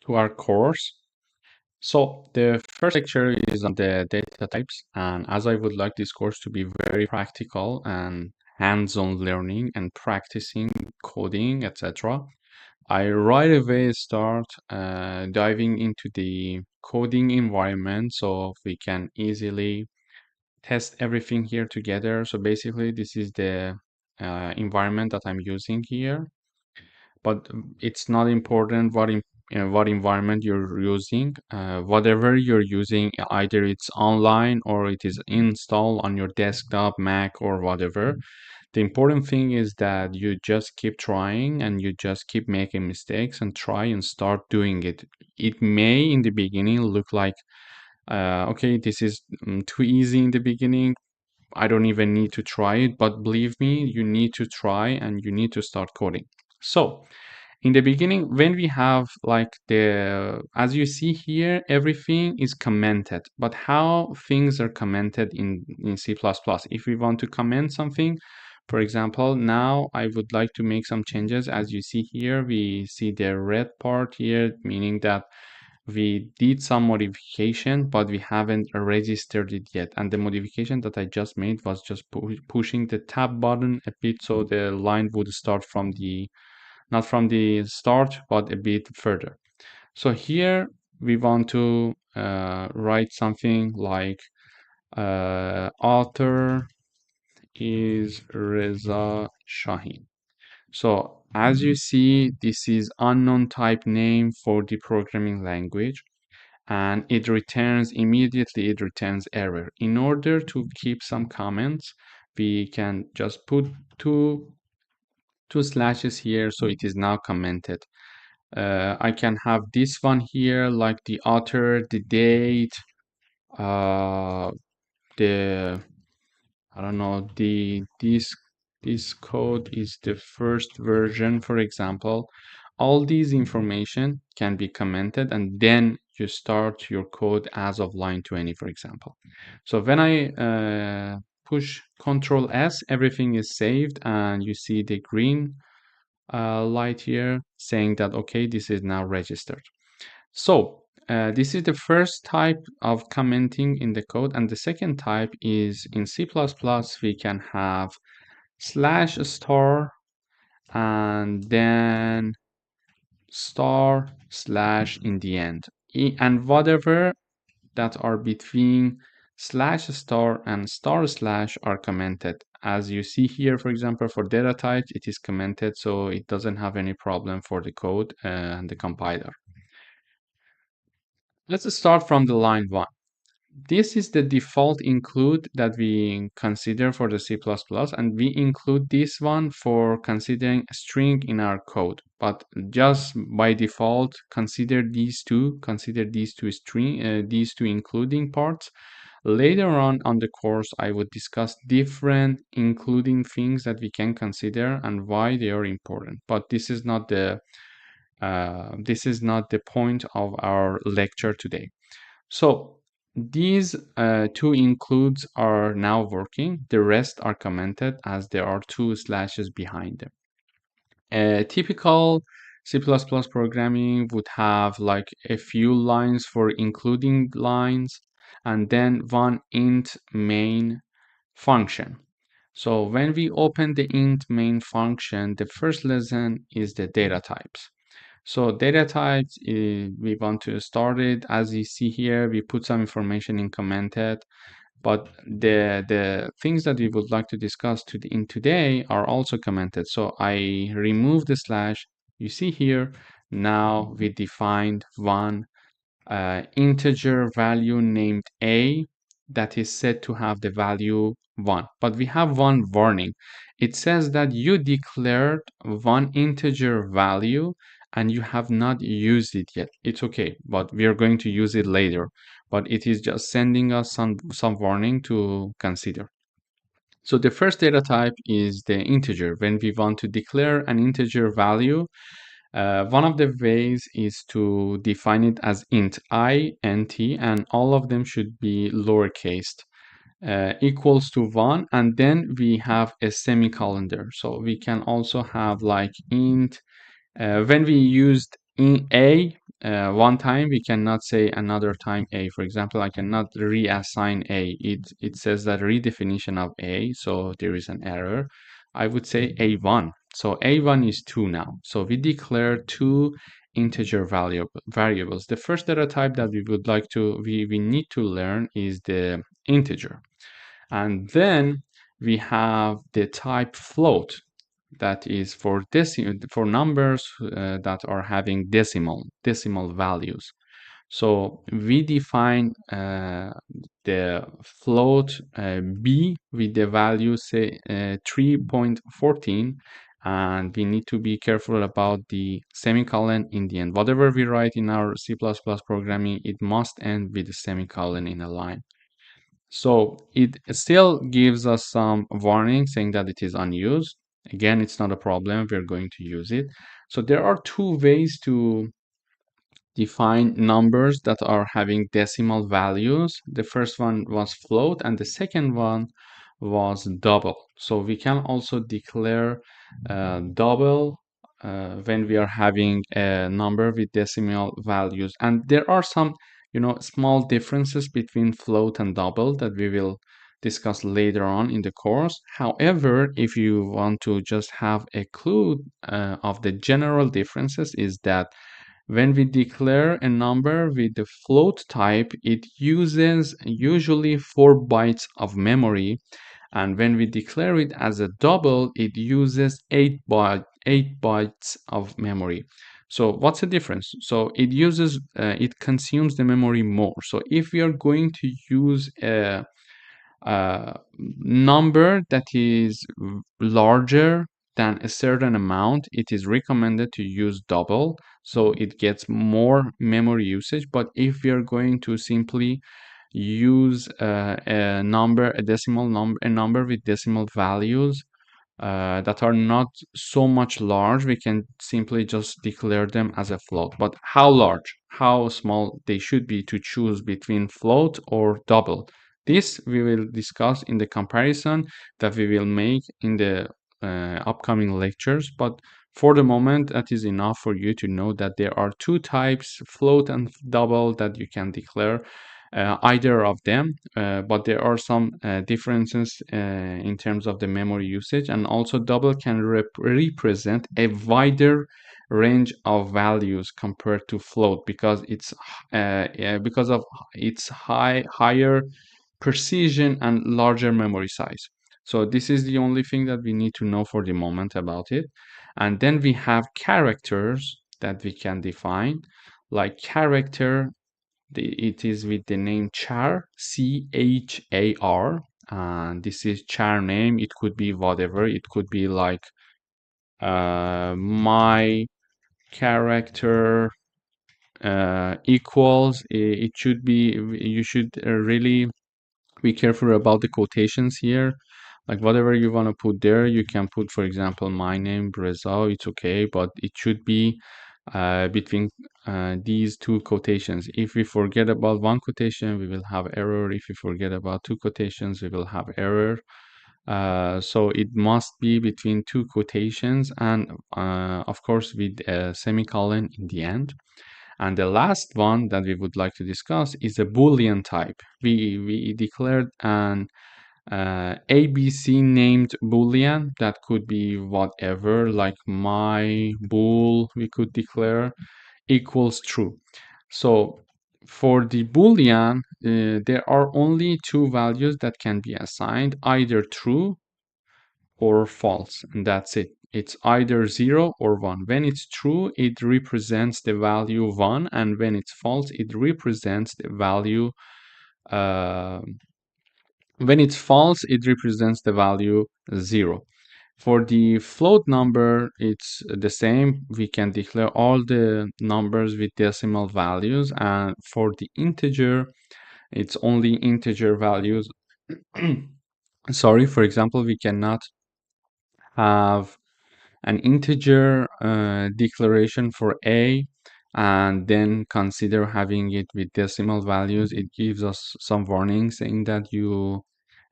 to our course. So the first lecture is on the data types, and as I would like this course to be very practical and hands-on learning and practicing coding, etc., I right away start diving into the coding environment so we can easily test everything here together. So basically, this is the environment that I'm using here, but it's not important what environment you're using. Whatever you're using, either it's online or it is installed on your desktop, Mac, or whatever. The important thing is that you just keep trying and you just keep making mistakes and try and start doing it. It may in the beginning look like, okay, this is too easy in the beginning. I don't even need to try it, but believe me, you need to try and you need to start coding. So in the beginning, when we have like as you see here, everything is commented, but how things are commented in C++. If we want to comment something, for example, now I would like to make some changes. As you see here, we see the red part here, meaning that we did some modification, but we haven't registered it yet. And the modification that I just made was just pushing the tab button a bit so the line would start from not from the start, but a bit further. So here we want to write something like author is Reza Shahin. So as you see, this is unknown type name for the programming language, and it returns immediately, it returns error. In order to keep some comments, we can just put two slashes here, so it is now commented. I can have this one here, like the author, the date, the I don't know, this code is the first version, for example. All these information can be commented, and then you start your code as of line 20, for example. So when I push Control S, everything is saved, and you see the green light here saying that, okay, this is now registered. So this is the first type of commenting in the code. And the second type is in C++, we can have /* and then */ in the end. And whatever that are between /* and */ are commented. As you see here, for example, for data types, it is commented, so it doesn't have any problem for the code and the compiler. Let's start from the line 1. This is the default include that we consider for the C++, and we include this one for considering a string in our code. But just by default, consider these two these two including parts. Later on the course, I would discuss different including things that we can consider and why they are important. But this is not the point of our lecture today. So these two includes are now working. The rest are commented as there are two slashes behind them. Typical C++ programming would have like a few lines for including lines and then one int main function. So when we open the int main function, the first lesson is the data types. So data types, we want to start it. As you see here, we put some information in commented, but the things that we would like to discuss in today are also commented. So I remove the slash. You see here, now we defined one integer value named a that is said to have the value 1. But we have one warning. It says that you declared one integer value and you have not used it yet. It's okay, but we are going to use it later. But it is just sending us some warning to consider. So the first data type is the integer. When we want to declare an integer value, one of the ways is to define it as int and all of them should be lowercase, equals to 1, and then we have a semicolon there. So we can also have like int. When we used a, one time we cannot say another time a. For example, I cannot reassign a. It says that redefinition of a, so there is an error. I would say a1. So a1 is 2 now. So we declare two integer variables. The first data type that we need to learn is the integer. And then we have the type float, that is for numbers that are having decimal values. So we define the float b with the value say 3.14, and we need to be careful about the semicolon in the end. Whatever we write in our C++ programming, it must end with a semicolon in a line. So it still gives us some warning saying that it is unused. Again, it's not a problem. We're going to use it. So there are two ways to define numbers that are having decimal values. The first one was float, and the second one was double. So we can also declare double when we are having a number with decimal values. And there are some, small differences between float and double that we will discuss later on in the course. However, if you want to just have a clue of the general differences, is that when we declare a number with the float type, it uses usually 4 bytes of memory, and when we declare it as a double, it uses 8 bytes of memory. So what's the difference? So it consumes the memory more. So if we are going to use a number that is larger than a certain amount, it is recommended to use double, so it gets more memory usage. But if we are going to simply use a number with decimal values that are not so much large, we can simply just declare them as a float. But how large, how small they should be to choose between float or double, this we will discuss in the comparison that we will make in the upcoming lectures. But for the moment, that is enough for you to know that there are two types, float and double, that you can declare either of them, but there are some differences in terms of the memory usage. And also double can represent a wider range of values compared to float, because because of its higher precision and larger memory size. So this is the only thing that we need to know for the moment about it. And then we have characters that we can define, like character. It is with the name char, char, and this is char name. It could be whatever. It could be like my character equals. It should be. You should really be careful about the quotations here. Like whatever you want to put there, you can put, for example, my name, Reza. It's okay, but it should be between these two quotations. If we forget about one quotation, we will have error. If we forget about two quotations, we will have error. So it must be between two quotations, and of course with a semicolon in the end. And the last one that we would like to discuss is a Boolean type. We declared an ABC named Boolean that could be whatever, like my bool, we could declare equals true. So for the Boolean, there are only two values that can be assigned, either true or false, and that's it. It's either 0 or 1. When it's true, it represents the value 1, and when it's false, it represents the value uh, when it's false, it represents the value 0. For the float number, it's the same. We can declare all the numbers with decimal values, and for the integer, it's only integer values. Sorry, for example, we cannot have an integer declaration for a and then consider having it with decimal values. It gives us some warning saying that you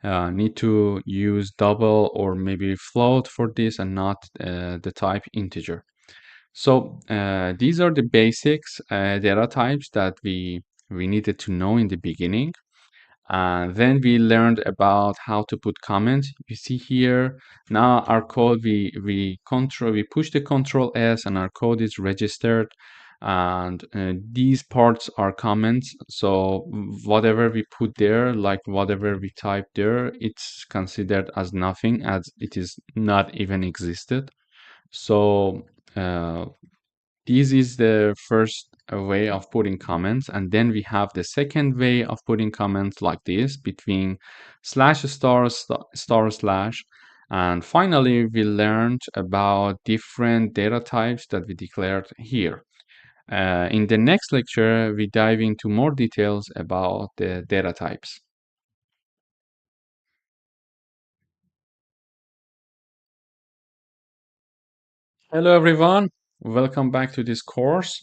need to use double or maybe float for this and not the type integer. So these are the basics data types that we needed to know in the beginning. Then we learned about how to put comments. You see here now our code we push the Control S and our code is registered. And these parts are comments. So whatever we put there, like whatever we type there, it's considered as nothing, as it is not even existed. So this is the first way of putting comments, and then we have the second way of putting comments like this between slash star star slash. And finally, we learned about different data types that we declared here. In the next lecture, we dive into more details about the data types. Hello, everyone. Welcome back to this course.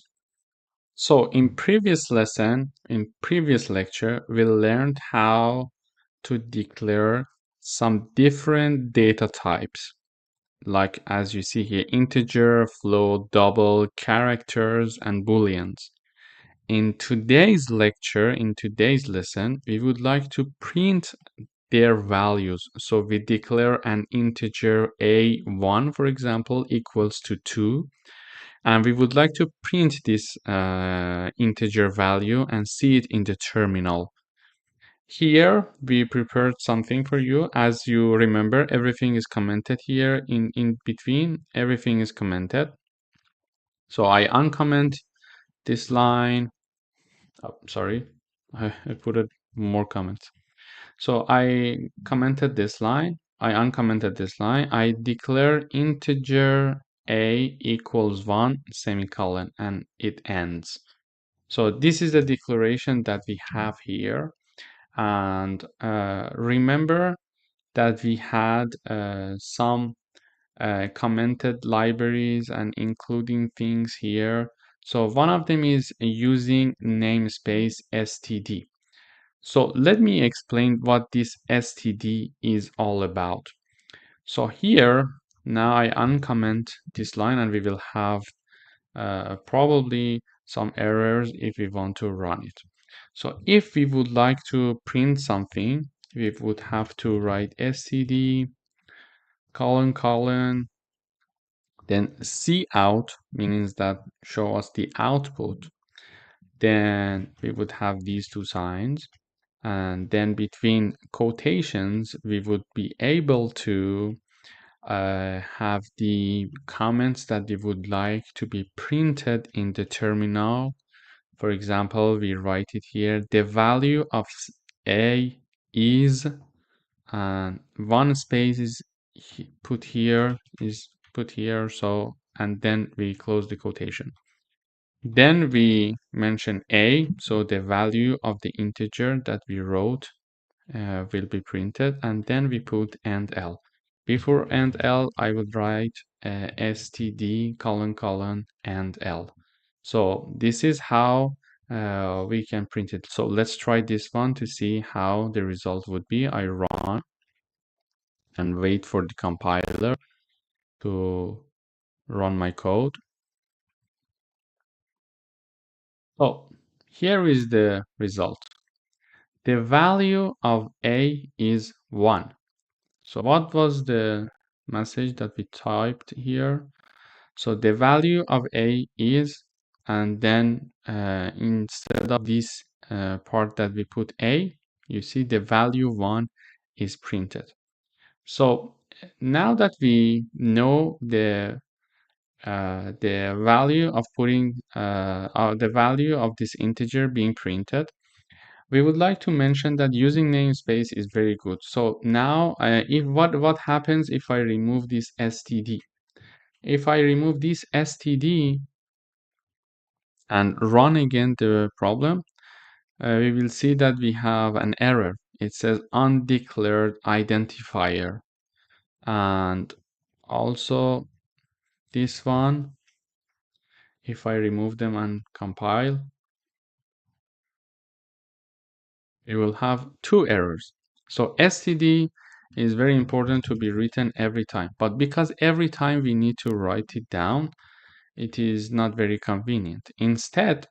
So in previous lecture, we learned how to declare some different data types, like as you see here, integer, float, double, characters, and booleans. In today's lecture, in today's lesson, we would like to print their values. So we declare an integer a1, for example, equals to 2. And we would like to print this integer value and see it in the terminal. Here we prepared something for you. As you remember, everything is commented here in between. Everything is commented. So I uncomment this line. Oh, sorry, I put it more comments. So I commented this line. I uncommented this line. I declare integer a equals 1 semicolon and it ends. So this is the declaration that we have here. And remember that we had some commented libraries and including things here. So one of them is using namespace std. So let me explain what this std is all about. So here, now I uncomment this line and we will have probably some errors if we want to run it. So if we would like to print something, we would have to write std colon, then cout means that show us the output. Then we would have these two signs. And then between quotations, we would be able to have the comments that we would like to be printed in the terminal. For example, we write it here, the value of a is, and one space is put here, so, and then we close the quotation. Then we mention a, so the value of the integer that we wrote will be printed, and then we put end l. Before end l, I would write std colon end l. So this is how we can print it. So let's try this one to see how the result would be. I run and wait for the compiler to run my code. So here is the result. The value of a is 1. So what was the message that we typed here? So the value of a is, and then instead of this part that we put a, you see the value 1 is printed. So now that we know the value of putting the value of this integer being printed, we would like to mention that using namespace is very good. So now, if what happens if I remove this std? If I remove this std and run again the problem, we will see that we have an error. It says undeclared identifier, and also this one. If I remove them and compile, we will have 2 errors. So std is very important to be written every time, but because every time we need to write it down, it is not very convenient. Instead,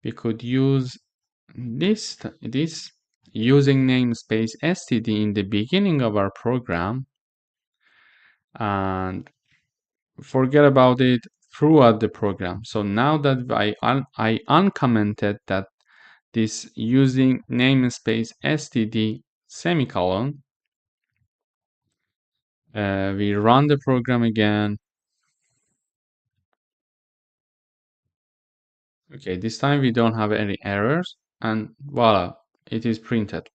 we could use this using namespace std in the beginning of our program and forget about it throughout the program. So now that I uncommented that this using namespace std semicolon, we run the program again. Okay, this time we don't have any errors, and voila, it is printed.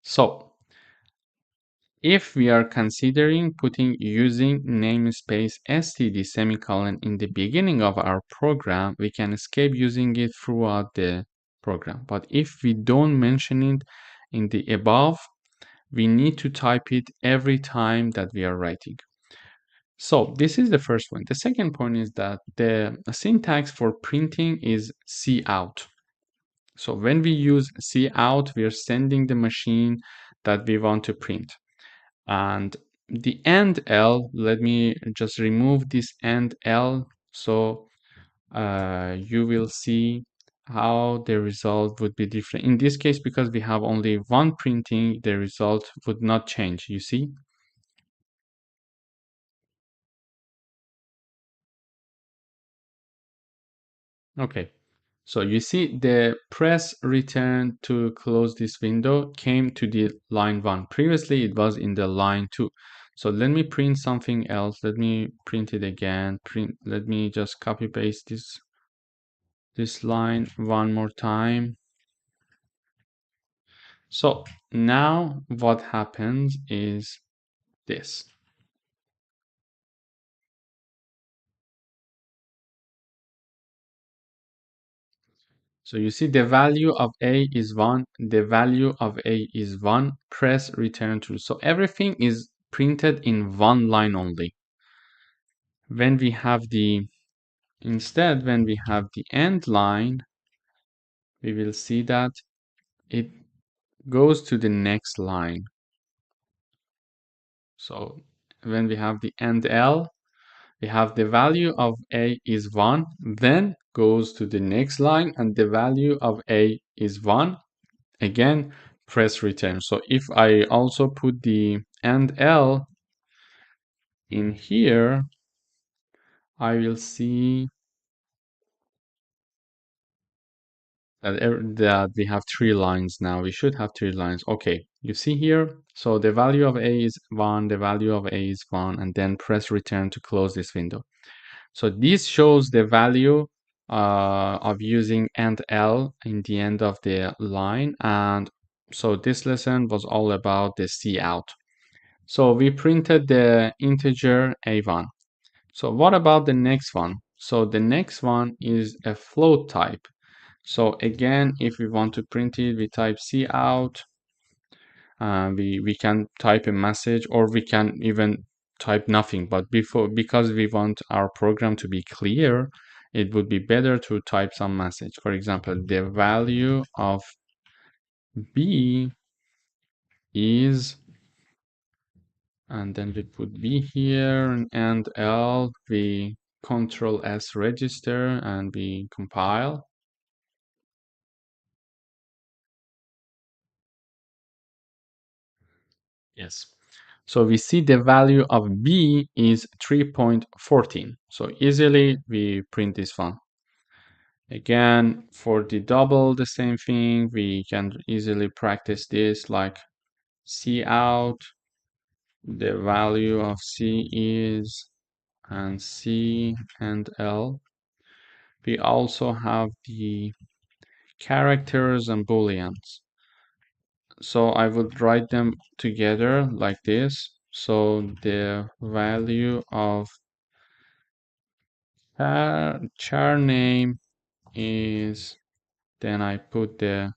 So if we are considering putting using namespace std semicolon in the beginning of our program, we can escape using it throughout the program. But if we don't mention it in the above, we need to type it every time that we are writing. So this is the first point. The second point is that the syntax for printing is cout. So when we use cout, we are sending the machine that we want to print. And the end L, let me just remove this end L so you will see how the result would be different. In this case, because we have only one printing, the result would not change, you see? Okay, so you see the press return to close this window came to the line 1. Previously, it was in the line 2. So let me print something else. Let me print it again. Let me just copy paste this line one more time. So now what happens is this. So you see the value of A is 1, the value of A is 1, press return true. So everything is printed in one line only. When we have the, instead, when we have the end line, we will see that it goes to the next line. So when we have the end L, we have the value of A is 1, then goes to the next line, and the value of A is 1, again, press return. So if I also put the end L in here, I will see that we have 3 lines now. We should have 3 lines. Okay, you see here, so the value of A is 1, the value of A is 1, and then press return to close this window. So this shows the value of using end L in the end of the line. And so this lesson was all about the cout. So we printed the integer A1. So what about the next one? So the next one is a float type. So again, if we want to print it, we type cout. We can type a message, or we can even type nothing. But because we want our program to be clear, it would be better to type some message. For example, the value of B is, and then we put B here, and L, we Control S register, and we compile. Yes. So we see the value of B is 3.14. So easily we print this one. Again, for the double, the same thing. We can easily practice this, like cout, the value of C is, and C and L. We also have the characters and booleans. So I would write them together like this. So the value of char name is, then I put the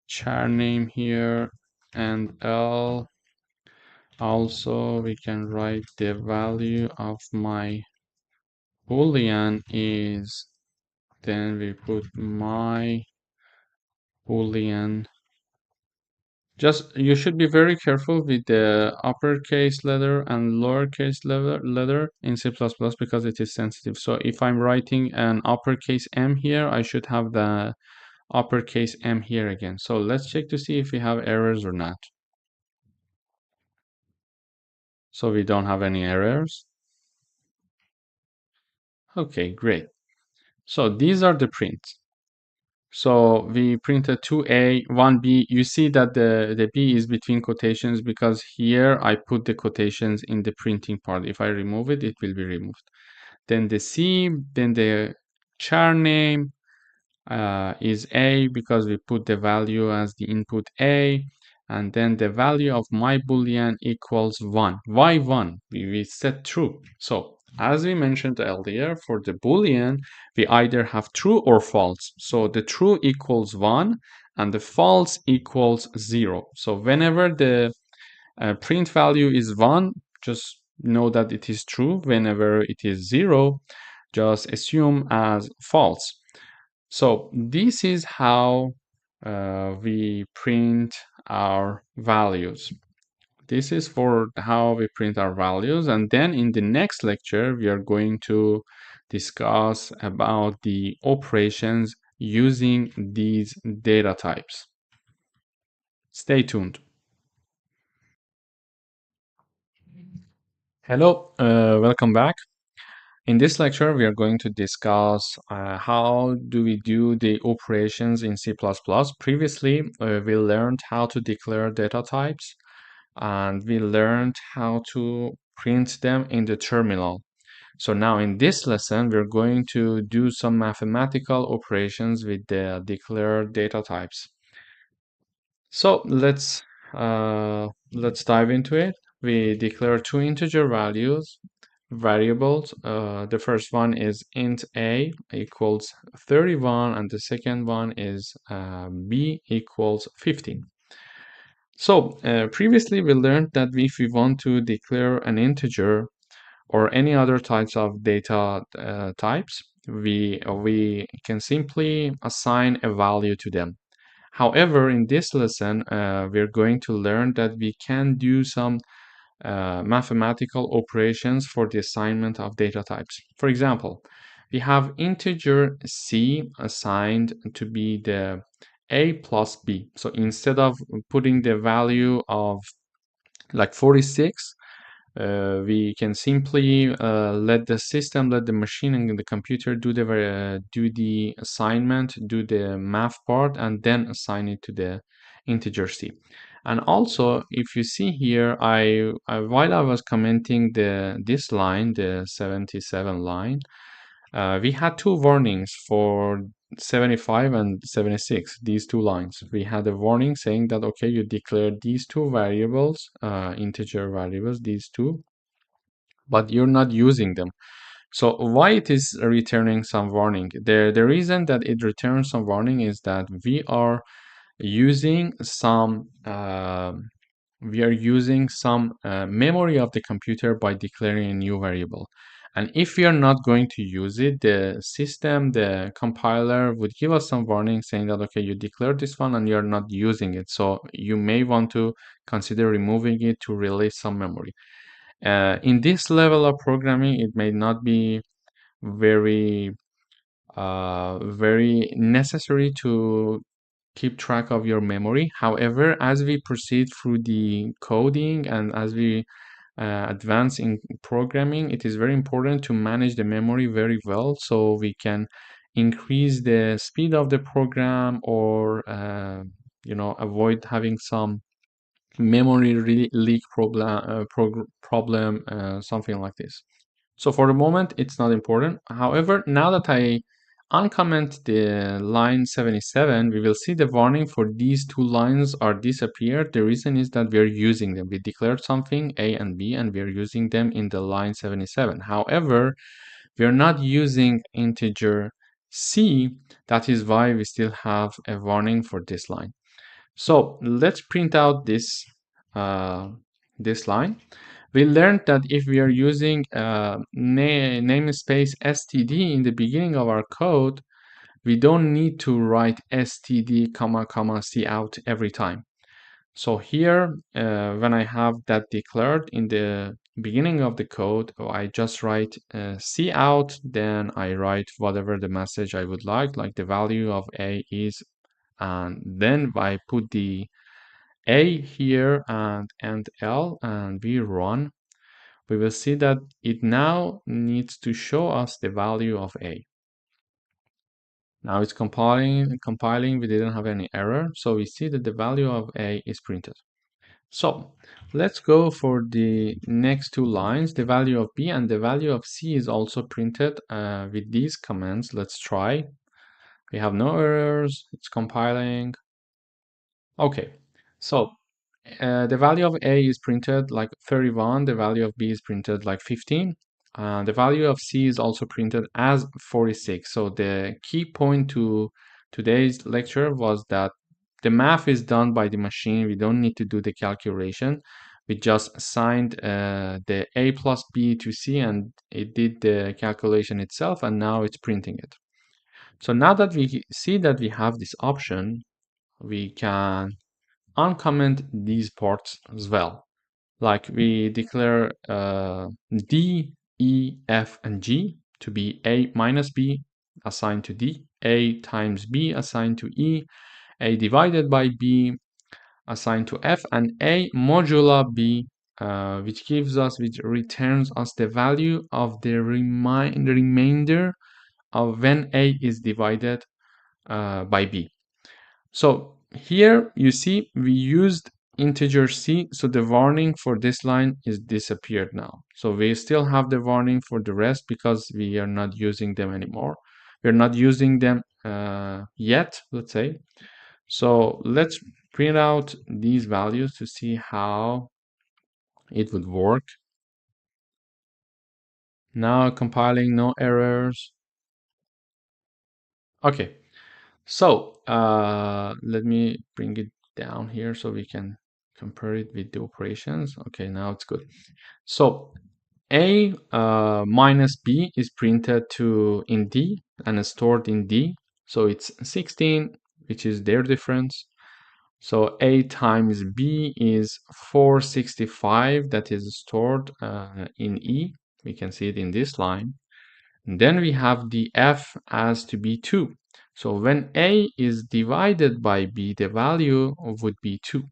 char name here, and L. Also, we can write the value of my boolean is, then we put my boolean Just you should be very careful with the uppercase letter and lowercase letter in C++ because it is sensitive. So if I'm writing an uppercase M here, I should have the uppercase M here again. So let's check to see if we have errors or not. So we don't have any errors. Okay, great. So these are the prints. So we printed 2A, 1B. You see that the B is between quotations because here I put the quotations in the printing part. If I remove it, it will be removed. Then the C, then the char name is A because we put the value as the input A. And then the value of my boolean equals 1. Why 1? We set true. So as we mentioned earlier, for the boolean, we either have true or false. So the true equals 1 and the false equals 0. So whenever the print value is 1, just know that it is true. Whenever it is 0, just assume as false. So this is how we print our values. This is for how we print our values. And then in the next lecture, we are going to discuss about the operations using these data types. Stay tuned. Hello, welcome back. In this lecture, we are going to discuss how do we do the operations in C++. Previously, we learned how to declare data types, and we learned how to print them in the terminal. So now in this lesson, we're going to do some mathematical operations with the declared data types. So let's dive into it. We declare two integer variables. The first one is int a equals 31, and the second one is b equals 15. So previously we learned that if we want to declare an integer or any other types of data types, we can simply assign a value to them. However, in this lesson, we're going to learn that we can do some mathematical operations for the assignment of data types. For example, we have integer c assigned to be the a plus b. So instead of putting the value of like 46, we can simply let the machine and the computer do the assignment, do the math part, and then assign it to the integer c. And also, if you see here, while I was commenting this line, the 77 line, we had two warnings for 75 and 76, these two lines. We had a warning saying that, okay, you declare these two variables, integer variables, these two, but you're not using them. So why it is returning some warning? The reason that it returns some warning is that we are using some memory of the computer by declaring a new variable. And if we are not going to use it, the system, the compiler would give us some warning saying that, okay, you declared this one and you're not using it. So you may want to consider removing it to release some memory. In this level of programming, it may not be very, very necessary to keep track of your memory. However, as we proceed through the coding and as we advance in programming, it is very important to manage the memory very well so we can increase the speed of the program or avoid having some memory leak problem, something like this. So for the moment, it's not important. However, now that I uncomment the line 77, we will see the warning for these two lines are disappeared. The reason is that we are using them. We declared something, A and B, and we are using them in the line 77. However, we are not using integer C. That is why we still have a warning for this line. So let's print out this line. We learned that if we are using namespace std in the beginning of our code, we don't need to write std comma comma cout every time. So here, when I have that declared in the beginning of the code, I just write C out, then I write whatever the message I would like the value of A is, and then I put the A here and L, and we run. We will see that it now needs to show us the value of A. Now it's compiling, we didn't have any error, so we see that the value of A is printed. So let's go for the next two lines. The value of B and the value of C is also printed with these commands. Let's try. We have no errors. It's compiling. Okay, so the value of A is printed like 31. The value of B is printed like 15. The value of C is also printed as 46. So the key point to today's lecture was that the math is done by the machine. We don't need to do the calculation. We just assigned the A plus B to C, and it did the calculation itself, and now it's printing it. So now that we see that we have this option, we can uncomment these parts as well. Like we declare D, E, F, and G to be A minus B assigned to D, A times B assigned to E, A divided by B assigned to F, and A modulo B, which returns us the value of the remainder of when A is divided by B. So here you see we used integer C, so the warning for this line is disappeared now. So we still have the warning for the rest because we are not using them anymore. We're not using them yet, let's say. So let's print out these values to see how it would work. Now compiling, no errors. Okay, so let me bring it down here so we can compare it with the operations. Okay, now it's good. So A minus B is printed in D and stored in D. So it's 16, which is their difference. So A times B is 465, that is stored in E. We can see it in this line. And then we have the F as to be 2. So when A is divided by B, the value would be 2.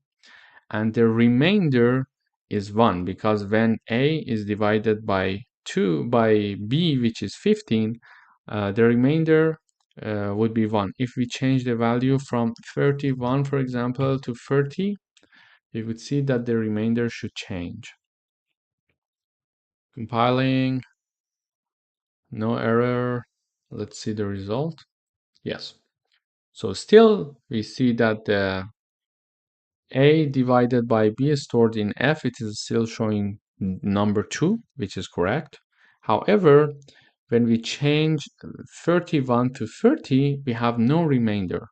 And the remainder is 1, because when A is divided by B, which is 15, the remainder would be 1. If we change the value from 31, for example, to 30, we would see that the remainder should change. Compiling, no error. Let's see the result. Yes. So still we see that the A divided by B is stored in F. It is still showing number 2, which is correct. However, when we change 31 to 30, we have no remainder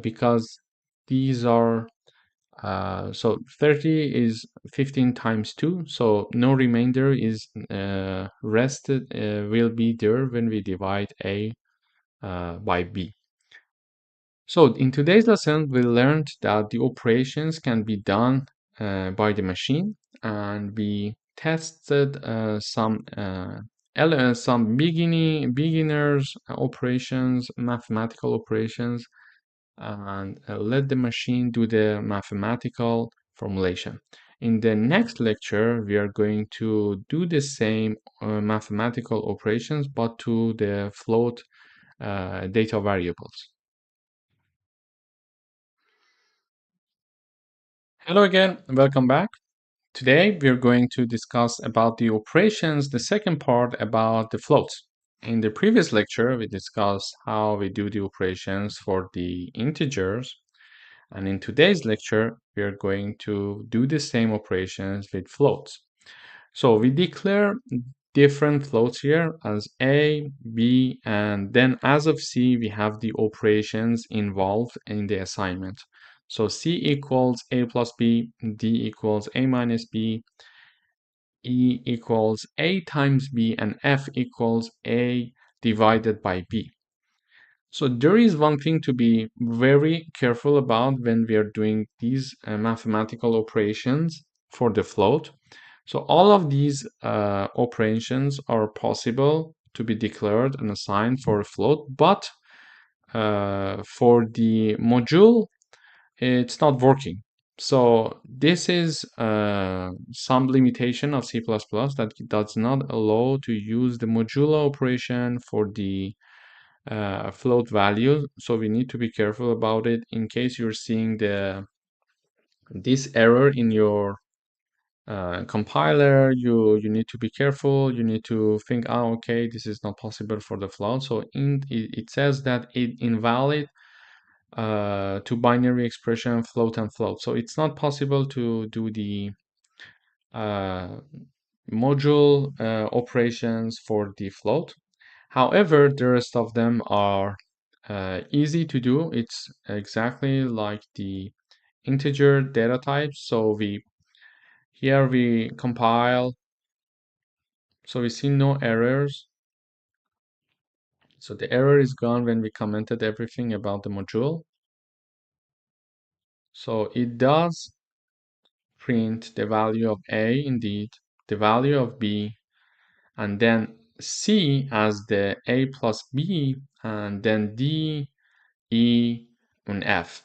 because these are so 30 is 15 times 2, so no remainder is will be there when we divide A by B. So in today's lesson, we learned that the operations can be done by the machine, and we tested some beginners operations, mathematical operations, and let the machine do the mathematical formulation. In the next lecture, we are going to do the same mathematical operations, but to the float data variables. Hello again, and welcome back. Today we are going to discuss about the operations, the second part about the floats. In the previous lecture, we discussed how we do the operations for the integers. And in today's lecture, we are going to do the same operations with floats. So we declare different floats here as A, B, and then as of C, we have the operations involved in the assignment. So C equals A plus B, D equals A minus B, E equals A times B, and F equals A divided by B. So there is one thing to be very careful about when we are doing these mathematical operations for the float. So all of these operations are possible to be declared and assigned for a float, but for the module, it's not working. So this is some limitation of C++ that does not allow to use the modulo operation for the float value. So we need to be careful about it. In case you're seeing this error in your compiler, you need to be careful. You need to think, oh, okay, this is not possible for the float. So it says that it invalid to binary expression float and float. So it's not possible to do the uh, module operations for the float. However, the rest of them are easy to do. It's exactly like the integer data types. So here we compile, so we see no errors. So the error is gone when we commented everything about the module. So it does print the value of A indeed, the value of B, and then C as the A plus B, and then D, E, and F.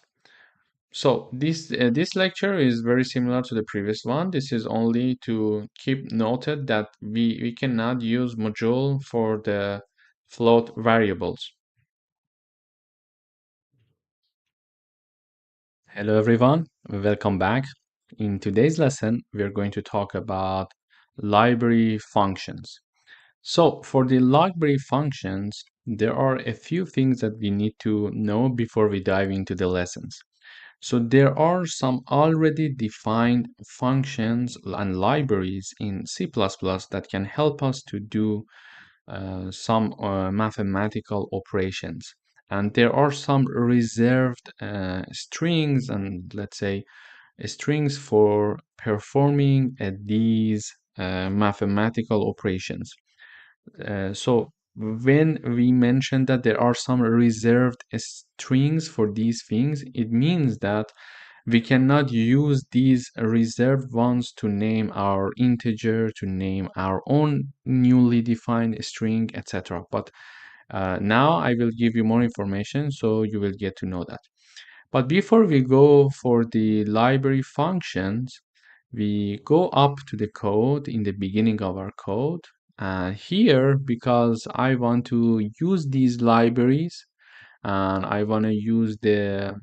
So this lecture is very similar to the previous one. This is only to keep noted that we cannot use module for the float variables. Hello everyone, welcome back. In today's lesson, we're going to talk about library functions. So for the library functions, there are a few things that we need to know before we dive into the lessons. So there are some already defined functions and libraries in C++ that can help us to do some mathematical operations. And there are some reserved strings and let's say strings for performing these mathematical operations. So when we mention that there are some reserved strings for these things, it means that we cannot use these reserved ones to name our integer, to name our own newly defined string, etc. But now I will give you more information so you will get to know that. But before we go for the library functions, we go up to the code in the beginning of our code. Here, because I want to use these libraries and I want to use the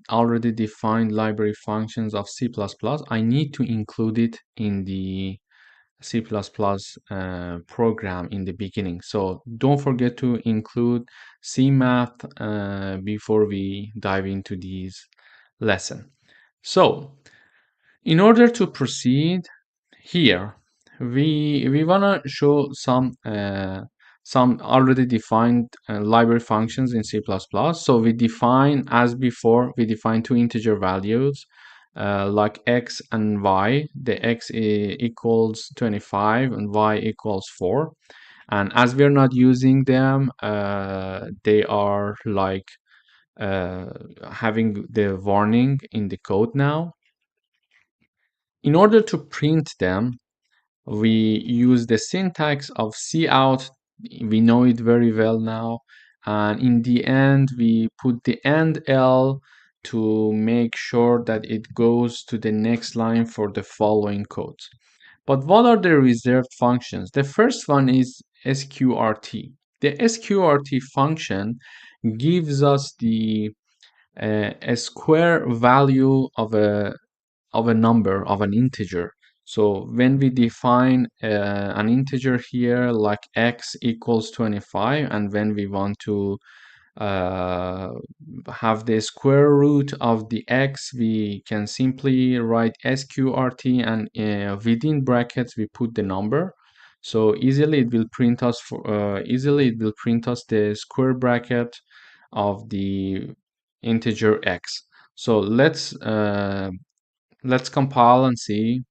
already defined library functions of C++, I need to include it in the C++ program in the beginning. So don't forget to include CMath before we dive into these lesson. So in order to proceed here, we wanna show some already defined library functions in C++. So we define, as before, we define two integer values like x and y. The x equals 25 and y equals 4. And as we are not using them, they are like having the warning in the code now. In order to print them, we use the syntax of cout. We know it very well now. And in the end, we put the end L to make sure that it goes to the next line for the following codes. But what are the reserved functions? The first one is sqrt. The sqrt function gives us the a square value of a number, of an integer. So when we define an integer here like x equals 25, and when we want to uh, have the square root of the x, we can simply write sqrt, and within brackets we put the number. So easily it will print us the square bracket of the integer x. So let's compile and see.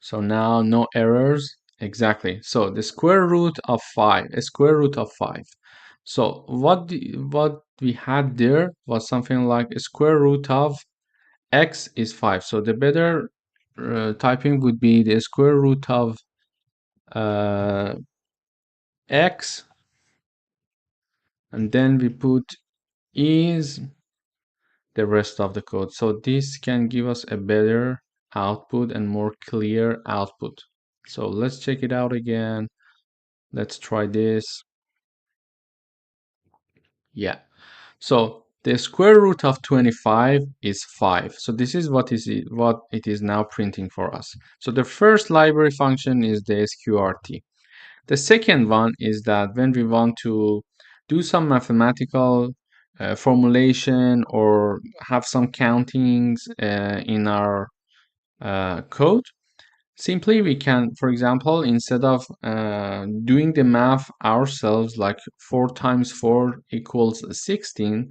So now no errors. Exactly. So the square root of 5, a square root of 5. So what we had there was something like a square root of x is 5. So the better typing would be the square root of uh, x, and then we put is the rest of the code. So this can give us a better output and more clear output. So let's check it out again. Let's try this. Yeah. So the square root of 25 is 5. So this is what it is now printing for us. So the first library function is the sqrt. The second one is that when we want to do some mathematical formulation or have some countings in our code, simply we can, for example, instead of doing the math ourselves, like 4 times 4 equals 16,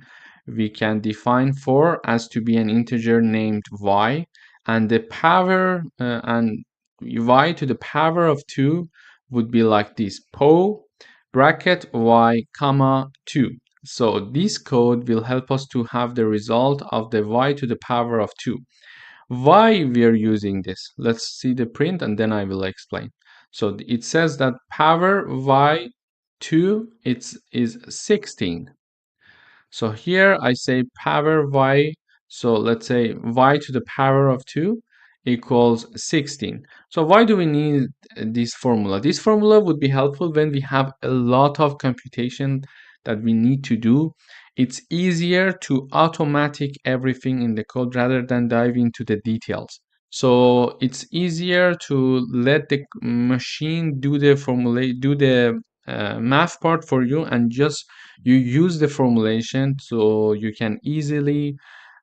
we can define 4 as to be an integer named y, and the power and y to the power of 2 would be like this: po bracket y comma 2. So this code will help us to have the result of the y to the power of 2. Why we are using this? Let's see the print and then I will explain. So it says that power y2 is 16. So here I say power y, so let's say y to the power of 2 equals 16. So why do we need this formula? This formula would be helpful when we have a lot of computation that we need to do. It's easier to automatic everything in the code rather than dive into the details. So it's easier to let the machine do the formula, do the math part for you, and just you use the formulation so you can easily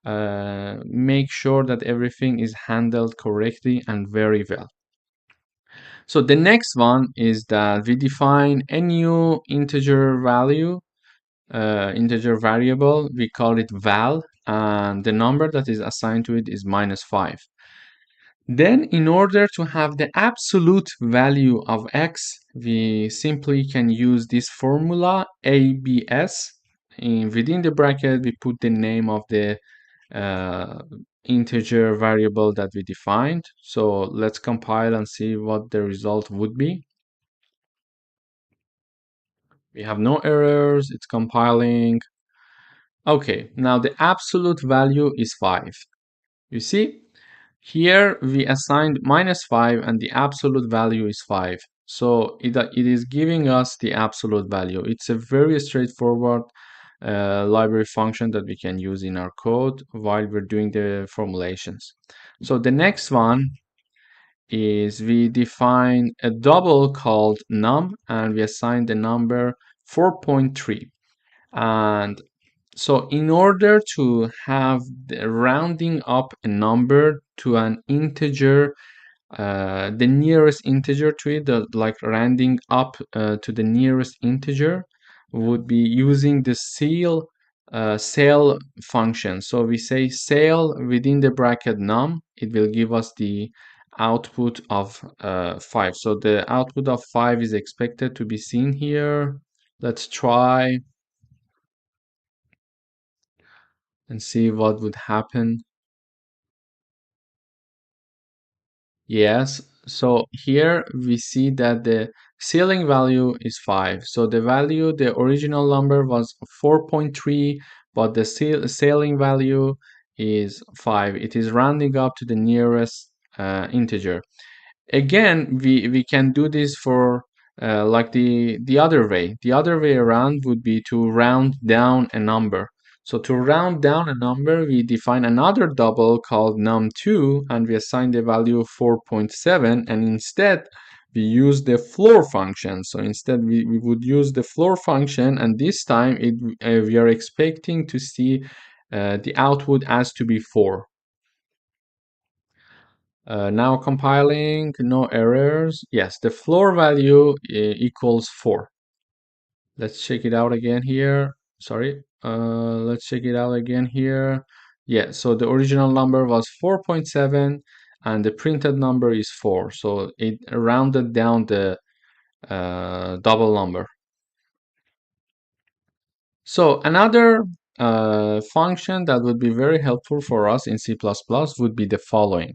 make sure that everything is handled correctly and very well. So the next one is that we define a new integer value, integer variable. We call it val, and the number that is assigned to it is -5. Then in order to have the absolute value of x, we simply can use this formula abs. Within the bracket, we put the name of the integer variable that we defined. So let's compile and see what the result would be. We have no errors, it's compiling. Okay, now the absolute value is 5. You see? Here we assigned -5 and the absolute value is 5. So it is giving us the absolute value. It's a very straightforward library function that we can use in our code while we're doing the formulations. So the next one is we define a double called num, and we assign the number 4.3. And so in order to have the rounding up a number to an integer, the nearest integer to it, like rounding up to the nearest integer, would be using the cell function. So we say cell within the bracket num, it will give us the output of 5. So the output of 5 is expected to be seen here. Let's try and see what would happen. Yes, so here we see that the ceiling value is 5. So the value, the original number was 4.3, but the ceiling value is 5. It is rounding up to the nearest integer. Again, we can do this for like the other way. The other way around would be to round down a number. So to round down a number, we define another double called num2, and we assign the value 4.7, and instead we use the floor function. So instead we would use the floor function, and this time we are expecting to see the output as to be 4. Now compiling, no errors. Yes, the floor value equals 4. Let's check it out again here. Sorry. Let's check it out again here. Yeah, so the original number was 4.7 and the printed number is 4. So it rounded down the double number. So another function that would be very helpful for us in C++ would be the following.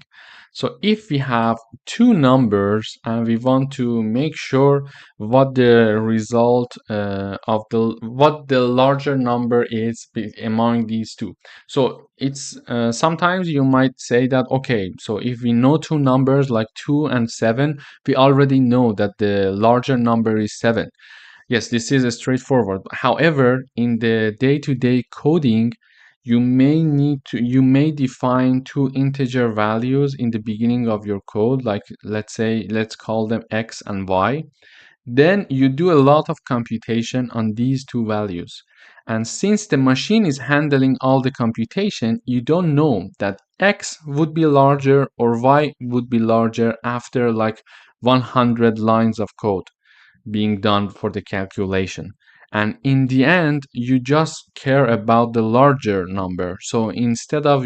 So if we have two numbers and we want to make sure what the result of what the larger number is among these two. So it's sometimes you might say that, okay, so if we know two numbers like 2 and 7, we already know that the larger number is 7. Yes, this is a straightforward. However, in the day-to-day coding, you may define two integer values in the beginning of your code, like let's call them x and y. Then you do a lot of computation on these two values. And since the machine is handling all the computation, you don't know that x would be larger or y would be larger after like 100 lines of code being done for the calculation. And in the end, you just care about the larger number. So instead of,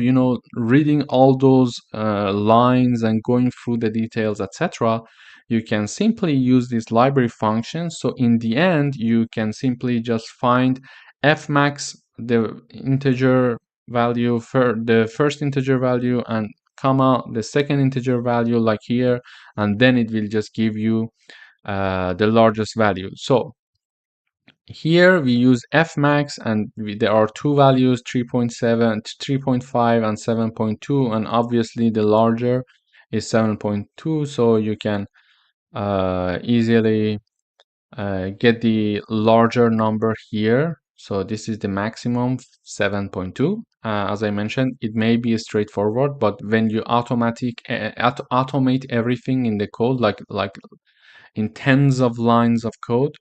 reading all those lines and going through the details, etc., you can simply use this library function. So in the end, you can simply just find fmax, the integer value for the first integer value, and comma the second integer value like here, and then it will just give you the largest value. So here we use fmax, and there are two values, 3.7, 3.5, and 7.2, and obviously the larger is 7.2, so you can easily get the larger number here. So this is the maximum, 7.2. As I mentioned, it may be straightforward, but when you automate everything in the code, like in tens of lines of code,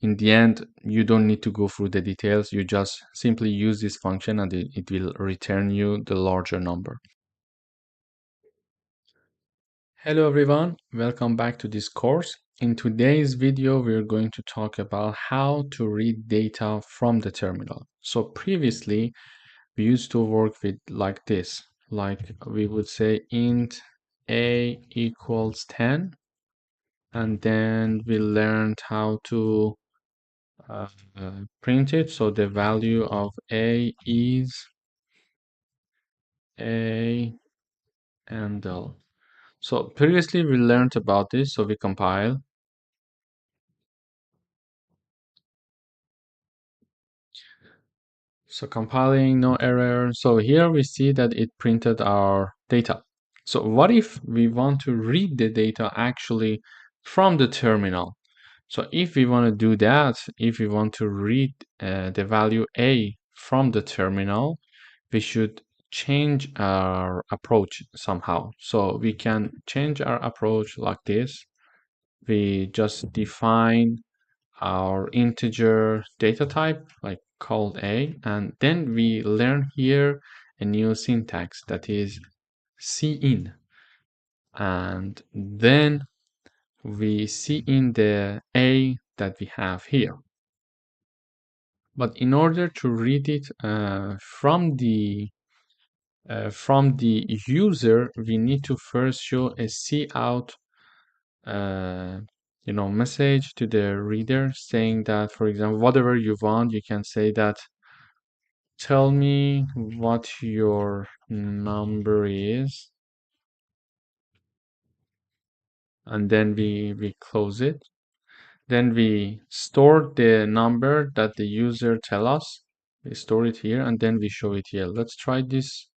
in the end, you don't need to go through the details. You just simply use this function and it will return you the larger number. Hello everyone, welcome back to this course. In today's video, we're going to talk about how to read data from the terminal. So previously, we used to work with like this, like we would say int a equals 10, and then we learned how to uh, print it. So the value of a is a and l. So previously we learned about this, so we compile. So compiling, no error. So here we see that it printed our data. So what if we want to read the data actually from the terminal? So if we want to do that, if we want to read the value a from the terminal, we should change our approach somehow. So we can change our approach like this. We just define our integer data type, like called a, and then we learn here a new syntax that is cin, and then we see in the a that we have here. But in order to read it from the user, we need to first show a cout message to the reader saying that, for example, whatever you want, you can say that tell me what your number is, and then we close it. Then we store the number that the user tell us. We store it here, and then we show it here. Let's try this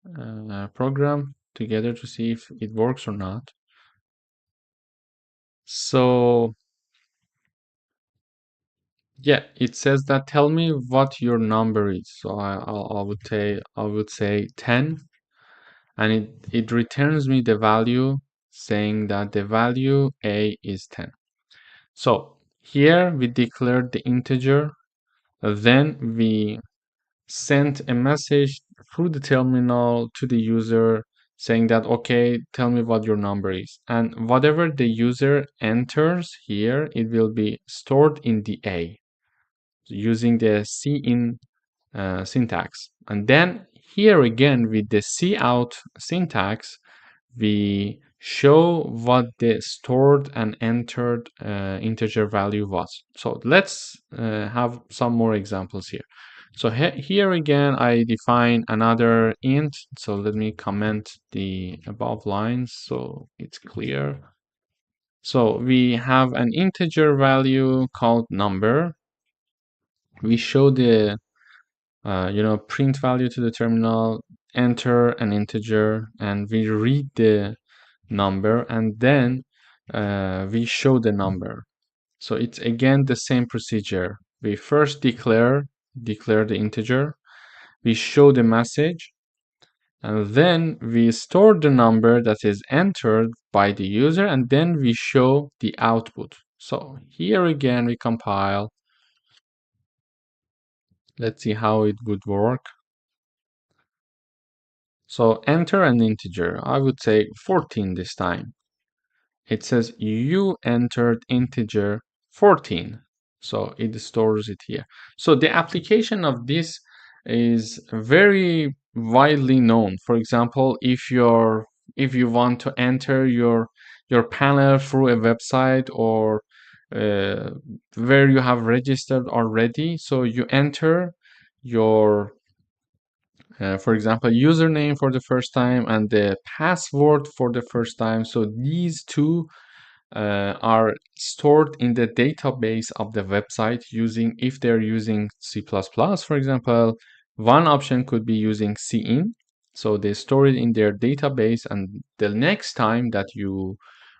program together to see if it works or not. So yeah, it says that tell me what your number is. So I would say 10, and it returns me the value saying that the value a is 10. So here we declared the integer, then we sent a message through the terminal to the user saying that, okay, tell me what your number is. And whatever the user enters here, it will be stored in the A using the cin syntax. And then here again with the cout syntax, we show what the stored and entered integer value was. So let's have some more examples here. So here again, I define another int. So let me comment the above lines so it's clear. So we have an integer value called number. We show the print value to the terminal, enter an integer, and we read the number, and then we show the number. So it's again the same procedure. We first declare the integer, we show the message, and then we store the number that is entered by the user, and then we show the output. So here again we compile. Let's see how it would work. So enter an integer. I would say 14 this time. It says you entered integer 14. So it stores it here. So the application of this is very widely known. For example, if you want to enter your panel through a website or where you have registered already, so you enter your for example, username for the first time and the password for the first time. So these two are stored in the database of the website if they're using C++, for example, one option could be using cin. So they store it in their database, and the next time that you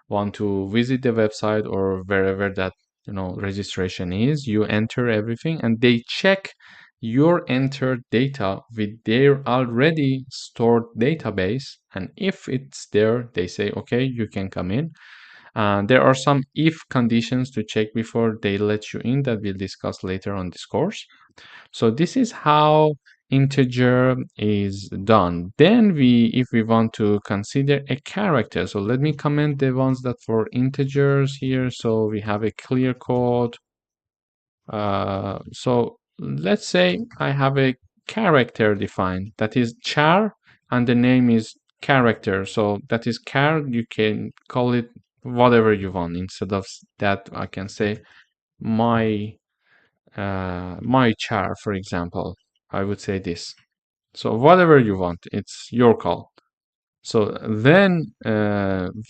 want to visit the website or wherever that registration is, you enter everything and they check your entered data with their already stored database, and if it's there, they say okay, you can come in. There are some if conditions to check before they let you in that we'll discuss later on this course. So this is how integer is done. Then if we want to consider a character, so let me comment the ones that for integers here. So we have a clear code. So let's say I have a character defined that is char and the name is character. So that is char. You can call it whatever you want. Instead of that, I can say my char, for example. I would say this. So whatever you want, it's your call. So then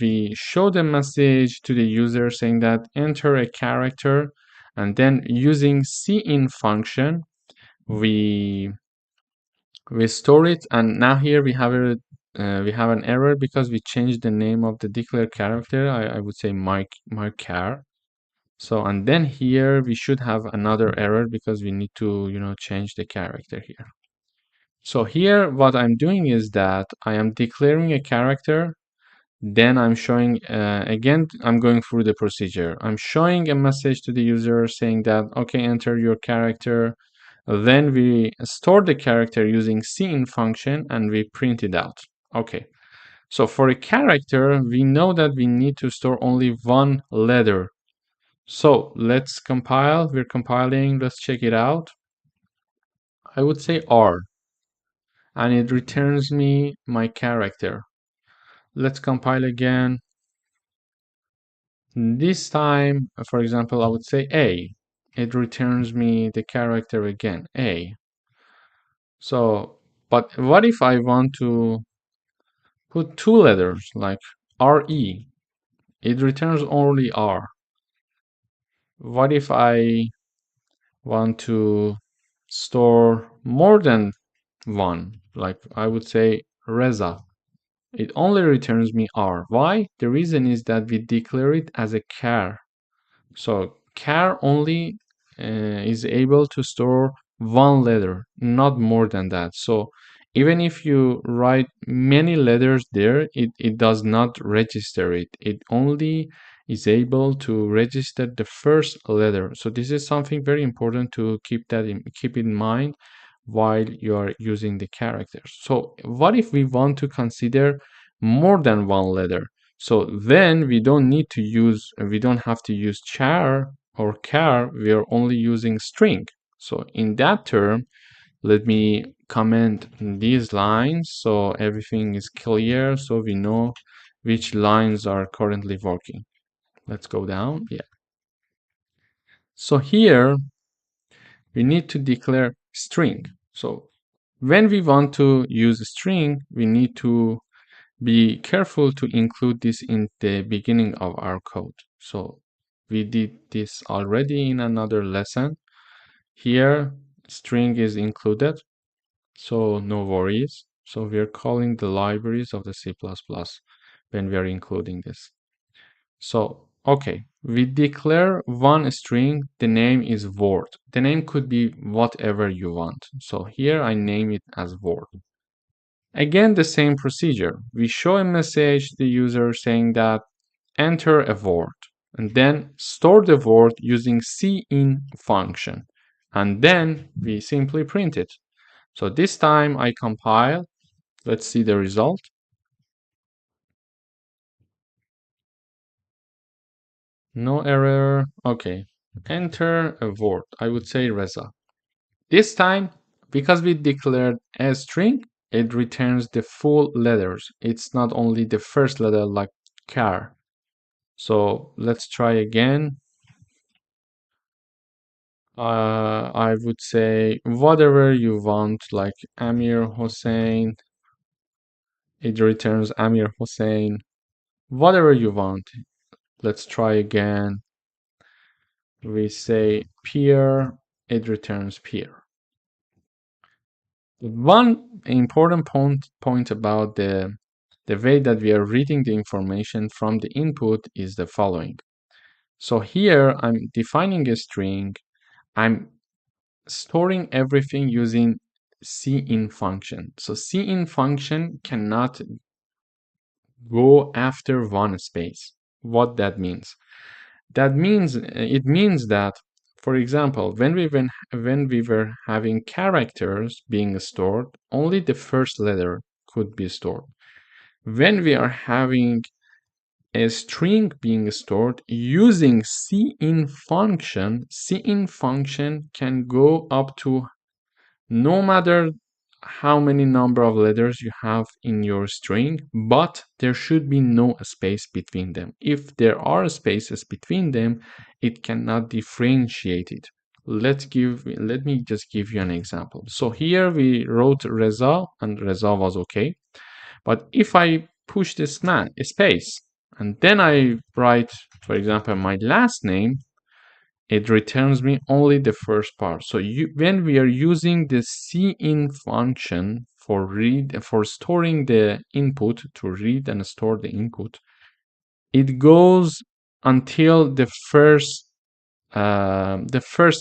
we show the message to the user saying that enter a character, and then using cin function, we store it. And now here we have an error because we changed the name of the declared character. I would say my char. So and then here we should have another error because we need to change the character here. So here what I'm doing is that I am declaring a character, then I'm showing again, I'm going through the procedure. I'm showing a message to the user saying that okay, enter your character. Then we store the character using cin function and we print it out. Okay. So for a character, we know that we need to store only one letter. So let's compile. We're compiling. Let's check it out. I would say R. And it returns me my character. Let's compile again. This time, for example, I would say A. It returns me the character again, A. So, but what if I want to put two letters like RE? It returns only R. What if I want to store more than one? Like I would say Reza. It only returns me R. Why? The reason is that we declare it as a char. So char only is able to store one letter, not more than that. So even if you write many letters there, it does not register it. It only is able to register the first letter. So this is something very important to keep in mind while you are using the characters. So what if we want to consider more than one letter? So then we don't have to use char or char, we are only using string. So in that term, let me comment these lines so everything is clear, so we know which lines are currently working. Let's go down. Yeah. So here we need to declare string. So when we want to use a string, we need to be careful to include this in the beginning of our code. So we did this already in another lesson. Here, string is included, so no worries. So we're calling the libraries of the C++ when we are including this. So, okay, we declare one string, the name is word. The name could be whatever you want. So here I name it as word. Again, the same procedure. We show a message to the user saying that enter a word and then store the word using cin function. And then we simply print it. So this time I compile. Let's see the result. No error. Okay. Enter a word. I would say Reza. This time, because we declared a string, it returns the full letters. It's not only the first letter like car. So let's try again. I would say whatever you want, like Amir Hossein. It returns Amir Hossein. Whatever you want. Let's try again. We say peer. It returns peer. One important point about the way that we are reading the information from the input is the following. So here I'm defining a string. I'm storing everything using cin function. So cin function cannot go after one space. What that means? That means it means that, for example, when we were having characters being stored, only the first letter could be stored. When we are having a string being stored using cin function can go up to no matter how many number of letters you have in your string, but there should be no space between them. If there are spaces between them, it cannot differentiate it. Let me just give you an example. So here we wrote Reza and Reza was okay. But if I push this space and then I write, for example, my last name, it returns me only the first part. So when we are using the cin function for storing the input, to read and store the input, it goes until the first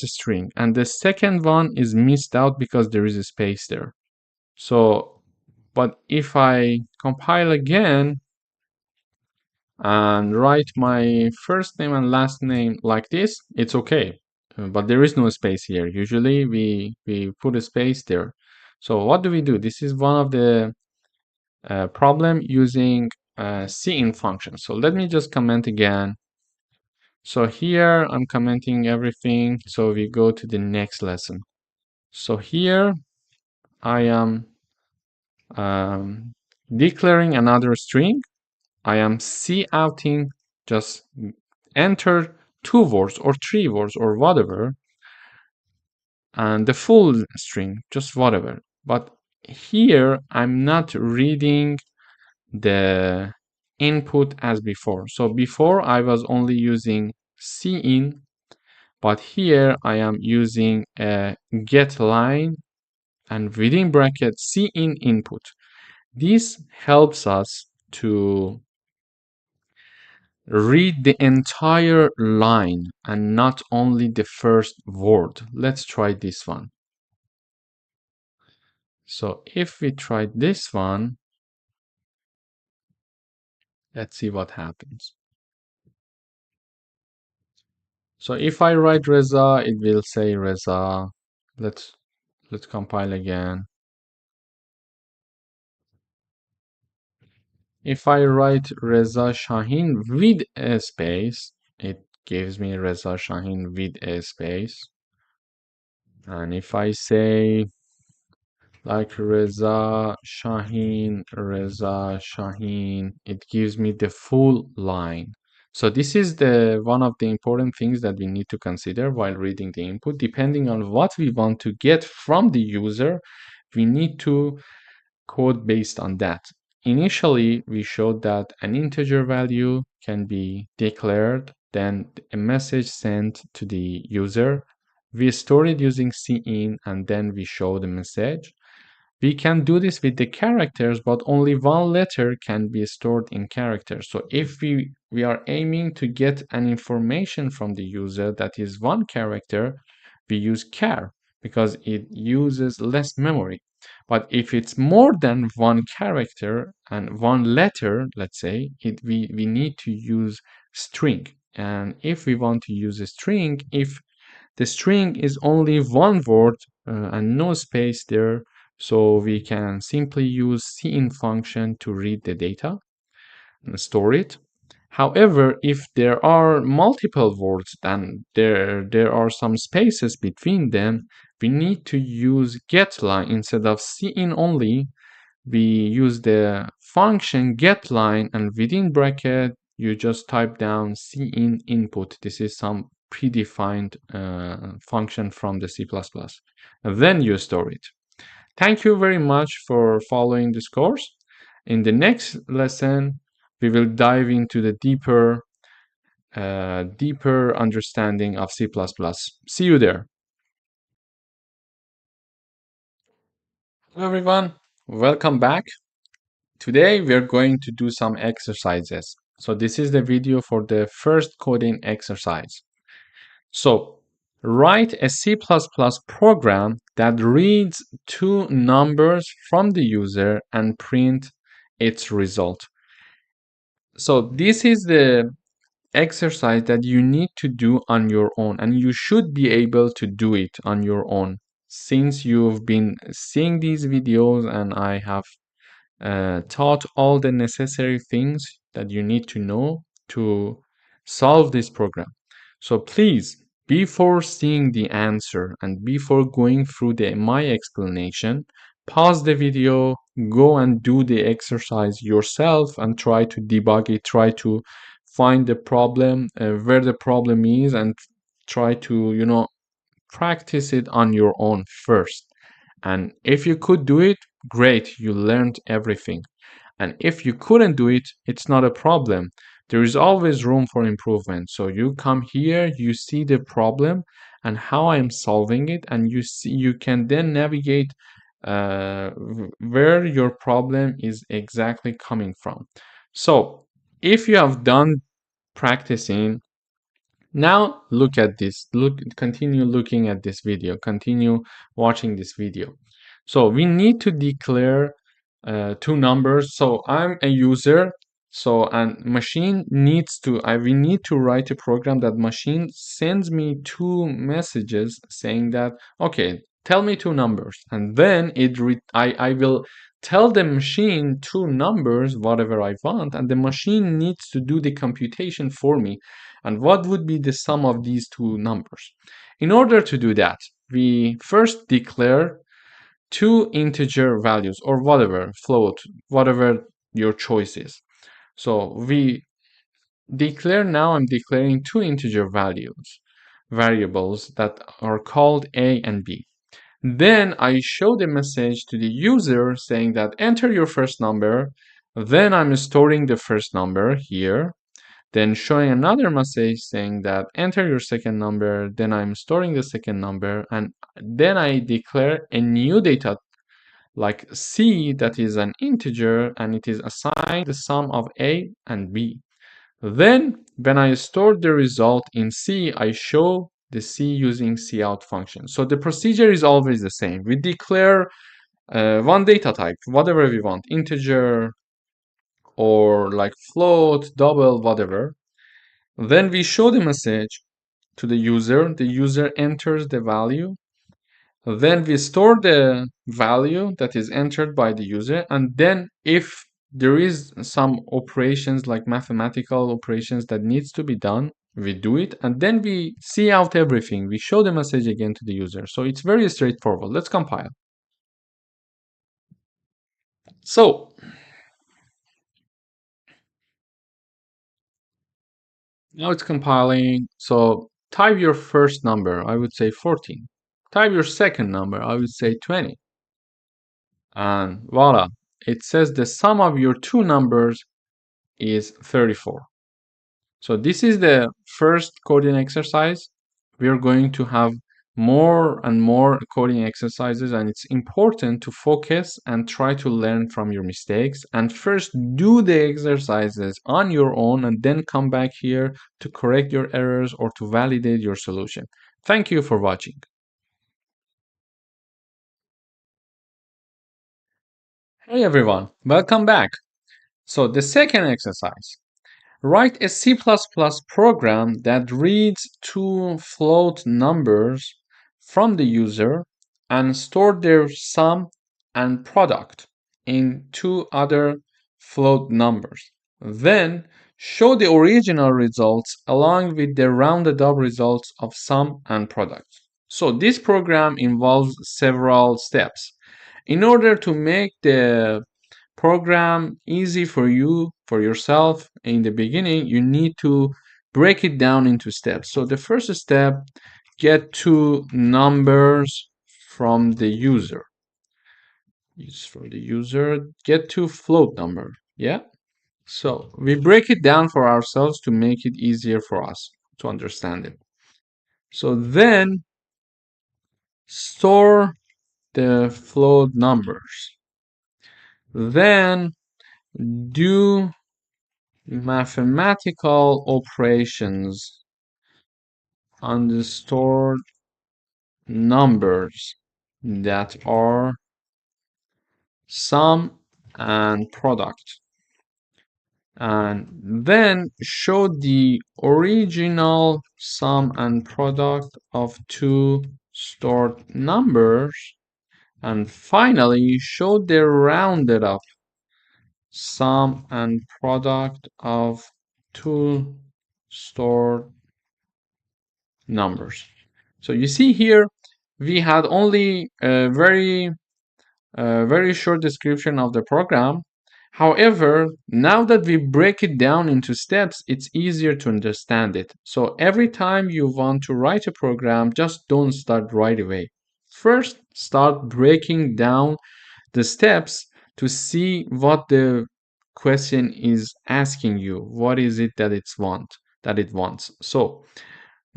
string, and the second one is missed out because there is a space there. So, but if I compile again and write my first name and last name like this, it's okay. But there is no space here. Usually we put a space there. So what do we do? This is one of the problem using cin function. So let me just comment again. So here I'm commenting everything. So we go to the next lesson. So here I am declaring another string. I am couting, just enter 2 words or 3 words or whatever, and the full string, just whatever. But here I'm not reading the input as before. So before I was only using cin, but here I am using a get line and within bracket cin input. This helps us to read the entire line and not only the first word. Let's try this one. So if we try this one, let's see what happens. So if I write Reza, it will say Reza. Let's compile again. If I write Reza Shahin with a space, it gives me Reza Shahin with a space. And if I say like Reza Shaheen, it gives me the full line. So this is the one of the important things that we need to consider while reading the input. Depending on what we want to get from the user, we need to code based on that. Initially, we showed that an integer value can be declared, then a message sent to the user. We store it using cin, and then we show the message. We can do this with the characters, but only one letter can be stored in characters. So if we are aiming to get an information from the user that is one character, we use char because it uses less memory. But if it's more than one character and one letter, let's say, we need to use string. And if we want to use a string, if the string is only one word and no space there, so we can simply use cin function to read the data and store it. However, if there are multiple words, then there are some spaces between them, we need to use getLine instead of cin only. We use the function getLine, and within bracket you just type down cin input. This is some predefined function from the C++. And then you store it. Thank you very much for following this course. In the next lesson, we will dive into the deeper understanding of C++. See you there. Hello everyone, welcome back. Today we are going to do some exercises. So this is the video for the first coding exercise. So write a C++ program that reads two numbers from the user and print its result. So this is the exercise that you need to do on your own, and you should be able to do it on your own since you've been seeing these videos and I have taught all the necessary things that you need to know to solve this program. So please, before seeing the answer and before going through my explanation, pause the video, go and do the exercise yourself and try to debug it, try to find the problem, where the problem is, and try to, practice it on your own first. And if you could do it, great, you learned everything. And if you couldn't do it, it's not a problem. There is always room for improvement. So you come here, you see the problem and how I'm solving it, and you can then navigate where your problem is exactly coming from. So if you have done practicing, now look at this. Continue looking at this video. Continue watching this video. So we need to declare two numbers. So I'm a user. So and machine needs to. We need to write a program that machine sends me two messages saying that okay, tell me two numbers, and then I will tell the machine two numbers, whatever I want, and the machine needs to do the computation for me. And what would be the sum of these two numbers? In order to do that, we first declare two integer values or whatever, float, whatever your choice is. So we declare now, I'm declaring two integer variables that are called A and B. Then I show the message to the user saying that enter your first number. Then I'm storing the first number here. Then showing another message saying that enter your second number, then I'm storing the second number, and then I declare a new data like C that is an integer and it is assigned the sum of A and B. Then when I store the result in C, I show the C using cout function. So the procedure is always the same. We declare one data type, whatever we want, integer or like float, double, whatever. Then we show the message to the user enters the value, then we store the value that is entered by the user, and then if there is some operations like mathematical operations that needs to be done, we do it, and then we cout everything. We show the message again to the user. So it's very straightforward. Let's compile. So now it's compiling. So type your first number, I would say 14. Type your second number, I would say 20. And voila, it says the sum of your two numbers is 34. So this is the first coding exercise. We are going to have more and more coding exercises, and it's important to focus and try to learn from your mistakes and first do the exercises on your own and then come back here to correct your errors or to validate your solution. Thank you for watching. Hey everyone, welcome back. So the second exercise. Write a C++ program that reads two float numbers from the user and store their sum and product in two other float numbers. Then show the original results along with the rounded up results of sum and product. So this program involves several steps. In order to make the program easy for you, for yourself in the beginning, you need to break it down into steps. So the first step, get two numbers from the user. Use for the user, get two float number. Yeah. So we break it down for ourselves to make it easier for us to understand it. So then store the float numbers. Then do mathematical operations on the stored numbers that are sum and product, and then show the original sum and product of two stored numbers, and finally show the rounded up sum and product of two stored numbers. So you see here, we had only a very short description of the program. However, now that we break it down into steps, it's easier to understand it. So every time you want to write a program, just don't start right away. First, start breaking down the steps to see what the question is asking you. What is it that it wants. So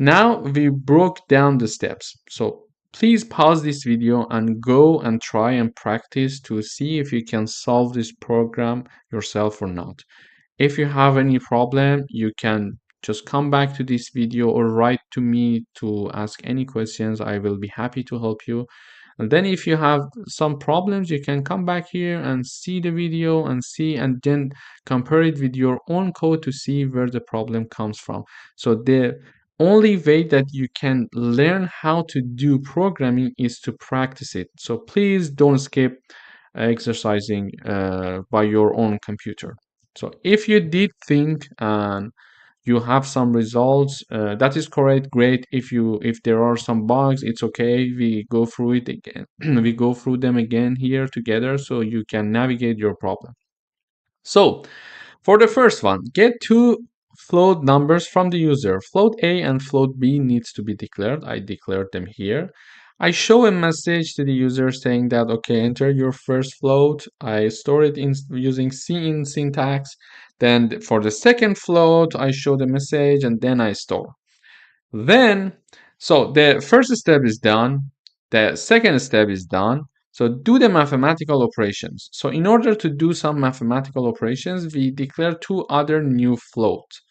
now we broke down the steps. So please pause this video and go and try and practice to see if you can solve this program yourself or not. If you have any problem, you can just come back to this video or write to me to ask any questions. I will be happy to help you. And then if you have some problems, you can come back here and see the video and see, and then compare it with your own code to see where the problem comes from. So the only way that you can learn how to do programming is to practice it. So please don't skip exercising by your own computer. So if you did think and you have some results, that is correct, great. If there are some bugs, it's okay, we go through it again. We go through them again here together so you can navigate your problem. So for the first one, get two float numbers from the user. Float A and float B needs to be declared. I declared them here. I show a message to the user saying that, okay, enter your first float. I store it in using cin syntax. Then for the second float, I show the message and then I store. Then, so the first step is done. The second step is done. So do the mathematical operations. So in order to do some mathematical operations, we declare two other new floats.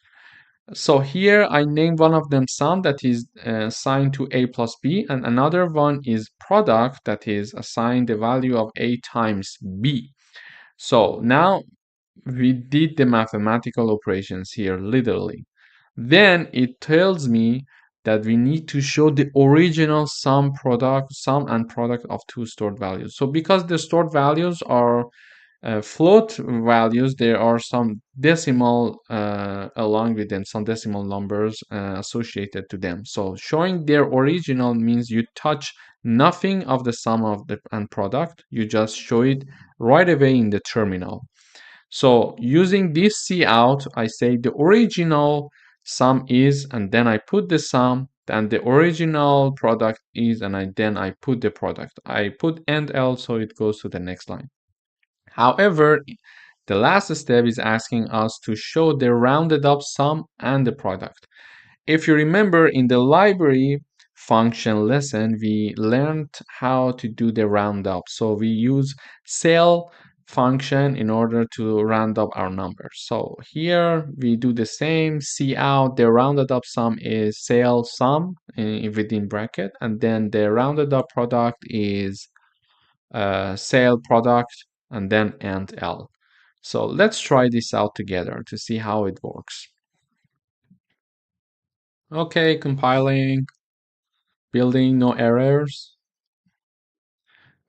So here I named one of them sum, that is assigned to a plus b, and another one is product, that is assigned the value of a times b. So now we did the mathematical operations here literally. Then it tells me that we need to show the original sum and product of two stored values. So because the stored values are Float values, there are some decimal along with them, some decimal numbers associated to them. So showing their original means you touch nothing of the sum of the and product. You just show it right away in the terminal. So using this cout, I say the original sum is, and then I put the sum, and the original product is, and then I put the product. I put end L, so it goes to the next line. However, the last step is asking us to show the rounded up sum and the product. If you remember in the library function lesson, we learned how to do the roundup. So we use cell function in order to round up our numbers. So here we do the same, cout, the rounded up sum is cell sum within bracket, and then the rounded up product is sale product, and then end L. So let's try this out together to see how it works. Okay, compiling, building, no errors.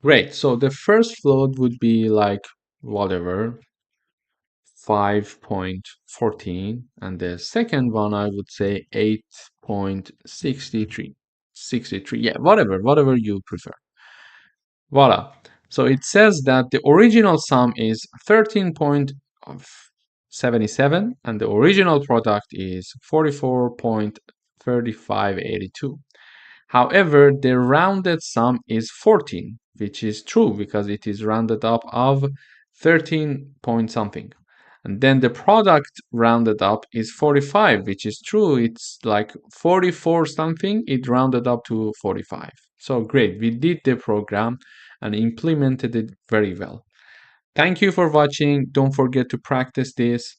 Great, so the first float would be like whatever, 5.14, and the second one I would say 8.63. 63, yeah, whatever you prefer. Voila. So it says that the original sum is 13.77 and the original product is 44.3582. However, the rounded sum is 14, which is true because it is rounded up of 13 point something. And then the product rounded up is 45, which is true. It's like 44 something. It rounded up to 45. So great. We did the program and implemented it very well. Thank you for watching. Don't forget to practice this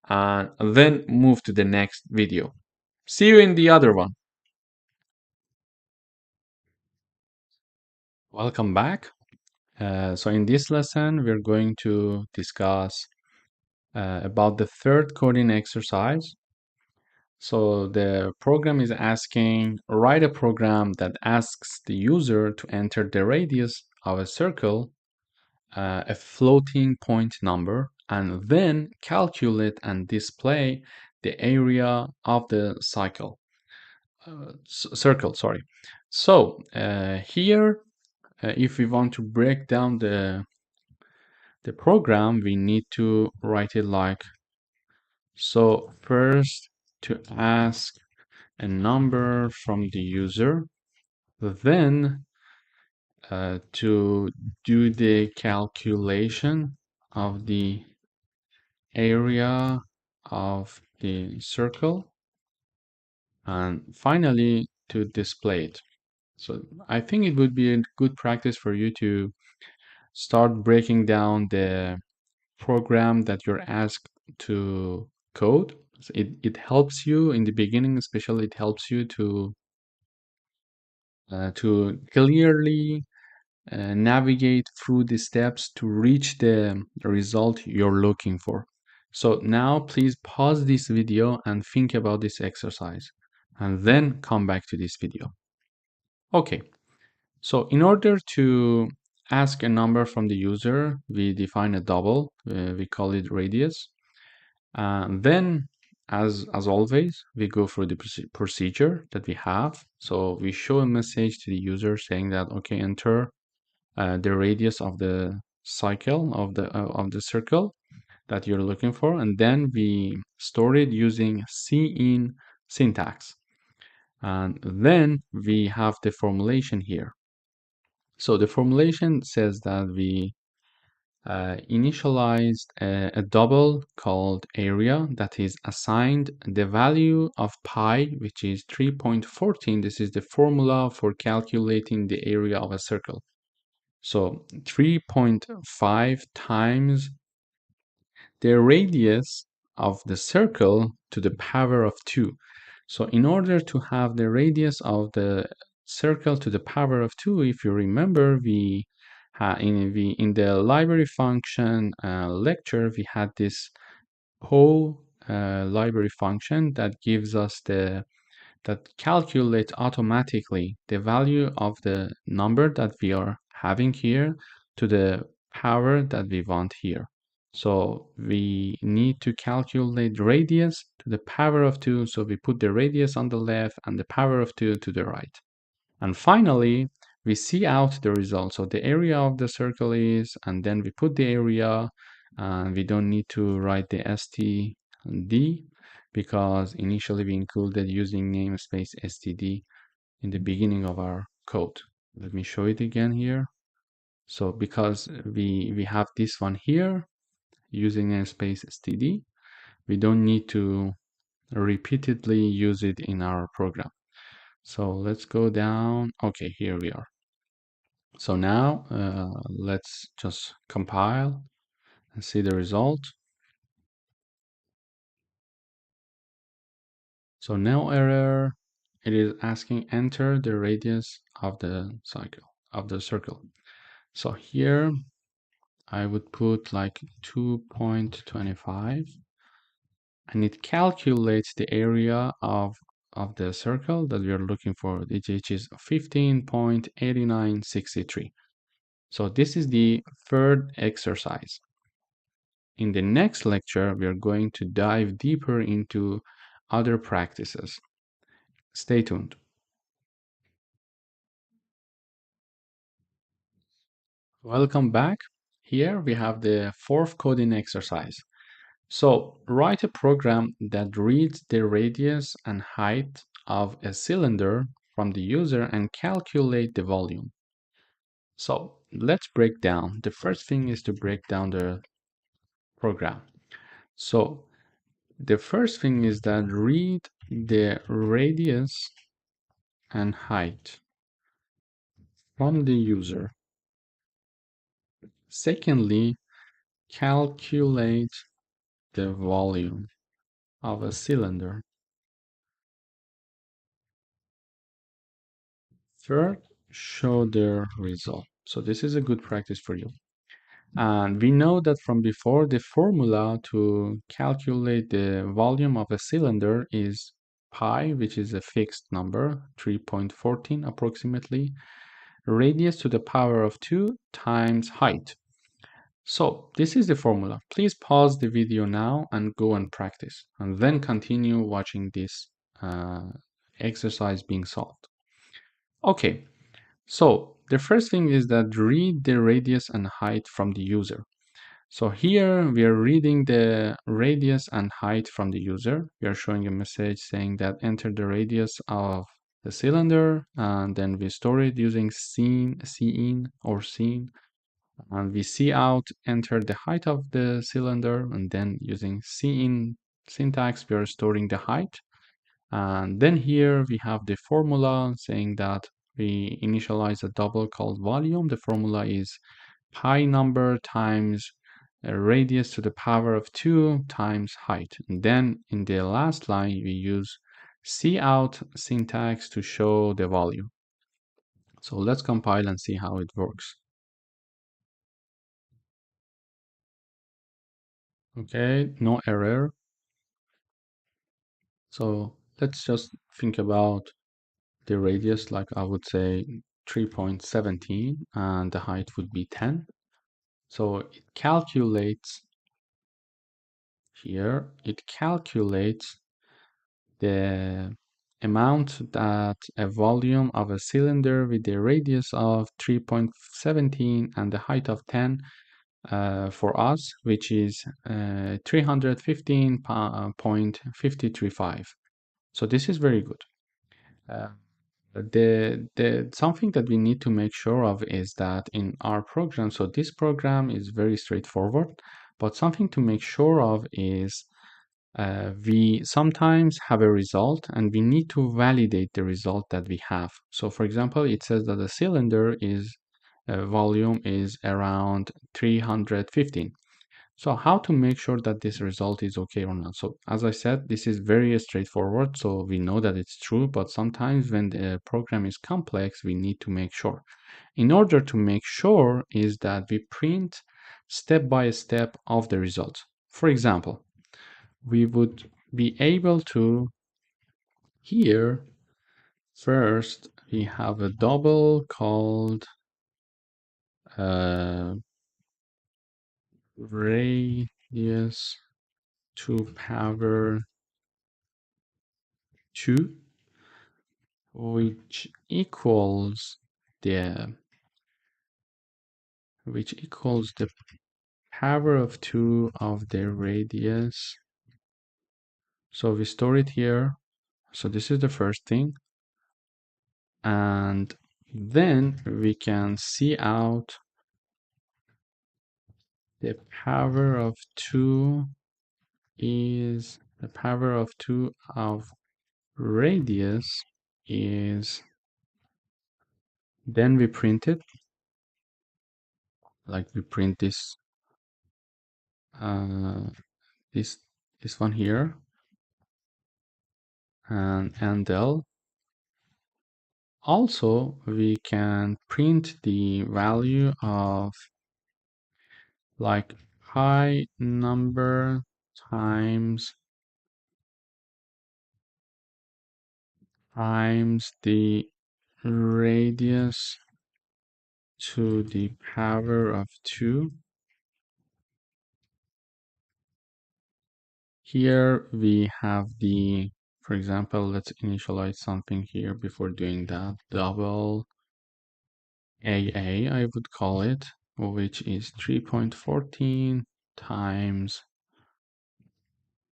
and then move to the next video. See you in the other one. Welcome back. So in this lesson, we're going to discuss about the third coding exercise. So the program is asking, write a program that asks the user to enter the radius of a circle, a floating point number, and then calculate and display the area of the circle. So here, if we want to break down the program, we need to write it like so. First, to ask a number from the user, then to do the calculation of the area of the circle, and finally to display it. So I think it would be a good practice for you to start breaking down the program that you're asked to code. So it helps you in the beginning, especially it helps you to clearly navigate through the steps to reach the result you're looking for. So now please pause this video and think about this exercise and then come back to this video. Okay, so in order to ask a number from the user, we define a double, we call it radius. Then, as always, we go through the procedure that we have. So we show a message to the user saying that, okay, enter the radius of the cycle of the circle that you're looking for, and then we store it using cin syntax. And then we have the formulation here. So the formulation says that we initialized a double called area that is assigned the value of pi, which is 3.14. This is the formula for calculating the area of a circle. So 3.5 times the radius of the circle to the power of 2. So in order to have the radius of the circle to the power of 2, if you remember, we in the library function lecture, we had this whole library function that gives us that calculates automatically the value of the number that we are having here to the power that we want here. So we need to calculate radius to the power of 2. So we put the radius on the left and the power of 2 to the right. And finally, we see out the result. So the area of the circle is, and then we put the area, and we don't need to write the std because initially we included using namespace std in the beginning of our code. Let me show it again here. So because we have this one here using namespace std, we don't need to repeatedly use it in our program. So let's go down. Okay, here we are. So now let's just compile and see the result. So no error. It is asking enter the radius of the circle. So here I would put like 2.25, and it calculates the area of the circle that we are looking for, which is 15.8963. So this is the third exercise. In the next lecture, we are going to dive deeper into other practices. Stay tuned. Welcome back. Here we have the fourth coding exercise. So write a program that reads the radius and height of a cylinder from the user and calculate the volume. So let's break down. The first thing is to break down the program. So the first thing is that read the radius and height from the user. Secondly, calculate the volume of a cylinder. Third, show the result. So this is a good practice for you. And we know that from before, the formula to calculate the volume of a cylinder is pi, which is a fixed number, 3.14 approximately, radius to the power of 2 times height. So this is the formula. Please pause the video now and go and practice, and then continue watching this exercise being solved. Okay, so the first thing is that read the radius and height from the user. So here we are reading the radius and height from the user. We are showing a message saying that enter the radius of the cylinder, and then we store it using cin or scene, and we see out enter the height of the cylinder, and then using cin syntax we are storing the height. And then here we have the formula saying that we initialize a double called volume. The formula is pi number times radius to the power of 2 times height. And then in the last line, we use cout syntax to show the value. So let's compile and see how it works. Okay, no error. So let's just think about the radius, like I would say 3.17, and the height would be 10. So it calculates here, it calculates the amount that a volume of a cylinder with a radius of 3.17 and the height of 10 for us, which is 315.535. So this is very good. The something that we need to make sure of is that in our program, so this program is very straightforward, but something to make sure of is we sometimes have a result and we need to validate the result that we have. So for example, it says that the cylinder is volume is around 315. So how to make sure that this result is okay or not? So as I said, this is very straightforward. So we know that it's true, but sometimes when the program is complex, we need to make sure. In order to make sure is that we print step by step of the result. For example, we would be able to here first we have a double called radius to power 2, which equals the power of 2 of the radius. So we store it here. So this is the first thing. And then we can see out the power of 2 is the power of 2 of radius is, then we print it, like we print this uh, this one here, and del. Also, we can print the value of like pi number times the radius to the power of 2. Here we have the, for example, let's initialize something here before doing that. Double AA, I would call it, which is 3.14 times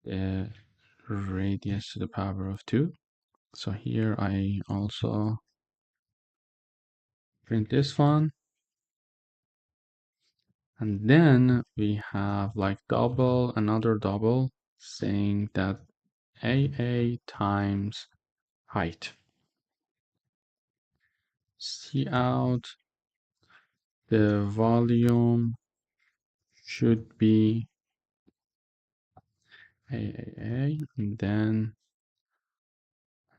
the radius to the power of 2. So here I also print this one. And then we have like double, another double, saying that AA times height. See out the volume should be AAA, and then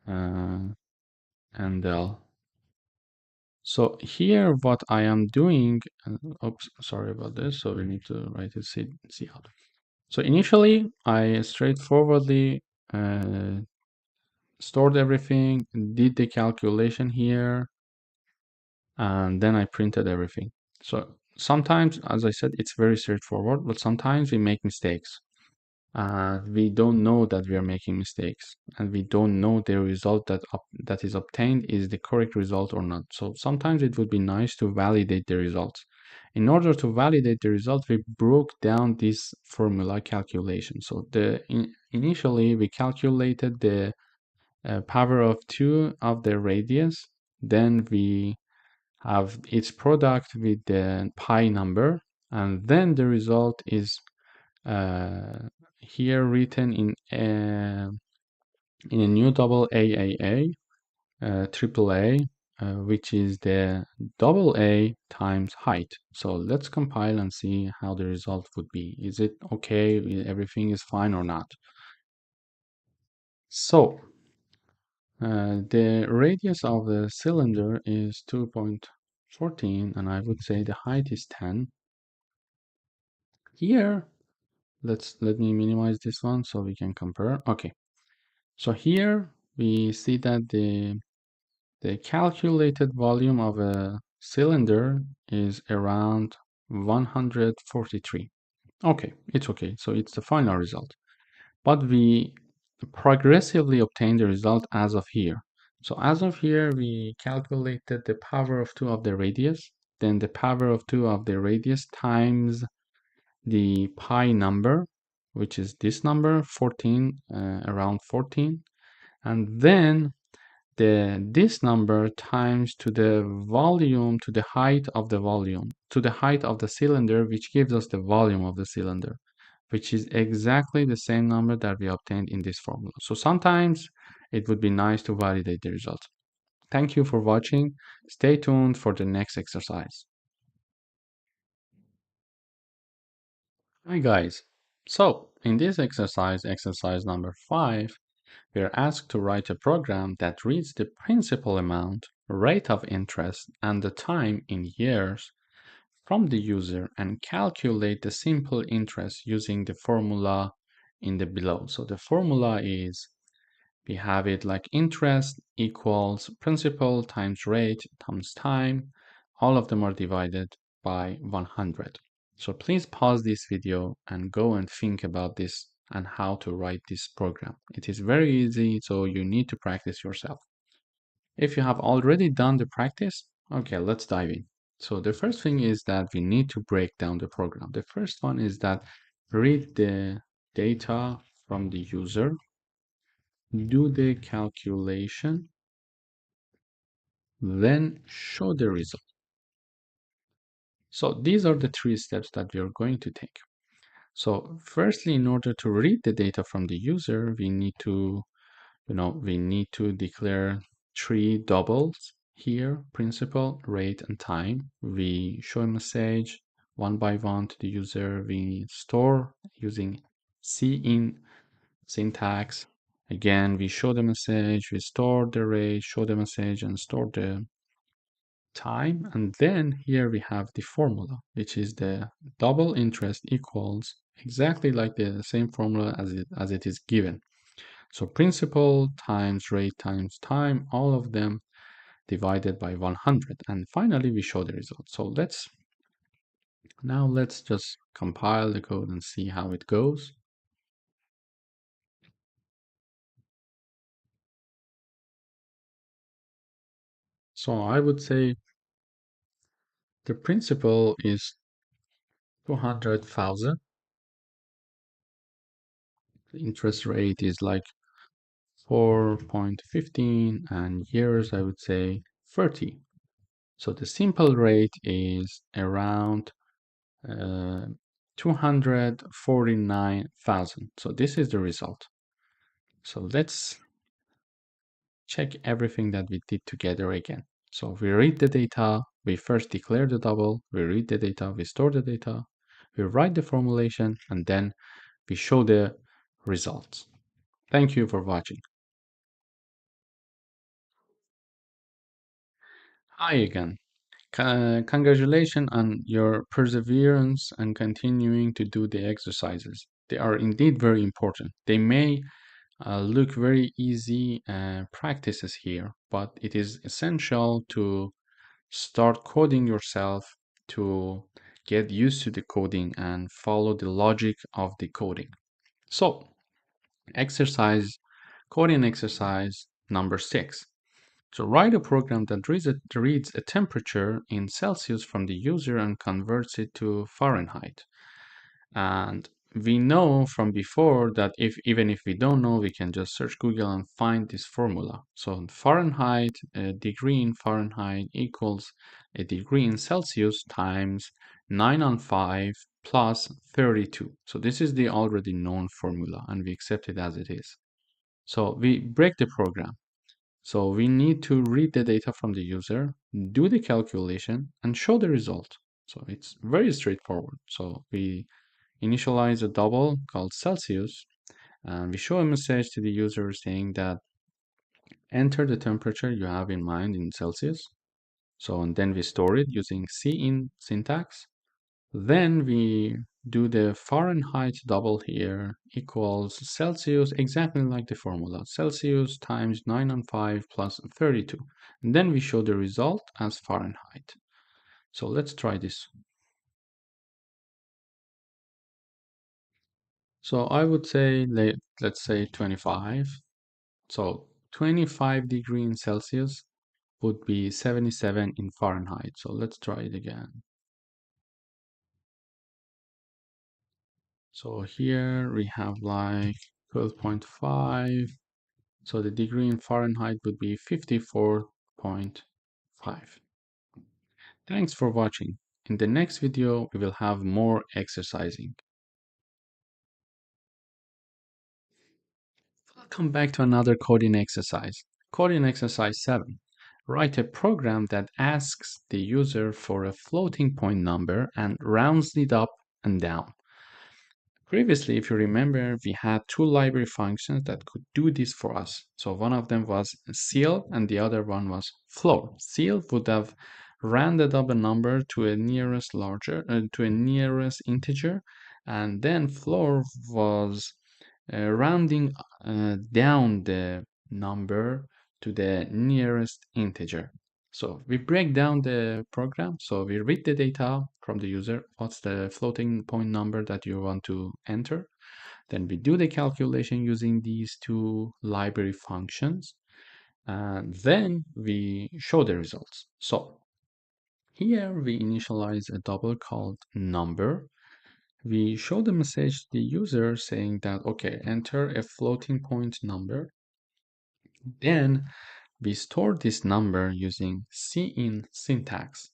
and L. So here what I am doing, oops, sorry about this. So we need to write it see out. So initially I straightforwardly stored everything, did the calculation here, and then I printed everything. So sometimes, as I said, it's very straightforward, but sometimes we make mistakes. We don't know that we are making mistakes, and we don't know the result that is obtained is the correct result or not. So sometimes it would be nice to validate the results. In order to validate the result, we broke down this formula calculation. So initially we calculated the power of 2 of the radius, then we have its product with the pi number, and then the result is here written in a new double AAA, triple A, which is the double A times height. So let's compile and see how the result would be. Is it okay? Everything is fine or not? So the radius of the cylinder is 2.14, and I would say the height is 10. Here, let me minimize this one so we can compare. Okay, so here we see that the calculated volume of a cylinder is around 143. Okay, it's okay. So it's the final result. But we progressively obtain the result as of here. So as of here, we calculated the power of 2 of the radius, then the power of 2 of the radius times the pi number, which is this number, 14, around 14, and then this number times to the volume, to the height of the volume, to the height of the cylinder, which gives us the volume of the cylinder, which is exactly the same number that we obtained in this formula. So sometimes it would be nice to validate the result. Thank you for watching. Stay tuned for the next exercise. Hi guys. So in this exercise number 5, we are asked to write a program that reads the principal amount, rate of interest, and the time in years from the user and calculate the simple interest using the formula in the below. So the formula is, we have it like interest equals principal times rate times time. All of them are divided by 100. So please pause this video and go and think about this and how to write this program. It is very easy, so you need to practice yourself. If you have already done the practice, okay, let's dive in. So the first thing is that we need to break down the program. The first one is that read the data from the user, do the calculation, then show the result. So these are the three steps that we are going to take. So firstly, in order to read the data from the user, we need to, we need to declare three doubles here: principal, rate, and time. We show a message one by one to the user. We store using cin syntax. Again, we show the message, we store the rate, show the message, and store the time. And then here we have the formula, which is the double interest equals exactly like the same formula as it is given. So principal times rate times time, all of them divided by 100. And finally, we show the result. So let's just compile the code and see how it goes. So I would say the principal is 200,000. The interest rate is like 4.15, and years, I would say 30. So the simple rate is around 249,000. So this is the result. So let's check everything that we did together again. So we read the data, we first declare the double, we read the data, we store the data, we write the formulation, and then we show the results. Thank you for watching. Hi again. Congratulations on your perseverance and continuing to do the exercises. They are indeed very important. They may look very easy practices here, but it is essential to start coding yourself, to get used to the coding and follow the logic of the coding. So, coding exercise number 6. So write a program that reads a temperature in Celsius from the user and converts it to Fahrenheit. And we know from before that even if we don't know, we can just search Google and find this formula. So Fahrenheit, a degree in Fahrenheit equals a degree in Celsius times 9 on 5 plus 32. So this is the already known formula, and we accept it as it is. So we break the program. So we need to read the data from the user, do the calculation, and show the result. So it's very straightforward. So we initialize a double called Celsius, and we show a message to the user saying that enter the temperature you have in mind in Celsius. So, and then we store it using cin syntax. Then we do the Fahrenheit double here equals Celsius, exactly like the formula, Celsius times 9 on 5 plus 32. And then we show the result as Fahrenheit. So let's try this. So I would say, let's say 25. So 25 degree in Celsius would be 77 in Fahrenheit. So let's try it again. So here we have like 12.5. So the degree in Fahrenheit would be 54.5. Thanks for watching. In the next video, we will have more exercising. Welcome back to another coding exercise. Coding exercise 7. Write a program that asks the user for a floating point number and rounds it up and down. Previously, if you remember, we had two library functions that could do this for us. So one of them was ceil and the other one was floor. Ceil would have rounded up a number to a nearest integer, and then floor was rounding down the number to the nearest integer. So we break down the program. So we read the data from the user. What's the floating point number that you want to enter? Then we do the calculation using these two library functions. And then we show the results. So here we initialize a double called number. We show the message to the user saying that, okay, enter a floating point number. Then we store this number using cin syntax.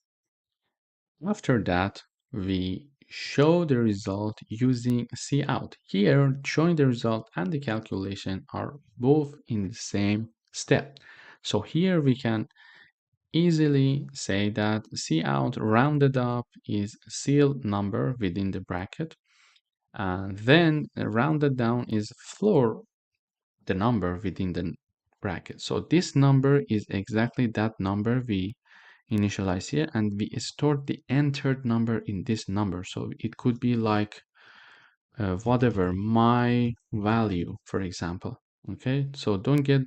After that, we show the result using cout. Here, showing the result and the calculation are both in the same step. So here we can easily say that cout rounded up is seal number within the bracket, and then rounded down is floor, the number within the bracket. So this number is exactly that number we initialize here, and we store the entered number in this number. So it could be like whatever, my value, for example. Okay, so don't get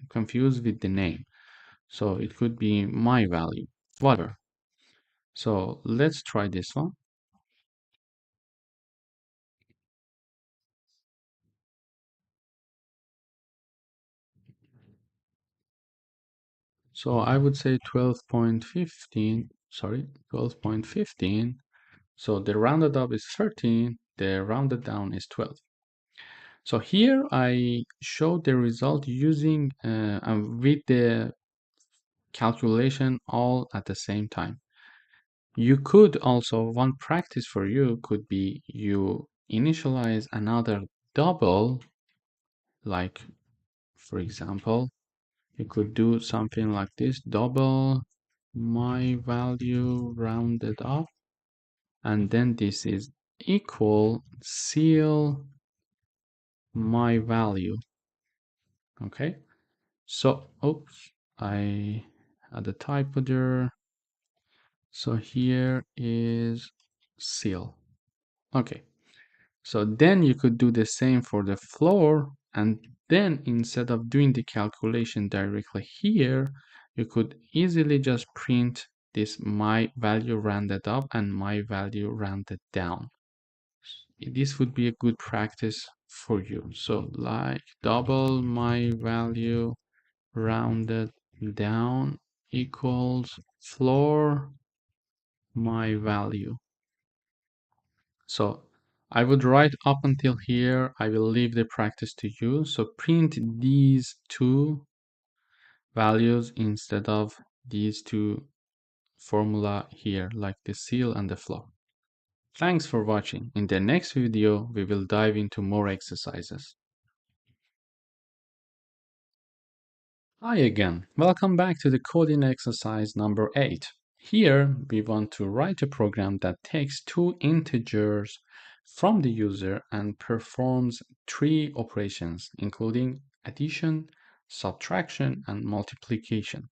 confused with the name. So it could be my value, whatever. So let's try this one. So I would say 12.15, sorry, 12.15. So the rounded up is 13, the rounded down is 12. So here I show the result using with the calculation all at the same time. You could also, one practice for you could be you initialize another double, like for example, you could do something like this, double my value rounded up, and then this is equal seal my value. Okay, so oops, I had a typo there. So here is seal. Okay, so then you could do the same for the floor, and then instead of doing the calculation directly here, you could easily just print this my value rounded up and my value rounded down. This would be a good practice for you. So like double my value rounded down equals floor my value. So I would write up until here. I will leave the practice to you. So print these two values instead of these two formula here, like the seal and the floor. Thanks for watching. In the next video, we will dive into more exercises. Hi again. Welcome back to the coding exercise number 8. Here, we want to write a program that takes two integers from the user and performs three operations, including addition, subtraction, and multiplication.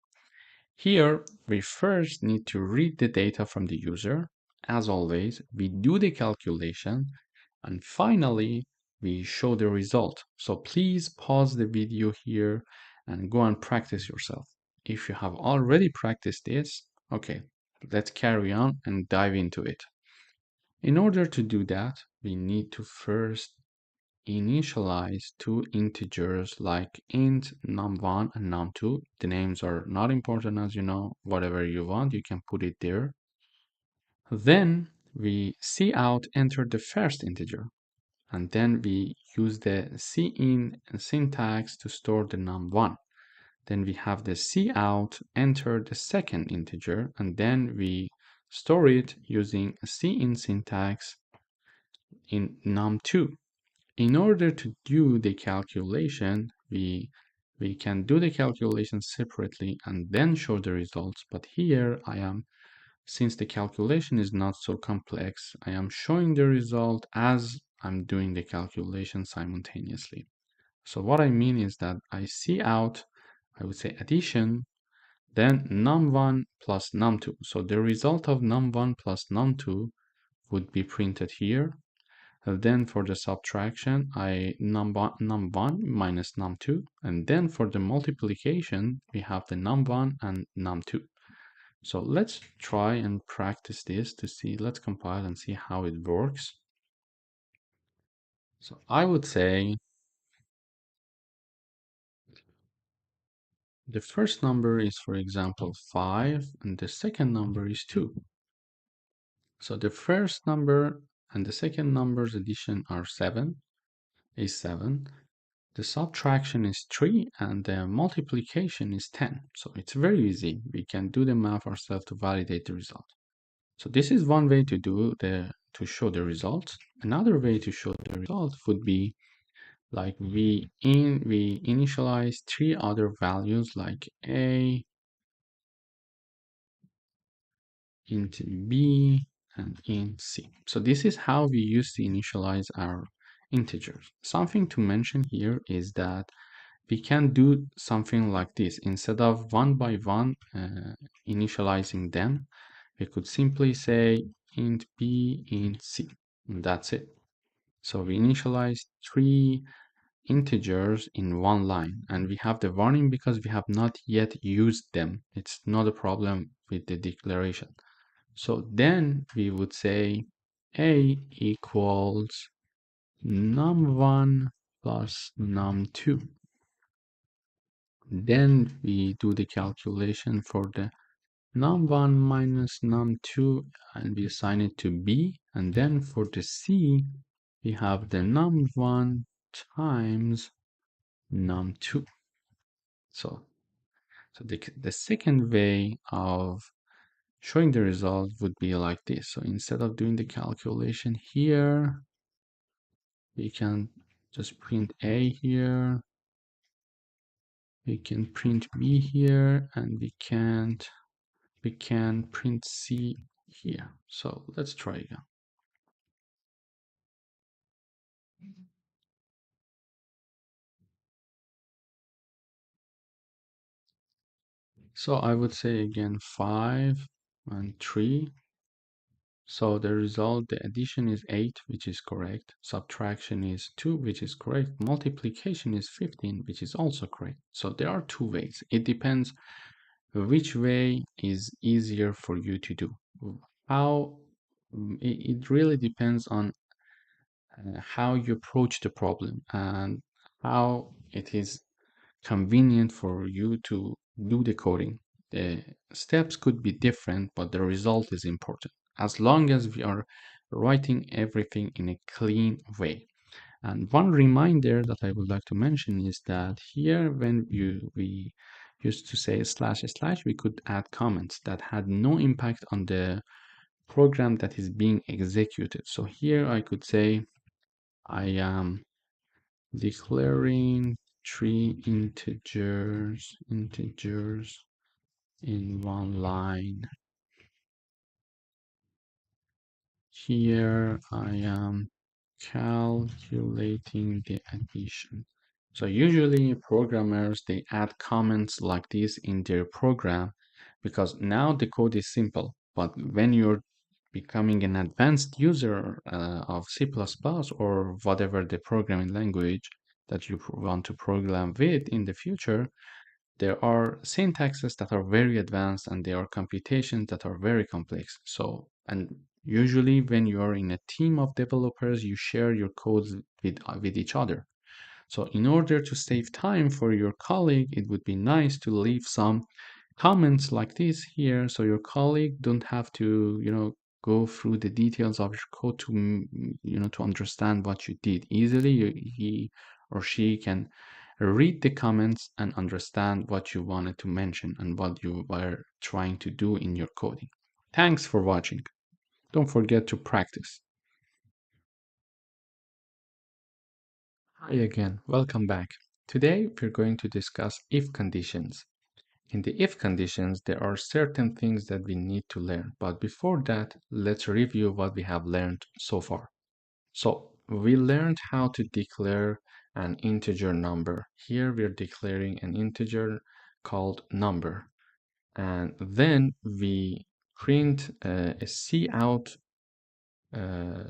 Here, we first need to read the data from the user. As always, we do the calculation, and finally, we show the result. So please pause the video here and go and practice yourself. If you have already practiced this, okay, let's carry on and dive into it. In order to do that, we need to first initialize two integers like int num1 and num2. The names are not important, as you know. Whatever you want, you can put it there. Then we cout enter the first integer, and then we use the cin syntax to store the num1. Then we have the cout enter the second integer, and then we store it using cin syntax in num2. In order to do the calculation, we can do the calculation separately and then show the results. But here since the calculation is not so complex, I am showing the result as I'm doing the calculation simultaneously. So what I mean is that I cout, I would say addition, then num1 plus num2. So the result of num1 plus num2 would be printed here. Then for the subtraction, I num1 minus num2. And then for the multiplication, we have the num1 and num2. So let's try and practice this to see. Let's compile and see how it works. So I would say the first number is, for example, 5, and the second number is 2. So the first number and the second number's addition are 7, is 7. The subtraction is 3, and the multiplication is 10. So it's very easy. We can do the math ourselves to validate the result. So this is one way to show the results. Another way to show the result would be like we initialize 3 other values like a, int b, and int c. So this is how we used to initialize our integers. Something to mention here is that we can do something like this. Instead of one by one initializing them, we could simply say int b, int c, and that's it. So we initialize 3 integers in one line, and we have the warning because we have not yet used them. It's not a problem with the declaration. So then we would say a equals num1 plus num2. Then we do the calculation for the num1 minus num2, and we assign it to b. And then for the c, we have the num1 times num2. So the second way of showing the result would be like this. So instead of doing the calculation here, we can just print a here, we can print b here, and we can print c here. So let's try again. So I would say again 5 and 3. So the result, the addition is 8, which is correct. Subtraction is 2, which is correct. Multiplication is 15, which is also correct. So there are 2 ways. It depends which way is easier for you to do. How it really depends on how you approach the problem and how it is convenient for you to do the coding. The steps could be different, but the result is important. As long as we are writing everything in a clean way. And one reminder that I would like to mention is that here when we used to say slash slash, we could add comments that had no impact on the program that is being executed. So here I could say I am declaring 3 integers in one line. Here I am calculating the addition. So usually programmers, they add comments like this in their program because now the code is simple. But when you're becoming an advanced user of C++ or whatever the programming language that you want to program with in the future, there are syntaxes that are very advanced and there are computations that are very complex. So, and usually when you are in a team of developers, you share your codes with each other. So in order to save time for your colleague, it would be nice to leave some comments like this here so your colleague don't have to, go through the details of your code to, to understand what you did. Easily, he or she can read the comments and understand what you wanted to mention and what you were trying to do in your coding. Thanks for watching. Don't forget to practice. Hi again, welcome back. Today we're going to discuss if conditions. In the if conditions, there are certain things that we need to learn. But before that, let's review what we have learned so far. So we learned how to declare an integer number. Here we're declaring an integer called number. And then we print a cout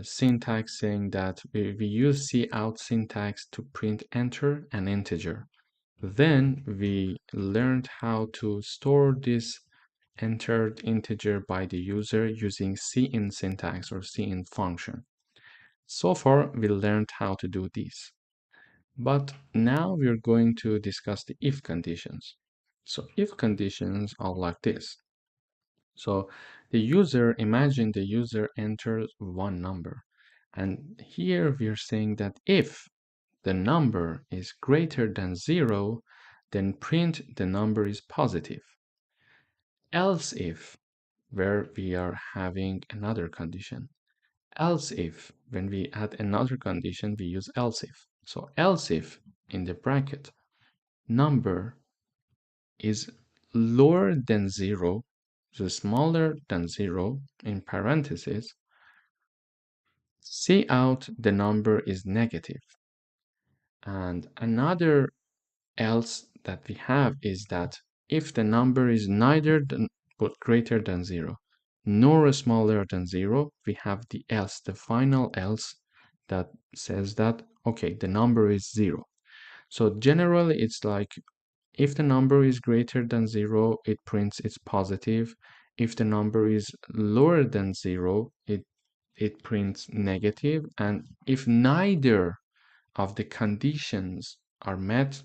syntax saying that we use cout syntax to print enter an integer. Then we learned how to store this entered integer by the user using cin syntax or cin function. So far, we learned how to do this. But now we're going to discuss the if conditions. So if conditions are like this. So imagine the user enters one number. And here we're saying that if the number is greater than 0, then print the number is positive. Else if, where we are having another condition. Else if, when we add another condition, we use else if. So else if in the bracket, number is lower than 0, so smaller than 0 in parentheses, cout the number is negative. And another else that we have is that if the number is neither than but greater than 0 nor smaller than 0, we have the else, the final else that says that, okay, the number is 0. So generally it's like if the number is greater than 0, it prints it's positive. If the number is lower than 0, it prints negative. And if neither of the conditions are met,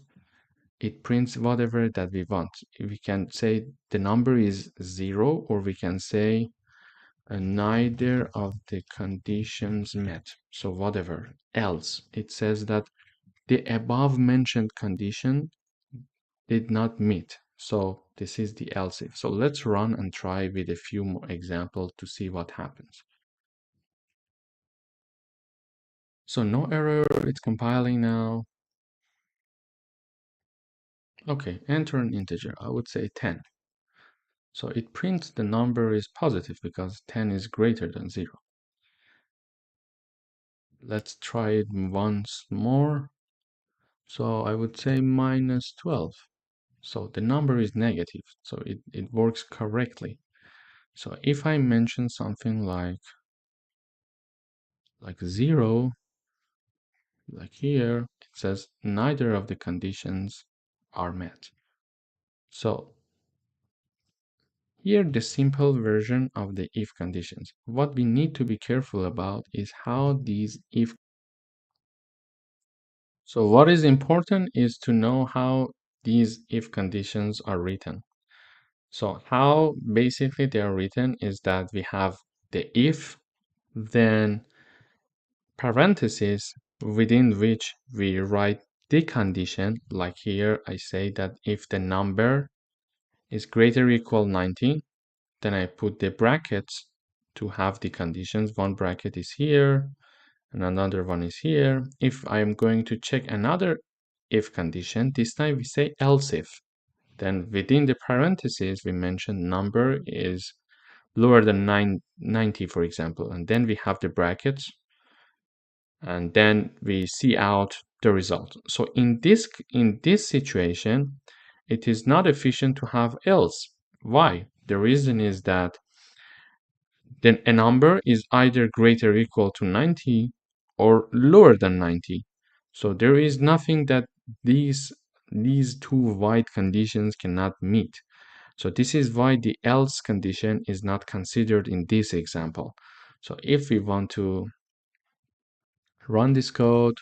it prints whatever that we want. We can say the number is 0, or we can say neither of the conditions met. So whatever. Else, it says that the above mentioned condition did not meet. So this is the else if. So let's run and try with a few more examples to see what happens. So no error, it's compiling now. Okay, enter an integer. I would say 10. So it prints the number is positive because 10 is greater than 0. Let's try it once more. So I would say minus 12. So the number is negative, so it works correctly. So if I mention something like 0, like here, it says neither of the conditions are met. So here the simple version of the if conditions. What we need to be careful about is how these if. So what is important is to know how these if conditions are written. So how basically they are written is that we have the if, then parentheses within which we write the condition. Like here I say that if the number is greater or equal 90, then I put the brackets to have the conditions. One bracket is here and another one is here. If I am going to check another if condition, this time we say else if. Then within the parentheses, we mention number is lower than 90, for example, and then we have the brackets, and then we cout the result. So in this situation, it is not efficient to have else. Why? The reason is that then a number is either greater or equal to 90 or lower than 90. So there is nothing that these two void conditions cannot meet. So this is why the else condition is not considered in this example. So if we want to run this code,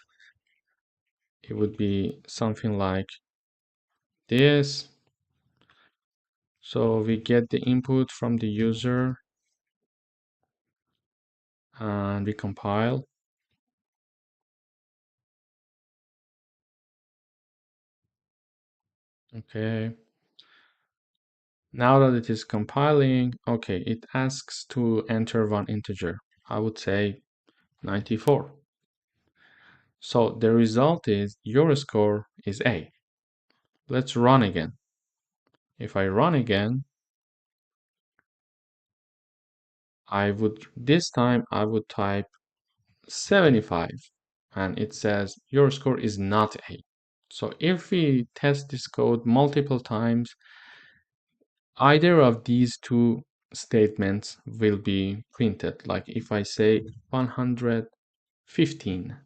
it would be something like this. So we get the input from the user and we compile. Okay. Now that it is compiling, okay, it asks to enter one integer. I would say 94. So the result is your score is A. Let's run again. If I run again, this time I would type 75 and it says your score is not A. So if we test this code multiple times, either of these two statements will be printed. Like if I say 115,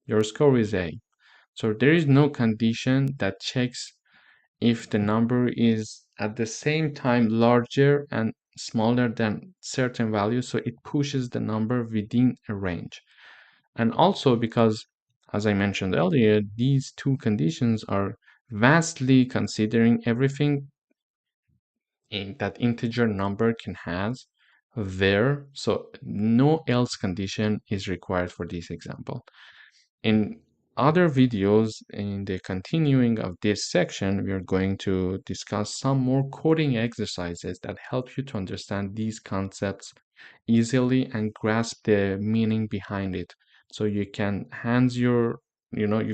your score is A. So there is no condition that checks if the number is at the same time larger and smaller than certain value, so it pushes the number within a range. And also because, as I mentioned earlier, these two conditions are vastly considering everything that integer number can has there, so no else condition is required for this example. In other videos, in the continuing of this section, we are going to discuss some more coding exercises that help you to understand these concepts easily and grasp the meaning behind it. So you can you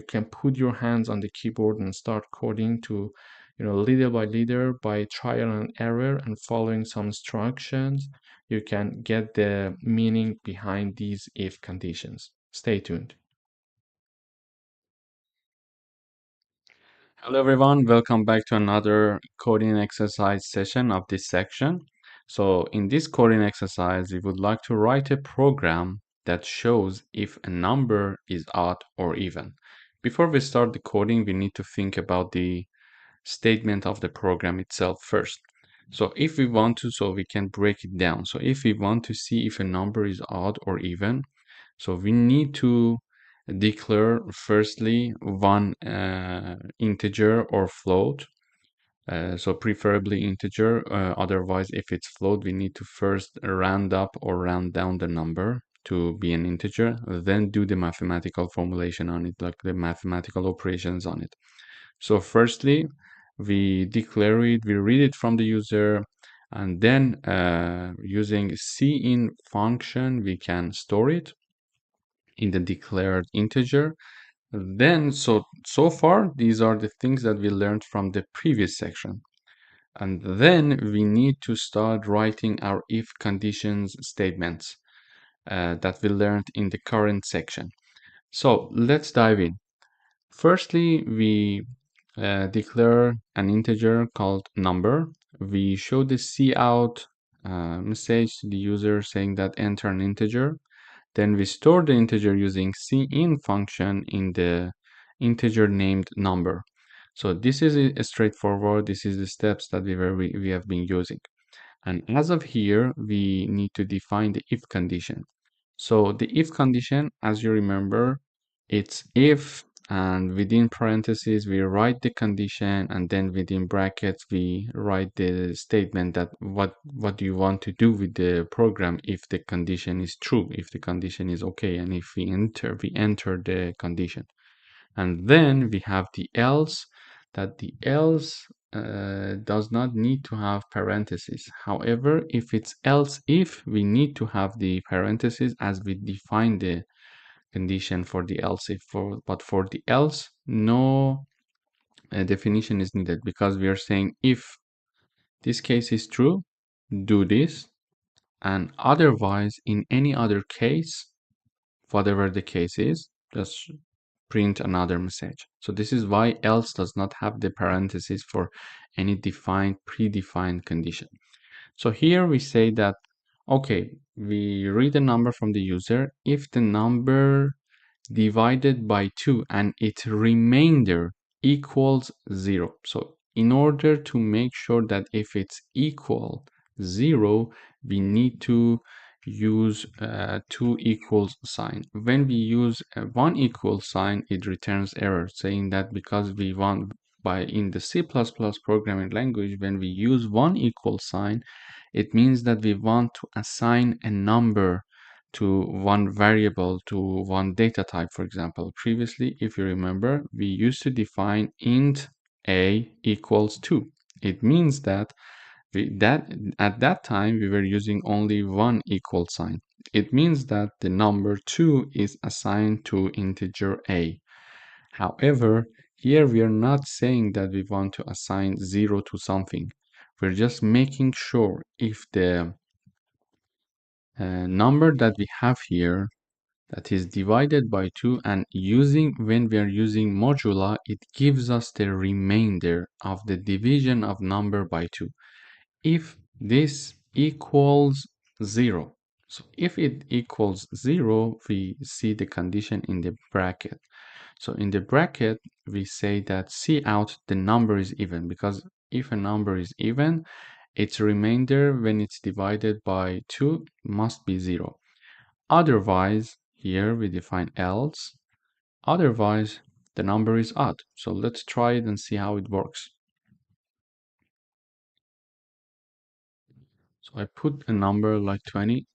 can put your hands on the keyboard and start coding to, little by little, by trial and error and following some instructions, you can get the meaning behind these if conditions. Stay tuned. Hello everyone, welcome back to another coding exercise session of this section. So in this coding exercise, we would like to write a program that shows if a number is odd or even. Before we start the coding, we need to think about the statement of the program itself first. So if we want to, so we can break it down. So if we want to see if a number is odd or even, so we need to declare firstly one integer or float. So preferably integer. Otherwise, if it's float, we need to first round up or round down the number to be an integer, then do the mathematical formulation on it, like the mathematical operations on it. So firstly, we declare it, we read it from the user, and then using cin function, we can store it in the declared integer. Then, so far, these are the things that we learned from the previous section. And then we need to start writing our if conditions statements that we learned in the current section. So let's dive in. Firstly, we declare an integer called number. We show the cout message to the user saying that enter an integer. Then we store the integer using cin function in the integer named number. So this is straightforward. This is the steps that we have been using. And as of here, we need to define the if condition. So the if condition, as you remember, it's if, and within parentheses, we write the condition, and then within brackets, we write the statement that what do you want to do with the program if the condition is true, if the condition is okay, and if we enter the condition. And then we have the else, that the else does not need to have parentheses. However, if it's else if, we need to have the parentheses as we define the condition for the else if. But for the else, no definition is needed, because we are saying if this case is true, do this, and otherwise, in any other case, whatever the case is, just print another message. So this is why else does not have the parentheses for any predefined condition. So here we say that, okay, we read a number from the user. If the number divided by 2 and its remainder equals 0. So in order to make sure that if it's equal 0, we need to use 2 equals sign. When we use 1 equal sign, it returns error, saying that because we want in the C++ programming language, when we use 1 equal sign, it means that we want to assign a number to one variable, to one data type, for example. Previously, if you remember, we used to define int a equals 2. It means that at that time we were using only one equal sign. It means that the number 2 is assigned to integer a. However, here we are not saying that we want to assign 0 to something. We're just making sure if the number that we have here, that is divided by 2, and when we are using modula, it gives us the remainder of the division of number by 2. If this equals 0. So if it equals 0, we see the condition in the bracket. So in the bracket, we say that see out the number is even, because if a number is even, its remainder when it's divided by 2 must be 0. Otherwise, here we define else. Otherwise, the number is odd. So let's try it and see how it works. So I put a number like 20.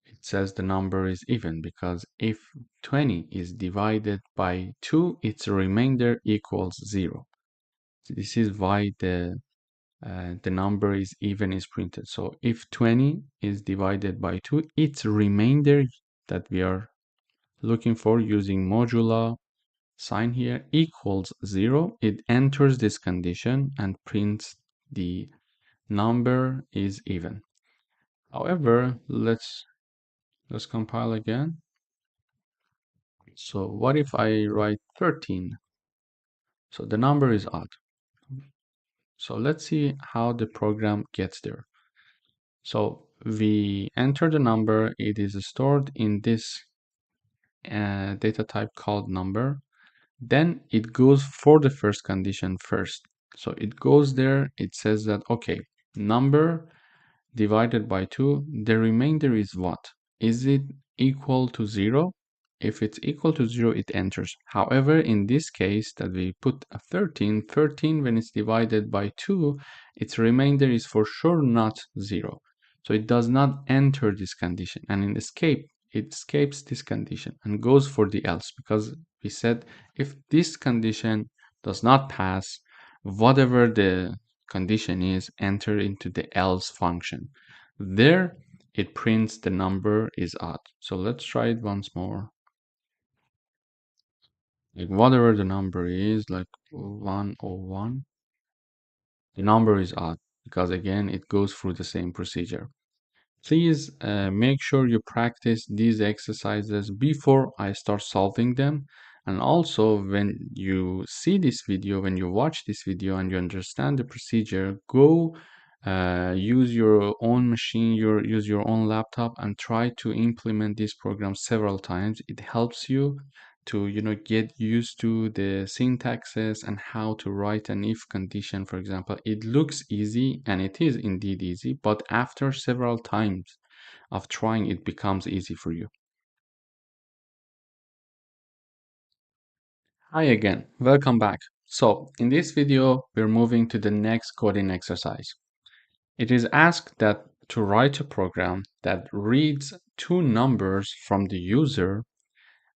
It says the number is even because if 20 is divided by 2, its remainder equals 0. This is why the number is even is printed. So if 20 is divided by 2, its remainder that we are looking for using modulo sign here equals 0. It enters this condition and prints the number is even. However, let's compile again. So what if I write 13? So the number is odd. So let's see how the program gets there. So we enter the number, it is stored in this data type called number. Then it goes for the first condition first. So it goes there, it says that, okay, number divided by 2, the remainder is what? Is it equal to 0? If it's equal to 0, it enters. However, in this case that we put a 13, 13 when it's divided by 2, its remainder is for sure not 0. So it does not enter this condition. And in escape, it escapes this condition and goes for the else, because we said if this condition does not pass, whatever the condition is, enter into the else function. There, it prints the number is odd. So let's try it once more. Like whatever the number is, like 101, the number is odd because again, it goes through the same procedure. Please make sure you practice these exercises before I start solving them. And also when you see this video, when you watch this video and you understand the procedure, go use your own machine, use your own laptop and try to implement this program several times. It helps you to get used to the syntaxes and how to write an if condition, for example. It looks easy and it is indeed easy, but after several times of trying, it becomes easy for you. Hi again, welcome back. So in this video, we're moving to the next coding exercise. It is asked that to write a program that reads two numbers from the user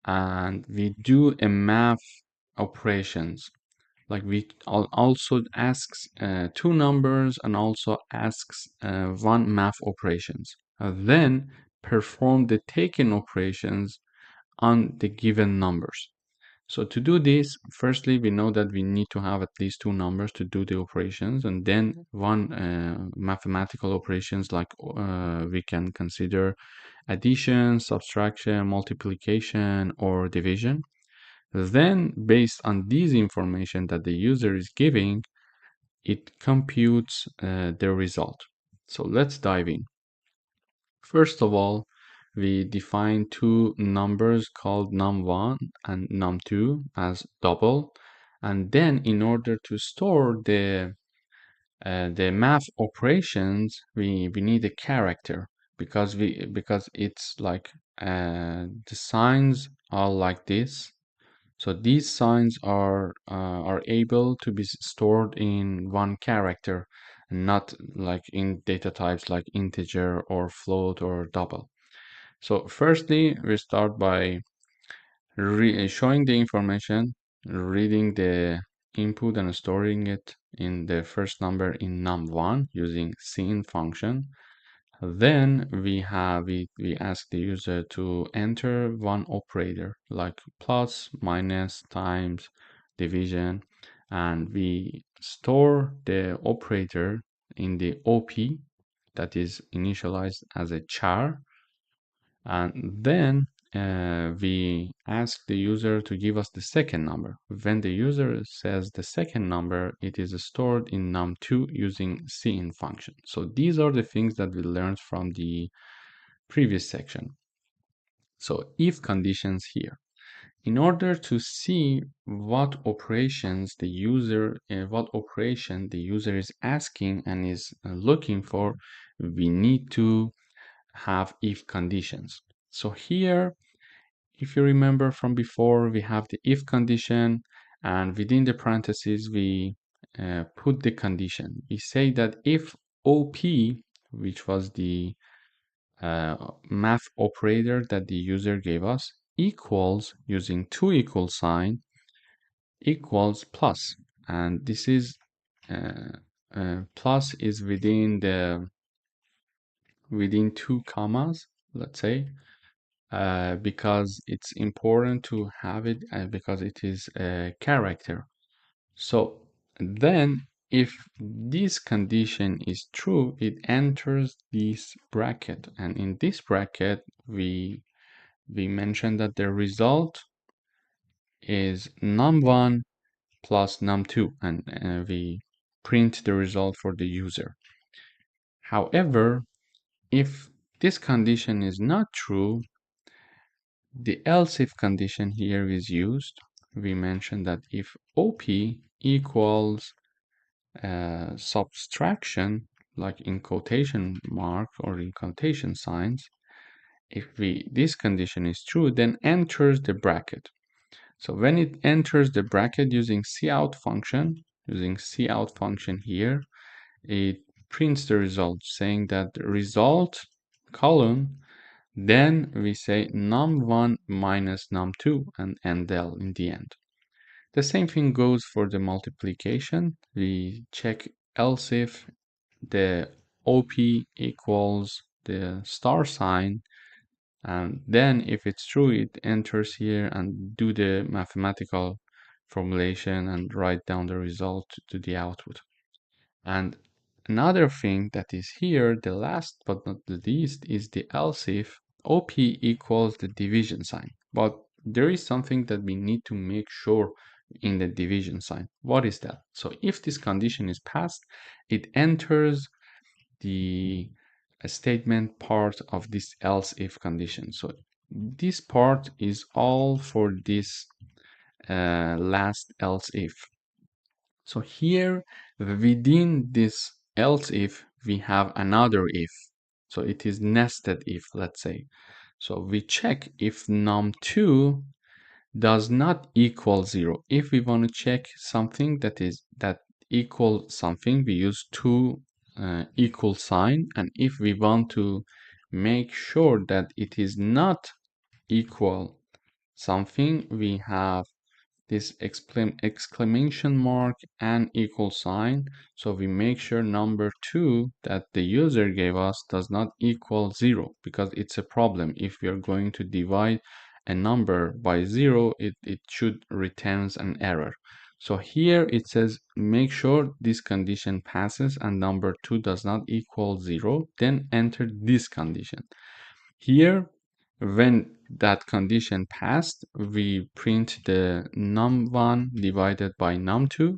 and we do a math operations. Like we also asks two numbers and also asks one math operations. Then perform the taken operations on the given numbers. So to do this, firstly, we know that we need to have at least two numbers to do the operations, and then one mathematical operations like we can consider addition, subtraction, multiplication, or division. Then, based on these information that the user is giving, it computes the result. So let's dive in. First of all, we define two numbers called num1 and num2 as double. And then in order to store the math operations, we need a character because it's like the signs are like this. So these signs are able to be stored in one character, not like in data types like integer or float or double. So firstly, we start by showing the information, reading the input and storing it in the first number in num1 using scene function. Then we ask the user to enter one operator like plus, minus, times, division, and we store the operator in the OP that is initialized as a char. And then we ask the user to give us the second number. When the user says the second number, it is stored in num2 using cin function. So these are the things that we learned from the previous section. So if conditions here. In order to see what operations the user, what operation the user is asking and is looking for, we need to have if conditions. So here, if you remember from before, we have the if condition, and within the parentheses, we put the condition. We say that if OP, which was the math operator that the user gave us, equals, using two equal sign, equals plus, and this is plus is within two commas, let's say, because it's important to have it because it is a character. So then if this condition is true, it enters this bracket, and in this bracket we mentioned that the result is num1 plus num2, and we print the result for the user. However, if this condition is not true, the else if condition here is used. We mentioned that if OP equals subtraction, like in quotation mark or in quotation signs, if this condition is true, then enters the bracket. So when it enters the bracket using cout function, here, it prints the result saying that the result column, then we say num1 minus num2 and endl in the end. The same thing goes for the multiplication. We check else if the OP equals the star sign, and then if it's true, it enters here and do the mathematical formulation and write down the result to the output. And another thing that is here, the last but not the least, is the else if OP equals the division sign. But there is something that we need to make sure in the division sign. What is that? So if this condition is passed, it enters the statement part of this else if condition. So this part is all for this last else if. So here within this else if, we have another if. So it is nested if, let's say. So we check if num2 does not equal 0. If we want to check something that equals something, we use two equal sign, and if we want to make sure that it is not equal something, we have this exclamation mark and equal sign. So we make sure number 2 that the user gave us does not equal 0, because it's a problem. If we are going to divide a number by 0, it should returns an error. So here it says make sure this condition passes and number 2 does not equal 0, then enter this condition. Here, when that condition passed, we print the num1 divided by num2,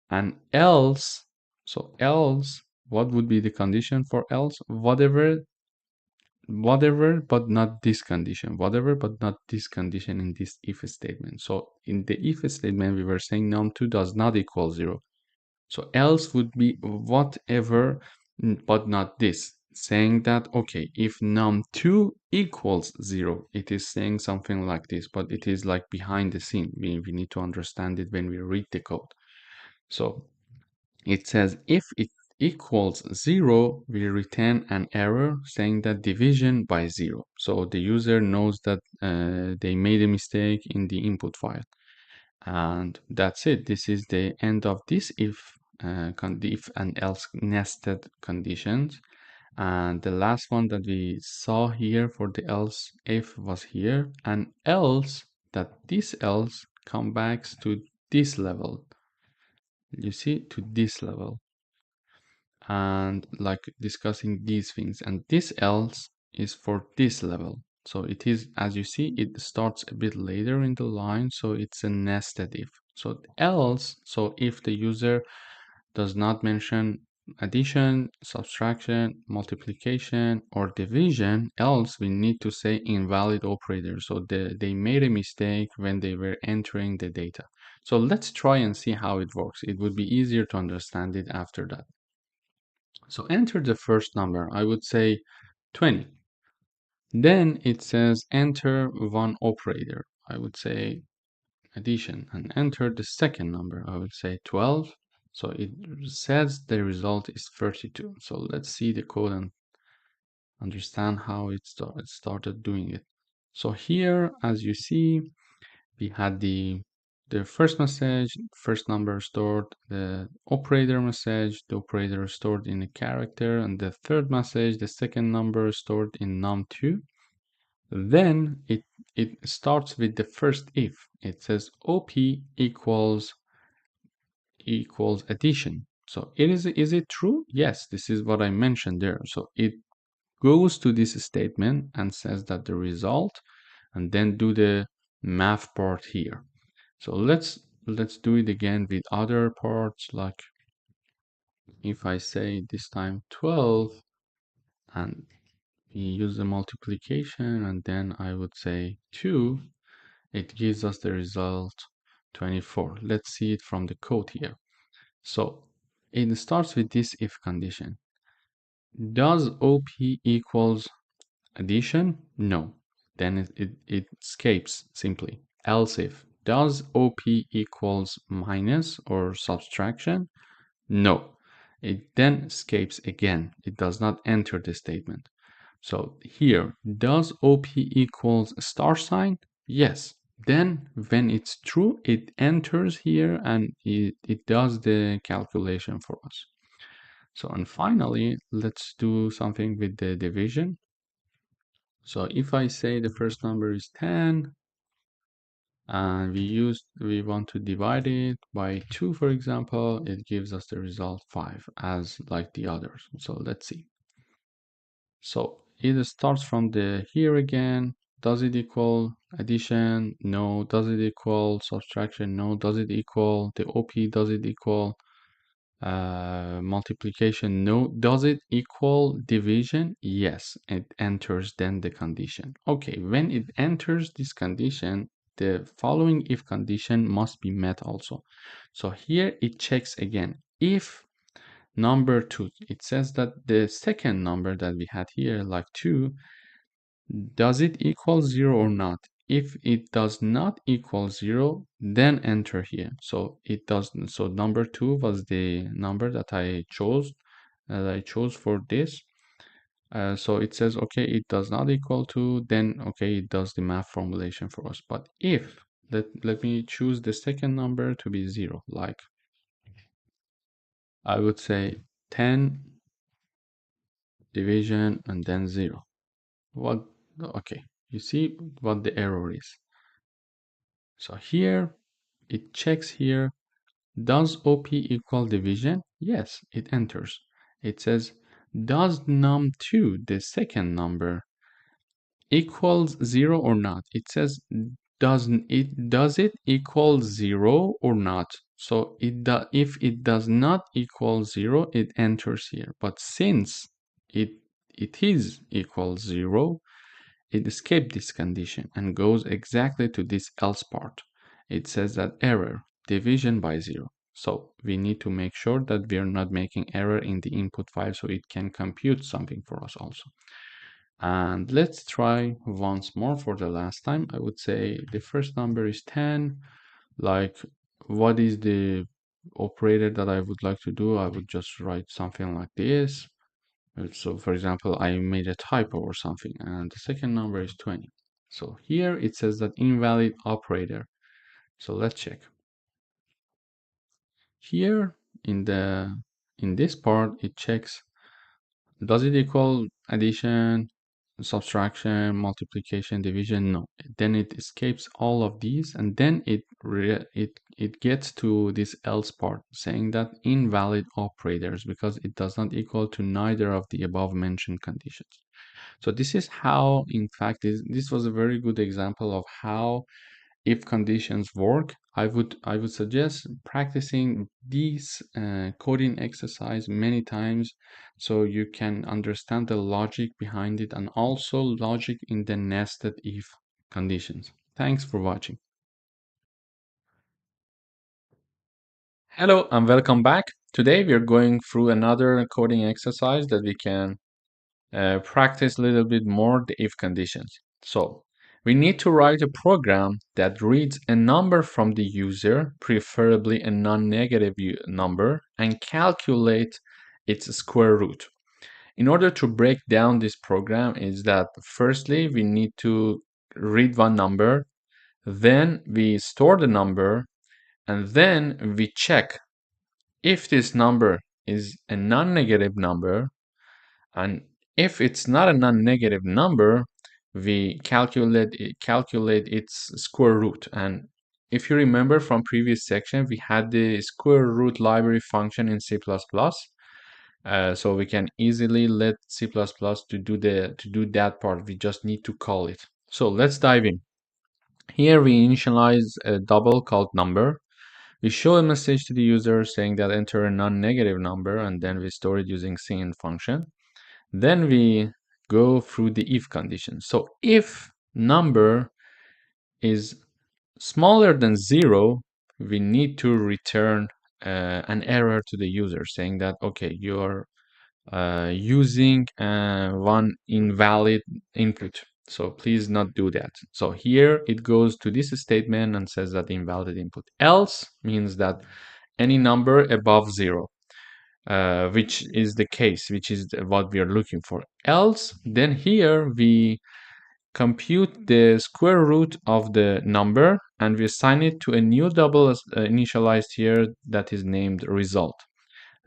and else, so else, what would be the condition for else? Whatever but not this condition, whatever but not this condition in this if statement. So in the if statement, we were saying num2 does not equal 0. So else would be whatever but not this, saying that, okay, if num2 equals 0, it is saying something like this, but it is like behind the scene. We need to understand it when we read the code. So it says if it equals 0, we return an error saying that division by 0. So the user knows that they made a mistake in the input file. And that's it. This is the end of this if and else nested conditions. And the last one that we saw here for the else if was here, and else, that this else come back to this level. You see, to this level, and like discussing these things, and this else is for this level. So it is, as you see, it starts a bit later in the line, so it's a nested if. So else, so if the user does not mention addition, subtraction, multiplication, or division, else we need to say invalid operator. So they made a mistake when they were entering the data. So let's try and see how it works. It would be easier to understand it after that. So enter the first number. I would say 20. Then it says enter one operator. I would say addition, and enter the second number. I would say 12. So it says the result is 32. So let's see the code and understand how it started doing it. So here, as you see, we had the first message, first number stored, the operator message, the operator stored in a character, and the third message, the second number stored in num2. Then it starts with the first if. It says op equals addition. So is it true? Yes, this is what I mentioned there. So it goes to this statement and says that the result, and then do the math part here. So let's do it again with other parts, like if I say this time 12 and we use the multiplication, and then I would say 2, it gives us the result 24. Let's see it from the code here. So it starts with this if condition. Does OP equals addition? No. Then it escapes simply. Else if. Does OP equals minus or subtraction? No. It then escapes again. It does not enter the statement. So here, does OP equals star sign? Yes. Then when it's true, it enters here and it does the calculation for us. So, and finally, let's do something with the division. So if I say the first number is 10, and we want to divide it by 2, for example, it gives us the result 5 as like the others. So let's see. So it starts from the here again. Does it equal addition? No. Does it equal subtraction? No. Does it equal the OP? Does it equal multiplication? No. Does it equal division? Yes. It enters then the condition. Okay, when it enters this condition, the following if condition must be met also. So here it checks again. If number 2, it says that the second number that we had here, like 2, does it equal 0 or not? If it does not equal 0, then enter here. So it doesn't. So number 2 was the number that I chose for this. So it says, okay, it does not equal to, then okay, it does the math formulation for us. But if, let me choose the second number to be 0, like I would say 10 division and then 0. What? Okay, you see what the error is. So here it checks here, does OP equal division? Yes, it enters. It says, does num2, the second number, equals 0 or not? It says, does it equal 0 or not? So if it does not equal 0, it enters here. But since it is equal 0, it escapes this condition and goes exactly to this else part. It says that error, division by 0. So we need to make sure that we are not making error in the input file so it can compute something for us also. And let's try once more for the last time. I would say the first number is 10. Like, what is the operator that I would like to do? I would just write something like this. So for example, I made a typo or something, and the second number is 20. So here it says that invalid operator. So let's check. Here in this part, it checks, does it equal addition? subtraction, multiplication, division, no. Then it escapes all of these, and then it gets to this else part, saying that invalid operators, because it does not equal to neither of the above mentioned conditions. So this is how, in fact, this was a very good example of how if conditions work. I would suggest practicing these coding exercise many times so you can understand the logic behind it and also logic in the nested if conditions. Thanks for watching. Hello and welcome back. Today we are going through another coding exercise that we can practice a little bit more the if conditions. So we need to write a program that reads a number from the user, preferably a non-negative number, and calculate its square root. In order to break down this program is that firstly we need to read one number, then we store the number, and then we check if this number is a non-negative number. And if it's not a non-negative number, we calculate its square root. And if you remember from previous section, we had the square root library function in C++. So we can easily let C++ to do that part. We just need to call it. So let's dive in. Here we initialize a double called number. We show a message to the user saying that enter a non-negative number, and then we store it using cin function. Then we go through the if condition. So if number is smaller than 0, we need to return an error to the user saying that, okay, you're using one invalid input. So please not do that. So here it goes to this statement and says that invalid input. Else means that any number above 0. Which is the case, which is what we are looking for. Else, then here we compute the square root of the number and we assign it to a new double initialized here that is named result.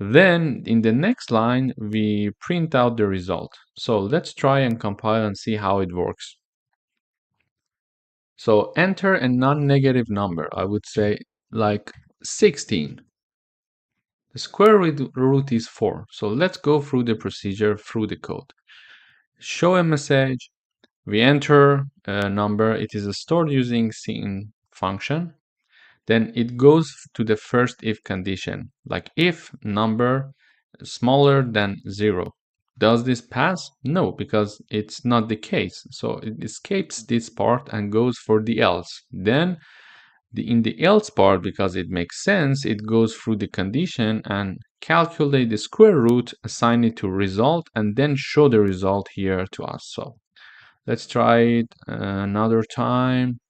Then in the next line, we print out the result. So let's try and compile and see how it works. So enter a non-negative number. I would say like 16. The square root is 4. So let's go through the procedure through the code. Show a message. We enter a number. It is stored using cin function. Then it goes to the first if condition, like if number smaller than 0. Does this pass? No, because it's not the case. So it escapes this part and goes for the else. Then in the else part, because it makes sense, it goes through the condition and calculate the square root, assign it to result, and then show the result here to us. So let's try it another time.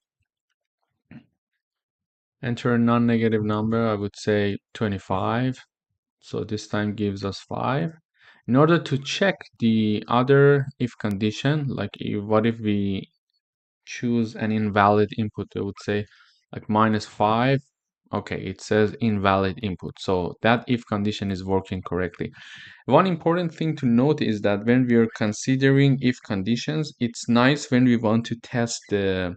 Enter a non-negative number, I would say 25. So this time gives us 5. In order to check the other if condition, like what if we choose an invalid input, I would say like -5. Okay, it says invalid input. So that if condition is working correctly. One important thing to note is that when we are considering if conditions, it's nice when we want to test the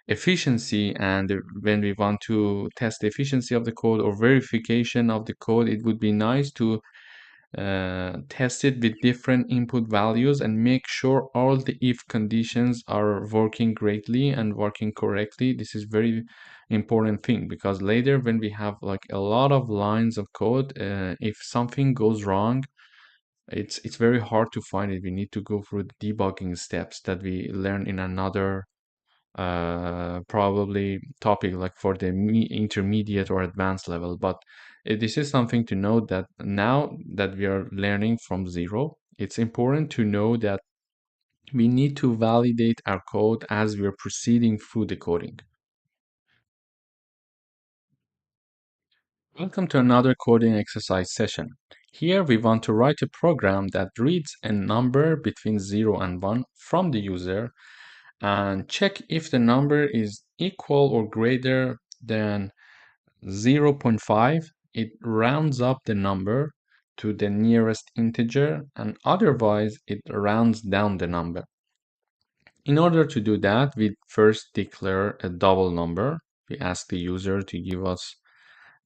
efficiency and when we want to test the efficiency of the code or verification of the code, it would be nice to test it with different input values and make sure all the if conditions are working greatly and working correctly. This is very important thing because later when we have like a lot of lines of code, if something goes wrong, it's very hard to find it. We need to go through the debugging steps that we learn in another probably topic like for the intermediate or advanced level. But this is something to note that now that we are learning from zero, it's important to know that we need to validate our code as we are proceeding through the coding. Welcome to another coding exercise session. Here we want to write a program that reads a number between 0 and 1 from the user and check if the number is equal or greater than 0.5. It rounds up the number to the nearest integer, and otherwise it rounds down the number. In order to do that, we first declare a double number. We ask the user to give us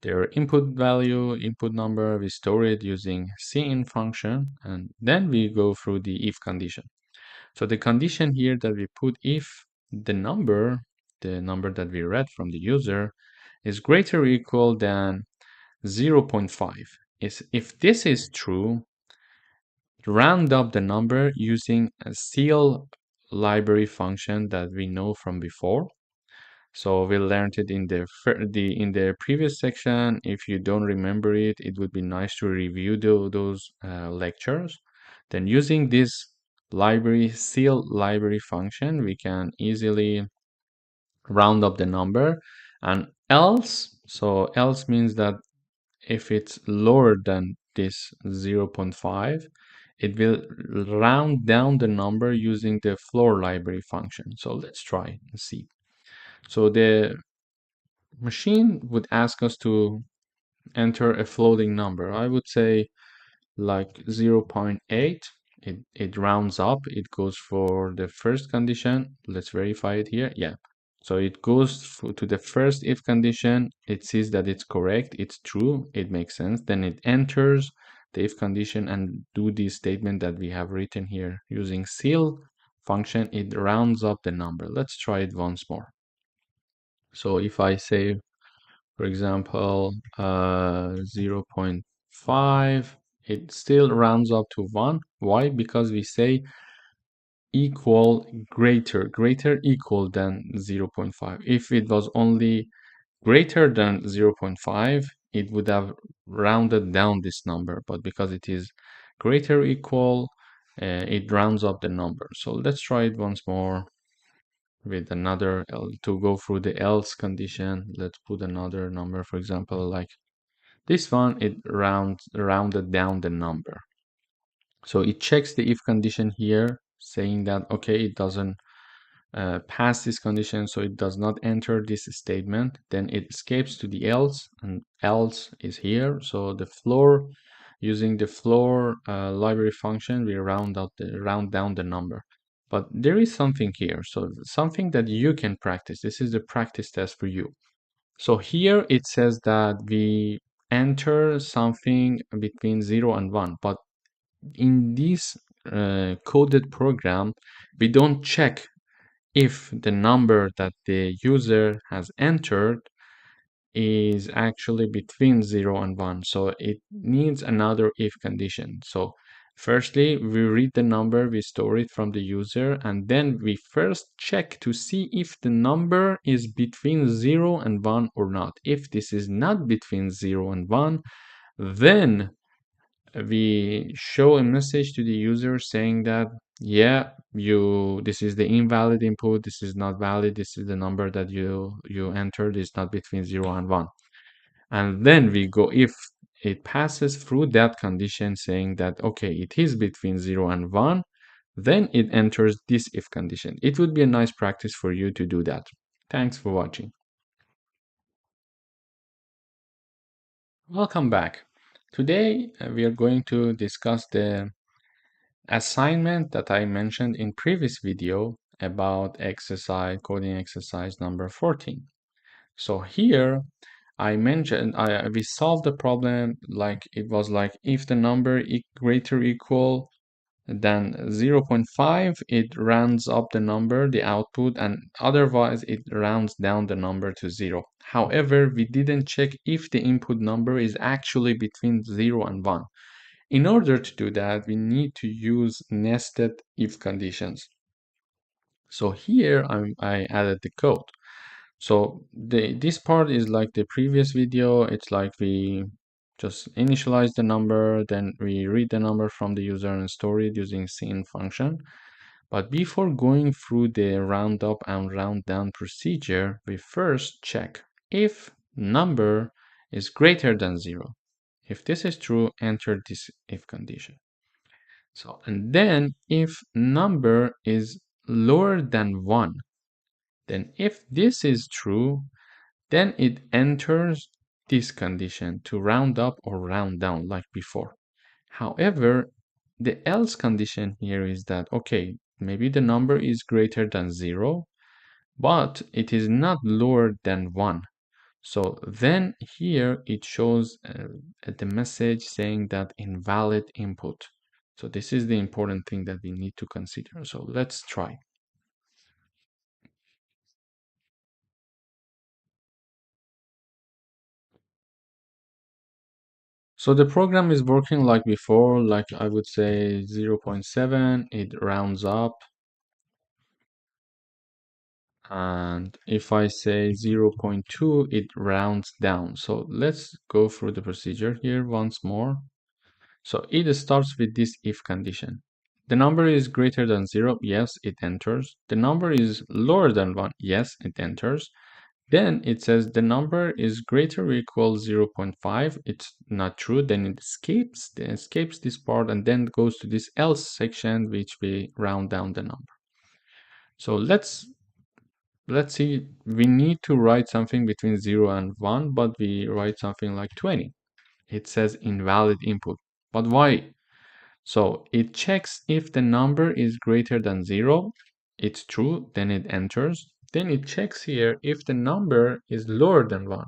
their input value, input number. We store it using cin function, and then we go through the if condition. So the condition here that we put, if the number that we read from the user, is greater or equal than 0.5. If this is true, round up the number using a ceil library function that we know from before. So we learned it in the previous section. If you don't remember it, it would be nice to review those lectures. Then using this ceil library function, we can easily round up the number. And else means that if it's lower than this 0.5, it will round down the number using the floor library function. So let's try and see. So the machine would ask us to enter a floating number. I would say like 0.8. It rounds up. It goes for the first condition. Let's verify it here. Yeah. So it goes to the first if condition. It sees that it's correct. It's true. It makes sense. Then it enters the if condition and do the statement that we have written here using ceil function. It rounds up the number. Let's try it once more. So if I say, for example, 0.5, it still rounds up to 1. Why? Because we say equal, greater equal than 0.5. If it was only greater than 0.5, it would have rounded down this number. But because it is greater equal, it rounds up the number. So let's try it once more with another to go through the else condition. Let's put another number, for example, like this one. It rounded down the number. So it checks the if condition here, saying that okay, it doesn't pass this condition, so it does not enter this statement. Then it escapes to the else, and else is here. So the floor, using the floor library function, we round down the number. But there is something here, so something that you can practice. This is the practice test for you. So here it says that we enter something between 0 and 1, but in this coded program, we don't check if the number that the user has entered is actually between 0 and 1. So it needs another if condition. So firstly, we read the number, we store it from the user, and then we first check to see if the number is between 0 and 1 or not. If this is not between 0 and 1, then we show a message to the user saying that, yeah, this is the invalid input, this is not valid, this is the number that you entered is not between 0 and 1. And then we go, if it passes through that condition saying that okay, it is between 0 and 1, then it enters this if condition. It would be a nice practice for you to do that. Thanks for watching. Welcome back. Today we are going to discuss the assignment that I mentioned in previous video about coding exercise number 14. So here I mentioned we solved the problem like it was like if the number greater equal than 0.5, it rounds up the number, the output, and otherwise it rounds down the number to 0. However, we didn't check if the input number is actually between 0 and 1. In order to do that, we need to use nested if conditions. So here I added the code. So this part is like the previous video. It's like we just initialize the number, then we read the number from the user and store it using cin function. But before going through the round up and round down procedure, we first check if number is greater than 0. If this is true, enter this if condition. So, and then if number is lower than 1, then if this is true, then it enters this condition to round up or round down like before. However, the else condition here is that, okay, maybe the number is greater than 0, but it is not lower than 1. So then here it shows the message saying that invalid input. So this is the important thing that we need to consider. So let's try. So the program is working like before, like I would say 0.7, it rounds up. And if I say 0.2, it rounds down. So let's go through the procedure here once more. So it starts with this if condition. The number is greater than 0, yes, it enters. The number is lower than 1, yes, it enters. Then it says the number is greater or equal 0.5. It's not true. Then it escapes this part and then goes to this else section, which we round down the number. So let's see. We need to write something between 0 and 1, but we write something like 20. It says invalid input. But why? So it checks if the number is greater than 0. It's true, then it enters. Then it checks here if the number is lower than 1.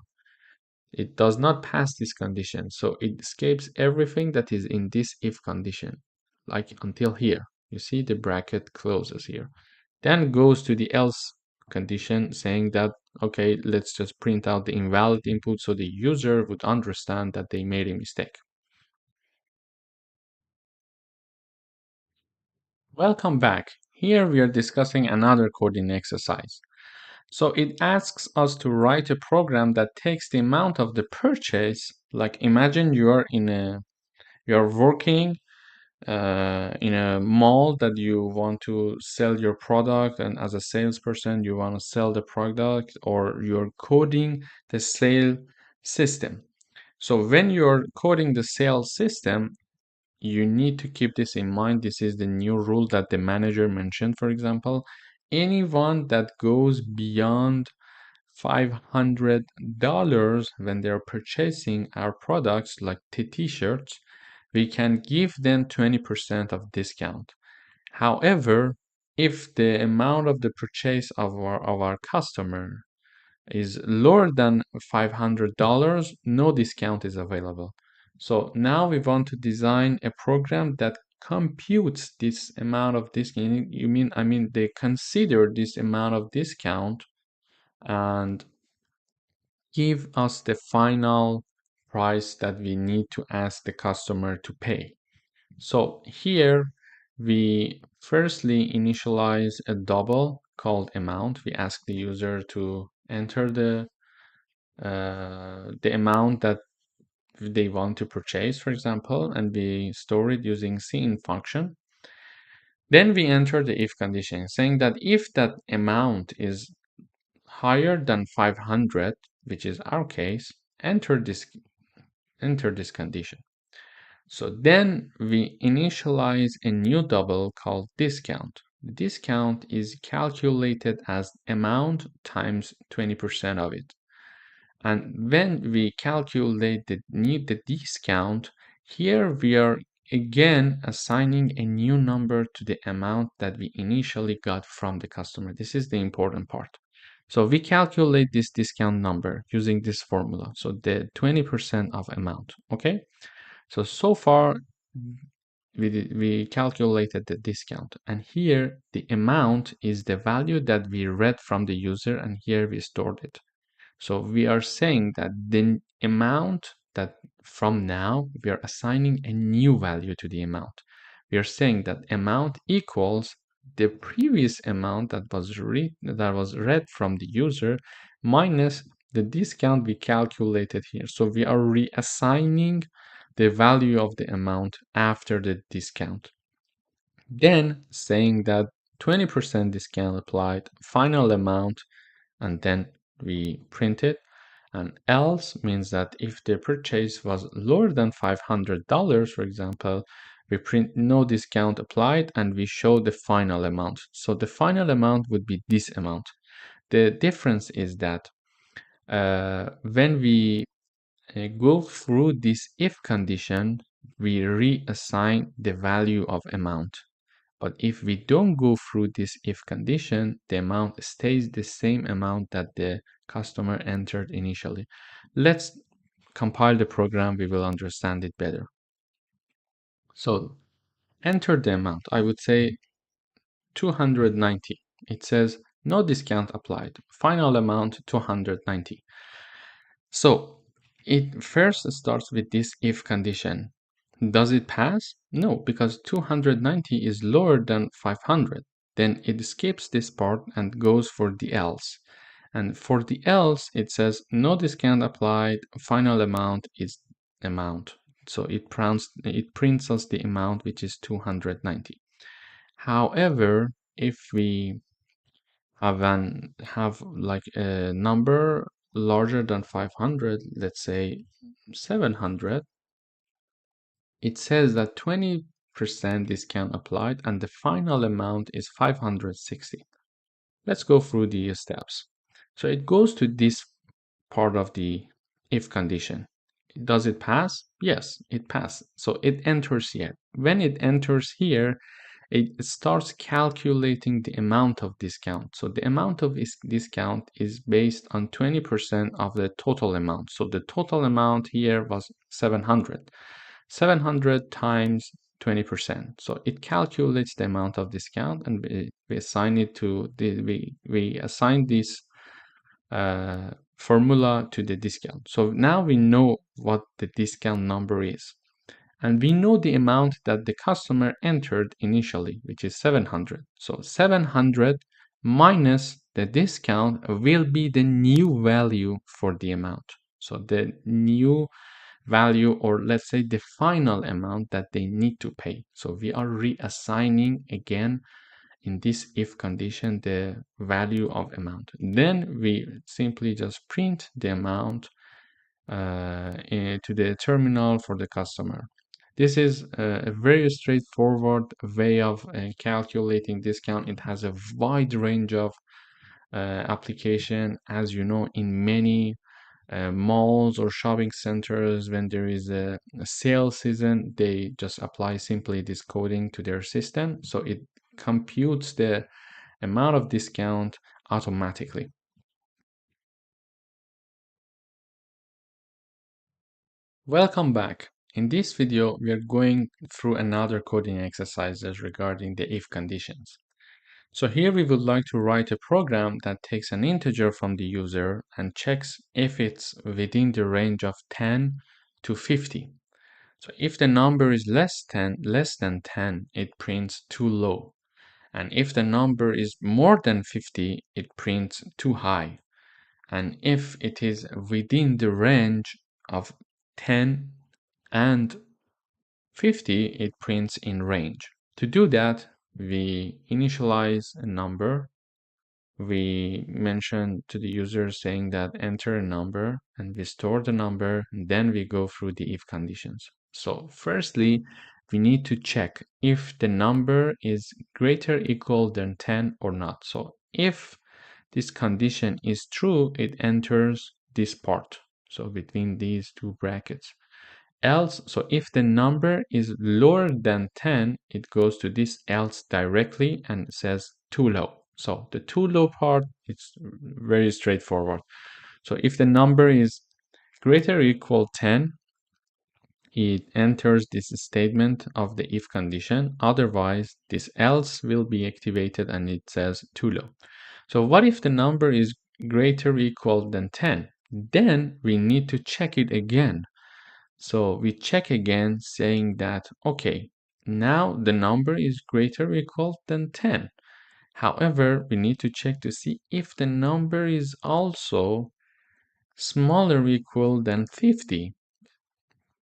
It does not pass this condition, so it escapes everything that is in this if condition, like until here. You see the bracket closes here. Then goes to the else condition saying that, okay, let's just print out the invalid input so the user would understand that they made a mistake. Welcome back. Here we are discussing another coding exercise. So it asks us to write a program that takes the amount of the purchase. Like imagine you're working in a mall that you want to sell your product, and as a salesperson you want to sell the product, or you're coding the sale system. So when you're coding the sales system, you need to keep this in mind. This is the new rule that the manager mentioned. For example, anyone that goes beyond $500 when they're purchasing our products like t-shirts, we can give them 20% of discount. However, if the amount of the purchase of our customer is lower than $500, no discount is available. So now we want to design a program that computes this amount of discount. I mean, they consider this amount of discount and give us the final price that we need to ask the customer to pay. So here we firstly initialize a double called amount. We ask the user to enter the amount that they want to purchase, for example, and we store it using cin function. Then we enter the if condition saying that if that amount is higher than 500, which is our case, enter this condition. So then we initialize a new double called discount. The discount is calculated as amount times 20% of it. And when we calculate the discount, here we are again assigning a new number to the amount that we initially got from the customer. This is the important part. So we calculate this discount number using this formula. So the 20% of amount, okay? So far we calculated the discount, and here the amount is the value that we read from the user, and here we stored it. So we are saying that the amount that from now we are assigning a new value to the amount. We are saying that amount equals the previous amount that was read from the user minus the discount we calculated here. So we are reassigning the value of the amount after the discount. Then saying that 20% discount applied, final amount, and then we print it. And else means that if the purchase was lower than $500, for example, we print no discount applied and we show the final amount. So the final amount would be this amount. The difference is that when we go through this if condition, we reassign the value of amount. But if we don't go through this if condition, the amount stays the same amount that the customer entered initially. Let's compile the program, we will understand it better. So enter the amount. I would say 290. It says no discount applied. Final amount 290. So it first starts with this if condition. Does it pass? No, because 290 is lower than 500. Then it skips this part and goes for the else. And for the else, it says no discount applied. Final amount is amount. So it prints us the amount, which is 290. However, if we have like a number larger than 500, let's say 700, it says that 20% discount applied and the final amount is 560. Let's go through the steps. So it goes to this part of the if condition. Does it pass? Yes, it passes. So it enters here. When it enters here, it starts calculating the amount of discount. So the amount of discount is based on 20% of the total amount. So the total amount here was 700. 700 times 20%. So it calculates the amount of discount and we assign it to we assign this formula to the discount. So now we know what the discount number is. And we know the amount that the customer entered initially, which is 700. So 700 minus the discount will be the new value for the amount. So the new value, or let's say the final amount that they need to pay. So we are reassigning again in this if condition the value of amount. Then we simply just print the amount to the terminal for the customer. This is a very straightforward way of calculating discount. It has a wide range of application. As you know, in many malls or shopping centers, when there is a sale season, they just apply simply this coding to their system. So it computes the amount of discount automatically. Welcome back. In this video, we are going through another coding exercises regarding the if conditions. So here we would like to write a program that takes an integer from the user and checks if it's within the range of 10 to 50. So if the number is less than 10, it prints too low. And if the number is more than 50, it prints too high. And if it is within the range of 10 and 50, it prints in range. To do that, we initialize a number. We mention to the user saying that enter a number, and we store the number, and then we go through the if conditions. So firstly, we need to check if the number is greater equal than 10 or not. So if this condition is true, it enters this part. So between these two brackets. Else, so if the number is lower than 10, it goes to this else directly and says too low. So the too low part, it's very straightforward. So if the number is greater or equal 10, it enters this statement of the if condition. Otherwise, this else will be activated and it says too low. So what if the number is greater or equal than 10? Then we need to check it again. So we check again saying that, okay, now the number is greater or equal than 10. However, we need to check to see if the number is also smaller or equal than 50.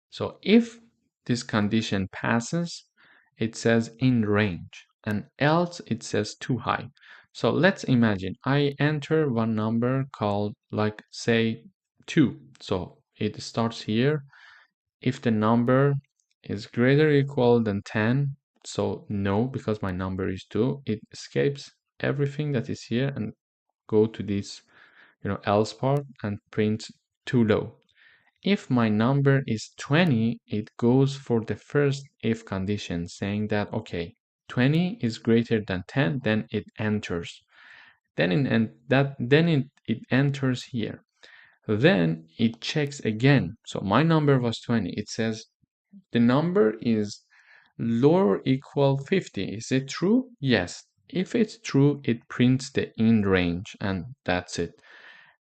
So if this condition passes, it says in range, and else it says too high. So let's imagine I enter one number called, like, say 2. So it starts here. If the number is greater or equal than 10, so no, because my number is 2, it escapes everything that is here and go to this, else part and print too low. If my number is 20, it goes for the first if condition saying that, okay, 20 is greater than 10, then it enters. Then it enters here. Then it checks again. So my number was 20. It says the number is lower equal 50. Is it true? Yes. If it's true, it prints the in range and that's it.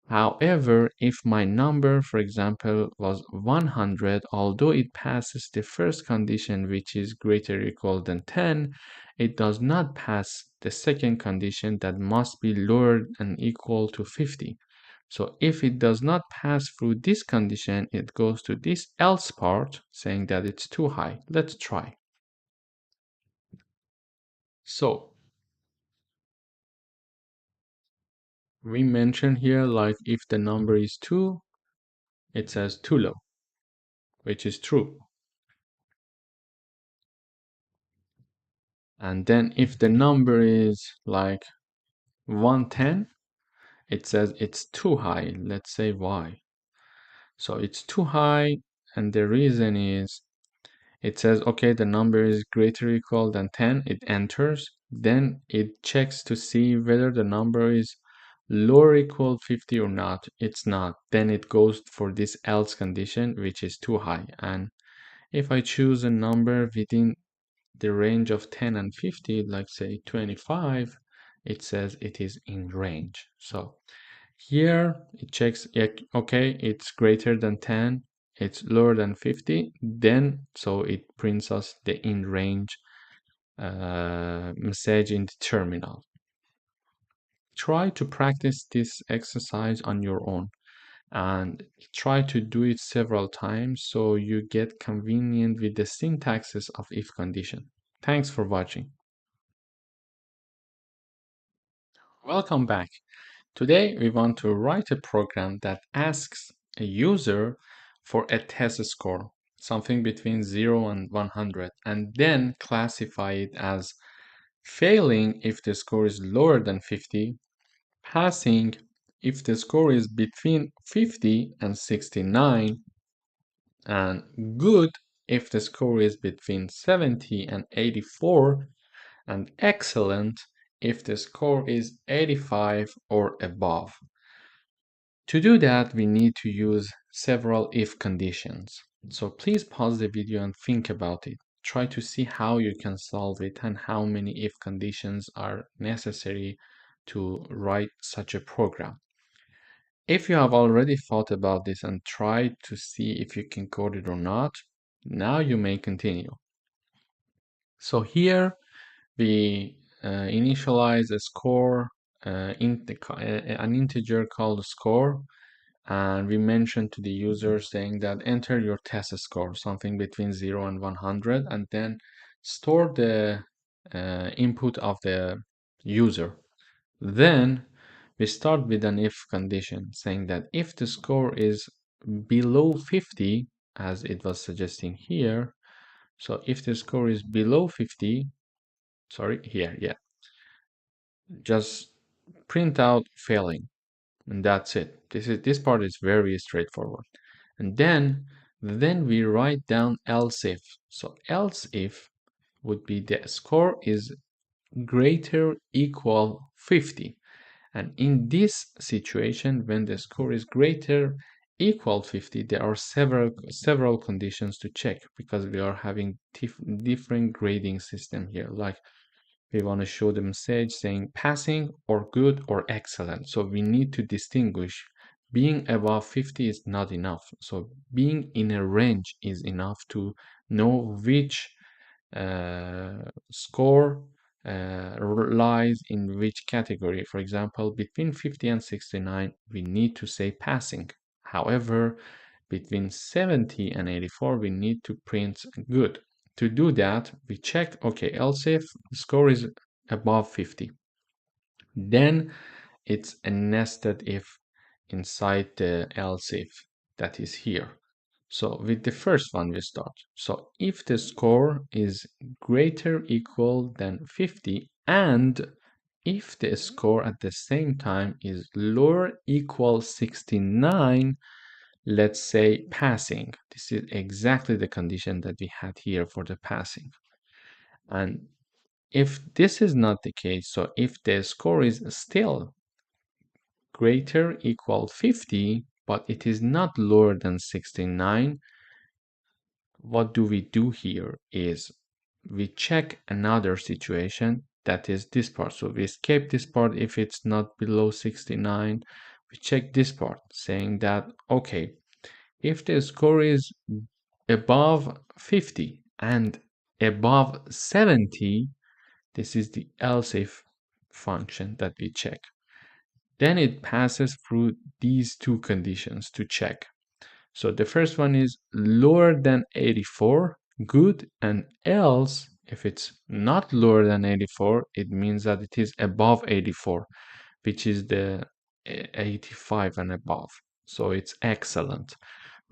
However, if my number, for example, was 100, although it passes the first condition, which is greater or equal than 10, it does not pass the second condition that must be lower than equal to 50. So if it does not pass through this condition, it goes to this else part saying that it's too high. Let's try. So we mentioned here, like if the number is 2, it says too low, which is true. And then if the number is like 110, it says it's too high. Let's say why. So it's too high, and the reason is it says, okay, the number is greater or equal than 10, it enters, then it checks to see whether the number is lower or equal 50 or not. It's not. Then it goes for this else condition, which is too high. And if I choose a number within the range of 10 and 50, like say 25, it says it is in range. So here it checks, okay, it's greater than 10, it's lower than 50, then so it prints us the in range message in the terminal. Try to practice this exercise on your own and try to do it several times so you get convenient with the syntaxes of if condition. Thanks for watching. Welcome back. Today we want to write a program that asks a user for a test score, something between 0 and 100, and then classify it as failing if the score is lower than 50, passing if the score is between 50 and 69, and good if the score is between 70 and 84, and excellent if the score is 85 or above. To do that, we need to use several if conditions. So please pause the video and think about it. Try to see how you can solve it and how many if conditions are necessary to write such a program. If you have already thought about this and tried to see if you can code it or not, now you may continue. So here we initialize a score, an integer called score, and we mentioned to the user saying that enter your test score, something between 0 and 100, and then store the input of the user. Then we start with an if condition saying that if the score is below 50, as it was suggesting here, so if the score is below 50, sorry, here, yeah, just print out failing, and that's it. This part is very straightforward. And then we write down else if. So else if would be the score is greater equal 50. And in this situation, when the score is greater equal 50, there are several conditions to check because we are having different grading system here. Like we want to show the message saying passing or good or excellent. So we need to distinguish. Being above 50 is not enough. So being in a range is enough to know which score lies in which category. For example, between 50 and 69, we need to say passing. However, between 70 and 84, we need to print good. To do that, we check, okay, else if the score is above 50. Then it's a nested if inside the else if that is here. So with the first one we start. So if the score is greater equal than 50 and if the score at the same time is lower equal 69, let's say passing. This is exactly the condition that we had here for the passing. And If this is not the case, so if the score is still greater equal 50, but it is not lower than 69, what do we do here is we check another situation, that is this part. So we escape this part if it's not below 69. We check this part saying that, okay, if the score is above 50 and above 70, this is the else if function that we check. Then it passes through these two conditions to check. So the first one is lower than 84, good, and else, if it's not lower than 84, it means that it is above 84, which is the 85 and above. So it's excellent.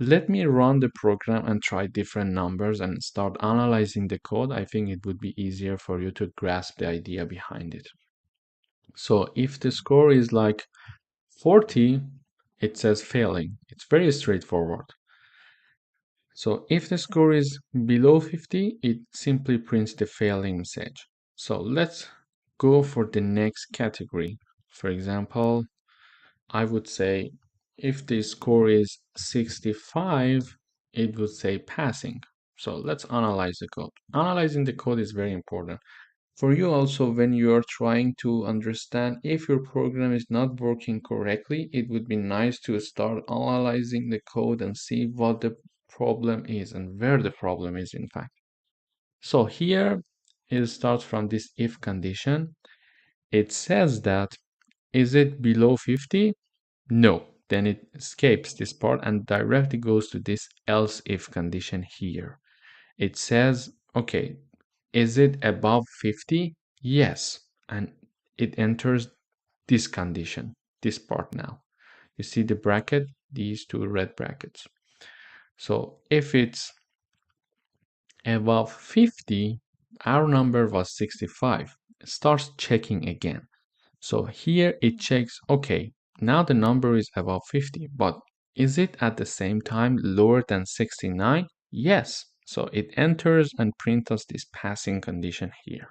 Let me run the program and try different numbers and start analyzing the code. I think it would be easier for you to grasp the idea behind it. So if the score is like 40, it says failing. It's very straightforward. So if the score is below 50, it simply prints the failing message. So let's go for the next category. For example, I would say if the score is 65, it would say passing. So let's analyze the code. Analyzing the code is very important. For you also, when you are trying to understand if your program is not working correctly, it would be nice to start analyzing the code and see what the problem is and where the problem is, in fact. So here it starts from this if condition. It says that, is it below 50? No. Then it escapes this part and directly goes to this else if condition here. It says, okay, is it above 50? Yes. And it enters this condition, this part now. You see the bracket, these two red brackets. So if it's above 50, our number was 65. It starts checking again. So here it checks, okay, now the number is above 50, but is it at the same time lower than 69? Yes. So it enters and prints us this passing condition here.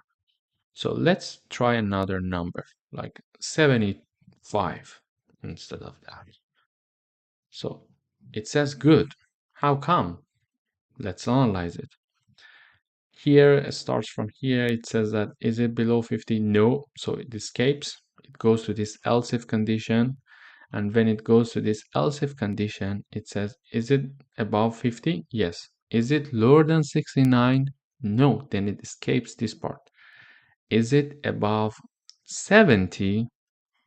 So let's try another number, like 75 instead of that. So it says good. How come? Let's analyze it. Here it starts from here. It says that is it below 50? No. So it escapes. It goes to this else if condition. And when it goes to this else if condition, it says, is it above 50? Yes. Is it lower than 69? No. Then it escapes this part. Is it above 70?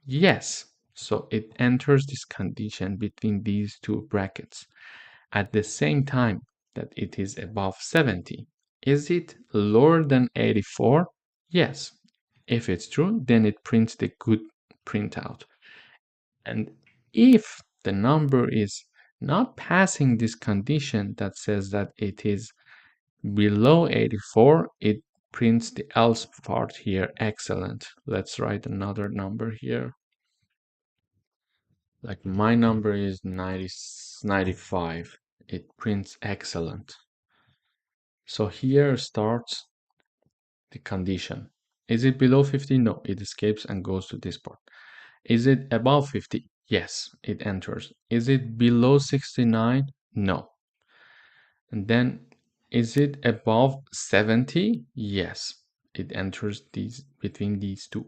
Yes. So it enters this condition between these two brackets. At the same time that it is above 70. Is it lower than 84? Yes. If it's true, then it prints the good printout. And if the number is not passing this condition that says that it is below 84, it prints the else part here. Excellent. Let's write another number here. Like my number is 95. It prints excellent. So here starts the condition. Is it below 50? No, it escapes and goes to this part. Is it above 50? Yes, it enters. Is it below 69? No. And then, is it above 70? Yes, it enters these between these two.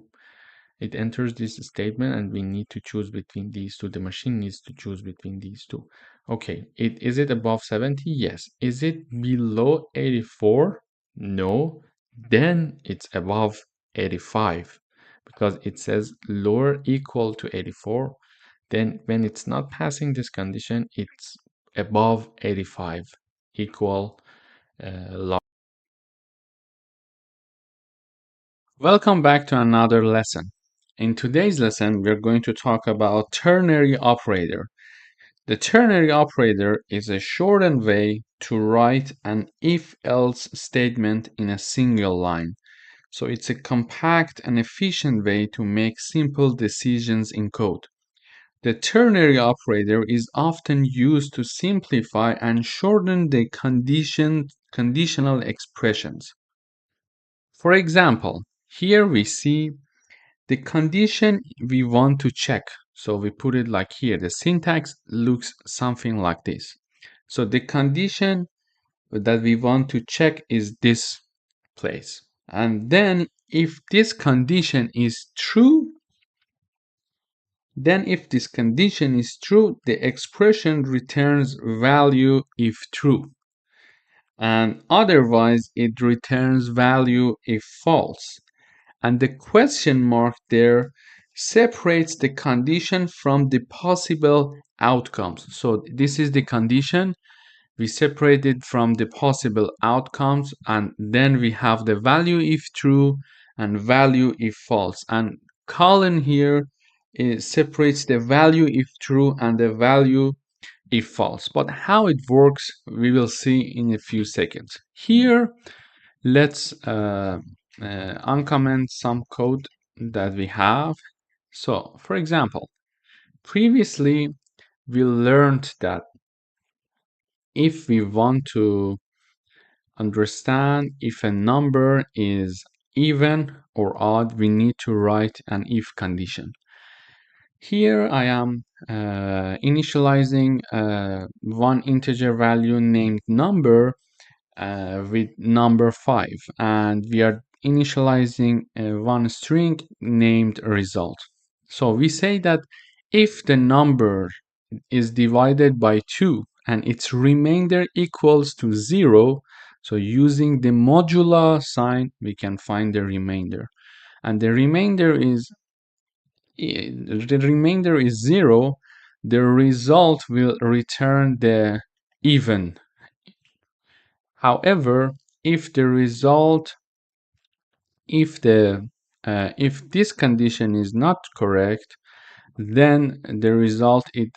It enters this statement and we need to choose between these two. The machine needs to choose between these two. Okay, is it above 70? Yes. Is it below 84? No. Then it's above 85 because it says lower equal to 84. Then when it's not passing this condition, it's above 85 equal large. Welcome back to another lesson. In today's lesson, we're going to talk about ternary operator. The ternary operator is a shortened way to write an if-else statement in a single line. So it's a compact and efficient way to make simple decisions in code. The ternary operator is often used to simplify and shorten the conditional expressions. For example, here we see the condition we want to check. So we put it like here. The syntax looks something like this. So the condition that we want to check is this place. And then if this condition is true, the expression returns value if true. And otherwise, it returns value if false. And the question mark there separates the condition from the possible outcomes. So this is the condition. We separate it from the possible outcomes, and then we have the value if true and value if false. And colon here separates the value if true and the value if false. But how it works, we will see in a few seconds. Here, let's uncomment some code that we have. So, for example, previously we learned that if we want to understand if a number is even or odd, we need to write an if condition. Here I am initializing one integer value named number with number 5, and we are initializing one string named result. So we say that if the number is divided by 2 and its remainder equals to 0, so using the modulo sign we can find the remainder, and the remainder is 0, the result will return the even. However, if this condition is not correct, then the result it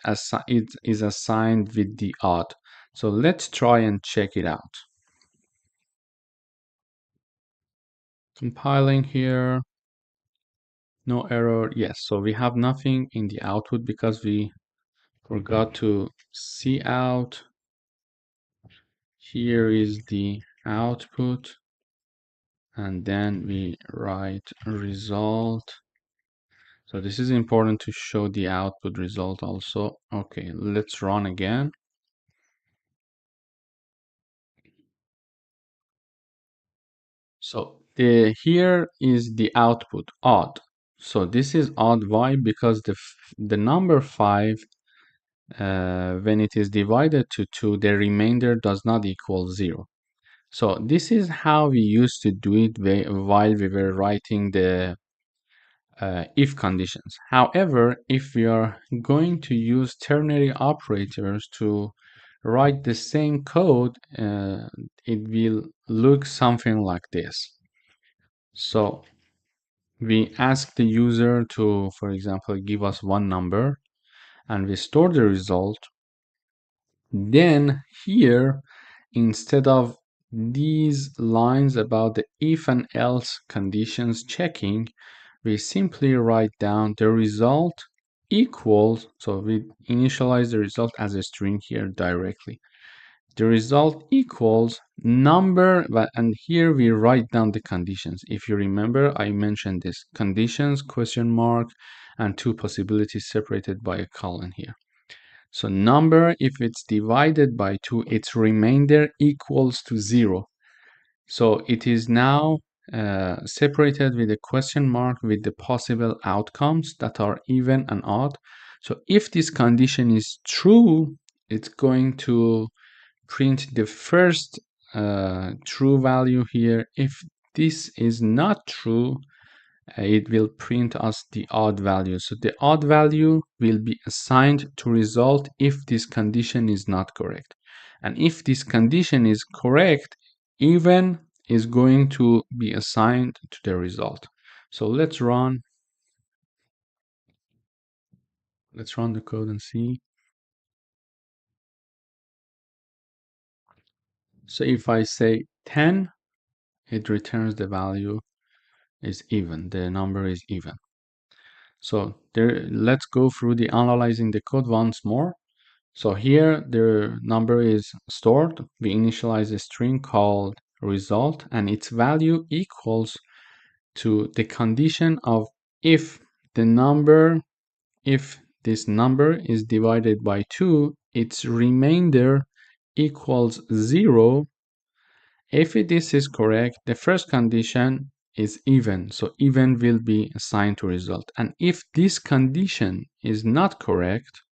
is assigned with the odd. So let's try and check it out. Compiling here, no error. Yes, so we have nothing in the output because we forgot to see out. Here is the output, and then we write result. So this is important to show the output result also. Okay, let's run again. So here is the output odd. So this is odd. Why? Because the number 5, when it is divided to 2, the remainder does not equal 0. So this is how we used to do it while we were writing the if conditions. However, if we are going to use ternary operators to write the same code, it will look something like this. So we ask the user to, for example, give us one number, and we store the result. Then here, instead of these lines about the if and else conditions checking, we simply write down the result equals, so we initialize the result as a string here directly. The result equals number, and here we write down the conditions. If you remember, I mentioned this conditions, question mark, and two possibilities separated by a colon here. So number, if it's divided by 2, its remainder equals to 0. So it is now separated with a question mark with the possible outcomes that are even and odd. So if this condition is true, it's going to print the first true value here. If this is not true, it will print us the odd value. So the odd value will be assigned to result if this condition is not correct. And if this condition is correct, even is going to be assigned to the result. So let's run the code and see. So if I say 10, it returns the value is even, the number is even. So there, let's go through the analyzing the code once more. So here the number is stored. We initialize a string called result, and its value equals to the condition of if the number, if this number is divided by 2, its remainder equals 0. If this is correct, the first condition is even, so even will be assigned to result. And if this condition is not correct,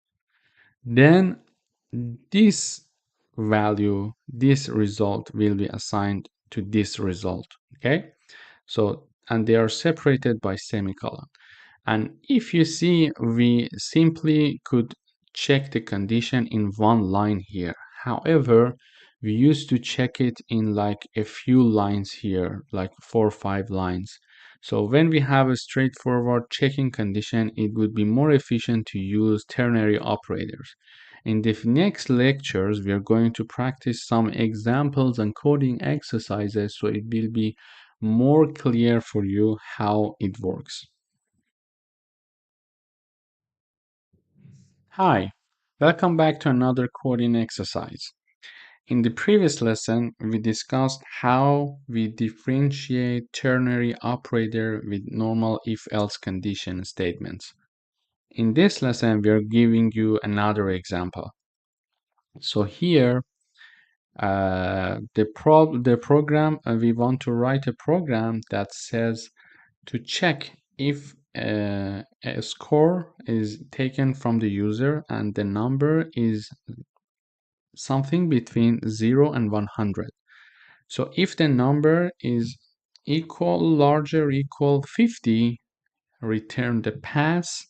then this value, this result will be assigned to this result. Okay, so and they are separated by semicolon. And if you see, we simply could check the condition in one line here. However, we used to check it in like a few lines here, like 4 or 5 lines. So when we have a straightforward checking condition, it would be more efficient to use ternary operators. In the next lectures, we are going to practice some examples and coding exercises, so it will be more clear for you how it works. Hi, welcome back to another coding exercise. In the previous lesson, we discussed how we differentiate ternary operator with normal if-else condition statements. In this lesson, we are giving you another example. So here, the program, we want to write a program that says to check if a score is taken from the user and the number is something between 0 and 100. So if the number is larger, equal 50, return the pass.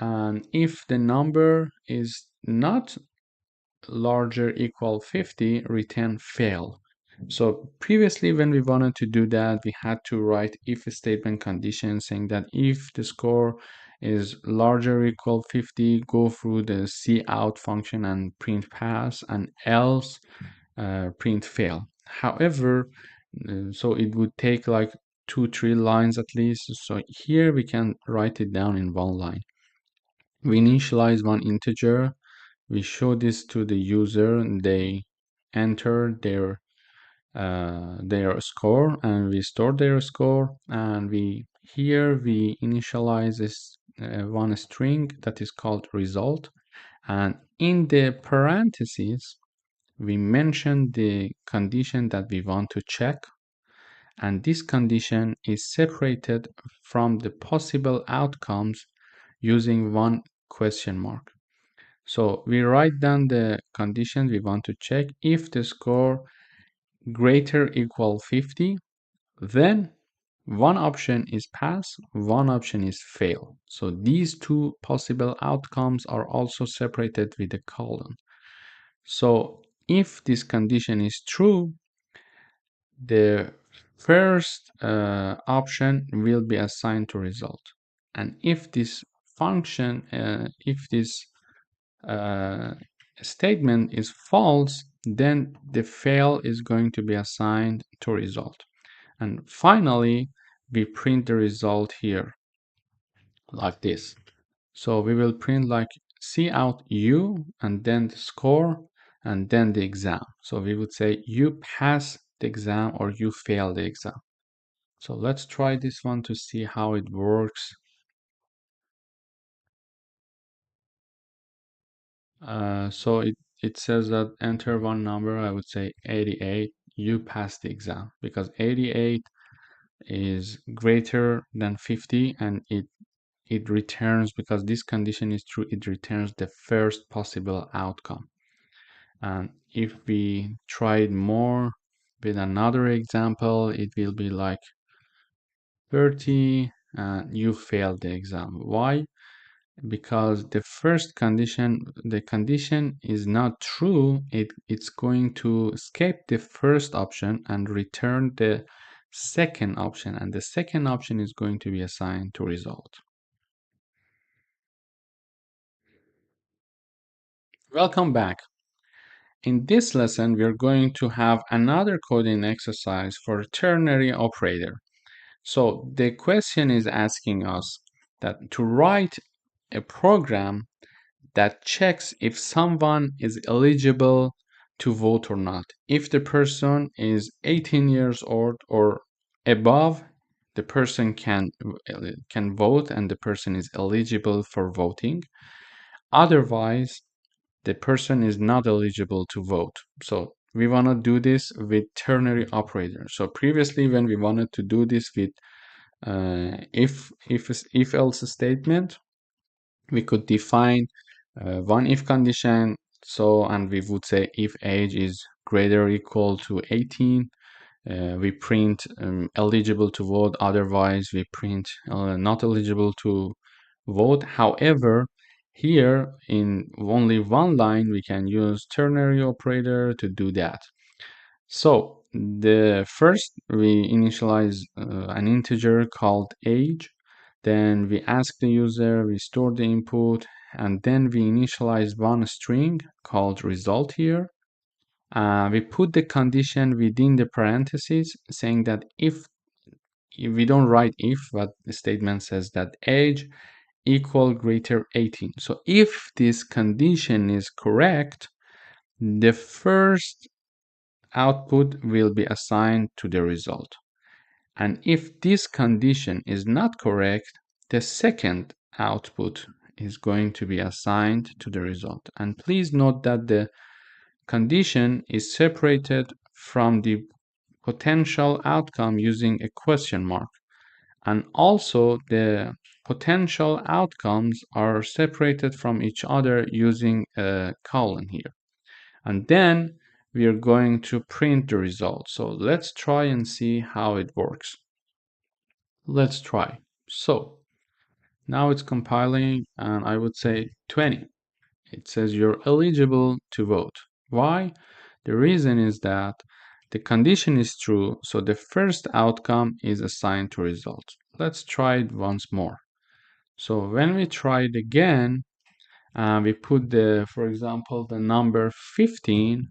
And if the number is not larger, equal 50, return fail. So previously, when we wanted to do that, we had to write if statement condition saying that if the score is larger, equal 50, go through the cout function and print pass, and else print fail. However, so it would take like 2-3 lines at least. So here we can write it down in one line. We initialize one integer. We show this to the user, and they enter their score, and we store their score. And we initialize this one string that is called result, and in the parentheses we mention the condition that we want to check, and this condition is separated from the possible outcomes using one question mark. So we write down the condition we want to check. If the score greater equal 50, then one option is pass, one option is fail. So these two possible outcomes are also separated with a colon. So if this condition is true, the first option will be assigned to result. And if this function, if this statement is false, then the fail is going to be assigned to result. And finally, we print the result here like this. So we will print like cout u and then the score and then the exam. So we would say you pass the exam or you fail the exam. So let's try this one to see how it works. So it says that enter one number. I would say 88. You pass the exam because 88 is greater than 50, and it returns, because this condition is true, it returns the first possible outcome. And if we try it more with another example, it will be like 30 and you failed the exam. Why? Because the first condition, the condition is not true. It's going to skip the first option and return the second option, and the second option is going to be assigned to result. Welcome back. In this lesson, we are going to have another coding exercise for a ternary operator. So the question is asking us that to write a program that checks if someone is eligible to vote or not. If the person is 18 years old or above, the person can vote and the person is eligible for voting. Otherwise, the person is not eligible to vote. So we want to do this with ternary operator. So previously, when we wanted to do this with if else statement, we could define one if condition. So, and we would say if age is greater or equal to 18, we print eligible to vote. Otherwise, we print not eligible to vote. However, here in only one line, we can use ternary operator to do that. So the first we initialize an integer called age, then we ask the user, we store the input, and then we initialize one string called result here. We put the condition within the parentheses saying that if we don't write if, but the statement says that age equal greater 18. So if this condition is correct, the first output will be assigned to the result. And if this condition is not correct, the second output is going to be assigned to the result. And please note that the condition is separated from the potential outcome using a question mark. And also the potential outcomes are separated from each other using a colon here. And then we are going to print the result. So let's try and see how it works. Let's try. So now it's compiling and I would say 20. It says you're eligible to vote. Why? The reason is that the condition is true, so the first outcome is assigned to result. Let's try it once more. So when we try it again, we put for example, the number 15,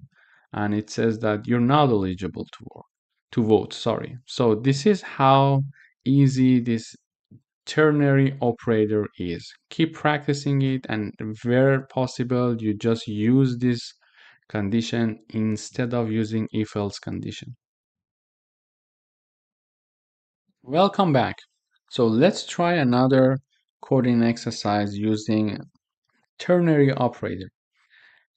and it says that you're not eligible to vote. Sorry. So this is how easy this ternary operator is. Keep practicing it, and where possible, you just use this condition instead of using if-else condition. Welcome back. So let's try another coding exercise using ternary operator.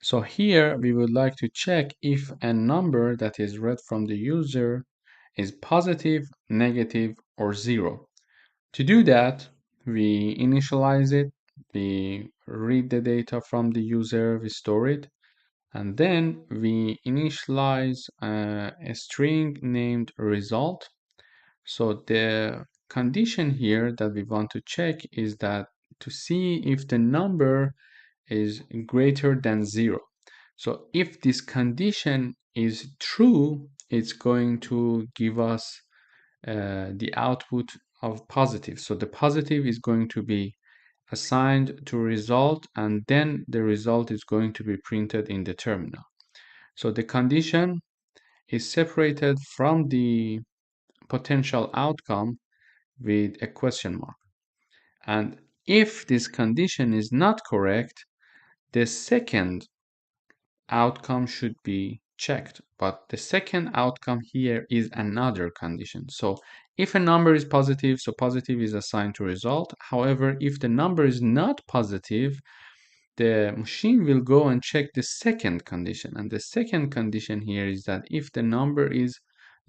So here we would like to check if a number that is read from the user is positive, negative, or 0. To do that, we initialize it, we read the data from the user, we store it, and then we initialize a string named result. So the condition here that we want to check is that to see if the number is greater than 0. So if this condition is true, it's going to give us the output of positive. So the positive is going to be assigned to result, and then the result is going to be printed in the terminal. So the condition is separated from the potential outcome with a question mark. And if this condition is not correct, the second outcome should be checked. But the second outcome here is another condition. So if a number is positive, so positive is assigned to result. However, if the number is not positive, the machine will go and check the second condition. And the second condition here is that if the number is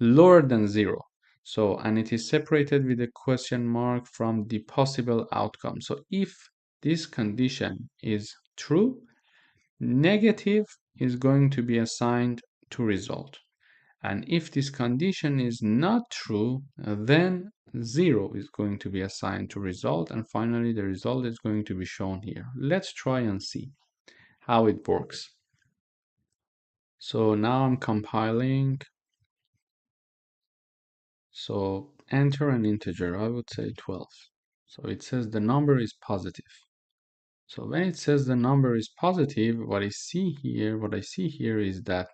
lower than 0, so, and it is separated with a question mark from the possible outcome. So if this condition is true, negative is going to be assigned to result. And if this condition is not true, then 0 is going to be assigned to result. And finally, the result is going to be shown here. Let's try and see how it works. So now I'm compiling. So enter an integer, I would say 12. So it says the number is positive. So when it says the number is positive, what I see here is that,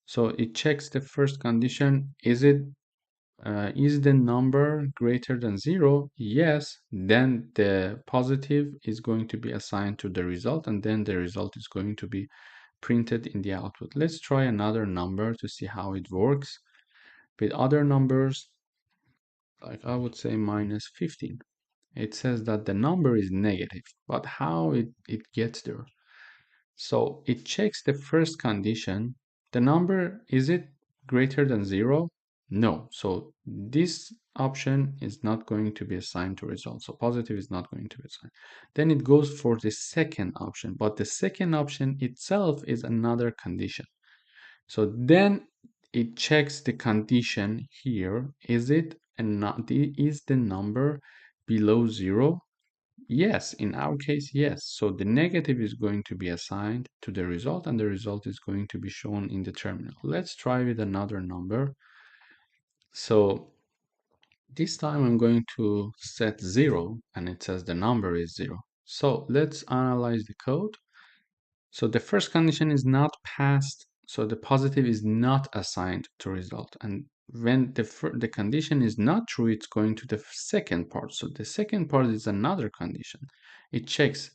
so it checks the first condition. Is the number greater than 0? Yes. Then the positive is going to be assigned to the result, and then the result is going to be printed in the output. Let's try another number to see how it works. With other numbers, like I would say minus 15. It says that the number is negative, but how it gets there? So it checks the first condition. The number, is it greater than 0? No. So this option is not going to be assigned to result. So positive is not going to be assigned. Then it goes for the second option, but the second option itself is another condition. So then it checks the condition here. Is the number below 0? Yes, in our case, yes. So the negative is going to be assigned to the result, and the result is going to be shown in the terminal. Let's try with another number. So this time I'm going to set 0, and it says the number is 0. So let's analyze the code. So the first condition is not passed, so the positive is not assigned to result. And when the condition is not true, it's going to the second part. So the second part is another condition. It checks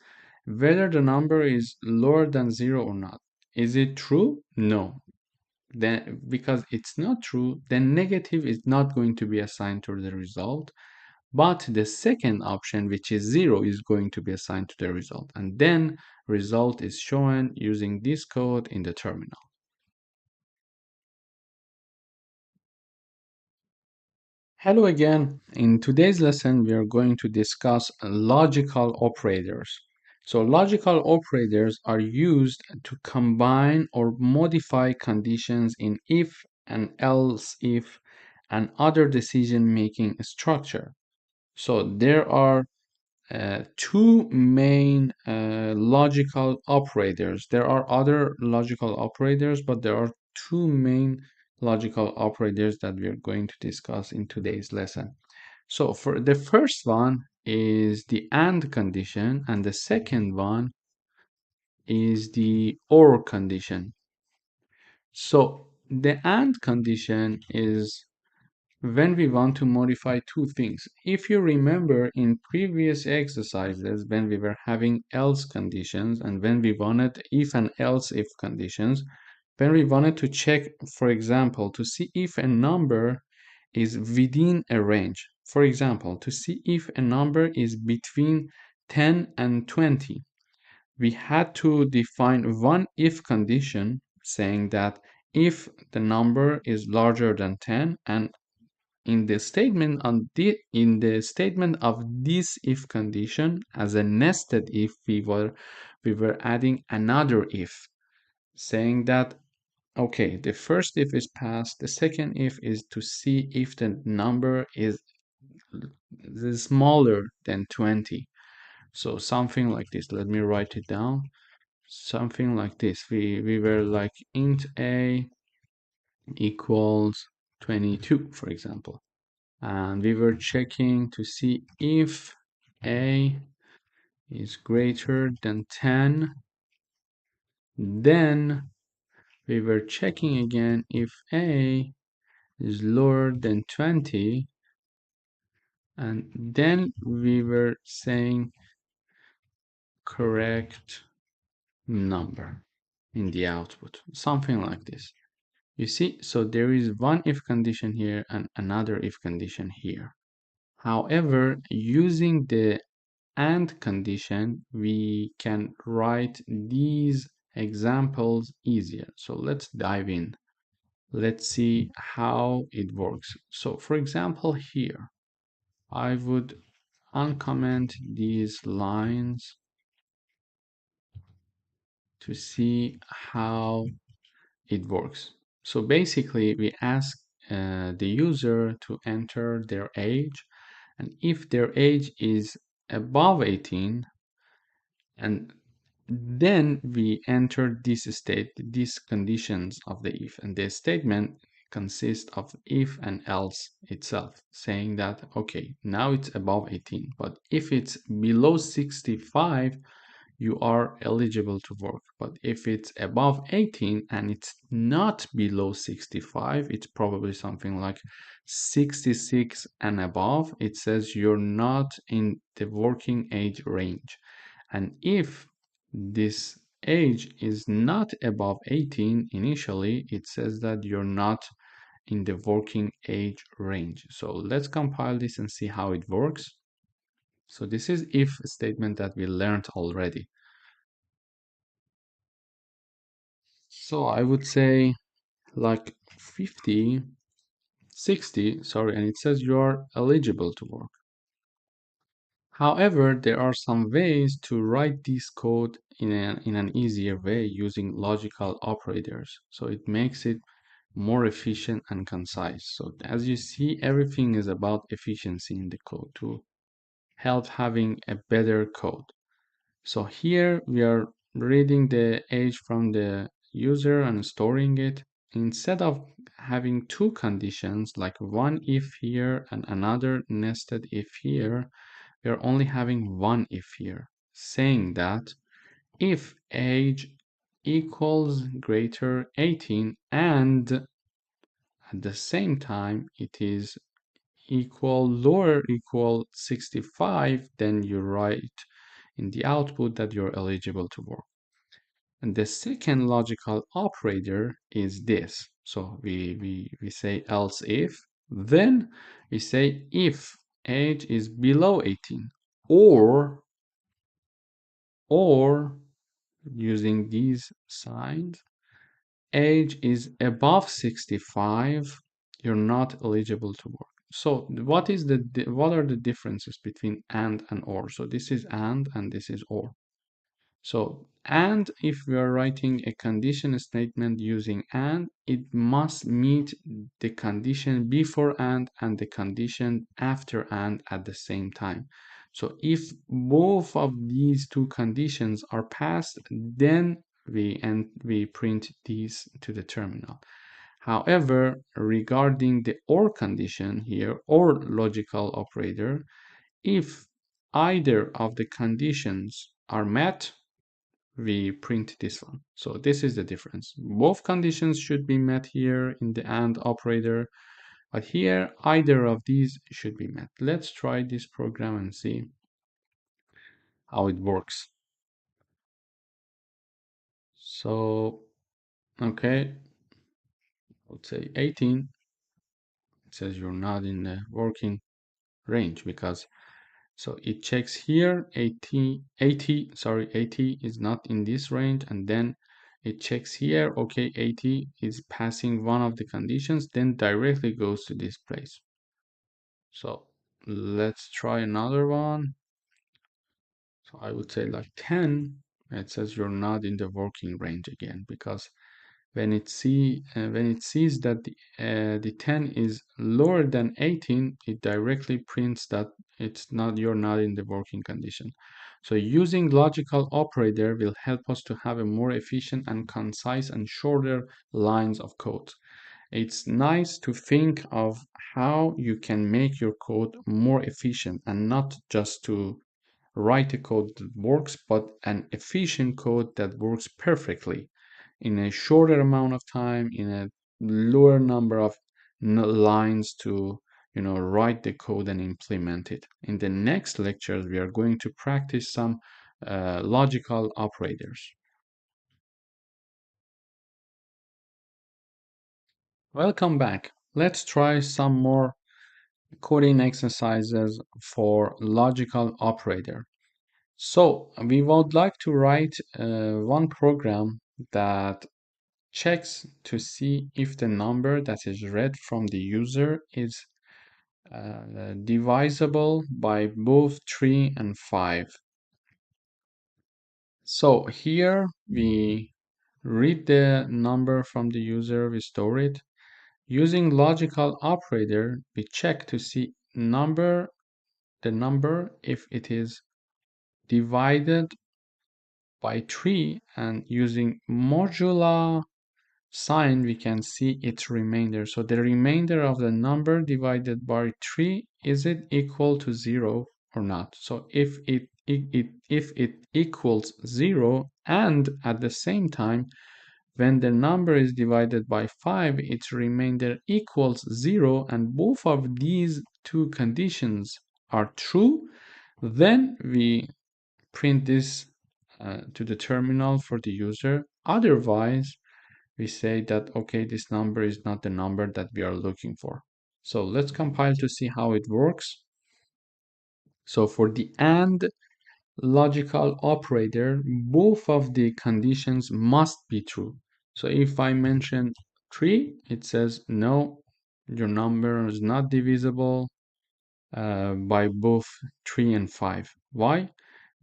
whether the number is lower than 0 or not. Is it true? No. Then, because it's not true, then negative is not going to be assigned to the result. But the second option, which is 0, is going to be assigned to the result. And then result is shown using this code in the terminal. Hello again. In today's lesson, we are going to discuss logical operators. So logical operators are used to combine or modify conditions in if and else if and other decision-making structure. So there are two main logical operators. There are other logical operators, but there are two main logical operators that we are going to discuss in today's lesson. So for the first one is the AND condition, and the second one is the OR condition. So the AND condition is when we want to modify two things. If you remember in previous exercises, when we were having else conditions and when we wanted if and else if conditions, when we wanted to check, for example, to see if a number is within a range. For example, to see if a number is between 10 and 20, we had to define one if condition saying that if the number is larger than 10, and in the statement of this if condition, as a nested if, we were adding another if, saying that okay, the first if is passed, the second if is to see if the number is smaller than 20. So something like this. Let me write it down. Something like this. We were like int a equals 22, for example. And we were checking to see if a is greater than 10. Then we were checking again if a is lower than 20, and then we were saying correct number in the output, something like this. You see, so there is one if condition here and another if condition here. However, using the AND condition, we can write these examples easier. So let's dive in. Let's see how it works. So for example, here, I would uncomment these lines to see how it works. So basically, we ask the user to enter their age, and if their age is above 18, and then we enter these conditions of the if, and the statement consists of if and else itself, saying that okay, now it's above 18, but if it's below 65, you are eligible to work. But if it's above 18 and it's not below 65, it's probably something like 66 and above, it says you're not in the working age range. And if this age is not above 18 initially, it says that you're not in the working age range. So let's compile this and see how it works. So this is if statement that we learned already. So I would say like 50, 60, sorry, and it says you are eligible to work. However, there are some ways to write this code in an easier way using logical operators. So it makes it more efficient and concise. So as you see, everything is about efficiency in the code to help having a better code. So here we are reading the age from the user and storing it. Instead of having two conditions, like one if here and another nested if here, we are only having one if here, saying that if age equals greater 18 and at the same time it is lower equal 65, then you write in the output that you're eligible to work. And the second logical operator is this. So we say else if, then we say if age is below 18 or using these signs, age is above 65, you're not eligible to work. So what are the differences between and or? So this is and this is or. So and if we are writing a condition statement using and, it must meet the condition before and the condition after and at the same time. So if both of these two conditions are passed, then we print these to the terminal. However, regarding the or condition here, or logical operator, if either of the conditions are met, we print this one. So this is the difference. Both conditions should be met here in the AND operator, but here either of these should be met. Let's try this program and see how it works. So, okay, let's say 18. It says you're not in the working range because so it checks here 80 is not in this range, and then it checks here, okay, 80 is passing one of the conditions, then directly goes to this place. So let's try another one. So I would say like 10. It says you're not in the working range again, because when it sees that the 10 is lower than 18, it directly prints that you're not in the working condition. So using logical operator will help us to have a more efficient and concise and shorter lines of code. It's nice to think of how you can make your code more efficient, and not just to write a code that works, but an efficient code that works perfectly in a shorter amount of time, in a lower number of lines to write the code and implement it. In the next lectures, we are going to practice some logical operators. Welcome back. Let's try some more coding exercises for logical operator. So we would like to write one program that checks to see if the number that is read from the user is divisible by both 3 and 5. So here we read the number from the user, we store it. Using logical operator, we check to see the number if it is divided by 3, and using modular sign we can see its remainder. So the remainder of the number divided by 3, is it equal to 0 or not? So if it equals 0, and at the same time when the number is divided by 5, its remainder equals 0, and both of these two conditions are true, then we print this to the terminal for the user. Otherwise, we say that, okay, this number is not the number that we are looking for. So let's compile to see how it works. So for the AND logical operator, both of the conditions must be true. So if I mention 3, it says no, your number is not divisible by both 3 and 5. Why?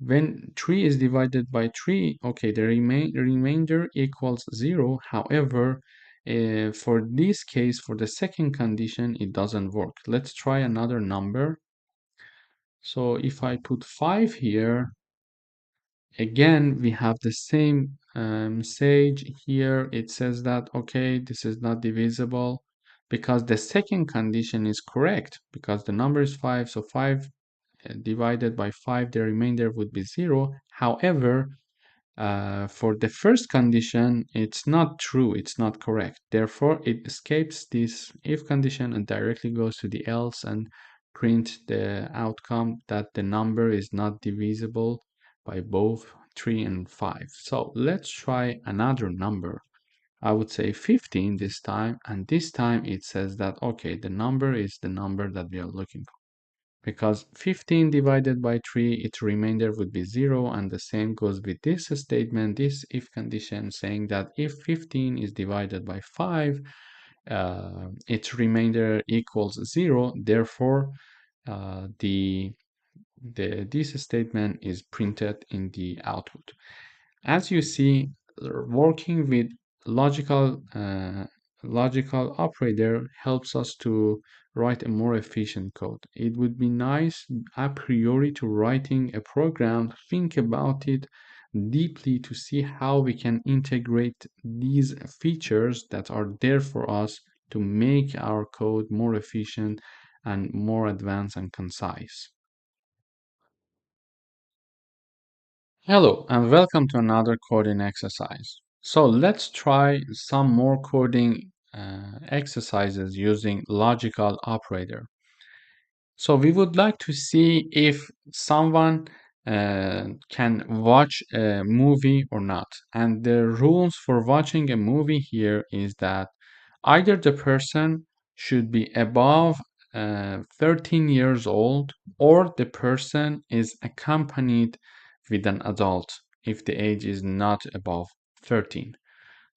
When 3 is divided by 3, okay, the remainder equals 0. However, for this case, for the second condition, it doesn't work. Let's try another number. So if I put 5 here, again, we have the same message here. It says that, okay, this is not divisible because the second condition is correct because the number is 5. So 5 divided by 5, the remainder would be 0. However, for the first condition, it's not true, it's not correct. Therefore, it escapes this if condition and directly goes to the else and print the outcome that the number is not divisible by both 3 and 5. So let's try another number. I would say 15 this time, and this time it says that, okay, the number is the number that we are looking for. Because 15 divided by 3, its remainder would be 0, and the same goes with this statement, this if condition, saying that if 15 is divided by 5, its remainder equals 0. Therefore, this statement is printed in the output. As you see, working with logical logical operator helps us to write a more efficient code. It would be nice a priori to writing a program, think about it deeply to see how we can integrate these features that are there for us to make our code more efficient and more advanced and concise. Hello and welcome to another coding exercise. So let's try some more coding exercises using logical operator. So we would like to see if someone can watch a movie or not. And the rules for watching a movie here is that either the person should be above 13 years old or the person is accompanied with an adult if the age is not above 13.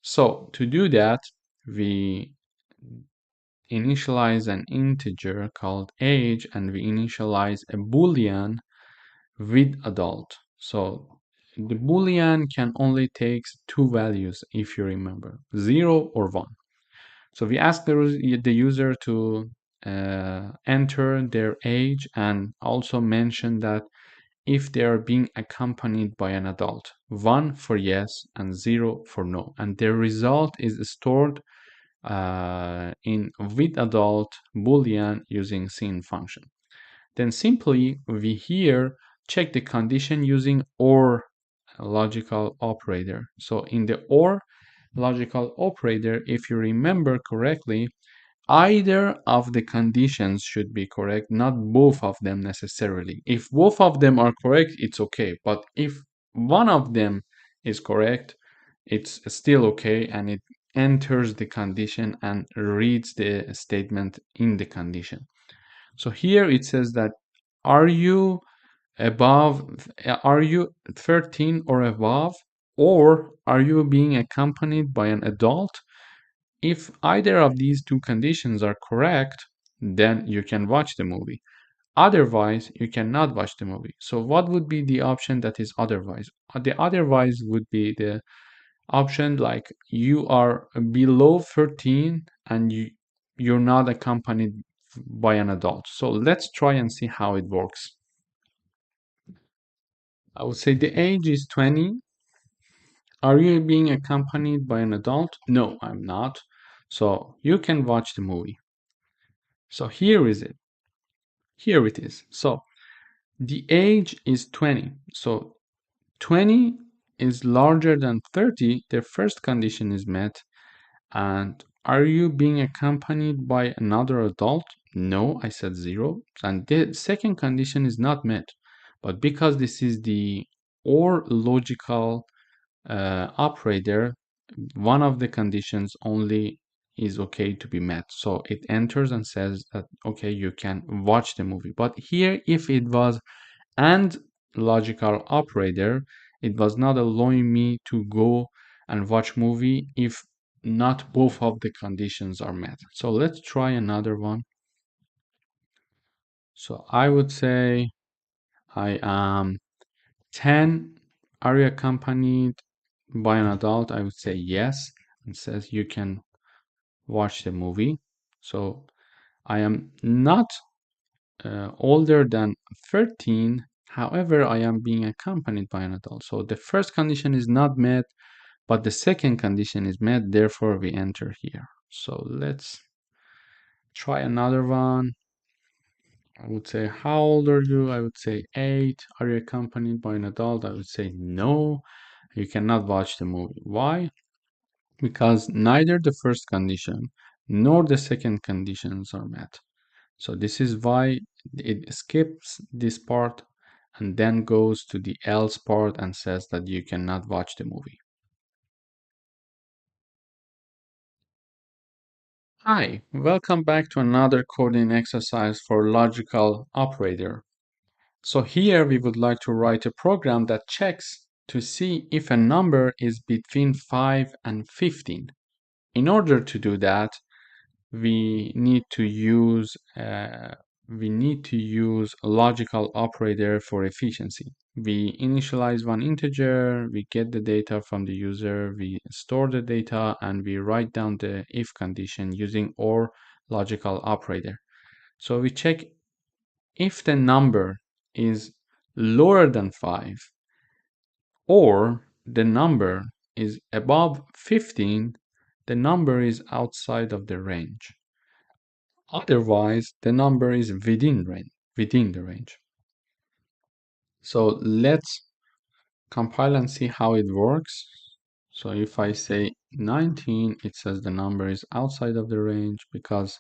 So to do that, we initialize an integer called age and we initialize a boolean with adult. So the boolean can only take two values if you remember, 0 or 1. So we ask the user to enter their age and also mention that if they are being accompanied by an adult, 1 for yes and 0 for no. And the result is stored in with adult boolean using scene function. Then simply we here check the condition using OR logical operator. So in the OR logical operator, if you remember correctly, either of the conditions should be correct, not both of them necessarily. If both of them are correct, it's okay. But if one of them is correct, it's still okay and it enters the condition and reads the statement in the condition. So here it says that are you are you 13 or above, or are you being accompanied by an adult? If either of these two conditions are correct, then you can watch the movie. Otherwise, you cannot watch the movie. So what would be the option that is otherwise? The otherwise would be the option like you are below 13 and you're not accompanied by an adult. So let's try and see how it works. I would say the age is 20. Are you being accompanied by an adult? No, I'm not. So you can watch the movie. So here is it. Here it is. So the age is 20. So 20 is larger than 30. The first condition is met. And are you being accompanied by another adult? No, I said 0. And the second condition is not met. But because this is the or logical operator, one of the conditions only is okay to be met. So it enters and says that, okay, you can watch the movie. But here, if it was and logical operator, it was not allowing me to go and watch movie if not both of the conditions are met. So let's try another one. So I would say I am 10. Are you accompanied by an adult? I would say yes. It says you can watch the movie. So I am not older than 13. However, I am being accompanied by an adult. So the first condition is not met, but the second condition is met. Therefore, we enter here. So let's try another one. I would say, how old are you? I would say 8. Are you accompanied by an adult? I would say no. You cannot watch the movie. Why? Because neither the first condition nor the second conditions are met. So this is why it skips this part and then goes to the else part and says that you cannot watch the movie. Hi, welcome back to another coding exercise for logical operator. So here we would like to write a program that checks to see if a number is between 5 and 15. In order to do that, we need to use a logical operator for efficiency. We initialize one integer, we get the data from the user, we store the data, and we write down the if condition using OR logical operator. So we check if the number is lower than 5 or the number is above 15, the number is outside of the range. Otherwise, the number is within the range. So let's compile and see how it works. So if I say 19, it says the number is outside of the range because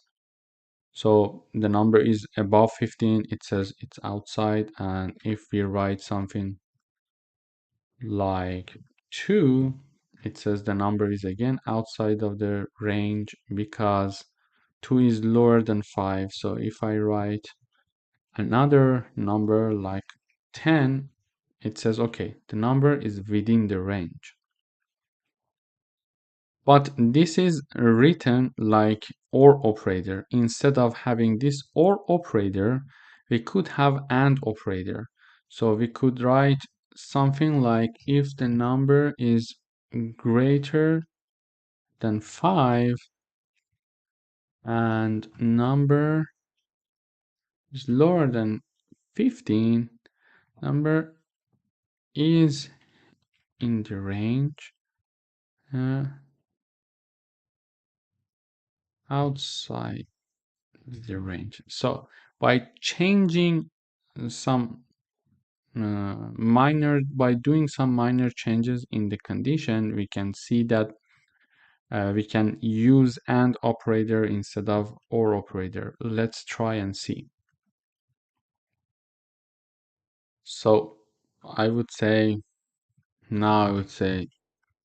so the number is above 15, it says it's outside. And if we write something like 2, it says the number is again outside of the range because 2 is lower than 5. So if I write another number like 10, it says, okay, the number is within the range. But this is written like OR operator. Instead of having this OR operator, we could have AND operator. So we could write something like if the number is greater than 5 and number is lower than 15, number is in the range outside the range. So by changing some by doing some minor changes in the condition, we can see that we can use AND operator instead of OR operator. Let's try and see. So I would say, now I would say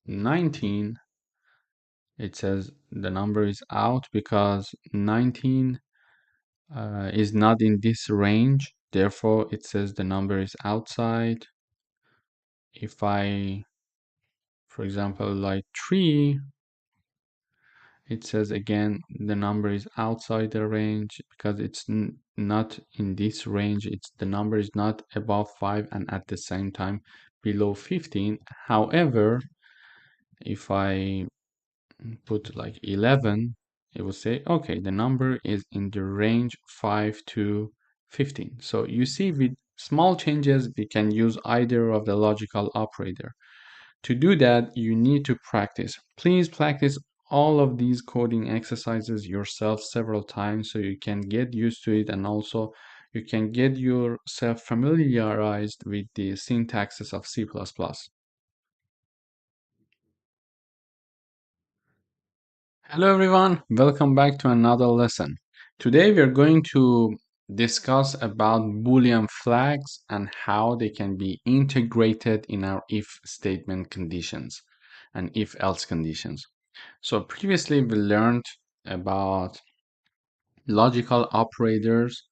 19. It says the number is out because 19 is not in this range. Therefore, it says the number is outside. If I, for example, like 3, it says again the number is outside the range because it's not in this range. It's the number is not above 5 and at the same time below 15. However, if I put like 11, it will say, okay, the number is in the range 5 to 15. So you see, with small changes, we can use either of the logical operator. To do that, you need to practice. Please practice all of these coding exercises yourself several times so you can get used to it, and also you can get yourself familiarized with the syntaxes of C++. Hello everyone, welcome back to another lesson. Today we are going to discuss about Boolean flags and how they can be integrated in our if statement conditions and if else conditions. So previously we learned about logical operators.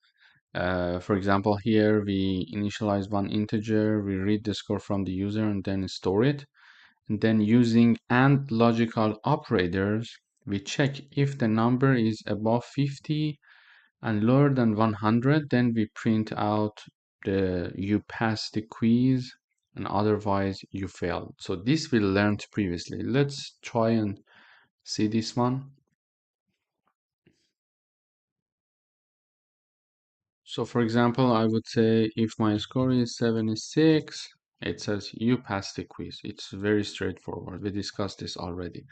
For example, here we initialize one integer, we read the score from the user and then store it. And then using AND logical operators, we check if the number is above 50 and lower than 100, then we print out the you passed the quiz and otherwise you failed. So this we learned previously. Let's try and see this one. So for example, I would say if my score is 76, it says you passed the quiz. It's very straightforward. We discussed this already.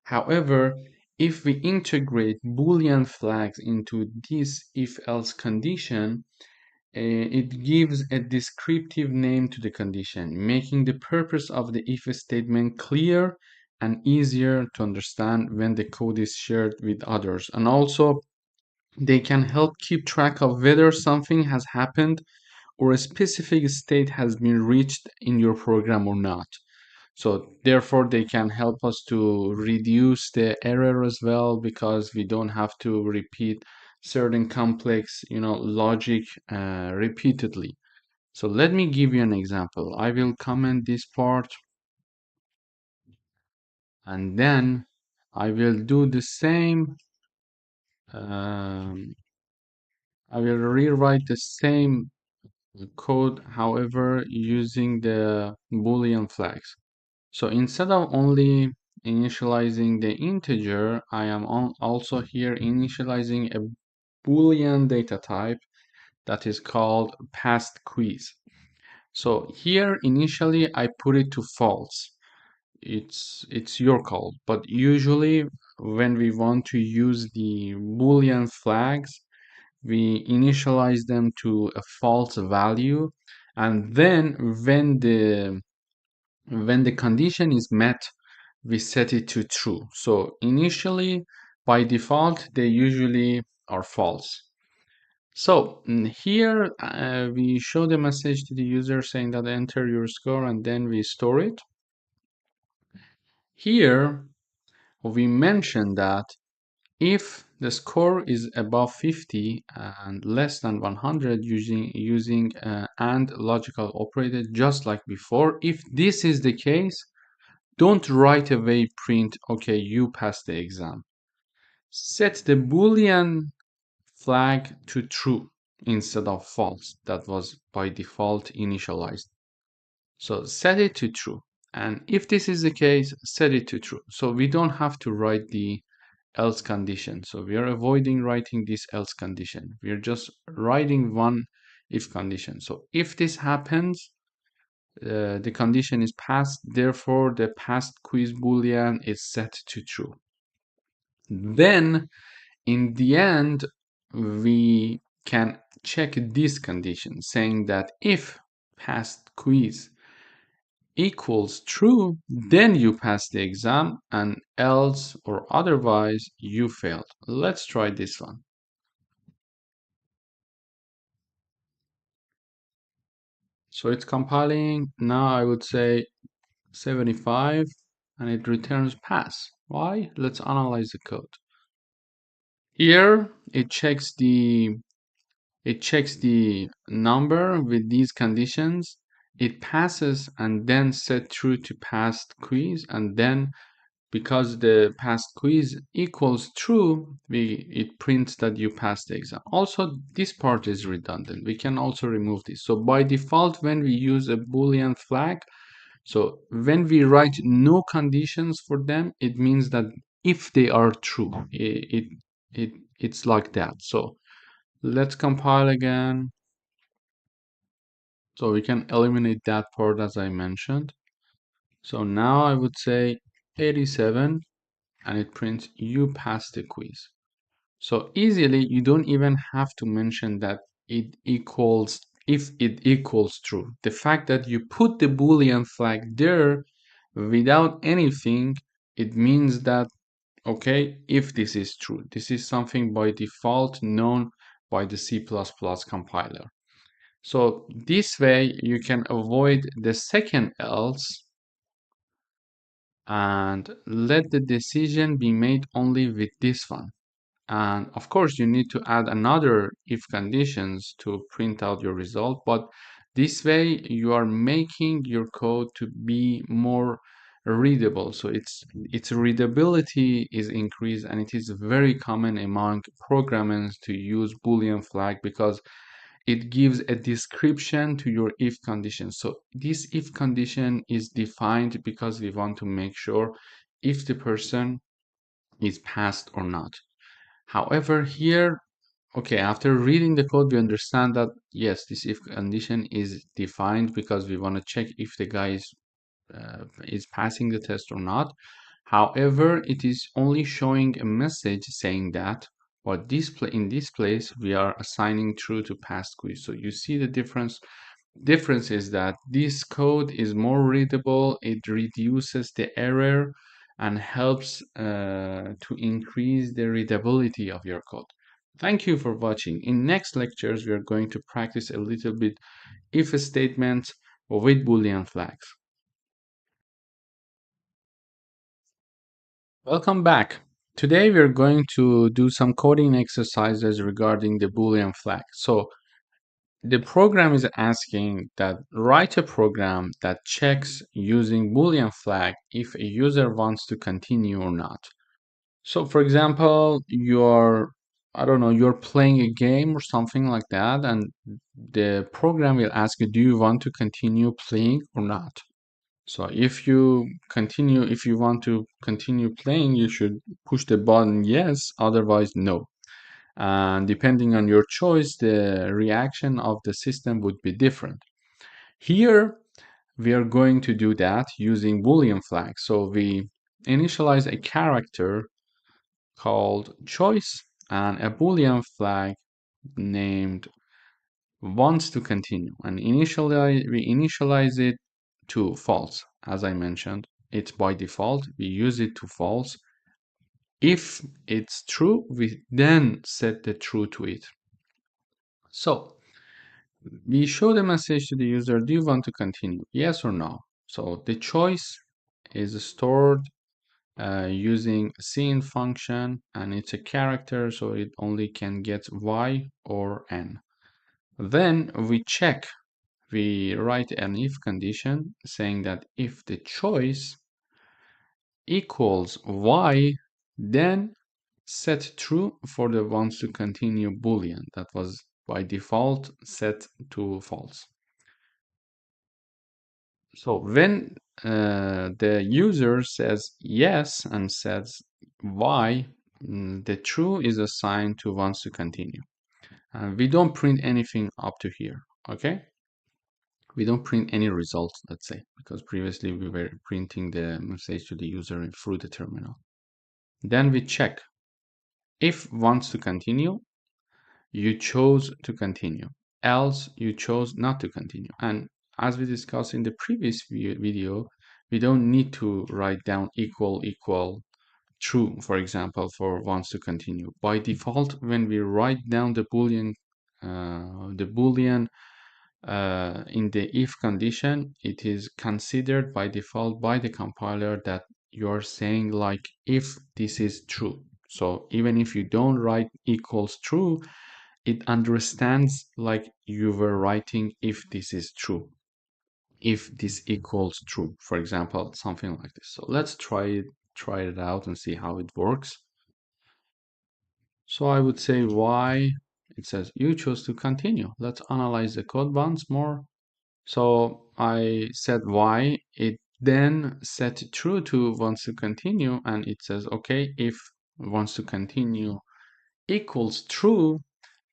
However, if we integrate Boolean flags into this if-else condition, it gives a descriptive name to the condition, making the purpose of the if statement clear and easier to understand when the code is shared with others. And also, they can help keep track of whether something has happened or a specific state has been reached in your program or not. So therefore, they can help us to reduce the error as well because we don't have to repeat certain complex, logic repeatedly. So let me give you an example. I will comment this part and then I will do the same. Um, I will rewrite the same code, however, using the Boolean flags. So instead of only initializing the integer, I am also here initializing a Boolean data type that is called passed quiz. So here initially I put it to false. It's your call, but usually when we want to use the Boolean flags, we initialize them to a false value, and then when the condition is met, we set it to true. So initially, by default, they usually are false. So here we show the message to the user saying that enter your score and then we store it. Here we mention that if the score is above 50 and less than 100 using AND logical operator just like before, if this is the case, don't right away print, okay, you passed the exam. Set the Boolean flag to true instead of false. That was by default initialized. So set it to true. And if this is the case, set it to true. So we don't have to write the else condition. So we are avoiding writing this else condition. We are just writing one if condition. So if this happens, the condition is passed, therefore the passed quiz boolean is set to true. Then in the end, we can check this condition saying that if passed quiz equals true, then you pass the exam, and else or otherwise you failed. Let's try this one. So it's compiling. Now I would say 75 and it returns pass. Why? Let's analyze the code. Here it checks the number with these conditions. It passes and then set true to passed quiz, and then because the passed quiz equals true, it prints that you passed the exam. Also, this part is redundant. We can also remove this. So by default, when we use a Boolean flag, so when we write no conditions for them, it means that if they are true, it's like that. So let's compile again. So we can eliminate that part as I mentioned. So now I would say 87 and it prints you passed the quiz. So easily you don't even have to mention that it equals if it equals true. The fact that you put the Boolean flag there without anything, it means that okay, if this is true, this is something by default known by the C++ compiler. So this way you can avoid the second else and let the decision be made only with this one. And of course, you need to add another if conditions to print out your result, but this way you are making your code to be more readable. So its readability is increased, and it is very common among programmers to use Boolean flag because it gives a description to your if condition. So this if condition is defined because we want to make sure if the person is passed or not. However, here, okay, after reading the code, we understand that yes, this if condition is defined because we want to check if the guy is passing the test or not. However, it is only showing a message saying that, but in this place, we are assigning true to past quiz. So you see the difference is that this code is more readable, it reduces the error and helps to increase the readability of your code. Thank you for watching. In next lectures, we are going to practice a little bit if statements with Boolean flags. Welcome back. Today we are going to do some coding exercises regarding the Boolean flag. So the program is asking that write a program that checks using Boolean flag if a user wants to continue or not. So for example, I don't know, you're playing a game or something like that, and the program will ask you, do you want to continue playing or not? So if you want to continue playing, you should push the button yes, otherwise no. And depending on your choice, the reaction of the system would be different. Here, we are going to do that using Boolean flags. So we initialize a character called choice and a Boolean flag named wants to continue. And we initialize it to false. As I mentioned, it's by default. We use it to false. If it's true, we then set the true to it. So we show the message to the user, do you want to continue? Yes or no? So the choice is stored using cin function, and it's a character, so it only can get y or n. Then we write an if condition saying that if the choice equals y, then set true for the wants to continue boolean that was by default set to false. So when the user says yes and says y, the true is assigned to wants to continue. We don't print anything up to here, okay? We don't print any results, let's say, because previously we were printing the message to the user through the terminal. Then we check if wants to continue, you chose to continue, else you chose not to continue. And as we discussed in the previous video, we don't need to write down equal true, for example, for wants to continue. By default, when we write down the boolean in the if condition, it is considered by default by the compiler that you're saying like if this is true. So even if you don't write equals true, it understands like you were writing if this is true, if this equals true, for example, something like this. So let's try it out and see how it works. So I would say y, it says you chose to continue. Let's analyze the code once more. So I said y, it then set true to wants to continue, and it says okay, if wants to continue equals true,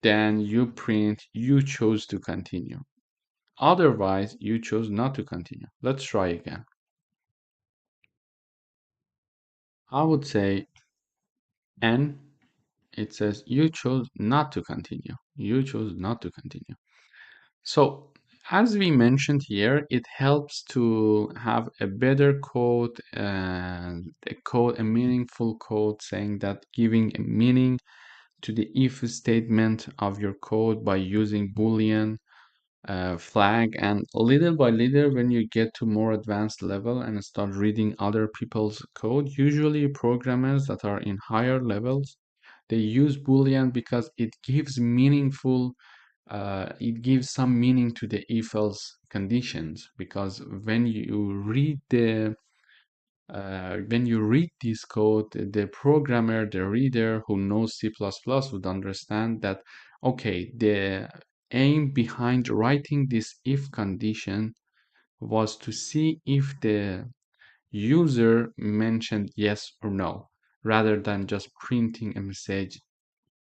then you print you chose to continue. Otherwise, you chose not to continue. Let's try again. I would say n, it says you chose not to continue. You chose not to continue. So as we mentioned here, it helps to have a better code and a meaningful code saying that giving a meaning to the if statement of your code by using Boolean flag, and little by little, when you get to more advanced level and start reading other people's code, usually programmers that are in higher levels, they use Boolean because it gives some meaning to the if else conditions. Because when you read this code, the programmer, the reader who knows C++ would understand that, okay, the aim behind writing this if condition was to see if the user mentioned yes or no, rather than just printing a message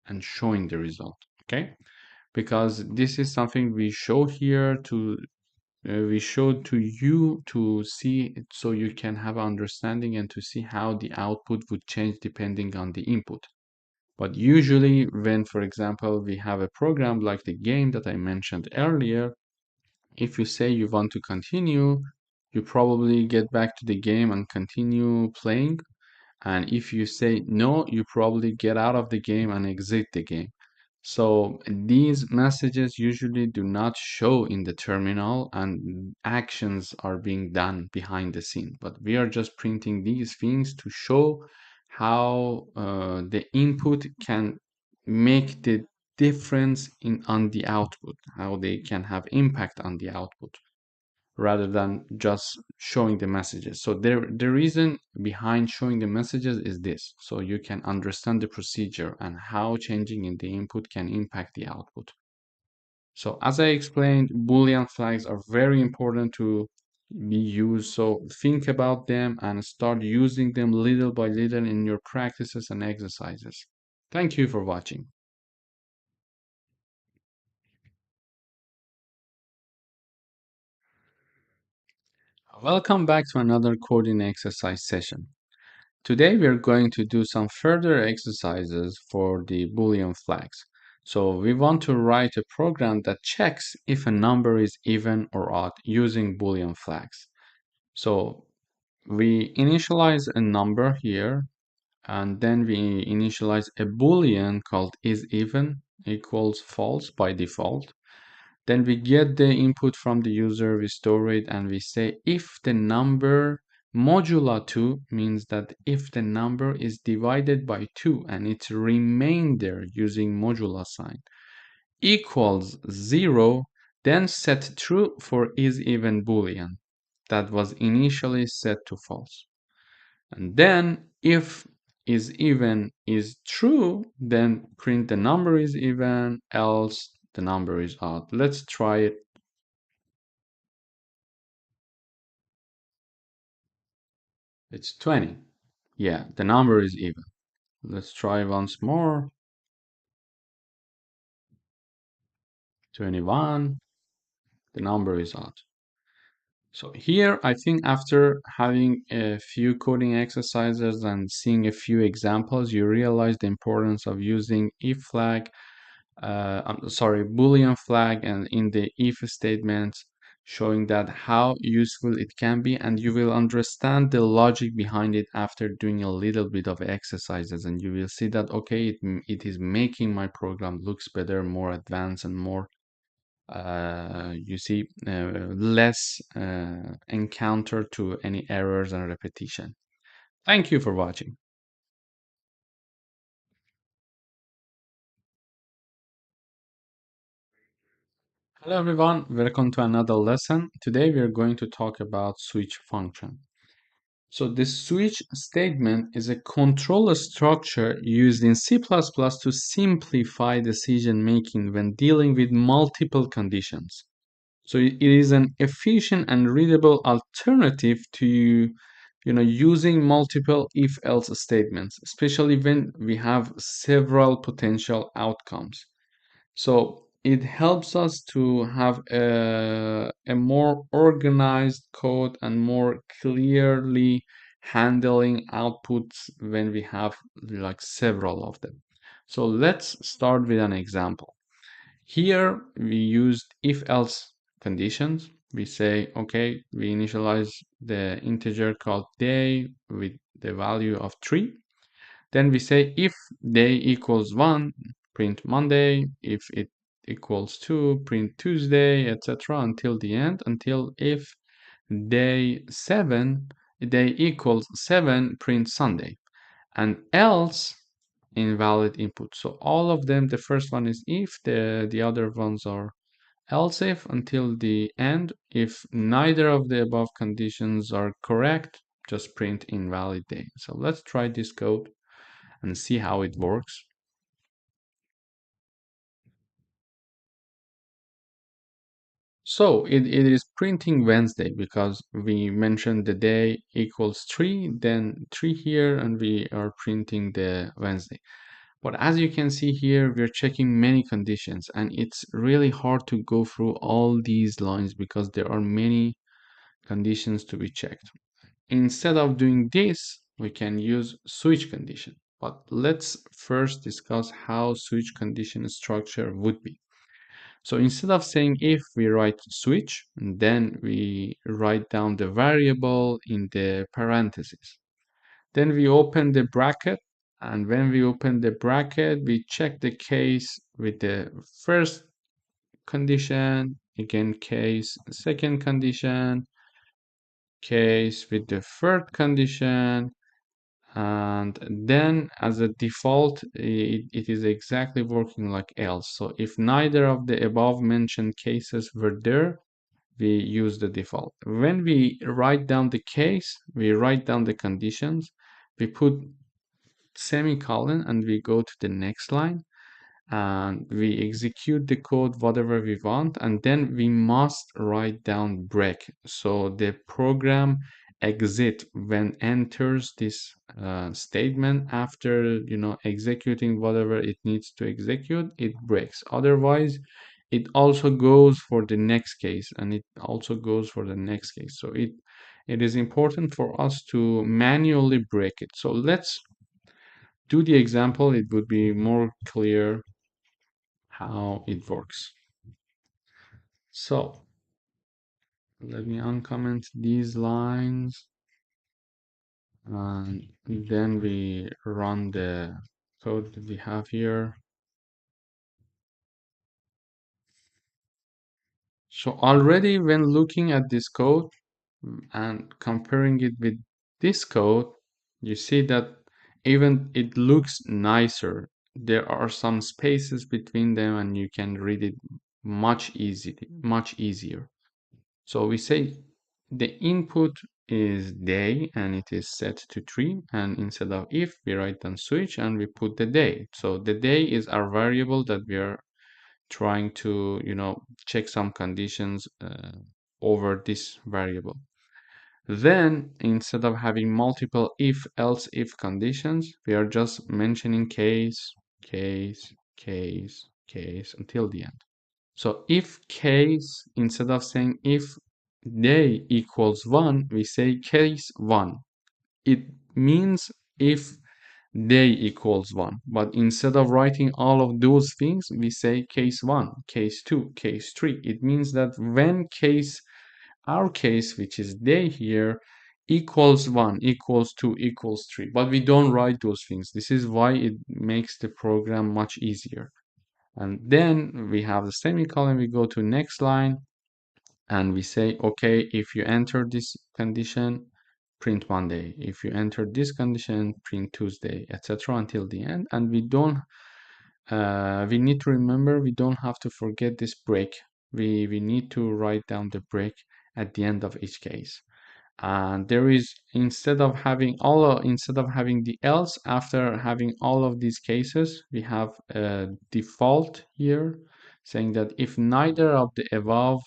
and showing the result. Okay, because this is something we show here to we showed to you to see it, so you can have understanding and to see how the output would change depending on the input. But usually when, for example, we have a program like the game that I mentioned earlier, if you say you want to continue, you probably get back to the game and continue playing. And if you say no, you probably get out of the game and exit the game. So these messages usually do not show in the terminal, and actions are being done behind the scene. But we are just printing these things to show how the input can make the difference on the output, how they can have impact on the output rather than just showing the messages. So the reason behind showing the messages is this, so you can understand the procedure and how changing in the input can impact the output. So as I explained, Boolean flags are very important to be used. So think about them and start using them little by little in your practices and exercises. Thank you for watching. Welcome back to another coding exercise session. Today we are going to do some further exercises for the Boolean flags. So we want to write a program that checks if a number is even or odd using Boolean flags. So we initialize a number here, and then we initialize a Boolean called isEven equals false by default. Then we get the input from the user, we store it, and we say if the number modulo 2 means that if the number is divided by 2 and its remainder using modulo sign equals 0, then set true for isEven Boolean that was initially set to false. And then if isEven is true, then print the number is even, else the number is odd. Let's try it. It's 20. Yeah, the number is even. Let's try once more. 21. The number is odd. So here, I think after having a few coding exercises and seeing a few examples, you realize the importance of using if flag, Boolean flag, and in the if statements, showing that how useful it can be, and you will understand the logic behind it after doing a little bit of exercises, and you will see that, okay, it is making my program looks better, more advanced, and more less encounter to any errors and repetition. Thank you for watching. Hello everyone, welcome to another lesson. Today we are going to talk about switch function. So the switch statement is a control structure used in C++ to simplify decision making when dealing with multiple conditions. So it is an efficient and readable alternative to using multiple if-else statements, especially when we have several potential outcomes. So it helps us to have a more organized code and more clearly handling outputs when we have like several of them. So let's start with an example. Here we used if-else conditions. We say, okay, we initialize the integer called day with the value of 3. Then we say if day equals 1, print Monday. If it equals 2, print Tuesday, etc. until the end, until if day equals 7, print Sunday. And else invalid input. So all of them, the first one is if, the other ones are else if until the end. If neither of the above conditions are correct, just print invalid day. So let's try this code and see how it works. So it is printing Wednesday because we mentioned the day equals 3, then 3 here, and we are printing the Wednesday. But as you can see here, we're checking many conditions, and it's really hard to go through all these lines because there are many conditions to be checked. Instead of doing this, we can use switch condition. But let's first discuss how switch condition structure would be. So instead of saying if, we write switch, and then we write down the variable in the parentheses. Then we open the bracket, and when we open the bracket, we check the case with the first condition, again case, second condition, case with the third condition, and then as a default, it is exactly working like else. So if neither of the above mentioned cases were there, we use the default. When we write down the case, we write down the conditions, we put semicolon, and we go to the next line, and we execute the code whatever we want, and then we must write down break. So the program exit when enters this statement after executing whatever it needs to execute, it breaks. Otherwise, it also goes for the next case, and it also goes for the next case. So it is important for us to manually break it. So let's do the example. It would be more clear how it works. So let me uncomment these lines, and then we run the code that we have here. So already when looking at this code and comparing it with this code, you see that even it looks nicer. There are some spaces between them, and you can read it much easier. So we say the input is day, and it is set to 3, and instead of if, we write down switch and we put the day. So the day is our variable that we are trying to check some conditions over this variable. Then instead of having multiple if, else, if conditions, we are just mentioning case, case, case, case until the end. So if case, instead of saying if day equals 1, we say case 1. It means if day equals 1. But instead of writing all of those things, we say case 1, case 2, case 3. It means that when our case, which is day here, equals 1, equals 2, equals 3. But we don't write those things. This is why it makes the program much easier. And then we have the semicolon, we go to next line, and we say, okay, if you enter this condition, print Monday. If you enter this condition, print Tuesday, etc. until the end. And we need to remember, we don't have to forget this break. We need to write down the break at the end of each case. And there is, instead of having the else after having all of these cases, we have a default here saying that if neither of the above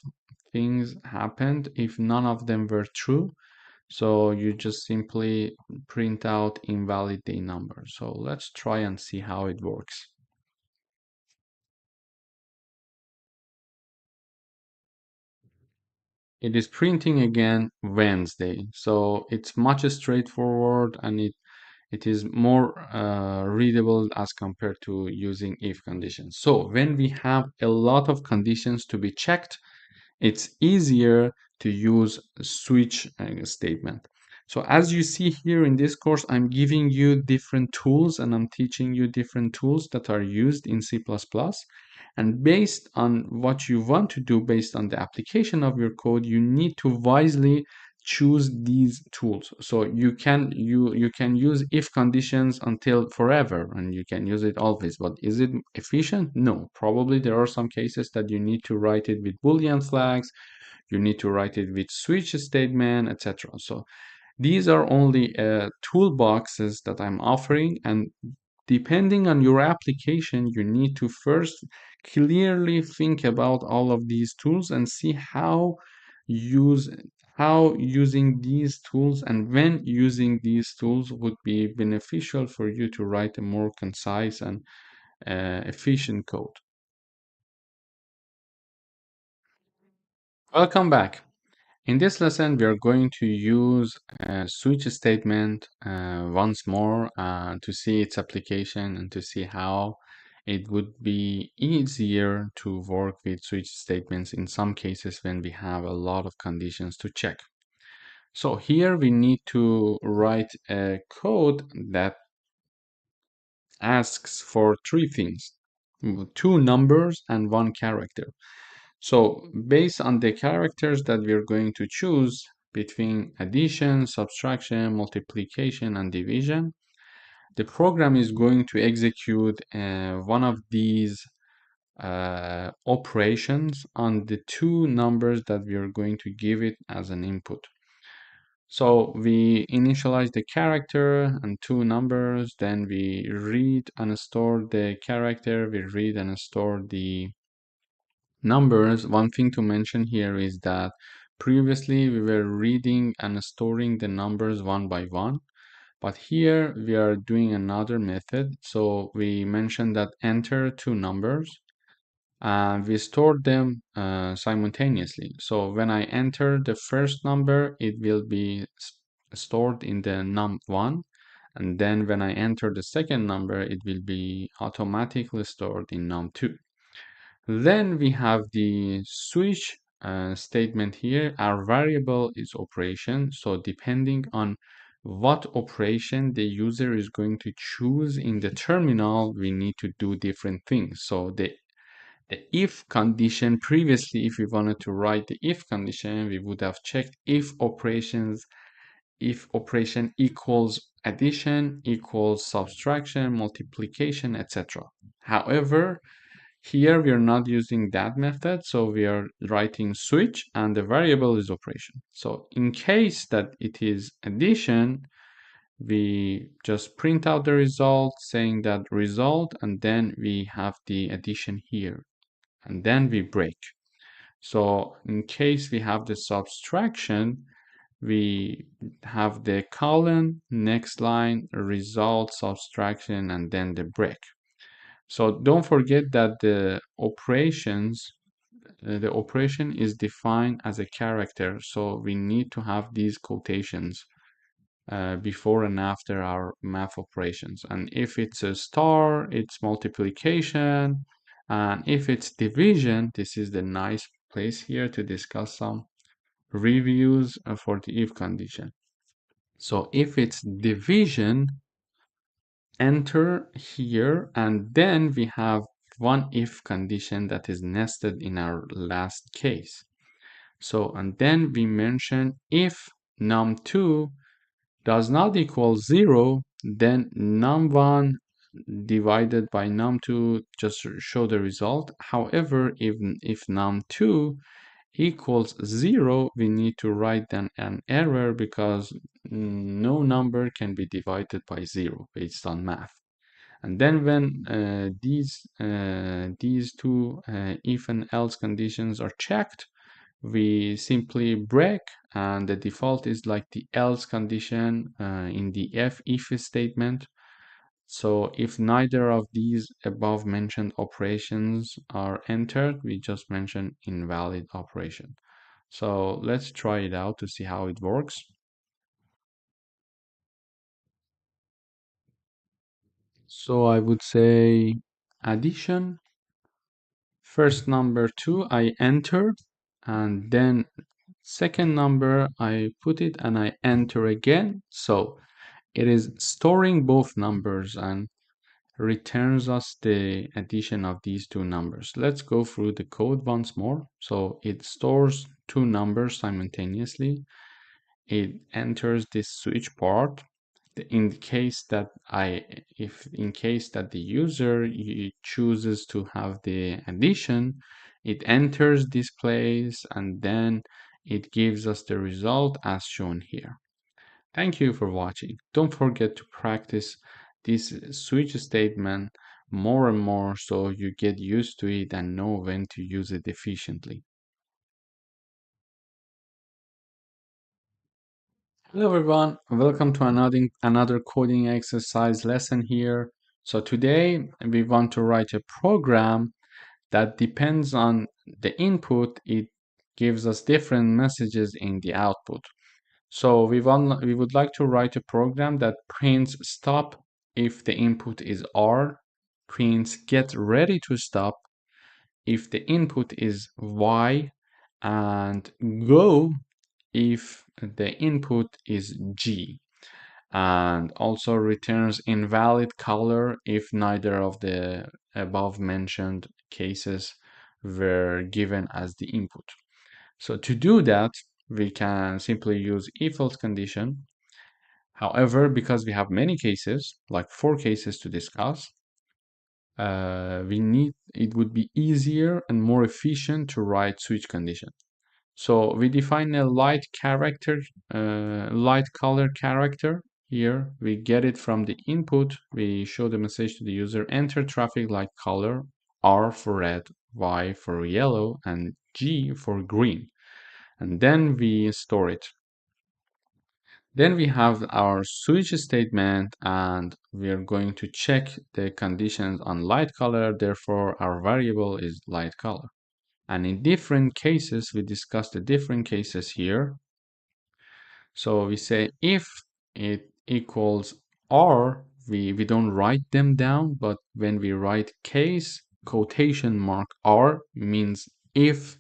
things happened, if none of them were true, so you just simply print out invalid day number. So let's try and see how it works. It is printing again Wednesday, so it's much straightforward, and it is more readable as compared to using if conditions. So when we have a lot of conditions to be checked, it's easier to use a switch statement. So as you see here in this course, I'm giving you different tools and I'm teaching you different tools that are used in C++. And based on what you want to do, based on the application of your code, you need to wisely choose these tools. So you can use if conditions until forever and you can use it always, but is it efficient? No. Probably there are some cases that you need to write it with Boolean flags, you need to write it with switch statement, etc. So these are only toolboxes that I'm offering, and depending on your application, you need to first clearly think about all of these tools and see use how using these tools and when using these tools would be beneficial for you to write a more concise and efficient code. Welcome back. In this lesson, we are going to use a switch statement once more to see its application and to see how it would be easier to work with switch statements in some cases when we have a lot of conditions to check. So here we need to write a code that asks for three things, two numbers and one character. So based on the characters that we're going to choose between addition, subtraction, multiplication, and division, the program is going to execute one of these operations on the two numbers that we are going to give it as an input. So we initialize the character and two numbers, then we read and store the character, we read and store the numbers. One thing to mention here is that previously we were reading and storing the numbers one by one, but here we are doing another method. So we mentioned that enter two numbers and we stored them simultaneously. So when I enter the first number, it will be stored in the num1, and then when I enter the second number, it will be automatically stored in num2. Then we have the switch statement here. Our variable is operation. So depending on what operation the user is going to choose in the terminal, we need to do different things. So the if condition, previously, if we wanted to write the if condition, we would have checked if operation equals addition, equals subtraction, multiplication, etc. However, here we are not using that method, so we are writing switch and the variable is operation. So in case that it is addition, we just print out the result saying that result, and then we have the addition here, and then we break. So in case we have the subtraction, we have the colon, next line, result, subtraction, and then the break. So don't forget that the operation is defined as a character, so we need to have these quotations before and after our math operations. And if it's a star, it's multiplication. And if it's division, this is the nice place here to discuss some reviews for the if condition. So if it's division, enter here, and then we have one if condition that is nested in our last case. So, and then we mention if num2 does not equal 0, then num1 divided by num2 just show the result. However, if num2 equals 0, we need to write then an error because no number can be divided by 0 based on math. And then when these two if and else conditions are checked, we simply break, and the default is like the else condition in the if statement. So if neither of these above mentioned operations are entered, we just mention invalid operation. So let's try it out to see how it works. So I would say addition, first number 2, I enter, and then second number, I put it and I enter again. So it is storing both numbers and returns us the addition of these two numbers. Let's go through the code once more. So it stores two numbers simultaneously. It enters this switch part. In the case that if in case that the user chooses to have the addition, it enters this place and then it gives us the result as shown here. Thank you for watching. Don't forget to practice this switch statement more and more so you get used to it and know when to use it efficiently. Hello everyone, welcome to another coding exercise lesson here. So today we want to write a program that depends on the input, it gives us different messages in the output. So we would like to write a program that prints stop if the input is R, prints get ready to stop if the input is Y, and go if the input is G, and also returns invalid color if neither of the above mentioned cases were given as the input. So to do that, we can simply use if else condition. However, because we have many cases, like 4 cases to discuss, it would be easier and more efficient to write switch condition. So we define a light color character here. We get it from the input. We show the message to the user, enter traffic light color, R for red, Y for yellow, and G for green. And then we store it. Then we have our switch statement and we are going to check the conditions on light color. Therefore, our variable is light color. And in different cases, we discuss the different cases here. So we say if it equals R, we don't write them down, but when we write case, quotation mark R means if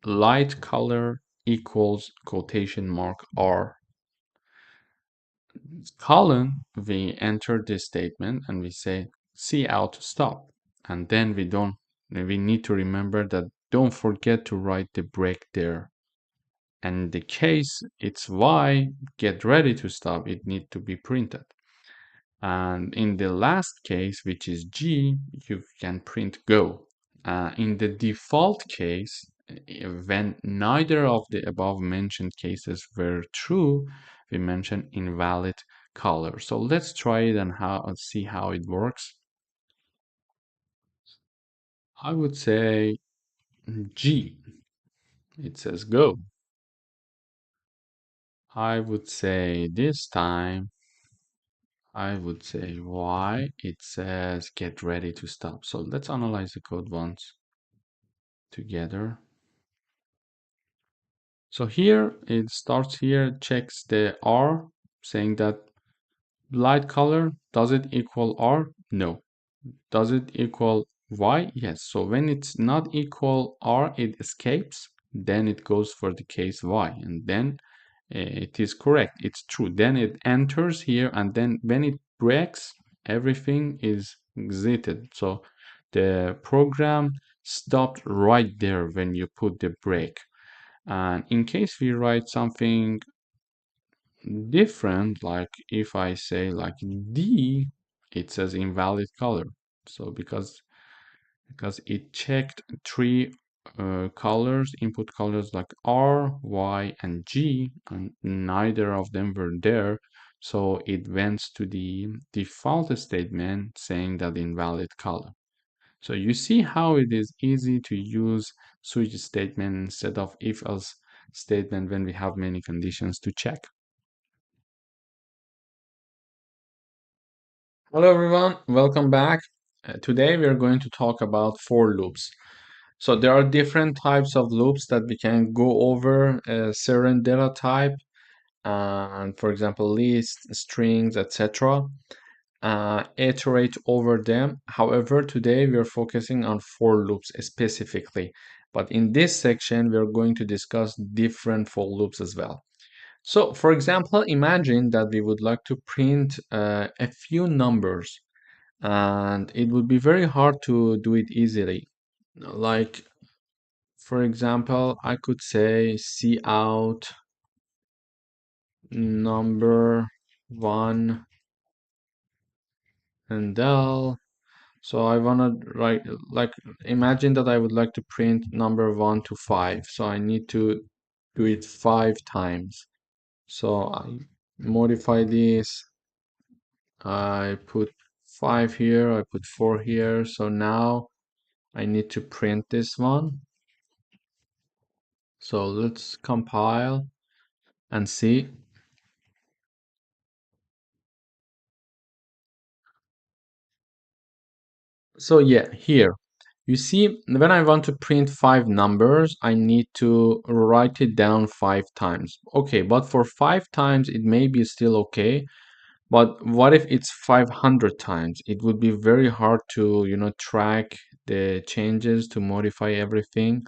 light color equals quotation mark R. Colon, we enter this statement and we say cout stop. And then we need to remember that don't forget to write the break there. And the case it's Y, get ready to stop, it need to be printed. And in the last case, which is G, you can print go. In the default case, when neither of the above mentioned cases were true, we mention invalid color. So let's try it and see how it works. I would say G. It says go. I would say this time, I would say Y. It says get ready to stop. So let's analyze the code once together. So here it starts here, checks the R, saying that light color, does it equal R? No. Does it equal Y? Yes. So when it's not equal R, it escapes. Then it goes for the case Y. And then it is correct. It's true. Then it enters here. And then when it breaks, everything is exited. So the program stopped right there when you put the break. And in case we write something different, like if I say like D, it says invalid color. So because it checked 3 colors, input colors like R, Y, and G, and neither of them were there. So it went to the default statement saying that invalid color. So you see how it is easy to use switch statement instead of if else statement when we have many conditions to check. Hello everyone, welcome back. Today we are going to talk about for loops. So there are different types of loops that we can go over, a certain data type, and for example lists, strings, etc. Iterate over them. However, today we are focusing on for loops specifically. But in this section, we're going to discuss different for loops as well. So, for example, imagine that we would like to print a few numbers, and it would be very hard to do it easily. Like, for example, I could say cout number one and del. So I want to write, like, imagine that I would like to print number 1 to 5. So I need to do it 5 times. So I modify this. I put 5 here, I put 4 here. So now I need to print this one. So let's compile and see. So yeah, here you see when I want to print 5 numbers, I need to write it down 5 times. Okay, but for 5 times it may be still okay. But what if it's 500 times? It would be very hard to, track the changes, to modify everything,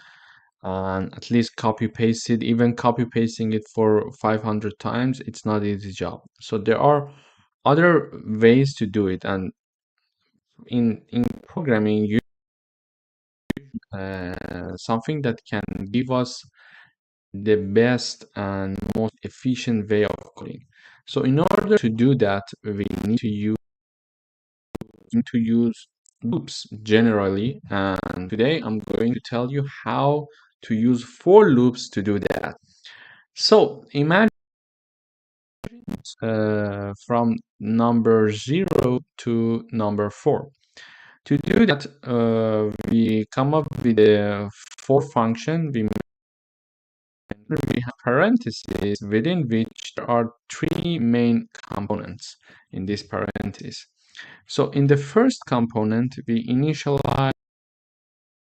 and at least copy paste it. Even copy pasting it for 500 times, it's not easy job. So there are other ways to do it, and in programming, you something that can give us the best and most efficient way of coding. So in order to do that, we need to use loops generally, and today I'm going to tell you how to use for loops to do that. So imagine from number 0 to number 4. To do that, we come up with a for function. We have parentheses within which there are 3 main components in this parenthesis. So in the first component, we initialize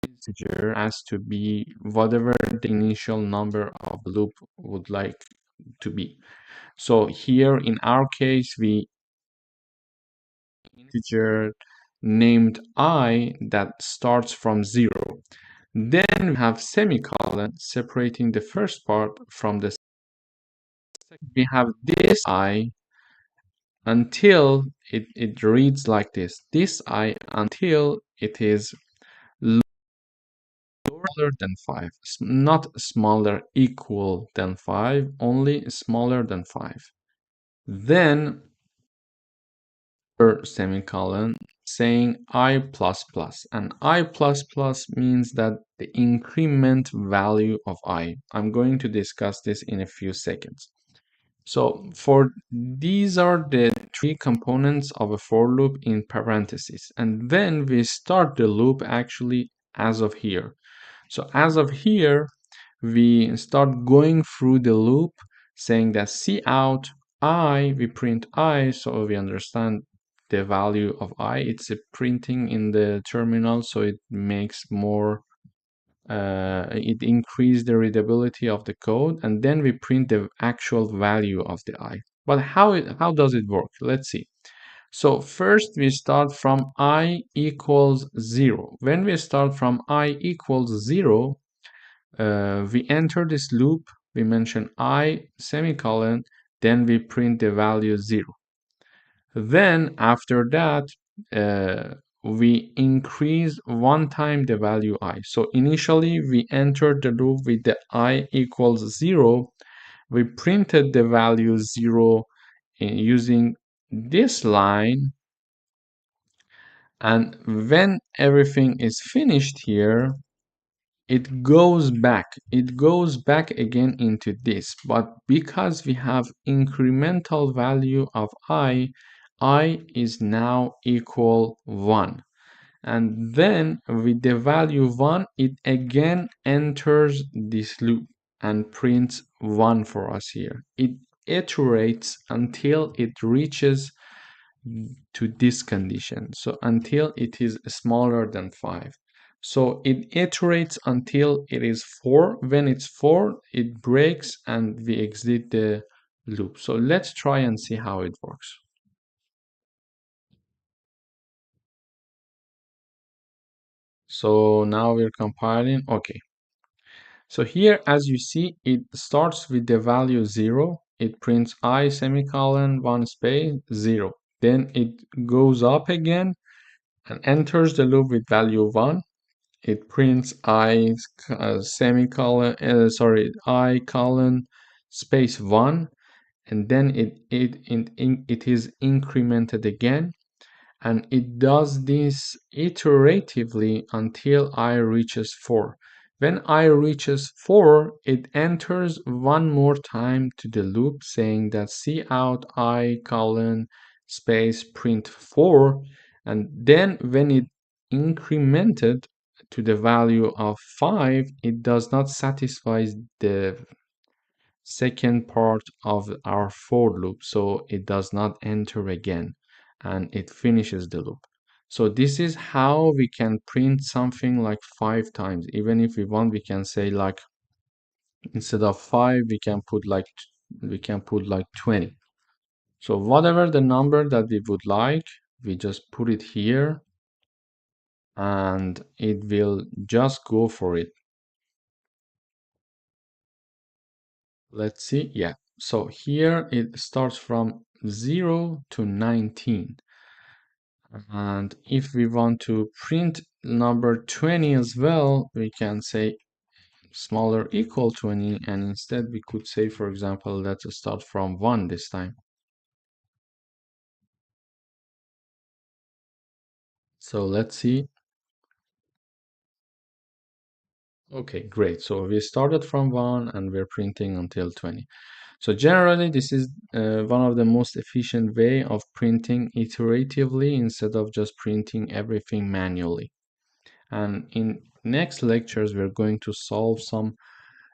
integer as to be whatever the initial number of the loop would like to be. So here in our case, we integer named I that starts from 0. Then we have semicolon separating the first part from the second. We have this I until it reads like this I until it is smaller than 5, not smaller equal than 5, only smaller than 5. Then semicolon saying I plus plus, and I plus plus means that the increment value of I. I'm going to discuss this in a few seconds. So for these are the 3 components of a for loop in parentheses, and then we start the loop actually as of here. So as of here, we start going through the loop saying that cout I, we print I, so we understand the value of I. It's a printing in the terminal, so it makes more, it increases the readability of the code, and then we print the actual value of the I. But how does it work? Let's see. So first we start from I equals 0. When we start from I equals 0, we enter this loop, we mention I semicolon, then we print the value 0. Then after that, we increase 1 time the value I. So initially we entered the loop with the I equals 0. We printed the value 0 using this line. And when everything is finished here, it goes back again into this, but because we have incremental value of I is now equal 1, and then with the value 1 it again enters this loop and prints 1 for us here. It iterates until it reaches to this condition, so until it is smaller than 5. So it iterates until it is 4. When it's 4, it breaks and we exit the loop. So let's try and see how it works. So now we're compiling. Okay, So here, as you see, it starts with the value 0. It prints I semicolon 1 space 0. Then it goes up again and enters the loop with value 1. It prints I semicolon, I colon space 1, and then it is incremented again, and it does this iteratively until I reaches 4. When I reaches 4, it enters one more time to the loop saying that cout I colon space print 4, and then when it incremented to the value of 5, it does not satisfy the second part of our for loop, so it does not enter again and it finishes the loop. So this is how we can print something like 5 times. Even if we want, we can say like instead of 5, we can put like 20. So whatever the number that we would like, we just put it here and it will just go for it. Let's see. Yeah. So here it starts from 0 to 19. And if we want to print number 20 as well, we can say smaller equal 20. And instead we could say, for example, let's start from 1 this time. So let's see. Okay, great. So we started from 1 and we're printing until 20. So generally, this is one of the most efficient way of printing iteratively instead of just printing everything manually. And in next lectures, we're going to solve some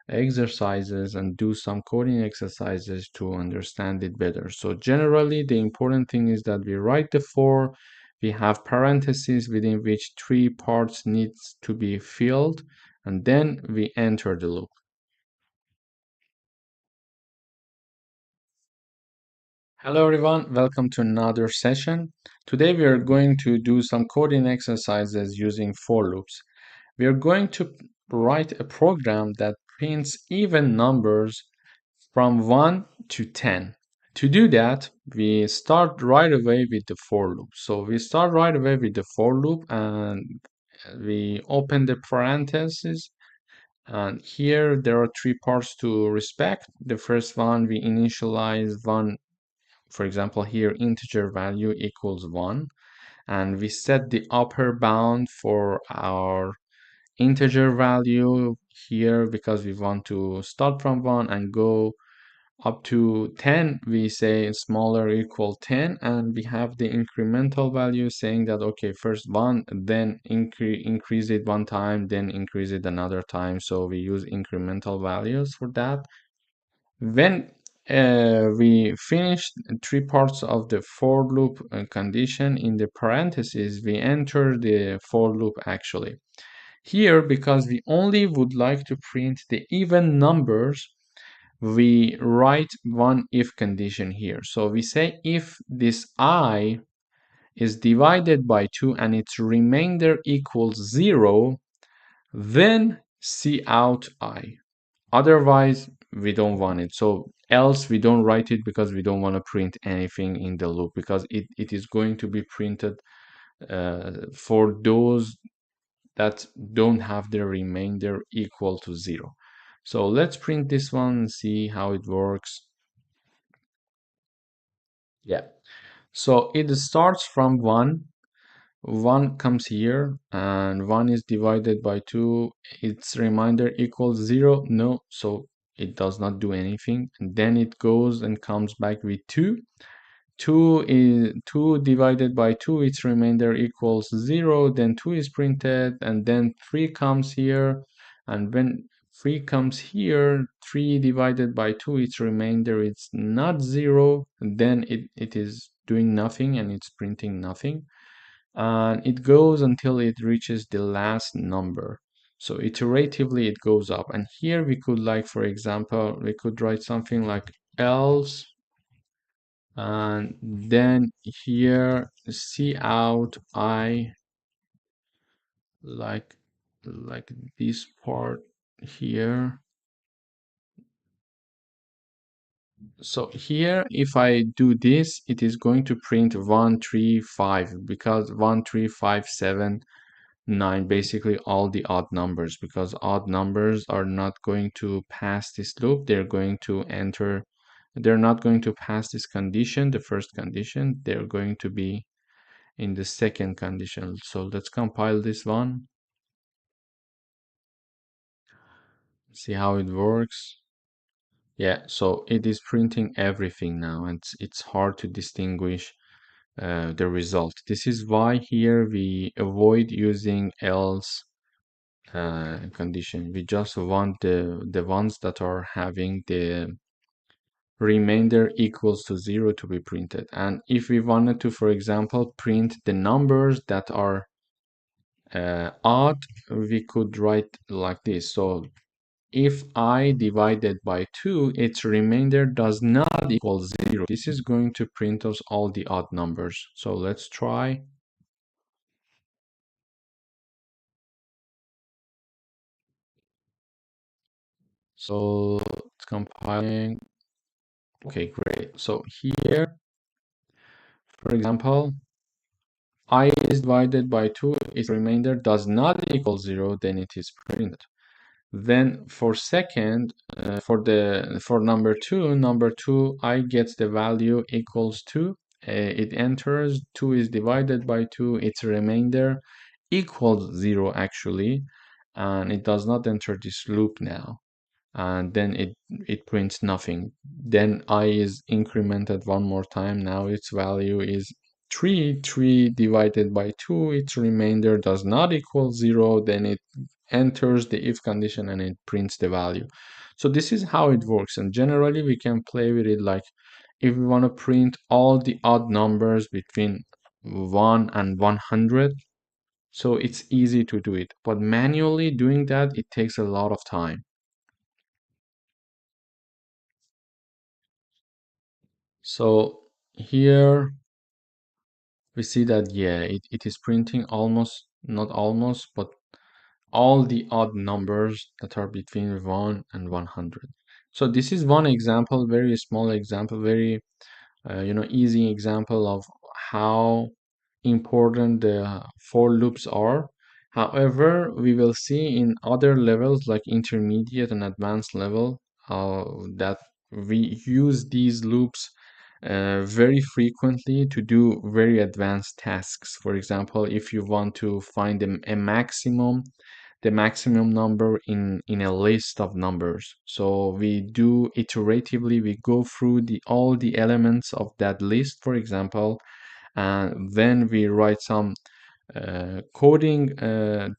exercises and do some coding exercises to understand it better. So generally, the important thing is that we write the for, we have parentheses within which 3 parts needs to be filled, and then we enter the loop. Hello everyone, welcome to another session. Today we are going to do some coding exercises using for loops. We are going to write a program that prints even numbers from 1 to 10. To do that, we start right away with the for loop. So we start right away with the for loop and we open the parentheses. And here there are 3 parts to respect. The first one, we initialize one, for example, here integer value equals 1, and we set the upper bound for our integer value here because we want to start from 1 and go up to 10. We say smaller equal 10, and we have the incremental value saying that okay, first 1, then increase it 1 time, then increase it another time. So we use incremental values for that. When we finish 3 parts of the for loop condition, in the parentheses, we enter the for loop actually. Here, because we only would like to print the even numbers, we write one if condition here. So we say if this I is divided by 2 and its remainder equals 0, then cout I. Otherwise, we don't want it. So else we don't write it because we don't want to print anything in the loop because it is going to be printed for those that don't have the remainder equal to 0. So let's print this one and see how it works. Yeah. So it starts from 1. 1 comes here and 1 is divided by 2. Its remainder equals 0. No, so it does not do anything. And then it goes and comes back with 2. 2 divided by 2, its remainder equals 0. Then 2 is printed, and then 3 comes here. And when 3 comes here, 3 divided by 2, its remainder is not 0. And then it is doing nothing and it's printing nothing. And it goes until it reaches the last number. So iteratively it goes up. And here we could, like, for example, we could write something like else, and then here cout I, like this part. here. So here, if I do this, it is going to print 1, 3, 5 because 1, 3, 5, 7, 9, basically all the odd numbers, because odd numbers are not going to pass this loop. They're not going to pass this condition, the first condition. They're going to be in the second condition. So let's compile this one, see how it works. Yeah, so it is printing everything now, and it's hard to distinguish the result. This is why here we avoid using else condition. We just want the ones that are having the remainder equals to 0 to be printed. And if we wanted to, for example, print the numbers that are odd, we could write like this. So if I divided by 2, its remainder does not equal 0. This is going to print us all the odd numbers. So let's try. So it's compiling. Okay, great. So here, for example, I is divided by 2, its remainder does not equal 0, then it is printed. Then for second, for number 2, I gets the value equals 2. It enters 2 is divided by 2, its remainder equals 0 actually, and it does not enter this loop now. And then it prints nothing. Then I is incremented one more time. Now its value is 3. 3 divided by 2, its remainder does not equal 0. Then it enters the if condition and it prints the value. So this is how it works, and generally we can play with it like if we want to print all the odd numbers between 1 and 100. So it's easy to do it, but manually doing that, it takes a lot of time. So here we see that, yeah, it is printing almost, not almost, but all the odd numbers that are between 1 and 100. So this is one example, very small example, very easy example of how important the for loops are. However, we will see in other levels like intermediate and advanced level that we use these loops very frequently to do very advanced tasks. For example, if you want to find a maximum, the maximum number in a list of numbers. So we do iteratively, we go through all the elements of that list, for example, and then we write some coding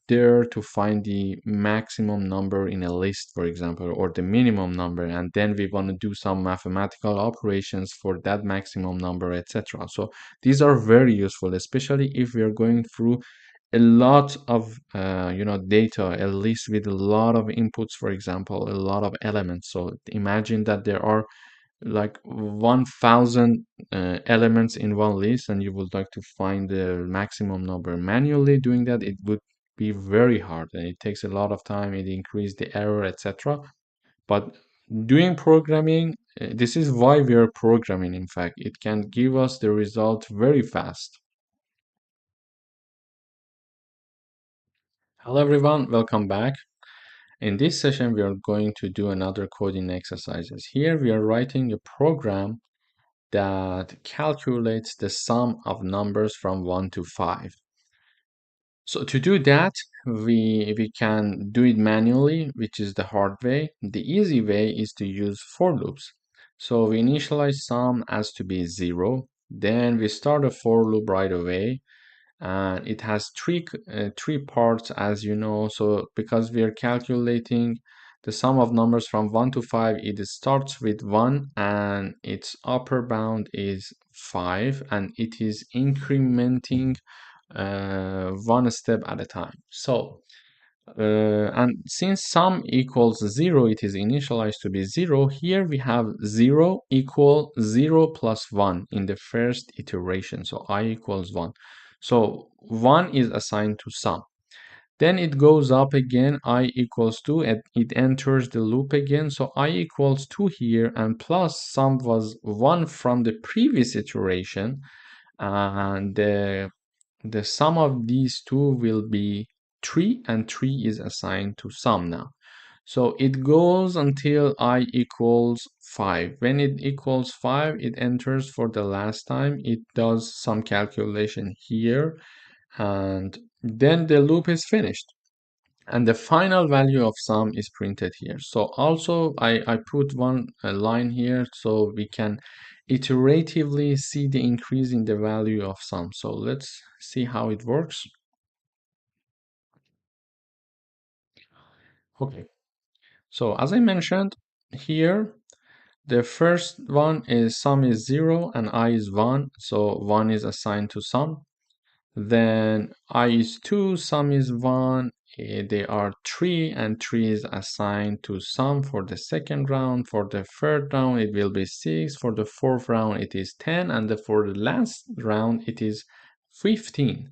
there to find the maximum number in a list, for example, or the minimum number, and then we want to do some mathematical operations for that maximum number, etc. So these are very useful, especially if we are going through a lot of data, a list with a lot of inputs, for example, a lot of elements. So imagine that there are like 1,000 elements in one list, and you would like to find the maximum number. Manually doing that, it would be very hard, and it takes a lot of time. It increases the error, etc. But doing programming, this is why we are programming. In fact, it can give us the result very fast. Hello everyone, welcome back. In this session, we are going to do another coding exercises. Here we are writing a program that calculates the sum of numbers from 1 to 5. So to do that, we can do it manually, which is the hard way. The easy way is to use for loops. So we initialize sum as to be 0. Then we start a for loop right away. And it has three parts, as you know. So because we are calculating the sum of numbers from 1 to 5, it starts with 1 and its upper bound is 5, and it is incrementing one step at a time. So and since sum equals 0, it is initialized to be 0. Here we have 0 equal 0 plus 1 in the first iteration. So I equals 1. So 1 is assigned to sum. Then it goes up again, I equals 2, and it enters the loop again. So I equals 2 here, and plus sum was 1 from the previous iteration, and the sum of these two will be 3, and 3 is assigned to sum now. So it goes until I equals 5. When it equals 5, it enters for the last time. It does some calculation here, and then the loop is finished. And the final value of sum is printed here. So also I put one line here so we can iteratively see the increase in the value of sum. So let's see how it works. Okay. So as I mentioned here, the first one is sum is 0 and I is 1. So 1 is assigned to sum. Then I is 2, sum is 1. They are 3 and 3 is assigned to sum for the second round. For the third round, it will be 6. For the fourth round, it is 10. And for the last round, it is 15.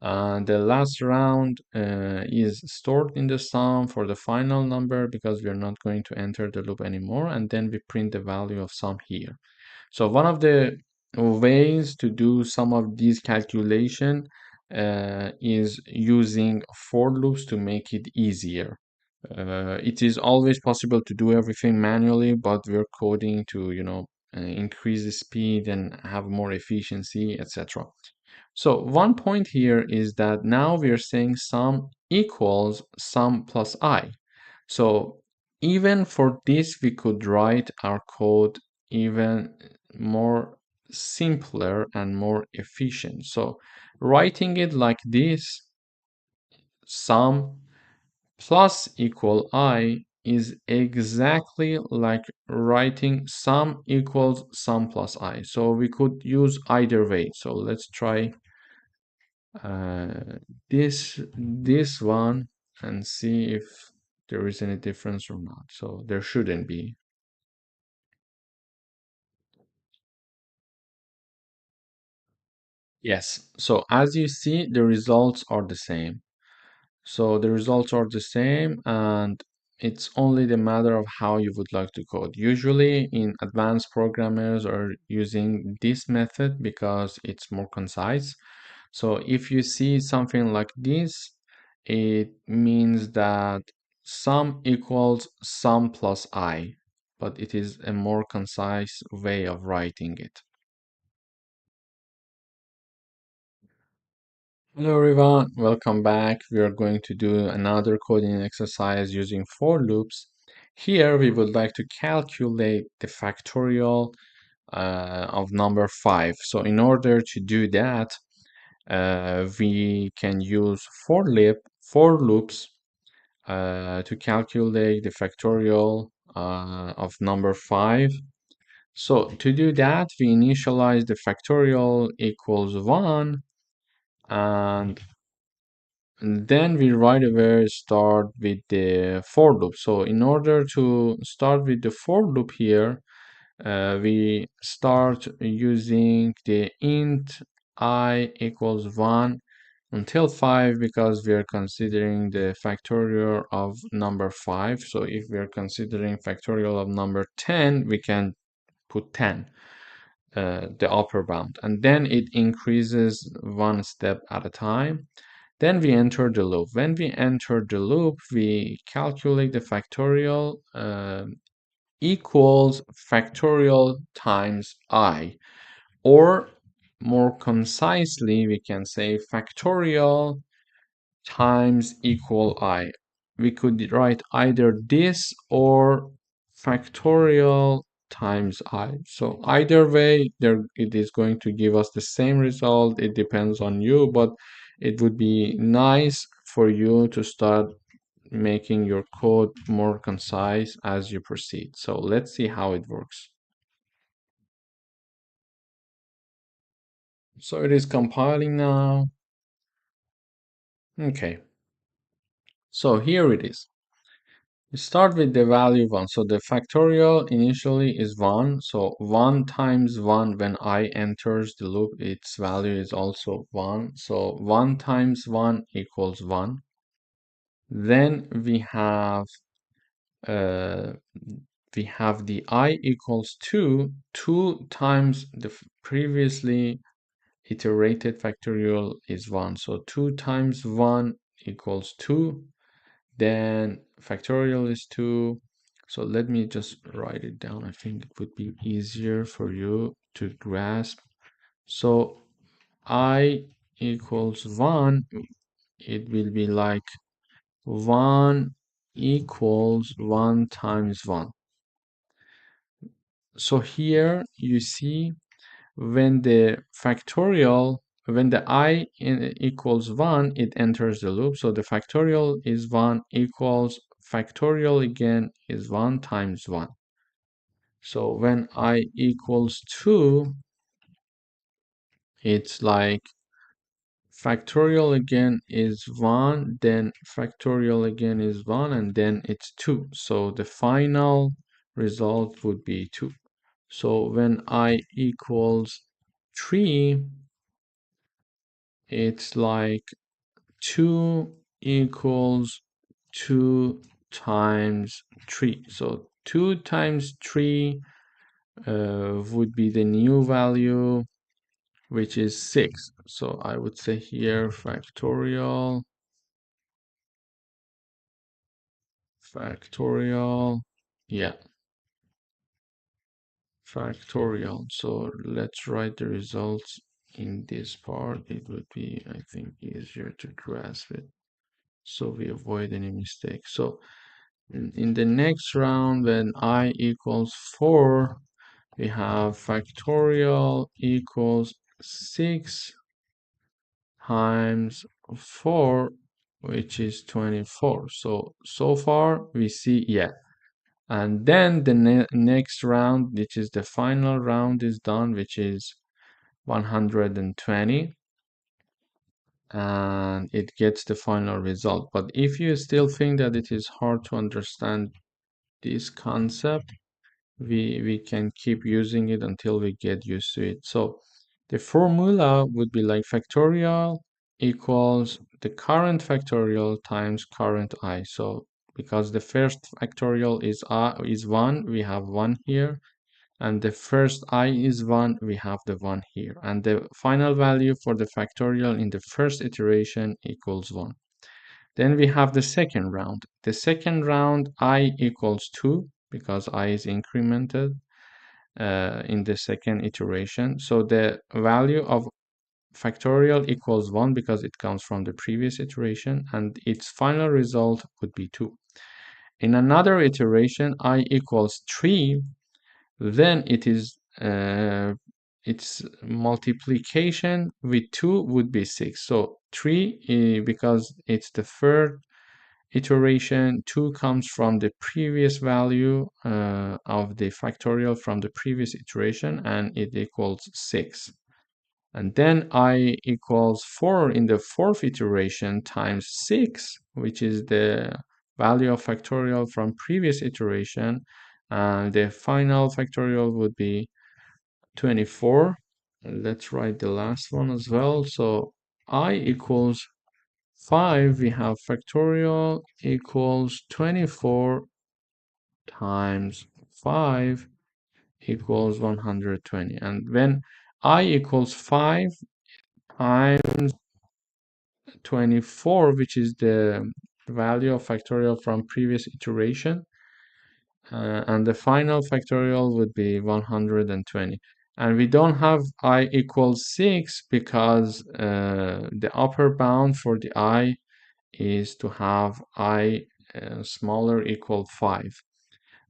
The last round is stored in the sum for the final number because we are not going to enter the loop anymore. And then we print the value of sum here. So one of the ways to do some of these calculation is using for loops to make it easier. It is always possible to do everything manually, but we're coding to, increase the speed and have more efficiency, etc. So one point here is that now we are saying sum equals sum plus I. So even for this, we could write our code even more simpler and more efficient. So writing it like this, sum plus equal I is exactly like writing sum equals sum plus I. So we could use either way. So let's try this one and see if there is any difference or not. So there shouldn't be. Yes, so as you see, the results are the same. So the results are the same, and it's only the matter of how you would like to code. Usually in advanced programmers are using this method because it's more concise. So if you see something like this, it means that sum equals sum plus I, but it is a more concise way of writing it. Hello everyone, welcome back. We are going to do another coding exercise using for loops. Here we would like to calculate the factorial of number 5. So in order to do that, we can use for loops to calculate the factorial of number 5. So to do that, we initialize the factorial equals 1, and then we right away start with the for loop. So in order to start with the for loop here, we start using the int I equals 1 until 5 because we are considering the factorial of number 5. So if we are considering factorial of number 10, we can put 10, the upper bound, and then it increases one step at a time. Then we enter the loop. When we enter the loop, we calculate the factorial equals factorial times I, or more concisely, we can say factorial times equal I. We could write either this or factorial times I. So either way, there it is going to give us the same result. It depends on you, but it would be nice for you to start making your code more concise as you proceed. So let's see how it works. So it is compiling now. Okay, so here it is. We start with the value 1. So the factorial initially is 1. So 1 times 1, when I enters the loop, its value is also 1. So 1 times 1 equals 1. Then uh, we have the I equals 2 times the previously iterated factorial is 1. So 2 times 1 equals 2. Then factorial is 2. So let me just write it down. I think it would be easier for you to grasp. So I equals 1, it will be like 1 equals 1 times 1. So here you see when the I equals 1, it enters the loop. So the factorial is 1 equals factorial again is 1 times 1. So when I equals 2, it's like factorial again is 1, then factorial again is 1, and then it's 2. So the final result would be 2. So when I equals 3, it's like 2 equals 2 times 3. So 2 times 3 would be the new value, which is 6. So I would say here factorial, yeah, factorial. So let's write the results in this part. It would be, I think, easier to grasp it, so we avoid any mistakes. So in the next round, when I equals 4, we have factorial equals 6 times 4, which is 24. So far we see, yeah. And then the next round, which is the final round, is done, which is 120. And it gets the final result. But if you still think that it is hard to understand this concept, we can keep using it until we get used to it. So the formula would be like factorial equals the current factorial times current I. So because the first factorial is 1, we have 1 here, and the first I is 1, we have the 1 here, and the final value for the factorial in the first iteration equals 1. Then we have the second round. The second round, I equals 2, because I is incremented in the second iteration. So the value of factorial equals 1 because it comes from the previous iteration, and its final result would be 2. In another iteration, I equals 3, then its multiplication with 2 would be 6. So 3, because it's the third iteration, 2 comes from the previous value of the factorial from the previous iteration, and it equals 6. And then I equals 4 in the fourth iteration times 6, which is the value of factorial from previous iteration, and the final factorial would be 24. Let's write the last one as well. So I equals 5, we have factorial equals 24 times 5 equals 120. And when I equals 5 times 24, which is the value of factorial from previous iteration, and the final factorial would be 120. And we don't have I equals 6 because the upper bound for the I is to have I smaller equal 5.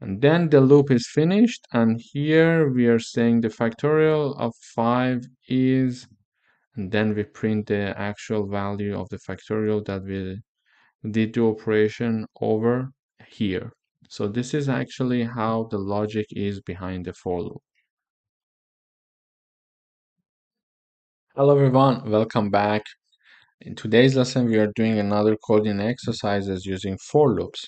And then the loop is finished, and here we are saying the factorial of 5 is, and then we print the actual value of the factorial that we did the operation over here. So this is actually how the logic is behind the for loop. Hello everyone, welcome back. In today's lesson, we are doing another coding exercises using for loops.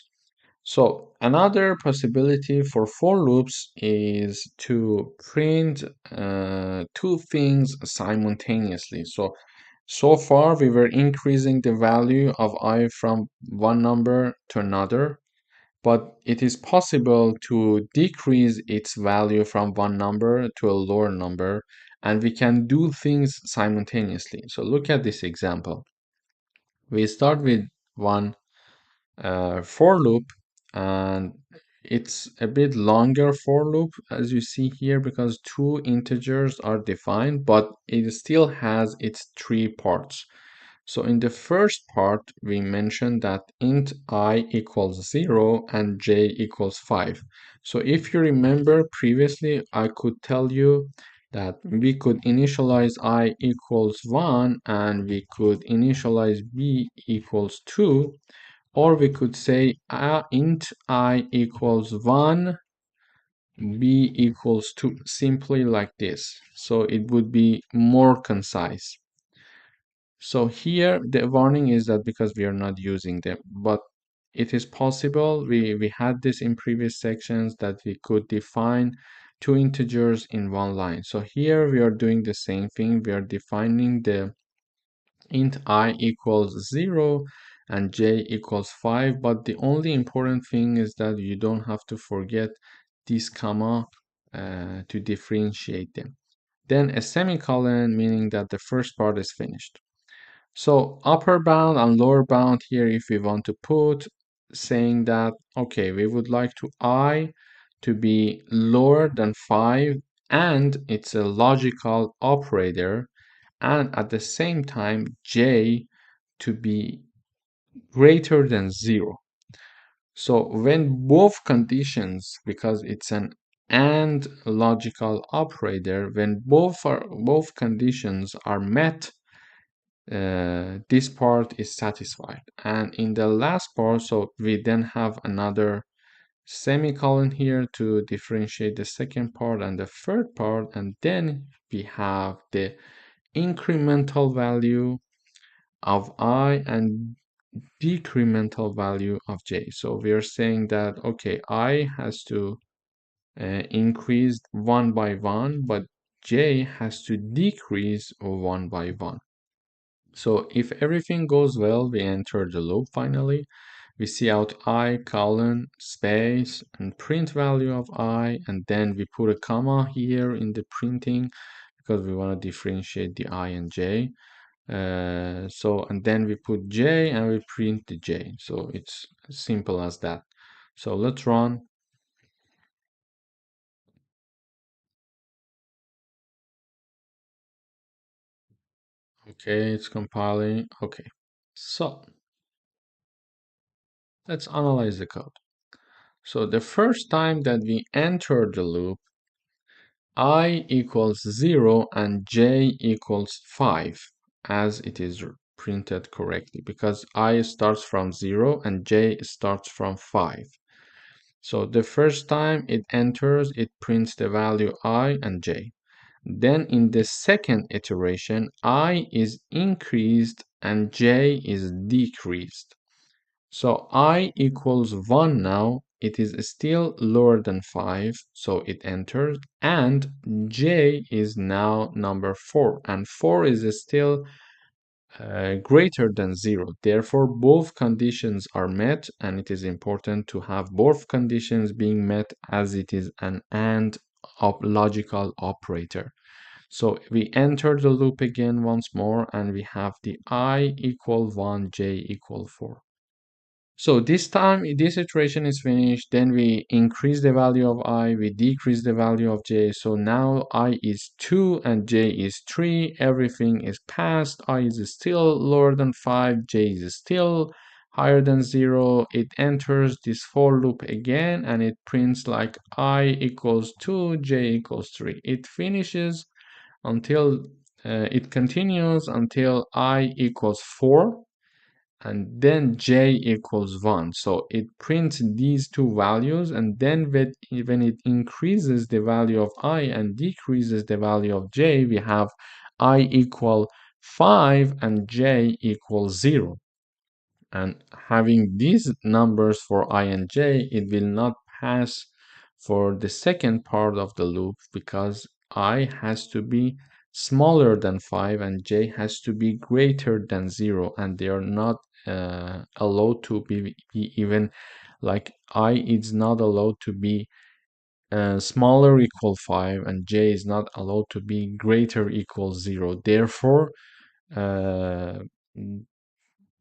So another possibility for for loops is to print two things simultaneously. So So far, we were increasing the value of I from one number to another, but it is possible to decrease its value from one number to a lower number, and we can do things simultaneously. So look at this example. We start with one for loop, and it's a bit longer for loop as you see here because two integers are defined, but it still has its three parts. So in the first part, we mentioned that int I equals 0 and j equals 5. So if you remember previously, I could tell you that we could initialize I equals 1 and we could initialize b equals 2, or we could say int I equals 1, b equals 2, simply like this. So it would be more concise. So here the warning is that because we are not using them, but it is possible, we had this in previous sections, that we could define two integers in one line. So here we are doing the same thing. We are defining the int I equals 0 and j equals 5, but the only important thing is that you don't have to forget this comma to differentiate them. Then a semicolon, meaning that the first part is finished. So upper bound and lower bound here, if we want to put, saying that, okay, we would like to I to be lower than 5, and it's a logical operator, and at the same time, j to be greater than 0. So when both conditions, because it's an AND logical operator, when both conditions are met, this part is satisfied. And in the last part, so we then have another semicolon here to differentiate the second part and the third part, and then we have the incremental value of I and decremental value of j. So we are saying that, okay, I has to increase one by one, but j has to decrease one by one. So if everything goes well, we enter the loop finally. We see out I colon space and print value of I, and then we put a comma here in the printing because we want to differentiate the I and j. And then we put j and we print the j. So it's as simple as that. So let's run. Okay, it's compiling. Okay, so let's analyze the code. So the first time that we enter the loop, I equals 0 and j equals 5, as it is printed correctly, because I starts from 0 and j starts from 5. So the first time it enters, it prints the value I and j. Then in the second iteration, I is increased and j is decreased. So I equals 1 now, it is still lower than 5, so it enters, and j is now number 4, and 4 is still greater than 0. Therefore, both conditions are met, and it is important to have both conditions being met as it is an AND logical operator. So we enter the loop again once more, and we have the I equal 1, j equal 4. So this time, this iteration is finished. Then we increase the value of I, we decrease the value of j. So now I is 2 and j is 3. Everything is passed. I is still lower than 5, j is still higher than 0. It enters this for loop again, and it prints like I equals 2, j equals 3. It finishes until it continues until I equals 4, and then j equals 1. So it prints these two values, and then when it increases the value of I and decreases the value of j, we have I equal 5 and j equals 0. And having these numbers for I and j, it will not pass for the second part of the loop because I has to be smaller than 5 and j has to be greater than 0, and they are not allowed to be even like I is not allowed to be smaller equal 5 and j is not allowed to be greater equal 0. Therefore, uh,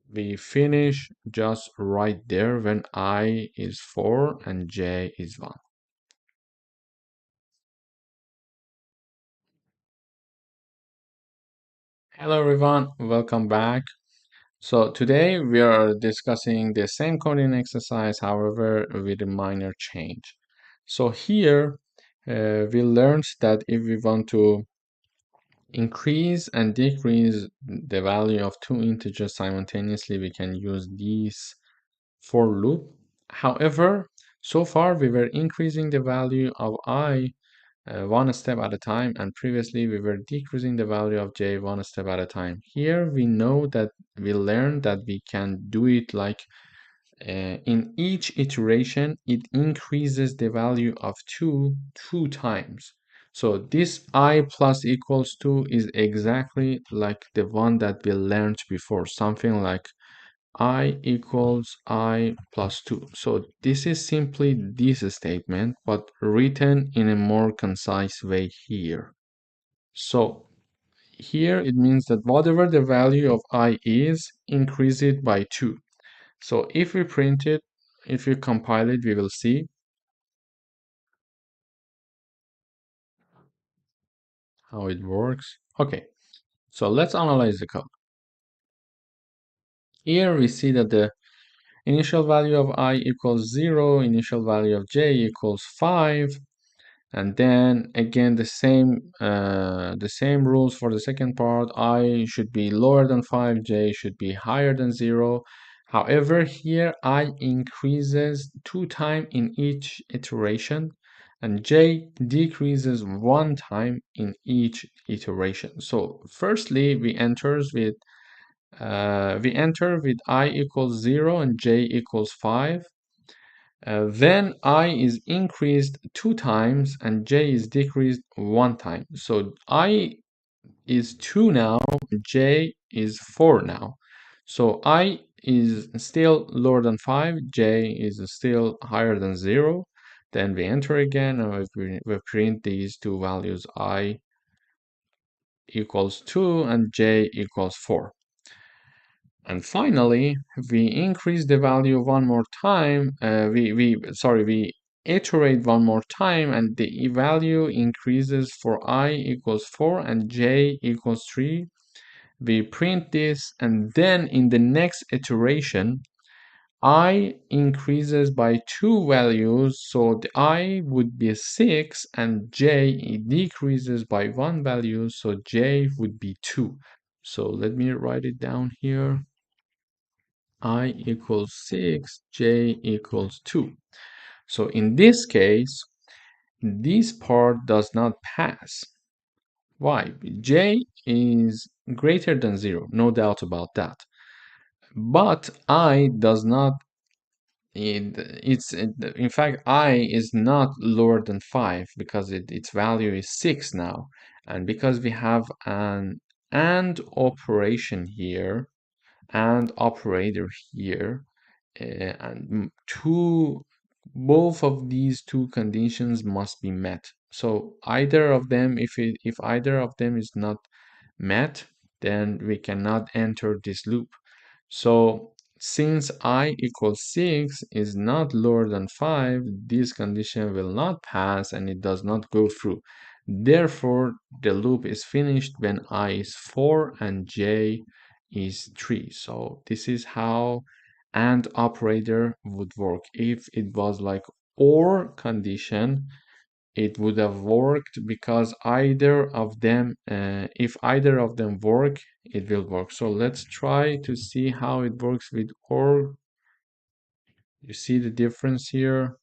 we finish just right there when I is 4 and j is 1. Hello everyone, welcome back. So today we are discussing the same coding exercise, however, with a minor change. So here we learned that if we want to increase and decrease the value of two integers simultaneously, we can use this for loop. However, so far we were increasing the value of I one step at a time, and previously we were decreasing the value of j one step at a time. Here we know that we learned that we can do it like in each iteration it increases the value of two times. So this I plus equals 2 is exactly like the one that we learned before, something like I equals I plus 2. So this is simply this statement, but written in a more concise way here. So here it means that whatever the value of I is, increase it by 2. So if we print it, if we compile it, we will see how it works. Okay, so let's analyze the code. Here we see that the initial value of I equals 0, initial value of j equals 5, and then again the same rules for the second part. I should be lower than 5, j should be higher than 0. However, here I increases 2 times in each iteration and j decreases 1 time in each iteration. So firstly we enter with I equals 0 and j equals 5. Then I is increased 2 times and j is decreased 1 time. So I is 2 now, j is 4 now. So I is still lower than 5, j is still higher than 0. Then we enter again and we print these two values, I equals 2 and j equals 4. And finally, we increase the value one more time. We iterate one more time, and the value increases for I equals 4 and j equals 3. We print this, and then in the next iteration, I increases by two values, so the I would be 6 and j decreases by one value, so j would be 2. So let me write it down here. I equals 6, j equals 2. So in this case, this part does not pass. Why? J is greater than 0, no doubt about that. But I does not, in fact, I is not lower than 5 because its value is 6 now. And because we have an AND operation here, and operator here, and both of these two conditions must be met. So either of them, if either of them is not met, then we cannot enter this loop. So since I equals 6 is not lower than 5, this condition will not pass and it does not go through. Therefore, the loop is finished when I is 4 and j is 3. So this is how AND operator would work. If it was like OR condition, it would have worked because either of them, if either of them work, it will work. So let's try to see how it works with OR. You see the difference here?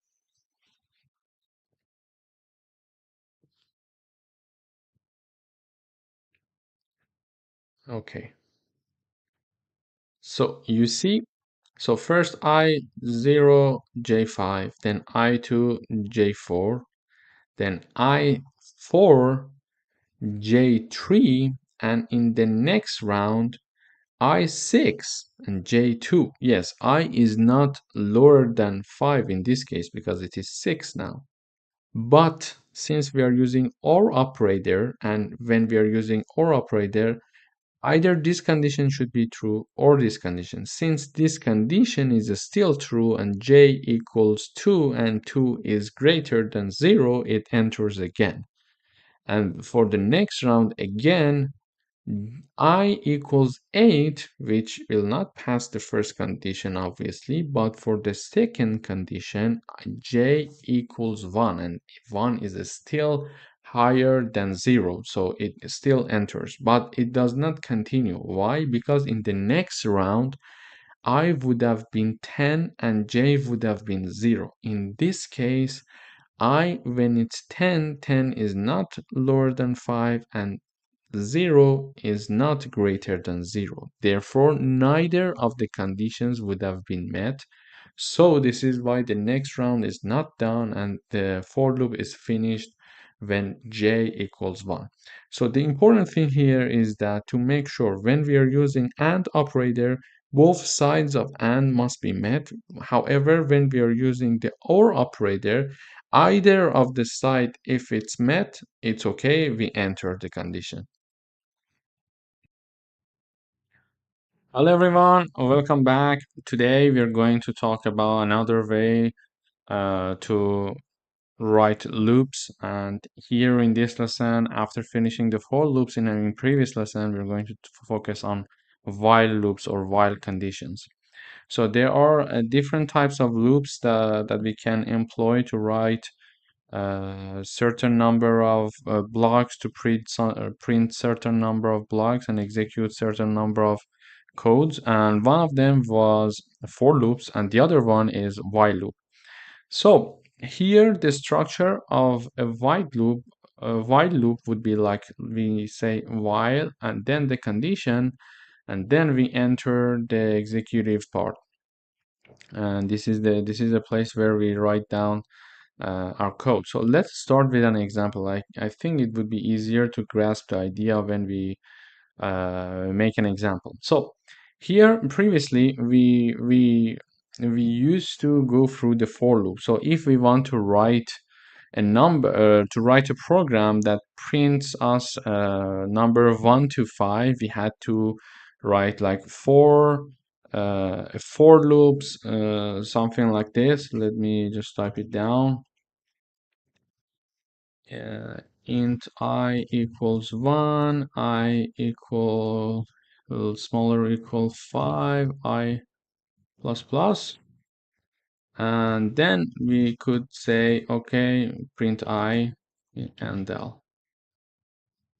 Okay. So you see, so first I0, J5, then I2, J4, then I4, J3, and in the next round I6 and J2. Yes, I is not lower than 5 in this case because it is 6 now. But since we are using OR operator, and when we are using OR operator, either this condition should be true or this condition. Since this condition is still true and J equals 2 and 2 is greater than 0, it enters again. And for the next round again, I equals 8, which will not pass the first condition obviously, but for the second condition, J equals 1, and 1 is still higher than 0, so it still enters, but it does not continue. Why? Because in the next round, I would have been 10 and J would have been 0. In this case, I, when it's 10, 10 is not lower than 5, and 0 is not greater than 0. Therefore, neither of the conditions would have been met. So this is why the next round is not done and the for loop is finished when J equals 1. So the important thing here is that to make sure when we are using AND operator, both sides of AND must be met. However, when we are using the OR operator, either of the side, if it's met, it's okay, we enter the condition. Hello everyone, welcome back. Today we are going to talk about another way to write loops. And here in this lesson, after finishing the for loops in a previous lesson, we're going to focus on while loops or while conditions. So there are different types of loops that we can employ to write certain number of blocks to print certain number of blocks and execute certain number of codes, and one of them was for loops and the other one is while loop. So here the structure of a while loop would be like we say while and then the condition, and then we enter the executive part, and this is the place where we write down our code. So let's start with an example. I think it would be easier to grasp the idea when we make an example. So here previously we used to go through the for loop. So if we want to write a number to write a program that prints us number 1 to 5, we had to write like for loops, something like this. Let me just type it down. Int I equals 1, I equal smaller equal 5, I plus plus, and then we could say okay, print I and L.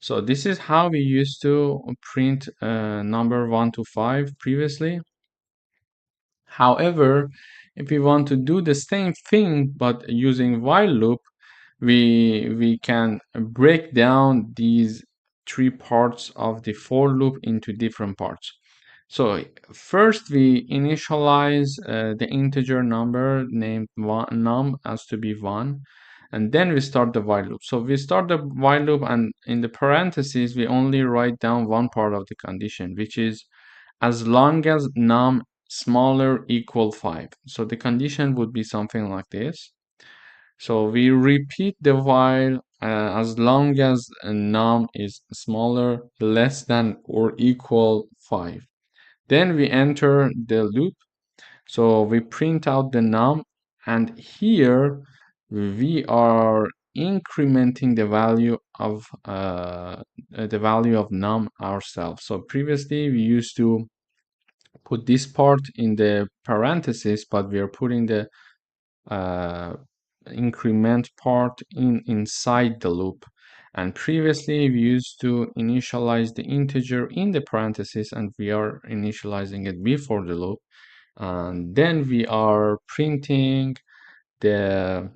So this is how we used to print number 1 to 5 previously. However, if we want to do the same thing but using while loop, we can break down these three parts of the for loop into different parts. So first we initialize the integer number named num as to be 1, and then we start the while loop. So we start the while loop, and in the parentheses we only write down one part of the condition, which is as long as num smaller equal 5. So the condition would be something like this. So we repeat the while as long as num is smaller, less than or equal 5. Then we enter the loop. So we print out the num, and here we are incrementing the value of num ourselves. So previously we used to put this part in the parentheses, but we are putting the uh, increment part inside the loop. And previously we used to initialize the integer in the parentheses, and we are initializing it before the loop. And then we are printing the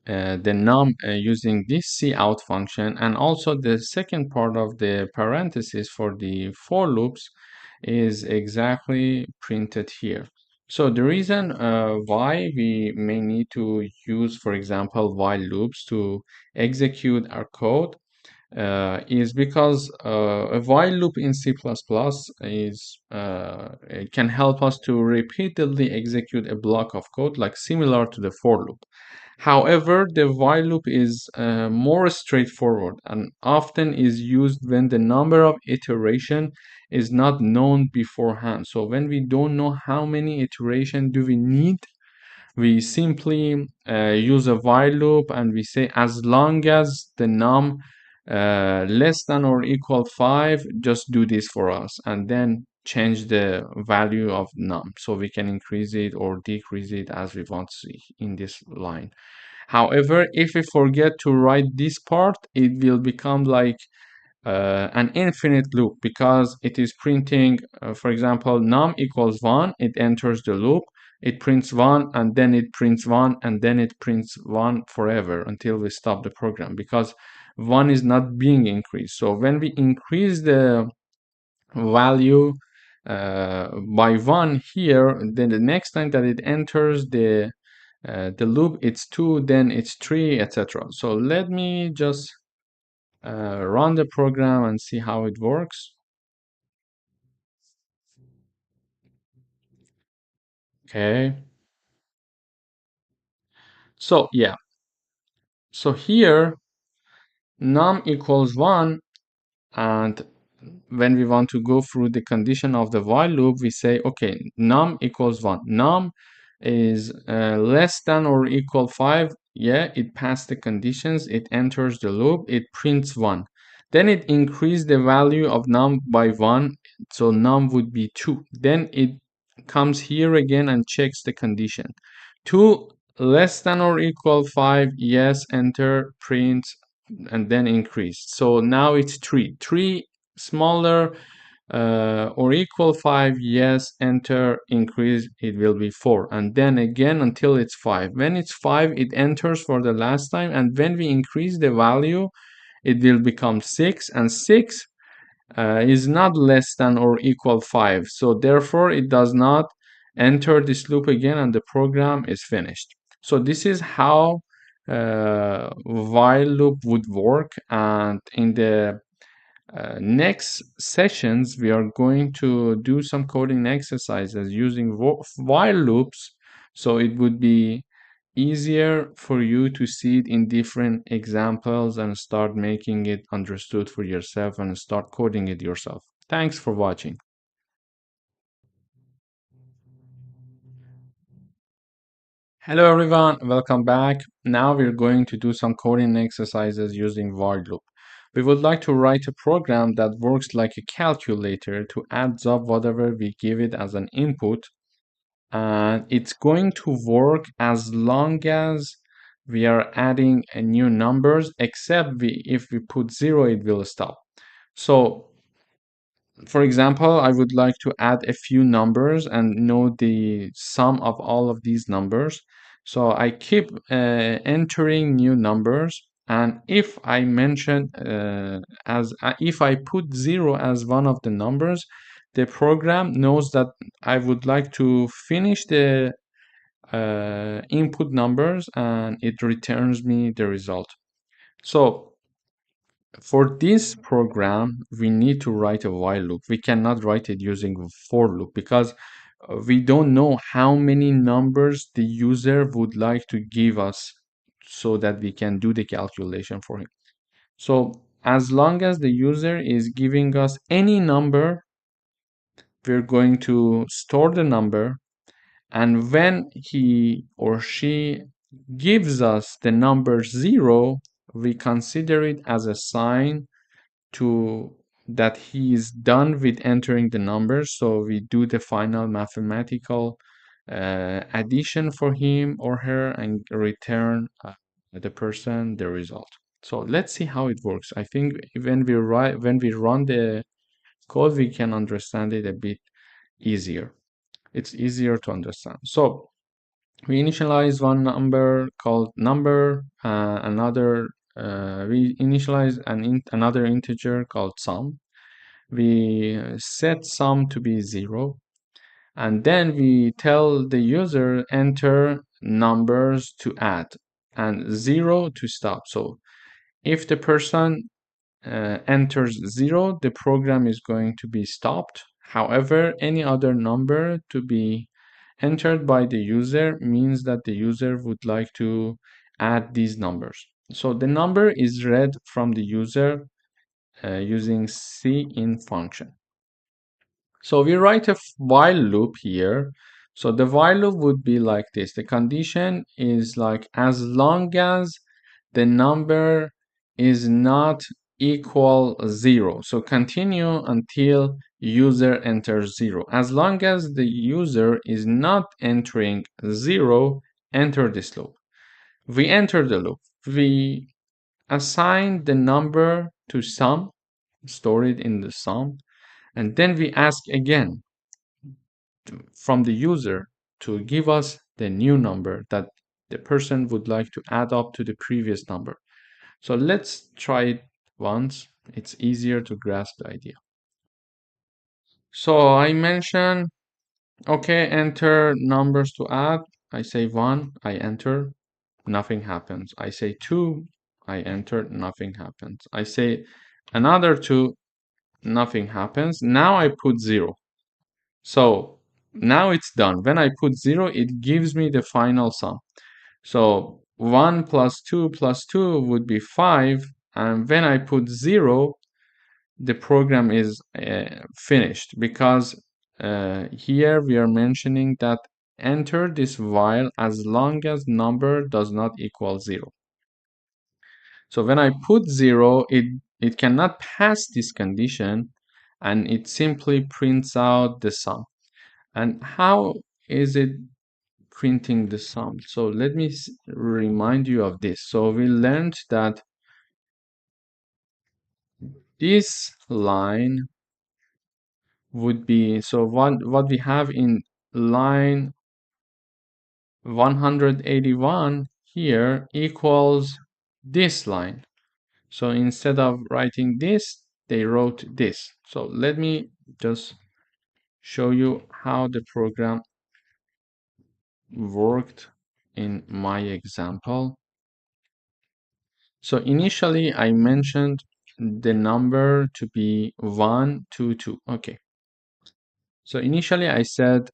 num using this cout function, and also the second part of the parenthesis for the for loops is exactly printed here. So the reason why we may need to use, for example, while loops to execute our code is because a while loop in C++ is it can help us to repeatedly execute a block of code, like similar to the for loop. However, the while loop is more straightforward and often is used when the number of iteration is not known beforehand. So when we don't know how many iteration do we need, we simply use a while loop and we say as long as the num less than or equal 5, just do this for us, and then change the value of num so we can increase it or decrease it as we want to see in this line. However, if we forget to write this part, it will become like an infinite loop because it is printing, for example, num equals 1, it enters the loop, it prints 1, and then it prints 1, and then it prints 1 forever until we stop the program because 1 is not being increased. So when we increase the value by 1 here, then the next time that it enters the loop, it's 2, then it's 3, etc. So let me just run the program and see how it works. Okay. So yeah. So here num equals 1, and when we want to go through the condition of the while loop, we say, okay, num equals 1. Num is less than or equal 5. Yeah, it passed the conditions. It enters the loop. It prints 1. Then it increased the value of num by 1. So num would be 2. Then it comes here again and checks the condition. 2 less than or equal 5. Yes, enter, print, and then increased. So now it's 3. 3 smaller or equal 5, yes, enter, increase, it will be 4. And then again until it's 5. When it's 5, it enters for the last time. And when we increase the value, it will become 6. And 6 is not less than or equal 5. So therefore, it does not enter this loop again and the program is finished. So this is how while loop would work. And in the next sessions, we are going to do some coding exercises using while loops. So it would be easier for you to see it in different examples and start making it understood for yourself and start coding it yourself. Thanks for watching. Hello everyone, welcome back. Now we're going to do some coding exercises using while loop. We would like to write a program that works like a calculator to adds up whatever we give it as an input, and it's going to work as long as we are adding a new numbers, except if we put 0, it will stop. So for example, I would like to add a few numbers and know the sum of all of these numbers. So I keep entering new numbers, and if I mention if I put 0 as one of the numbers, the program knows that I would like to finish the input numbers, and it returns me the result. So for this program, we need to write a while loop. We cannot write it using a for loop because we don't know how many numbers the user would like to give us so that we can do the calculation for him. So as long as the user is giving us any number, we're going to store the number. And when he or she gives us the number 0, we consider it as a sign to that he is done with entering the numbers. So we do the final mathematical addition for him or her and return the person the result. So let's see how it works. I think when we run the code, we can understand it a bit easier. It's easier to understand. So we initialize one number called number, we initialize another integer called sum. We set sum to be 0, and then we tell the user enter numbers to add and 0 to stop. So if the person enters 0, the program is going to be stopped. However, any other number to be entered by the user means that the user would like to add these numbers. So the number is read from the user using cin function. So we write a while loop here. So the while loop would be like this. The condition is like as long as the number is not equal 0. So continue until user enters 0. As long as the user is not entering 0, enter this loop. We enter the loop. We assign the number to sum, store it in the sum, and then we ask again from the user to give us the new number that the person would like to add up to the previous number. So let's try it once. It's easier to grasp the idea. So I mentioned, okay, enter numbers to add. I say 1, I enter, nothing happens. I say 2, I enter, nothing happens. I say another 2, nothing happens. Now I put 0. So now it's done. When I put 0, it gives me the final sum. So 1 plus 2 plus 2 would be 5. And when I put 0, the program is finished, because here we are mentioning that enter this while as long as number does not equal 0. So when I put 0, it cannot pass this condition, and it simply prints out the sum. And how is it printing the sum? So let me remind you of this. So we learned that this line would be, so what we have in line 181 here equals this line. So instead of writing this, they wrote this. So let me just show you how the program worked in my example. So initially I mentioned the number to be 1, 2, 2. Okay. So initially I said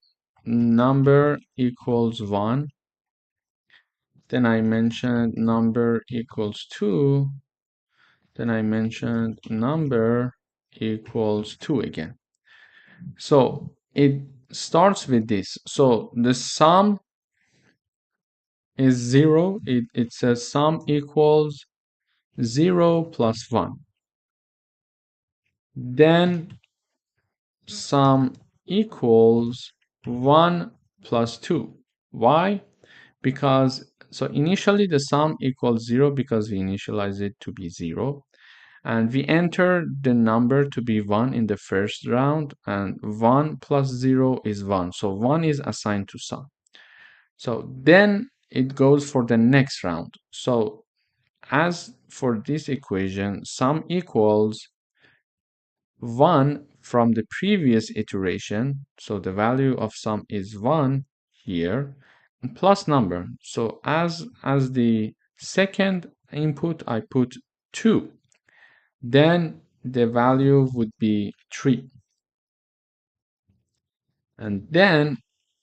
number equals 1. Then I mentioned number equals 2. Then I mentioned number equals 2 again. So it starts with this. So the sum is 0. It says sum equals 0 plus 1. Then sum equals 1 plus 2. Why? Because, so initially the sum equals 0 because we initialize it to be 0. And we enter the number to be 1 in the first round, and 1 plus 0 is 1. So 1 is assigned to sum. So then it goes for the next round. So as for this equation, sum equals 1 from the previous iteration. So the value of sum is 1 here, plus number. So as the second input, I put 2. Then the value would be 3. And then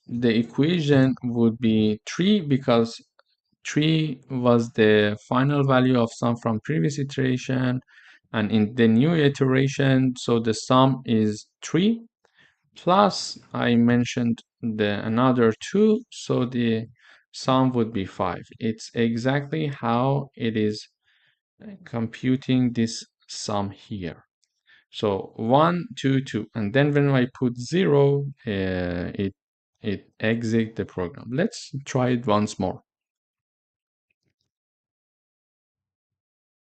the equation would be 3 because 3 was the final value of sum from previous iteration. And in the new iteration, so the sum is 3 plus I mentioned another 2, so the sum would be 5. It's exactly how it is computing this sum here. So 1, 2, 2, and then when I put 0, it exits the program. Let's try it once more.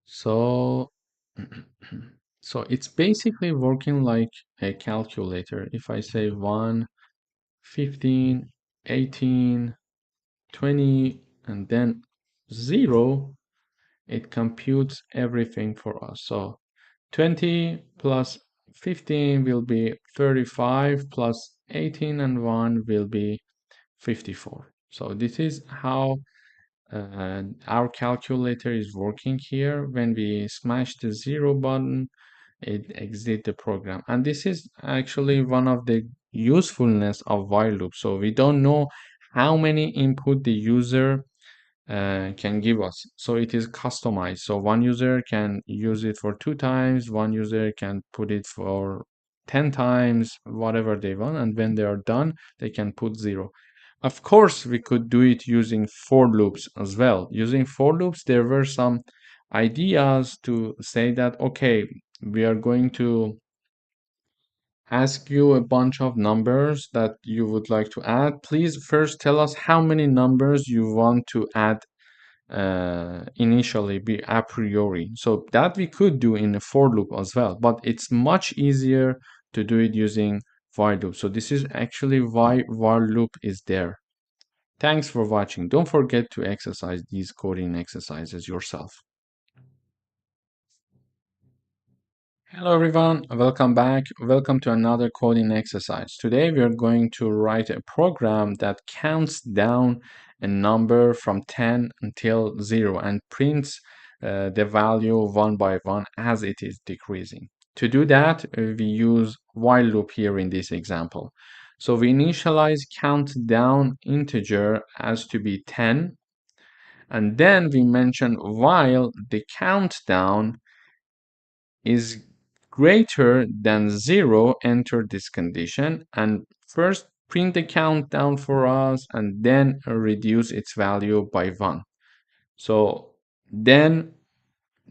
So so it's basically working like a calculator. If I say 1, 15, 18, 20, and then 0, it computes everything for us. So 20 plus 15 will be 35, plus 18 and 1 will be 54. So this is how our calculator is working here. When we smash the 0 button, it exit the program. And this is actually one of the usefulness of while loop. So we don't know how many input the user can give us. So it is customized. So one user can use it for 2 times, one user can put it for 10 times, whatever they want. And when they are done, they can put 0. Of course, we could do it using for loops as well. Using for loops, there were some ideas to say that, okay, we are going to ask you a bunch of numbers that you would like to add. Please first tell us how many numbers you want to add initially, be a priori. So that we could do in a for loop as well, but it's much easier to do it using while loop. So this is actually why while loop is there. Thanks for watching. Don't forget to exercise these coding exercises yourself. Hello everyone, welcome back. Welcome to another coding exercise. Today we are going to write a program that counts down a number from 10 until 0 and prints the value one by one as it is decreasing. To do that, we use while loop here in this example. So we initialize countdown integer as to be 10, and then we mention while the countdown is greater than 0, enter this condition, and first print the countdown for us and then reduce its value by 1. So then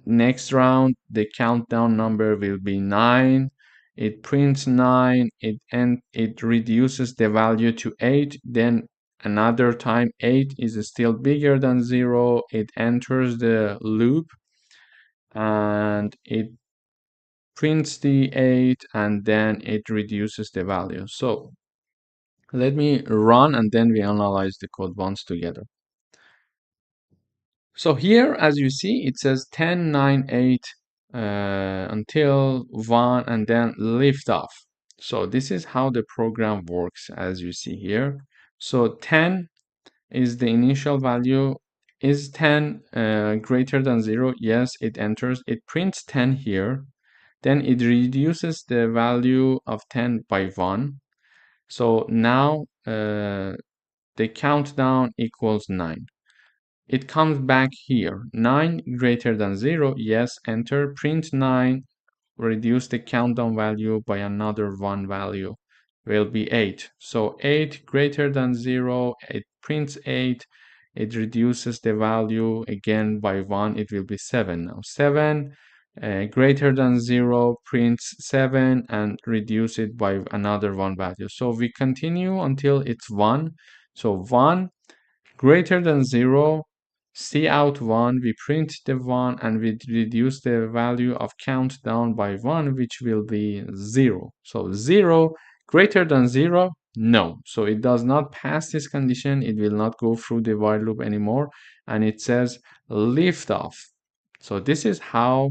next round the countdown number will be 9. It prints 9, it reduces the value to 8, then another time 8 is still bigger than 0, it enters the loop and it prints the 8 and then it reduces the value. So let me run and then we analyze the code once together. So here, as you see, it says 10, 9, 8 until 1 and then lift off. So this is how the program works, as you see here. So 10 is the initial value. Is 10 greater than 0? Yes, it enters. It prints 10 here. Then it reduces the value of 10 by 1. So now the countdown equals 9. It comes back here. 9 greater than 0. Yes, enter. Print 9. Reduce the countdown value by another 1 value. Will be 8. So 8 greater than 0. It prints 8. It reduces the value again by 1. It will be 7 now. 7 greater than 0, prints 7 and reduce it by another 1 value. So we continue until it's 1. So 1 greater than 0, see out 1, we print the 1 and we reduce the value of countdown by 1, which will be 0. So 0 greater than 0, no. So it does not pass this condition. It will not go through the while loop anymore. And it says lift off. So this is how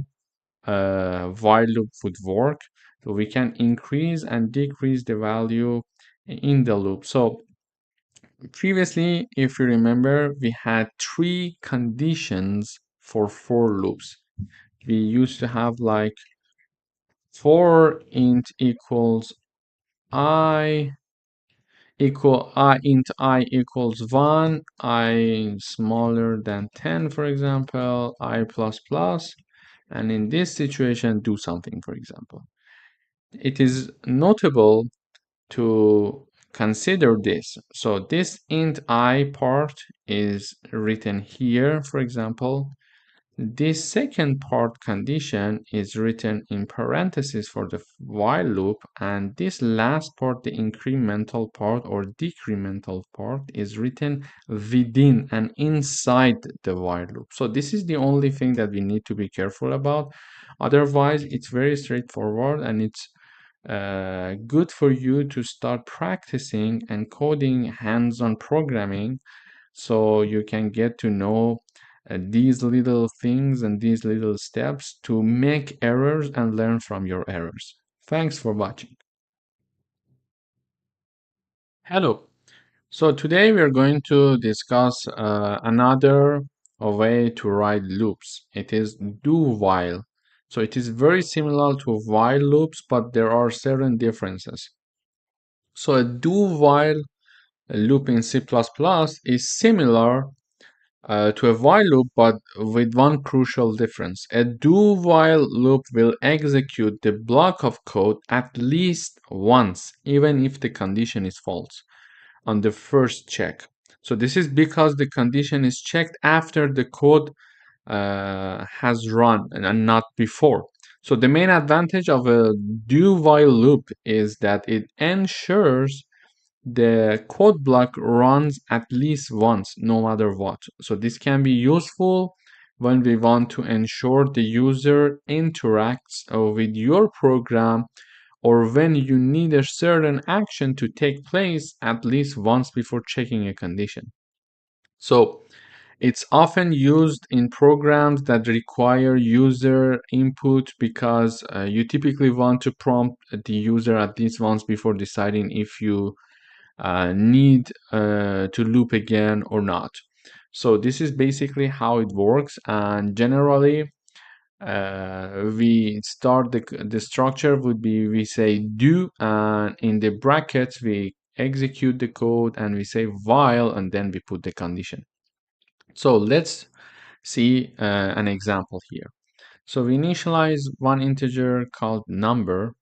while loop would work. So we can increase and decrease the value in the loop. So previously, if you remember, we had 3 conditions for loops. We used to have like for int equals I int I equals 1, I smaller than 10, for example, I plus plus, and in this situation, do something, for example. It is notable to consider this. So this int I part is written here, for example. This second part condition is written in parentheses for the while loop, and this last part, the incremental part or decremental part, is written within and inside the while loop. So this is the only thing that we need to be careful about. Otherwise, it's very straightforward and it's good for you to start practicing and coding hands-on programming so you can get to know these little things and these little steps to make errors and learn from your errors. Thanks for watching. Hello. So today we are going to discuss another way to write loops. It is do while. So it is very similar to while loops, but there are certain differences. So a do while loop in C++ is similar to a while loop, but with one crucial difference. A do while loop will execute the block of code at least once, even if the condition is false, on the first check. So this is because the condition is checked after the code has run and not before. So the main advantage of a do while loop is that it ensures the code block runs at least once, no matter what. So this can be useful when we want to ensure the user interacts with your program, or when you need a certain action to take place at least once before checking a condition. So it's often used in programs that require user input because you typically want to prompt the user at least once before deciding if you need to loop again or not. So this is basically how it works, and generally we start the structure would be, we say do, and in the brackets we execute the code, and we say while, and then we put the condition. So let's see an example here. So we initialize one integer called number,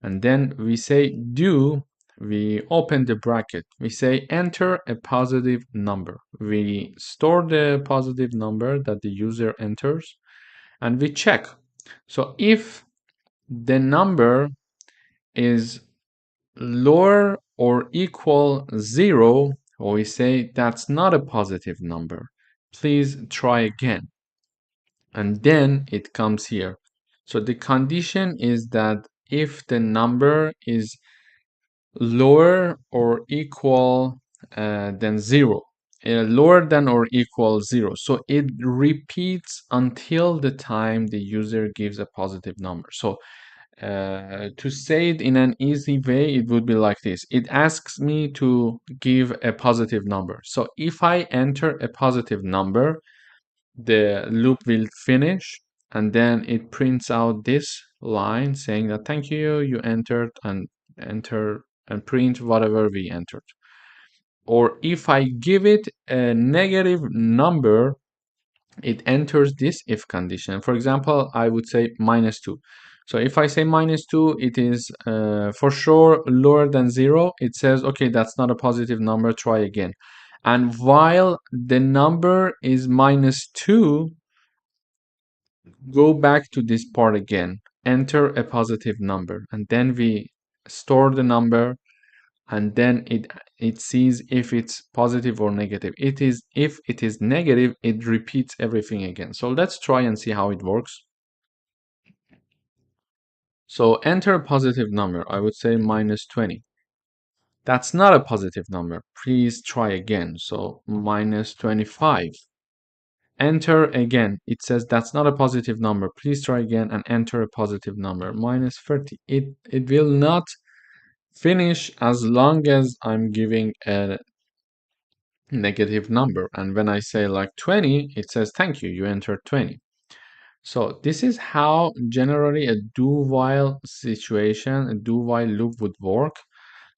and then we say do, we open the bracket, we say enter a positive number. We store the positive number that the user enters, and we check. So if the number is lower or equal 0, we say that's not a positive number. Please try again. And then it comes here. So the condition is that if the number is lower or equal than 0, lower than or equal 0. So it repeats until the time the user gives a positive number. So to say it in an easy way, it would be like this. It asks me to give a positive number. So if I enter a positive number, the loop will finish, and then it prints out this line saying that thank you, you entered, and enter and print whatever we entered. Or if I give it a negative number, it enters this if condition. For example, I would say -2. So if I say -2, it is for sure lower than 0. It says, okay, that's not a positive number, try again. And while the number is -2, go back to this part again, enter a positive number, and then we store the number, and then it sees if it's positive or negative. It is, if it is negative, it repeats everything again. So let's try and see how it works. So enter a positive number. I would say -20. That's not a positive number. Please try again. So -25. Enter again. It says that's not a positive number. Please try again and enter a positive number. -30. It will not finish as long as I'm giving a negative number. And when I say like 20, it says thank you, you entered 20. So this is how generally a do while situation, a do while loop would work.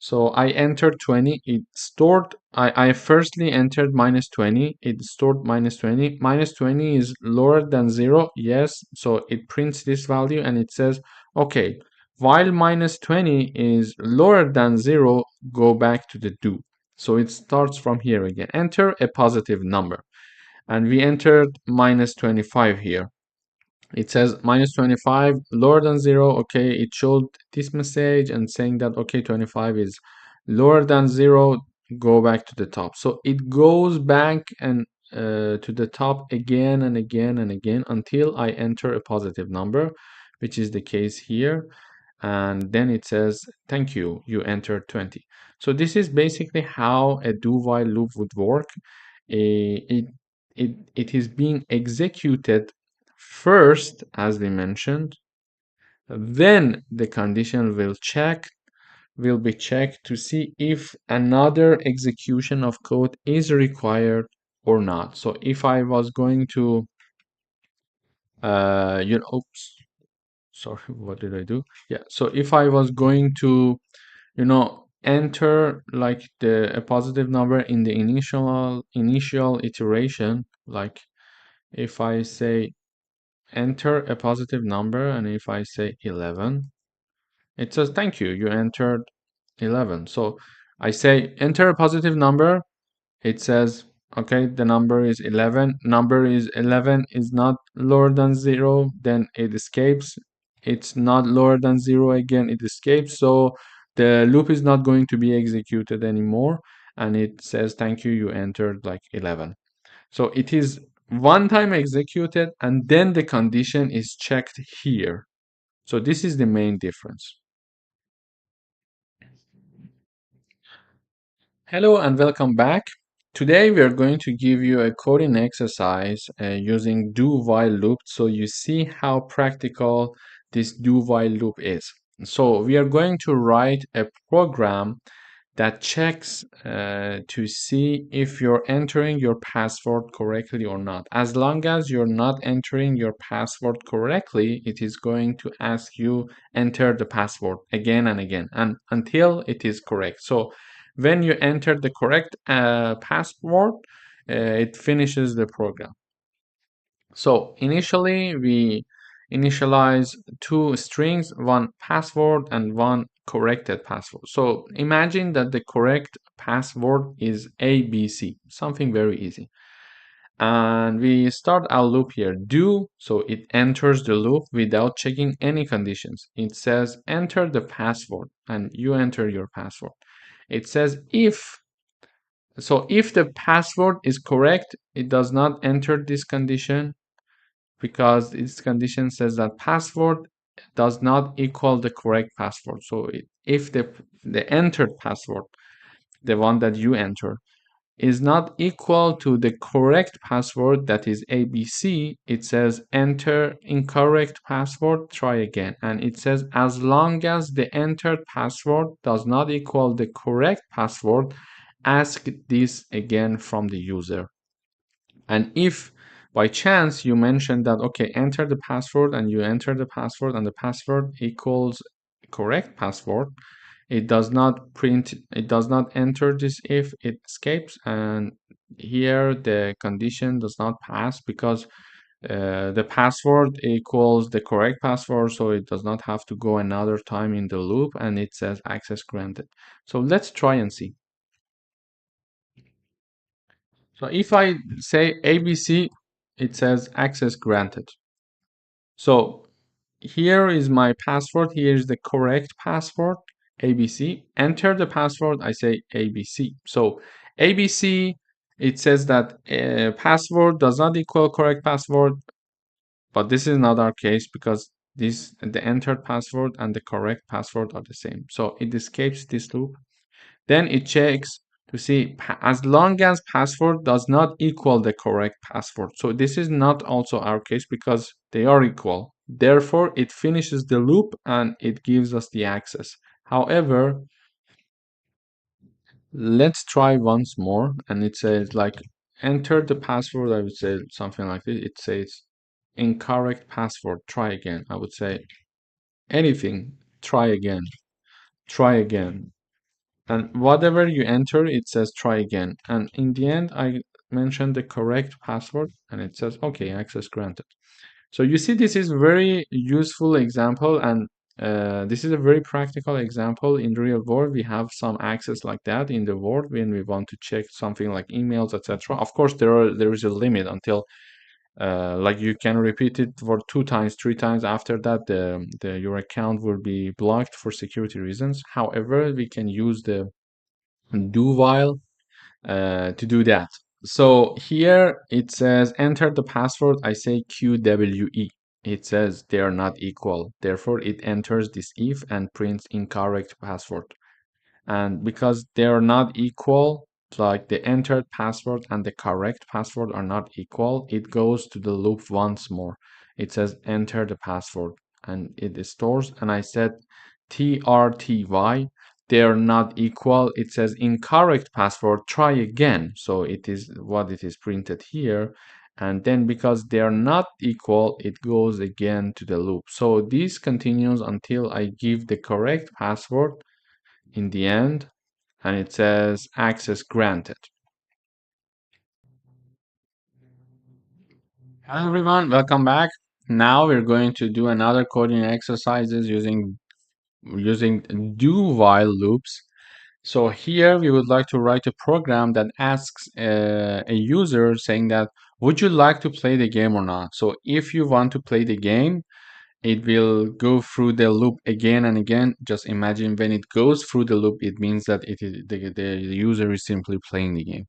So I entered 20, it stored, I firstly entered -20, it stored -20. -20 is lower than 0, yes, so it prints this value and it says, okay, while -20 is lower than 0, go back to the do. So it starts from here again, enter a positive number. And we entered -25 here. It says -25 lower than 0. Okay, it showed this message and saying that okay, 25 is lower than 0, go back to the top. So it goes back and to the top again and again and again until I enter a positive number, which is the case here. And then it says thank you, you entered 20. So this is basically how a do while loop would work. It is being executed first, as we mentioned, then the condition will check will be checked to see if another execution of code is required or not. So if I was going to, oops, sorry, what did I do? Yeah, so if I was going to, enter like a positive number in the initial iteration, like if I say enter a positive number and if I say 11, it says thank you, you entered 11. So I say enter a positive number, it says okay, the number is 11. Number is 11 is not lower than 0, then it escapes. It's not lower than 0 again, it escapes. So the loop is not going to be executed anymore, and it says thank you, you entered like 11. So it is one time executed and then the condition is checked here. So this is the main difference. Hello and welcome back. Today we are going to give you a coding exercise using do-while loop, so you see how practical this do-while loop is. So we are going to write a program that checks to see if you're entering your password correctly or not. As long as you're not entering your password correctly, it is going to ask you enter the password again and again and until it is correct. So when you enter the correct password, it finishes the program. So initially we initialize two strings, one password and one corrected password. So imagine that the correct password is ABC, something very easy. And we start our loop here, do, so it enters the loop without checking any conditions. It says enter the password and you enter your password. It says if the password is correct, it does not enter this condition because this condition says that password does not equal the correct password. So if the entered password, the one that you enter, is not equal to the correct password, that is ABC, it says enter incorrect password, try again. And it says as long as the entered password does not equal the correct password, ask this again from the user. And if by chance you mention that, okay, enter the password and you enter the password and the password equals correct password, it does not enter this if, it escapes, and here the condition does not pass because the password equals the correct password, so it does not have to go another time in the loop, and it says access granted. So let's try and see. So if I say ABC, it says access granted. So here is my password. Here is the correct password, ABC. Enter the password. I say ABC. So ABC, it says that password does not equal correct password, but this is not our case because the entered password and the correct password are the same. So it escapes this loop. Then it checks to see as long as password does not equal the correct password. So this is not also our case because they are equal. Therefore, it finishes the loop and it gives us the access. However, let's try once more, and it says like enter the password. I would say something like this. It says incorrect password, try again. I would say anything, try again, try again. And whatever you enter, it says try again. And in the end, I mentioned the correct password and it says, okay, access granted. So you see, this is very useful example, and this is a very practical example in real world. We have some access like that in the world when we want to check something like emails, etc. Of course, there is a limit until like you can repeat it for 2 times, 3 times. After that, your account will be blocked for security reasons. However, we can use the do while to do that. So here it says enter the password. I say QWE. It says they are not equal. Therefore, it enters this if and prints incorrect password. And because they are not equal, like the entered password and the correct password are not equal, it goes to the loop once more. It says enter the password and it stores. And I said TRTY. they're not equal, it says incorrect password, try again. So it is what it is printed here. And then because they're not equal, it goes again to the loop. So this continues until I give the correct password in the end, and it says access granted. Hello everyone, welcome back. Now we're going to do another coding exercises using do while loops. So here we would like to write a program that asks a user saying that, would you like to play the game or not? So if you want to play the game, it will go through the loop again and again. Just imagine when it goes through the loop, it means that the user is simply playing the game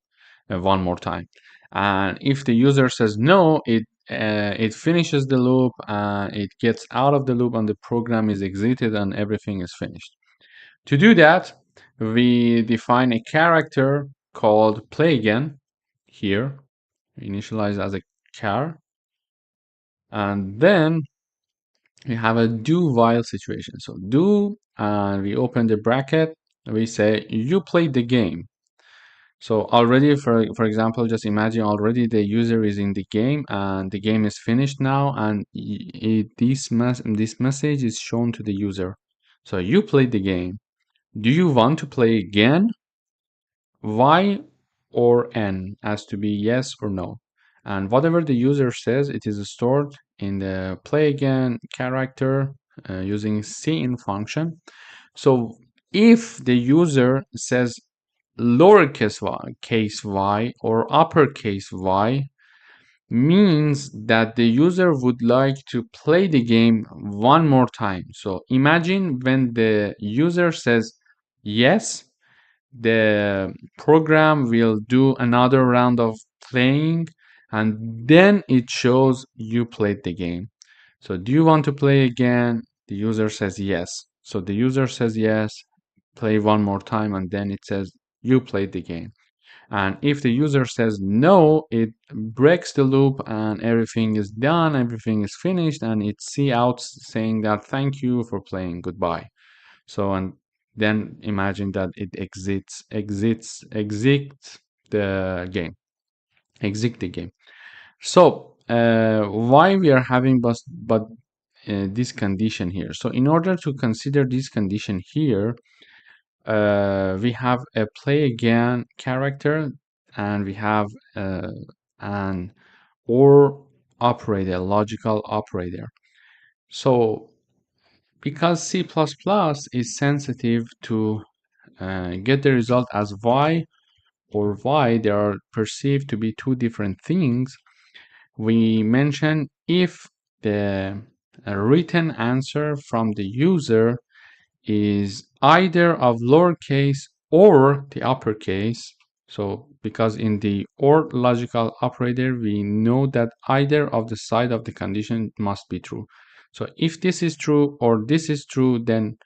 one more time. And if the user says no, it finishes the loop, it gets out of the loop, and the program is exited and everything is finished. To do that, we define a character called play again here, initialized as a char, and then we have a do while situation. So do, and we open the bracket, we say you played the game. So already, for example, just imagine already the user is in the game and the game is finished now, and this message is shown to the user. So you played the game. Do you want to play again? Y or N has to be yes or no. And whatever the user says, it is stored in the play again character using cin function. So if the user says lowercase y, case y or uppercase y, means that the user would like to play the game one more time. So imagine when the user says yes, the program will do another round of playing, and then it shows you played the game. So do you want to play again? The user says yes. So the user says yes, play one more time, and then it says you played the game. And if the user says no, it breaks the loop and everything is done, everything is finished, and it see out saying that thank you for playing, goodbye. So, and then imagine that it exits the game, exit the game. So why we are having but this condition here? So in order to consider this condition here, we have a play again character, and we have an or operator, logical operator. So because C++ is sensitive to get the result as y or y, they are perceived to be two different things. We mention if the written answer from the user is either of lowercase or the uppercase. So because in the or logical operator, we know that either of the side of the condition must be true. So if this is true or this is true, then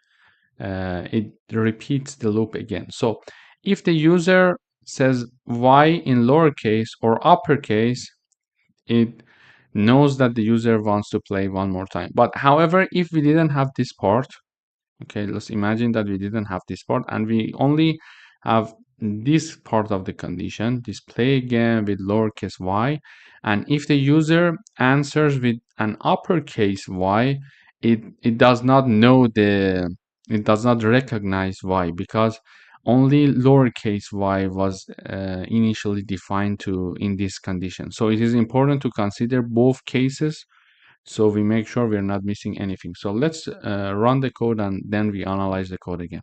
it repeats the loop again. So if the user says y in lowercase or uppercase, it knows that the user wants to play one more time. But however, if we didn't have this part, okay, let's imagine that we didn't have this part and we only have this part of the condition, this play again with lowercase y, and if the user answers with an uppercase y, it does not know it does not recognize y because only lowercase y was initially defined to in this condition. So it is important to consider both cases so we make sure we're not missing anything. So let's run the code and then we analyze the code again.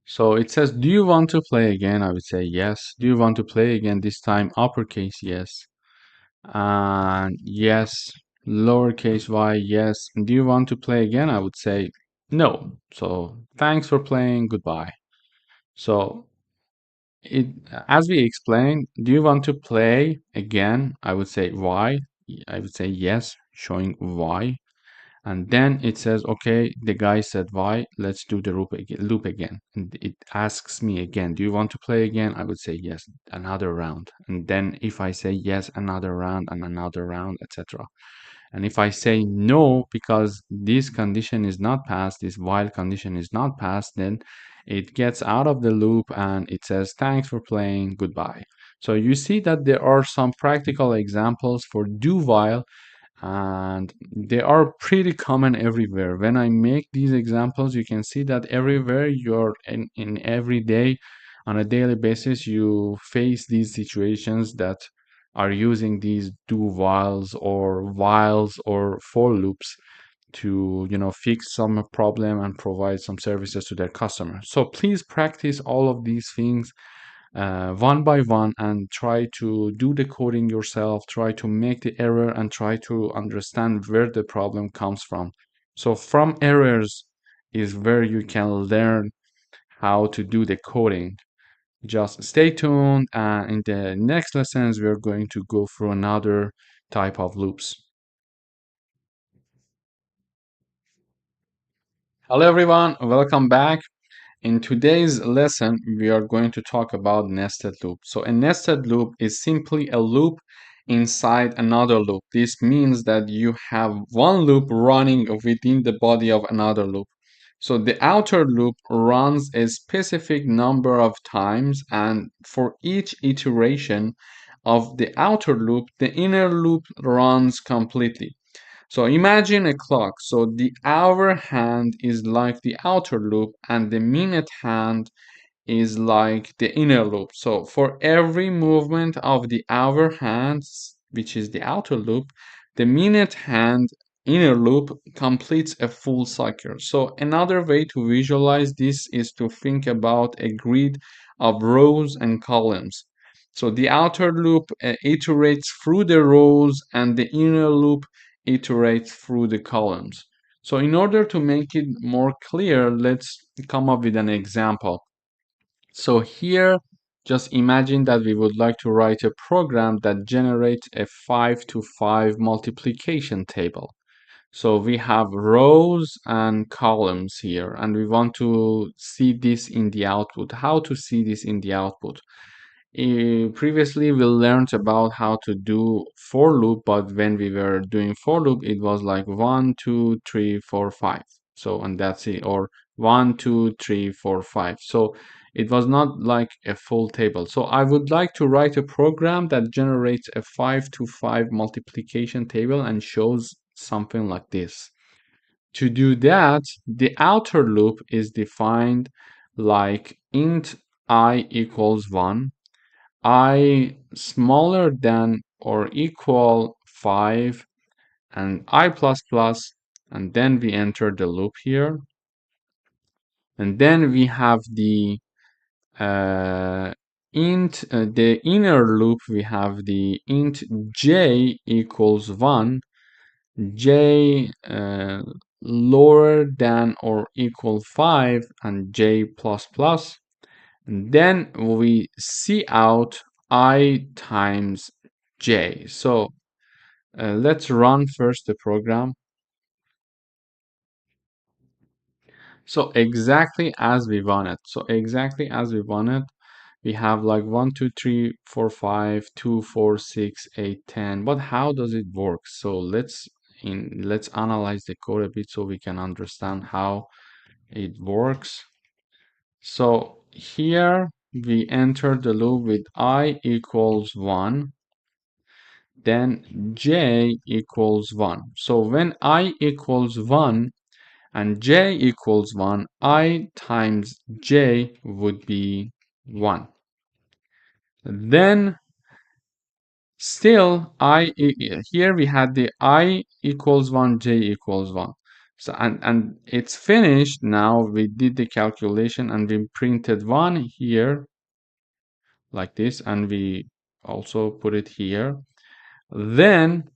So it says, do you want to play again? I would say yes. Do you want to play again? This time uppercase yes. And yes, lowercase y yes. Do you want to play again? I would say no. So thanks for playing, goodbye. So it, as we explained, do you want to play again? I would say y. I would say yes, showing y. And then it says, okay, the guy said y, let's do the loop again. And it asks me again, do you want to play again? I would say yes, another round. And then if I say yes, another round and another round, etc. And if I say no, because this condition is not passed, this while condition is not passed, then it gets out of the loop and it says, thanks for playing, goodbye. So you see that there are some practical examples for do while, and they are pretty common everywhere. When I make these examples, you can see that everywhere you're in every day, on a daily basis, you face these situations that are using these do whiles or for loops to fix some problem and provide some services to their customer. So please practice all of these things one by one and try to do the coding yourself, try to make the error and try to understand where the problem comes from. So from errors is where you can learn how to do the coding. Just stay tuned, and in the next lessons we're going to go through another type of loops. Hello everyone, welcome back. In today's lesson, we are going to talk about nested loop. So a nested loop is simply a loop inside another loop. This means that you have one loop running within the body of another loop. So the outer loop runs a specific number of times, and for each iteration of the outer loop, the inner loop runs completely. So imagine a clock. So the hour hand is like the outer loop, and the minute hand is like the inner loop. So for every movement of the hour hands, which is the outer loop, the minute hand inner loop completes a full cycle. So another way to visualize this is to think about a grid of rows and columns. So the outer loop iterates through the rows and the inner loop iterates through the columns. So in order to make it more clear, let's come up with an example. So here, just imagine that we would like to write a program that generates a 5 to 5 multiplication table. So we have rows and columns here, and we want to see this in the output. How to see this in the output? Previously, we learned about how to do for loop, but when we were doing for loop, it was like 1, 2, 3, 4, 5. So, and that's it, or 1, 2, 3, 4, 5. So it was not like a full table. So I would like to write a program that generates a 5 to 5 multiplication table and shows something like this. To do that, the outer loop is defined like int I equals 1, I smaller than or equal 5, and I plus plus, and then we enter the loop here. And then we have the the inner loop, we have the int j equals 1, j lower than or equal 5, and j plus plus. And then we see out I times j. So let's run first the program. So exactly as we want it. So exactly as we want it, we have like 1, 2, 3, 4, 5, 2, 4, 6, 8, 10. But how does it work? So let's analyze the code a bit so we can understand how it works. So here we enter the loop with I equals 1, then j equals 1. So when I equals 1 and j equals 1, I times j would be 1. Then still here we had the I equals 1, j equals 1. So and it's finished now. We did the calculation and we printed 1 here like this, and we also put it here. Then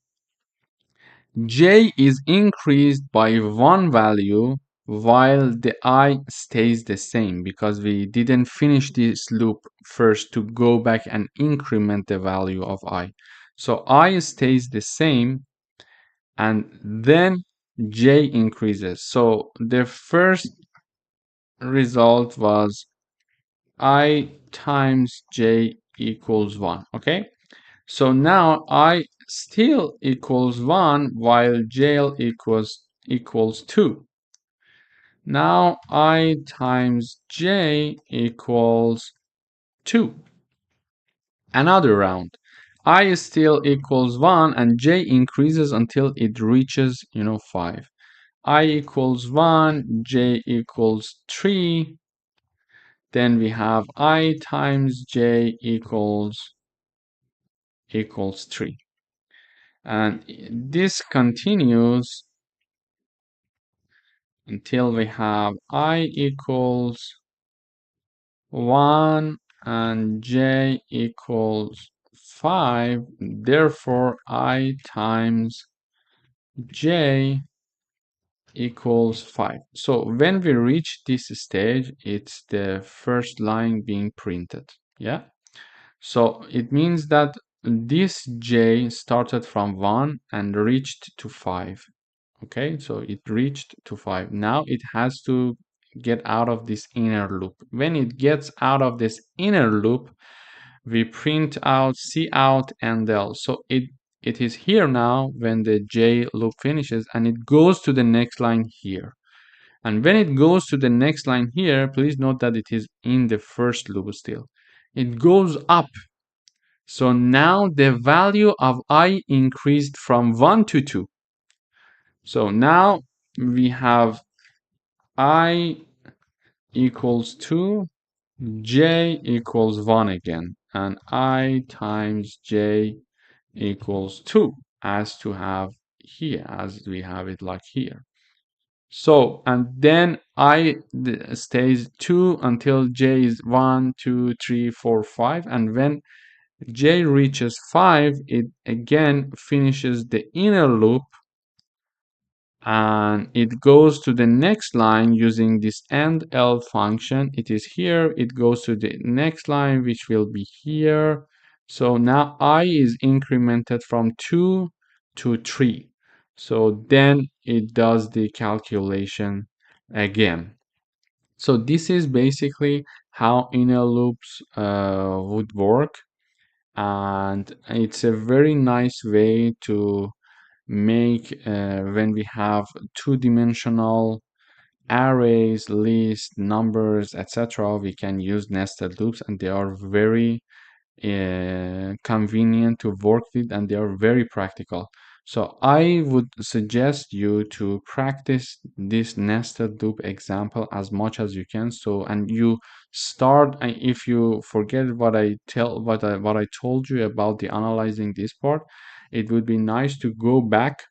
j is increased by 1 value while the I stays the same, because we didn't finish this loop first to go back and increment the value of I. So I stays the same, and then j increases. So the first result was I times j equals 1. Okay, so now I still equals 1 while j equals 2. Now I times j equals 2. Another round. I still equals 1 and j increases until it reaches 5. I equals 1, j equals 3. Then we have I times j equals 3. And this continues until we have I equals 1 and j equals 5. Therefore, I times j equals 5. So when we reach this stage, it's the first line being printed. Yeah. So it means that this j started from 1 and reached to 5. Okay, so it reached to 5. Now it has to get out of this inner loop. When it gets out of this inner loop, we print out cout and l. So it is here now when the j loop finishes, and it goes to the next line here. And when it goes to the next line here, please note that it is in the first loop still. It goes up. So now the value of I increased from 1 to 2. So now we have I equals 2, j equals 1 again, and I times j equals 2 as we have it like here. So, and then I stays 2 until j is 1, 2, 3, 4, 5, and when j reaches 5, it again finishes the inner loop and it goes to the next line using this AND-L function. It is here, it goes to the next line, which will be here. So now I is incremented from 2 to 3. So then it does the calculation again. So this is basically how inner loops would work, and it's a very nice way to make when we have two-dimensional arrays, lists, numbers, etc. We can use nested loops, and they are very convenient to work with, and they are very practical. So I would suggest you to practice this nested loop example as much as you can. So, and you start, if you forget what I told you about the analyzing this part, it would be nice to go back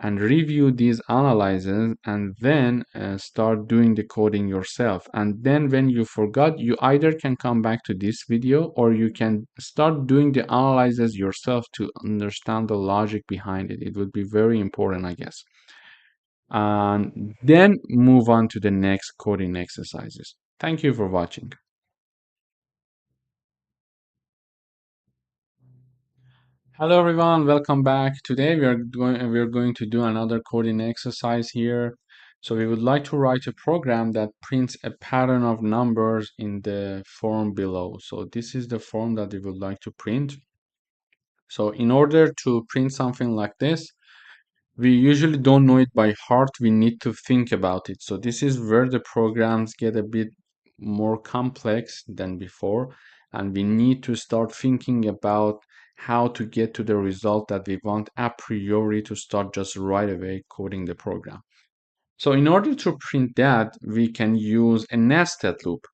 and review these analyzes and then start doing the coding yourself. And then when you forgot, you either can come back to this video or you can start doing the analyzes yourself to understand the logic behind it. It would be very important, I guess. And then move on to the next coding exercises. Thank you for watching. Hello everyone, welcome back. Today we are going to do another coding exercise here. So we would like to write a program that prints a pattern of numbers in the form below. So this is the form that we would like to print. So in order to print something like this, we usually don't know it by heart. We need to think about it. So this is where the programs get a bit more complex than before, and we need to start thinking about how to get to the result that we want a priori to start just right away coding the program. So in order to print that, we can use a nested loop.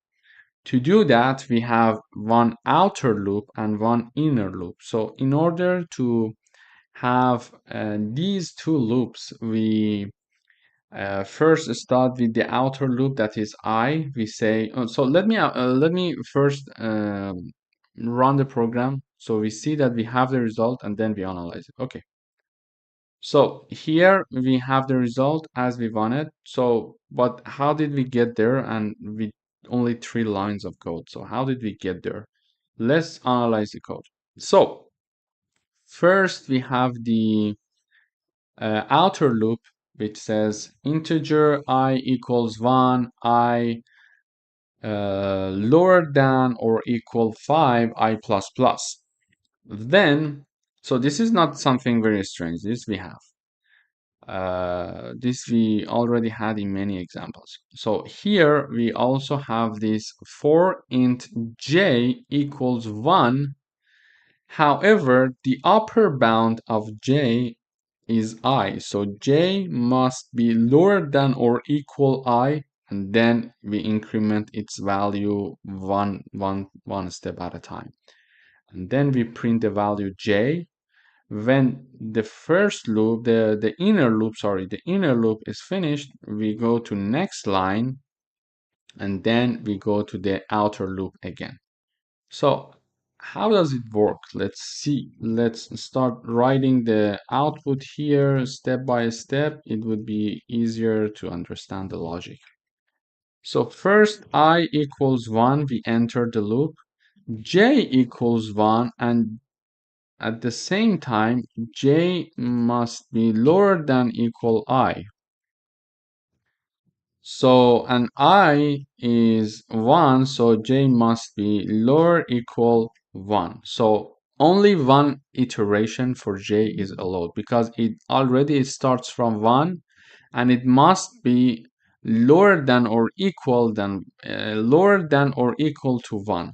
To do that, we have one outer loop and one inner loop. So in order to have these two loops, we first start with the outer loop, that is I. We say, so let me first run the program so we see that we have the result and then we analyze it. Okay. So here we have the result as we wanted. So, but how did we get there? And with only 3 lines of code. So how did we get there? Let's analyze the code. So first we have the outer loop, which says integer I equals 1, I lower than or equal 5, I plus plus. Then So this is not something very strange. This we have. This we already had in many examples. So here we also have this for int j equals 1. However, the upper bound of j is I. So j must be lower than or equal I, and then we increment its value one step at a time. And then we print the value j. When the first loop, the inner loop, the inner loop is finished, we go to next line, and then we go to the outer loop again. So how does it work? Let's see. Let's start writing the output here step by step. It would be easier to understand the logic. So first I equals 1, we enter the loop. J equals 1, and at the same time, j must be lower than equal I. So an I is 1, so j must be lower equal 1. So only one iteration for j is allowed because it already starts from 1 and it must be lower than or equal to 1.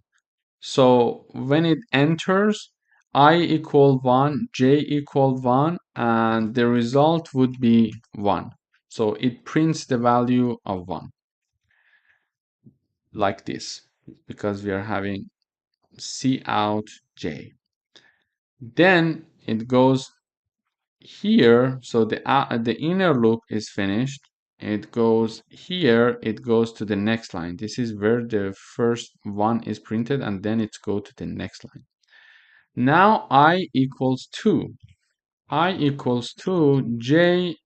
So when it enters I equal 1, j equal 1, and the result would be 1. So it prints the value of 1 like this because we are having C out j. Then it goes here, so the inner loop is finished. It goes here, it goes to the next line. This is where the first one is printed, and then it's go to the next line. Now I equals 2. I equals 2, j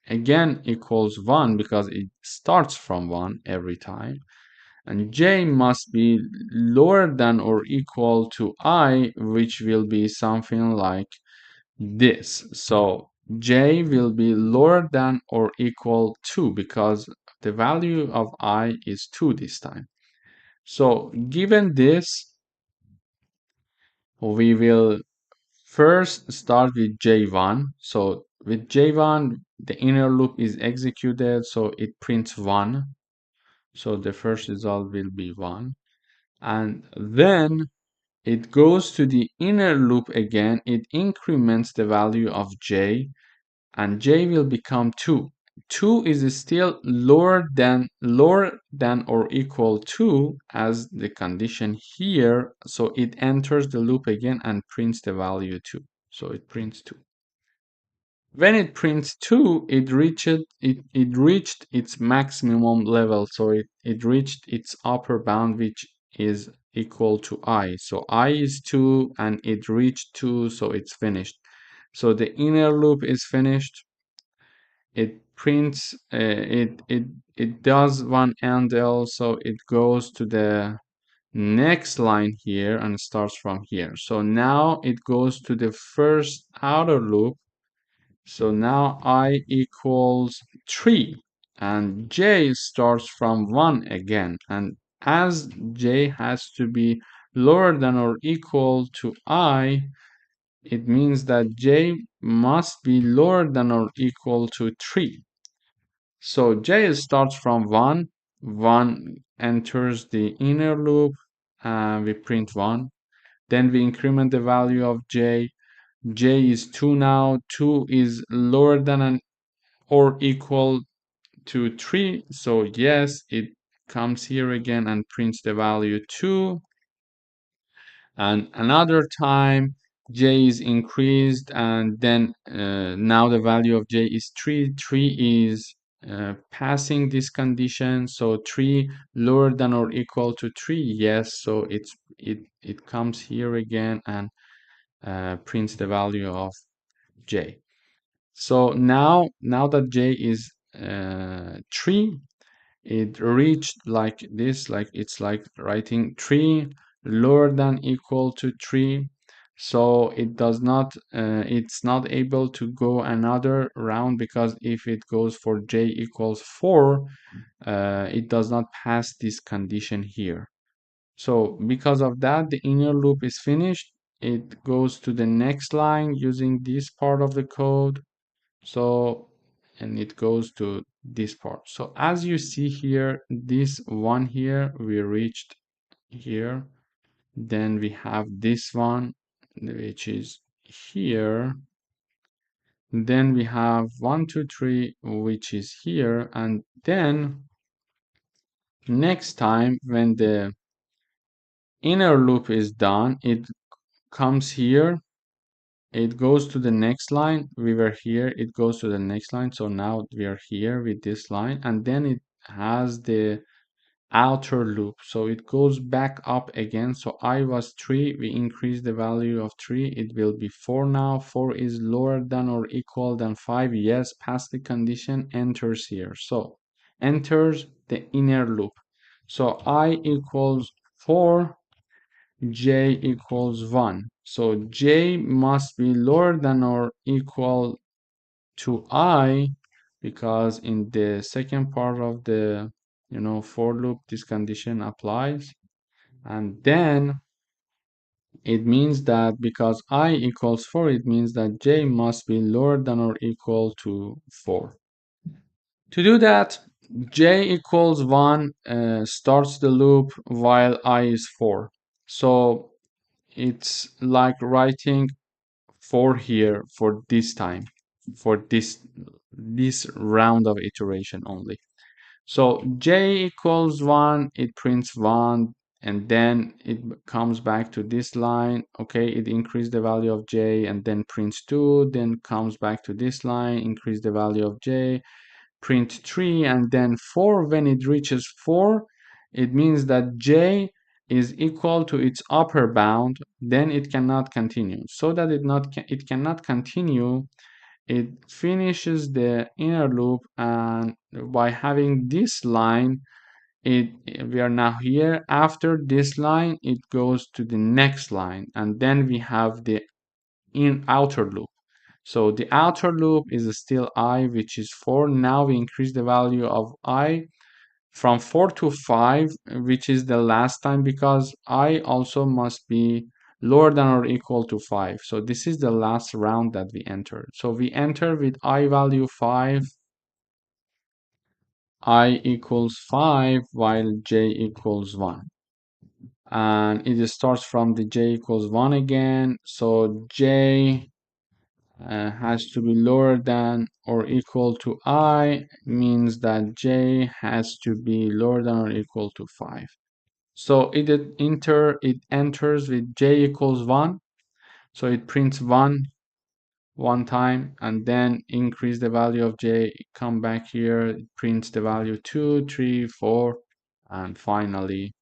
again equals 1 because it starts from 1 every time. And j must be lower than or equal to I, which will be something like this. So j will be lower than or equal to because the value of I is 2 this time. So given this, we will first start with j1. So with j1, the inner loop is executed, so it prints 1. So the first result will be 1. And then it goes to the inner loop again. It increments the value of j, and j will become 2. 2 is still lower than or equal to as the condition here, so it enters the loop again and prints the value 2. So it prints 2. When it prints 2, it reached its maximum level, so it reached its upper bound, which is equal to I. So I is 2 and it reached 2, so it's finished. So the inner loop is finished. It prints it does one handle, so it goes to the next line here and starts from here. So now it goes to the first outer loop. So now I equals 3 and j starts from 1 again, and as j has to be lower than or equal to I, it means that j must be lower than or equal to 3. So j starts from 1, 1 enters the inner loop, and we print 1. Then we increment the value of j. J is 2 now. 2 is lower than or equal to 3. So yes, it comes here again and prints the value 2. And another time j is increased, and then now the value of j is 3. 3 is passing this condition, so 3 lower than or equal to 3, yes, so it comes here again and prints the value of j. So now that j is 3, it reached like this, like it's like writing 3 lower than equal to 3. So it does not it's not able to go another round, because if it goes for j equals 4, it does not pass this condition here. So because of that, the inner loop is finished. it goes to the next line using this part of the code. So, and it goes to this part. So as you see here, this one here, we reached here. Then we have this one, which is here. Then we have 1, 2, 3, which is here. And then next time when the inner loop is done, it comes here, it goes to the next line. We were here, it goes to the next line. So now we are here with this line, and then it has the outer loop. So it goes back up again. So I was 3, we increase the value of 3, it will be 4 now. 4 is lower than or equal than 5. Yes, pass the condition, enters here. So enters the inner loop. So I equals 4, j equals 1. So j must be lower than or equal to I, because in the second part of the for loop this condition applies, and then it means that because I equals 4, it means that j must be lower than or equal to 4. To do that, j equals 1 starts the loop while I is 4. So it's like writing 4 here for this time, for this round of iteration only. So j equals 1, it prints 1, and then it comes back to this line. Okay, it increased the value of j and then prints 2, then comes back to this line, increase the value of j, print 3, and then 4. When it reaches 4, it means that j is equal to its upper bound, then it cannot continue. So that it cannot continue, it finishes the inner loop, and by having this line, we are now here. After this line, it goes to the next line, and then we have the outer loop. So the outer loop is still I, which is 4. Now we increase the value of I from 4 to 5, which is the last time, because I also must be lower than or equal to 5. So this is the last round that we enter. So we enter with I value 5, I equals 5, while j equals 1. And it starts from the j equals 1 again. So j has to be lower than or equal to I, means that j has to be lower than or equal to 5. So it enters with j equals 1. So it prints 1 one time, and then increase the value of j, come back here, it prints the value 2, 3, 4, and finally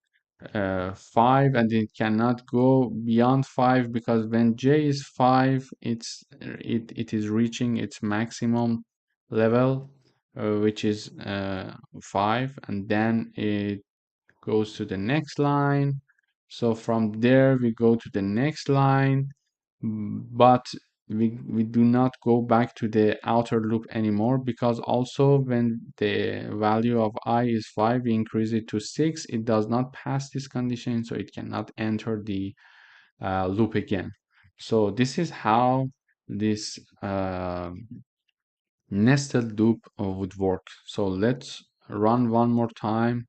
5, and it cannot go beyond 5, because when j is 5, it is reaching its maximum level, which is 5, and then it goes to the next line. So from there we go to the next line, but we do not go back to the outer loop anymore, because also when the value of I is 5, we increase it to 6. It does not pass this condition, so it cannot enter the loop again. So this is how this nested loop would work. So let's run one more time.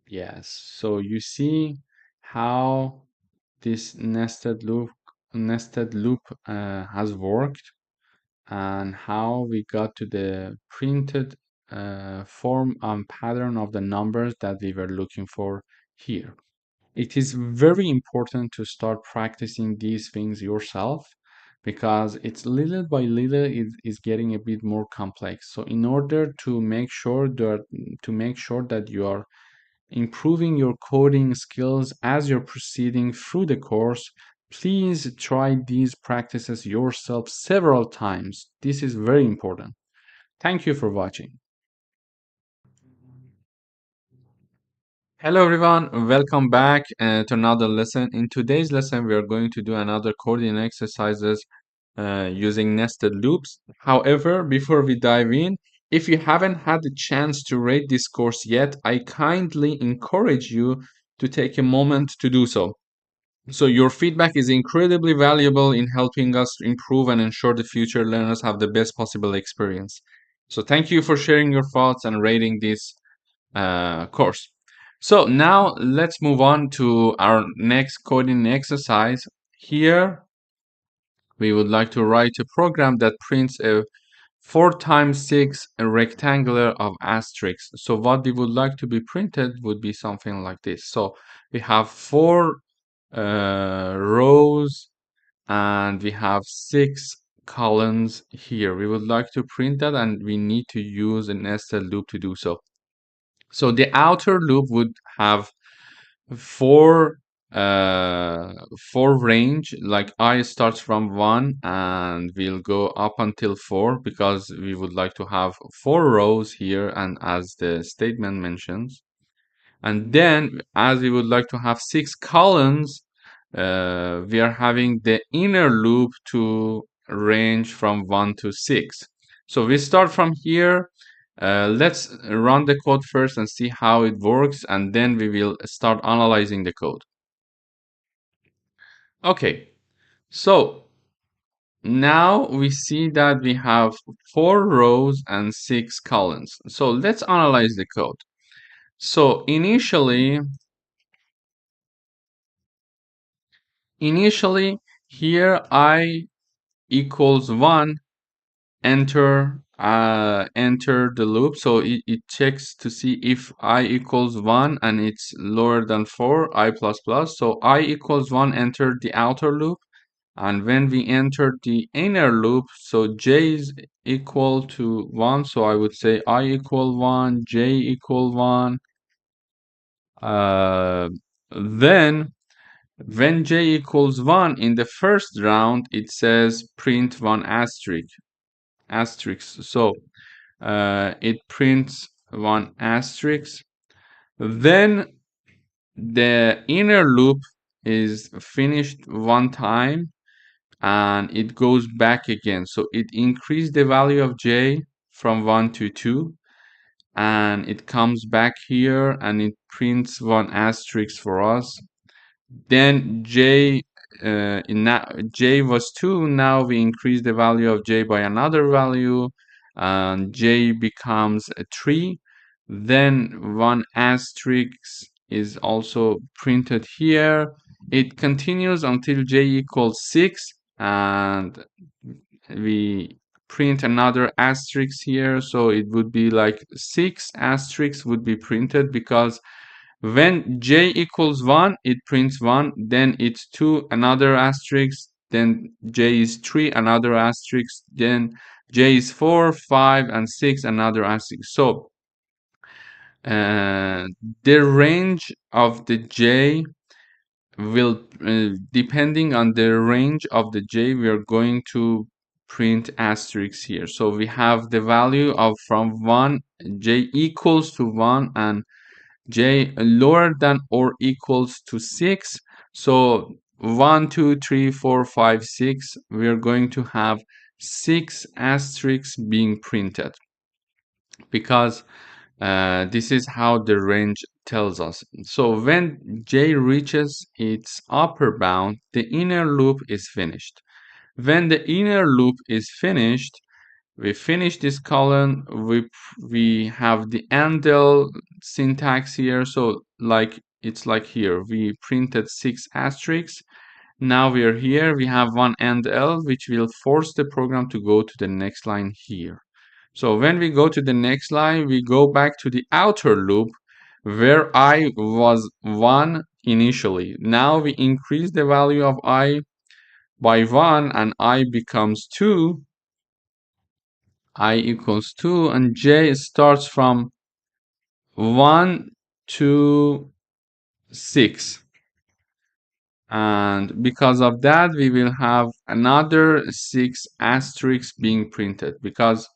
Yes, so you see how this nested loop has worked, and how we got to the printed form and pattern of the numbers that we were looking for here. It is very important to start practicing these things yourself, because it's little by little it is getting a bit more complex. So in order to make sure that you are improving your coding skills as you're proceeding through the course, please try these practices yourself several times. This is very important. Thank you for watching. Hello everyone, welcome back to another lesson. In today's lesson, we are going to do another coding exercises using nested loops. However, before we dive in, if you haven't had the chance to rate this course yet, I kindly encourage you to take a moment to do so. So your feedback is incredibly valuable in helping us improve and ensure the future learners have the best possible experience. So thank you for sharing your thoughts and rating this course. So now let's move on to our next coding exercise. Here we would like to write a program that prints a 4 times 6 rectangular of asterisks. So what we would like to be printed would be something like this. So we have 4 rows and we have 6 columns here. We would like to print that and we need to use a nested loop to do so. So the outer loop would have 4 range, like I starts from 1 and we'll go up until 4 because we would like to have 4 rows here, and as the statement mentions. And then as we would like to have 6 columns, we are having the inner loop to range from 1 to 6. So we start from here. Let's run the code first and see how it works, and then we will start analyzing the code. Okay, so now we see that we have 4 rows and 6 columns. So let's analyze the code. So initially here I equals 1, enter the loop. So it checks to see if I equals 1 and it's lower than 4, I plus plus. So I equals 1, enter the outer loop. And when we enter the inner loop, so j is equal to 1. So I would say I equal 1, j equal 1. Then when j equals 1 in the first round, it says print 1 asterisk. So it prints 1 asterisk. Then the inner loop is finished one time and it goes back again. So it increased the value of j from 1 to 2, and it comes back here and it prints 1 asterisk for us. Then j j was 2. Now we increase the value of j by another value, and j becomes a 3. Then 1 asterisk is also printed here. It continues until j equals 6, and we print another asterisk here. So it would be like 6 asterisks would be printed, because when j equals 1, it prints 1, then it's 2, another asterisk, then j is 3, another asterisk, then j is 4, 5, and 6, another asterisk. So the range of the j will, depending on the range of the j, we are going to print asterisks here. So we have the value of from 1, j equals to 1, and j lower than or equals to 6. So 1, 2, 3, 4, 5, 6, we are going to have 6 asterisks being printed, because this is how the range tells us. So when j reaches its upper bound, the inner loop is finished. When the inner loop is finished, we finish this column. We have the endl syntax here. So like it's like here, we printed 6 asterisks. Now we are here. We have one endl, which will force the program to go to the next line here. So when we go to the next line, we go back to the outer loop where I was 1 initially. Now we increase the value of I by 1 and I becomes 2. I equals 2, and j starts from 1 to 6. And because of that, we will have another 6 asterisks being printed, because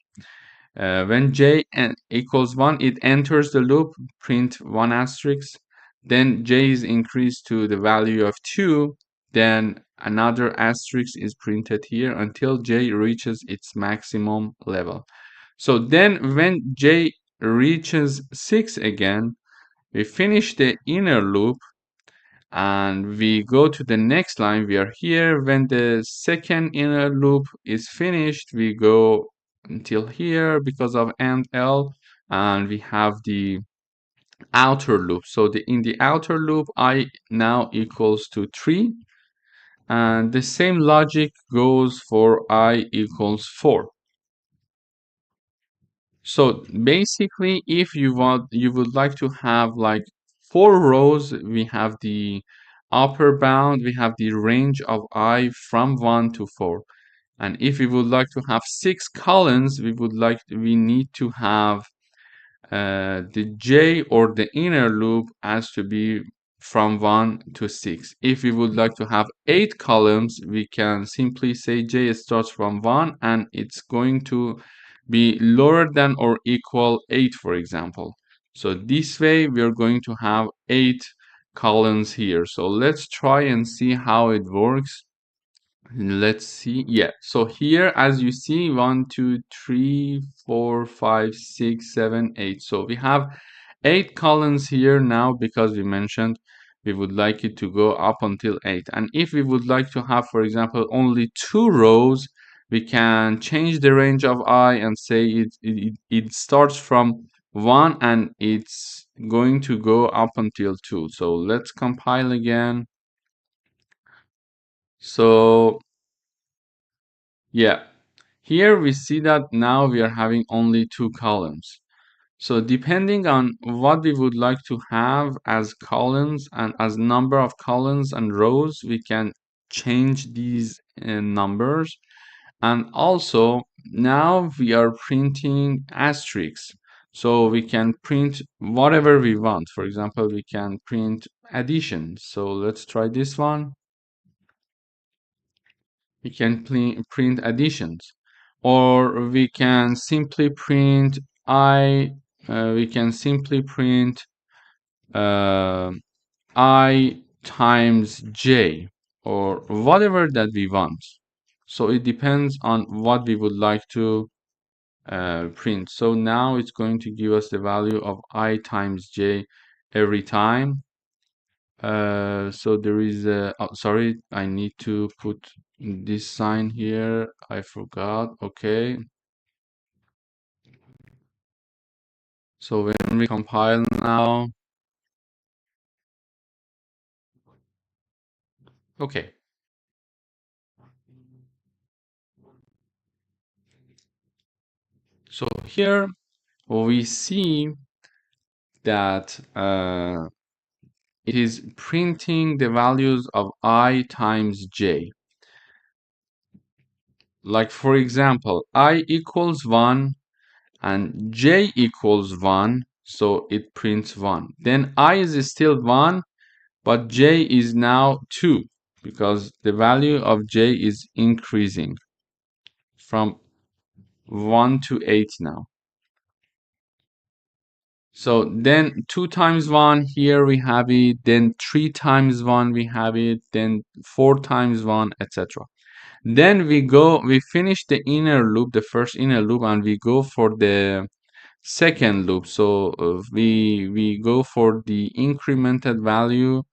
when j equals 1, it enters the loop, print 1 asterisk. Then j is increased to the value of 2. Then another asterisk is printed here until j reaches its maximum level. So then when j reaches 6 again, we finish the inner loop, and we go to the next line. We are here. When the second inner loop is finished, we go until here because of end L, and we have the outer loop. So in the outer loop, I now equals to 3, and the same logic goes for I equals 4. So basically, if you would like to have like 4 rows, we have the upper bound, we have the range of I from 1 to 4. And if we would like to have 6 columns, we need to have the J or the inner loop has to be from 1 to 6. If we would like to have 8 columns, we can simply say J starts from 1 and it's going to be lower than or equal 8, for example. So this way we are going to have 8 columns here. So let's try and see how it works. Let's see. Yeah. So here, as you see, 1, 2, 3, 4, 5, 6, 7, 8. So we have 8 columns here now because we mentioned we would like it to go up until 8. And if we would like to have, for example, only 2 rows, we can change the range of I and say it starts from 1 and it's going to go up until 2. So let's compile again. So yeah, here we see that now we are having only 2 columns. So depending on what we would like to have as columns and as number of columns and rows, we can change these numbers. And also now we are printing asterisks. So we can print whatever we want. For example, we can print addition. So let's try this one. We can print additions, or we can simply print we can simply print I times j, or whatever that we want. So it depends on what we would like to print. So now it's going to give us the value of I times j every time. So there is a, oh, sorry, I need to put this sign here. I forgot. Okay. So when we compile now, okay. So here we see that it is printing the values of I times j. Like for example, I equals 1 and j equals 1, so it prints 1. Then I is still 1, but j is now 2 because the value of j is increasing from 1 to 8 now. So then 2 times 1, here we have it, then 3 times 1 we have it, then 4 times 1, etc. Then we finish the inner loop, the first inner loop, and we go for the second loop. So we go for the incremented value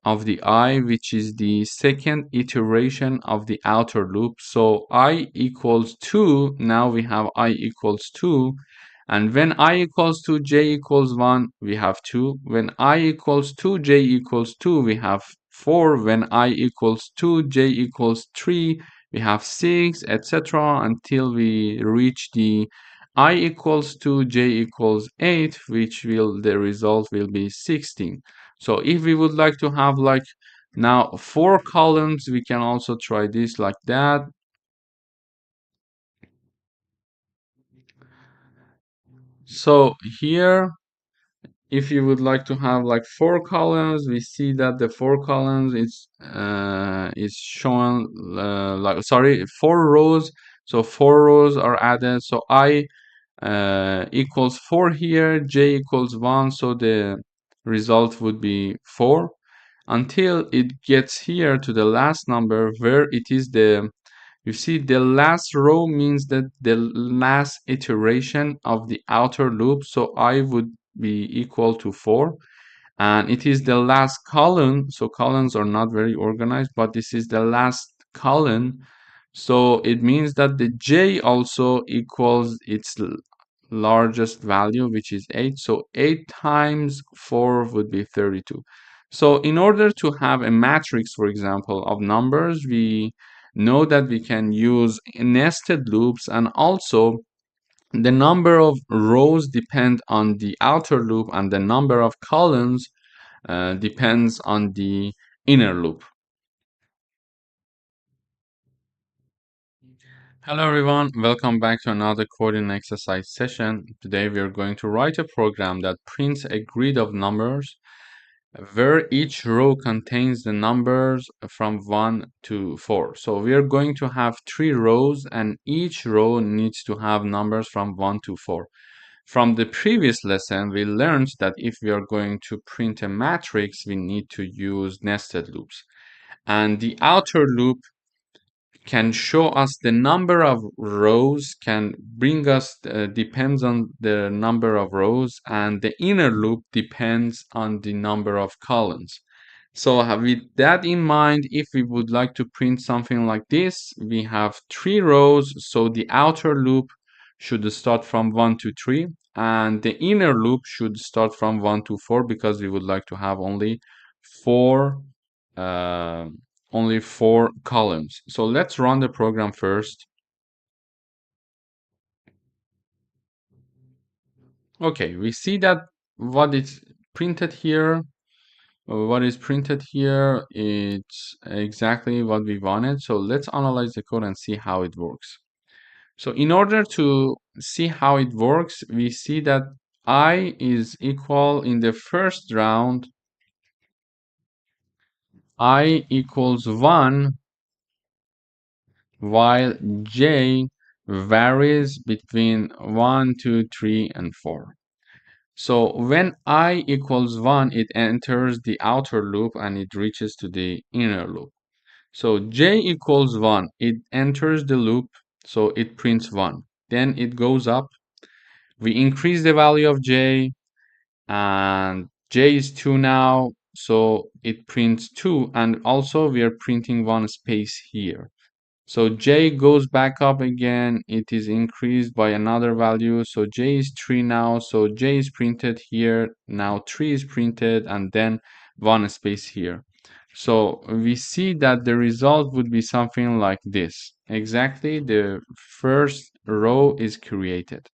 of the I, which is the second iteration of the outer loop. So I equals 2, now we have I equals 2. And when I equals 2, j equals 1, we have 2. When I equals 2, j equals 2, we have 4. When I equals 2, j equals 3, we have 6, etc. until we reach the I equals 2, j equals 8, which the result will be 16. So if we would like to have like now 4 columns, we can also try this like that. So here, if you would like to have like 4 columns, we see that the 4 columns is shown like, sorry, 4 rows. So 4 rows are added. So I equals 4 here, j equals 1, so the result would be 4 until it gets here to the last number where it is you see the last row means that the last iteration of the outer loop, so I would be equal to 4. and it is the last column. So columns are not very organized, but this is the last column. So it means that the j also equals its largest value, which is 8. So 8 times 4 would be 32. So in order to have a matrix, for example, of numbers, we know that we can use nested loops, and also the number of rows depend on the outer loop, and the number of columns depends on the inner loop. Hello everyone, welcome back to another coding exercise session. Today we are going to write a program that prints a grid of numbers where each row contains the numbers from 1 to 4. So we are going to have 3 rows, and each row needs to have numbers from 1 to 4. From the previous lesson, we learned that if we are going to print a matrix, we need to use nested loops. And the outer loop can show us the number of rows, can bring us, depends on the number of rows, and the inner loop depends on the number of columns. So with that in mind, if we would like to print something like this, we have 3 rows, so the outer loop should start from 1 to 3, and the inner loop should start from 1 to 4, because we would like to have four uh, only 4 columns. So let's run the program first. Okay, we see that what is printed here, it's exactly what we wanted. So let's analyze the code and see how it works. So in order to see how it works, we see that I is equal in the first round, I equals 1, while j varies between 1, 2, 3, and 4. So when I equals 1, it enters the outer loop and it reaches to the inner loop. So j equals 1, it enters the loop, so it prints 1. Then it goes up. We increase the value of j, and j is 2 now, so it prints 2, and also we are printing one space here. So j goes back up again, it is increased by another value, so j is 3 now, so j is printed here, now 3 is printed, and then one space here. So we see that the result would be something like this. Exactly, the first row is created.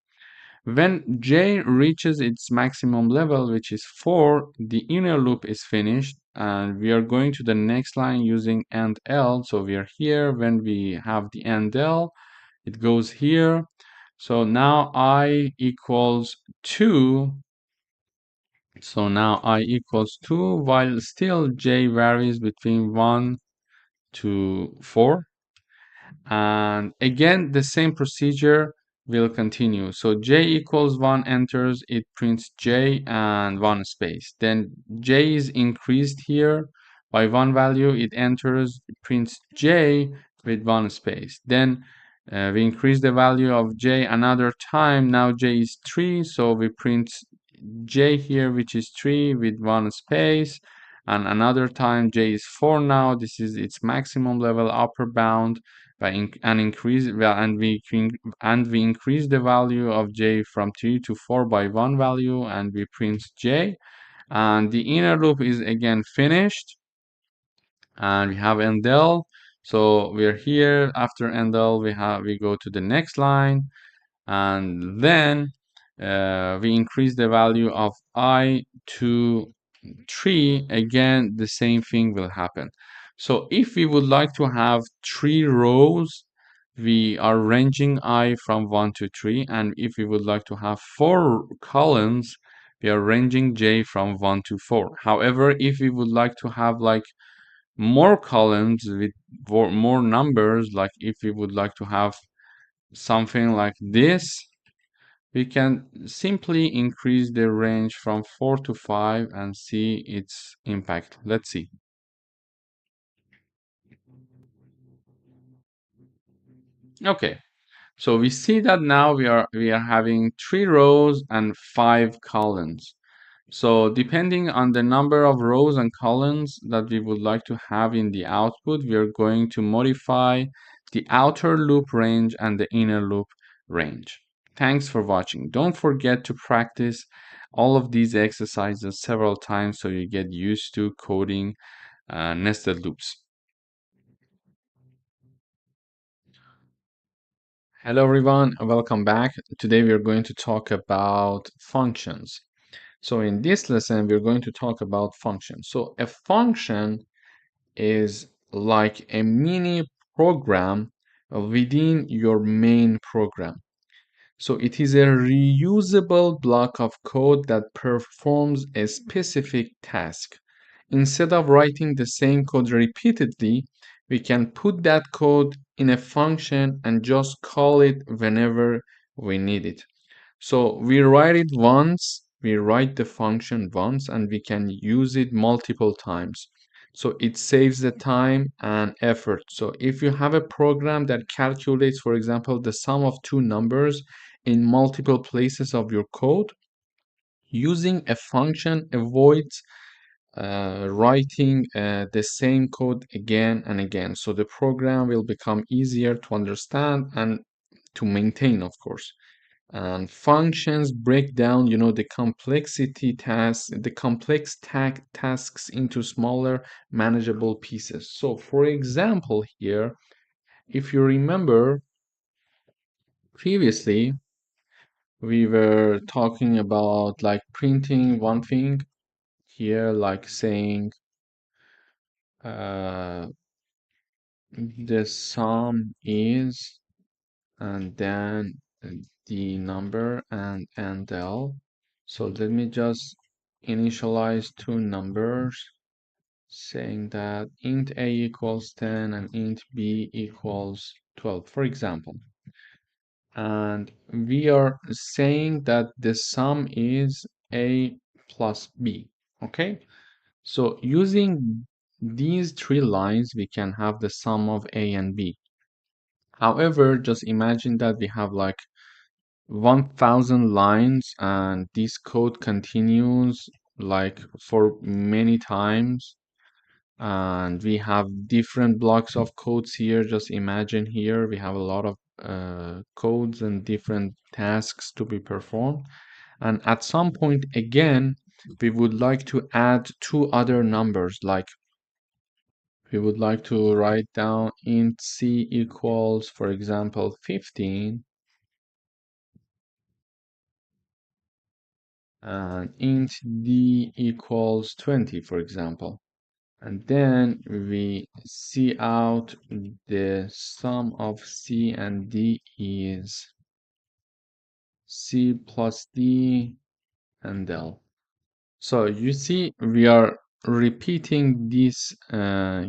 When j reaches its maximum level, which is 4, the inner loop is finished, and we are going to the next line using end L. So we are here. When we have the end L, it goes here. So now I equals 2. So now I equals 2, while still j varies between 1 to 4. And again, the same procedure will continue. So j equals 1 enters, it prints j and one space. Then j is increased here by one value, it enters, it prints j with one space. Then we increase the value of j another time. Now j is 3, so we print j here, which is 3 with one space. And another time j is 4 now. This is its maximum level upper bound. And we increase the value of j from 3 to 4 by one value, and we print j, and the inner loop is again finished, and we have endl. So we're here. After endl, we go to the next line, and then we increase the value of I to 3. Again, the same thing will happen. So if we would like to have 3 rows, we are ranging I from 1 to 3, and if we would like to have 4 columns, we are ranging j from 1 to 4. However, if we would like to have like more columns with more numbers, like if we would like to have something like this, we can simply increase the range from 4 to 5 and see its impact. Let's see. Okay, so we see that now we are having 3 rows and 5 columns. So depending on the number of rows and columns that we would like to have in the output, we are going to modify the outer loop range and the inner loop range. Thanks for watching. Don't forget to practice all of these exercises several times so you get used to coding nested loops. Hello everyone, welcome back. Today we are going to talk about functions. So in this lesson, we're going to talk about functions. So a function is like a mini program within your main program. So it is a reusable block of code that performs a specific task. Instead of writing the same code repeatedly, we can put that code in a function and just call it whenever we need it. So we write it once, we write the function once, and we can use it multiple times. So it saves the time and effort. So if you have a program that calculates, for example, the sum of two numbers in multiple places of your code, using a function avoids writing the same code again and again. So the program will become easier to understand and to maintain, of course. And functions break down, the complexity tasks, the complex tasks into smaller, manageable pieces. So, for example, here, if you remember previously, we were talking about like printing one thing here, like saying uh, the sum is, and then the number and L. So let me just initialize two numbers saying that int a equals 10 and int b equals 12, for example. And we are saying that the sum is a plus b, okay? So using these three lines, we can have the sum of a and b. However, just imagine that we have like 1000 lines and this code continues like for many times, and we have different blocks of codes here. Just imagine here we have a lot of codes and different tasks to be performed, and at some point again we would like to add two other numbers, like we would like to write down int c equals, for example, 15, and int d equals 20, for example. And then we see out the sum of c and d is c plus d and l. So you see, we are repeating this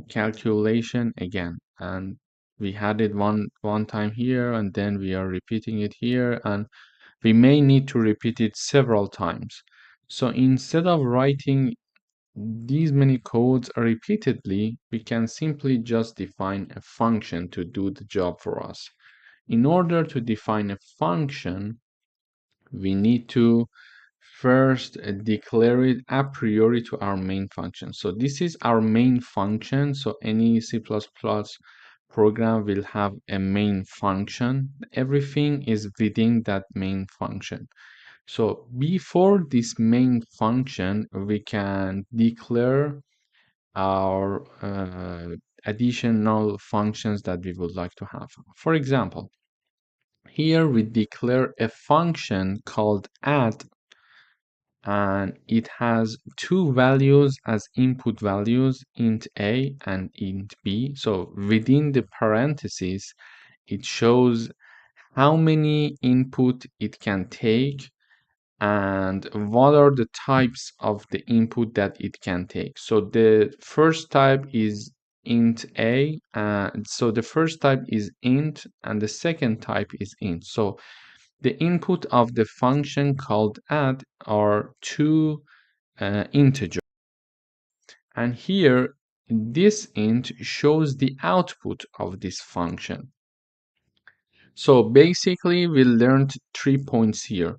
calculation again, and we had it one time here, and then we are repeating it here, and we may need to repeat it several times. So instead of writing these many codes repeatedly, we can simply just define a function to do the job for us. In order to define a function, we need to first declare it a priori to our main function. So this is our main function. So any C++ program will have a main function. Everything is within that main function. So before this main function, we can declare our additional functions that we would like to have. For example, here we declare a function called add, and it has two values as input values, int a and int b. So within the parentheses, it shows how many input it can take and what are the types of the input that it can take. So the first type is int a, so the first type is int and the second type is int. So the input of the function called add are two integers, and here this int shows the output of this function. So basically we learned 3 points here.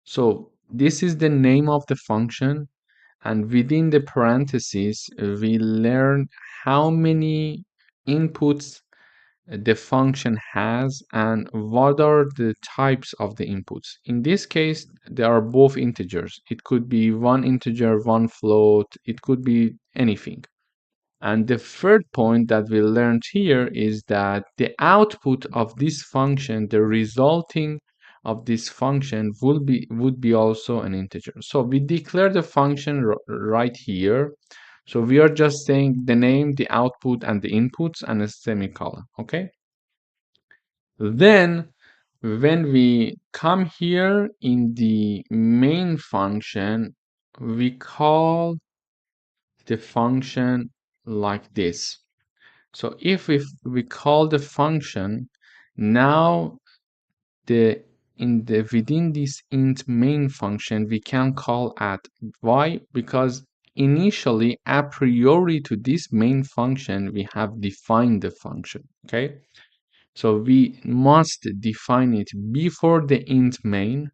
So this is the name of the function. and within the parentheses, we learn how many inputs the function has and what are the types of the inputs. In this case, they are both integers. It could be one integer, one float, it could be anything. And the third point that we learned here is that the output of this function, the resulting of this function would be also an integer. So we declare the function right here. So we are just saying the name, the output, and the inputs, and a semicolon, okay? Then when we come here in the main function, we call the function like this. So if we call the function, now within this int main function, we can call add. Why? Because initially, a priori to this main function, we have defined the function, okay? So we must define it before the int main.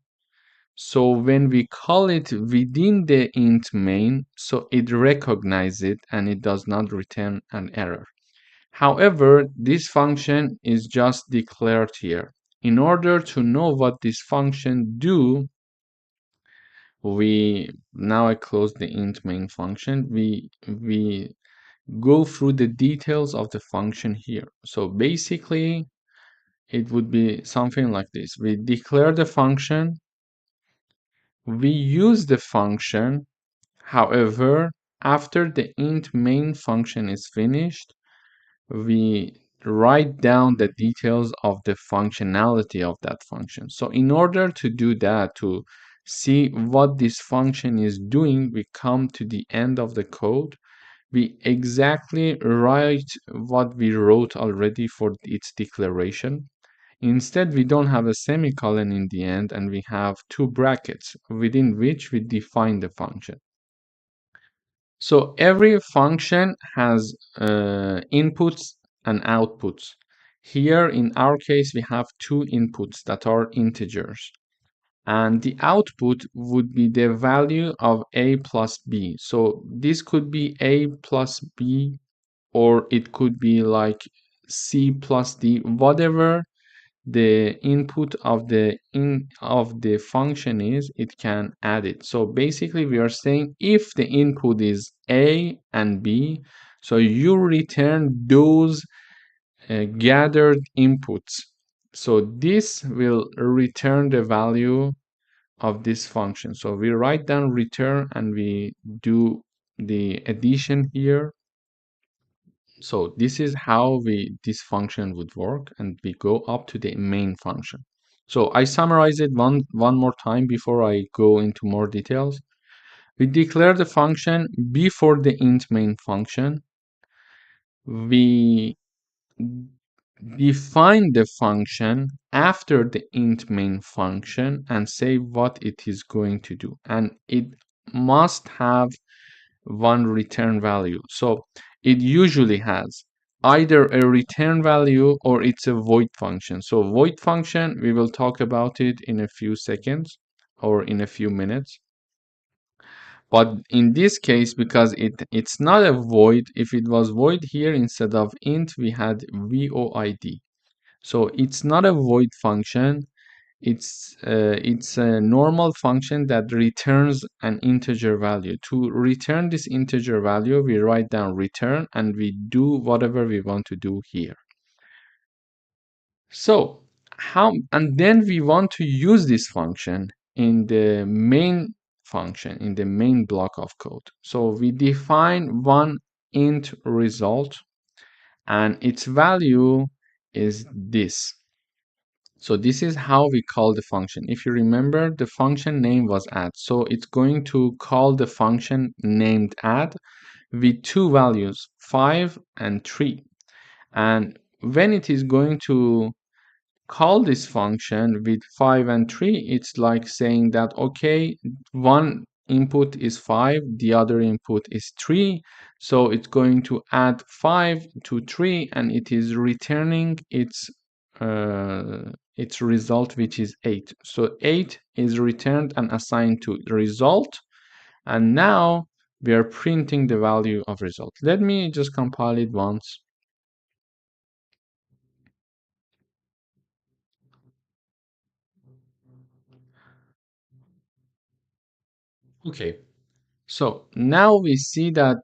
So when we call it within the int main, so it recognizes it and it does not return an error. However, this function is just declared here. In order to know what this function do, now I close the int main function. We go through the details of the function here. So basically, it would be something like this. We declare the function, we use the function. However, after the int main function is finished, we write down the details of the functionality of that function. So in order to do that, to see what this function is doing, we come to the end of the code. We exactly write what we wrote already for its declaration. Instead, we don't have a semicolon in the end, and we have two brackets within which we define the function. So every function has inputs and outputs. Here, in our case, we have two inputs that are integers. And the output would be the value of a plus b. So this could be a plus b, or it could be like c plus d, whatever the input of the function is, it can add it. So basically we are saying if the input is a and b, so you return those gathered inputs. So this will return the value of this function. So we write down return and we do the addition here. So this is how this function would work, and we go up to the main function. So I summarize it one more time before I go into more details. We declare the function before the int main function. We define the function after the int main function and say what it is going to do. And it must have one return value. So it usually has either a return value or it's a void function. So void function, we will talk about it in a few seconds or in a few minutes. But in this case, because it's not a void, if it was void here, instead of int, we had void. So it's not a void function. It's a normal function that returns an integer value. To return this integer value, we write down return and we do whatever we want to do here. So and then we want to use this function in the main function, in the main block of code. So we define one int result and its value is this. So this is how we call the function. If you remember, the function name was add. So it's going to call the function named add with two values, 5 and 3. And when it is going to call this function with 5 and 3, it's like saying that, okay, one input is 5, the other input is 3. So it's going to add 5 to 3 and it is returning its result, which is 8. So 8 is returned and assigned to the result. And now we are printing the value of result. Let me just compile it once. Okay, so now we see that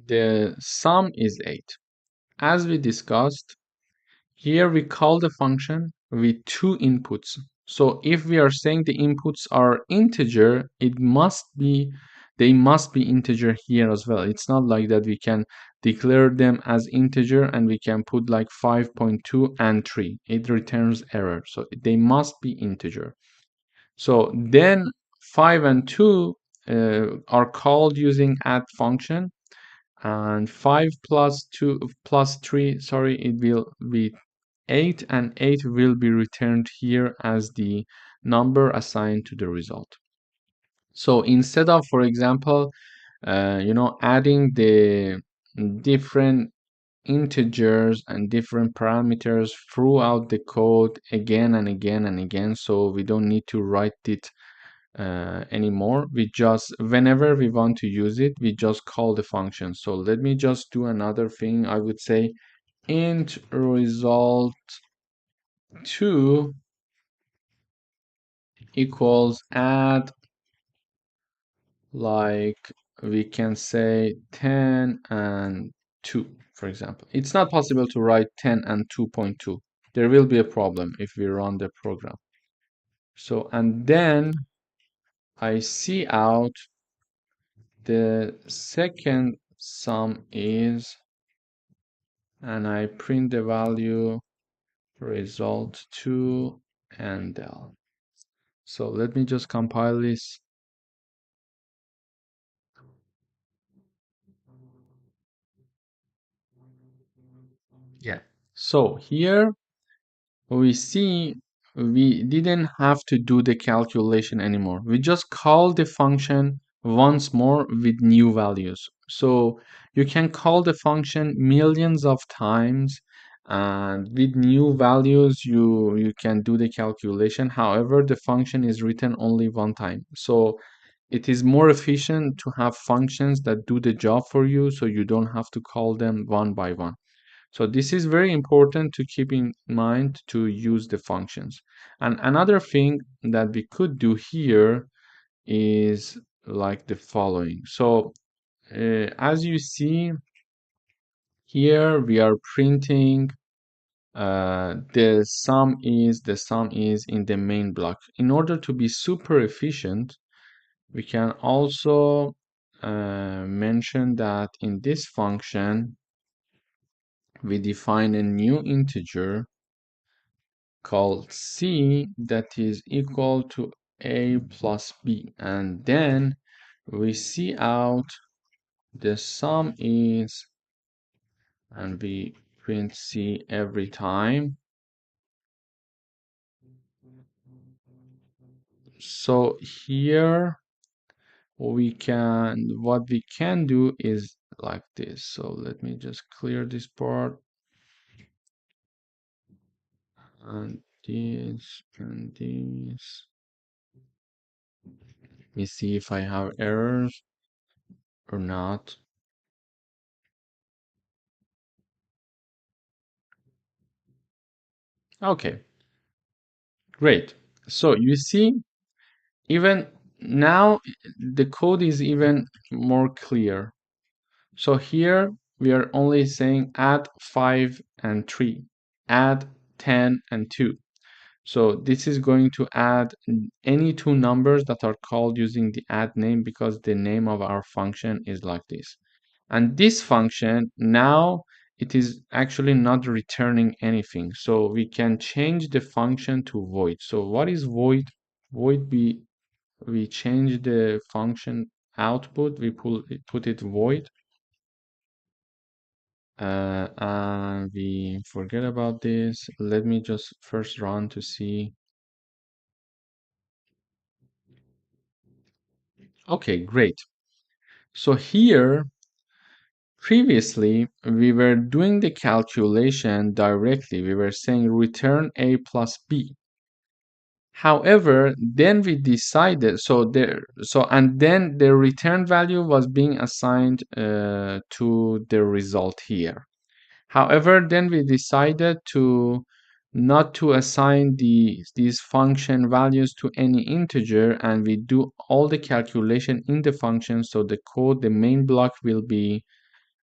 the sum is 8. As we discussed, here we call the function with two inputs. So if we are saying the inputs are integer, they must be integer here as well. It's not like that we can declare them as integer and we can put like 5.2 and 3. It returns error. So they must be integer. So then 5 and 2 are called using add function, and 5 plus 2 plus 3, sorry, it will be 8, and 8 will be returned here as the number assigned to the result. So instead of, for example, adding the different integers and different parameters throughout the code again and again and again, so we don't need to write it anymore. We just, whenever we want to use it, we just call the function. So let me just do another thing. I would say int result 2 equals add, like we can say 10 and 2, for example. It's not possible to write 10 and 2.2. There will be a problem if we run the program. So, and then I see out the second sum is, and I print the value result 2 and del. So let me just compile this. Yeah. So here we see we didn't have to do the calculation anymore. We just call the function once more with new values. So you can call the function millions of times, and with new values you can do the calculation. However, the function is written only one time. So it is more efficient to have functions that do the job for you, so you don't have to call them one by one. So this is very important to keep in mind to use the functions. And another thing that we could do here is like the following. So as you see here, we are printing the sum is in the main block. In order to be super efficient, we can also mention that in this function we define a new integer called c that is equal to a plus b, and then we see out the sum is, and we print c every time. So here what we can do is like this. So let me just clear this part, and this and this. Let me see if I have errors or not. Okay, great. So you see, even now the code is even more clear. So here we are only saying add 5 and 3, add 10 and 2. So this is going to add any two numbers that are called using the add name, because the name of our function is like this. And this function now, it is actually not returning anything. So we can change the function to void. So what is void? Void, we change the function output, we put it void, and we forget about this. Let me just first run to see. Okay, great. So here, previously, we were doing the calculation directly. We were saying return a plus b. However, then we decided, and then the return value was being assigned to the result here. However, then we decided to not to assign these function values to any integer, and we do all the calculation in the function, so the code, the main block will be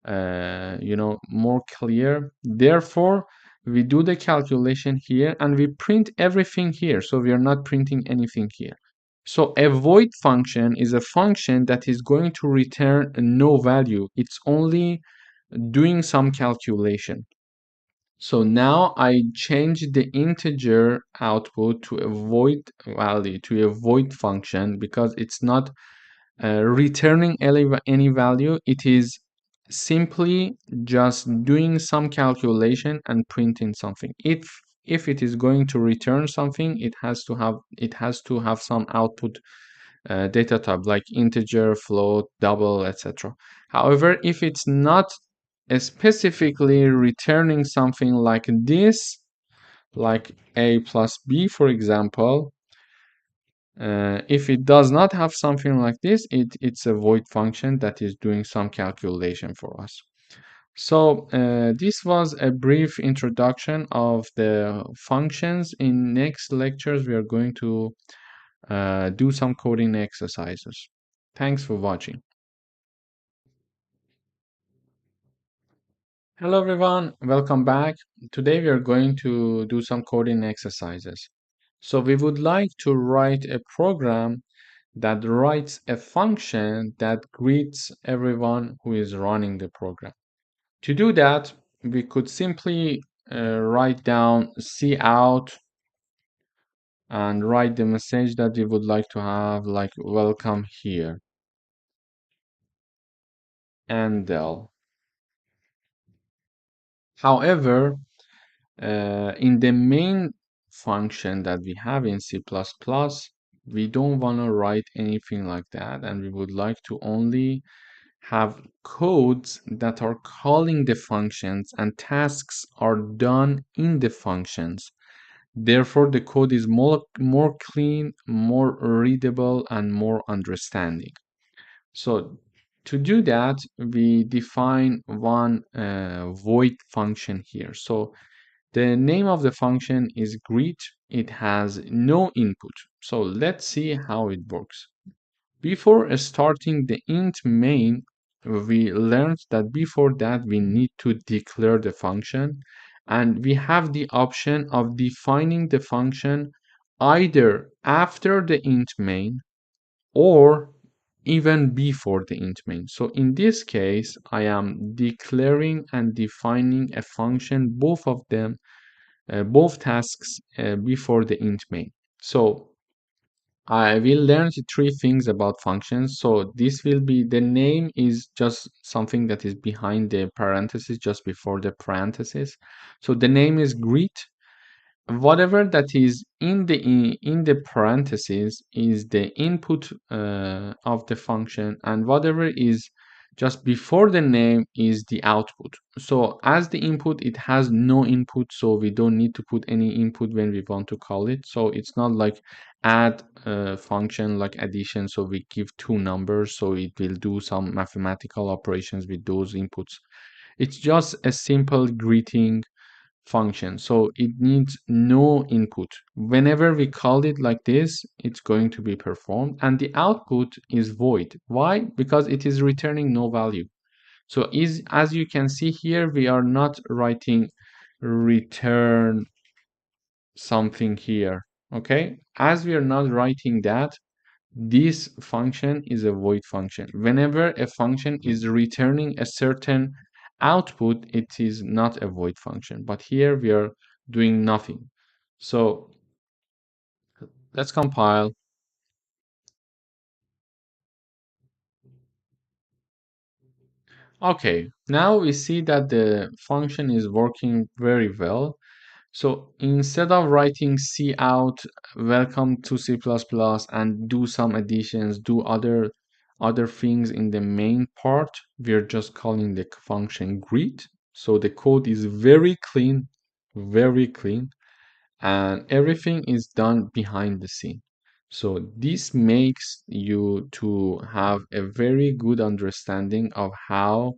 more clear. Therefore, we do the calculation here and we print everything here, so we are not printing anything here. So a void function is a function that is going to return no value. It's only doing some calculation. So now I change the integer output to a void value, to a void function, because it's not returning any value. It is simply just doing some calculation and printing something. If it is going to return something, it has to have some output data type like integer, float, double, etc. However, if it's not specifically returning something like this, like a plus b, for example, if it does not have something like this, it's a void function that is doing some calculation for us. So this was a brief introduction of the functions. In next lectures, we are going to do some coding exercises. Thanks for watching. Hello everyone, welcome back. Today we are going to do some coding exercises. So we would like to write a program that writes a function that greets everyone who is running the program. To do that, we could simply write down cout and write the message that we would like to have, like welcome here, and del. However, in the main function that we have in C++, we don't want to write anything like that, and we would like to only have codes that are calling the functions and tasks are done in the functions. Therefore, the code is more clean, more readable, and more understanding. So to do that, we define one void function here. So the name of the function is greet. It has no input. So let's see how it works. Before starting the int main, we learned that before that we need to declare the function, and we have the option of defining the function either after the int main or even before the int main. So in this case, I am declaring and defining a function, both of them, both tasks before the int main. So I will learn three things about functions. So this will be, the name is just something that is behind the parenthesis, just before the parenthesis. So the name is greet. Whatever that is in the parentheses is the input of the function, and whatever is just before the name is the output. So as the input, it has no input, so we don't need to put any input when we want to call it. So it's not like add function like addition, so we give two numbers, so it will do some mathematical operations with those inputs. It's just a simple greeting function, so it needs no input. Whenever we call it like this, it's going to be performed, and the output is void. Why? Because it is returning no value. So as you can see here, we are not writing return something here. Okay, as we are not writing that, this function is a void function. Whenever a function is returning a certain output, it is not a void function. But here we are doing nothing. So let's compile. Okay, now we see that the function is working very well. So instead of writing cout welcome to C++ and do some additions, do other things in the main part, we're just calling the function greet. So the code is very clean, very clean. and everything is done behind the scene. So this makes you to have a very good understanding of how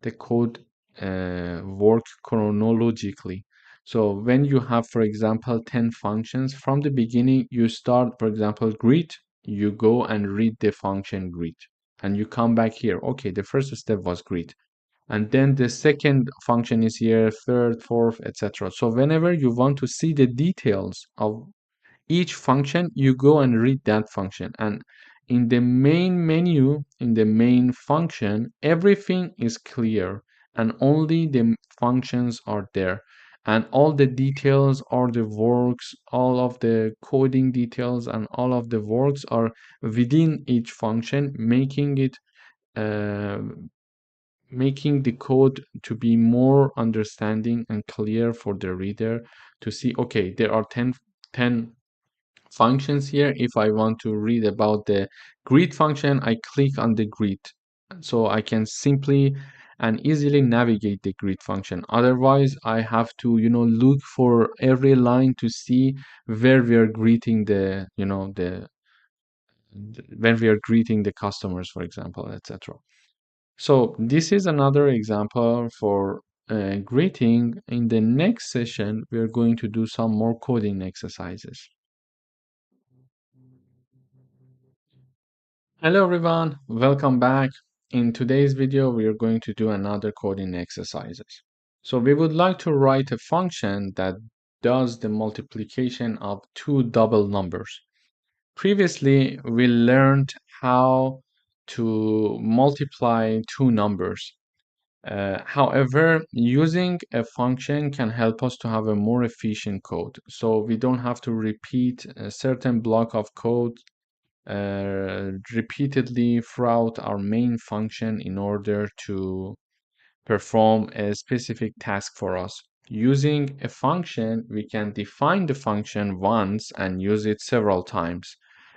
the code work chronologically. So when you have, for example, 10 functions from the beginning, you start, for example, greet, you go and read the function greet, and you come back here. Okay, the first step was greet, and then the second function is here, third, fourth, etc. So whenever you want to see the details of each function, you go and read that function. And in the main menu, in the main function, everything is clear and only the functions are there. And all the details are the works, all of the coding details and all of the works are within each function, uh, making the code to be more understanding and clear for the reader to see, okay, there are 10 functions here. If I want to read about the greet function, I click on the greet. So I can simply and easily navigate the greet function. Otherwise, I have to, look for every line to see where we are greeting when we are greeting the customers, for example, etc. So this is another example for greeting. In the next session, we are going to do some more coding exercises. Hello everyone, welcome back. In today's video, we are going to do another coding exercises. So we would like to write a function that does the multiplication of two double numbers. Previously, we learned how to multiply two numbers. However, using a function can help us to have a more efficient code. So we don't have to repeat a certain block of code repeatedly throughout our main function in order to perform a specific task for us. Using a function, we can define the function once and use it several times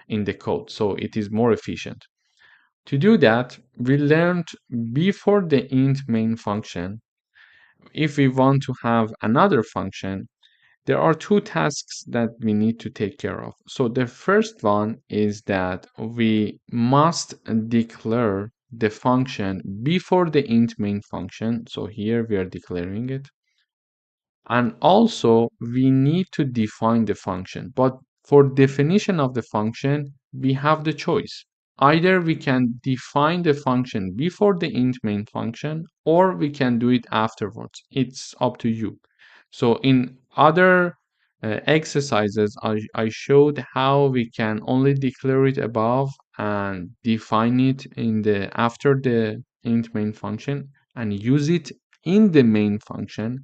in the code, so it is more efficient. To do that, we learned before the int main function, if we want to have another function, there are two tasks that we need to take care of. So the first one is that we must declare the function before the int main function. So here we are declaring it. And also we need to define the function. But for definition of the function, we have the choice. Either we can define the function before the int main function, or we can do it afterwards. It's up to you. So in other exercises, I showed how we can only declare it above and define it after the int main function and use it in the main function.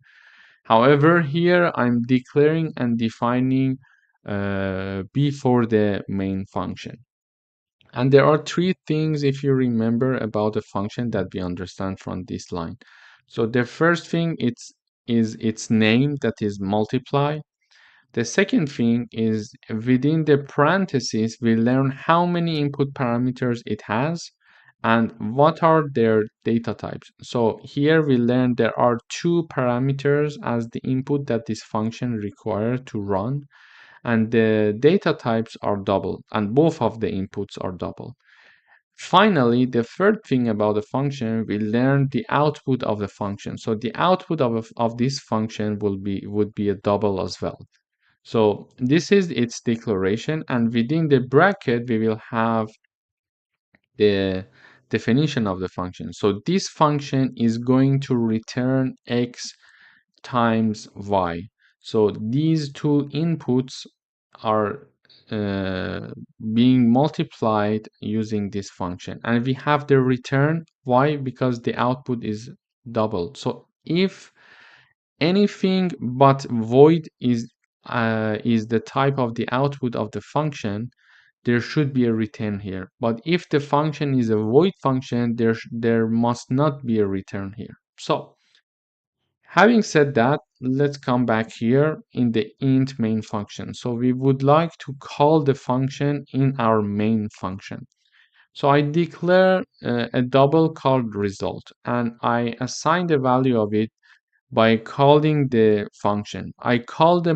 However, here I'm declaring and defining before the main function. And there are three things, if you remember, about a function that we understand from this line. So the first thing is its name, that is multiply. The second thing is within the parentheses, we learn how many input parameters it has and what are their data types. So here we learn there are two parameters as the input that this function requires to run, and the data types are double, and both of the inputs are double. Finally, the third thing about the function, we learn the output of the function. So the output of this function would be a double as well. So this is its declaration, and within the bracket, we will have the definition of the function. So this function is going to return x times y. So these two inputs are being multiplied using this function. And we have the return. Why? Because the output is double. So if anything but void is the type of the output of the function, there should be a return here. But if the function is a void function, there must not be a return here. So having said that, let's come back here in the int main function. So we would like to call the function in our main function. So I declare a double called result, and I assign the value of it by calling the function. I call the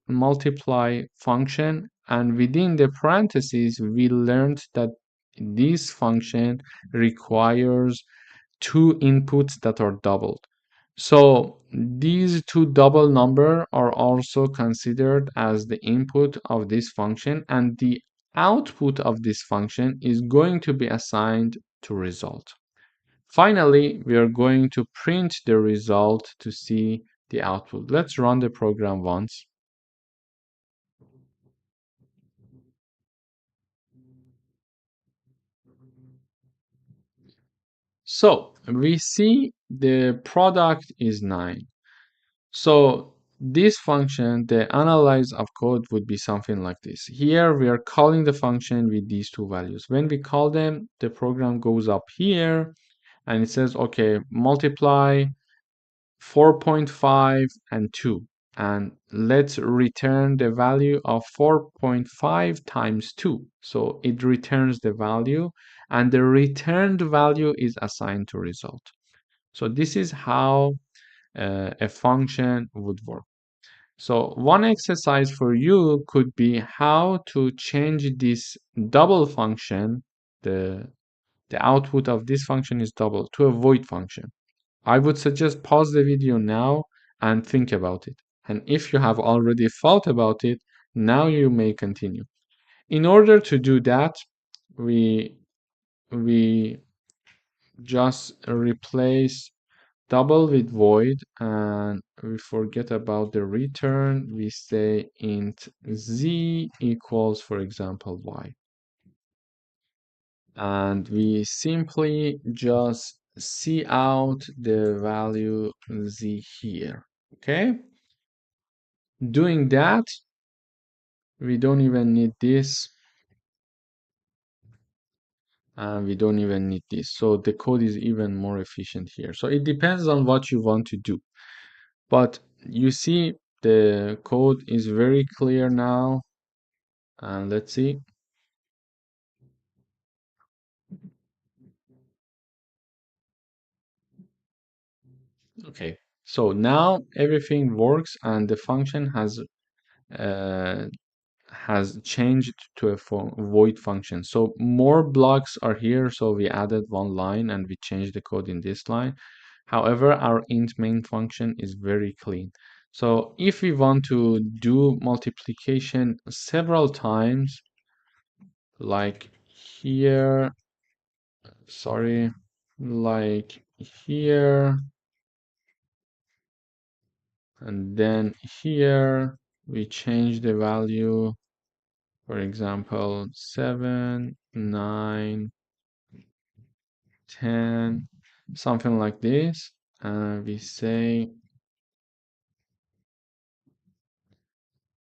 multiply function, and within the parentheses, we learned that this function requires two inputs that are doubled. So these two double number are also considered as the input of this function, and the output of this function is going to be assigned to result. Finally, we are going to print the result to see the output. Let's run the program once. So we see the product is 9. So this function, the analyze of code, would be something like this. Here we are calling the function with these two values. When we call them, the program goes up here and it says, okay, multiply 4.5 and 2. And let's return the value of 4.5 times 2. So it returns the value, and the returned value is assigned to result. So this is how a function would work. So one exercise for you could be how to change this double function, the output of this function is double, to a void function. I would suggest pause the video now and think about it. And if you have already thought about it, now you may continue. In order to do that, we just replace double with void, and we forget about the return. We say int z equals, for example, y. And we simply just see out the value z here. Okay? Doing that, we don't even need this, and we don't even need this. So the code is even more efficient here. So it depends on what you want to do. But you see the code is very clear now. And let's see. Okay, so now everything works and the function uh, has changed to a void function. So more blocks are here. So we added one line and we changed the code in this line. However, our int main function is very clean. So if we want to do multiplication several times, like here, sorry, like here, and then here we change the value, for example, 7, 9, 10, something like this, and we say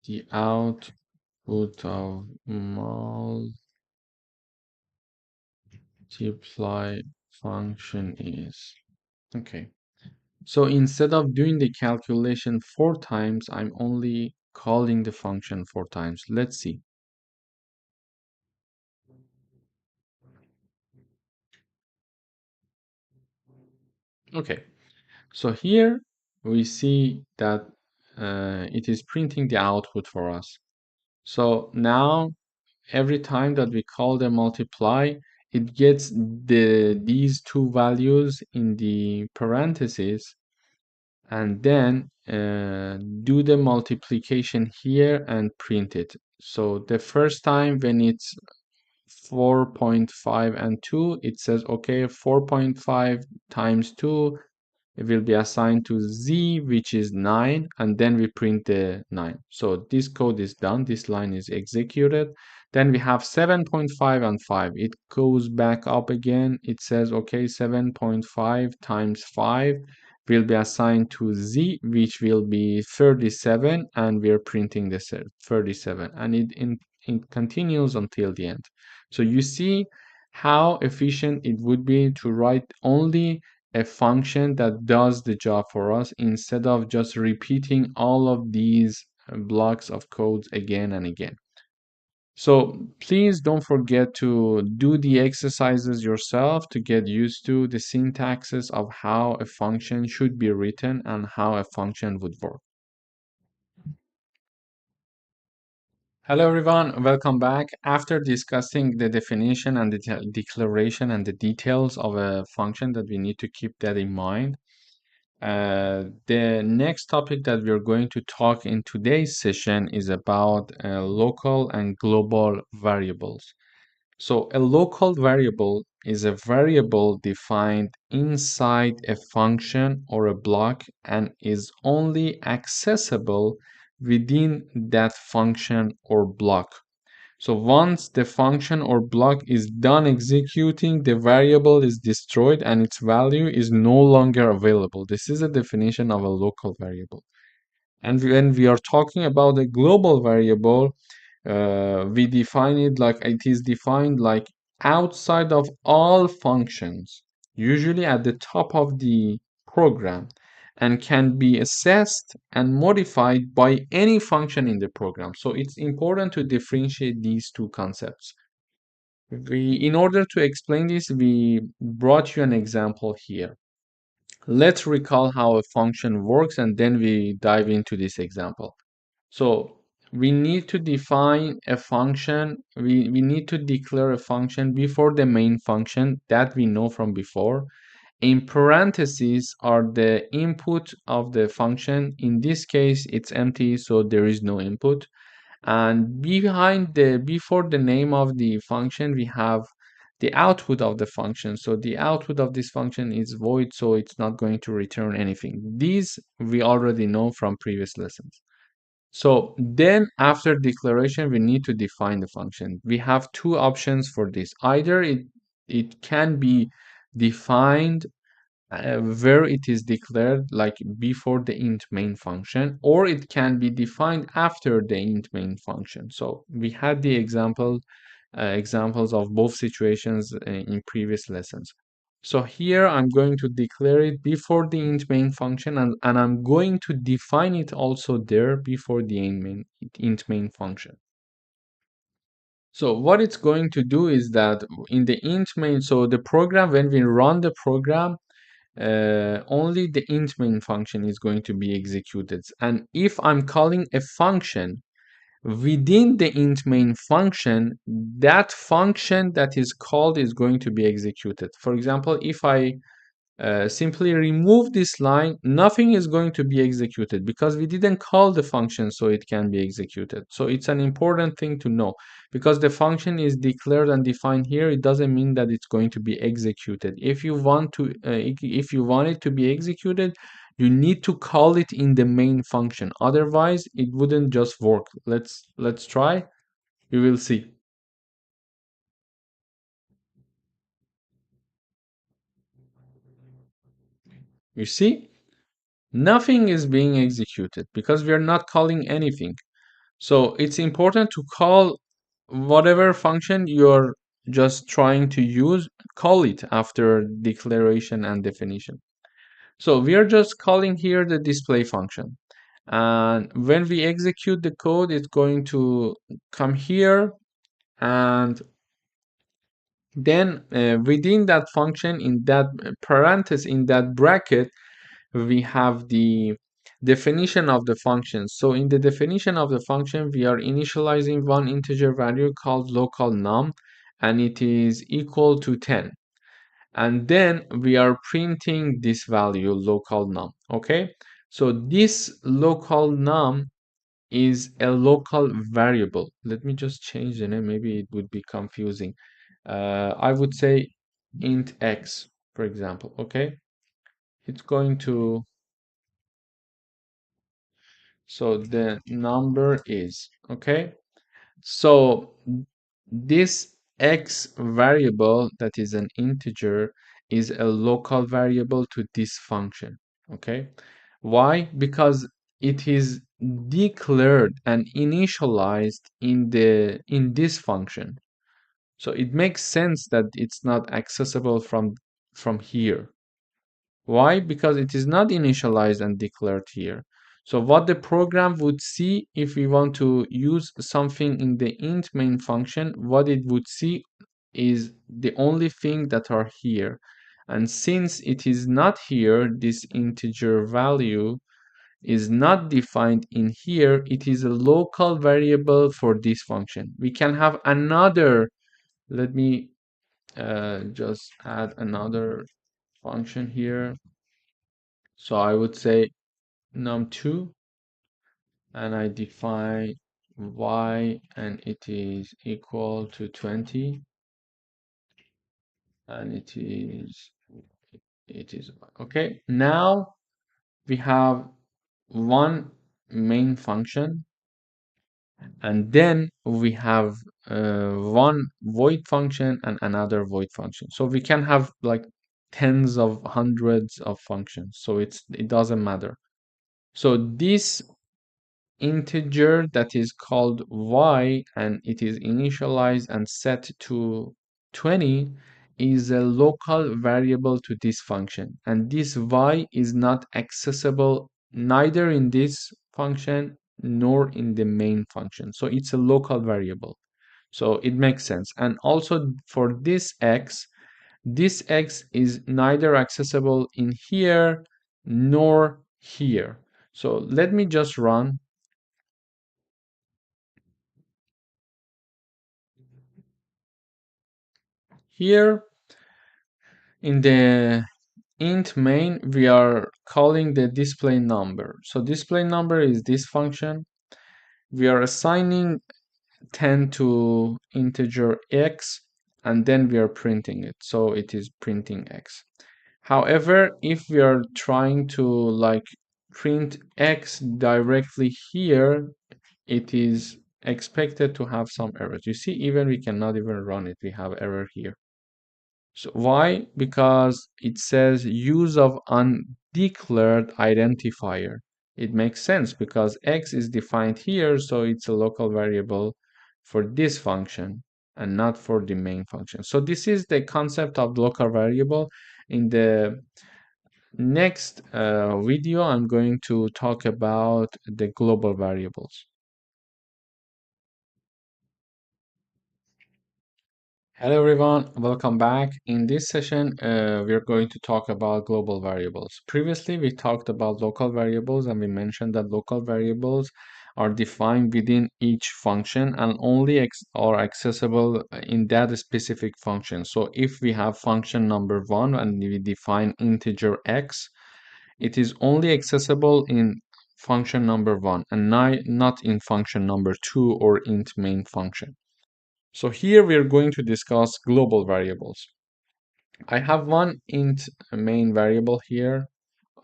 the output of multiply function is. Okay, so instead of doing the calculation 4 times, I'm only calling the function 4 times. Let's see. Okay, so here we see that it is printing the output for us. So now every time that we call the multiply, it gets these two values in the parentheses, and then do the multiplication here and print it. So the first time when it's 4.5 and 2, it says, okay, 4.5 times 2, it will be assigned to z, which is 9, and then we print the 9. So this code is done. This line is executed. Then we have 7.5 and 5. It goes back up again. It says, okay, 7.5 times 5 will be assigned to z, which will be 37, and we're printing the 37. And it continues until the end. So you see how efficient it would be to write only a function that does the job for us instead of just repeating all of these blocks of codes again and again. So please don't forget to do the exercises yourself to get used to the syntaxes of how a function should be written and how a function would work. Hello everyone, welcome back. After discussing the definition and the declaration and the details of a function that we need to keep that in mind, the next topic that we're going to talk in today's session is about local and global variables. So a local variable is a variable defined inside a function or a block and is only accessible within that function or block. So once the function or block is done executing, the variable is destroyed and its value is no longer available. This is a definition of a local variable. And when we are talking about a global variable, we define it like it is defined like outside of all functions, usually at the top of the program, and can be assessed and modified by any function in the program. So it's important to differentiate these two concepts. In order to explain this, we brought you an example here. Let's recall how a function works and then we dive into this example. So we need to define a function, we need to declare a function before the main function that we know from before. In parentheses are the input of the function. In this case, it's empty, so there is no input. And before the name of the function, we have the output of the function. So the output of this function is void, so it's not going to return anything. These we already know from previous lessons. So then after declaration, we need to define the function. We have two options for this. Either it can be defined where it is declared like before the int main function, or it can be defined after the int main function. So we had the examples of both situations in previous lessons. So here I'm going to declare it before the int main function, and I'm going to define it also there before the int main function. So what it's going to do is that in the int main, so the program, when we run the program, only the int main function is going to be executed. And if I'm calling a function within the int main function, that function that is called is going to be executed. For example, if I simply remove this line, nothing is going to be executed because we didn't call the function so it can be executed. So it's an important thing to know. Because the function is declared and defined here, it doesn't mean that it's going to be executed. If you want it to be executed, you need to call it in the main function. Otherwise, it wouldn't just work. Let's try. You will see. You see, nothing is being executed because we are not calling anything. So it's important to call whatever function you're just trying to use, call it after declaration and definition. So we are just calling here the display function. And when we execute the code, it's going to come here. And then within that function, in that parenthesis, in that bracket, we have the definition of the function. So in the definition of the function, we are initializing one integer value called local num, and it is equal to 10. And then we are printing this value local num. Okay, so this local num is a local variable. Let me just change the name, maybe it would be confusing. I would say int x, for example. Okay, it's going to, so the number is, okay, so this x variable that is an integer is a local variable to this function. Okay, why? Because it is declared and initialized in this function. So it makes sense that it's not accessible from here. Why? Because it is not initialized and declared here. So what the program would see if we want to use something in the int main function, what it would see is the only thing that are here. And since it is not here, this integer value is not defined in here, it is a local variable for this function. We can have another, let me just add another function here. So I would say num2, and I define y and it is equal to 20, and it is okay. Now we have one main function, and then we have one void function and another void function. So we can have like tens of hundreds of functions, so it doesn't matter. So this integer that is called y and it is initialized and set to 20 is a local variable to this function, and this y is not accessible neither in this function nor in the main function, so it's a local variable. So it makes sense. And also for this x is neither accessible in here nor here. So let me just run. Here in the int main, we are calling the display number. So display number is this function. We are assigning 10 to integer x, and then we are printing it. So it is printing x. However, if we are trying to like print x directly here, it is expected to have some errors. You see, even we cannot even run it. We have error here. So why? Because it says use of undeclared identifier. It makes sense because x is defined here, so it's a local variable for this function and not for the main function. So this is the concept of local variable. In the next video, I'm going to talk about the global variables. Hello everyone, welcome back. In this session, we're going to talk about global variables. Previously, we talked about local variables, and we mentioned that local variables are defined within each function and only are accessible in that specific function. So if we have function number 1 and we define integer x, it is only accessible in function number 1 and not in function number 2 or int main function. So here we are going to discuss global variables. I have one int main variable here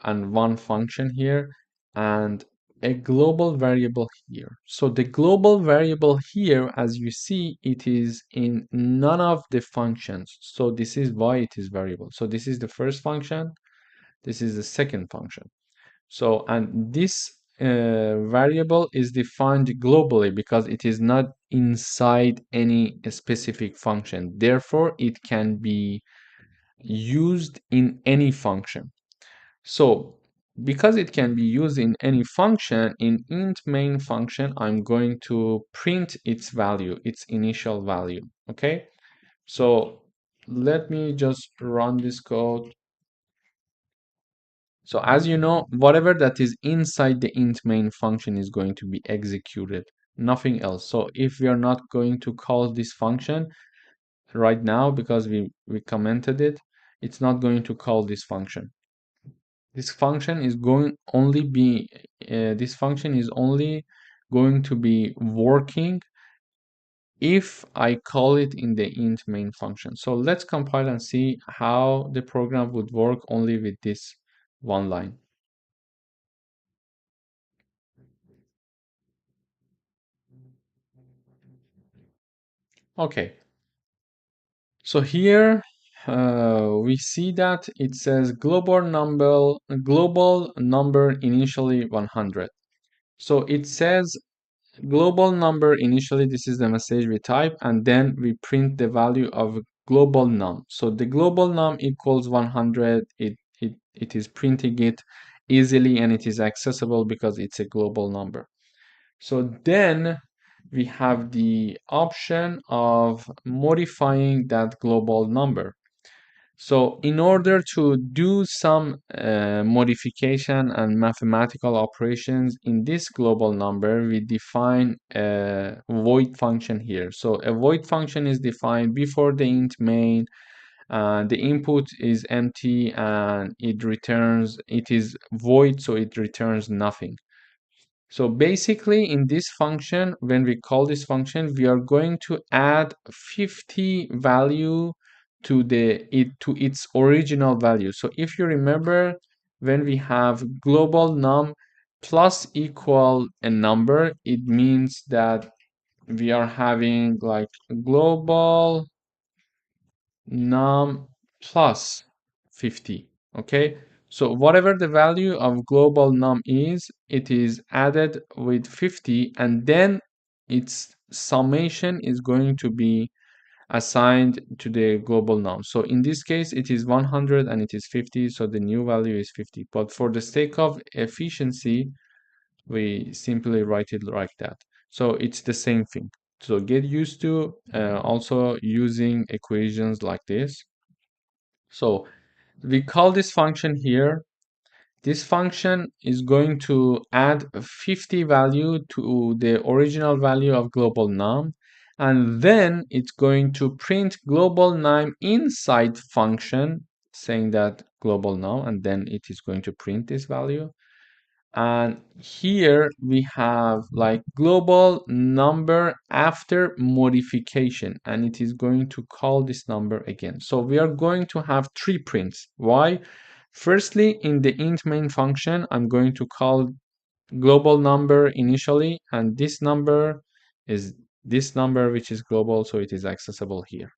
and one function here and a global variable here. So the global variable here, as you see, it is in none of the functions. So this is why it is variable. So this is the first function. This is the second function. So, and this variable is defined globally because it is not inside any specific function. Therefore, it can be used in any function. So, because it can be used in any function, in int main function, I'm going to print its value, its initial value. Okay. So let me just run this code. So as you know, whatever that is inside the int main function is going to be executed, nothing else. So if we are not going to call this function right now because we commented it, it's not going to call this function. This function is this function is only going to be working if I call it in the int main function. So let's compile and see how the program would work only with this one line. Okay, so here we see that it says global number initially 100. So it says global number initially, this is the message we type, and then we print the value of global num. So the global num equals 100. It is printing it easily and it is accessible because it's a global number. So then we have the option of modifying that global number. So in order to do some modification and mathematical operations in this global number, we define a void function here. So a void function is defined before the int main. The input is empty and it is void, so it returns nothing. So basically in this function, when we call this function, we are going to add 50 value to its original value. So if you remember, when we have global num plus equal a number, it means that we are having like global num plus 50. Okay, so whatever the value of global num is, it is added with 50, and then its summation is going to be assigned to the global num. So in this case it is 100 and it is 50, so the new value is 50. But for the sake of efficiency, we simply write it like that. So it's the same thing. So get used to also using equations like this. So we call this function here. This function is going to add 50 value to the original value of global num, and then it's going to print global num inside function, saying that global num, and then it is going to print this value. And here we have like global number after modification, and it is going to call this number again. So we are going to have three prints. Why? Firstly, in the int main function, I'm going to call global number initially, and this number is this number which is global, so it is accessible here.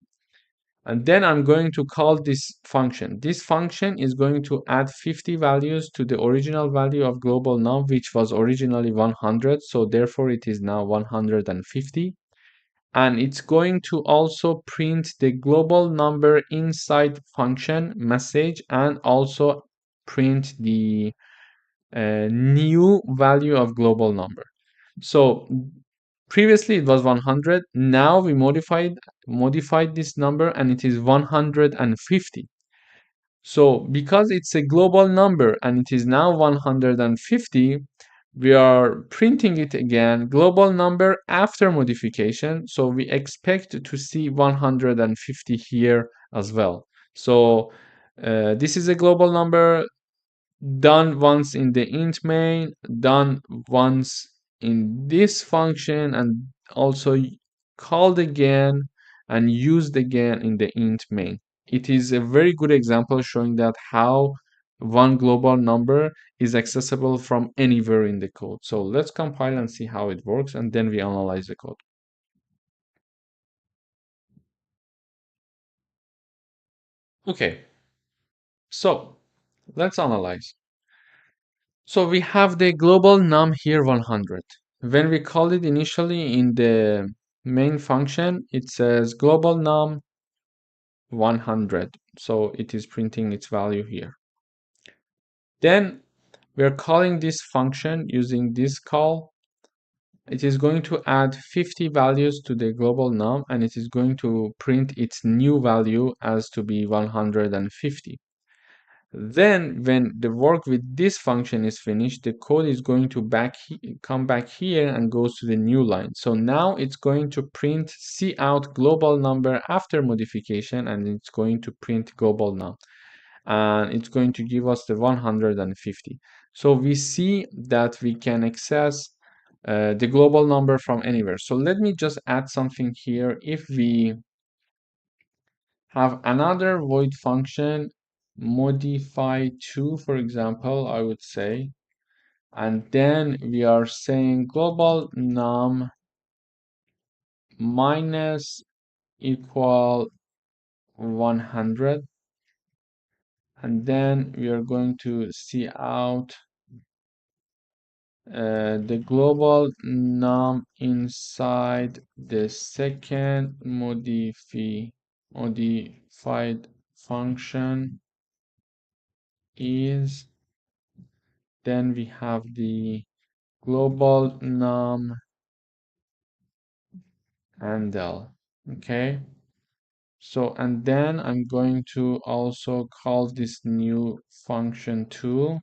And then I'm going to call this function. This function is going to add 50 values to the original value of global num, which was originally 100. So therefore it is now 150. And it's going to also print the global number inside function message and also print the new value of global number. So previously it was 100. Now we modified this number and it is 150. So because it's a global number and it is now 150, we are printing it again, global number after modification. So we expect to see 150 here as well. So this is a global number done once in the int main, done once in this function, and also called again and used again in the int main. It is a very good example showing that how one global number is accessible from anywhere in the code. So let's compile and see how it works, and then we analyze the code. Okay, so let's analyze. So we have the global num here 100. When we call it initially in the main function, it says global num 100. So it is printing its value here. Then we are calling this function using this call. It is going to add 50 values to the global num and it is going to print its new value as to be 150. Then when the work with this function is finished, the code is going to come back here and goes to the new line. So now it's going to print cout global number after modification, and it's going to print global num. And it's going to give us the 150. So we see that we can access the global number from anywhere. So let me just add something here. If we have another void function, modify to, for example, I would say, and then we are saying global num minus equal 100, and then we are going to cout the global num inside the second modified function is Then we have the global num handle. Okay. So, and then I'm going to also call this new function tool.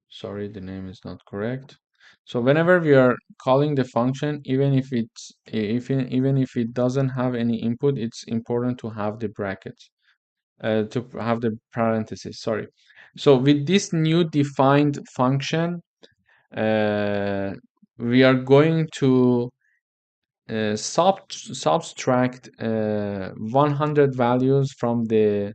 Sorry, the name is not correct. So whenever we are calling the function, even if even if it doesn't have any input, it's important to have the brackets, to have the parentheses. Sorry. So with this new defined function, we are going to subtract 100 values from the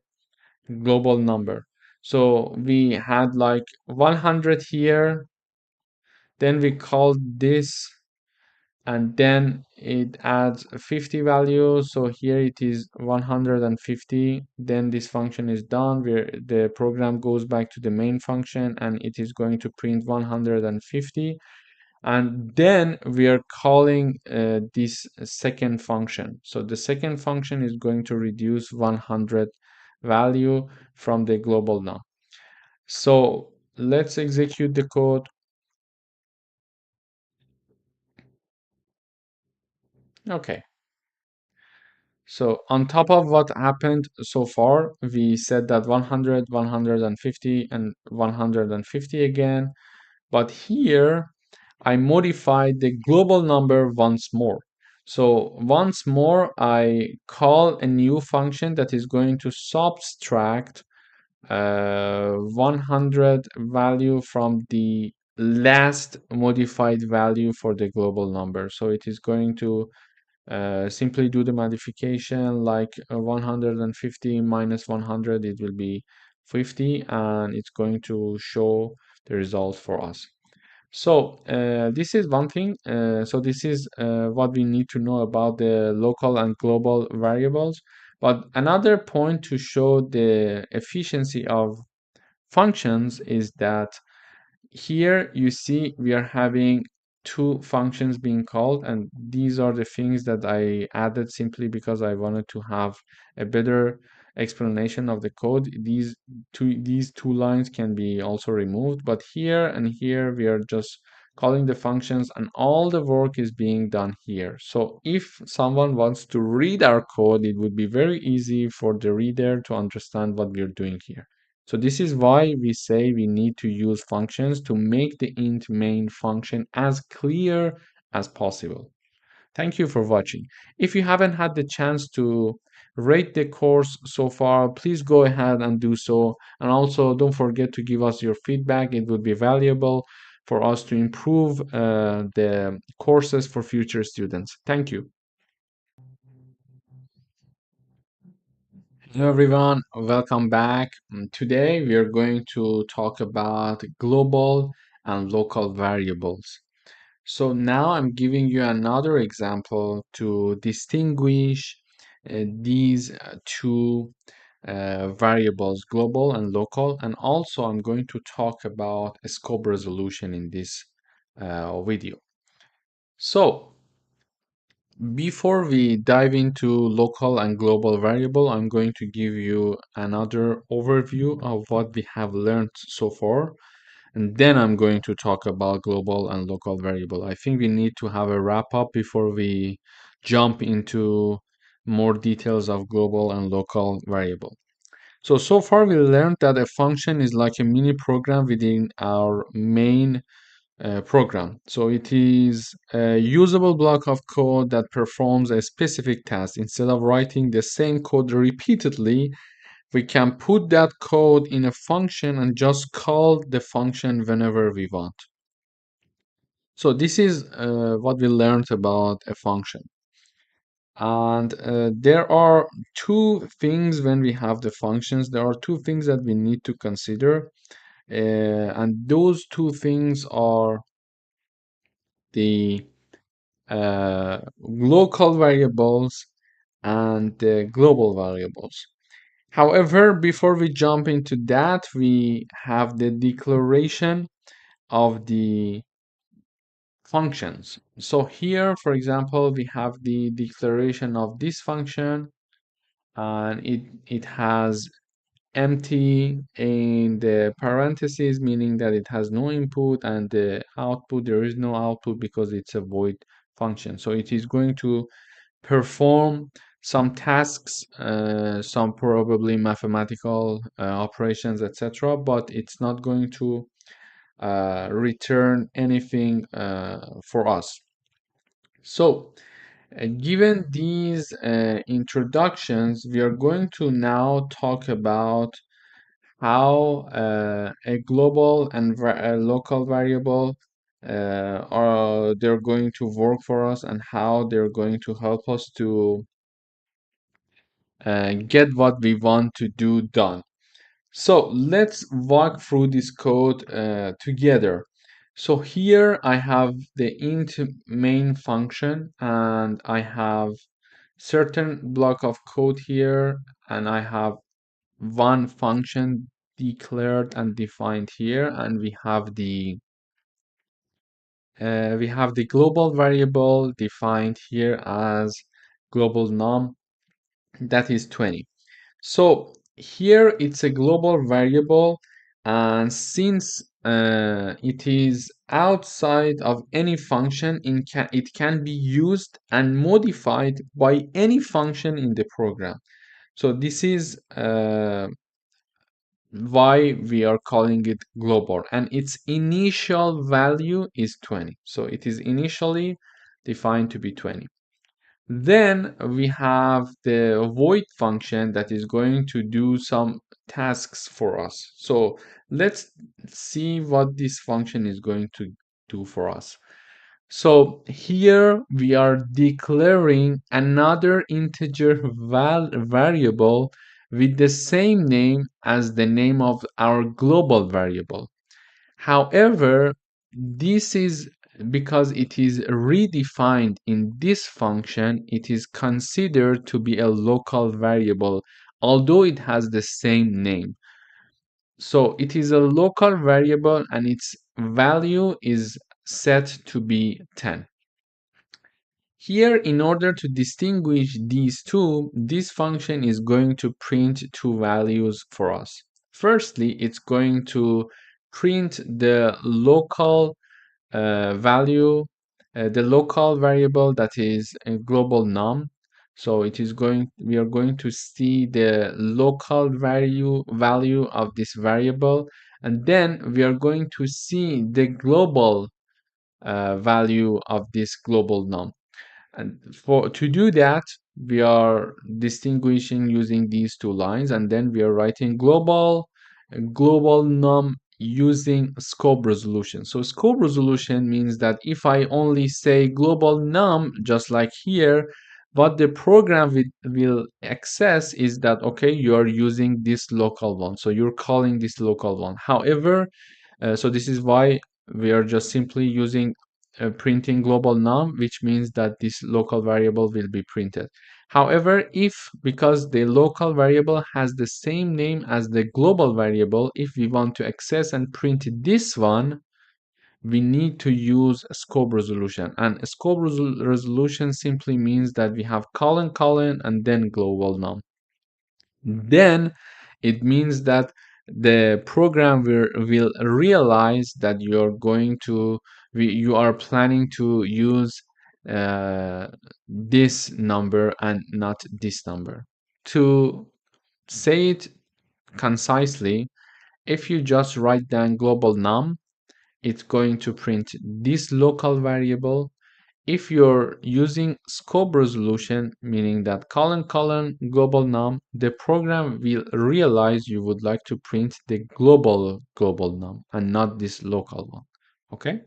global number. So we had like 100 here, then we called this, and then it adds 50 values. So here it is 150. Then this function is done, where the program goes back to the main function and it is going to print 150. And then we are calling this second function. So the second function is going to reduce 100 value from the global num. So let's execute the code. Okay. So on top of what happened so far, we said that 100, 150, and 150 again. But here I modified the global number once more. So once more, I call a new function that is going to subtract 100 value from the last modified value for the global number. So it is going to simply do the modification like 150 minus 100, it will be 50, and it's going to show the result for us. So this is one thing. So this is what we need to know about the local and global variables. But another point to show the efficiency of functions is that here you see we are having two functions being called, and these are the things that I added simply because I wanted to have a better explanation of the code. These two lines can be also removed, but here and here we are just calling the functions and all the work is being done here. So if someone wants to read our code, it would be very easy for the reader to understand what we're doing here. So this is why we say we need to use functions to make the int main function as clear as possible. Thank you for watching. If you haven't had the chance to rate the course so far, please go ahead and do so. And also don't forget to give us your feedback. It would be valuable for us to improve the courses for future students. Thank you. Hello everyone, welcome back. Today we are going to talk about global and local variables. So now I'm giving you another example to distinguish these two variables, global and local, and also I'm going to talk about a scope resolution in this video. So before we dive into local and global variable, I'm going to give you another overview of what we have learned so far, and then I'm going to talk about global and local variable. I think we need to have a wrap up before we jump into more details of global and local variable. So far we learned that a function is like a mini program within our main program. So it is a usable block of code that performs a specific task. Instead of writing the same code repeatedly, we can put that code in a function and just call the function whenever we want. So this is what we learned about a function. And there are two things when we have the functions. There are two things that we need to consider. And those two things are the local variables and the global variables. However, before we jump into that, we have the declaration of the functions. So here, for example, we have the declaration of this function, and it has empty in the parentheses, meaning that it has no input, and the output, there is no output because it's a void function. So it is going to perform some tasks, some probably mathematical operations, etc., but it's not going to return anything for us. So given these introductions, we are going to now talk about how a global and a local variable are they're going to work for us, and how they're going to help us to get what we want to do done. So let's walk through this code together. So here I have the int main function, and I have certain block of code here, and I have one function declared and defined here, and we have the global variable defined here as global num, that is 20. So here it's a global variable, and since it is outside of any function, it can be used and modified by any function in the program. So this is why we are calling it global, and its initial value is 20. So it is initially defined to be 20. Then we have the void function that is going to do some tasks for us. So let's see what this function is going to do for us. So here we are declaring another integer variable with the same name as the name of our global variable. However, this is because it is redefined in this function, it is considered to be a local variable, although it has the same name. So it is a local variable, and its value is set to be 10. Here, in order to distinguish these two, this function is going to print two values for us. Firstly, it's going to print the local value, the local variable that is a global num. So we are going to see the local value of this variable, and then we are going to see the global value of this global num. And to do that, we are distinguishing using these two lines, and then we are writing global num using scope resolution. So scope resolution means that if I only say global num, just like here, what the program will access is that, okay, you are using this local one. So you're calling this local one. However, so this is why we are just simply using printing global num, which means that this local variable will be printed. However, because the local variable has the same name as the global variable, if we want to access and print this one, we need to use scope resolution. And scope resolution simply means that we have colon and then global num. Then it means that the program will realize that you are planning to use this number and not this number. To say it concisely, if you just write down global num, it's going to print this local variable. If you're using scope resolution, meaning that colon global num, the program will realize you would like to print the global num and not this local one. Okay?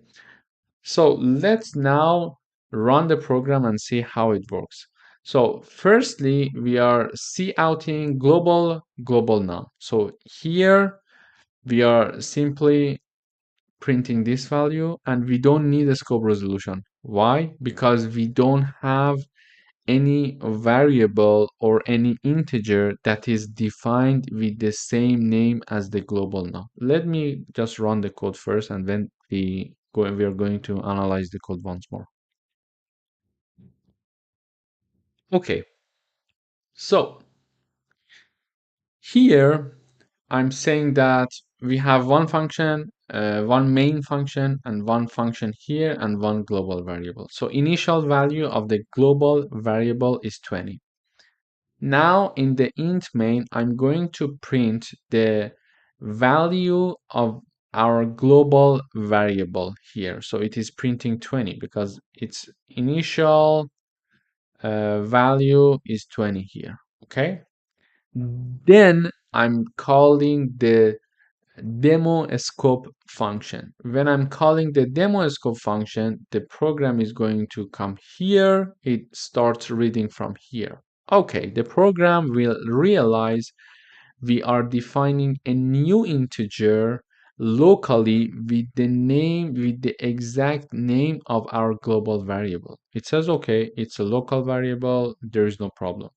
So let's now run the program and see how it works. So firstly, we are couting global num. So here we are simply printing this value, and we don't need a scope resolution. Why? Because we don't have any variable or any integer that is defined with the same name as the global num. Let me just run the code first, and then we are going to analyze the code once more. Okay, so here I'm saying that we have one function, one main function, and one function here, and one global variable. So initial value of the global variable is 20. Now in the int main, I'm going to print the value of our global variable here. So it is printing 20 because its initial value is 20 here. Okay. Then I'm calling the demo scope function. When I'm calling the demo scope function, the program is going to come here. It starts reading from here. Okay, the program will realize we are defining a new integer locally with the exact name of our global variable. It says, okay, it's a local variable, there is no problem.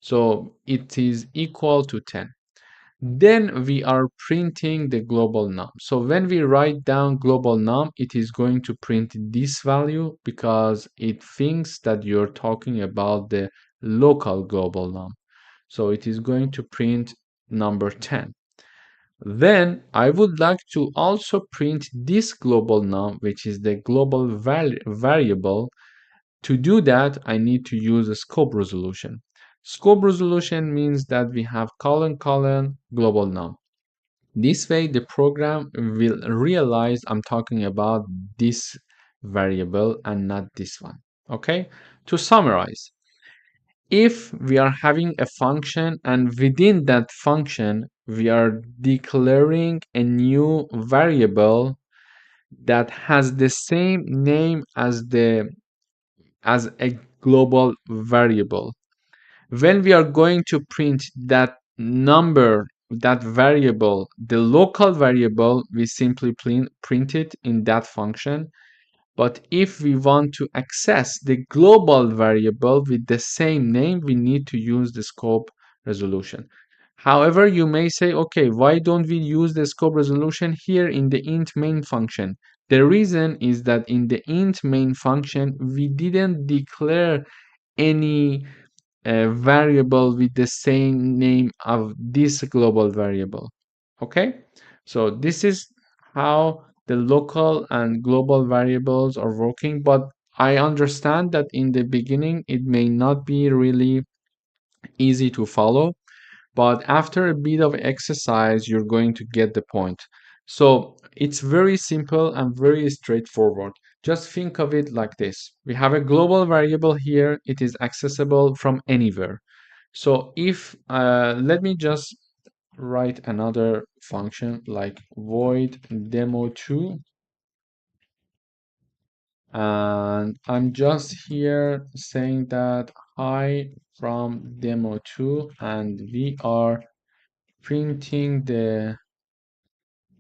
So it is equal to 10. Then we are printing the global num. So when we write down global num, it is going to print this value because it thinks that you're talking about the local global num. So it is going to print number 10. Then I would like to also print this global num, which is the global variable. To do that, I need to use a scope resolution. Scope resolution means that we have colon global num. This way, the program will realize I'm talking about this variable and not this one. Okay? To summarize, if we are having a function and within that function, we are declaring a new variable that has the same name as a global variable. When we are going to print that number, that variable, the local variable, we simply print it in that function. But if we want to access the global variable with the same name, we need to use the scope resolution. However, you may say, okay, why don't we use the scope resolution here in the int main function? The reason is that in the int main function, we didn't declare any variable with the same name of this global variable. Okay, so this is how the local and global variables are working, but I understand that in the beginning it may not be really easy to follow, but after a bit of exercise you're going to get the point. So it's very simple and very straightforward. Just think of it like this: we have a global variable here, it is accessible from anywhere. So if let me just write another function like void demo2, and I'm just here saying that hi from demo2, and we are printing the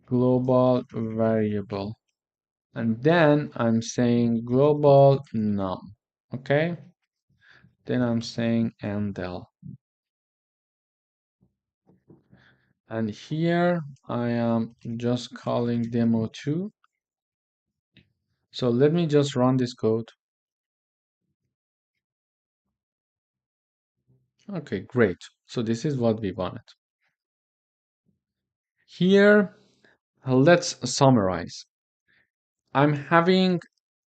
global variable, and then I'm saying global num. Okay, then I'm saying endl, and here I am just calling demo2. So let me just run this code. Okay, great. So this is what we wanted. Here, let's summarize. I'm having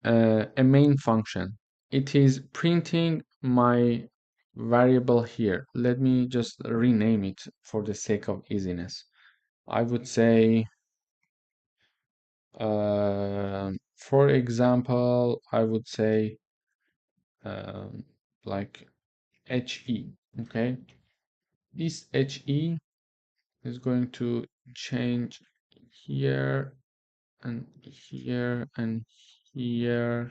a main function. It is printing my variable here. Let me just rename it for the sake of easiness. I would say, for example, I would say like HE. Okay, this HE is going to change here and here and here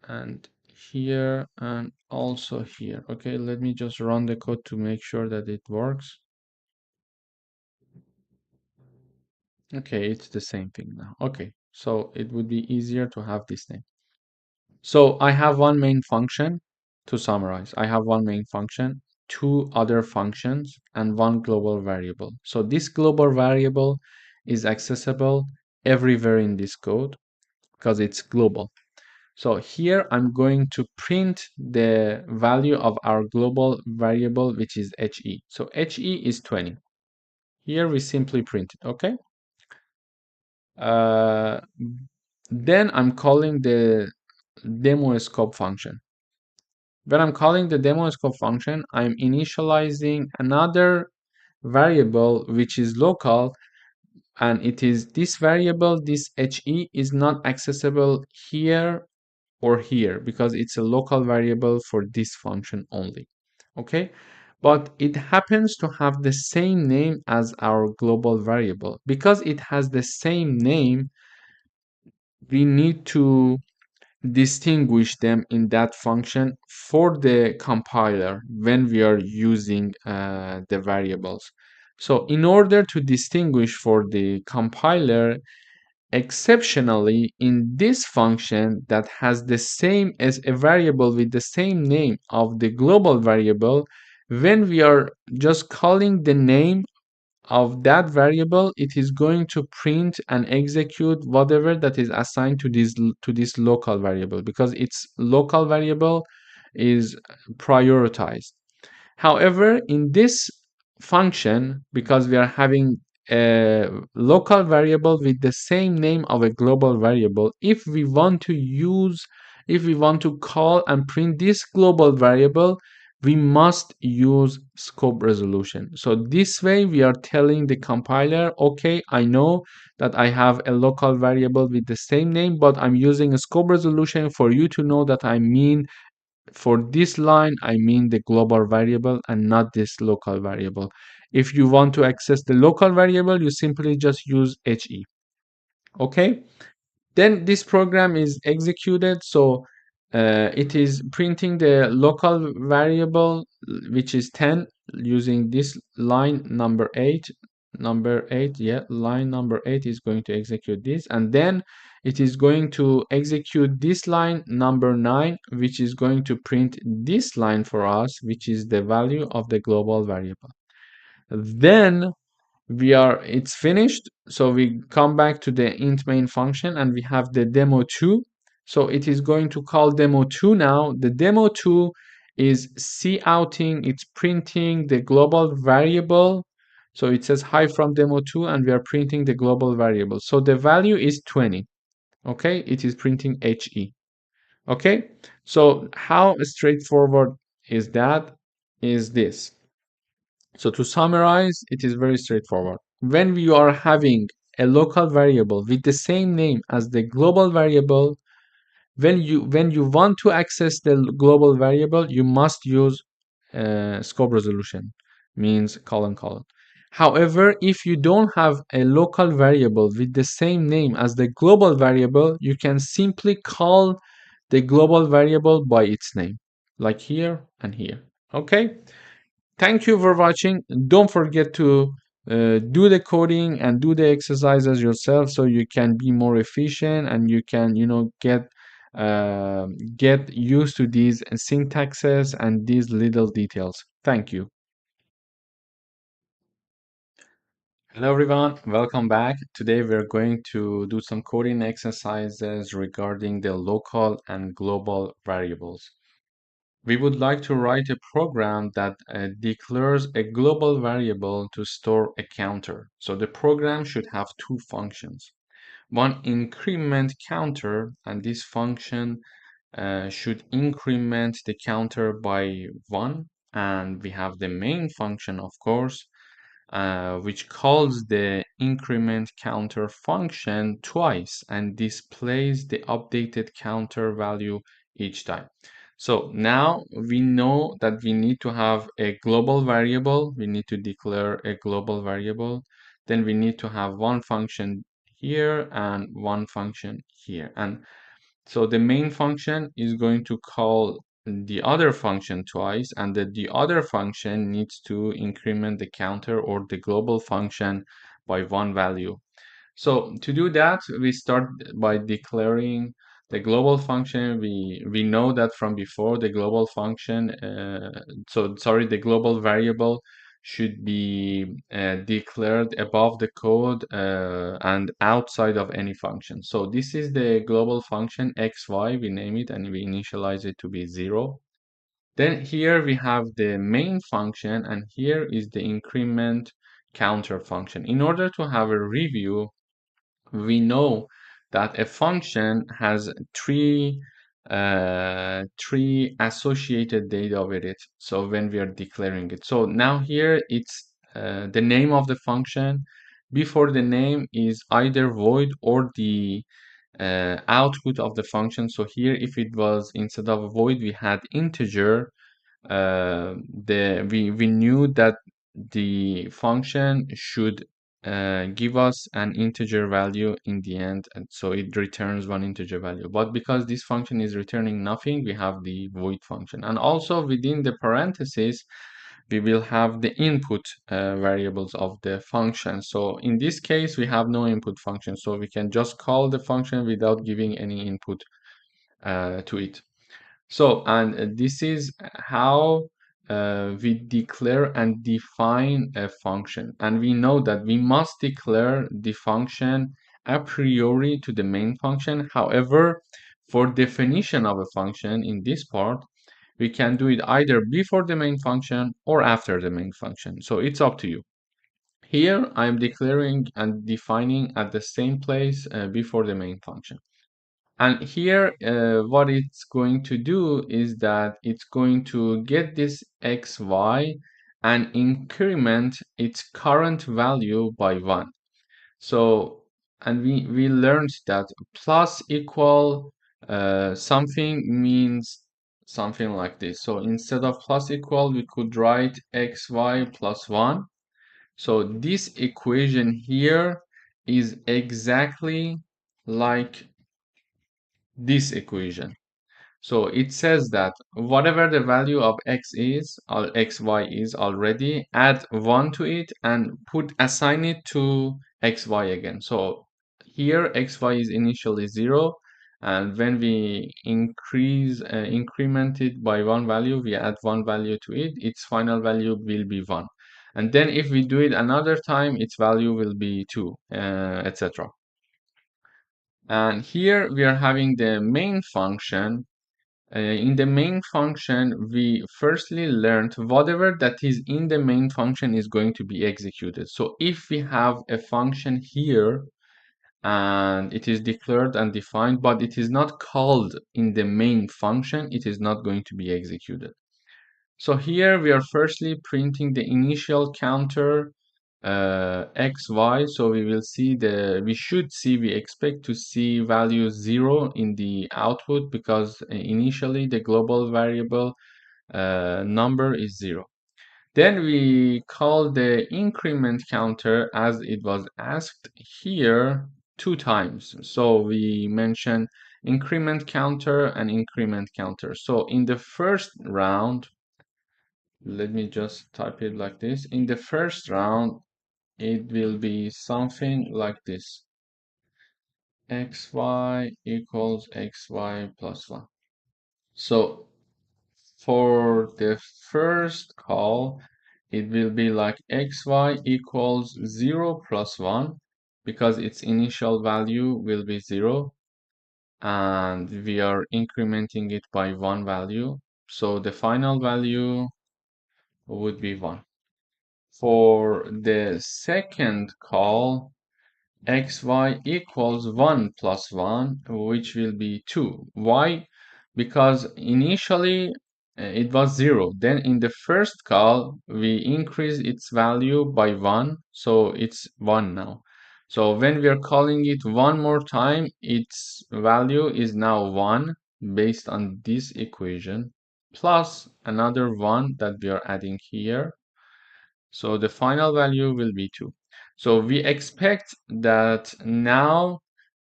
and here and also here. Okay, let me just run the code to make sure that it works. Okay, it's the same thing now. Okay, so it would be easier to have this thing. So I have one main function. To summarize, I have one main function, two other functions, and one global variable. So this global variable is accessible everywhere in this code because it's global. So here I'm going to print the value of our global variable, which is HE. So HE is 20. Here we simply print it, okay? Uh, then I'm calling the demo scope function. When I'm calling the demo scope function, I'm initializing another variable which is local, and it is this variable, this he is not accessible here or here because it's a local variable for this function only. Okay, but it happens to have the same name as our global variable. Because it has the same name, we need to distinguish them in that function for the compiler when we are using the variables. So in order to distinguish for the compiler, exceptionally in this function that has the same as a variable with the same name of the global variable, when we are just calling the name of that variable, it is going to print and execute whatever that is assigned to this local variable, because its local variable is prioritized. However, in this function, because we are having a local variable with the same name of a global variable, if we want to call and print this global variable, we must use scope resolution. So this way we are telling the compiler, okay, I know that I have a local variable with the same name, but I'm using a scope resolution for you to know that I mean, for this line, I mean the global variable and not this local variable. If you want to access the local variable, you simply just use he. Okay? Then this program is executed. So it is printing the local variable, which is 10, using this line number 8. Yeah, line number 8 is going to execute this, and then it is going to execute this line number 9, which is going to print this line for us, which is the value of the global variable. Then it's finished. So we come back to the int main function and we have the demo2. So it is going to call demo2 now. The demo2 is couting, it's printing the global variable. So it says hi from demo2 and we are printing the global variable. So the value is 20. Okay, it is printing he. Okay, so how straightforward is that? Is this. So to summarize, it is very straightforward. When we are having a local variable with the same name as the global variable, when you want to access the global variable, you must use scope resolution, means colon colon. However, if you don't have a local variable with the same name as the global variable, you can simply call the global variable by its name, like here and here. Okay. Thank you for watching. Don't forget to do the coding and do the exercises yourself so you can be more efficient and you can, get used to these syntaxes and these little details. Thank you. Hello everyone, welcome back. Today we're going to do some coding exercises regarding the local and global variables. We would like to write a program that declares a global variable to store a counter. So the program should have two functions. One increment counter, and this function should increment the counter by 1. And we have the main function, of course, which calls the increment counter function twice and displays the updated counter value each time. So now we know that we need to have a global variable. We need to declare a global variable. Then we need to have one function here and one function here. And so the main function is going to call the other function twice, and the other function needs to increment the counter or the global function by one value. So to do that, we start by declaring the global function. We know that from before, the global function, the global variable should be declared above the code and outside of any function. So this is the global function xy, we name it and we initialize it to be 0. Then here we have the main function, and here is the increment counter function. In order to have a review, we know that a function has three associated data with it. So when we are declaring it, so now here it's the name of the function. Before the name is either void or the output of the function. So here, if it was instead of a void, we had integer. We knew that the function should give us an integer value in the end, and so it returns one integer value. But because this function is returning nothing, we have the void function. And also within the parentheses, we will have the input variables of the function. So in this case, we have no input function, so we can just call the function without giving any input to it. So, and this is how we declare and define a function. And we know that we must declare the function a priori to the main function. However, for definition of a function in this part, we can do it either before the main function or after the main function. So it's up to you. Here, I'm declaring and defining at the same place before the main function. And here, what it's going to do is that it's going to get this xy and increment its current value by 1. So, and we learned that plus equal something means something like this. So instead of plus equal, we could write xy plus 1. So this equation here is exactly like this equation. So it says that whatever the value of x is, or xy is already, add 1 to it and assign it to xy again. So here xy is initially 0, and when we increment it by one value, we add one value to it, its final value will be 1. And then if we do it another time, its value will be 2, etc. And here we are having the main function. In the main function, we firstly learned whatever that is in the main function is going to be executed. So if we have a function here and it is declared and defined, but it is not called in the main function, it is not going to be executed. So here we are firstly printing the initial counter xy. So we expect to see value 0 in the output because initially the global variable number is 0. Then we call the increment counter as it was asked here 2 times. So we mention increment counter and increment counter. So in the first round, let me just type it like this. In the first round, it will be something like this. Xy equals xy plus 1. So for the first call, it will be like xy equals 0 plus 1 because its initial value will be 0 and we are incrementing it by one value. So the final value would be 1. For the second call, xy equals 1 plus 1, which will be 2. Why? Because initially it was 0. Then in the first call, we increased its value by 1, so it's 1 now. So when we are calling it one more time, its value is now 1 based on this equation, plus another 1 that we are adding here. So the final value will be 2. So we expect that now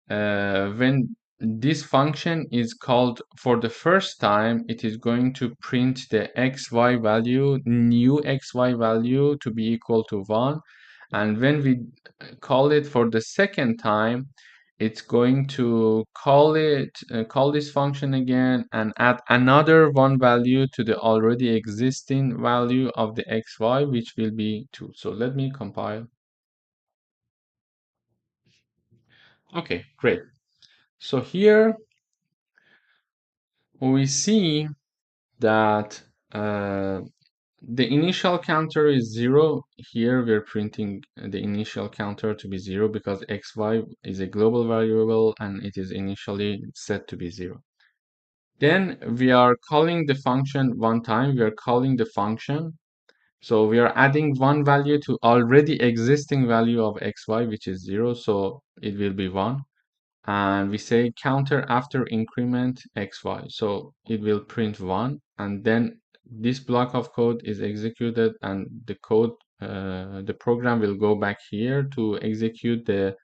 when this function is called for the first time, it is going to print the xy value, new xy value to be equal to 1. And when we call it for the second time, it's going to call this function again and add another one value to the already existing value of the xy, which will be 2. So let me compile. Okay, great. So here we see that the initial counter is 0. Here we're printing the initial counter to be 0 because xy is a global variable and it is initially set to be 0. Then we are calling the function one time. We are calling the function. So we are adding one value to already existing value of xy, which is 0. So it will be 1. And we say counter after increment xy. So it will print 1. And then this block of code is executed and the program will go back here to execute the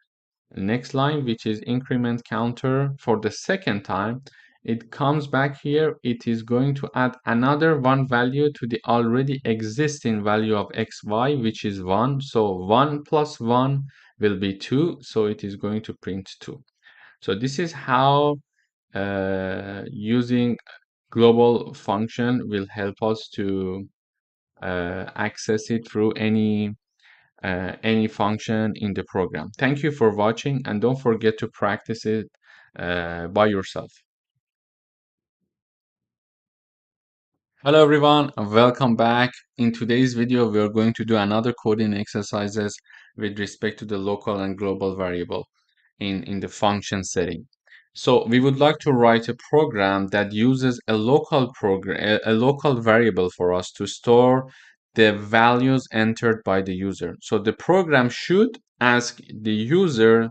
next line, which is increment counter for the second time. It comes back here. It is going to add another one value to the already existing value of xy, which is 1. So 1 plus 1 will be 2. So it is going to print 2. So this is how using global function will help us to access it through any function in the program. Thank you for watching and don't forget to practice it by yourself. Hello everyone and welcome back. In today's video, we are going to do another coding exercises with respect to the local and global variable in the function setting. So we would like to write a program that uses a local variable for us to store the values entered by the user. So the program should ask the user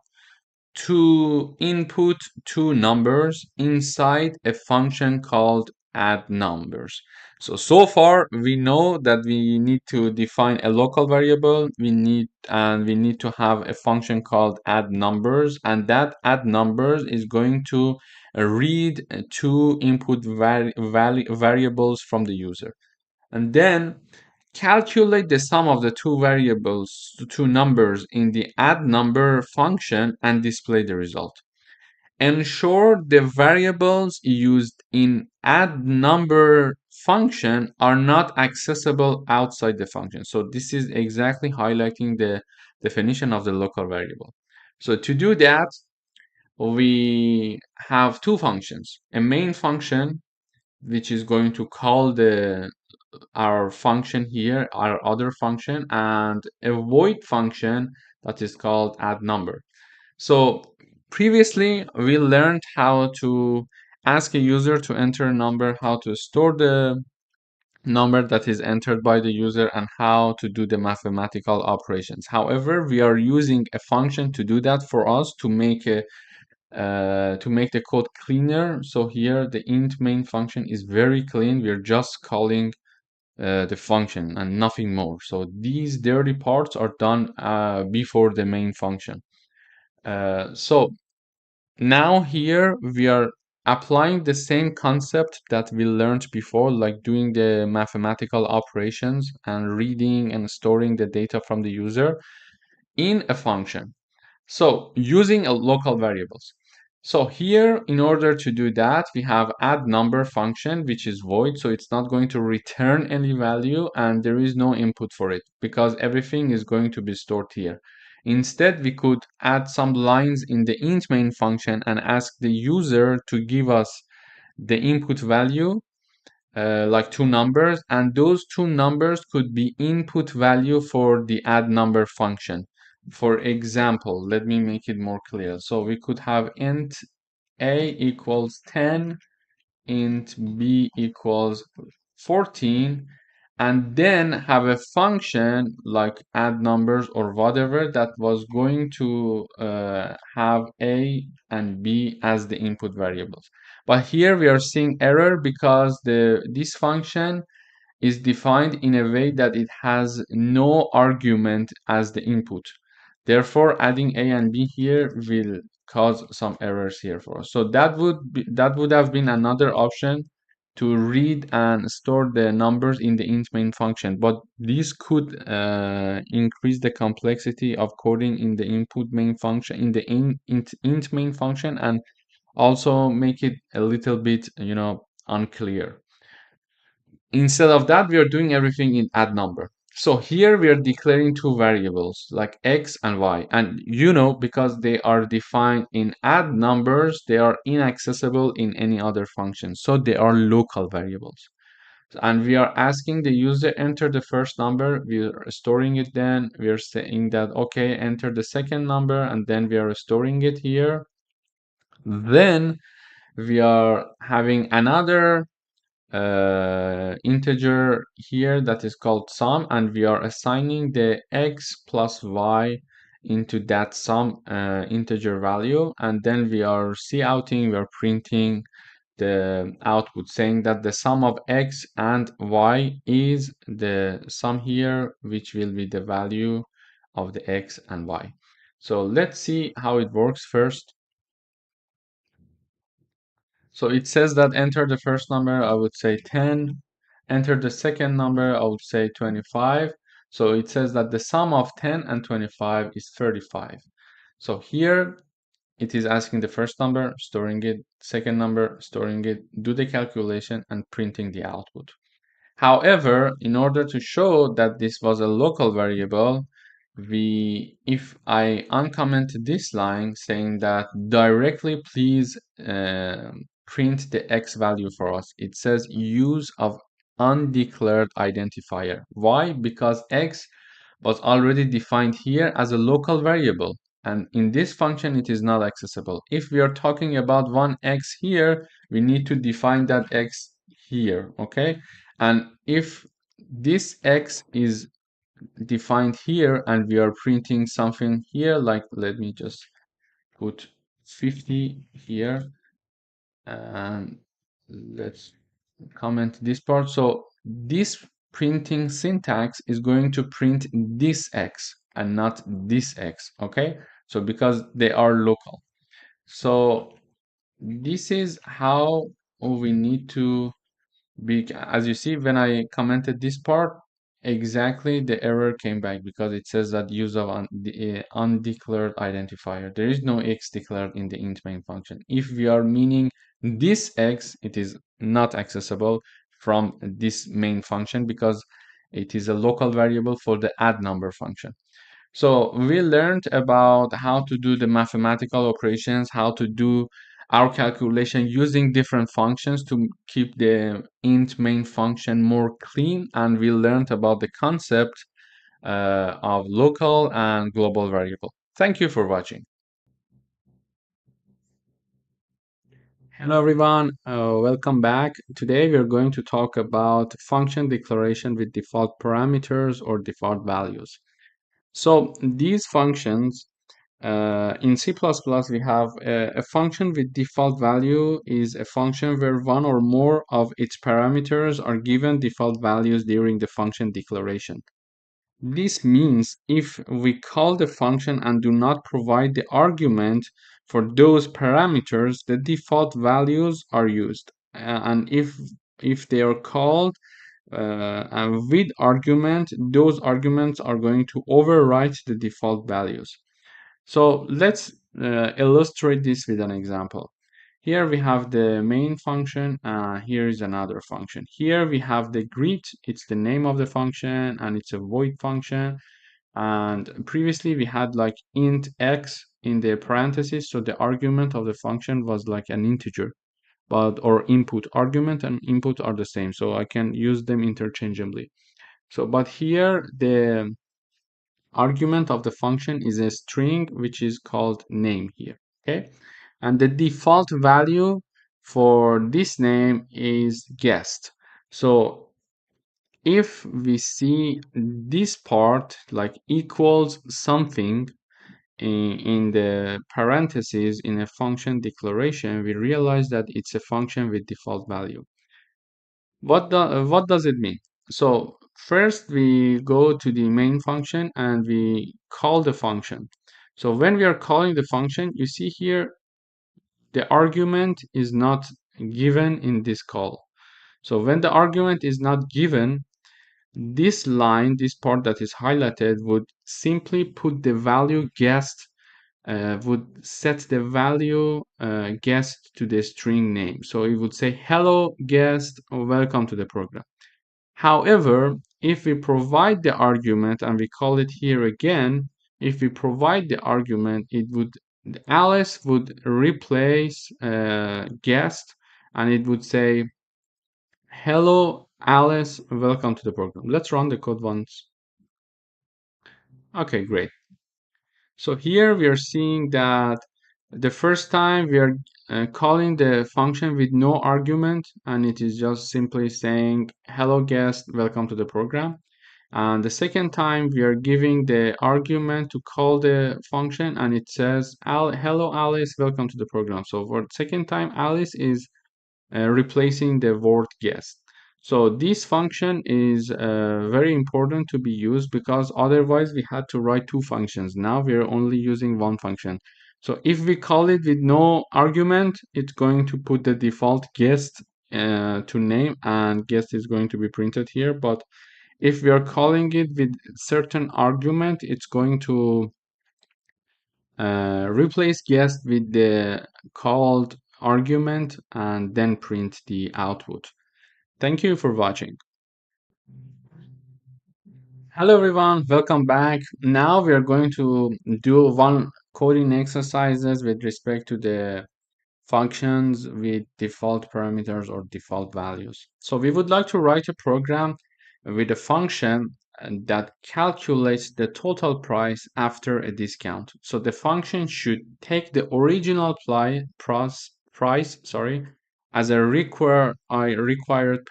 to input two numbers inside a function called add numbers. So far we know that we need to define a local variable. We need to have a function called add numbers, and that add numbers is going to read two input variables from the user, and then calculate the sum of the two variables, the two numbers in the add number function and display the result. Ensure the variables used in add number function are not accessible outside the function. So this is exactly highlighting the definition of the local variable. So to do that, we have two functions, a main function, which is going to call our function here, our other function, and a void function that is called add number. So previously we learned how to ask a user to enter a number, how to store the number that is entered by the user, and how to do the mathematical operations. However, we are using a function to do that for us, to make the code cleaner. So here the int main function is very clean. We're just calling the function and nothing more. So these dirty parts are done before the main function. So now here we are applying the same concept that we learned before, like doing the mathematical operations and reading and storing the data from the user in a function. So using a local variables. So here, in order to do that, we have add number function, which is void. So it's not going to return any value and there is no input for it because everything is going to be stored here. Instead, we could add some lines in the int main function and ask the user to give us the input value, like two numbers, and those two numbers could be input value for the add number function. For example, let me make it more clear. So we could have int a equals 10, int b equals 14, and then have a function like add numbers or whatever that was going to have a and b as the input variables. But here we are seeing error because this function is defined in a way that it has no argument as the input. Therefore, adding a and b here will cause some errors here for us. So that would have been another option, to read and store the numbers in the int main function. But this could increase the complexity of coding in the input main function, in the int main function, and also make it a little bit, unclear. Instead of that, we are doing everything in add number. So here we are declaring two variables like x and y. And because they are defined in add numbers, they are inaccessible in any other function. So they are local variables. And we are asking the user enter the first number, we are storing it, then we are saying that okay, enter the second number, and then we are storing it here. Then we are having another integer here that is called sum, and we are assigning the x plus y into that sum integer value, and then we are counting, we are printing the output saying that the sum of x and y is the sum here, which will be the value of the x and y. So let's see how it works first. So it says that enter the first number, I would say 10. Enter the second number, I would say 25. So it says that the sum of 10 and 25 is 35. So here it is asking the first number, storing it, second number, storing it, do the calculation and printing the output. However, in order to show that this was a local variable, if I uncomment this line saying that directly please print the x value for us, it says use of undeclared identifier. Why? Because x was already defined here as a local variable, and in this function it is not accessible. If we are talking about one x here, we need to define that x here, okay? And if this x is defined here and we are printing something here, like let me just put 50 here, and let's comment this part. So this printing syntax is going to print this x and not this x, okay? So because they are local. So this is how we need to be. As you see, when I commented this part, exactly the error came back because it says that use of undeclared identifier. There is no x declared in the int main function. If we are meaning this x, it is not accessible from this main function because it is a local variable for the add number function. So we learned about how to do the mathematical operations, how to do our calculation using different functions to keep the int main function more clean, and we learned about the concept of local and global variable. Thank you for watching. Hello everyone, welcome back. Today we are going to talk about function declaration with default parameters or default values. So these functions in C++, we have a function with default value is a function where one or more of its parameters are given default values during the function declaration. This means if we call the function and do not provide the argument for those parameters, the default values are used. And if they are called and with argument, those arguments are going to overwrite the default values. So let's illustrate this with an example. Here we have the main function, here is another function. Here we have the greet, it's the name of the function and it's a void function. And previously we had like int x in the parentheses, so the argument of the function was like an integer, but or input argument and input are the same, so I can use them interchangeably. So but here the argument of the function is a string which is called name here, okay? And the default value for this name is guest. So if we see this part like equals something in the parentheses in a function declaration, we realize that it's a function with default value. What does it mean? So first we go to the main function and we call the function. So when we are calling the function, you see here the argument is not given in this call. So when the argument is not given, this line, this part that is highlighted, would simply put the value guessed, would set the value guessed to the string name. So it would say, hello guest, welcome to the program. However, if we provide the argument and we call it here again, if we provide the argument, Alice would replace guest and it would say, hello Alice, welcome to the program. Let's run the code once. Okay, great. So here we are seeing that the first time we are calling the function with no argument, and it is just simply saying, hello guest, welcome to the program. And the second time we are giving the argument to call the function, and it says, hello Alice, welcome to the program. So for the second time, Alice is replacing the word guest. So this function is very important to be used because otherwise we had to write two functions. Now we are only using one function. So if we call it with no argument, it's going to put the default guest to name, and guest is going to be printed here. But if we are calling it with certain argument, it's going to replace guest with the called argument and then print the output. Thank you for watching. Hello everyone, welcome back. Now we are going to do one coding exercises with respect to the functions with default parameters or default values. So we would like to write a program with a function that calculates the total price after a discount. So the function should take the original price as a required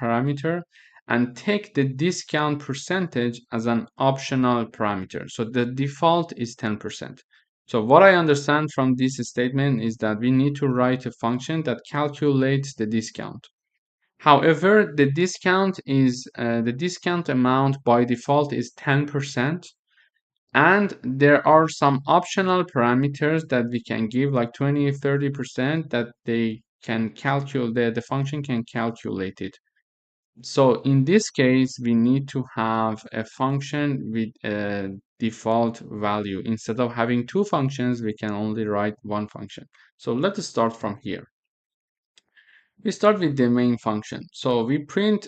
parameter and take the discount percentage as an optional parameter. So the default is 10%. So what I understand from this statement is that we need to write a function that calculates the discount. However, the discount amount by default is 10%, and there are some optional parameters that we can give, like 20, 30%, that they can calculate, the function can calculate it. So in this case, we need to have a function with a default value. Instead of having two functions, we can only write one function. So let's start from here. We start with the main function. So we print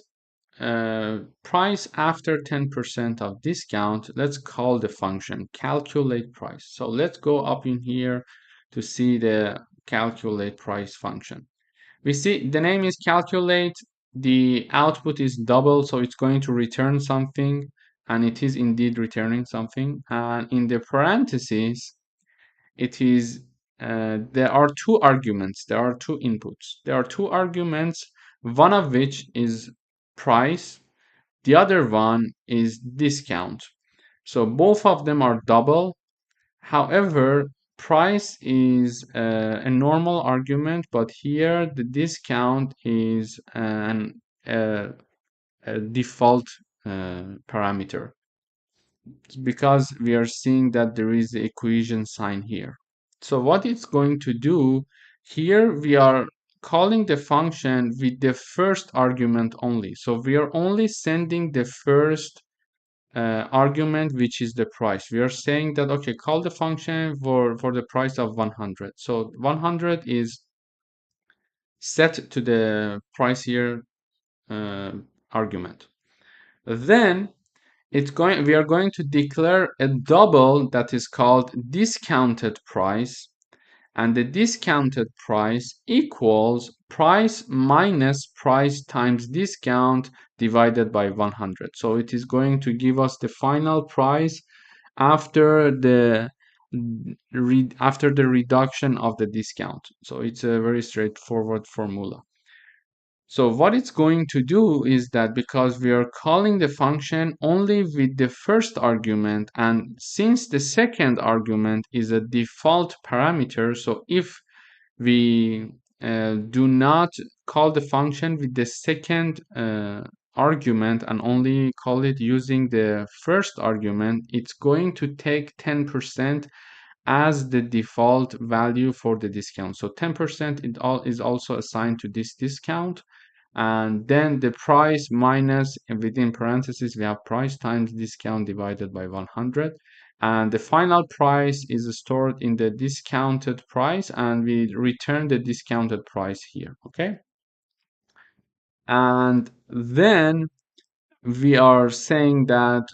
price after 10% of discount. Let's call the function calculate price. So let's go up in here to see the calculate price function. We see the name is calculate, the output is double, so it's going to return something, and it is indeed returning something. And in the parentheses, it is there are two arguments, there are two inputs. There are two arguments, one of which is price, the other one is discount. So both of them are double. However, price is a normal argument, but here the discount is a default parameter, because we are seeing that there is the equation sign here. So what it's going to do, here we are calling the function with the first argument only. So we are only sending the first argument, which is the price. We are saying that, okay, call the function for the price of 100. So 100 is set to the price here argument. Then we are going to declare a double that is called discounted price, and the discounted price equals price minus price times discount divided by 100. So it is going to give us the final price after the reduction of the discount. So it's a very straightforward formula. So what it's going to do is that, because we are calling the function only with the first argument, and since the second argument is a default parameter, so if we do not call the function with the second argument and only call it using the first argument, it's going to take 10% as the default value for the discount. So 10% is also assigned to this discount, and then the price minus, within parentheses we have price times discount divided by 100, and the final price is stored in the discounted price, and we return the discounted price here. Okay, and then we are saying that,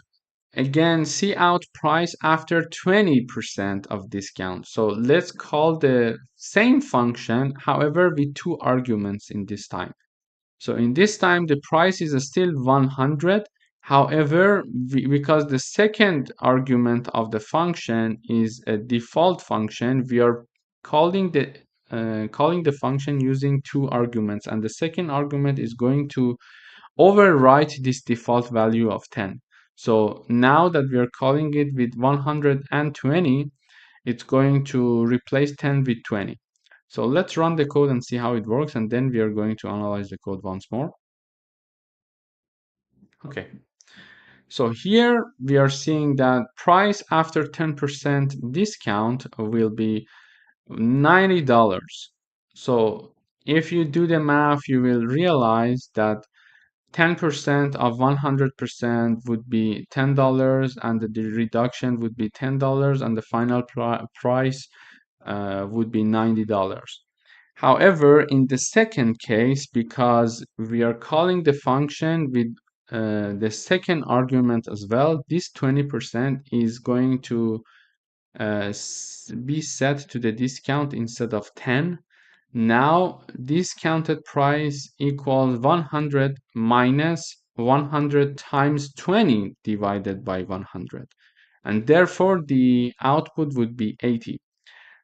again, see out price after 20% of discount. So let's call the same function, however with two arguments in this time. So in this time, the price is still 100. However, because the second argument of the function is a default function, we are calling the function using two arguments, and the second argument is going to overwrite this default value of 10. So now that we are calling it with 120, it's going to replace 10 with 20. So let's run the code and see how it works, and then we are going to analyze the code once more. Okay. So here we are seeing that price after 10% discount will be $90. So if you do the math, you will realize that 10% of 100% would be $10, and the reduction would be $10, and the final price would be $90. However, in the second case, because we are calling the function with the second argument as well, this 20% is going to be set to the discount instead of 10. Now, discounted price equals 100 minus 100 times 20 divided by 100. And therefore, the output would be 80.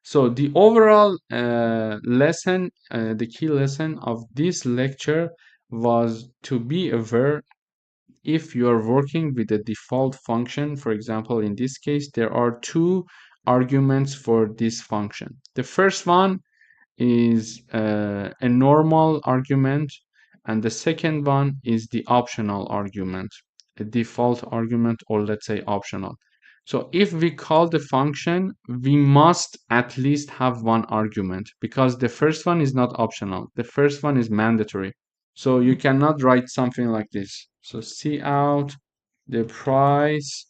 So the overall lesson, the key lesson of this lecture was to be aware if you are working with a default function. For example, in this case, there are two arguments for this function. The first one is a normal argument, and the second one is the optional argument, a default argument, or let's say optional. So if we call the function, we must at least have one argument, because the first one is not optional. The first one is mandatory. So you cannot write something like this. So cout the price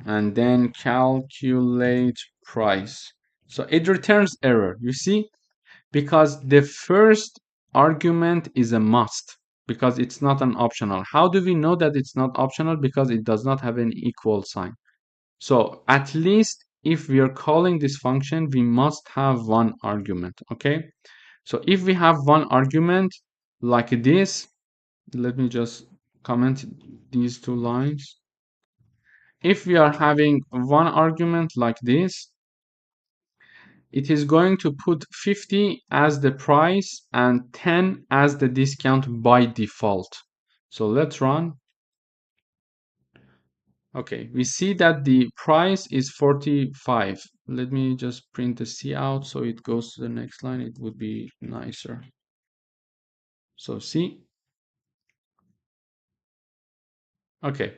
and then calculate price. So it returns error. You see, because the first argument is a must, because it's not an optional. How do we know that it's not optional? Because it does not have an equal sign. So at least if we are calling this function, we must have one argument. Okay, so if we have one argument like this, let me just comment these two lines. If we are having one argument like this, it is going to put 50 as the price and 10 as the discount by default. So let's run. Okay, we see that the price is 45. Let me just print the cout so it goes to the next line. It would be nicer. So see. Okay,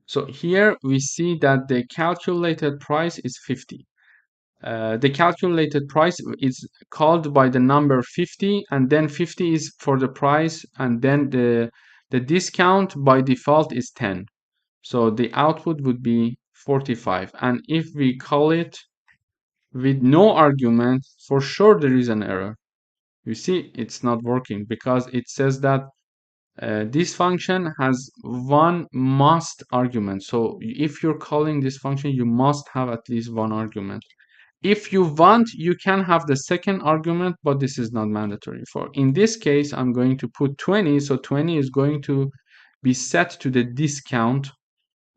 so here we see that the calculated price is 50. The calculated price is called by the number 50, and then 50 is for the price, and then the discount by default is 10. So the output would be 45. And if we call it with no argument, for sure there is an error. You see, it's not working because it says that this function has one must argument. So if you're calling this function, you must have at least one argument. If you want, you can have the second argument, but this is not mandatory. For in this case, I'm going to put 20. So 20 is going to be set to the discount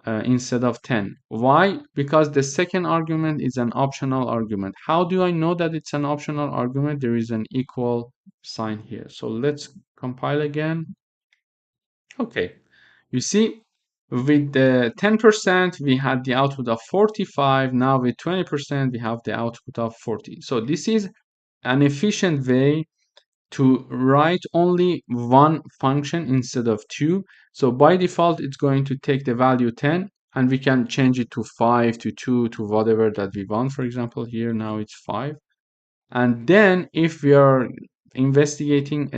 instead of 10. Why? Because the second argument is an optional argument. How do I know that it's an optional argument? There is an equal sign here. So let's compile again. Okay, you see, with the 10%, we had the output of 45. Now with 20%, we have the output of 40. So this is an efficient way to write only one function instead of two. So by default, it's going to take the value 10, and we can change it to 5, to 2, to whatever that we want. For example, here now it's 5. And then if we are investigating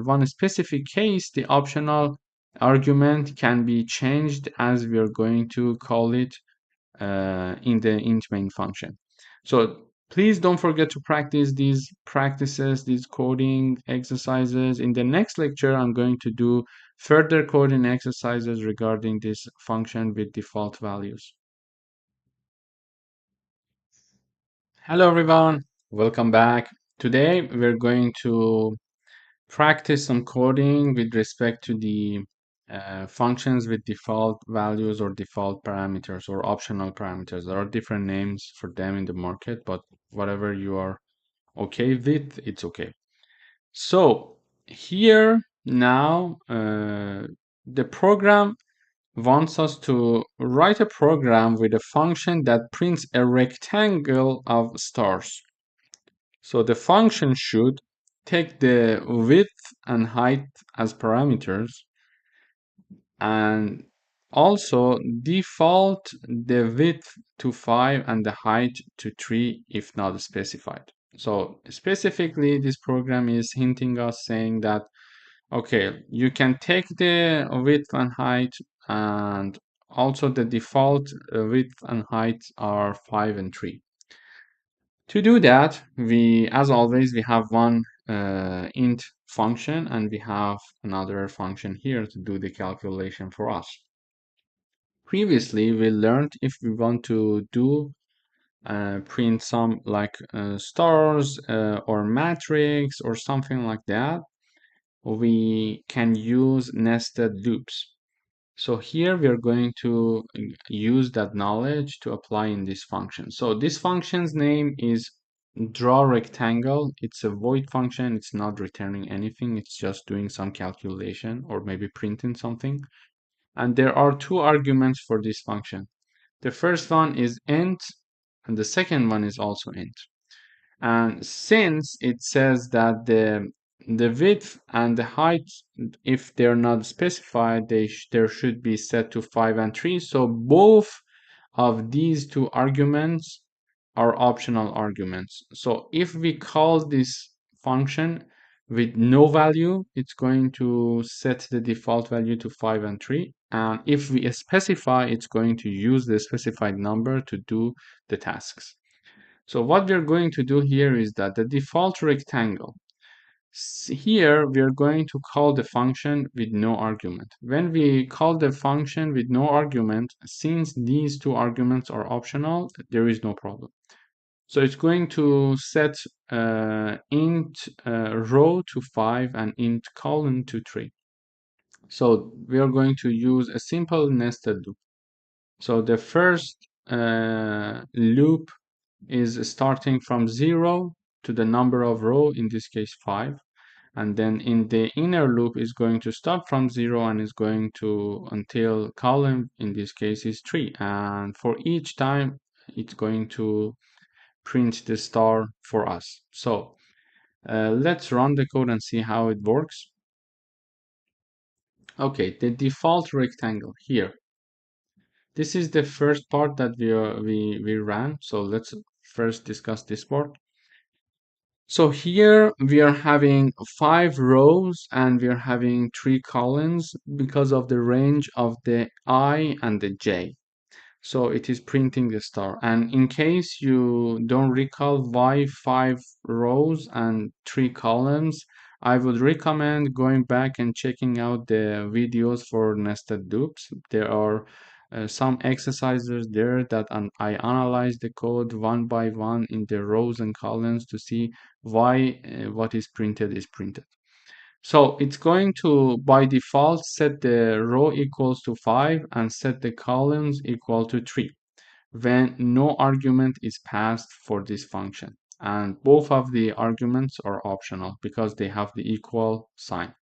one specific case, the optional argument can be changed as we are going to call it in the int main function. So please don't forget to practice these practices, these coding exercises. In the next lecture, I'm going to do further coding exercises regarding this function with default values. Hello everyone, welcome back. Today we're going to practice some coding with respect to the functions with default values or default parameters or optional parameters. There are different names for them in the market, but whatever you are okay with, it's okay. So here now, the program wants us to write a program with a function that prints a rectangle of stars. So the function should take the width and height as parameters and also default the width to 5 and the height to 3 if not specified. So specifically, this program is hinting us saying that, okay, you can take the width and height, and also the default width and height are 5 and 3. To do that, as always, we have one int function and we have another function here to do the calculation for us. Previously, we learned if we want to do print some like stars or matrix or something like that, we can use nested loops. So here we are going to use that knowledge to apply in this function. So this function's name is draw rectangle. It's a void function. It's not returning anything. It's just doing some calculation or maybe printing something. And there are two arguments for this function. The first one is int, and the second one is also int. And since it says that the width and the height, if they're not specified, there should be set to 5 and 3. So both of these two arguments are optional arguments. So if we call this function with no value, it's going to set the default value to 5 and 3. And if we specify, it's going to use the specified number to do the tasks. So what we're going to do here is that the default rectangle, here we are going to call the function with no argument. When we call the function with no argument, since these two arguments are optional, there is no problem. So it's going to set int row to 5 and int column to 3. So we are going to use a simple nested loop. So the first loop is starting from 0 to the number of row, in this case 5. And then in the inner loop is going to start from 0 and is going to until column, in this case is 3. And for each time, it's going to print the star for us. So let's run the code and see how it works. Okay, the default rectangle here. This is the first part that we ran. So let's first discuss this part. So here we are having 5 rows and we are having 3 columns because of the range of the I and the J. So it is printing the star. And in case you don't recall why 5 rows and 3 columns, I would recommend going back and checking out the videos for nested loops. There are some exercises there that I analyze the code one by one in the rows and columns to see why what is printed is printed. So it's going to, by default, set the row equals to 5 and set the columns equal to 3 when no argument is passed for this function. And both of the arguments are optional because they have the equal sign.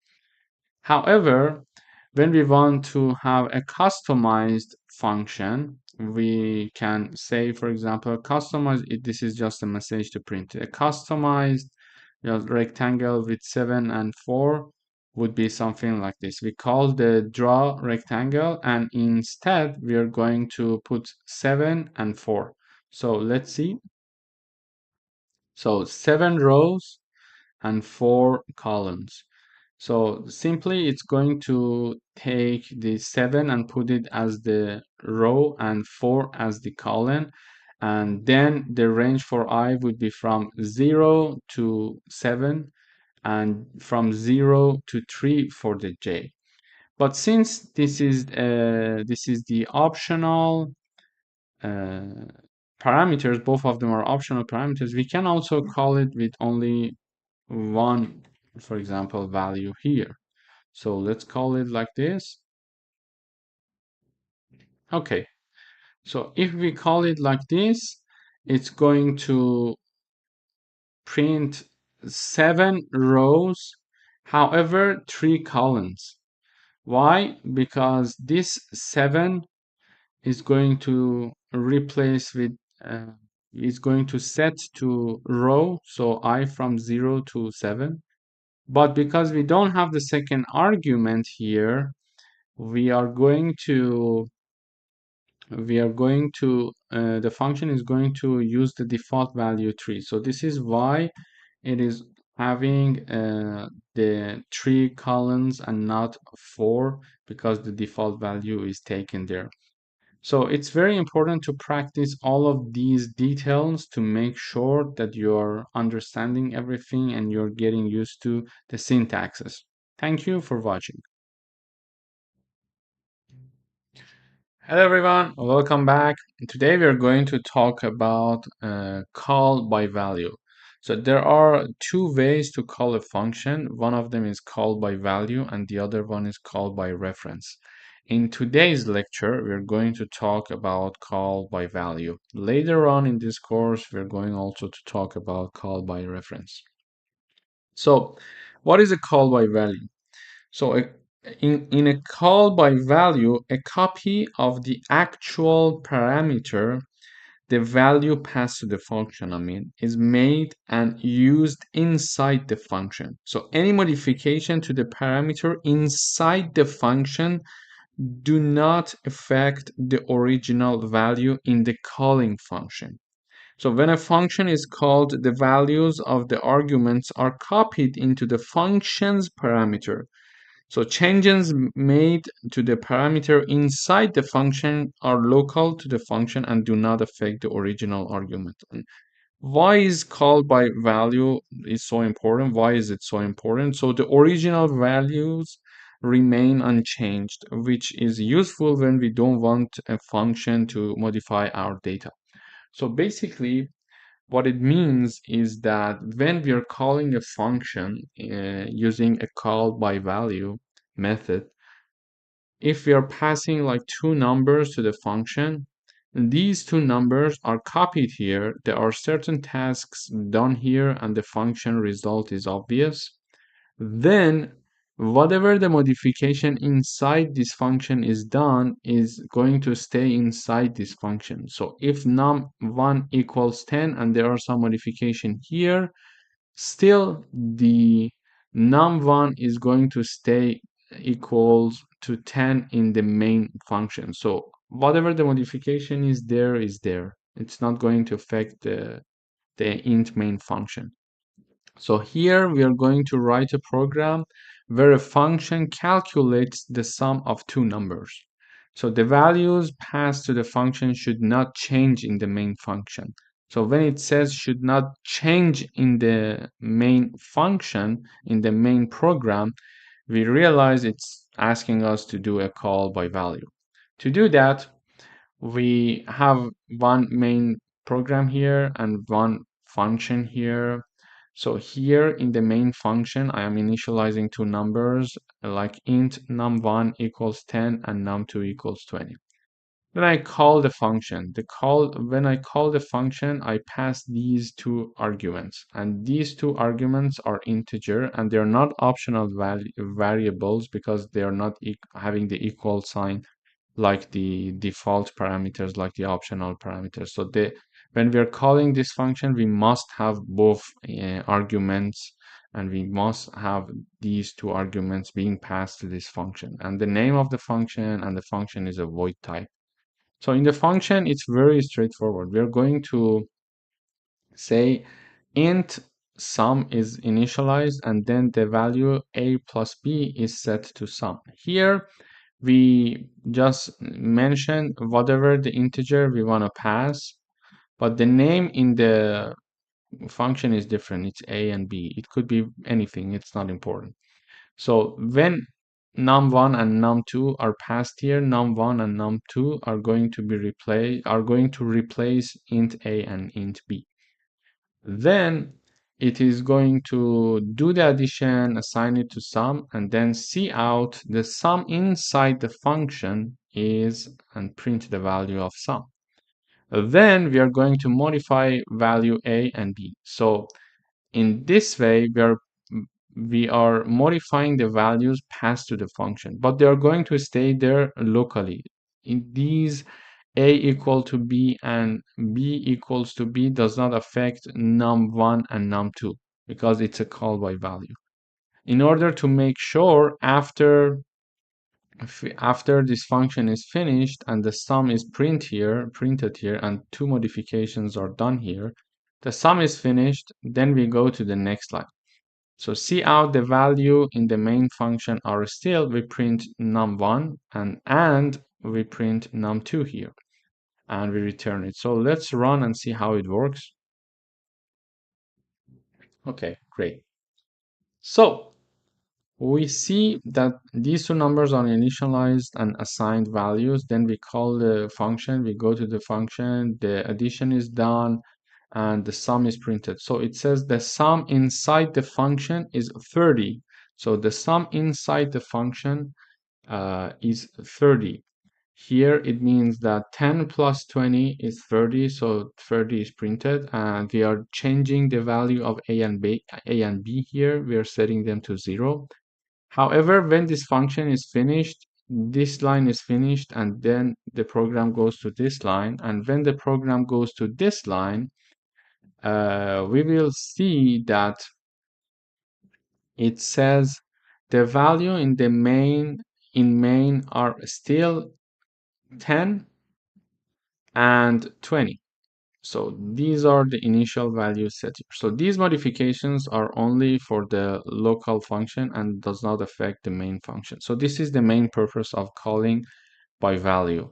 However, when we want to have a customized function, we can say, for example, customize it. This is just a message to print. A customized rectangle with 7 and 4 would be something like this. We call the draw rectangle, and instead we are going to put 7 and 4. So let's see. So 7 rows and 4 columns. So simply it's going to take the 7 and put it as the row and 4 as the column. And then the range for I would be from 0 to 7 and from 0 to 3 for the J. But since this is the optional parameters, both of them are optional parameters, we can also call it with only one for example, value here. So let's call it like this. Okay, so if we call it like this, it's going to print 7 rows, however, 3 columns. Why? Because this 7 is going to replace with is going to set to row, so I from 0 to 7. But because we don't have the second argument here, we are going to the function is going to use the default value 3. So this is why it is having the 3 columns and not 4, because the default value is taken there. So it's very important to practice all of these details to make sure that you're understanding everything and you're getting used to the syntaxes. Thank you for watching. Hello everyone, welcome back. Today we are going to talk about call by value. So there are 2 ways to call a function. One of them is call by value and the other one is call by reference. In today's lecture, we're going to talk about call by value. Later on in this course, we're going also to talk about call by reference. So what is a call by value? So in a call by value, a copy of the actual parameter, the value passed to the function, is made and used inside the function. So any modification to the parameter inside the function do not affect the original value in the calling function. So when a function is called, the values of the arguments are copied into the function's parameter. So changes made to the parameter inside the function are local to the function and do not affect the original argument. And why is call by value is so important? Why is it so important? So the original values remain unchanged, which is useful when we don't want a function to modify our data. So basically, what it means is that when we are calling a function using a call by value method, if we are passing like 2 numbers to the function, these 2 numbers are copied here. There are certain tasks done here and the function result is obvious. Then whatever the modification inside this function is done is going to stay inside this function. So if num1 equals 10 and there are some modification here, still the num1 is going to stay equals to 10 in the main function. So whatever the modification is there is there. It's not going to affect the int main function. So here we are going to write a program where a function calculates the sum of 2 numbers. So the values passed to the function should not change in the main function. So when it says should not change in the main function, in the main program, we realize it's asking us to do a call by value. To do that, we have one main program here and one function here. So here in the main function, I am initializing 2 numbers like int num1 equals 10 and num2 equals 20. Then I call the function. When I call the function, I pass these 2 arguments, and these 2 arguments are integer and they're not optional variables because they are not having the equal sign like the default parameters, like the optional parameters. So when we are calling this function, we must have both arguments, and we must have these 2 arguments being passed to this function. And the name of the function and the function is a void type. So in the function, it's very straightforward. We're going to say int sum is initialized and then the value a plus b is set to sum. Here, we just mention whatever the integer we want to pass, but the name in the function is different. It's a and b. It could be anything. It's not important. So when num1 and num2 are passed here, num1 and num2 are going to replace int a and int b. Then it is going to do the addition, assign it to sum, and then see out the sum inside the function is, and print the value of sum. Then we are going to modify value a and b. So in this way, we are modifying the values passed to the function, but they are going to stay there locally. In these, a equal to b and b equals to b does not affect num1 and num2 because it's a call by value. In order to make sure after this function is finished and the sum is printed here, and two modifications are done here, the sum is finished, then we go to the next line. So see out the value in the main function are still, we print num1 and we print num2 here, and we return it. So let's run and see how it works. Okay, great. So we see that these two numbers are initialized and assigned values. Then we call the function, we go to the function, the addition is done, and the sum is printed. So it says the sum inside the function is 30. So the sum inside the function is 30. Here it means that 10 plus 20 is 30, so 30 is printed, and we are changing the value of a and b here. We are setting them to 0. However, when this function is finished, this line is finished, and then the program goes to this line. And when the program goes to this line, we will see that it says the value in the main are still 10 and 20. So these are the initial values set here. So these modifications are only for the local function and does not affect the main function. So this is the main purpose of calling by value.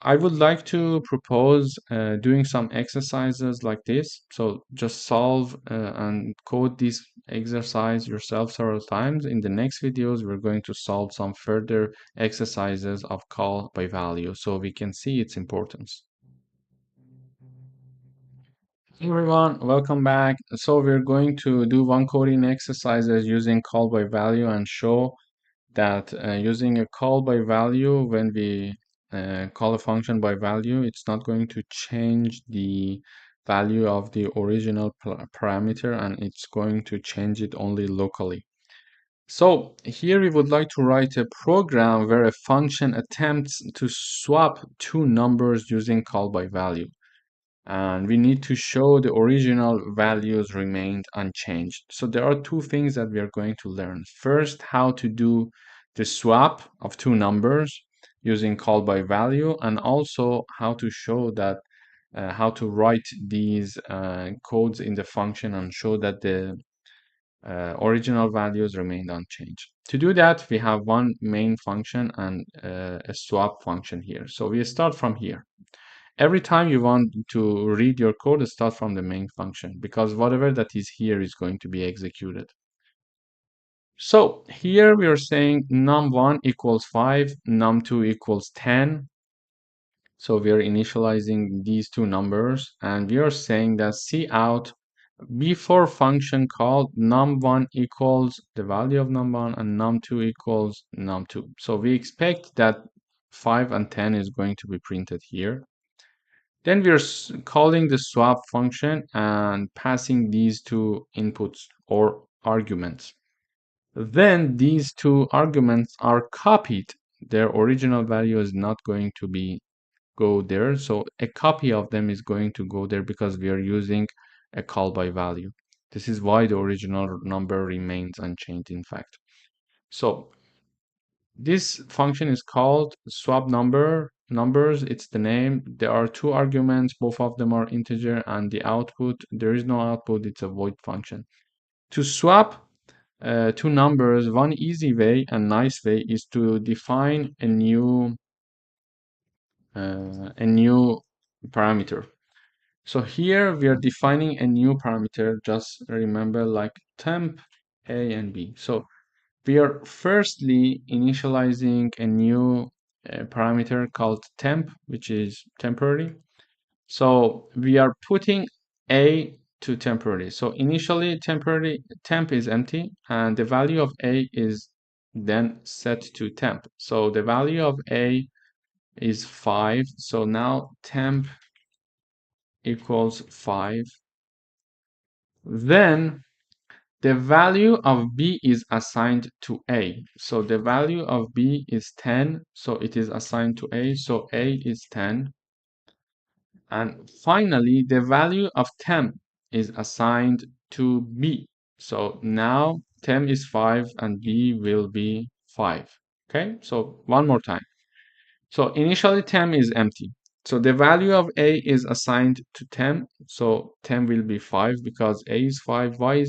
I would like to propose doing some exercises like this. So just solve and code this exercise yourself several times. In the next videos, we're going to solve some further exercises of call by value so we can see its importance. Hey everyone, welcome back. So we're going to do one coding exercises using call by value and show that using a call by value, when we call a function by value, it's not going to change the value of the original parameter, and it's going to change it only locally. So here we would like to write a program where a function attempts to swap two numbers using call by value. And we need to show the original values remained unchanged. So there are two things that we are going to learn. First, how to do the swap of two numbers using call by value, and also how to show that how to write these codes in the function and show that the original values remained unchanged. To do that, we have one main function and a swap function here. So we start from here. Every time you want to read your code, start from the main function, because whatever that is here is going to be executed. So here we are saying num1 equals 5, num2 equals 10. So we are initializing these two numbers, and we are saying that cout before function called num1 equals the value of num1 and num2 equals num2. So we expect that 5 and 10 is going to be printed here. Then we are calling the swap function and passing these two inputs or arguments. Then these two arguments are copied. Their original value is not going to go there. So a copy of them is going to go there because we are using a call by value. This is why the original number remains unchanged, in fact. So this function is called swap numbers. It's the name. There are two arguments. Both of them are integer, and the output, there is no output. It's a void function. To swap two numbers, one easy way and nice way is to define a new parameter. So here we are defining a new parameter. Just remember, like temp a and b. So we are firstly initializing a new parameter called temp, which is temporary. So we are putting a to temporary. So initially temporary temp is empty and the value of a is then set to temp. So the value of a is 5. So now temp equals 5. Then the value of b is assigned to a. So the value of b is 10. So it is assigned to a. So a is 10. And finally, the value of temp is assigned to b. So now temp is 5 and b will be 5. Okay, so one more time. So initially temp is empty. So the value of a is assigned to temp. So temp will be 5 because a is 5. Why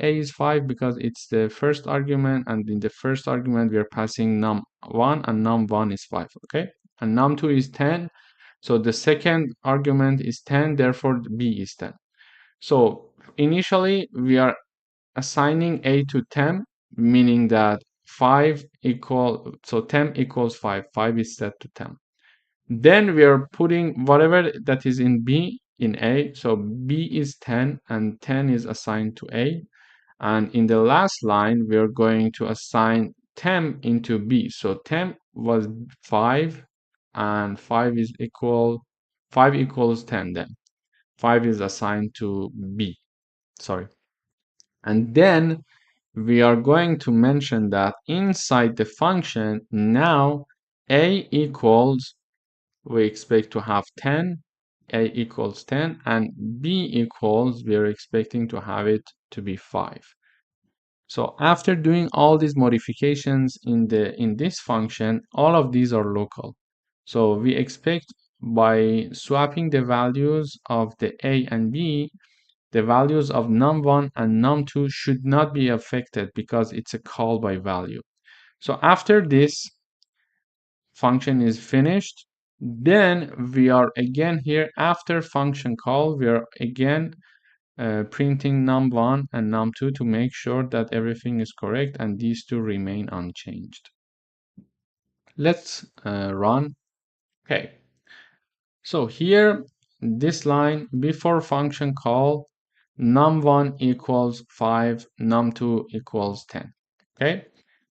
a is 5? Because it's the first argument, and in the first argument we are passing num1 and num1 is 5. Okay, and num2 is 10. So the second argument is 10, therefore b is 10. So initially we are assigning a to temp, meaning that 5 equal, so temp equals 5. 5 is set to temp. Then we are putting whatever that is in b in a. So b is 10 and 10 is assigned to a. And in the last line, we are going to assign temp into b. So temp was 5 and 5 is equal, 5 equals 10 then. 5 is assigned to b, sorry. And then we are going to mention that inside the function, now a equals, we expect to have 10, a equals 10, and b equals, we are expecting to have it to be 5. So after doing all these modifications in this function, all of these are local. So we expect by swapping the values of the a and b, the values of num1 and num2 should not be affected because it's a call by value. So after this function is finished, then we are again here after function call, we are again printing num1 and num2 to make sure that everything is correct and these two remain unchanged. Let's run. Okay. So here, this line before function call, num1 equals 5, num2 equals 10. Okay.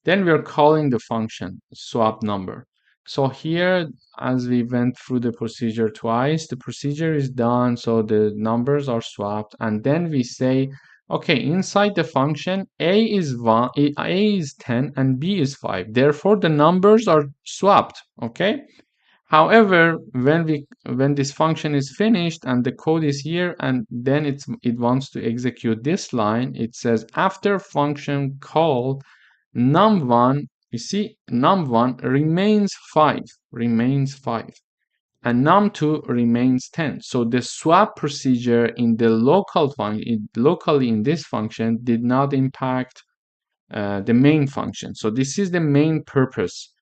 Then we are calling the function swap number. So here, as we went through the procedure twice, the procedure is done, so the numbers are swapped, and then we say, okay, inside the function, a is 1, a is 10, and b is 5. Therefore, the numbers are swapped. Okay. However, when this function is finished and the code is here, and then it wants to execute this line, it says after function call num1, you see num1 remains 5, and num2 remains 10. So the swap procedure in the local function, locally in this function, did not impact the main function. So this is the main purpose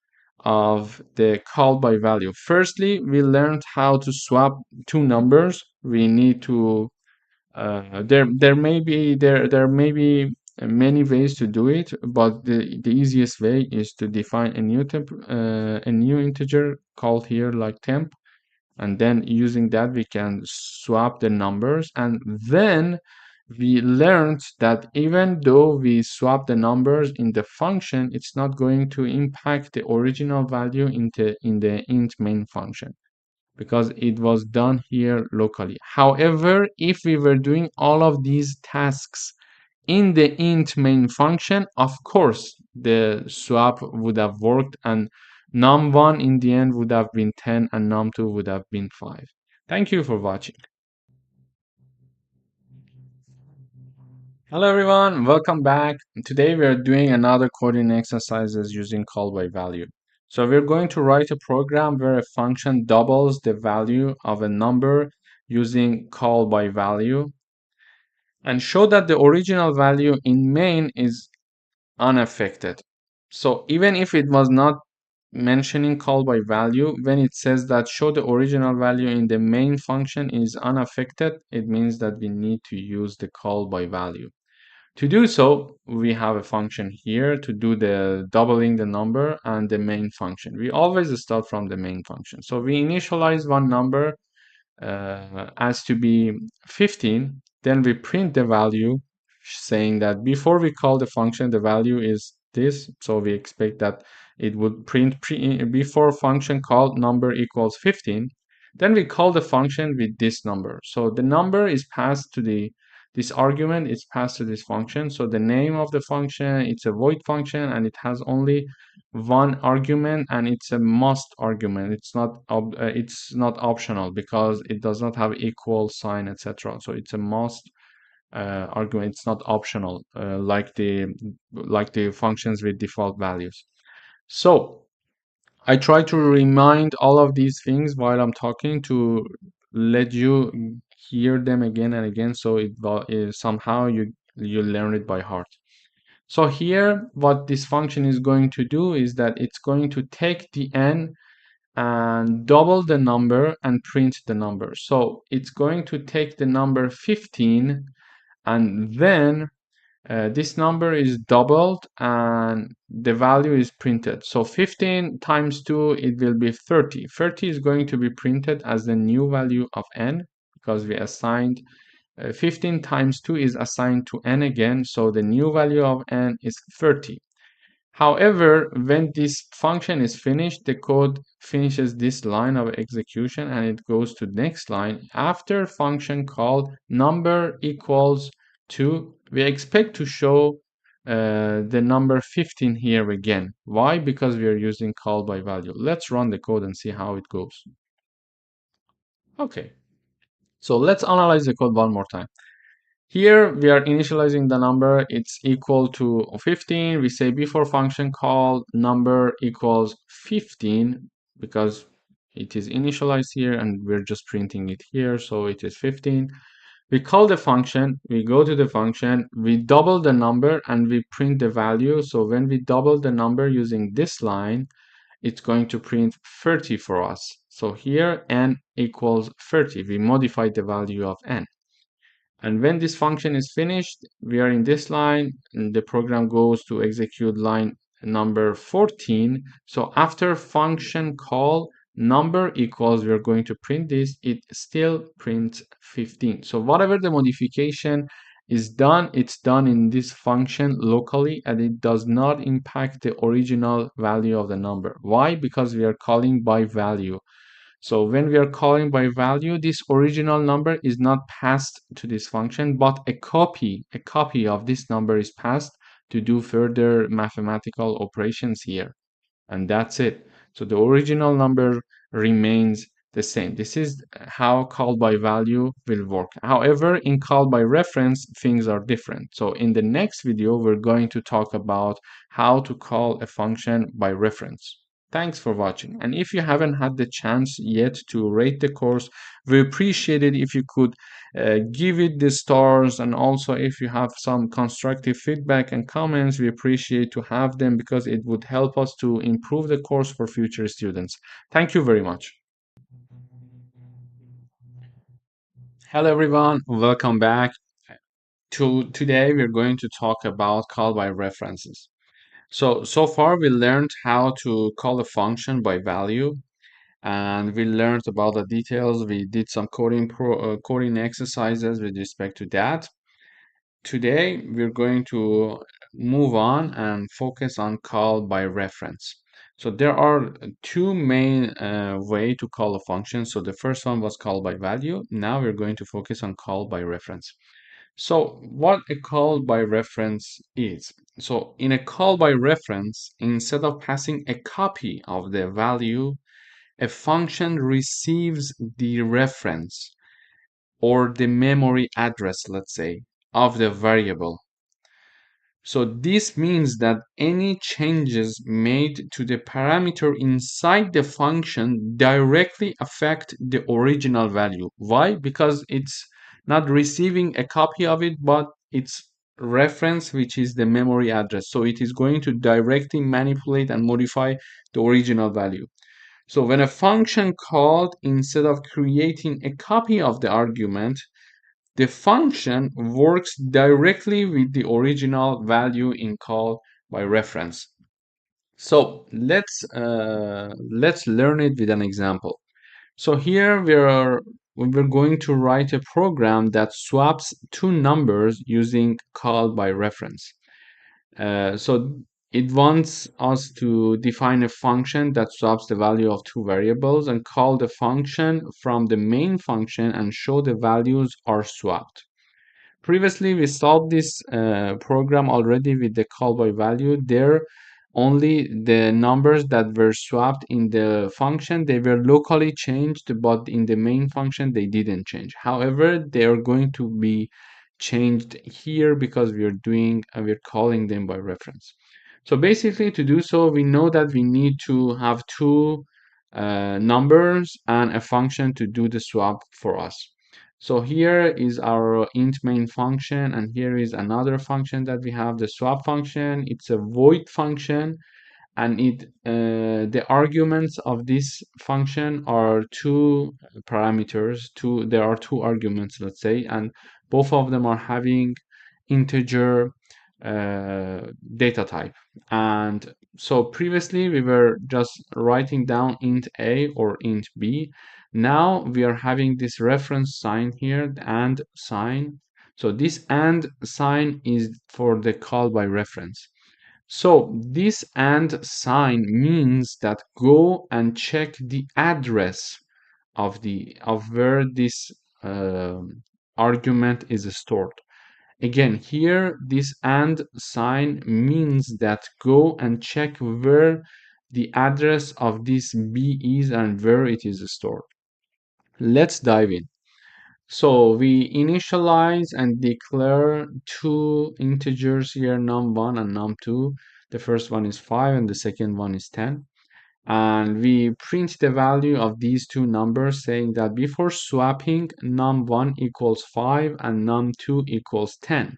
of the call by value. Firstly, we learned how to swap two numbers. We need to there may be many ways to do it, but the easiest way is to define a new integer called here like temp, and then using that we can swap the numbers. And then we learned that even though we swap the numbers in the function, it's not going to impact the original value in the int main function because it was done here locally. However, if we were doing all of these tasks in the int main function, of course, the swap would have worked and num1 in the end would have been 10 and num2 would have been 5. Thank you for watching. Hello everyone, welcome back. Today we are doing another coding exercises using call by value. So we're going to write a program where a function doubles the value of a number using call by value and show that the original value in main is unaffected. So even if it was not mentioning call by value, when it says that show the original value in the main function is unaffected, it means that we need to use the call by value. To do so, we have a function here to do the doubling the number and the main function. We always start from the main function. So we initialize one number as to be 15. Then we print the value saying that before we call the function, the value is this. So we expect that it would print before function called number equals 15. Then we call the function with this number. So the number is passed to this argument is passed to this function. So the name of the function, it's a void function and it has only one argument and it's a must argument. It's not optional because it does not have equal sign, etc. So it's a must argument. It's not optional like the functions with default values. So I try to remind all of these things while I'm talking to let you hear them again and again, so somehow you learn it by heart. So here, what this function is going to do is that it's going to take the n and double the number and print the number. So it's going to take the number 15 and then this number is doubled and the value is printed. So 15 times 2, it will be 30. 30 is going to be printed as the new value of n because we assigned 15 times 2 is assigned to n again. So the new value of n is 30. However, when this function is finished, the code finishes this line of execution and it goes to the next line. After function called number equals 2, we expect to show the number 15 here again. Why? Because we are using call by value. Let's run the code and see how it goes. Okay, so let's analyze the code one more time. Here we are initializing the number, it's equal to 15. We say before function call number equals 15 because it is initialized here and we're just printing it here, so it is 15. We call the function, we go to the function, we double the number and we print the value. So when we double the number using this line, it's going to print 30 for us. So here n equals 30. We modified the value of n. And when this function is finished, we are in this line, and the program goes to execute line number 14. So after function call number equals, we are going to print this, it still prints 15. So whatever the modification is done, it's done in this function locally and it does not impact the original value of the number. Why? Because we are calling by value. So when we are calling by value, this original number is not passed to this function, but a copy of this number is passed to do further mathematical operations here. And that's it. So the original number remains the same. This is how call by value will work. However, in call by reference, things are different. So in the next video, we're going to talk about how to call a function by reference. Thanks for watching. And if you haven't had the chance yet to rate the course, we appreciate it if you could give it the stars. And also if you have some constructive feedback and comments, we appreciate to have them because it would help us to improve the course for future students. Thank you very much. Hello everyone, welcome back. Today we're going to talk about call by references. So far we learned how to call a function by value, and we learned about the details. We did some coding exercises with respect to that. Today we're going to move on and focus on call by reference. So there are two main way to call a function. So the first one was call by value. Now we're going to focus on call by reference. So what a call by reference is. So in a call by reference, instead of passing a copy of the value, a function receives the reference or the memory address, let's say, of the variable. So this means that any changes made to the parameter inside the function directly affect the original value. Why? Because it's not receiving a copy of it, but its reference, which is the memory address. So it is going to directly manipulate and modify the original value. So when a function called, instead of creating a copy of the argument, the function works directly with the original value in call by reference. So let's learn it with an example. So here we're going to write a program that swaps two numbers using call by reference. So it wants us to define a function that swaps the value of two variables and call the function from the main function and show the values are swapped. Previously, we solved this program already with the call by value. There, only the numbers that were swapped in the function, they were locally changed, but in the main function, they didn't change. However, they are going to be changed here because we're calling them by reference. So basically, to do so, we know that we need to have two numbers and a function to do the swap for us. So here is our int main function, and here is another function that we have, the swap function. It's a void function, and the arguments of this function are two parameters. There are two arguments, let's say, and both of them are having integer data type. And so previously we were just writing down int a or int b. Now we are having this reference sign here, the and sign. So this and sign is for the call by reference. So this and sign means that go and check the address of where this argument is stored. Again, here this and sign means that go and check where the address of this b is and where it is stored. Let's dive in. So we initialize and declare two integers here, num1 and num2. The first one is 5 and the second one is 10. And we print the value of these two numbers, saying that before swapping, num1 equals 5 and num2 equals 10.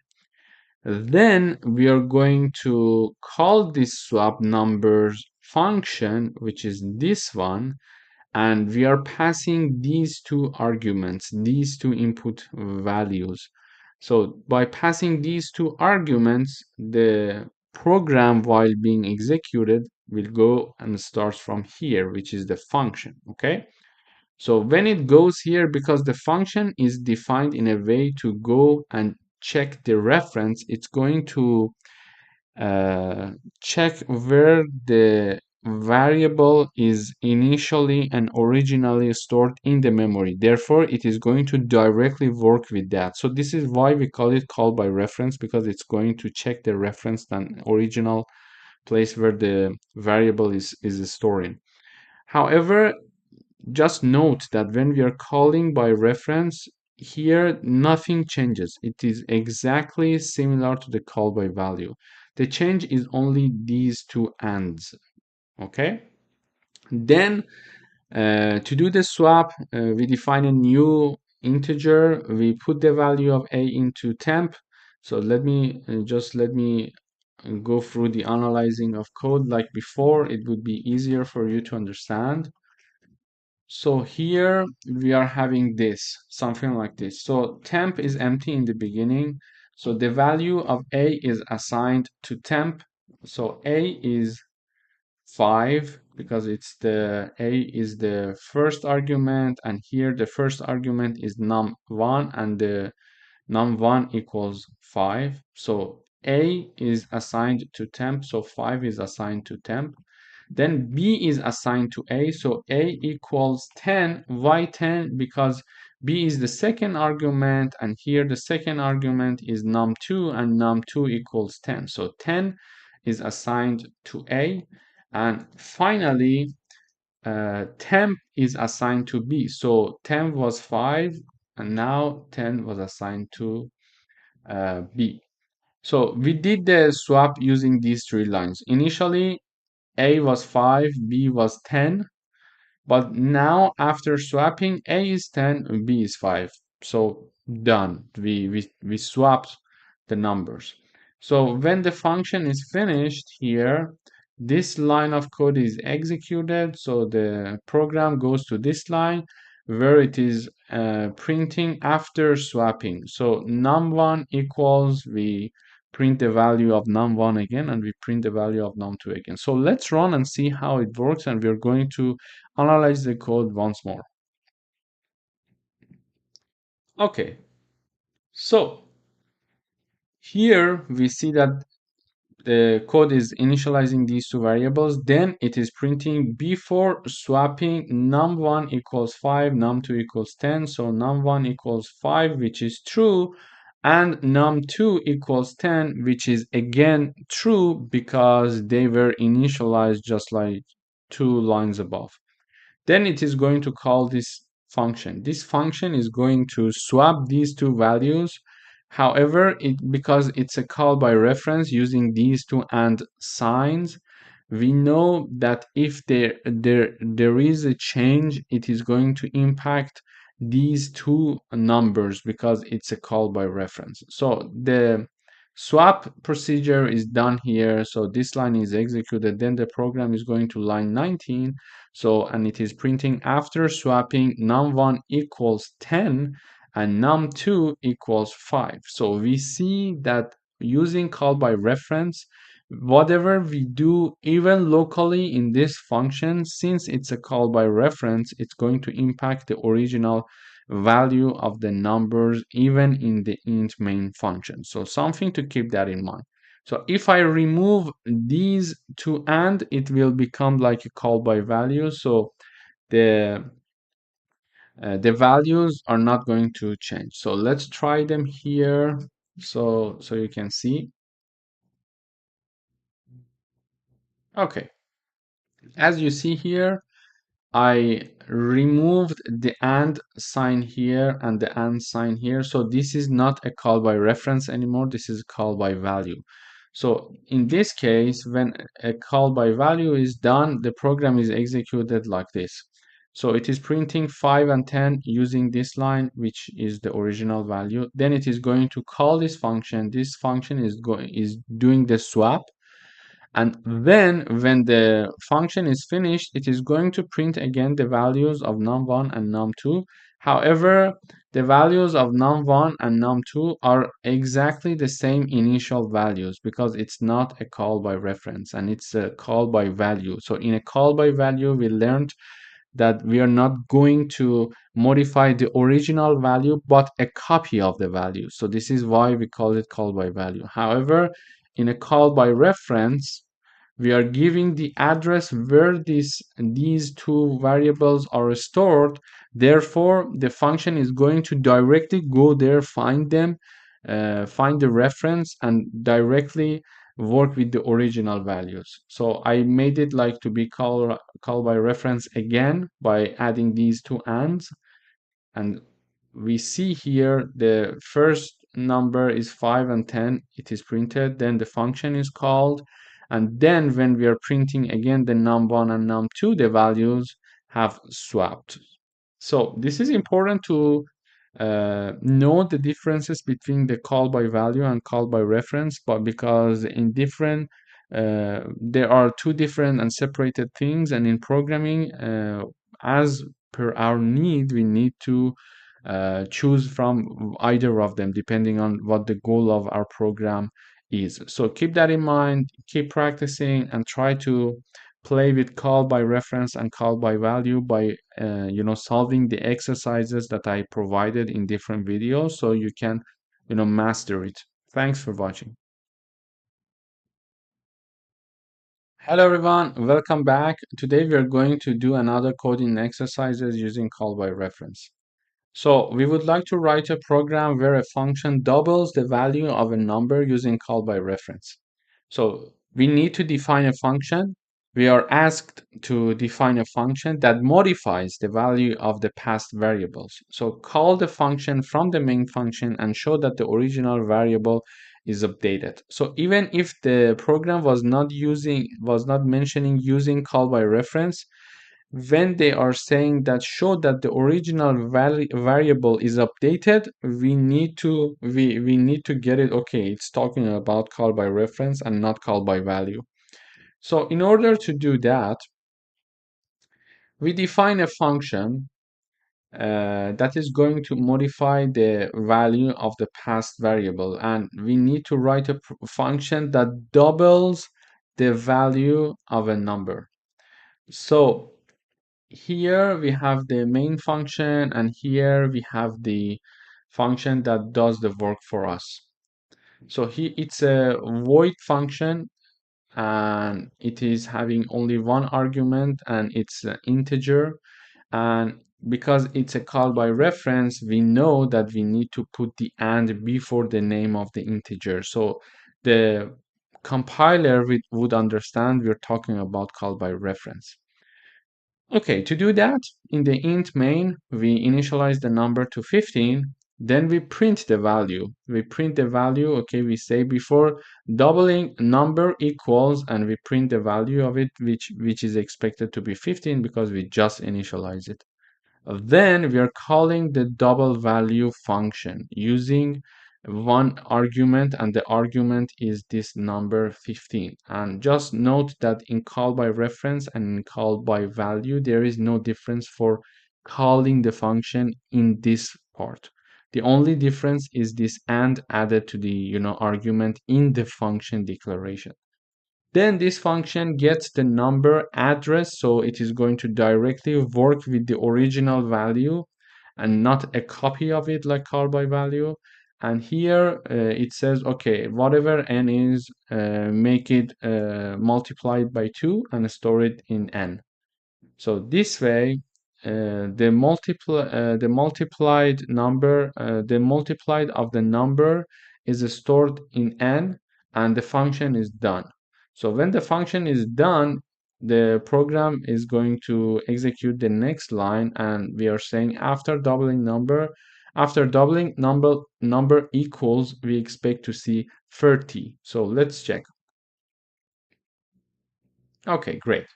Then we are going to call this swap numbers function, which is this one, and we are passing these two arguments, these two input values. So by passing these two arguments, the program, while being executed, will go and starts from here, which is the function, okay? So when it goes here, because the function is defined in a way to go and check the reference, it's going to check where the variable is initially and originally stored in the memory. Therefore, it is going to directly work with that. So this is why we call it call by reference, because it's going to check the reference and original place where the variable is storing. However, just note that when we are calling by reference, here nothing changes. It is exactly similar to the call by value. The change is only these two ands, okay? Then to do the swap, we define a new integer. We put the value of a into temp. So let me go through the analyzing of code like before. It would be easier for you to understand. So here we are having this, something like this. So temp is empty in the beginning. So the value of a is assigned to temp. So a is 5 because a is the first argument, and here the first argument is num1 and the num1 equals 5. So a is assigned to temp, so 5 is assigned to temp. Then b is assigned to a, so a equals 10. Why 10? Because b is the second argument, and here the second argument is num2, and num2 equals 10. So 10 is assigned to a, and finally temp is assigned to b. So temp was 5, and now 10 was assigned to b. So we did the swap using these three lines. Initially, a was 5, b was 10, but now after swapping, a is 10, b is 5. So done. We swapped the numbers. So when the function is finished here, this line of code is executed. So the program goes to this line where it is printing after swapping. So num1 equals, we print the value of num1 again, and we print the value of num2 again. So let's run and see how it works, and we're going to analyze the code once more. Okay, so here we see that the code is initializing these two variables, then it is printing before swapping num1 equals 5, num2 equals 10. So num1 equals 5, which is true, and num2 equals 10, which is again true because they were initialized just like 2 lines above. Then it is going to call this function. This function is going to swap these two values. However, because it's a call by reference using these two and signs, we know that if there is a change, it is going to impact these two numbers because it's a call by reference. So the swap procedure is done here. So this line is executed. Then the program is going to line 19. So, and it is printing after swapping num1 equals 10 and num2 equals 5. So we see that using call by reference, whatever we do, even locally in this function, since it's a call by reference, it's going to impact the original value of the numbers, even in the int main function. So something to keep that in mind. So if I remove these two and, it will become like a call by value. So the the values are not going to change. So let's try them here. So you can see. Okay, as you see here, I removed the and sign here and the and sign here. So this is not a call by reference anymore. This is a call by value. So in this case, when a call by value is done, the program is executed like this. So it is printing 5 and 10 using this line, which is the original value. Then it is going to call this function. This function is doing the swap, and then when the function is finished, it is going to print again the values of num1 and num2. However, the values of num1 and num2 are exactly the same initial values because it's not a call by reference and it's a call by value. So in a call by value, we learned that we are not going to modify the original value but a copy of the value. So this is why we call it call by value. However, in a call by reference, we are giving the address where these two variables are stored. Therefore, the function is going to directly go there, find them, find the reference, and directly work with the original values. So I made it like to be call by reference again by adding these two ands. And we see here the first number is 5 and 10. It is printed. Then the function is called. And then when we are printing again the num1 and num2, the values have swapped. So this is important to know the differences between the call by value and call by reference, but because in different there are two different and separated things, and in programming, as per our need, we need to choose from either of them depending on what the goal of our program is. So keep that in mind, keep practicing, and try to play with call by reference and call by value by solving the exercises that I provided in different videos so you can master it. Thanks for watching. Hello everyone, welcome back. Today we are going to do another coding exercises using call by reference. So we would like to write a program where a function doubles the value of a number using call by reference. So we need to define a function. We are asked to define a function that modifies the value of the past variables. So call the function from the main function and show that the original variable is updated. So even if the program was not mentioning using call by reference, when they are saying that show that the original variable is updated, we need to get it. Okay, it's talking about call by reference and not call by value. So in order to do that, we define a function that is going to modify the value of the past variable, and we need to write a function that doubles the value of a number. So here we have the main function, and here we have the function that does the work for us. So it's a void function, and it is having only one argument, and it's an integer. And because it's a call by reference, we know that we need to put the and before the name of the integer. So the compiler would understand we're talking about call by reference. Okay, to do that, in the int main, we initialize the number to 15, then we print the value. We print the value, okay, we say before doubling number equals, and we print the value of it, which is expected to be 15 because we just initialize it. Then we are calling the double value function using one argument, and the argument is this number 15. And just note that in call by reference and in call by value, there is no difference for calling the function in this part. The only difference is this and added to the argument in the function declaration. Then this function gets the number address, so it is going to directly work with the original value and not a copy of it like call by value. And here it says, okay, whatever n is, make it multiplied by 2 and store it in n. So this way, the multiplied number, the multiplied of the number is stored in n, and the function is done. So when the function is done, the program is going to execute the next line, and we are saying after doubling number equals, we expect to see 30. So let's check. Okay, great.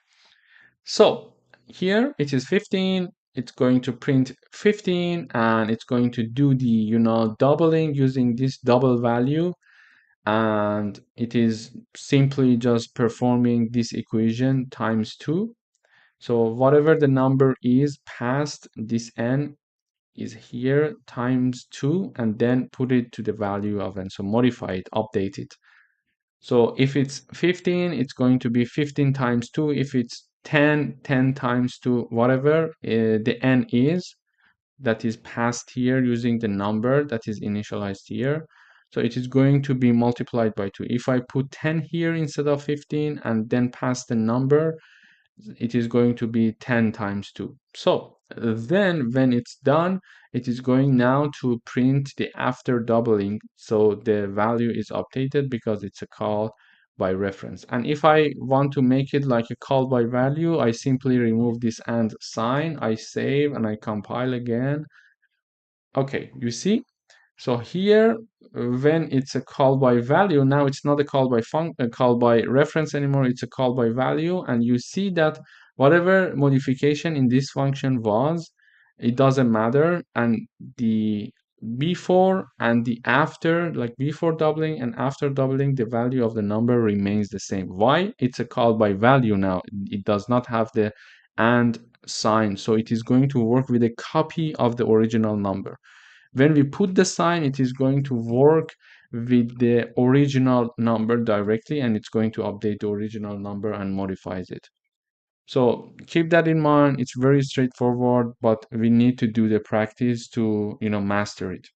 So here it is 15. It's going to print 15, and it's going to do the doubling using this double value, and it is simply just performing this equation times 2. So whatever the number is past this n is here times 2, and then put it to the value of n. So modify it, update it. So if it's 15, it's going to be 15 times 2. If it's 10, 10 times 2, whatever the n is that is passed here using the number that is initialized here. So it is going to be multiplied by 2. If I put 10 here instead of 15 and then pass the number, it is going to be 10 times 2. So then when it's done, it is going now to print the after doubling. So the value is updated because it's a call by reference. And if I want to make it like a call by value, I simply remove this and sign, I save, and I compile again. Okay, you see? So here, when it's a call by value, now it's not a call by reference anymore, it's a call by value. And you see that whatever modification in this function was, it doesn't matter. And the before and the after, like before doubling and after doubling, the value of the number remains the same. Why? It's a call by value now. It does not have the and sign. So it is going to work with a copy of the original number. When we put the sign, it is going to work with the original number directly, and it's going to update the original number and modifies it. So keep that in mind. It's very straightforward, but we need to do the practice to master it.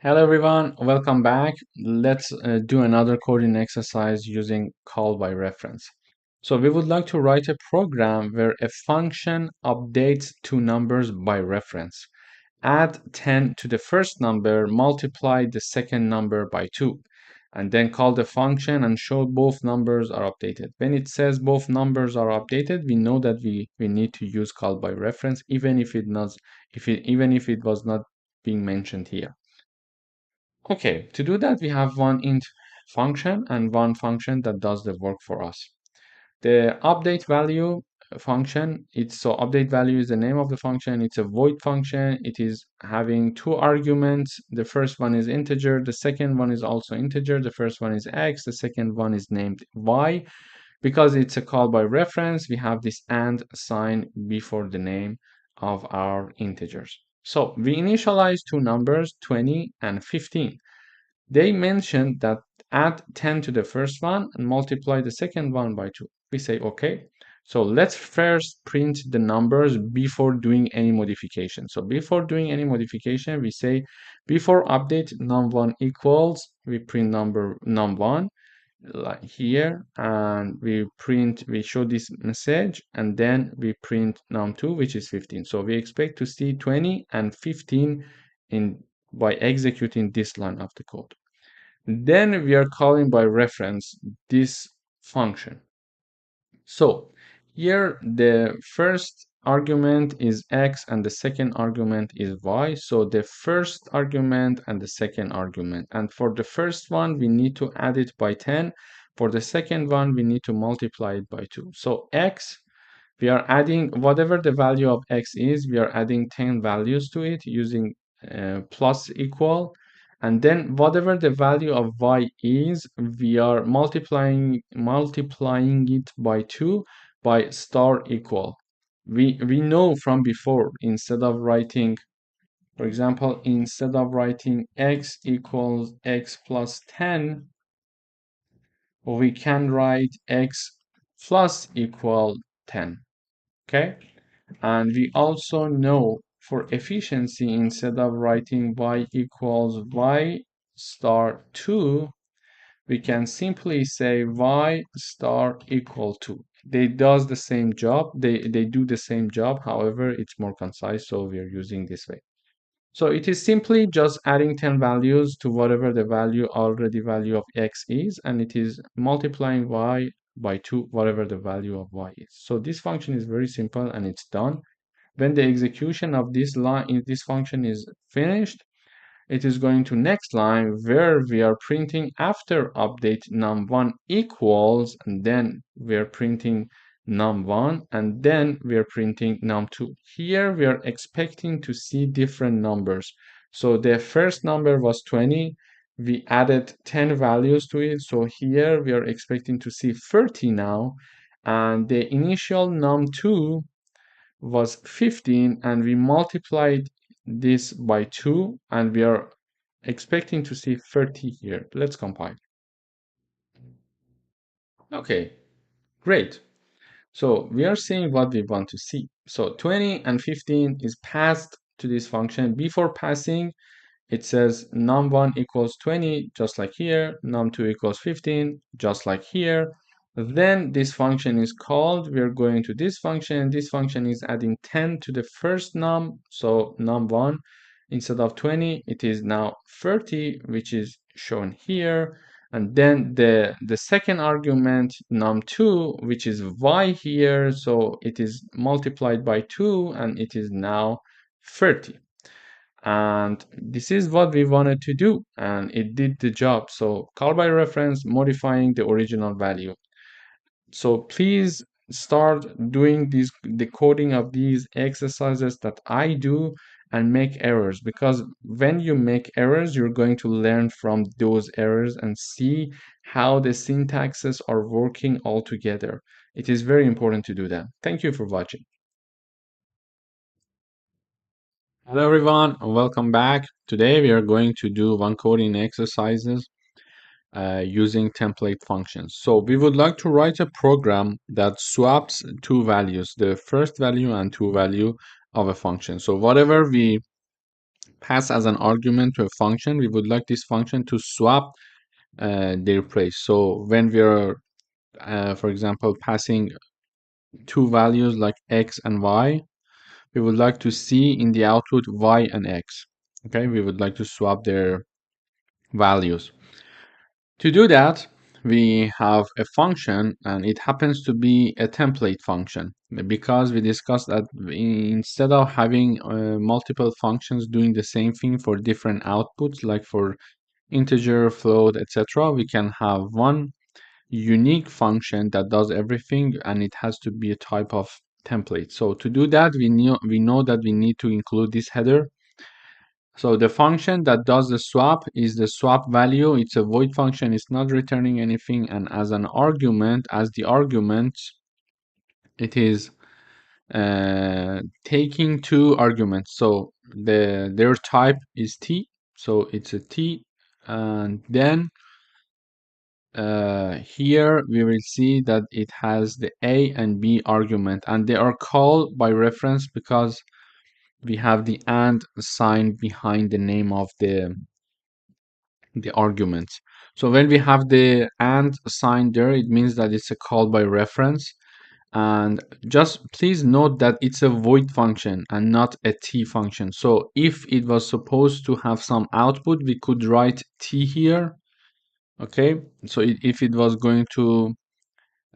Hello everyone, welcome back. Let's do another coding exercise using call by reference. So we would like to write a program where a function updates two numbers by reference. Add 10 to the first number, multiply the second number by 2, and then call the function and show both numbers are updated. When it says both numbers are updated, we know that we need to use call by reference, even if it was not being mentioned here. Okay, to do that, we have one int function and one function that does the work for us. The update value function, update value is the name of the function. It's a void function. It is having two arguments. The first one is integer. The second one is also integer. The first one is x. The second one is named y. Because it's a call by reference, we have this and sign before the name of our integers. So we initialize two numbers, 20 and 15. They mentioned that add 10 to the first one and multiply the second one by 2. We say, okay. So let's first print the numbers before doing any modification. So before doing any modification, we say before update num1 equals, we print number num1 like here, and we show this message, and then we print num2, which is 15. So we expect to see 20 and 15 in by executing this line of the code. Then we are calling by reference this function. So here the first argument is x and the second argument is y. So the first argument and the second argument. And for the first one, we need to add it by 10. For the second one, we need to multiply it by 2. So x, we are adding whatever the value of x is, we are adding 10 values to it using plus equal. And then whatever the value of y is, we are multiplying it by 2 by star equal. We know from before, instead of writing, for example, instead of writing x equals x plus 10, we can write x plus equal 10. Okay, and we also know for efficiency, instead of writing y equals y star 2, we can simply say y star equal to. They does the same job, they do the same job, however it's more concise, so we are using this way. So it is simply just adding 10 values to whatever the value of x is, and it is multiplying y by 2, whatever the value of y is. So this function is very simple and it's done. When the execution of this line in this function is finished, it is going to next line where we are printing after update num1 equals, and then we are printing num1, and then we are printing num2. Here we are expecting to see different numbers. So the first number was 20. We added 10 values to it. So here we are expecting to see 30 now. And the initial num2 was 15, and we multiplied this by 2, and we are expecting to see 30 here. Let's compile. Okay, great. So we are seeing what we want to see. So 20 and 15 is passed to this function. Before passing, it says num1 equals 20, just like here, num2 equals 15, just like here. Then this function is called, we're going to this function is adding 10 to the first num, so num1, instead of 20, it is now 30, which is shown here. And then the second argument, num2, which is y here, so it is multiplied by 2, and it is now 30. And this is what we wanted to do, and it did the job. So call by reference, modifying the original value. So please start doing the coding of these exercises that I do, and make errors, because when you make errors, you're going to learn from those errors and see how the syntaxes are working all together. It is very important to do that. Thank you for watching. Hello everyone, and welcome back. Today we are going to do one coding exercises using template functions. So we would like to write a program that swaps two values, the first value and two value of a function. So whatever we pass as an argument to a function, we would like this function to swap their place. So when we are, for example, passing two values like x and y, we would like to see in the output y and x. Okay, we would like to swap their values. To do that, we have a function, and it happens to be a template function, because we discussed that instead of having multiple functions doing the same thing for different outputs, like for integer, float, etc., we can have one unique function that does everything, and it has to be a type of template. So to do that, we know that we need to include this header. So the function that does the swap is the swap value. It's a void function. It's not returning anything. And as an argument, as the argument, it is taking two arguments. So their type is t. So it's a t. And then here we will see that it has the a and b argument, and they are called by reference because we have the and sign behind the name of the arguments. So when we have the and sign there, it means that it's a call by reference. And just please note that it's a void function and not a t function. So if it was supposed to have some output, we could write t here. Okay, so if it was going to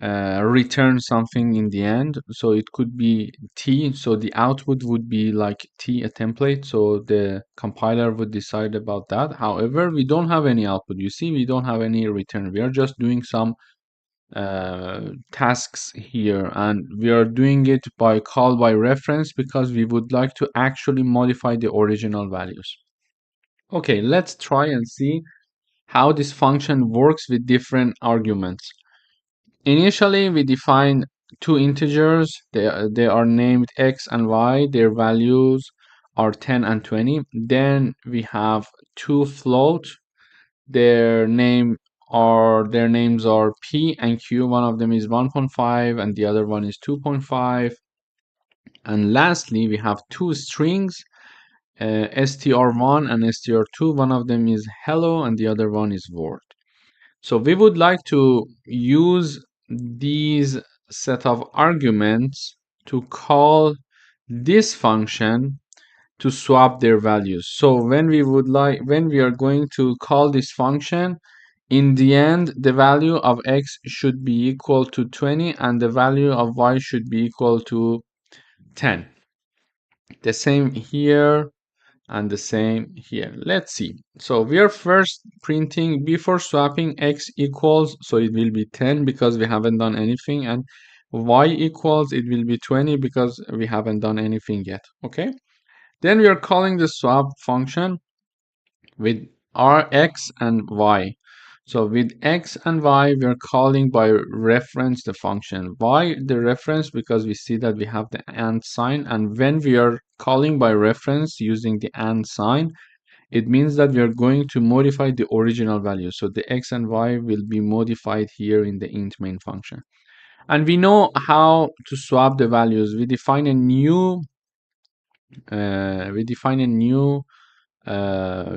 return something in the end, so it could be t, so the output would be like t, a template, so the compiler would decide about that. However, we don't have any output. You see, we don't have any return. We are just doing some tasks here, and we are doing it by call by reference because we would like to actually modify the original values. Okay, let's try and see how this function works with different arguments. Initially, we define two integers. They are named x and y. Their values are 10 and 20. Then we have two float. Their names are p and q. One of them is 1.5 and the other one is 2.5. And lastly, we have two strings, str1 and str2. One of them is hello and the other one is word. So we would like to use these set of arguments to call this function to swap their values. So when we are going to call this function, in the end, the value of x should be equal to 20 and the value of y should be equal to 10. The same here and the same here. Let's see. So we are first printing before swapping x equals, so it will be 10 because we haven't done anything, and y equals, it will be 20 because we haven't done anything yet. Okay. Then we are calling the swap function with our x and y. So with x and y, we are calling by reference the function. Why the reference? Because we see that we have the and sign, and when we are calling by reference using the and sign, it means that we are going to modify the original value. So the x and y will be modified here in the int main function. And we know how to swap the values. We define a new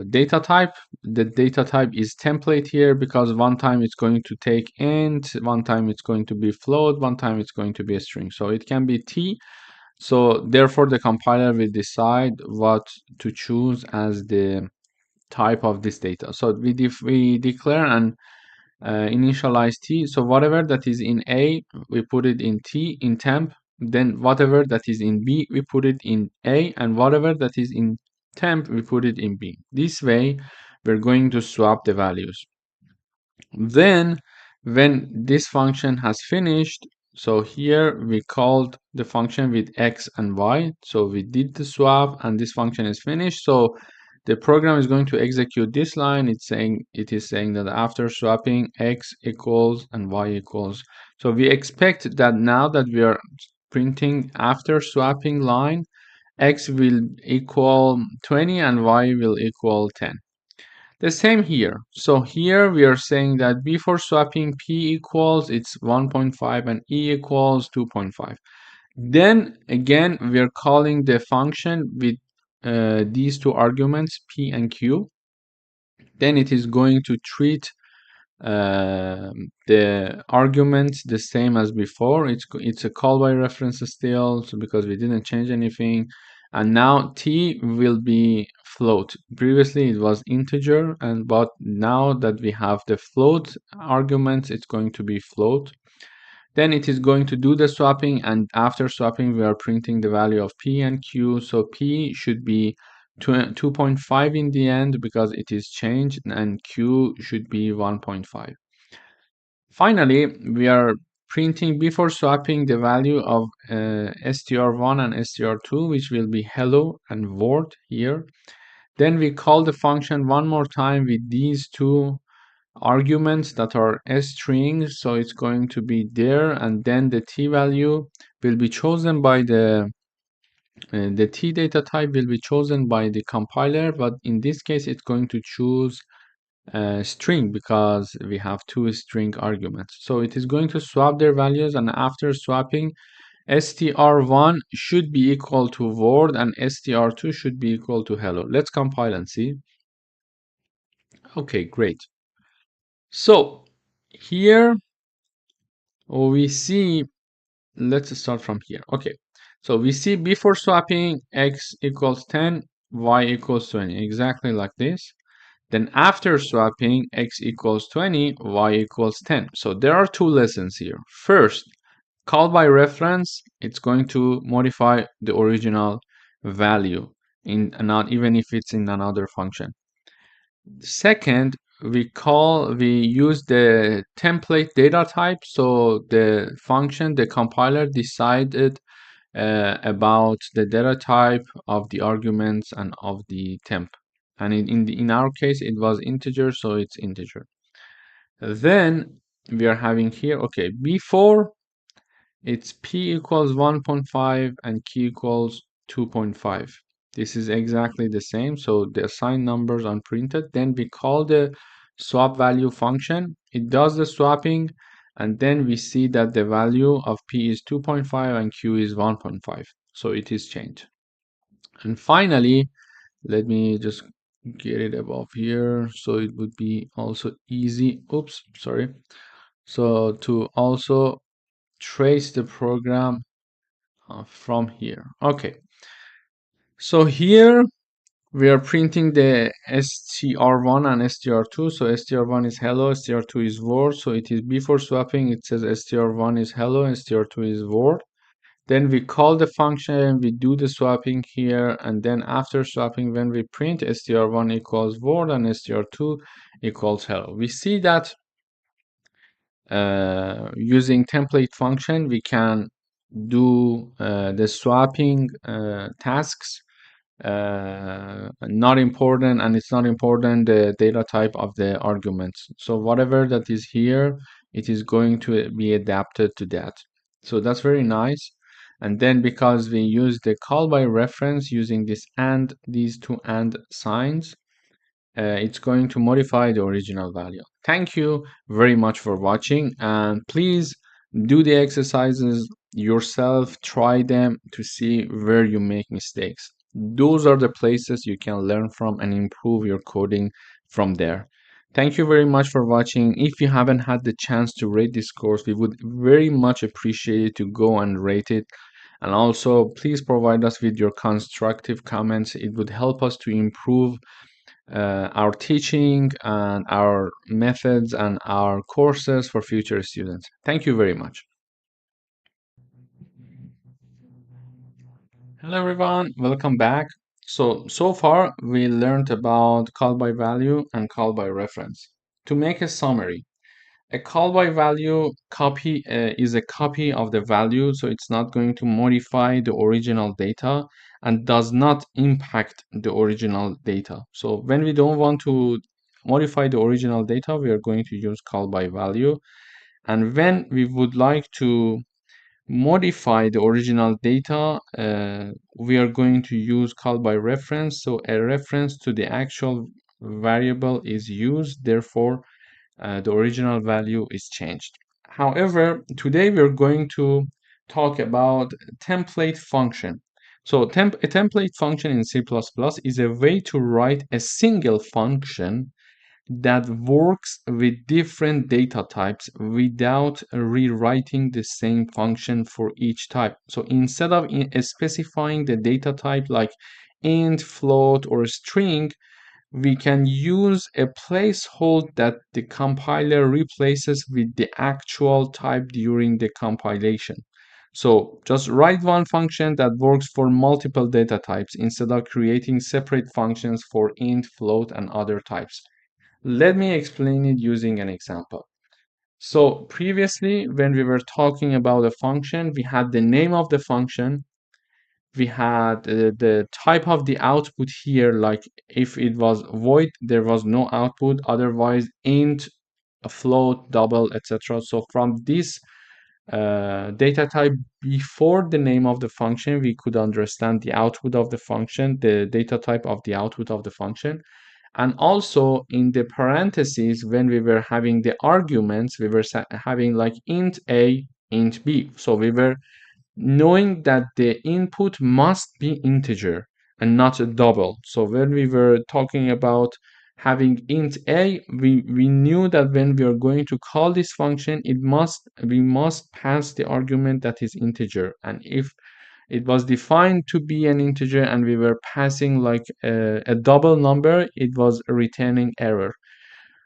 data type. The data type is template here because one time it's going to take int, one time it's going to be float, one time it's going to be a string. So it can be t. So therefore the compiler will decide what to choose as the type of this data. So we declare and initialize t. So whatever that is in a, we put it in t in temp. Then whatever that is in b, we put it in a, and whatever that is in temp, we put it in b. This way, we're going to swap the values. Then, when this function has finished, so here we called the function with x and y. So we did the swap, and this function is finished. So the program is going to execute this line. It is saying that after swapping x equals and y equals. So we expect that now that we are printing after swapping line, x will equal 20 and y will equal 10. The same here. So here we are saying that before swapping p equals, it's 1.5 and e equals 2.5. Then again, we are calling the function with these two arguments, p and q. Then it is going to treat the arguments the same as before. It's a call by reference still, so because we didn't change anything. And now t will be float. Previously it was integer, but now that we have the float arguments, it's going to be float. Then it is going to do the swapping, and after swapping we are printing the value of p and q. So p should be 2.5 in the end because it is changed, and q should be 1.5. Finally, we are printing before swapping the value of str1 and str2, which will be hello and word here. Then we call the function one more time with these two arguments that are strings, so it's going to be there, and then the t value will be chosen by the t data type will be chosen by the compiler, but in this case it's going to choose string because we have two string arguments. So it is going to swap their values, and after swapping, str1 should be equal to word and str2 should be equal to hello. Let's compile and see. Okay, great. So here we see, let's start from here. Okay, so we see before swapping x equals 10, y equals 20, exactly like this. Then after swapping x equals 20, y equals 10. So there are two lessons here. First, call by reference, it's going to modify the original value in not even if it's in another function. Second, we use the template data type. So the function, the compiler decided about the data type of the arguments and of the temp. And in our case, it was integer, so it's integer. Then we are having here, okay, before it's p equals 1.5 and q equals 2.5. This is exactly the same. So the assigned numbers unprinted. Then we call the swap value function. It does the swapping, and then we see that the value of p is 2.5 and q is 1.5. So it is changed. And finally, let me just get it above here so it would be also easy. Oops, sorry. So to also trace the program from here. Okay. So here we are printing the str1 and str2. So str1 is hello, str2 is word. So it is before swapping, it says str1 is hello and str2 is word. Then we call the function, we do the swapping here, and then after swapping, when we print str1 equals word and str2 equals hello. We see that using template function, we can do the swapping tasks. Not important, and it's not important the data type of the arguments. So whatever that is here, it is going to be adapted to that. So that's very nice. And then because we use the call by reference using this and these two and signs, it's going to modify the original value. Thank you very much for watching, and please do the exercises yourself, try them to see where you make mistakes. Those are the places you can learn from and improve your coding from there. Thank you very much for watching. If you haven't had the chance to rate this course, we would very much appreciate it to go and rate it. And also, please provide us with your constructive comments. It would help us to improve our teaching and our methods and our courses for future students. Thank you very much. Hello everyone, welcome back. So far we learned about call by value and call by reference. To make a summary, a call by value copy is a copy of the value, so it's not going to modify the original data and does not impact the original data. So when we don't want to modify the original data, we are going to use call by value. And when we would like to modify the original data, we are going to use call by reference. So a reference to the actual variable is used, therefore the original value is changed. However, today we're going to talk about template function. So a template function in C++ is a way to write a single function that works with different data types without rewriting the same function for each type. So instead of specifying the data type like int, float, or string, we can use a placeholder that the compiler replaces with the actual type during the compilation. So just write one function that works for multiple data types instead of creating separate functions for int, float, and other types. Let me explain it using an example. So previously, when we were talking about a function, we had the name of the function, we had the type of the output here, like if it was void, there was no output, otherwise int, a float, double, etc. So from this data type before the name of the function, we could understand the output of the function, the data type of the output of the function. And also in the parentheses, when we were having the arguments, we were having like int a, int b. So we were knowing that the input must be integer and not a double. So when we were talking about having int a, we knew that when we are going to call this function, we must pass the argument that is integer. And if it was defined to be an integer and we were passing like a double number, it was returning error.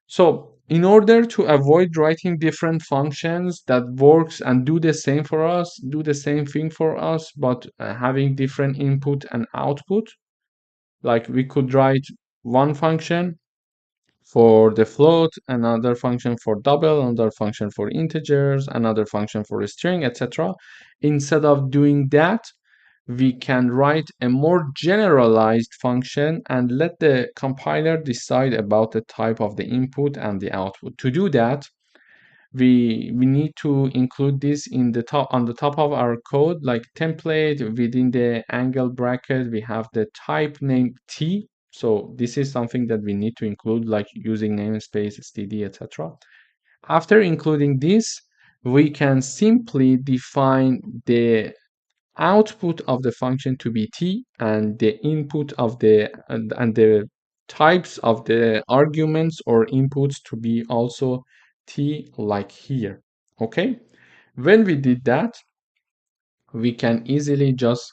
So in order to avoid writing different functions that works and do the same for us, do the same thing for us, but having different input and output, like we could write one function for the float, another function for double, another function for integers, another function for a string, etc. Instead of doing that, we can write a more generalized function and let the compiler decide about the type of the input and the output. To do that, we need to include this in the top on the top of our code, like template. Within the angle bracket we have the type name t. So this is something that we need to include, like using namespace std, etc. After including this, we can simply define the output of the function to be t and the input of and the types of the arguments or inputs to be also t, like here. Okay, when we did that, we can easily just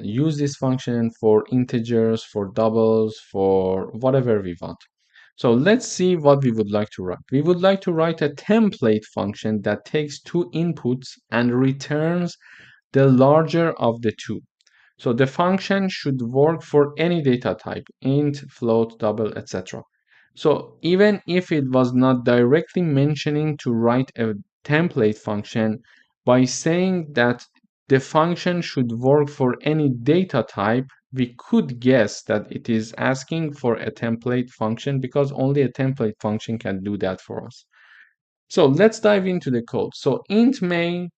use this function for integers, for doubles, for whatever we want. So let's see what we would like to write. We would like to write a template function that takes two inputs and returns the larger of the two. So the function should work for any data type, int, float, double, etc. So even if it was not directly mentioning to write a template function, by saying that the function should work for any data type, we could guess that it is asking for a template function, because only a template function can do that for us. So let's dive into the code. So int main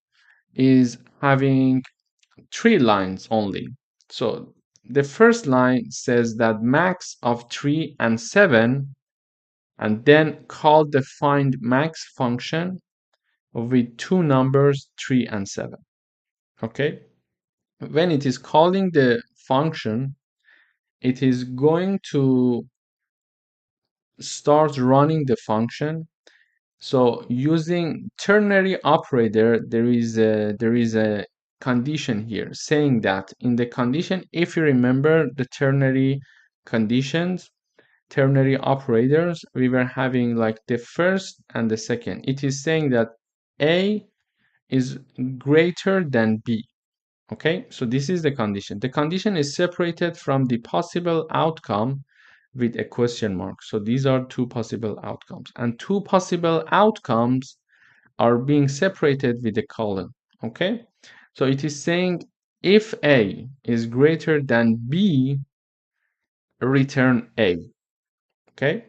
is having 3 lines only. So the first line says that max of 3 and 7, and then call the find max function with two numbers 3 and 7. Okay, when it is calling the function, it is going to start running the function. So using ternary operator, there is a condition here saying that in the condition, if you remember the ternary conditions, ternary operators, we were having like the first and the second. It is saying that A is greater than B. Okay, so this is the condition. The condition is separated from the possible outcome with a question mark. So these are two possible outcomes, and two possible outcomes are being separated with a colon. Okay, so it is saying if A is greater than B, return A. Okay,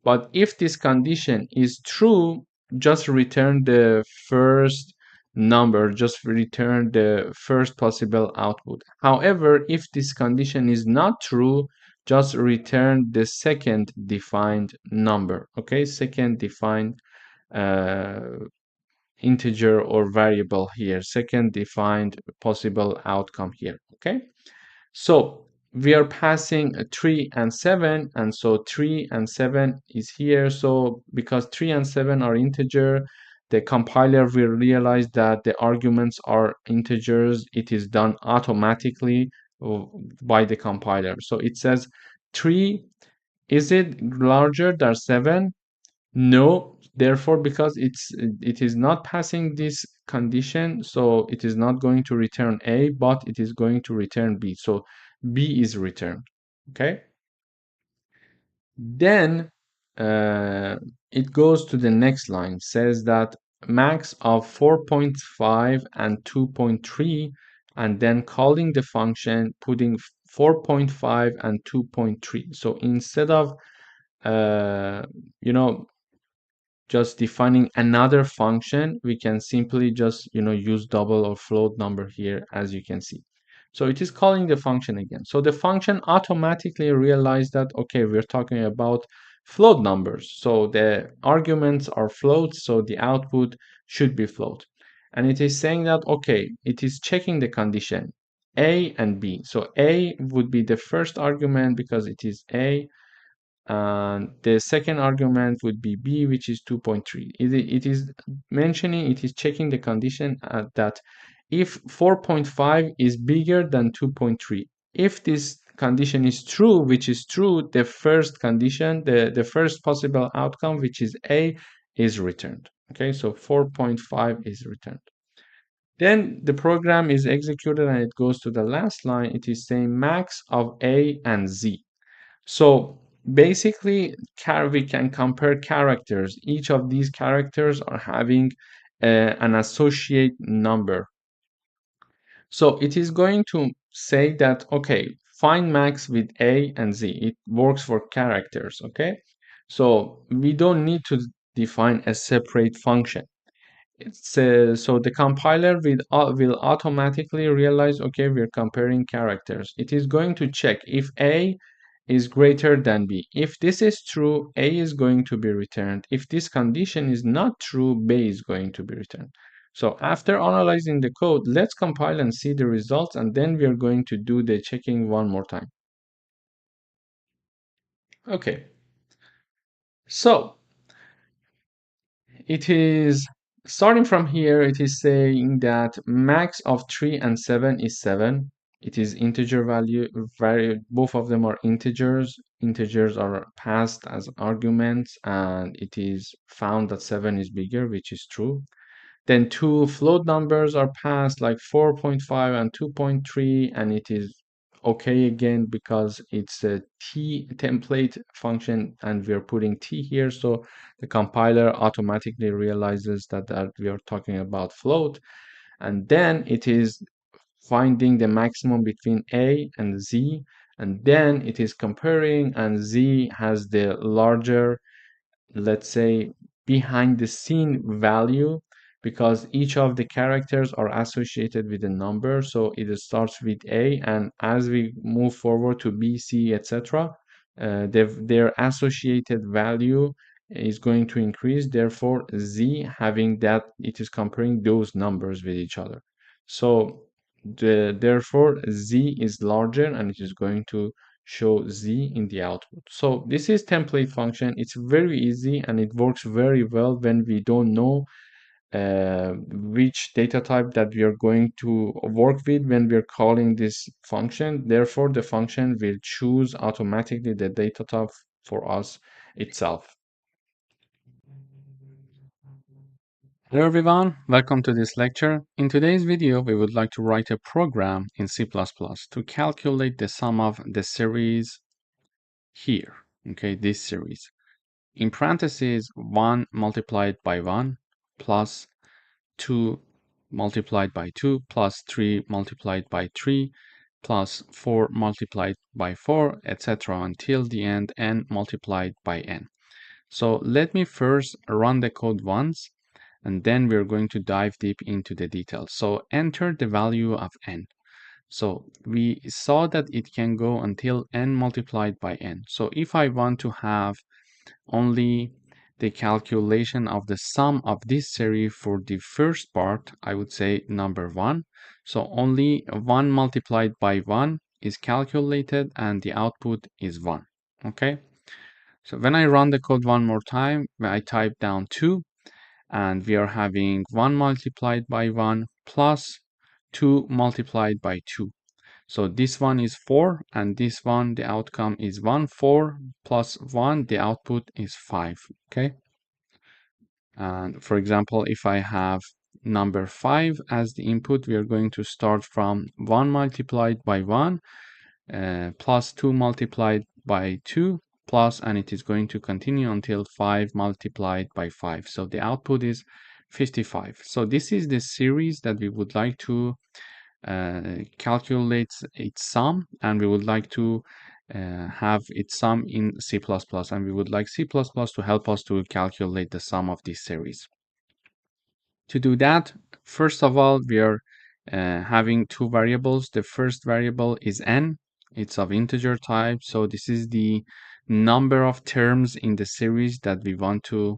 but if this condition is true, just return the first number, just return the first possible output. However, if this condition is not true, just return the second defined number. Okay, second defined uh, integer or variable here, second defined possible outcome here. Okay, so we are passing 3 and 7, and so 3 and 7 is here. So because 3 and 7 are integer, the compiler will realize that the arguments are integers. It is done automatically by the compiler. So it says 3, is it larger than 7? No, therefore, because it is not passing this condition, so it is not going to return A, but it is going to return B. So B is returned. Okay. Then it goes to the next line, says that max of 4.5 and 2.3, and then calling the function, putting 4.5 and 2.3. So instead of uh, you know just defining another function, we can simply just use double or float number here, as you can see. So it is calling the function again. So the function automatically realized that, okay, we're talking about float numbers. So the arguments are floats, so the output should be float. And it is saying that, okay, it is checking the condition A and B. So A would be the first argument because it is A, and the second argument would be B, which is 2.3. It is mentioning, it is checking the condition that if 4.5 is bigger than 2.3, if this condition is true, which is true, the first condition, the first possible outcome, which is A, is returned. Okay, so 4.5 is returned. Then the program is executed and it goes to the last line. It is saying max of A and Z. So basically, we can compare characters. Each of these characters are having an associate number. So it is going to say that, okay, find max with A and Z. It works for characters, okay? So we don't need to define a separate function. So the compiler will automatically realize, okay, we're comparing characters. It is going to check if A is greater than B. If this is true, A is going to be returned. If this condition is not true, B is going to be returned. So after analyzing the code, let's compile and see the results, and then we are going to do the checking one more time. Okay. So it is starting from here, it is saying that max of 3 and 7 is 7. It is integer value, both of them are integers. Integers are passed as arguments, and it is found that 7 is bigger, which is true. Then two float numbers are passed, like 4.5 and 2.3, and it is okay again because it's a t template function and we're putting t here, so the compiler automatically realizes that we are talking about float. And then it is finding the maximum between A and Z, and then it is comparing, and Z has the larger, let's say, behind the scene value, because each of the characters are associated with a number. So it starts with A, and as we move forward to B, C, etc., their associated value is going to increase. Therefore, Z having that, it is comparing those numbers with each other. So therefore Z is larger, and it is going to show Z in the output. So this is template function. It's very easy and it works very well when we don't know which data type that we are going to work with when we're calling this function. Therefore, the function will choose automatically the data type for us itself. Hello everyone, welcome to this lecture. In today's video, we would like to write a program in C++ to calculate the sum of the series here, okay, this series. In parentheses, 1 multiplied by 1 plus 2 multiplied by 2 plus 3 multiplied by 3 plus 4 multiplied by 4, etc. until the end, n multiplied by n. So let me first run the code once, and then we're going to dive deep into the details. So enter the value of n. So we saw that it can go until n multiplied by n. So if I want to have only the calculation of the sum of this series for the first part, I would say number 1. So only 1 multiplied by 1 is calculated and the output is 1. Okay. So when I run the code one more time, I type down 2, and we are having 1 multiplied by 1 plus 2 multiplied by 2. So this one is 4, and this one, the outcome is 1. 4 plus 1, the output is 5. Okay. And for example, if I have number 5 as the input, we are going to start from 1 multiplied by 1 plus 2 multiplied by 2 plus, and it is going to continue until 5 multiplied by 5. So the output is 55. So this is the series that we would like to calculate its sum, and we would like to have its sum in C++, and we would like C++ to help us to calculate the sum of this series. To do that, first of all, we are having two variables. The first variable is n. It's of integer type, so this is the number of terms in the series that we want to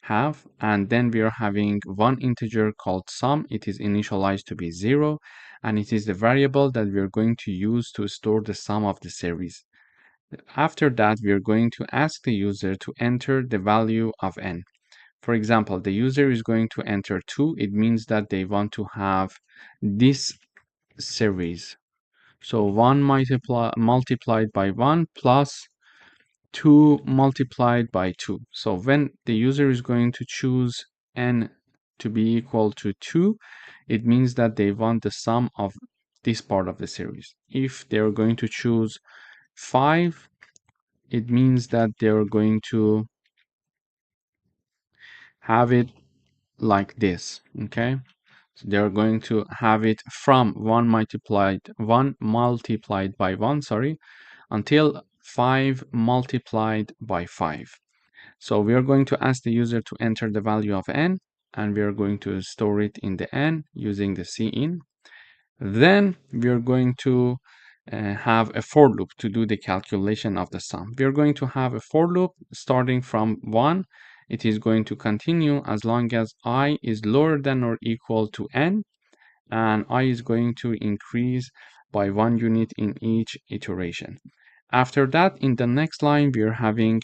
have. And then we are having one integer called sum. It is initialized to be 0, and it is the variable that we are going to use to store the sum of the series. After that, we are going to ask the user to enter the value of n. For example, the user is going to enter 2. It means that they want to have this series. So 1 multiplied by 1 plus 2 multiplied by 2. So when the user is going to choose n to be equal to 2, it means that they want the sum of this part of the series. If they're going to choose 5, it means that they're going to have it like this, okay? So they're going to have it from 1 multiplied by 1, sorry, until 5 multiplied by 5. So we are going to ask the user to enter the value of n, and we are going to store it in the n using the cin. Then we are going to have a for loop to do the calculation of the sum. We are going to have a for loop starting from 1. It is going to continue as long as I is lower than or equal to n, and I is going to increase by 1 unit in each iteration. After that, in the next line, we are having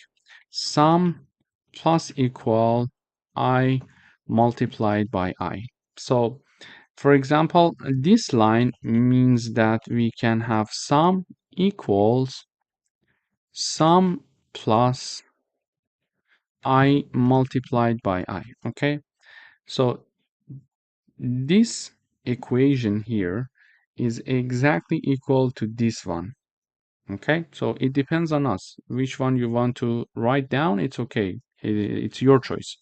sum plus equal I multiplied by I. So for example, this line means that we can have sum equals sum plus I multiplied by I, okay? So this equation here is exactly equal to this one, okay? So it depends on us. Which one you want to write down, it's okay. It's your choice.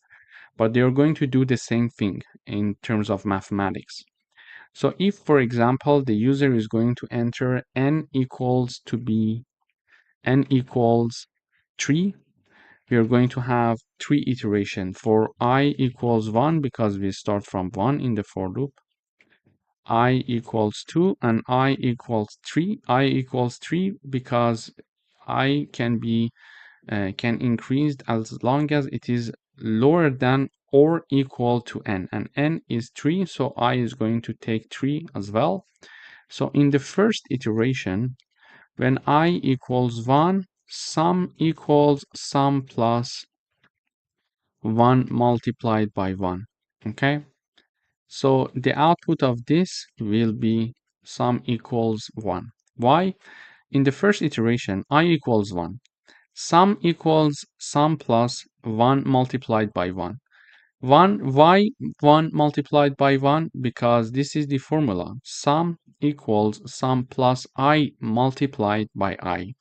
But they're going to do the same thing in terms of mathematics. So if, for example, the user is going to enter n equals 3, we are going to have 3 iterations. For I equals 1, because we start from 1 in the for loop, I equals 2, and I equals 3. I equals 3 because I can increase as long as it is lower than or equal to n, and n is 3, so I is going to take 3 as well. So in the first iteration, when I equals 1, sum equals sum plus 1 multiplied by 1, okay? So the output of this will be sum equals 1. Why? In the first iteration, I equals 1. Sum equals sum plus 1 multiplied by 1. Why 1 multiplied by 1? Because this is the formula. Sum equals sum plus I multiplied by I.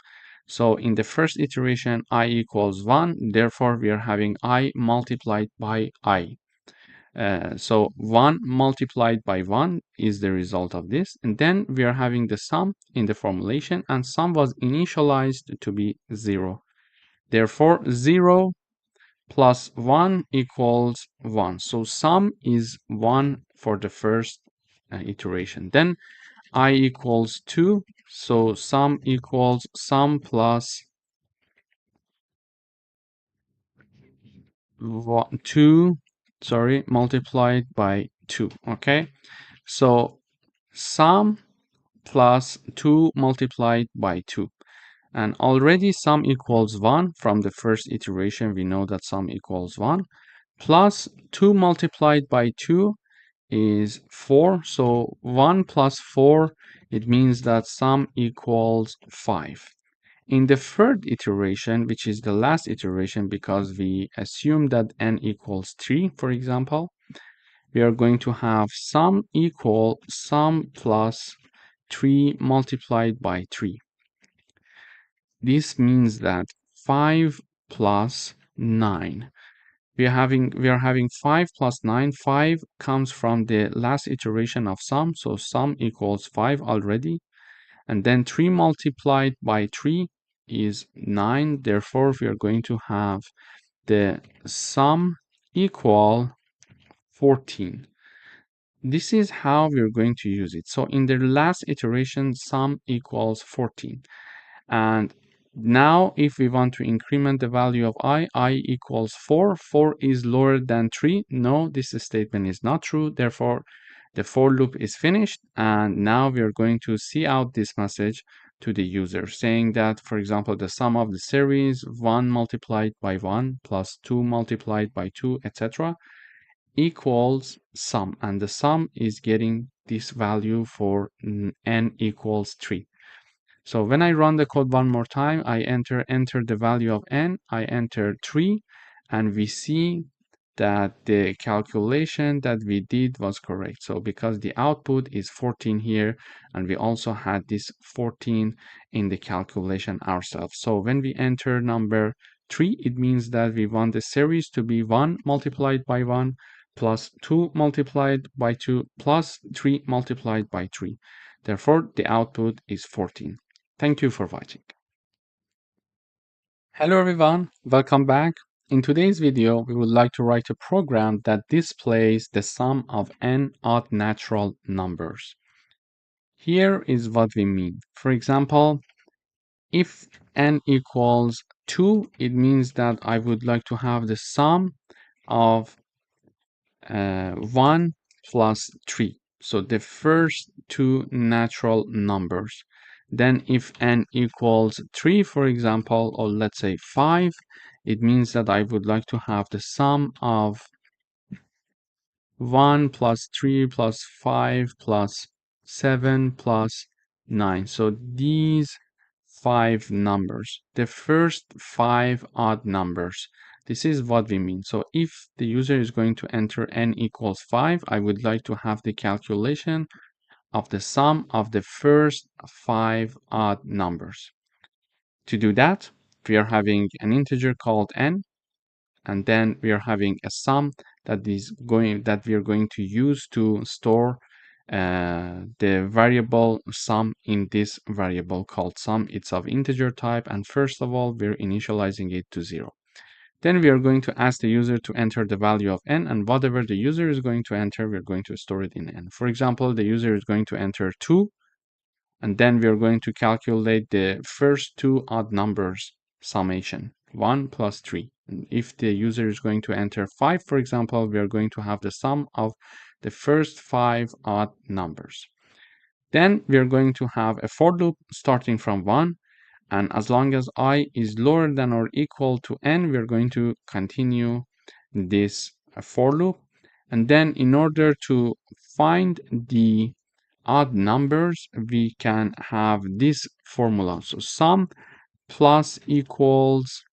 So in the first iteration, I equals 1. Therefore, we are having I multiplied by I. So 1 multiplied by 1 is the result of this. And then we are having the sum in the formulation, and sum was initialized to be 0. Therefore, 0 plus 1 equals 1. So sum is 1 for the first iteration. Then I equals 2. So sum equals sum plus 2, multiplied by 2. Okay. So sum plus 2 multiplied by 2. And already sum equals 1 from the first iteration. We know that sum equals 1. Plus 2 multiplied by 2 is 4. So 1 plus 4, it means that sum equals 5. In the third iteration, which is the last iteration, because we assume that n equals 3, for example, we are going to have sum equal sum plus 3 multiplied by 3. This means that 5 plus 9. We are having 5 plus 9. 5 comes from the last iteration of sum, so sum equals 5 already. And then 3 multiplied by 3 is 9. Therefore, we are going to have the sum equal 14. this is how we're going to use it. So in the last iteration, sum equals 14. And now if we want to increment the value of I equals 4. 4 is lower than 3. No, this statement is not true. Therefore, the for loop is finished. And now we are going to see out this message to the user saying that, for example, the sum of the series 1 multiplied by 1 plus 2 multiplied by 2, etc. equals sum. And the sum is getting this value for n equals 3. So when I run the code one more time, I enter the value of n, I enter 3, and we see that the calculation that we did was correct. So because the output is 14 here, and we also had this 14 in the calculation ourselves. So when we enter number 3, it means that we want the series to be 1 multiplied by 1 plus 2 multiplied by 2 plus 3 multiplied by 3. Therefore, the output is 14. Thank you for watching. Hello everyone, welcome back. In today's video, we would like to write a program that displays the sum of n odd natural numbers. Here is what we mean. For example, if n equals 2, it means that I would like to have the sum of 1 plus 3. So the first two natural numbers. Then if n equals 3, for example, or let's say 5, it means that I would like to have the sum of 1 plus 3 plus 5 plus 7 plus 9. So these 5 numbers, the first 5 odd numbers, this is what we mean. So if the user is going to enter n equals 5, I would like to have the calculation of the sum of the first 5 odd numbers. To do that, we are having an integer called n, and then we are having a sum that we are going to use to store the variable sum in this variable called sum. It's of integer type, and first of all we're initializing it to 0. Then we are going to ask the user to enter the value of n, and whatever the user is going to enter, we're going to store it in n. For example, the user is going to enter 2, and then we are going to calculate the first two odd numbers summation, 1 plus 3. And if the user is going to enter 5, for example, we are going to have the sum of the first 5 odd numbers. Then we are going to have a for loop starting from 1, and as long as I is lower than or equal to n, we are going to continue this for loop. And then in order to find the odd numbers, we can have this formula. So sum plus equals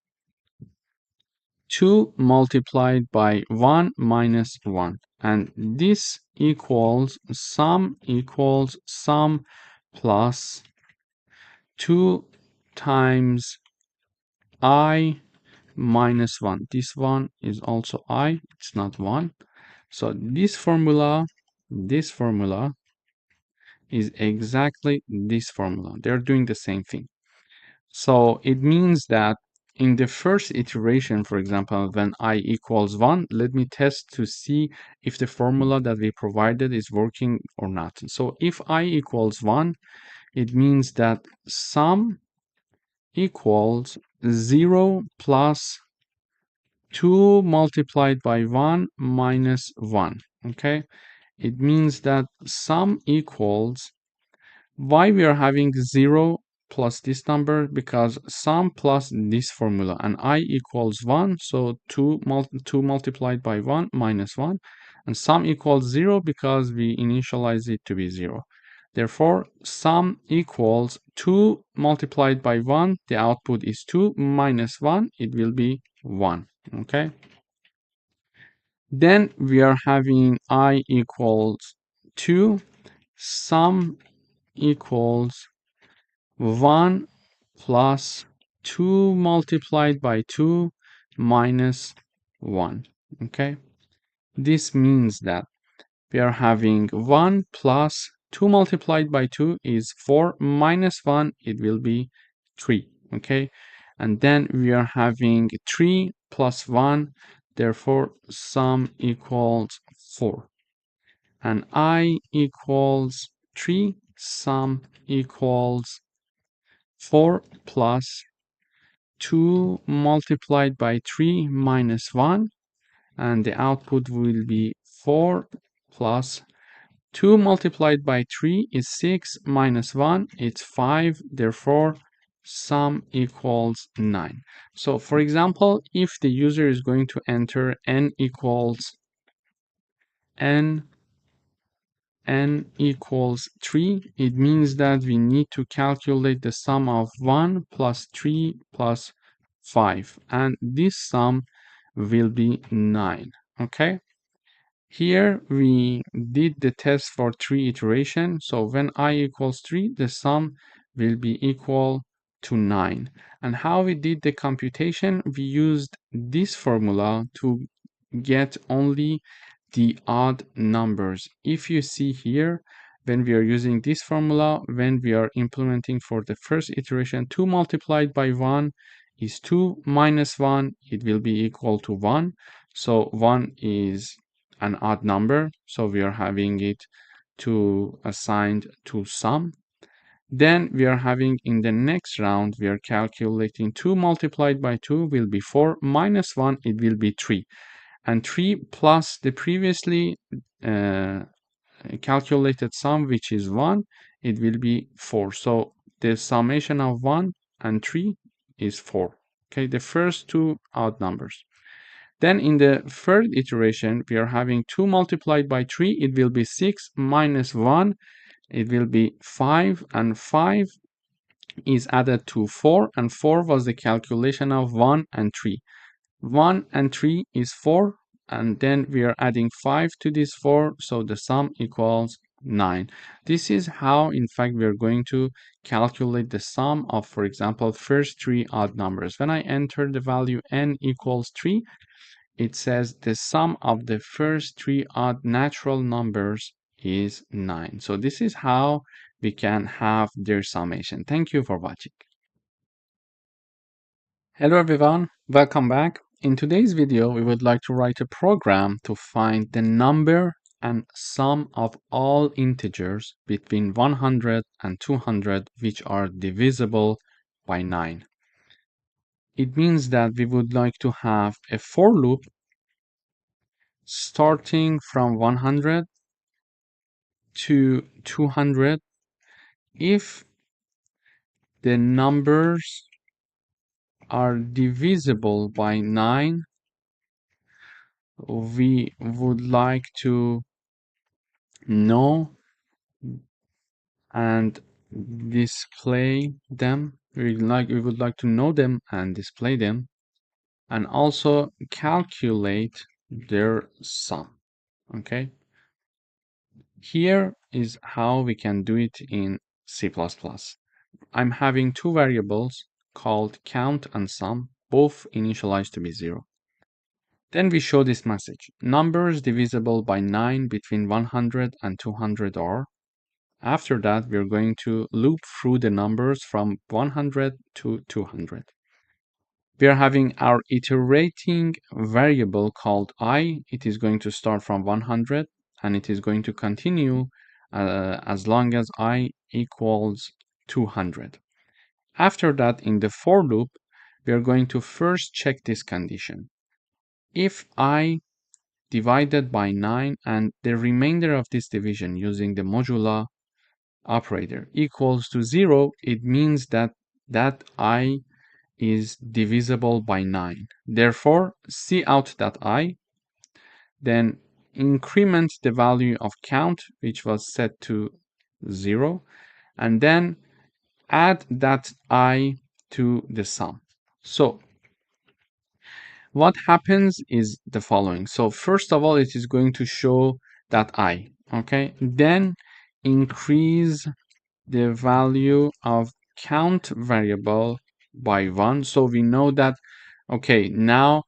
2 multiplied by 1 minus 1. And this equals sum plus 2 times I minus 1. This one is also I, it's not 1. So this formula is exactly this formula. They're doing the same thing. So it means that in the first iteration, for example, when I equals 1, let me test to see if the formula that we provided is working or not. So if I equals 1, it means that sum equals 0 plus 2 multiplied by 1 minus 1. Okay, it means that sum equals, why we are having 0 plus this number? Because sum plus this formula, and I equals 1, so 2 multiplied by 1 minus 1, and sum equals 0 because we initialize it to be 0. Therefore, sum equals 2 multiplied by 1, the output is 2, minus 1, it will be 1. Okay. Then we are having I equals 2, sum equals 1 plus 2 multiplied by 2 minus 1. Okay. This means that we are having 1 plus 2 multiplied by 2 is 4 minus 1, it will be 3. Okay. And then we are having 3 plus 1, therefore sum equals 4. and I equals 3, sum equals 4 plus 2 multiplied by 3 minus 1, and the output will be 4 plus 2 multiplied by 3 is 6 minus 1, it's 5, therefore sum equals 9. So for example, if the user is going to enter n equals 3, it means that we need to calculate the sum of 1 plus 3 plus 5, and this sum will be 9. Okay, here we did the test for 3 iterations, so when I equals 3, the sum will be equal to 9. And how we did the computation, we used this formula to get only the odd numbers. If you see here, when we are using this formula, when we are implementing for the first iteration, 2 multiplied by 1 is 2 minus 1, it will be equal to 1. So 1 is an odd number, so we are having it to assigned to sum. Then we are having in the next round, we are calculating 2 multiplied by 2 will be 4, minus 1, it will be 3. And 3 plus the previously calculated sum, which is 1, it will be 4. So the summation of 1 and 3 is 4. Okay, the first two odd numbers. Then in the third iteration, we are having 2 multiplied by 3, it will be 6, minus 1, it will be 5, and 5 is added to 4, and 4 was the calculation of 1 and 3. 1 and 3 is 4, and then we are adding 5 to this 4, so the sum equals 9. This is how, in fact, we are going to calculate the sum of, for example, first 3 odd numbers. When I enter the value n equals 3, it says the sum of the first 3 odd natural numbers is 9. So this is how we can have their summation. Thank you for watching. Hello everyone, welcome back. In today's video, we would like to write a program to find the number and sum of all integers between 100 and 200 which are divisible by 9. It means that we would like to have a for loop starting from 100 to 200 if the numbers are divisible by 9. We would like to know and display them. We would like to know them and display them, and also calculate their sum. Okay, here is how we can do it in C++. I'm having two variables called count and sum, both initialized to be 0. Then we show this message: numbers divisible by 9 between 100 and 200 are. After that, we're going to loop through the numbers from 100 to 200. We are having our iterating variable called I. It is going to start from 100 and it is going to continue as long as I equals 200. After that, in the for loop, we are going to first check this condition. If I divided by 9 and the remainder of this division using the modulo operator equals to 0, it means that I is divisible by 9. Therefore, cout that I, then increment the value of count, which was set to 0, and then add that I to the sum. So what happens is the following. So first of all, it is going to show that I, okay? Then increase the value of count variable by 1. So we know that, okay, now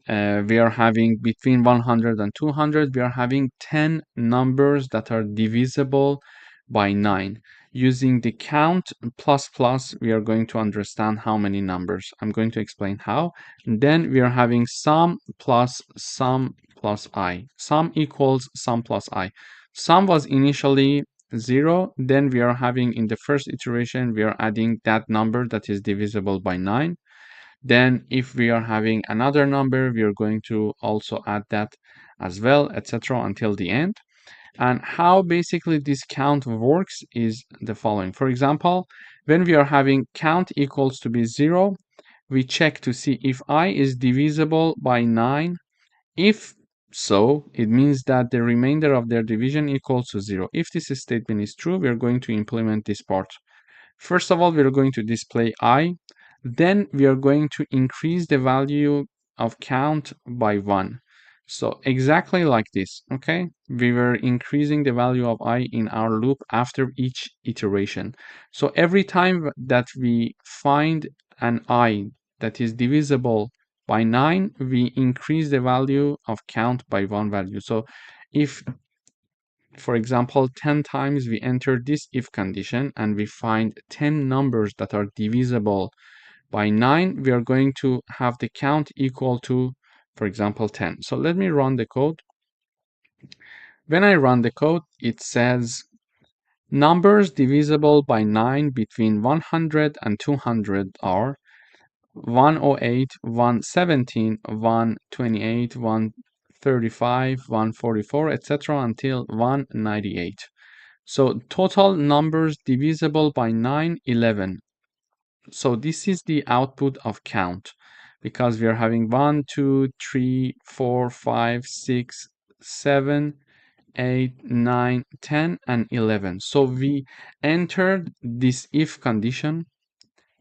we are having between 100 and 200, we are having 10 numbers that are divisible by 9. Using the count plus plus, we are going to understand how many numbers. I'm going to explain how. And then we are having sum plus I. Sum equals sum plus I. Sum was initially 0, then we are having in the first iteration, we are adding that number that is divisible by 9. Then if we are having another number, we are going to also add that as well, etc. until the end. And how basically this count works is the following. For example, when we are having count equals to be 0, we check to see if I is divisible by 9. If so, it means that the remainder of their division equals to 0. If this statement is true, we are going to implement this part. First of all, we are going to display I. Then we are going to increase the value of count by 1. So exactly like this, okay? We were increasing the value of I in our loop after each iteration. So every time that we find an I that is divisible by 9, we increase the value of count by 1 value. So if, for example, 10 times we enter this if condition and we find 10 numbers that are divisible by 9, we are going to have the count equal to, for example, 10. So let me run the code. When I run the code, it says numbers divisible by 9 between 100 and 200 are 108, 117, 128, 135, 144, etc. until 198. So total numbers divisible by 9, 11. So this is the output of count because we are having 1, 2, 3, 4, 5, 6, 7, 8, 9, 10, and 11. So we entered this if condition.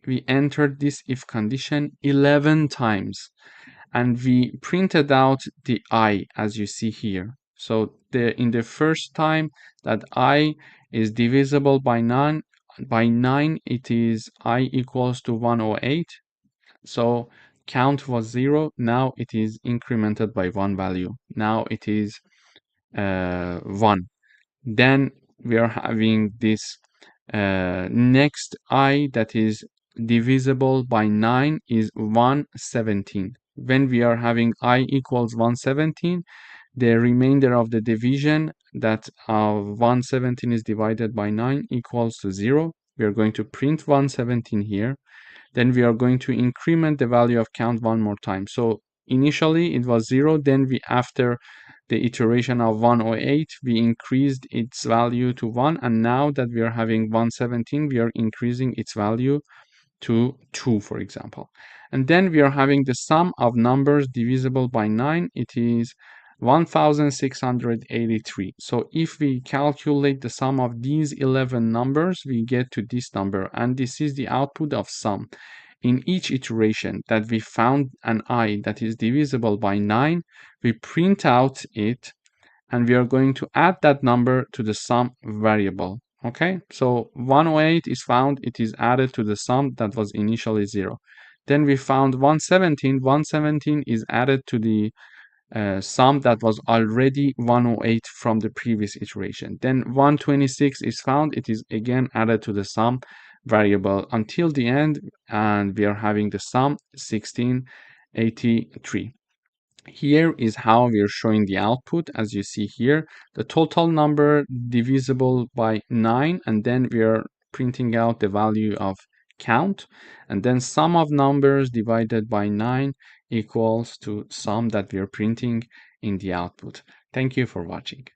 We entered this if condition 11 times and we printed out the I as you see here. So in the first time that I is divisible by 9, it is I equals to 108. So count was 0. Now it is incremented by 1 value. Now it is 1. Then we are having this next I that is divisible by 9 is 117. When we are having I equals 117, the remainder of the division that 117 is divided by 9 equals to 0. We are going to print 117 here. Then we are going to increment the value of count one more time. So initially it was 0. Then after the iteration of 108, we increased its value to 1. And now that we are having 117, we are increasing its value to 2, for example. And then we are having the sum of numbers divisible by 9. It is 1683. So if we calculate the sum of these 11 numbers, we get to this number. And this is the output of sum. In each iteration that we found an I that is divisible by 9, we print out it and we are going to add that number to the sum variable. Okay, so 108 is found, it is added to the sum that was initially 0. Then we found 117, 117 is added to the sum that was already 108 from the previous iteration. Then 126 is found, it is again added to the sum variable until the end, and we are having the sum 1683. Here is how we are showing the output. As you see here, the total number divisible by 9, and then we are printing out the value of count, and then sum of numbers divided by 9 equals to sum that we are printing in the output. Thank you for watching.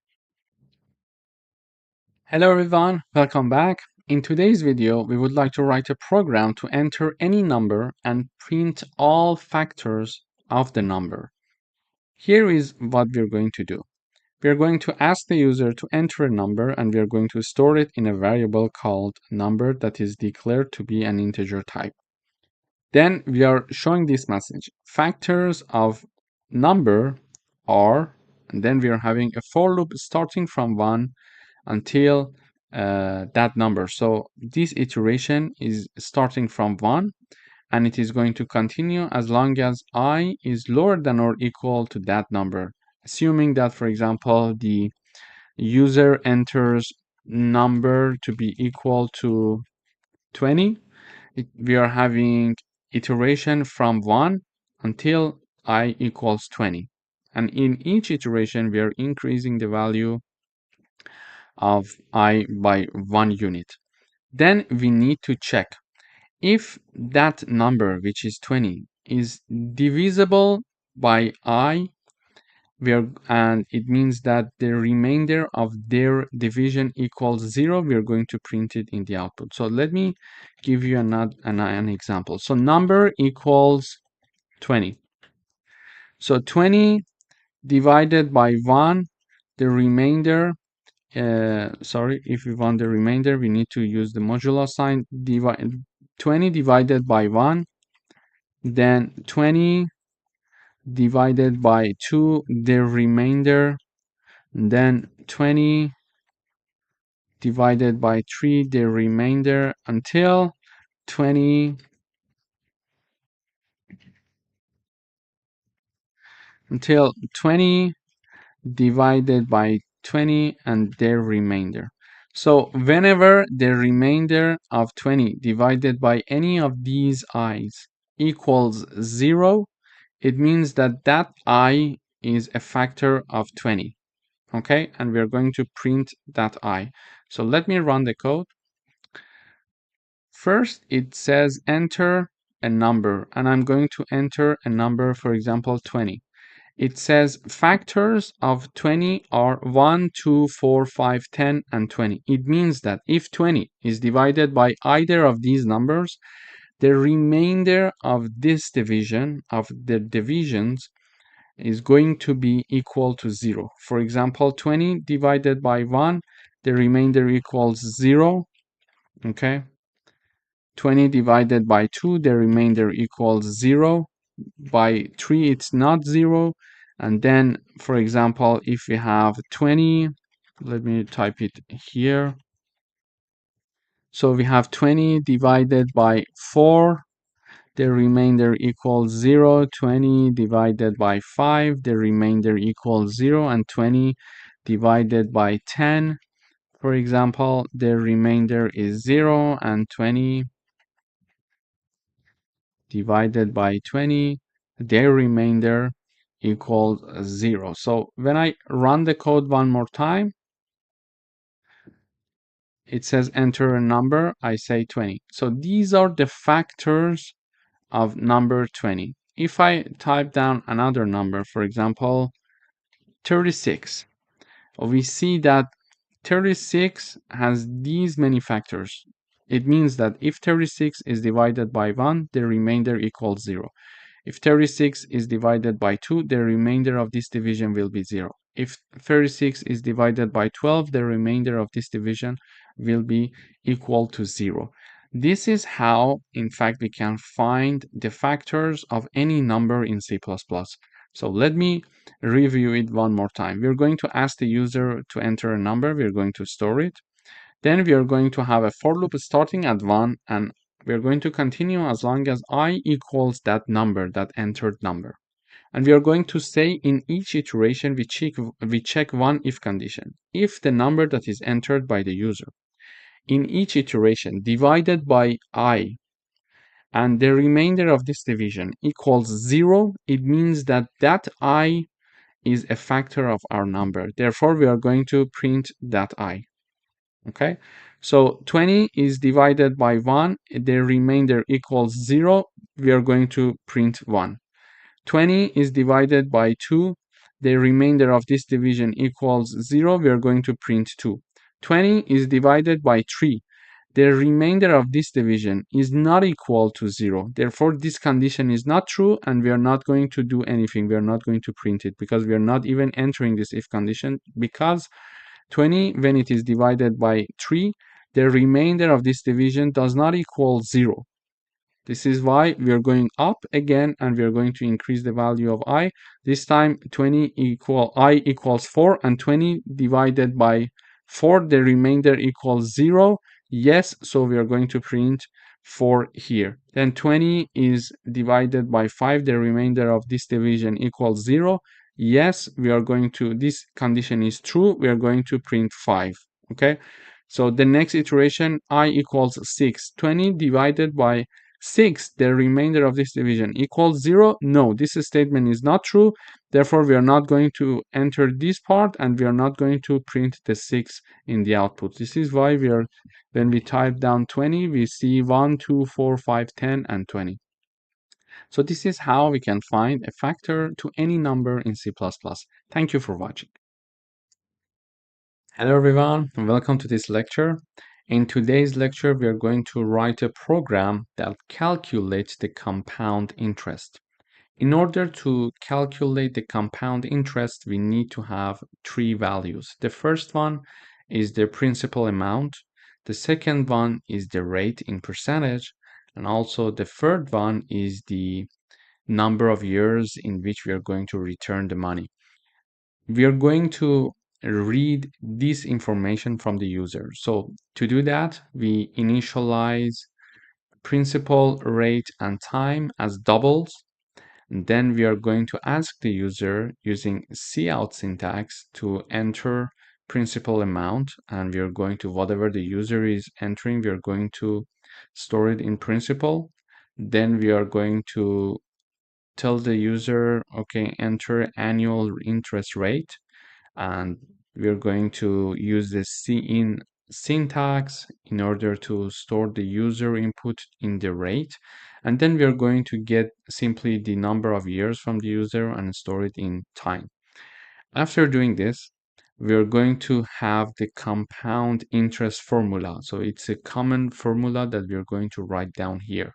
Hello everyone, welcome back. In today's video, we would like to write a program to enter any number and print all factors of the number. Here is what we're going to do. We're going to ask the user to enter a number and we're going to store it in a variable called number that is declared to be an integer type. Then we are showing this message. Factors of number are, and then we are having a for loop starting from 1 until that number. So this iteration is starting from 1 and it is going to continue as long as I is lower than or equal to that number. Assuming that, for example, the user enters number to be equal to 20, we are having iteration from 1 until I equals 20. And in each iteration, we are increasing the value of I by 1 unit. Then we need to check if that number, which is 20, is divisible by I, and it means that the remainder of their division equals 0, we are going to print it in the output. So let me give you an example. So number equals 20. So 20 divided by 1, the remainder, if we want the remainder, we need to use the modulo sign. 20 divided by 1, then 20 divided by 2, the remainder, then 20 divided by 3, the remainder, until 20 divided by 20 and their remainder. So whenever the remainder of 20 divided by any of these i's equals 0, it means that that I is a factor of 20. Okay, and we're going to print that I. So let me run the code. First, it says enter a number, and I'm going to enter a number, for example, 20. It says factors of 20 are 1, 2, 4, 5, 10, and 20. It means that if 20 is divided by either of these numbers, the remainder of this division, of the divisions, is going to be equal to 0. For example, 20 divided by 1, the remainder equals 0. Okay. 20 divided by 2, the remainder equals 0. By 3, it's not 0. And then, for example, if we have 20, let me type it here. So we have 20 divided by 4, the remainder equals 0. 20 divided by 5, the remainder equals 0. And 20 divided by 10, for example, the remainder is 0. And 20 divided by 20, their remainder equals 0. So when I run the code one more time, it says enter a number, I say 20. So these are the factors of number 20. If I type down another number, for example, 36, we see that 36 has these many factors. It means that if 36 is divided by 1, the remainder equals 0. If 36 is divided by 2, the remainder of this division will be 0. If 36 is divided by 12, the remainder of this division will be equal to 0. This is how, in fact, we can find the factors of any number in C++. So let me review it one more time. We're going to ask the user to enter a number. We're going to store it. Then we are going to have a for loop starting at 1, and we're going to continue as long as I equals that number, that entered number. And we are going to say in each iteration, we check one if condition. If the number that is entered by the user in each iteration divided by I and the remainder of this division equals 0, it means that that I is a factor of our number. Therefore, we are going to print that I. Okay, so 20 is divided by 1, the remainder equals 0, we are going to print 1. 20 is divided by 2, the remainder of this division equals 0, we are going to print 2. 20 is divided by 3, the remainder of this division is not equal to 0. Therefore, this condition is not true, and we are not going to do anything. We are not going to print it because we are not even entering this if condition, because 20, when it is divided by 3, the remainder of this division does not equal 0. This is why we are going up again, and we are going to increase the value of I. This time I equals 4, and 20 divided by 4, the remainder equals 0. Yes, so we are going to print 4 here. Then 20 is divided by 5, the remainder of this division equals 0. Yes, we are going to, this condition is true, we are going to print 5. Okay, so the next iteration, I equals 6. 20 divided by 6, the remainder of this division equals 0. No, this statement is not true. Therefore, we are not going to enter this part and we are not going to print the 6 in the output. This is why when we type down 20, we see 1, 2, 4, 5, 10, and 20. So this is how we can find a factor to any number in C++. Thank you for watching. Hello everyone, and welcome to this lecture. In today's lecture, we are going to write a program that calculates the compound interest. In order to calculate the compound interest, we need to have three values. The first one is the principal amount. The second one is the rate in percentage. And also the third one is the number of years in which we are going to return the money. We are going to read this information from the user. So to do that, we initialize principal, rate, and time as doubles. And then we are going to ask the user using cout syntax to enter principal amount, and we are going to, whatever the user is entering, we are going to store it in principal. Then we are going to tell the user, okay, enter annual interest rate, and we're going to use the cin syntax in order to store the user input in the rate, and then we're going to get simply the number of years from the user and store it in time. After doing this, we're going to have the compound interest formula. So it's a common formula that we're going to write down here.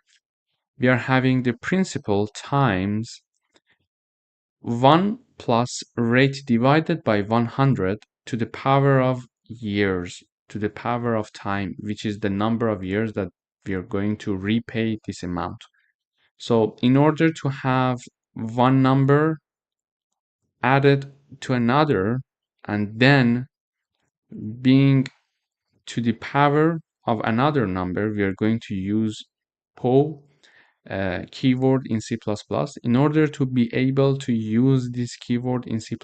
We are having the principal times 1 plus rate divided by 100 to the power of years, to the power of time, which is the number of years that we are going to repay this amount. So in order to have one number added to another and then being to the power of another number, we are going to use po keyword in C++. In order to be able to use this keyword in C++,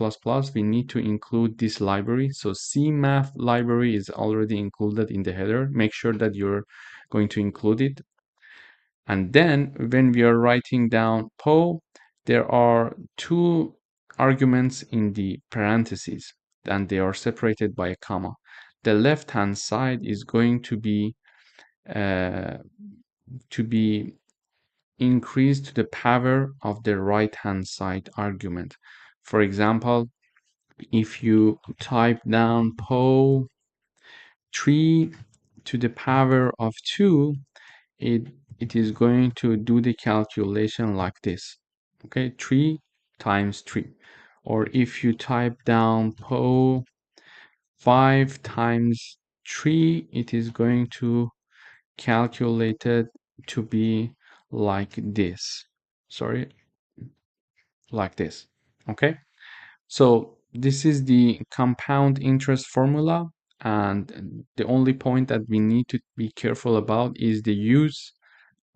we need to include this library. So CMath library is already included in the header. Make sure that you're going to include it. And then when we are writing down po, there are two arguments in the parentheses, and they are separated by a comma. The left-hand side is going to be increased to the power of the right-hand side argument. For example, if you type down po 3 to the power of 2, it is going to do the calculation like this. Okay, 3 times 3. Or if you type down po 5 times 3, it is going to calculate it to be like this. Sorry, like this. Okay, so this is the compound interest formula, and the only point that we need to be careful about is the use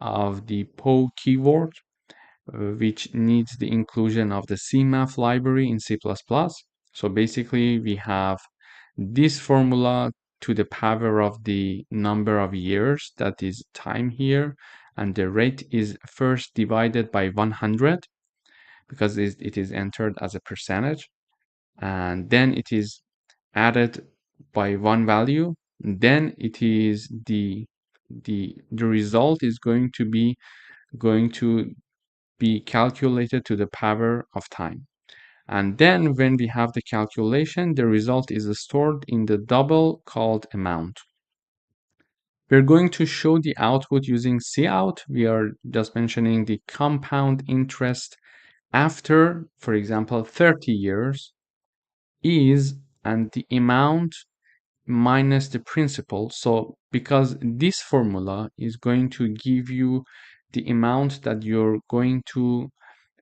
of the po keyword, which needs the inclusion of the CMath library in C++. So basically we have this formula to the power of the number of years, that is time here, and the rate is first divided by 100 because it is entered as a percentage, and then it is added by one value, then it is the result is going to be calculated to the power of time. And then when we have the calculation, the result is stored in the double called amount. We're going to show the output using cout. We are just mentioning the compound interest after, for example, 30 years is, and the amount minus the principal. So because this formula is going to give you the amount that you're going to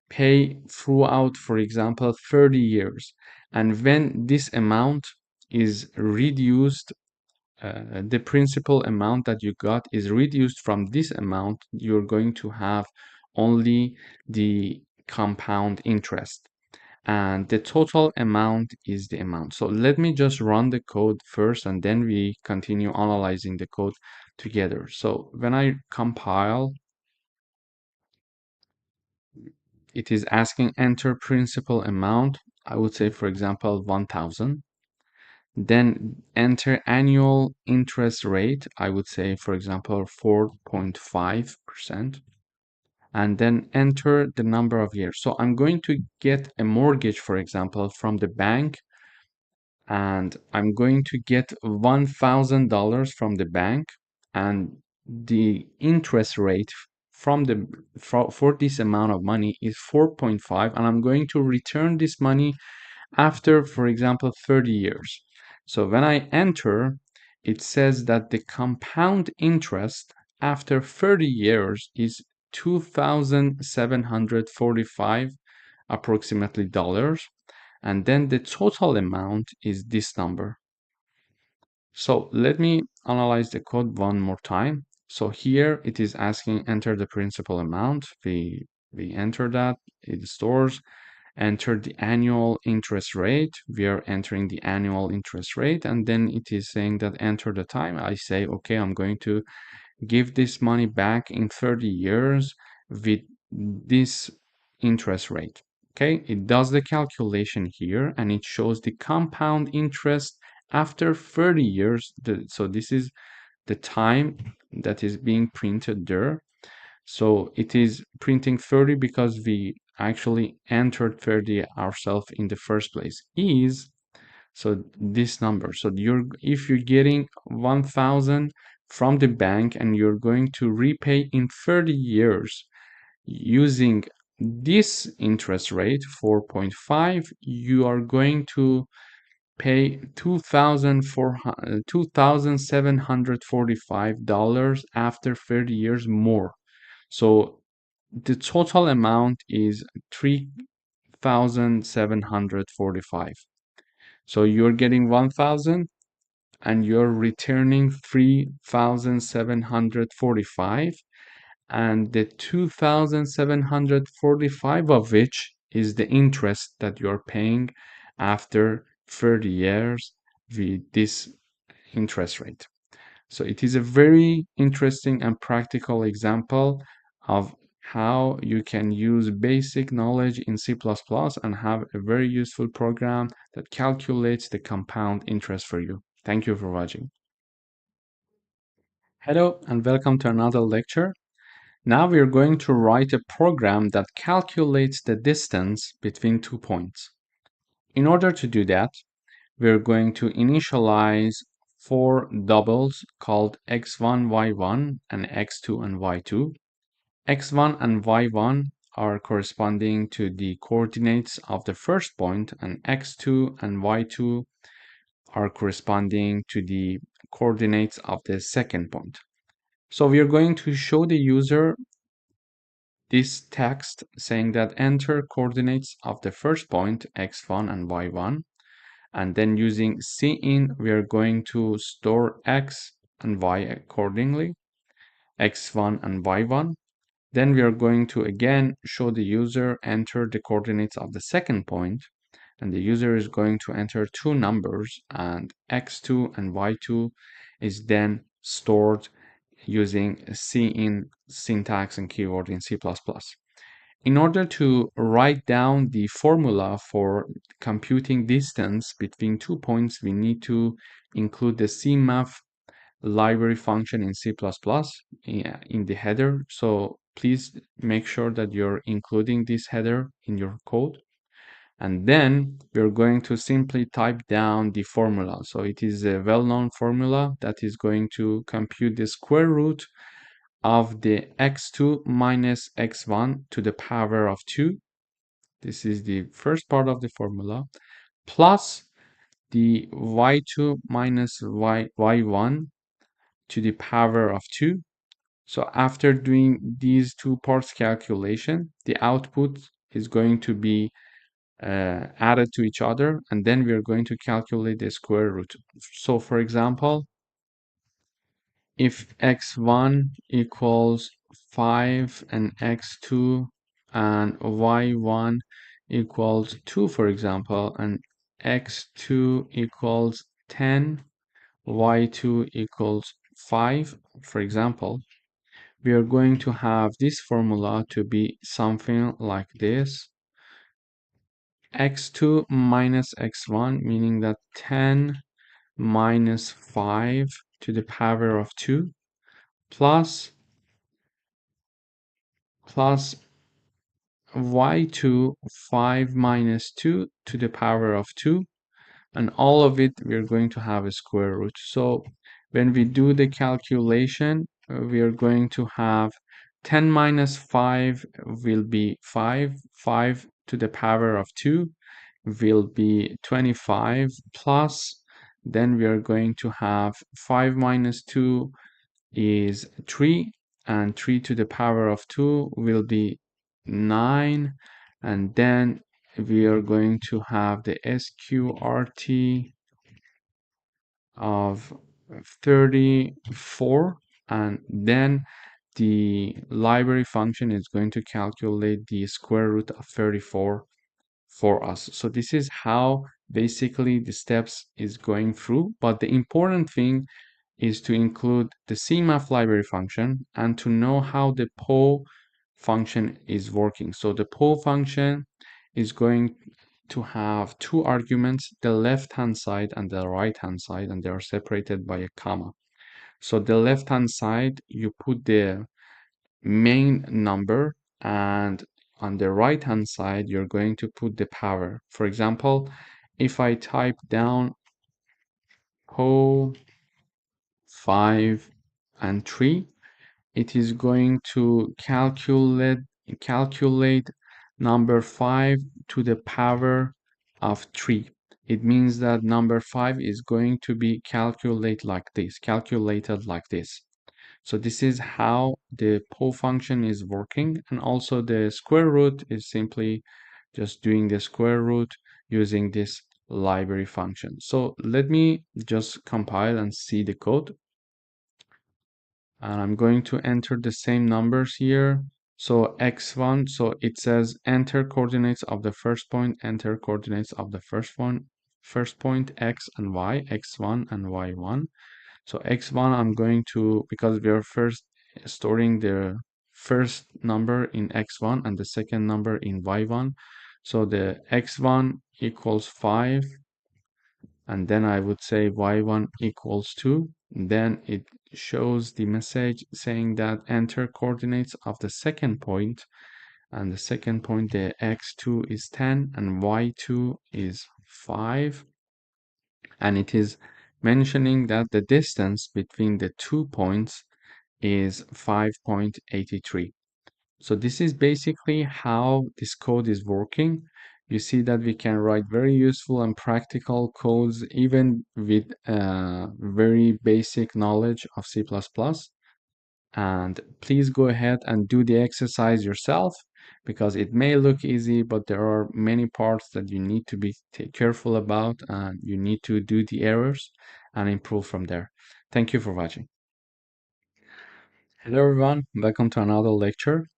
pay throughout, for example, 30 years. And when this amount is reduced, the principal amount that you got is reduced from this amount, you're going to have only the compound interest. And the total amount is the amount. So let me just run the code first, and then we continue analyzing the code together. So when I compile it is asking enter principal amount. I would say, for example, 1000. Then enter annual interest rate. I would say, for example, 4.5%. And then enter the number of years. So I'm going to get a mortgage, for example, from the bank, and I'm going to get $1,000 from the bank, and the interest rate from the for this amount of money is 4.5, and I'm going to return this money after, for example, 30 years. So when I enter, it says that the compound interest after 30 years is 2,745 approximately dollars, and then the total amount is this number. So let me analyze the code one more time. So here it is asking enter the principal amount. We enter that, it stores. Enter the annual interest rate. We are entering the annual interest rate, and then it is saying that enter the time. I say, okay, I'm going to give this money back in 30 years with this interest rate. Okay, it does the calculation here, and it shows the compound interest after 30 years. So this is the time that is being printed there. So it is printing 30 because we actually entered 30 ourselves in the first place. Is so this number. So if you're getting 1000 from the bank and you're going to repay in 30 years using this interest rate 4.5, you are going to pay $2,745 after 30 years more. So the total amount is 3,745. So you're getting 1,000 and you're returning 3,745, and the 2,745 of which is the interest that you're paying after 30 years with this interest rate. So it is a very interesting and practical example of how you can use basic knowledge in C++ and have a very useful program that calculates the compound interest for you. Thank you for watching. Hello and welcome to another lecture. Now we are going to write a program that calculates the distance between 2 points. In order to do that, we're going to initialize 4 doubles called x1, y1, and x2 and y2. x1 and y1 are corresponding to the coordinates of the first point, and x2 and y2 are corresponding to the coordinates of the second point. So we are going to show the user this text saying that enter coordinates of the first point, x1 and y1. And then using cin, we are going to store x and y accordingly, x1 and y1. Then we are going to again show the user enter the coordinates of the second point, and the user is going to enter two numbers, and x2 and y2 is then stored using cin syntax and keyword in C++. In order to write down the formula for computing distance between 2 points, we need to include the CMAF library function in C++ in the header. So please make sure that you're including this header in your code. And then we're going to simply type down the formula. So it is a well-known formula that is going to compute the square root of the x2 minus x1 to the power of 2. This is the first part of the formula, plus the y2 minus y1 to the power of 2. So after doing these two parts calculation, the output is going to be added to each other, and then we are going to calculate the square root. So for example, if x1 equals 5 and x2 and y1 equals 2, for example, and x2 equals 10, y2 equals 5, for example, we are going to have this formula to be something like this. x2 minus x1, meaning that 10 minus 5 to the power of 2 plus y2 5 minus 2 to the power of 2, and all of it we're going to have a square root. So when we do the calculation, we are going to have 10 minus 5 will be 5, 5 to the power of 2 will be 25, plus then we are going to have 5 minus 2 is 3, and 3 to the power of 2 will be 9, and then we are going to have the sqrt of 34, and then the library function is going to calculate the square root of 34 for us. So this is how basically the steps is going through, but the important thing is to include the CMAF library function and to know how the PO function is working. So the PO function is going to have two arguments, the left-hand side and the right-hand side, and they are separated by a comma. So the left-hand side, you put the main number, and on the right-hand side, you're going to put the power. For example, if I type down PO 5 and 3, it is going to calculate number 5 to the power of 3. It means that number 5 is going to be calculated like this. So this is how the PO function is working, and also the square root is simply just doing the square root using this library function. So let me just compile and see the code. And I'm going to enter the same numbers here. So x1, so it says enter coordinates of the first point, enter coordinates of the first point, x and y, x1 and y1. So x1, I'm going to, because we are first storing the first number in x1 and the second number in y1. So the x1 equals 5, and then I would say y1 equals 2. Then it shows the message saying that enter coordinates of the second point, and the second point, the x2 is 10 and y2 is 5, and it is mentioning that the distance between the 2 points is 5.83. So this is basically how this code is working. You see that we can write very useful and practical codes even with very basic knowledge of C++. And please go ahead and do the exercise yourself, because it may look easy, but there are many parts that you need to be careful about, and you need to do the errors and improve from there. Thank you for watching. Hello everyone, welcome to another lecture.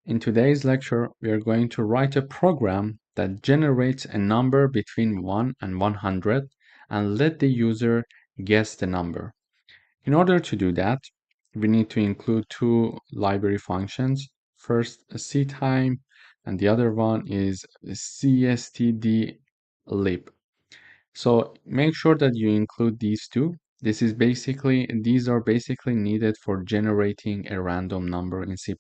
In today's lecture, we are going to write a program that generates a number between 1 and 100 and let the user guess the number. In order to do that, we need to include two library functions. First, a ctime, and the other one is cstdlib. So make sure that you include these two. These are basically needed for generating a random number in C++.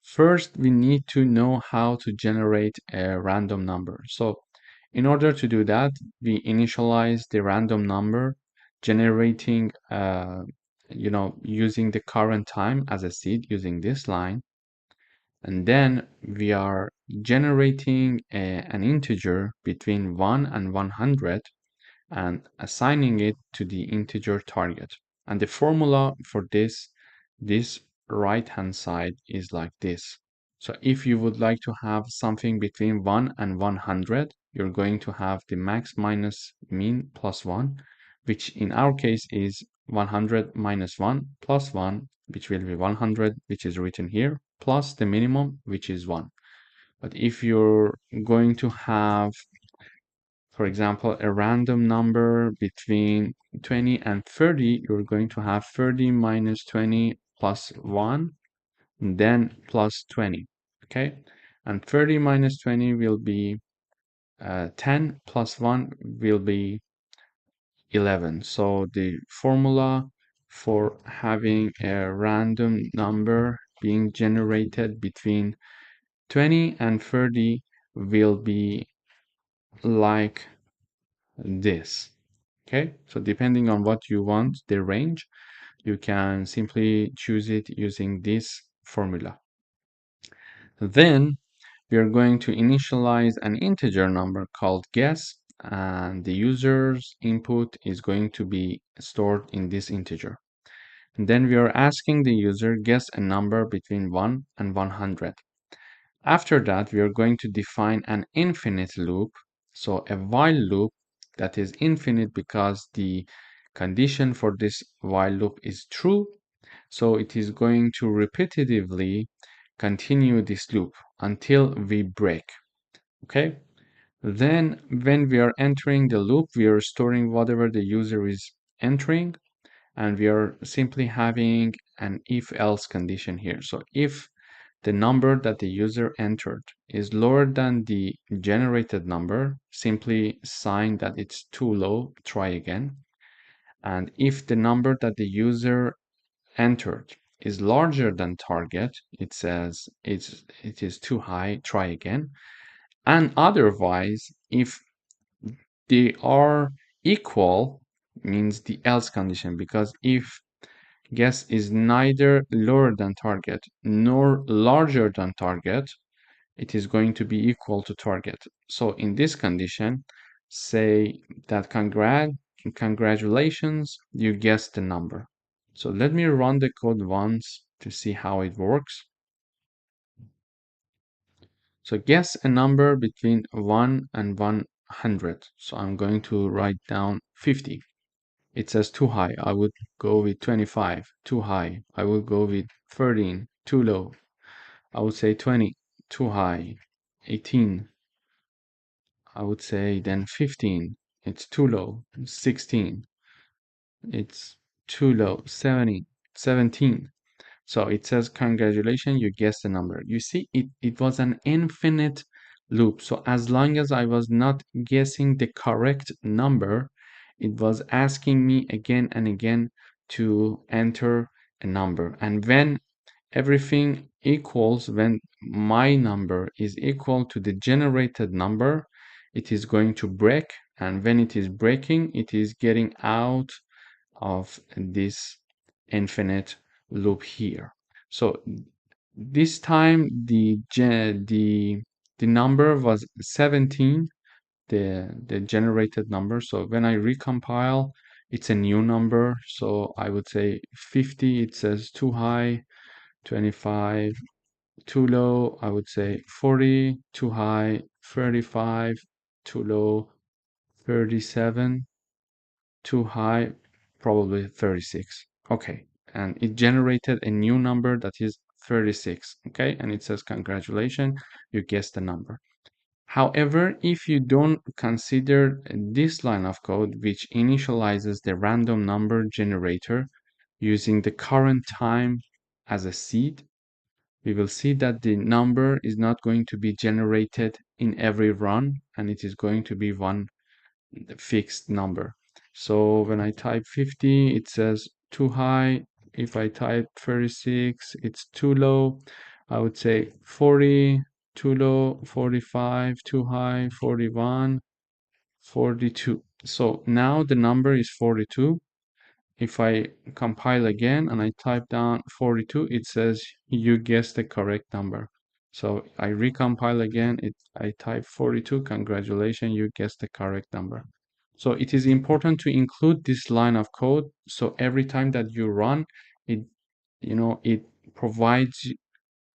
First, we need to know how to generate a random number. So in order to do that, we initialize the random number, generating, using the current time as a seed using this line. And then we are generating an integer between 1 and 100 and assigning it to the integer target. And the formula for this right-hand side is like this. So if you would like to have something between 1 and 100, you're going to have the max minus min plus 1, which in our case is 100 minus 1 plus 1, which will be 100, which is written here, plus the minimum, which is 1. But if you're going to have, for example, a random number between 20 and 30, you're going to have 30 minus 20 plus 1, then plus 20. Okay, and 30 minus 20 will be 10 plus 1 will be 11. So the formula for having a random number being generated between 20 and 30 will be like this. Okay, so depending on what you want, the range, you can simply choose it using this formula. Then we are going to initialize an integer number called guess, and the user's input is going to be stored in this integer. And then we are asking the user guess a number between 1 and 100. After that, we are going to define an infinite loop, so a while loop that is infinite because the condition for this while loop is true. So it is going to repetitively continue this loop until we break. Okay. Then when we are entering the loop, we are storing whatever the user is entering, and we are simply having an if-else condition here. So if the number that the user entered is lower than the generated number, simply sign that it's too low, try again. And if the number that the user entered is larger than target, it says it is too high, try again. And otherwise, if they are equal, means the else condition, because if guess is neither lower than target nor larger than target, it is going to be equal to target. So in this condition, say that congratulations, you guessed the number. So let me run the code once to see how it works. So guess a number between 1 and 100. So I'm going to write down 50. It says too high. I would go with 25. Too high. I would go with 13. Too low. I would say 20. Too high. 18. I would say then 15. It's too low. 16. It's too low. 17. So it says, congratulations, you guessed the number. You see, it was an infinite loop. So as long as I was not guessing the correct number, it was asking me again and again to enter a number. And when everything equals, when my number is equal to the generated number, it is going to break. And when it is breaking, it is getting out of this infinite loop here. So this time the number was 17, the generated number. So when I recompile, it's a new number. So I would say 50, it says too high, 25, too low. I would say 40, too high, 35, too low, 37, too high, probably 36. Okay, and it generated a new number that is 36. Okay, and it says, congratulations, you guessed the number. However, if you don't consider this line of code, which initializes the random number generator using the current time as a seed, we will see that the number is not going to be generated in every run, and it is going to be one fixed number. So when I type 50, it says too high. If I type 36, it's too low. I would say 40, too low, 45, too high, 41, 42. So now the number is 42. If I compile again and I type down 42, it says you guessed the correct number. So I recompile again, I type 42, congratulations, you guessed the correct number. So it is important to include this line of code. So every time that you run, it it provides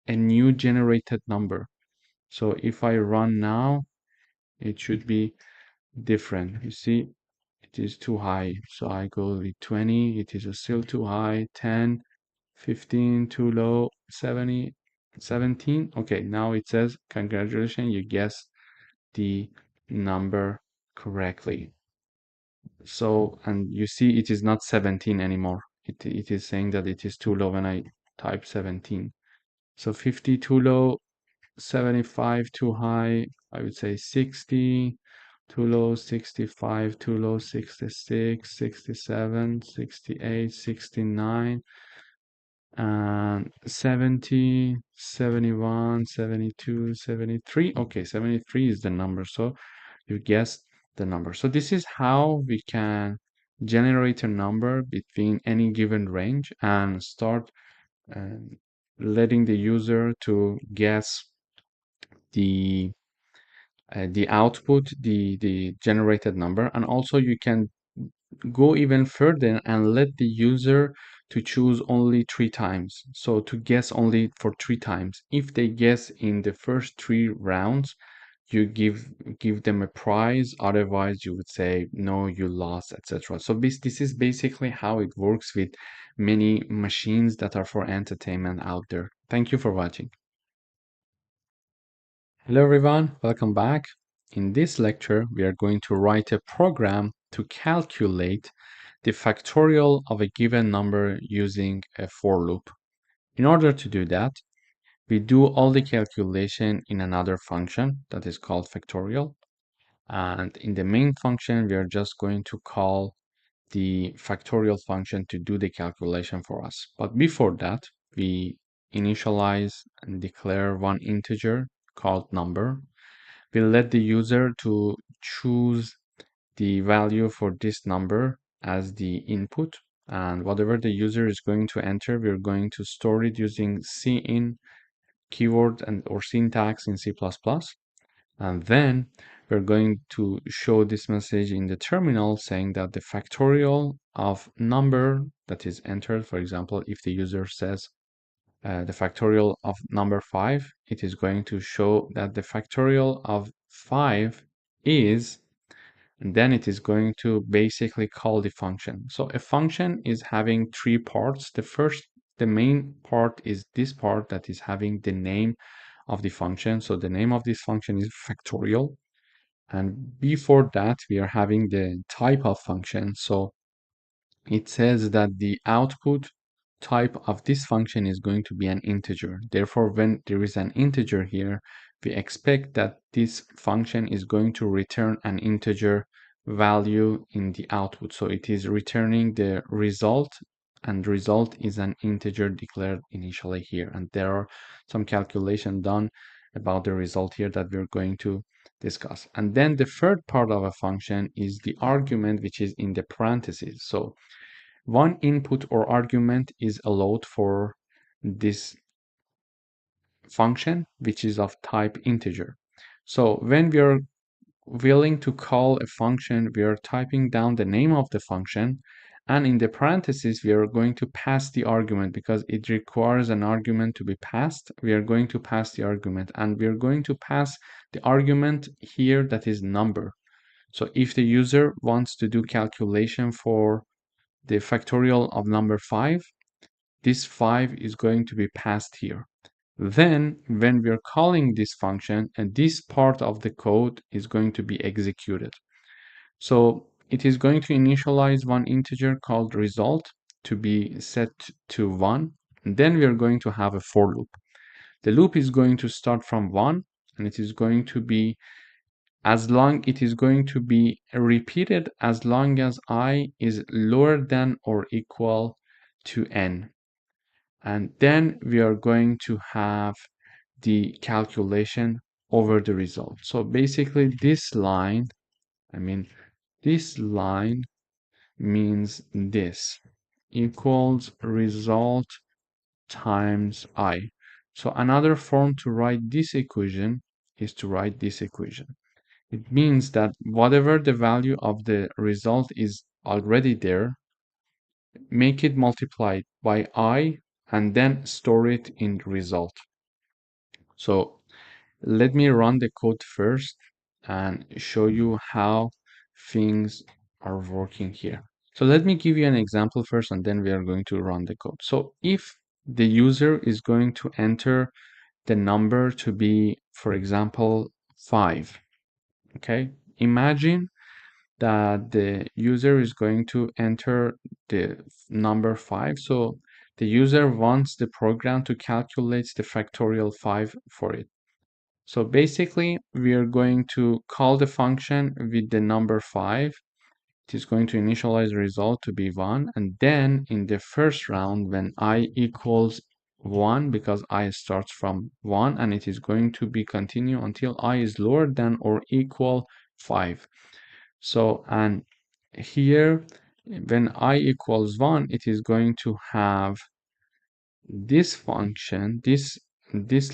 a new generated number. So if I run now, it should be different. You see, it is too high. So I go with 20, it is still too high, 10, 15, too low, 70, 17. Okay, now it says, congratulations, you guessed the number correctly. So, and you see it is not 17 anymore. it is saying that it is too low when I type 17. So 50 too low, 75 too high, I would say 60 too low, 65 too low, 66, 67, 68, 69, and 70, 71, 72, 73. Okay, 73 is the number. So you guessed the number. So this is how we can generate a number between any given range and start um, letting the user to guess the the output, the generated number. And also you can go even further and let the user to choose only 3 times. So to guess only for 3 times. If they guess in the first 3 rounds, you give them a prize. Otherwise, you would say no, you lost, etc. So this is basically how it works with many machines that are for entertainment out there. Thank you for watching. Hello everyone, welcome back. In this lecture, we are going to write a program to calculate the factorial of a given number using a for loop. In order to do that, we do all the calculation in another function that is called factorial. And in the main function, we are just going to call the factorial function to do the calculation for us. But before that, we initialize and declare one integer called number. We'll let the user to choose the value for this number as the input, and whatever the user is going to enter, we're going to store it using cin keyword and or syntax in C++, and then we're going to show this message in the terminal saying that the factorial of number that is entered, for example, if the user says the factorial of number 5, it is going to show that the factorial of 5 is, and then it is going to basically call the function. So a function is having 3 parts. The main part is this part that is having the name of the function. So the name of this function is factorial. And before that, we are having the type of function. So it says that the output type of this function is going to be an integer. Therefore, when there is an integer here, we expect that this function is going to return an integer value in the output. So it is returning the result, and result is an integer declared initially here. And there are some calculation done about the result here that we're going to discuss. And then the third part of a function is the argument, which is in the parentheses. So one input or argument is allowed for this function, which is of type integer. So when we are willing to call a function, we are typing down the name of the function, and in the parentheses, we are going to pass the argument because it requires an argument to be passed. We are going to pass the argument, and we are going to pass the argument here that is number. So if the user wants to do calculation for the factorial of number 5, this 5 is going to be passed here. Then, when we're calling this function, and this part of the code is going to be executed. So it is going to initialize one integer called result to be set to 1. And then we are going to have a for loop. The loop is going to start from 1, and it is going to be repeated as long as I is lower than or equal to n. And then we are going to have the calculation over the result. So basically this line means this equals result times I. So another form to write this equation is to write this equation. It means that whatever the value of the result is already there, make it multiplied by I and then store it in the result. So let me run the code first and show you how things are working here. So let me give you an example first, and then we are going to run the code. So if the user is going to enter the number to be, for example, 5, okay? Imagine that the user is going to enter the number 5. So the user wants the program to calculate the factorial 5 for it. So basically, we are going to call the function with the number 5. It is going to initialize the result to be 1. And then in the first round, when I equals 1, because I starts from 1, and it is going to be continue until I is lower than or equal 5. So, and here, when I equals 1, it is going to have this function, this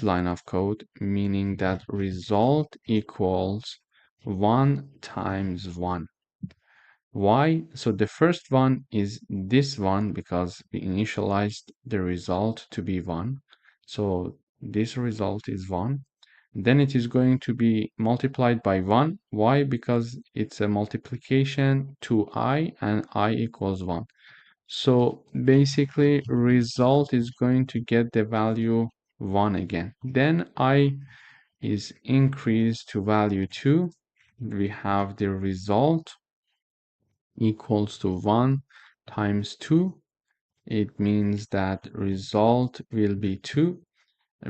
line of code, meaning that result equals 1 times 1. Why? So the first one is this one because we initialized the result to be 1. So this result is 1. Then it is going to be multiplied by 1. Why? Because it's a multiplication to I and I equals 1. So basically result is going to get the value 1 again. Then I is increased to value 2. We have the result equals to 1 times 2. It means that result will be 2.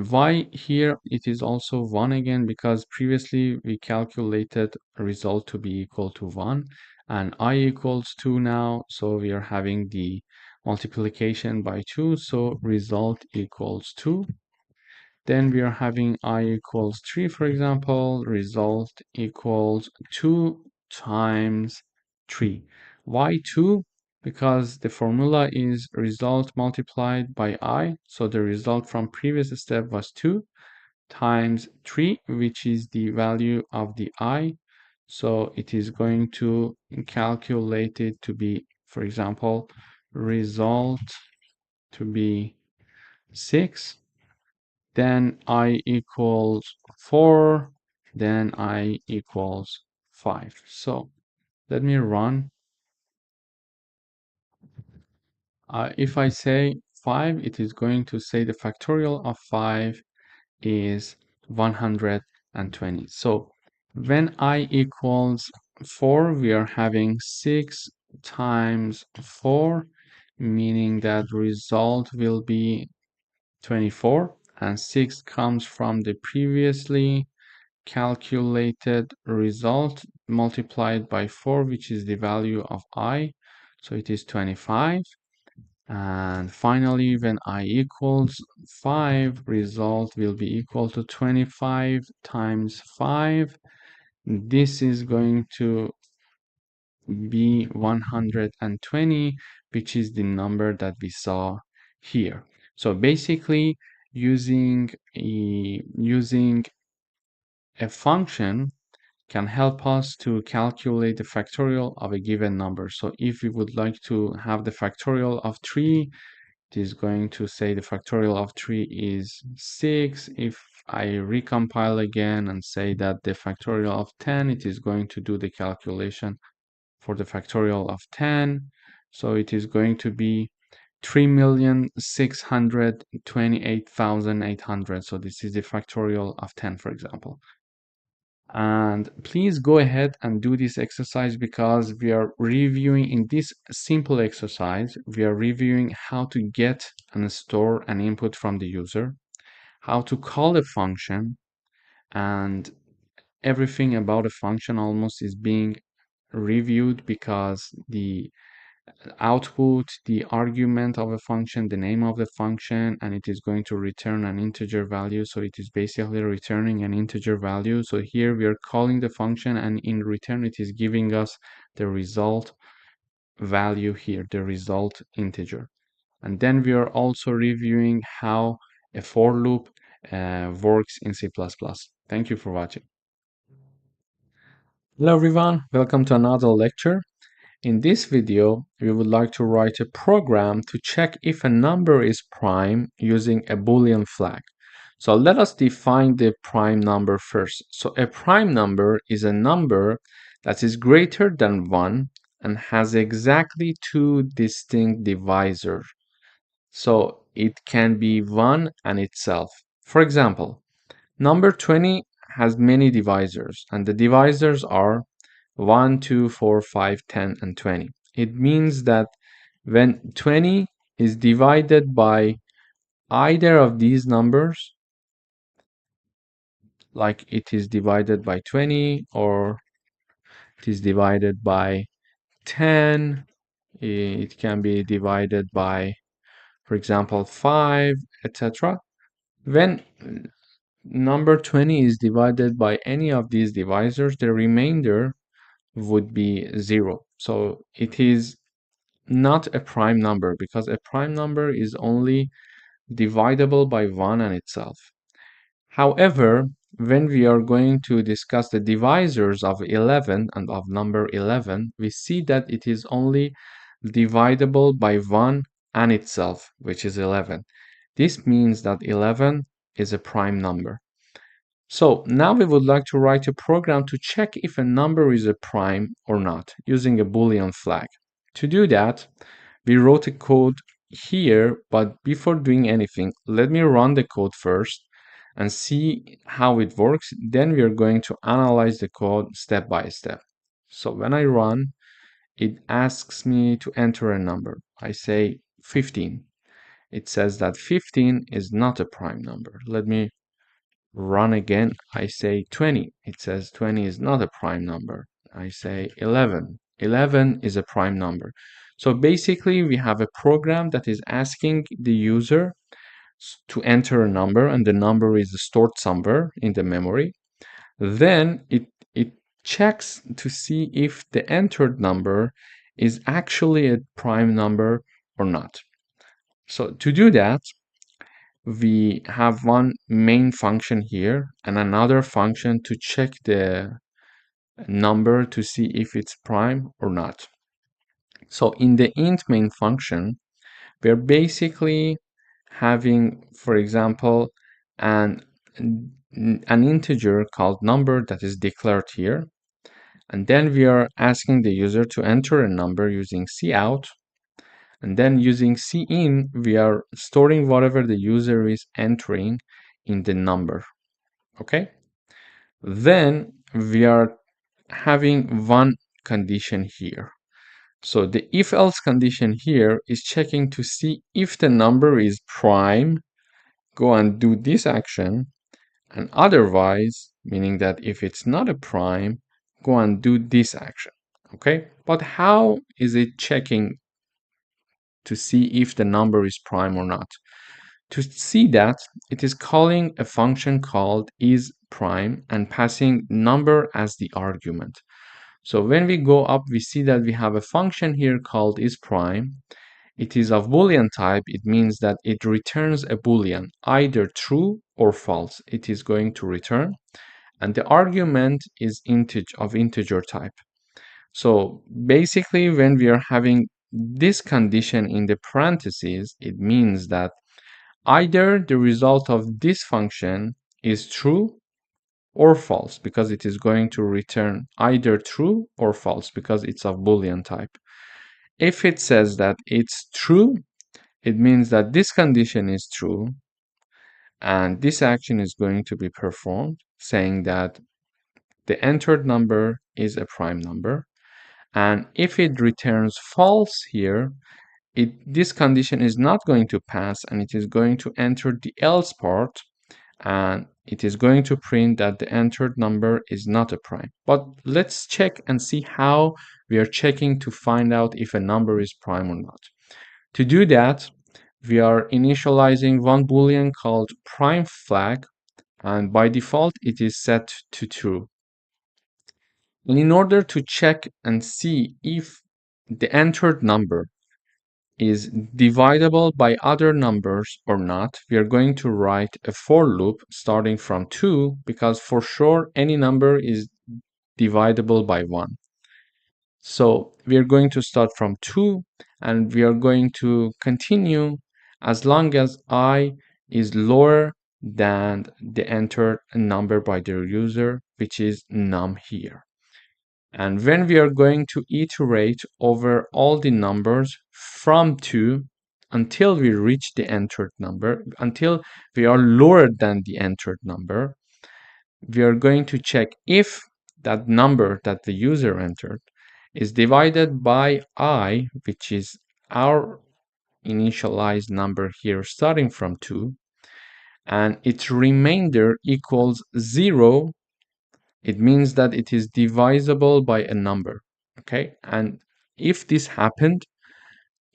Why here it is also 1 again? Because previously we calculated result to be equal to 1 and I equals 2 now. So we are having the multiplication by 2. So result equals 2. Then we are having I equals 3, for example, result equals 2 times 3. Why 2? Because the formula is result multiplied by I. So the result from previous step was 2 times 3, which is the value of the I. So it is going to calculate it to be, for example, result to be 6. Then I equals 4, then I equals 5. So let me run. If I say 5, it is going to say the factorial of 5 is 120. So when I equals 4, we are having 6 times 4, meaning that result will be 24, and 6 comes from the previously calculated result multiplied by 4, which is the value of I. So it is 25. And finally, when I equals 5, result will be equal to 25 times 5. This is going to be 120, which is the number that we saw here. So basically, using a function can help us to calculate the factorial of a given number. So if we would like to have the factorial of 3, it is going to say the factorial of 3 is 6. If I recompile again and say that the factorial of 10, it is going to do the calculation for the factorial of 10. So it is going to be 3,628,800. So this is the factorial of 10, for example. And please go ahead and do this exercise because we are reviewing in this simple exercise, we are reviewing how to get and store an input from the user, how to call a function, and everything about a function almost is being reviewed because the output, the argument of a function, the name of the function, and it is going to return an integer value. So it is basically returning an integer value. So here we are calling the function and in return it is giving us the result value here, the result integer. And then we are also reviewing how a for loop works in C++. Thank you for watching. Hello everyone, welcome to another lecture. In this video, we would like to write a program to check if a number is prime using a Boolean flag. So let us define the prime number first. So a prime number is a number that is greater than 1 and has exactly 2 distinct divisors. So it can be 1 and itself. For example, number 20 has many divisors, and the divisors are 1, 2, 4, 5, 10, and 20. It means that when 20 is divided by either of these numbers, like it is divided by 20 or it is divided by 10, it can be divided by, for example, 5, etc. When number 20 is divided by any of these divisors, the remainder would be 0. So it is not a prime number because a prime number is only divisible by 1 and itself. However, when we are going to discuss the divisors of 11 and of number 11, we see that it is only divisible by 1 and itself, which is 11. This means that 11 is a prime number. So now we would like to write a program to check if a number is a prime or not using a Boolean flag. To do that, we wrote a code here, but before doing anything, let me run the code first and see how it works. Then we are going to analyze the code step by step. So when I run, it asks me to enter a number. I say 15. It says that 15 is not a prime number. Let me run again. I say 20. It says 20 is not a prime number. I say 11. 11 is a prime number. So basically, we have a program that is asking the user to enter a number, and the number is stored somewhere in the memory. Then it checks to see if the entered number is actually a prime number or not. So to do that, we have one main function here and another function to check the number to see if it's prime or not. So in the int main function, we're basically having, for example, an integer called number that is declared here. And then we are asking the user to enter a number using cout. And then using cin, we are storing whatever the user is entering in the number. Okay? Then we are having one condition here. So the if else condition here is checking to see if the number is prime, go and do this action, and otherwise, meaning that if it's not a prime, go and do this action. Okay? But how is it checking to see if the number is prime or not? To see that, it is calling a function called isPrime and passing number as the argument. So when we go up, we see that we have a function here called isPrime. It is of Boolean type. It means that it returns a Boolean, either true or false. It is going to return. And the argument is integer type. So basically, when we are having this condition in the parentheses, it means that either the result of this function is true or false, because it is going to return either true or false because it's of Boolean type. If it says that it's true, it means that this condition is true and this action is going to be performed, saying that the entered number is a prime number. And if it returns false here, this condition is not going to pass and it is going to enter the else part, and it is going to print that the entered number is not a prime. But let's check and see how we are checking to find out if a number is prime or not. To do that, we are initializing one Boolean called prime flag, and by default it is set to true. And in order to check and see if the entered number is divisible by other numbers or not, we are going to write a for loop starting from 2, because for sure any number is divisible by 1. So we are going to start from 2 and we are going to continue as long as I is lower than the entered number by the user, which is num here. And when we are going to iterate over all the numbers from 2 until we reach the entered number, until we are lower than the entered number, we are going to check if that number that the user entered, is divided by I, which is our initialized number here starting from 2, and its remainder equals 0, it means that it is divisible by a number. Okay, and if this happened,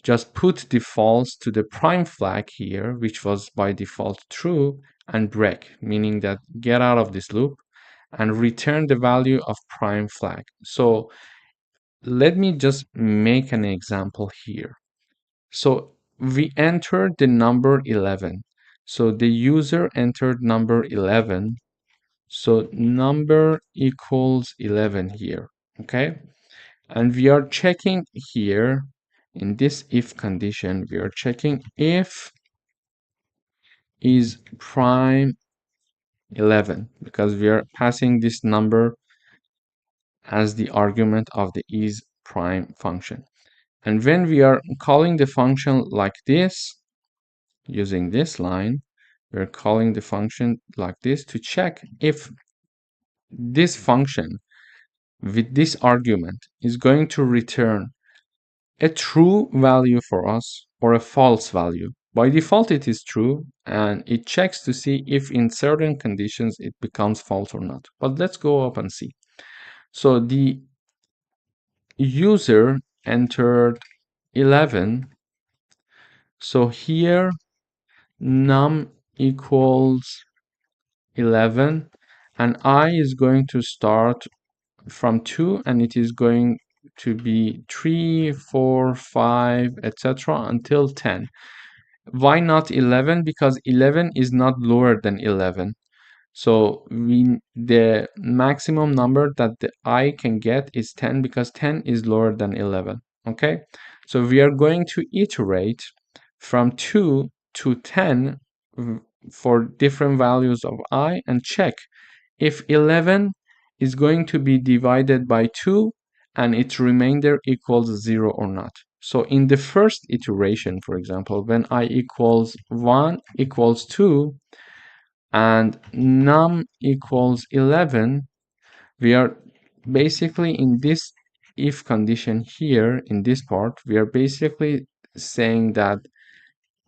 just put the false to the prime flag here, which was by default true, and break, meaning that get out of this loop and return the value of prime flag. So let me just make an example here. So we entered the number 11. So the user entered number 11. So number equals 11 here. Okay. And we are checking here in this if condition, we are checking if is prime 11 because we are passing this number as the argument of the is prime function. And when we are calling the function like this, using this line, we're calling the function like this to check if this function with this argument is going to return a true value for us or a false value. By default, it is true, and it checks to see if in certain conditions it becomes false or not. But let's go up and see. So the user entered 11. So here num equals 11, and I is going to start from 2, and it is going to be 3, 4, 5, etc. until 10. Why not 11? Because 11 is not lower than 11. So the maximum number that the I can get is 10 because 10 is lower than 11. Okay, so we are going to iterate from 2 to 10 for different values of I and check if 11 is going to be divided by 2 and its remainder equals 0 or not. So in the first iteration, for example, when I equals 1 equals 2 and num equals 11, we are basically in this if condition here, in this part, we are basically saying that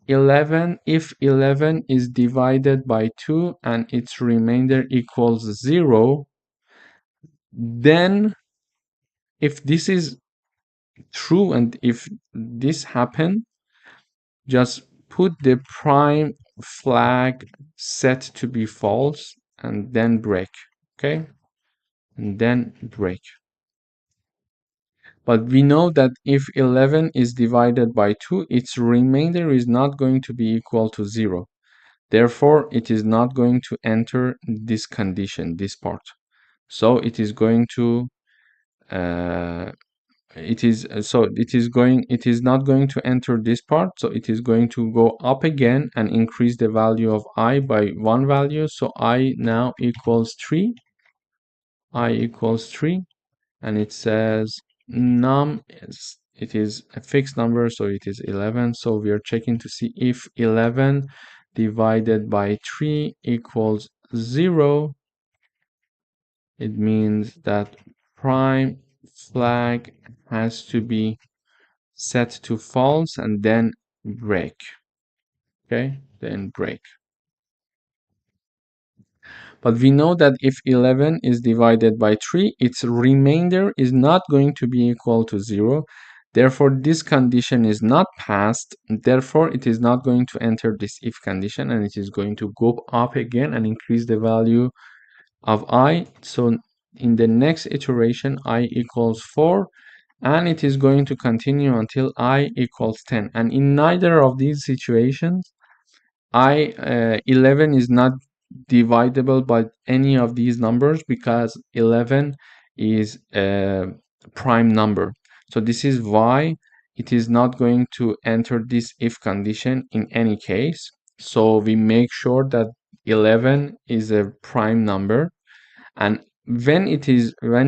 11, if 11 is divided by 2 and its remainder equals 0, then if this is true and if this happen, just put the prime flag set to be false and then break. Okay, and then break. But we know that if 11 is divided by 2, its remainder is not going to be equal to 0. Therefore, it is not going to enter this condition, this part. So it is going to it is not going to enter this part, so it is going to go up again and increase the value of I by one value. So I now equals 3. I equals 3, and it says num is, it is a fixed number, so it is 11. So we are checking to see if 11 divided by 3 equals 0. It means that prime flag has to be set to false and then break. Okay, then break. But we know that if 11 is divided by 3, its remainder is not going to be equal to 0. Therefore, this condition is not passed. Therefore, it is not going to enter this if condition, and it is going to go up again and increase the value of I. So in the next iteration, I equals 4, and it is going to continue until I equals 10. And in neither of these situations, 11 is not divisible by any of these numbers because 11 is a prime number. So this is why it is not going to enter this if condition in any case. So we make sure that 11 is a prime number, and when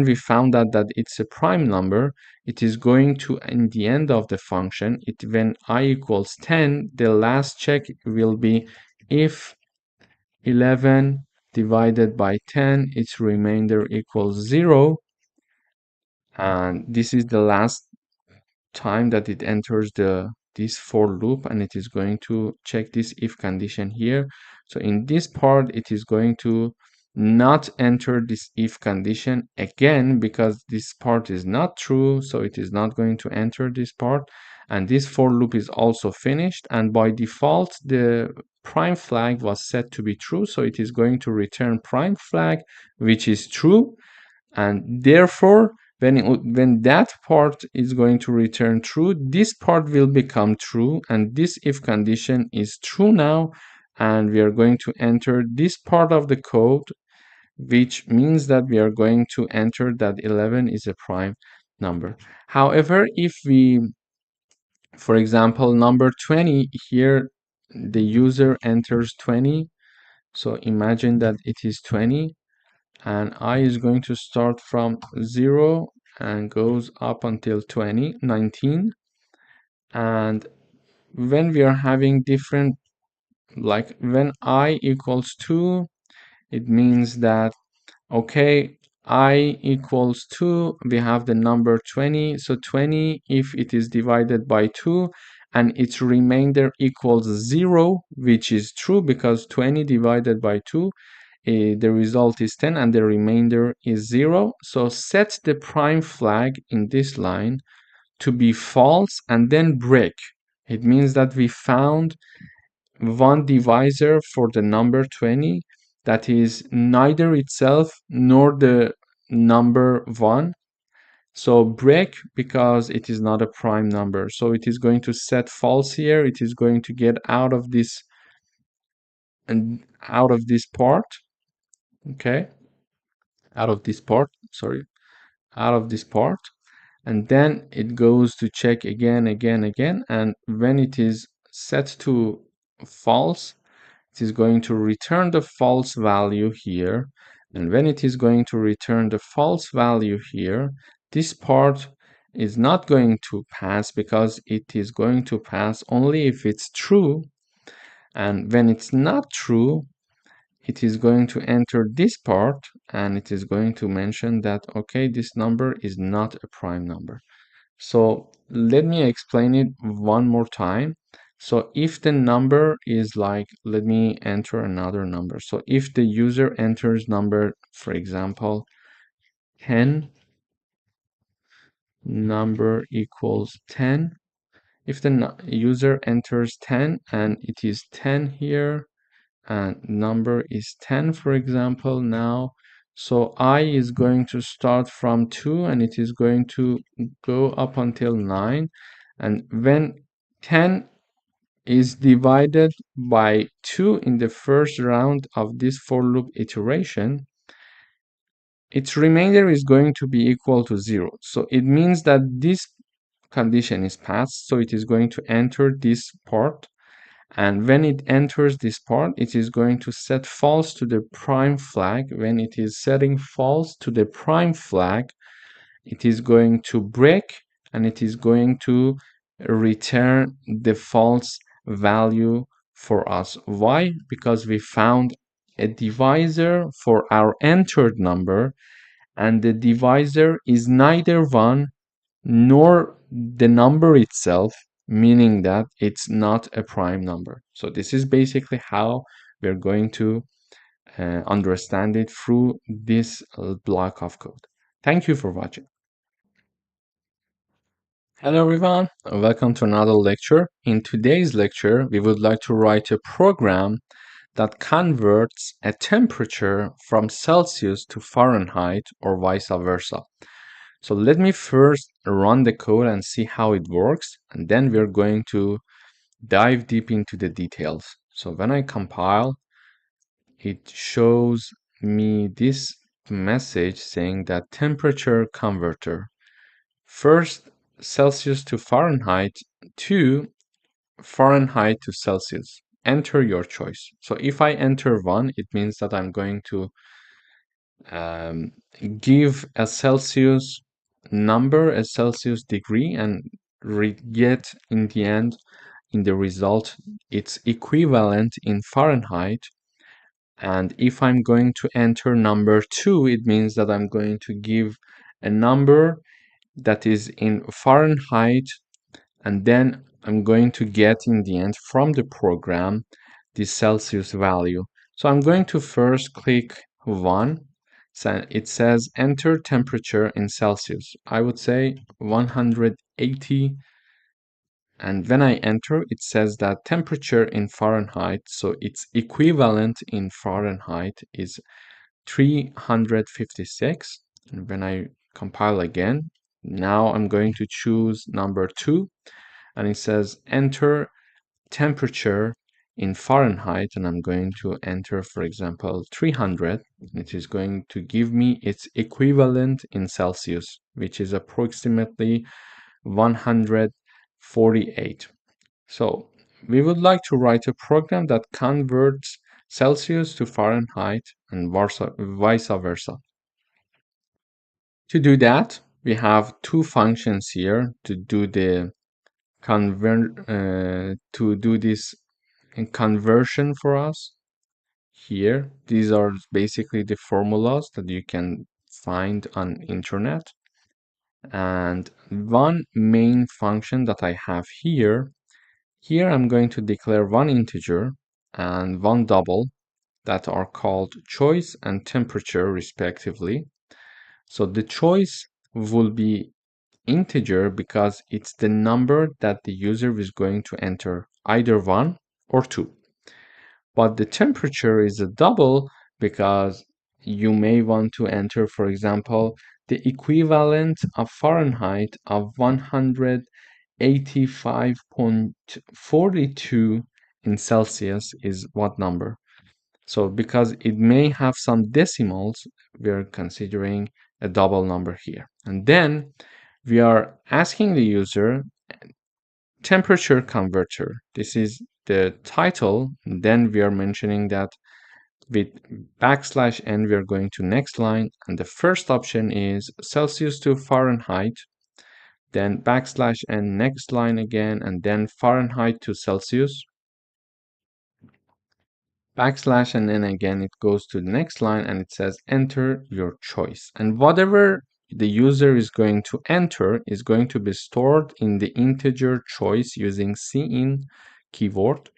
we found out that it's a prime number, it is going to, in the end of the function, when I equals 10, the last check will be if 11 divided by 10, its remainder equals 0. And this is the last time that it enters this for loop, and it is going to check this if condition here. So in this part, it is going to not enter this if condition again because this part is not true, so it is not going to enter this part. And this for loop is also finished, and by default the prime flag was set to be true, so it is going to return prime flag, which is true. And therefore when that part is going to return true, this part will become true, and this if condition is true now, and we are going to enter this part of the code, which means that we are going to enter that 11 is a prime number. However, if we, for example, number 20 here, the user enters 20, so imagine that it is 20, and I is going to start from 0 and goes up until 20, 19. And when we are having different, like when I equals 2, it means that, okay, I equals 2, we have the number 20. So 20, if it is divided by 2 and its remainder equals 0, which is true because 20 divided by 2, the result is 10 and the remainder is 0. So set the prime flag in this line to be false and then break. It means that we found one divisor for the number 20 that is neither itself nor the number 1. So break because it is not a prime number. So it is going to set false here. It is going to get out of this and out of this part. Okay, out of this part, sorry, out of this part. And then it goes to check again, and when it is set to false, it is going to return the false value here. And when it is going to return the false value here, this part is not going to pass because it is going to pass only if it's true. And when it's not true, it is going to enter this part, and it is going to mention that, okay, this number is not a prime number. So let me explain it one more time. So if the number is like, let me enter another number. So if the user enters number, for example, 10, number equals 10. If the user enters 10 and it is 10 here, and number is 10, for example, now, so I is going to start from 2 and it is going to go up until 9. And when 10 is divided by 2 in the first round of this for loop iteration, its remainder is going to be equal to 0. So it means that this condition is passed, so it is going to enter this part. And when it enters this part, it is going to set false to the prime flag. When it is setting false to the prime flag, it is going to break and it is going to return the false value for us. Why? Because we found a divisor for our entered number, and the divisor is neither 1 nor the number itself, meaning that it's not a prime number. So this is basically how we're going to understand it through this block of code. Thank you for watching. Hello everyone, welcome to another lecture. In today's lecture, we would like to write a program that converts a temperature from Celsius to Fahrenheit or vice versa. So let me first run the code and see how it works, and then we're going to dive deep into the details. So when I compile, it shows me this message saying that temperature converter. First, Celsius to Fahrenheit, to Fahrenheit to Celsius. Enter your choice. So if I enter 1, it means that I'm going to give a Celsius number, a Celsius degree, and get in the end, in the result, its equivalent in Fahrenheit. And if I'm going to enter number 2, it means that I'm going to give a number that is in Fahrenheit, and then I'm going to get in the end from the program the Celsius value. So I'm going to first click 1. So it says enter temperature in Celsius. I would say 180, and when I enter, it says that temperature in Fahrenheit, so its equivalent in Fahrenheit is 356. And when I compile again, now I'm going to choose number 2, and it says enter temperature in Fahrenheit, and I'm going to enter, for example, 300. It is going to give me its equivalent in Celsius, which is approximately 148. So we would like to write a program that converts Celsius to Fahrenheit and vice versa. To do that, we have two functions here to do this conversion for us. Here, these are basically the formulas that you can find on internet. And one main function that I have here I'm going to declare one integer and one double that are called choice and temperature respectively. So the choice will be integer because it's the number that the user is going to enter, either 1 or 2. But the temperature is a double because you may want to enter, for example, the equivalent of Fahrenheit of 185.42 in Celsius is what number? So because it may have some decimals, we're considering a double number here. And then we are asking the user temperature converter. This is the title. And then we are mentioning that with \n we are going to next line, and the first option is Celsius to Fahrenheit, then \n next line again, and then Fahrenheit to Celsius, and then again it goes to the next line and it says enter your choice. And whatever the user is going to enter is going to be stored in the integer choice using cin keyword.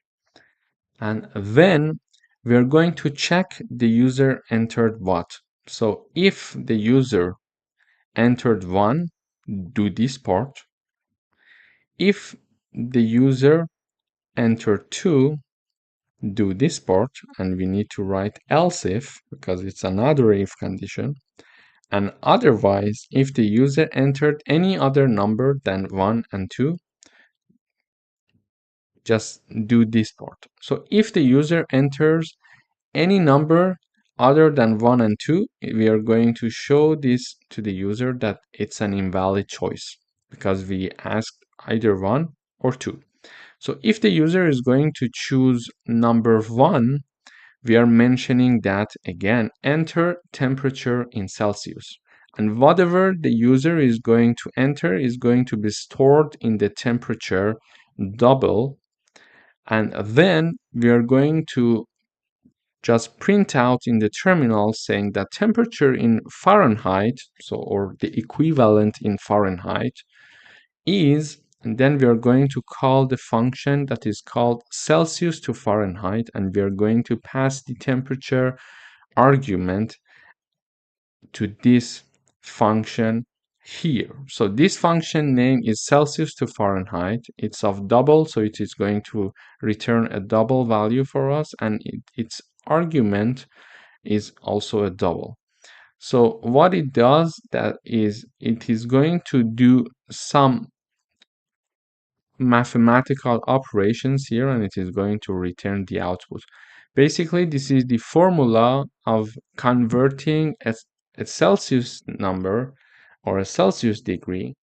And then we're going to check the user entered what. So if the user entered 1, do this part. If the user entered 2, do this part, and we need to write else if because it's another if condition. And otherwise, if the user entered any other number than 1 and 2, just do this part. So if the user enters any number other than 1 and 2, we are going to show this to the user that it's an invalid choice because we asked either 1 or 2. So if the user is going to choose number 1, we are mentioning that again, enter temperature in Celsius. And whatever the user is going to enter is going to be stored in the temperature double. And then we are going to just print out in the terminal saying that temperature in Fahrenheit, so or the equivalent in Fahrenheit, is, and then we are going to call the function that is called Celsius to Fahrenheit, and we are going to pass the temperature argument to this function here. So this function name is Celsius to Fahrenheit. It's of double, so it is going to return a double value for us, and its argument is also a double. So what it does, that is, it is going to do some mathematical operations here, and it is going to return the output. Basically, this is the formula of converting a Celsius number or a Celsius degree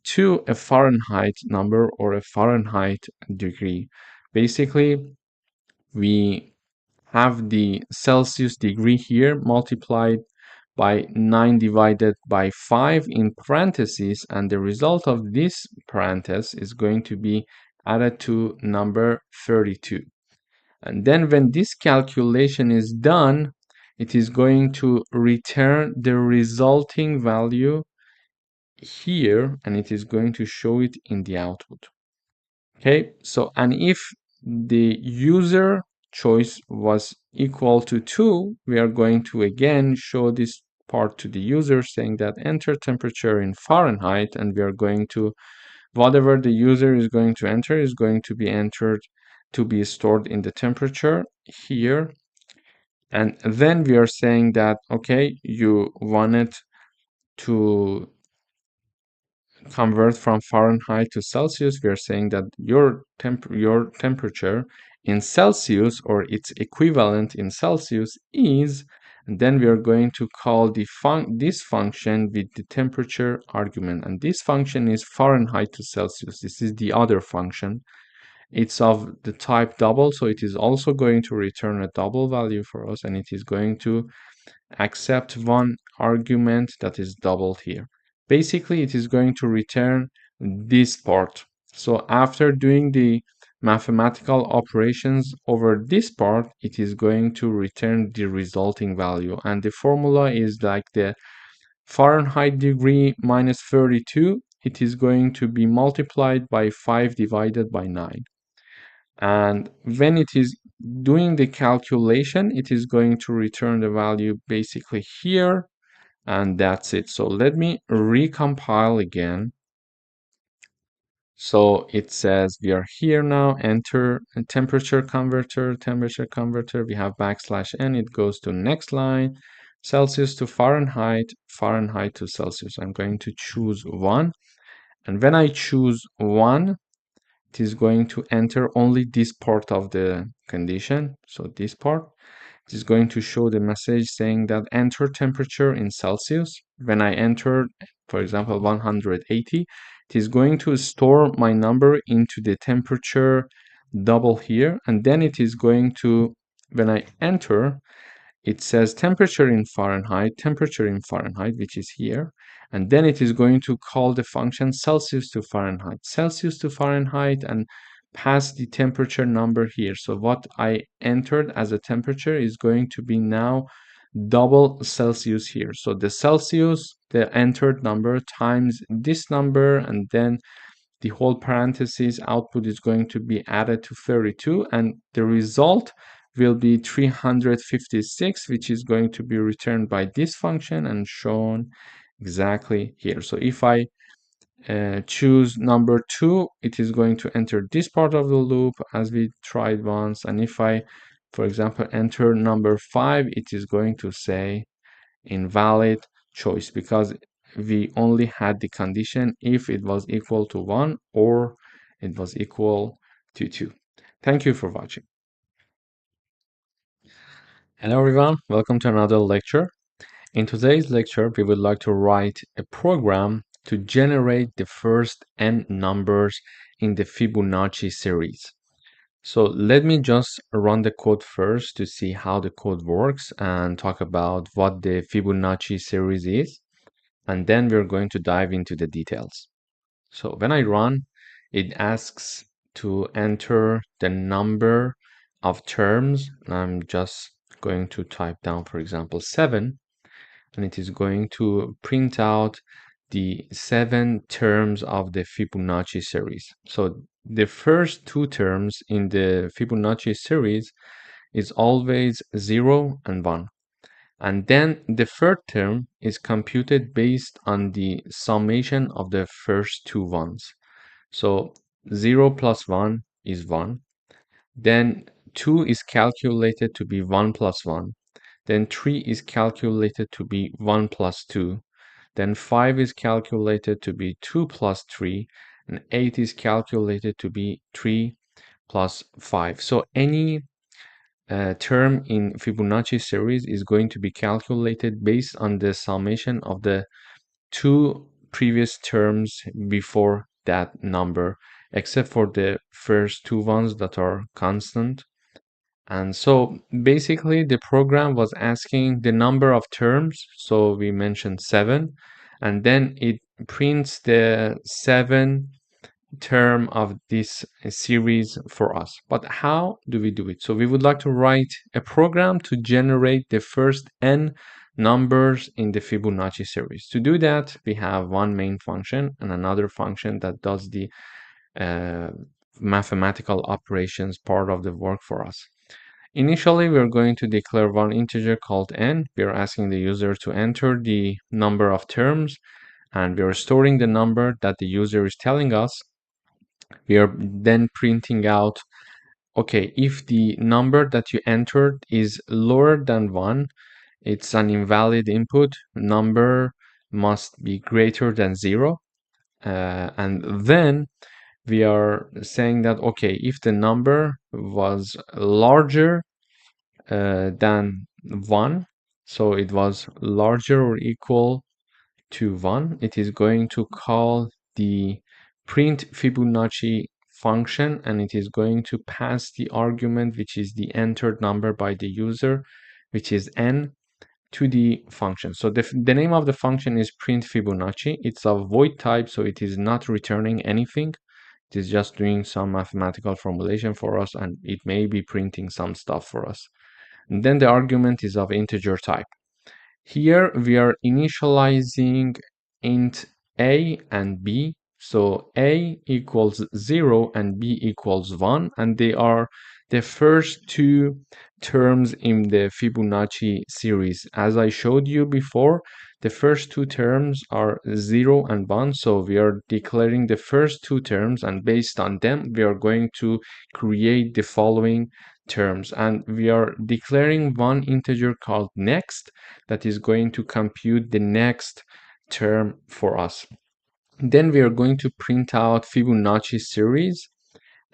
to a Fahrenheit number or a Fahrenheit degree. Basically, we have the Celsius degree here multiplied by 9 divided by 5 in parentheses, and the result of this parenthesis is going to be added to number 32. And then when this calculation is done, it is going to return the resulting value here, and it is going to show it in the output. Okay, so and if the user choice was equal to 2, we are going to again show this part to the user saying that enter temperature in Fahrenheit, and we are going to, whatever the user is going to enter is going to be entered to be stored in the temperature here. And then we are saying that, okay, you wanted to convert from Fahrenheit to Celsius. We are saying that your temperature in Celsius, or its equivalent in Celsius, is, and then we are going to call this function with the temperature argument, and this function is Fahrenheit to Celsius. This is the other function. It's of the type double, so it is also going to return a double value for us, and it is going to accept one argument that is doubled here. Basically, it is going to return this part. So after doing the mathematical operations over this part, it is going to return the resulting value. And the formula is like the Fahrenheit degree minus 32. It is going to be multiplied by 5 divided by 9. And when it is doing the calculation, it is going to return the value basically here, and that's it. So let me recompile again. So it says we are here now, enter temperature converter, we have \n, it goes to next line, Celsius to Fahrenheit, Fahrenheit to Celsius. I'm going to choose 1, and when I choose 1, it is going to enter only this part of the condition. So this part, it is going to show the message saying that enter temperature in Celsius. When I enter, for example, 180, it is going to store my number into the temperature double here. And then it is going to, when I enter, it says temperature in Fahrenheit, which is here. And then it is going to call the function Celsius to Fahrenheit, and pass the temperature number here. So what I entered as a temperature is going to be now double Celsius here. So the Celsius, the entered number, times this number, and then the whole parentheses output is going to be added to 32, and the result will be 356, which is going to be returned by this function and shown exactly here. So if I choose number 2, it is going to enter this part of the loop as we tried once, and if I, for example, enter number 5, it is going to say invalid choice, because we only had the condition if it was equal to 1 or it was equal to 2. Thank you for watching. Hello everyone, welcome to another lecture. In today's lecture, we would like to write a program to generate the first n numbers in the Fibonacci series. So let me just run the code first to see how the code works and talk about what the Fibonacci series is. And then we're going to dive into the details. So when I run, it asks to enter the number of terms. I'm just going to type down, for example, 7, and it is going to print out the 7 terms of the Fibonacci series. So the first 2 terms in the Fibonacci series is always 0 and 1. And then the third term is computed based on the summation of the first 2 ones. So 0 plus 1 is 1. Then 2 is calculated to be 1 plus 1. Then 3 is calculated to be 1 plus 2. Then 5 is calculated to be 2 plus 3. And 8 is calculated to be 3 plus 5. So any term in Fibonacci series is going to be calculated based on the summation of the 2 previous terms before that number, except for the first 2 ones that are constant. And so basically the program was asking the number of terms, so we mentioned 7, and then it prints the 7 term of this series for us. But how do we do it? So we would like to write a program to generate the first n numbers in the Fibonacci series. To do that, we have one main function and another function that does the mathematical operations part of the work for us. Initially, we're going to declare one integer called n. We're asking the user to enter the number of terms, and we're storing the number that the user is telling us. We are then printing out, okay, if the number that you entered is lower than 1, it's an invalid input. Number must be greater than 0. And then we are saying that, okay, if the number was larger than 1, so it was larger or equal to 1, it is going to call the print Fibonacci function, and it is going to pass the argument, which is the entered number by the user, which is n, to the function. So the name of the function is print Fibonacci. It's a void type, so it is not returning anything. It is just doing some mathematical formulation for us, and it may be printing some stuff for us. And then the argument is of integer type. Here we are initializing int a and b. So a equals 0 and b equals 1, and they are the first two terms in the Fibonacci series. As I showed you before, the first two terms are 0 and 1, so we are declaring the first two terms, and based on them we are going to create the following terms, and we are declaring one integer called next that is going to compute the next term for us. Then we are going to print out Fibonacci series,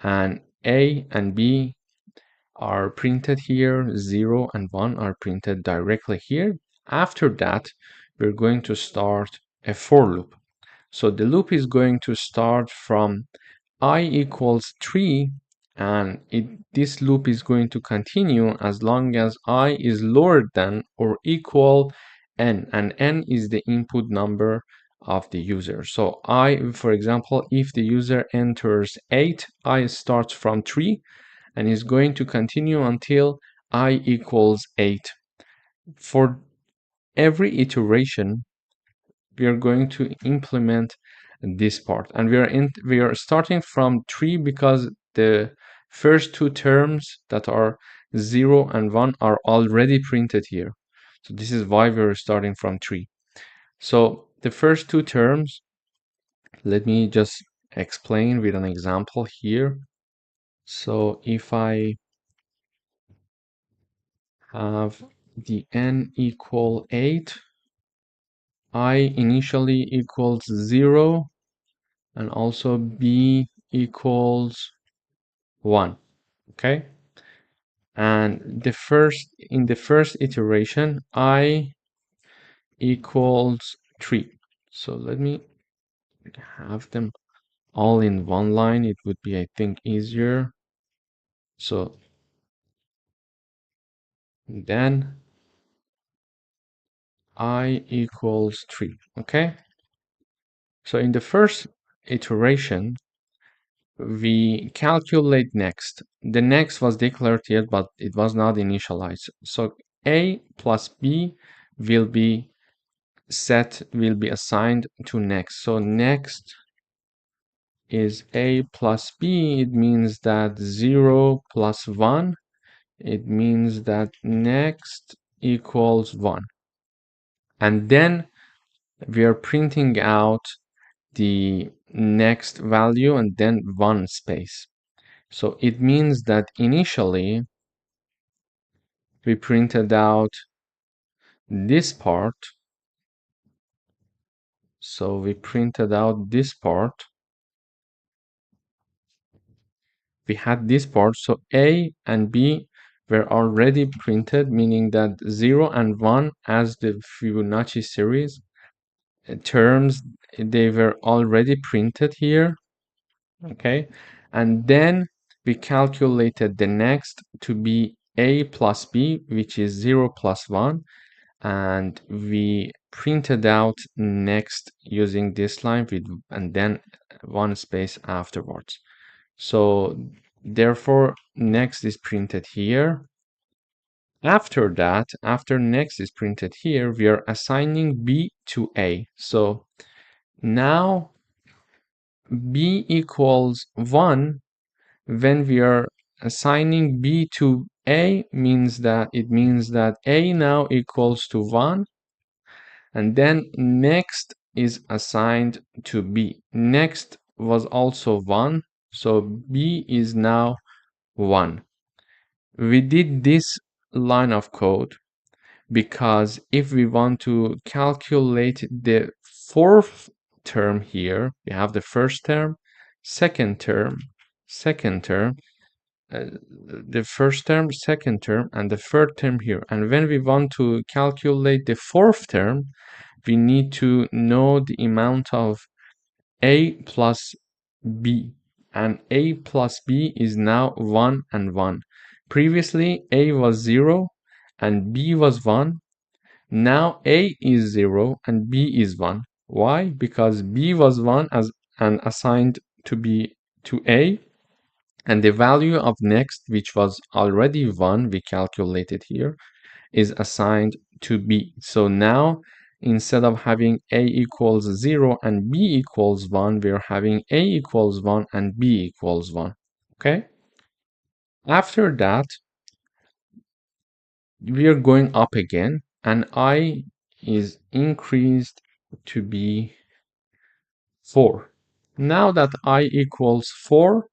and a and b are printed here, 0 and 1 are printed directly here. After that, we're going to start a for loop. So the loop is going to start from I equals 3, and this loop is going to continue as long as I is lower than or equal n, and n is the input number of the user. So I, for example, if the user enters 8, I starts from 3 and is going to continue until I equals 8. For every iteration, we are going to implement this part, and we are starting from 3 because the first two terms that are 0 and 1 are already printed here. So this is why we're starting from 3. So the first two terms, let me just explain with an example here. So if I have the n equal 8, I initially equals 0, and also b equals 1. Okay, and in the first iteration I equals 3. So let me have them all in one line. It would be, I think, easier. So then I equals 3. Okay, so in the first iteration we calculate next. The next was declared yet, but it was not initialized. So a plus b will be assigned to next. So next is a plus b. It means that 0 plus 1. It means that next equals 1. And then we are printing out the next value and then 1 space. So it means that initially we printed out this part. So we printed out this part. We had this part. So A and B were already printed, meaning that 0 and 1 as the Fibonacci series terms, they were already printed here. Okay, and then we calculated the next to be a plus b, which is 0 plus 1, and we printed out next using this line with and then one space afterwards. So therefore next is printed here. After that, after next is printed here, we are assigning b to a. So now b equals 1. When we are assigning b to a, means that it means that a now equals to 1, and then next is assigned to b. Next was also 1, so b is now 1. We did this line of code because if we want to calculate the fourth term here, we have the first term, second term, the first term, second term, and the third term here. And when we want to calculate the fourth term, we need to know the amount of a plus b. And a plus b is now 1 and 1. Previously, a was 0 and b was 1. Now a is 0 and b is 1. Why? Because b was 1 and assigned to b to a, and the value of next, which was already 1, we calculated here, is assigned to b. So now instead of having a equals 0 and b equals 1, we're having a equals 1 and b equals 1. Okay? After that, we are going up again, and I is increased to be 4. Now that I equals 4,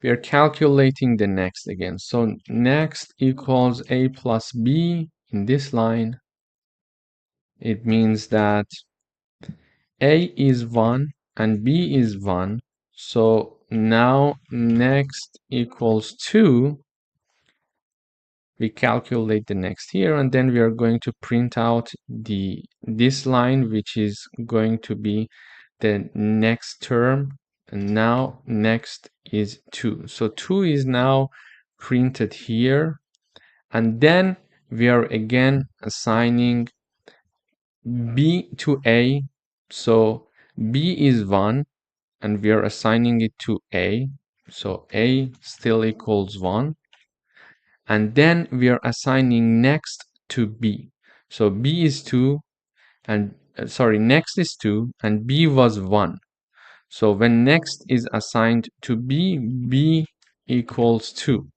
we are calculating the next again. So next equals a plus b in this line. It means that a is 1 and b is 1. So now next equals 2. We calculate the next here, and then we are going to print out this line, which is going to be the next term. And now next is 2. So 2 is now printed here, and then we are again assigning b to a. So b is 1 and we are assigning it to a, so a still equals 1, and then we are assigning next to b. So b is 2 and next is 2 and b was 1. So when next is assigned to b, b equals 2.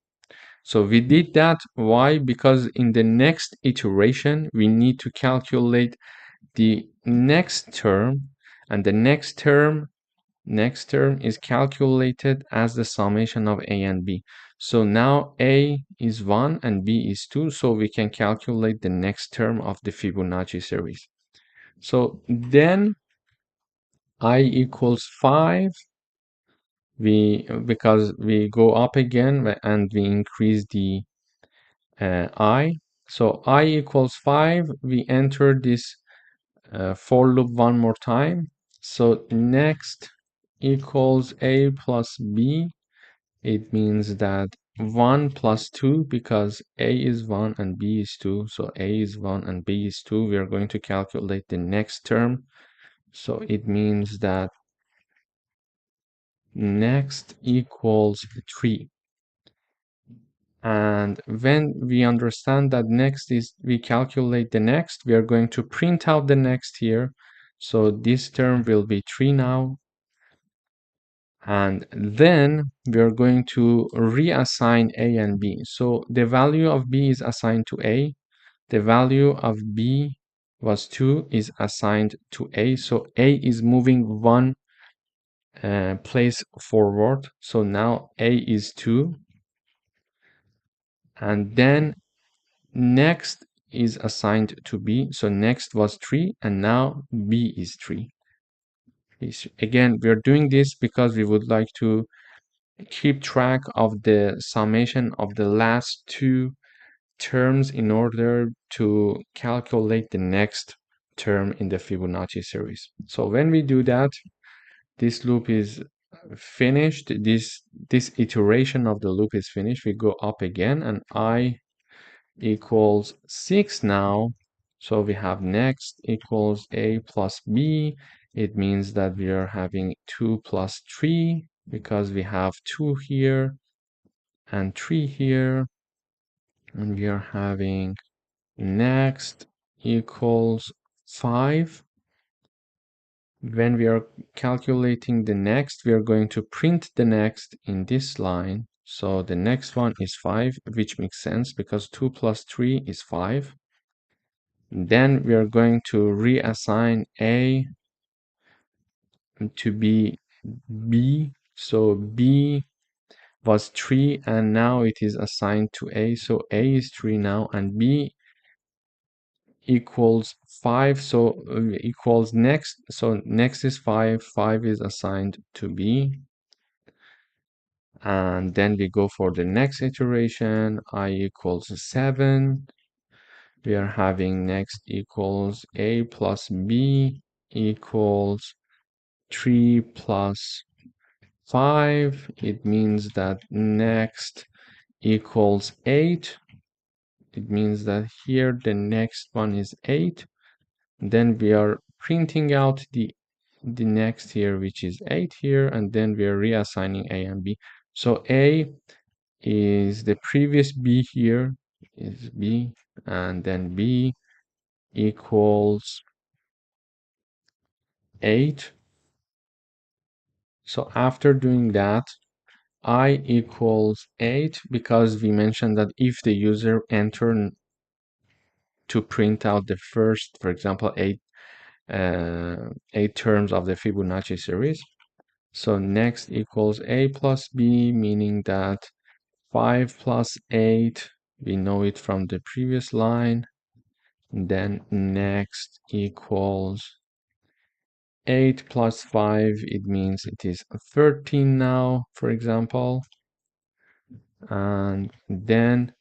So we did that. Why? Because in the next iteration, we need to calculate the next term, and the next term is calculated as the summation of a and b. So now a is 1 and b is 2, so we can calculate the next term of the Fibonacci series. So then I equals 5. Because we go up again and we increase the I. So I equals 5. We enter this for loop one more time. So next equals a plus b. It means that 1 plus 2, because a is 1 and b is 2. So a is 1 and b is 2. We are going to calculate the next term. So it means that next equals 3. And when we understand that next is, we calculate the next, we are going to print out the next here. So this term will be 3 now. And then we are going to reassign a and b. So the value of b is assigned to a. The value of b was 2 is assigned to a. So a is moving one place forward. So now a is 2. And then next is assigned to b. So next was 3 and now b is 3. Again, we are doing this because we would like to keep track of the summation of the last two terms in order to calculate the next term in the Fibonacci series. So when we do that, this loop is finished. This iteration of the loop is finished. We go up again and I equals 6 now. So we have next equals a plus b. It means that we are having 2 plus 3 because we have 2 here and 3 here. And we are having next equals 5. When we are calculating the next, we are going to print the next in this line. So the next one is 5, which makes sense because 2 plus 3 is 5. Then we are going to reassign A to be B. So B was 3 and now it is assigned to A. So A is 3 now and B equals 5. So equals next. So next is 5. 5 is assigned to B. And then we go for the next iteration. I equals 7. We are having next equals A plus B equals 3 plus 5. It means that next equals 8. It means that here the next one is 8. Then we are printing out the next here, which is 8 here, and then we are reassigning A and B. So A is the previous B here is B, and then B equals 8. So after doing that, I equals 8 because we mentioned that if the user enter to print out the first, for example, 8 terms of the Fibonacci series. So next equals A plus B, meaning that 5 plus 8, we know it from the previous line. Then next equals 8 plus 5, it means it is 13 now, for example. And then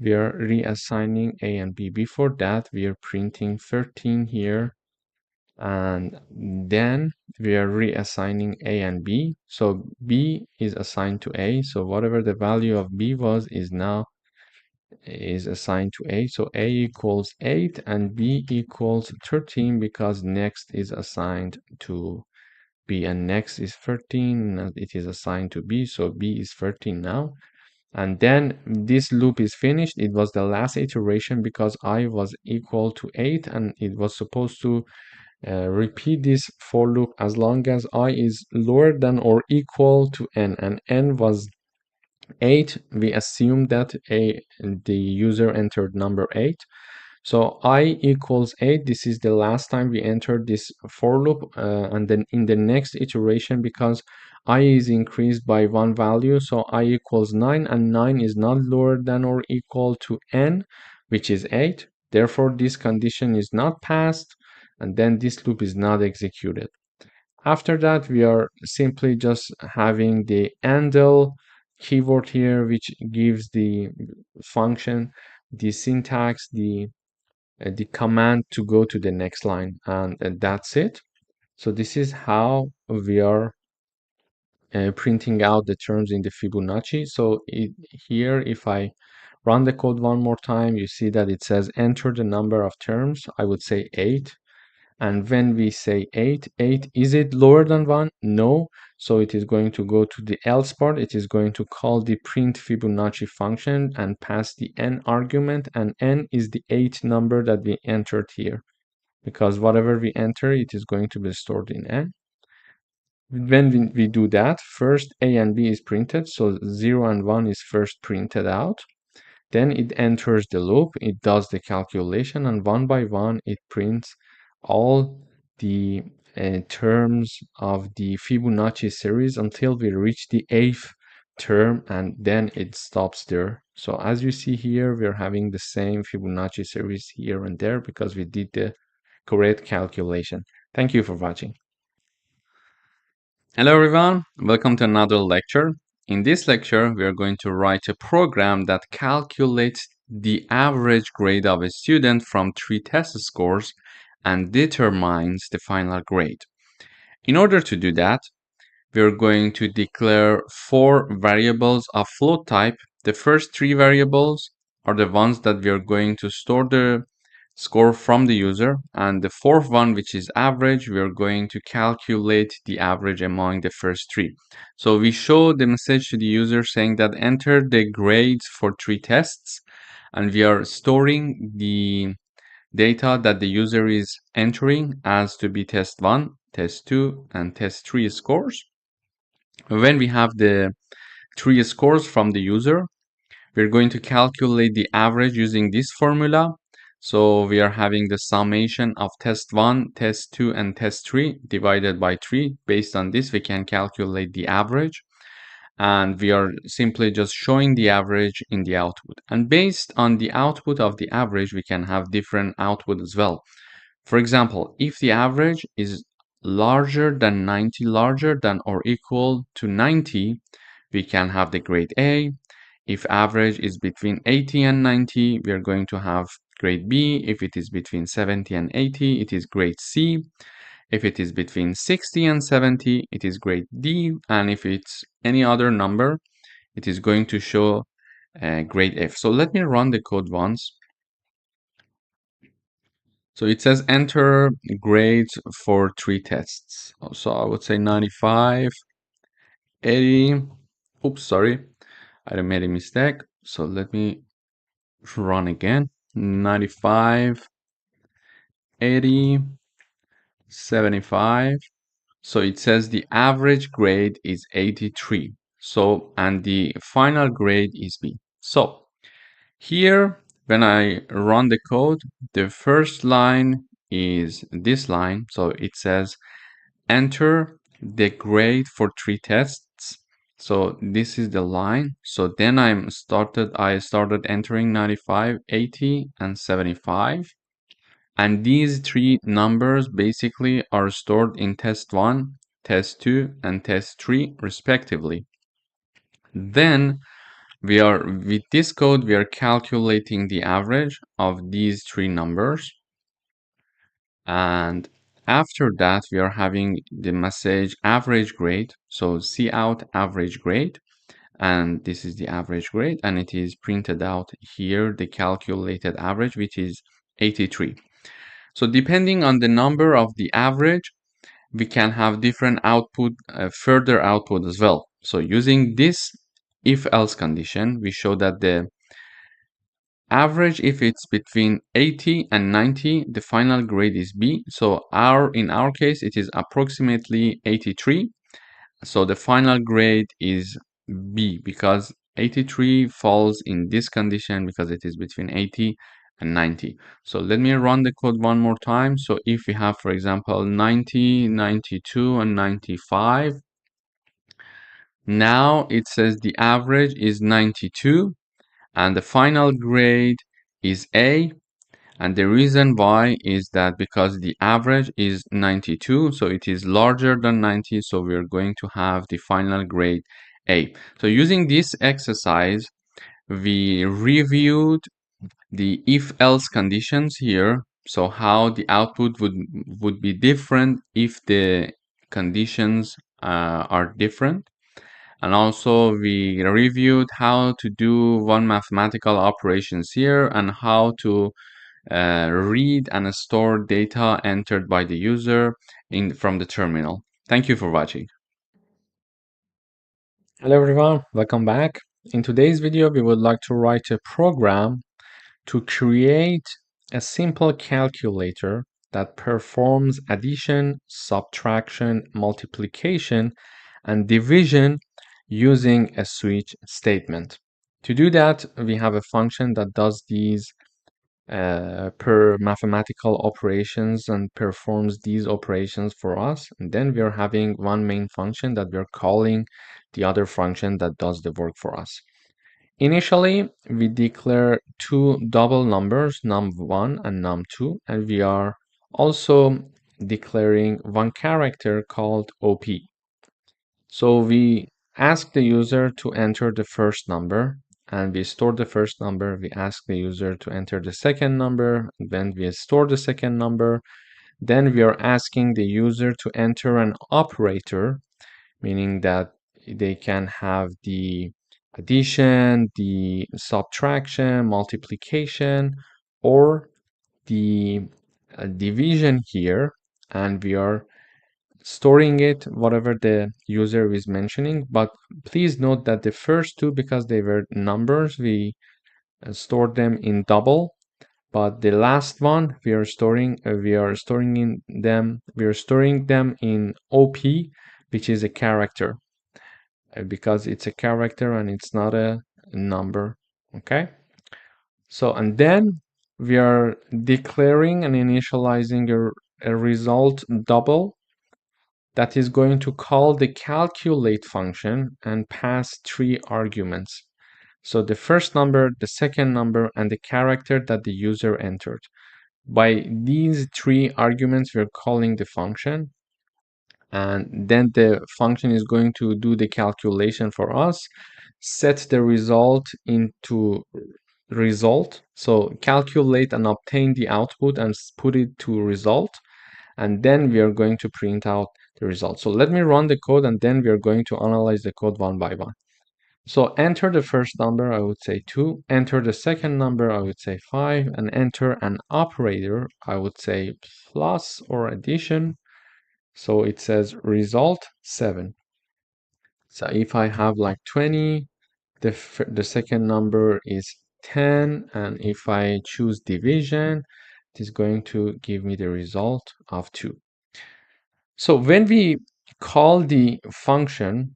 we are reassigning A and B. Before that, we are printing 13 here. And then we are reassigning A and B. So B is assigned to A. So whatever the value of B was is now is assigned to A. So A equals 8 and B equals 13 because next is assigned to B and next is 13 and it is assigned to B. So B is 13 now. And then this loop is finished. It was the last iteration because I was equal to 8 and it was supposed to repeat this for loop as long as I is lower than or equal to n, and n was 8. We assume that the user entered number 8. So I equals 8. This is the last time we entered this for loop, and then in the next iteration, because I is increased by one value, so I equals 9, and 9 is not lower than or equal to n, which is 8. Therefore, this condition is not passed, and then this loop is not executed. After that, we are simply just having the handle keyword here, which gives the function, the syntax, the command to go to the next line, and that's it. So this is how we are printing out the terms in the Fibonacci. So here, if I run the code one more time, you see that it says enter the number of terms. I would say 8. And when we say 8, is it lower than 1? No. So it is going to go to the else part. It is going to call the print Fibonacci function and pass the n argument. And n is the 8 number that we entered here. Because whatever we enter, it is going to be stored in n. When we do that, first a and b is printed. So 0 and 1 is first printed out. Then it enters the loop, it does the calculation, and one by one it prints all the terms of the Fibonacci series until we reach the 8th term, and then it stops there. So as you see here, we're having the same Fibonacci series here and there because we did the correct calculation. Thank you for watching. Hello everyone, welcome to another lecture. In this lecture, we are going to write a program that calculates the average grade of a student from 3 test scores and determines the final grade. In order to do that, we are going to declare 4 variables of float type the first three variables are the ones that we are going to store the score from the user, and the fourth one, which is average, we are going to calculate the average among the first three. So we show the message to the user saying that enter the grades for three tests, and we are storing the data that the user is entering as to be test 1, test 2, and test 3 scores. When we have the three scores from the user, we're going to calculate the average using this formula. So we are having the summation of test 1, test 2, and test 3 divided by 3. Based on this, we can calculate the average. And we are simply just showing the average in the output. And based on the output of the average, we can have different output as well. For example, if the average is larger than 90, larger than or equal to 90, we can have the grade A. If average is between 80 and 90, we are going to have grade B. If it is between 70 and 80, it is grade C. If it is between 60 and 70, it is grade D. And if it's any other number, it is going to show grade F. So let me run the code once. So it says enter grades for three tests. So I would say 95, 80. Oops, sorry, I made a mistake. So let me run again. 95, 80, 75. So it says the average grade is 83. So, and the final grade is B. So here, when I run the code, the first line is this line. So it says enter the grade for three tests. So this is the line. So then I started entering 95, 80, and 75. And these three numbers basically are stored in test 1, test 2, and test 3 respectively. Then with this code, we are calculating the average of these three numbers. And after that, we are having the message average grade. So cout average grade. And this is the average grade. And it is printed out here, the calculated average, which is 83. So depending on the number of the average, we can have different output, further output as well. So using this if-else condition, we show that the average, if it's between 80 and 90, the final grade is B. So in our case, it is approximately 83. So the final grade is B because 83 falls in this condition because it is between 80 and 90. So let me run the code one more time. So if we have, for example, 90, 92, and 95, now it says the average is 92 and the final grade is A. And the reason why is that because the average is 92, so it is larger than 90, so we're going to have the final grade A. So using this exercise, we reviewed the if-else conditions here, so how the output would be different if the conditions are different. And also we reviewed how to do one mathematical operations here and how to read and store data entered by the user from the terminal. Thank you for watching. Hello everyone, welcome back. In today's video, we would like to write a program to create a simple calculator that performs addition, subtraction, multiplication, and division using a switch statement. To do that, we have a function that does these per mathematical operations and performs these operations for us. And then we are having one main function that we're calling the other function that does the work for us. Initially, we declare two double numbers, num1 and num2, and we are also declaring one character called OP. So we ask the user to enter the first number, and we store the first number. We ask the user to enter the second number, then we store the second number. Then we are asking the user to enter an operator, meaning that they can have the addition, the subtraction, multiplication, or the division here, and we are storing it whatever the user is mentioning. But please note that the first two, because they were numbers, we stored them in double. But the last one we are storing them in OP, which is a character, because it's a character and it's not a number. Okay. So, and then we are declaring and initializing a result double that is going to call the calculate function and pass 3 arguments. So the first number, the second number, and the character that the user entered. By these 3 arguments, we're calling the function, and then the function is going to do the calculation for us, set the result into result. So calculate and obtain the output and put it to result, and then we are going to print out the result. So let me run the code, and then we are going to analyze the code one by one. So enter the first number, I would say 2. Enter the second number, I would say 5. And enter an operator, I would say plus or addition. So it says result 7. So if I have like 20, the second number is 10. And if I choose division, it is going to give me the result of 2. So when we call the function,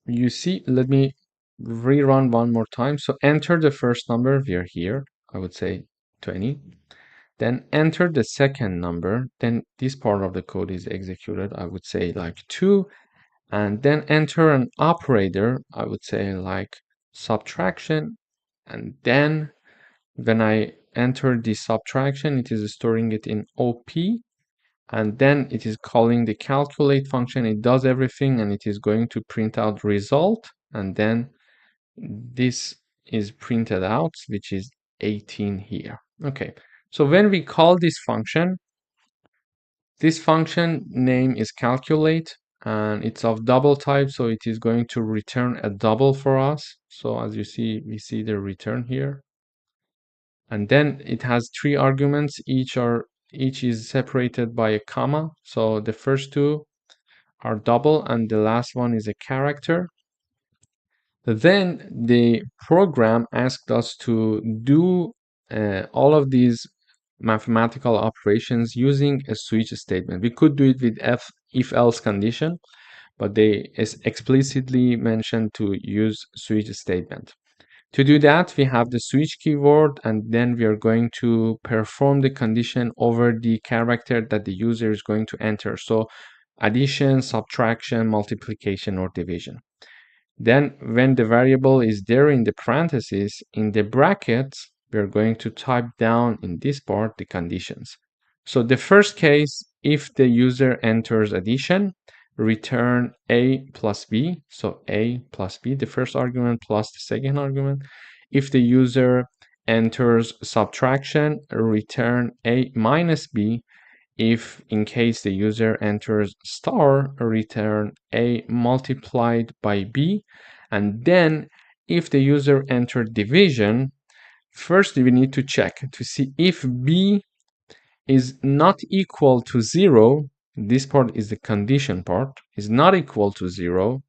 you see, let me rerun one more time. So enter the first number, we are here, I would say 20. Then enter the second number, then this part of the code is executed, I would say like 2. And then enter an operator, I would say like subtraction. And then when I enter the subtraction, it is storing it in OP. And then it is calling the calculate function. It does everything, and it is going to print out result. And then this is printed out, which is 18 here. Okay, so when we call this function name is calculate, and it's of double type, so it is going to return a double for us. So as you see, we see the return here. And then it has 3 arguments, each is separated by a comma. So the first 2 are double, and the last one is a character. Then the program asked us to do all of these mathematical operations using a switch statement. We could do it with if-else condition, but they explicitly mentioned to use switch statement. To do that, we have the switch keyword, and then we are going to perform the condition over the character that the user is going to enter. So addition, subtraction, multiplication, or division. Then when the variable is there in the parentheses, in the brackets, we're going to type down in this part the conditions. So the first case, if the user enters addition, return a plus b. So a plus b, the first argument plus the second argument. If the user enters subtraction, return a minus b. If in case the user enters star, return a multiplied by b. And then if the user entered division, first we need to check to see if b is not equal to 0. This part is the condition part, is not equal to 0.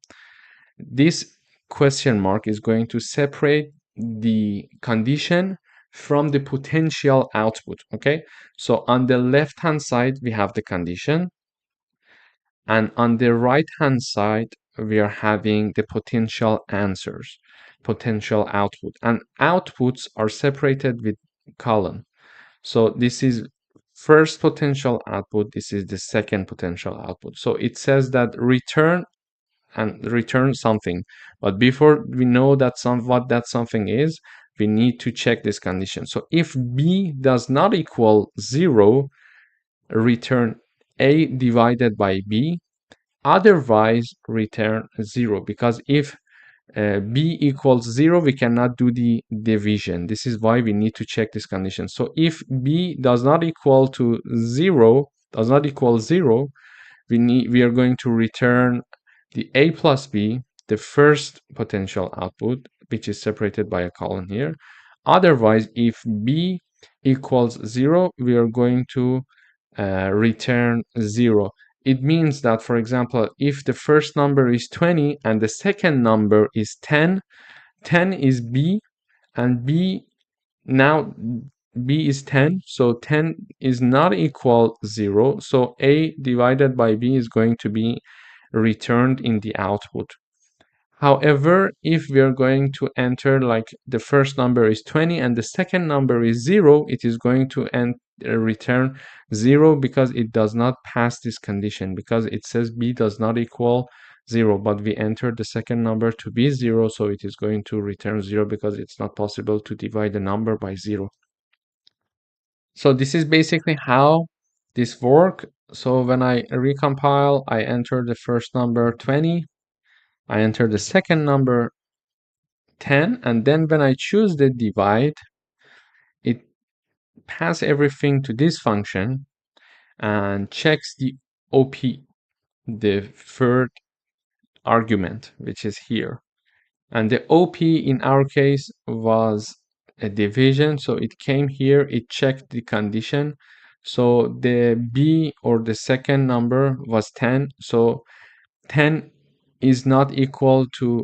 This question mark is going to separate the condition from the potential output. Okay, so on the left hand side we have the condition, and on the right hand side we are having the potential answers, potential output, and outputs are separated with colon. So this is first potential output, this is the second potential output. So it says that return something, but before we know that what that something is, we need to check this condition. So if b does not equal 0, return a divided by b, otherwise return 0, because if b equals 0, we cannot do the division. This is why we need to check this condition. So if b does not equal to 0, we are going to return the a plus b. the first potential output, which is separated by a colon here. Otherwise, if b equals 0, we are going to return 0. It means that, for example, if the first number is 20 and the second number is 10, 10 is b, and now b is 10, so 10 is not equal 0, so a divided by b is going to be returned in the output. However, if we are going to enter like the first number is 20 and the second number is 0, it is going to return 0 because it does not pass this condition, because it says b does not equal 0, but we entered the second number to be 0, so it is going to return 0 because it's not possible to divide the number by 0. So this is basically how this works. So when I recompile, I enter the first number 20, I enter the second number 10, and then when I choose the divide, it passes everything to this function and checks the OP, the third argument, which is here. And the OP in our case was a division, so it came here, it checked the condition. So the B, or the second number, was 10, so 10 is not equal to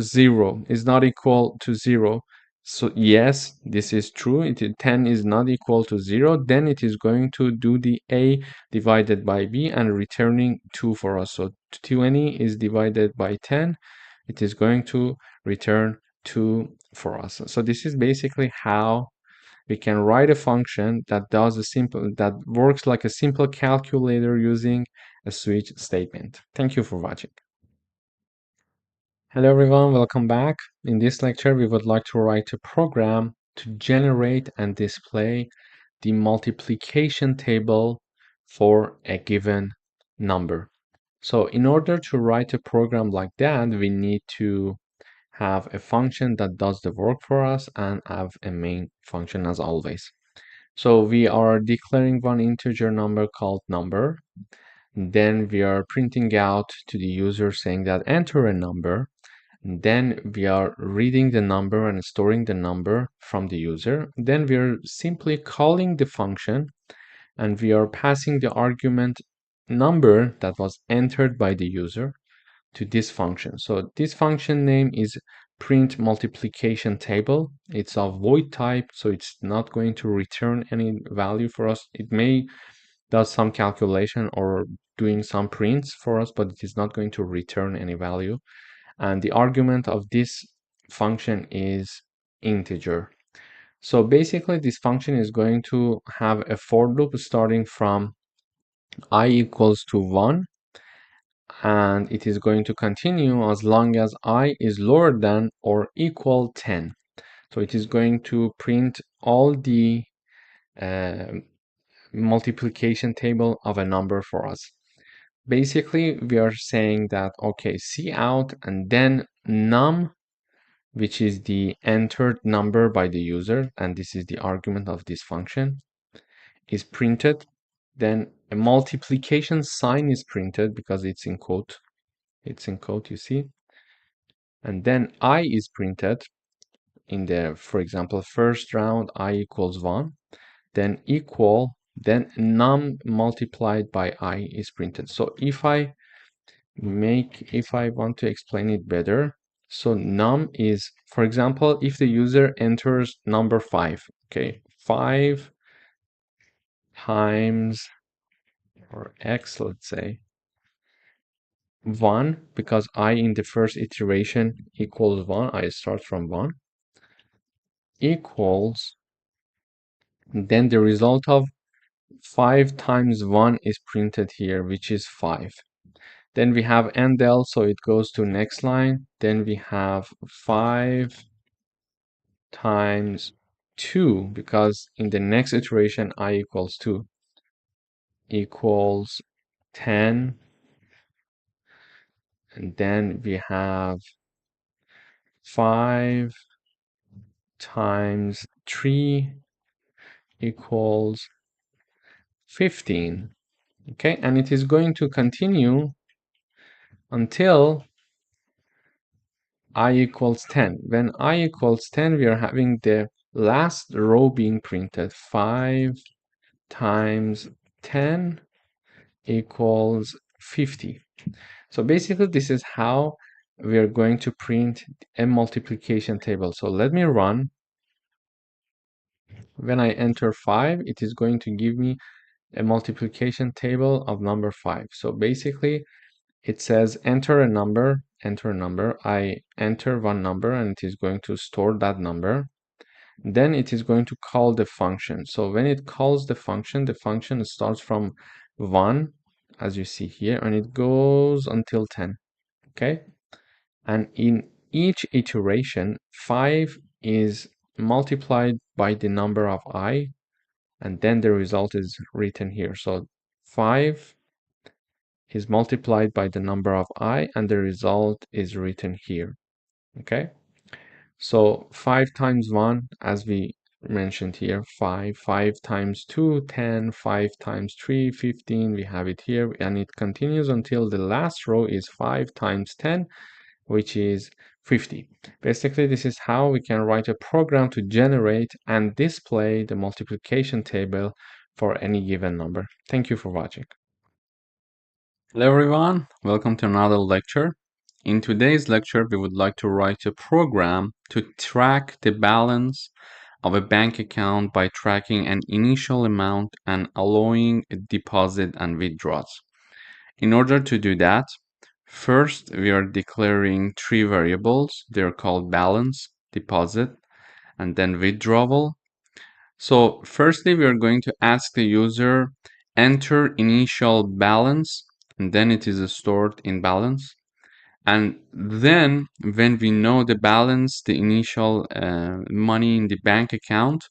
0, is not equal to 0. So yes, this is true. 10 is not equal to 0. Then it is going to do the a divided by b and returning 2 for us. So 20 is divided by 10. It is going to return 2 for us. So this is basically how we can write a function that works like a simple calculator using a switch statement. Thank you for watching. Hello everyone, welcome back. In this lecture, we would like to write a program to generate and display the multiplication table for a given number. So in order to write a program like that, we need to have a function that does the work for us and have a main function as always. So we are declaring one integer number called number. Then we are printing out to the user saying that enter a number. Then we are reading the number and storing the number from the user. Then we are simply calling the function and we are passing the argument number that was entered by the user to this function. So this function name is print multiplication table. It's of void type, so it's not going to return any value for us. It may does some calculation or doing some prints for us, but it is not going to return any value. And the argument of this function is integer. So basically this function is going to have a for loop starting from I equals to 1, and it is going to continue as long as I is lower than or equal 10. So it is going to print all the multiplication table of a number for us. Basically, we are saying that, okay, cout and then num, which is the entered number by the user, and this is the argument of this function, is printed. Then a multiplication sign is printed because it's in quote. It's in quote, you see. And then I is printed in the, for example, first round, I equals 1. Then equal, then num multiplied by I is printed. So if I want to explain it better, so num is, for example, if the user enters number 5, okay, 5 times, or x, let's say, 1, because I in the first iteration equals 1, I start from 1, equals, then the result of 5 times 1 is printed here, which is 5. Then we have endl, so it goes to next line. Then we have 5 times 2, because in the next iteration I equals 2, equals 10. And then we have 5 times 3 equals 15. Okay, and it is going to continue until I equals 10. When I equals 10, we are having the last row being printed. 5 times 10 equals 50. So basically, this is how we are going to print a multiplication table. So let me run. When I enter 5, it is going to give me a multiplication table of number 5. So basically, it says enter a number, enter a number. I enter one number and it is going to store that number. Then it is going to call the function. So when it calls the function starts from 1, as you see here, and it goes until 10. Okay? And in each iteration, 5 is multiplied by the number of I, and then the result is written here. So 5 is multiplied by the number of I, and the result is written here. Okay? So 5 times 1, as we mentioned here, 5. 5 times 2, 10. 5 times 3, 15. We have it here, and it continues until the last row is 5 times 10, which is 50. Basically, this is how we can write a program to generate and display the multiplication table for any given number. Thank you for watching. Hello everyone, welcome to another lecture. In today's lecture, we would like to write a program to track the balance of a bank account by tracking an initial amount and allowing a deposit and withdrawals. In order to do that, first we are declaring three variables. They're called balance, deposit, and then withdrawal. So firstly, we are going to ask the user enter initial balance, and then it is stored in balance. And then when we know the balance, the initial money in the bank account,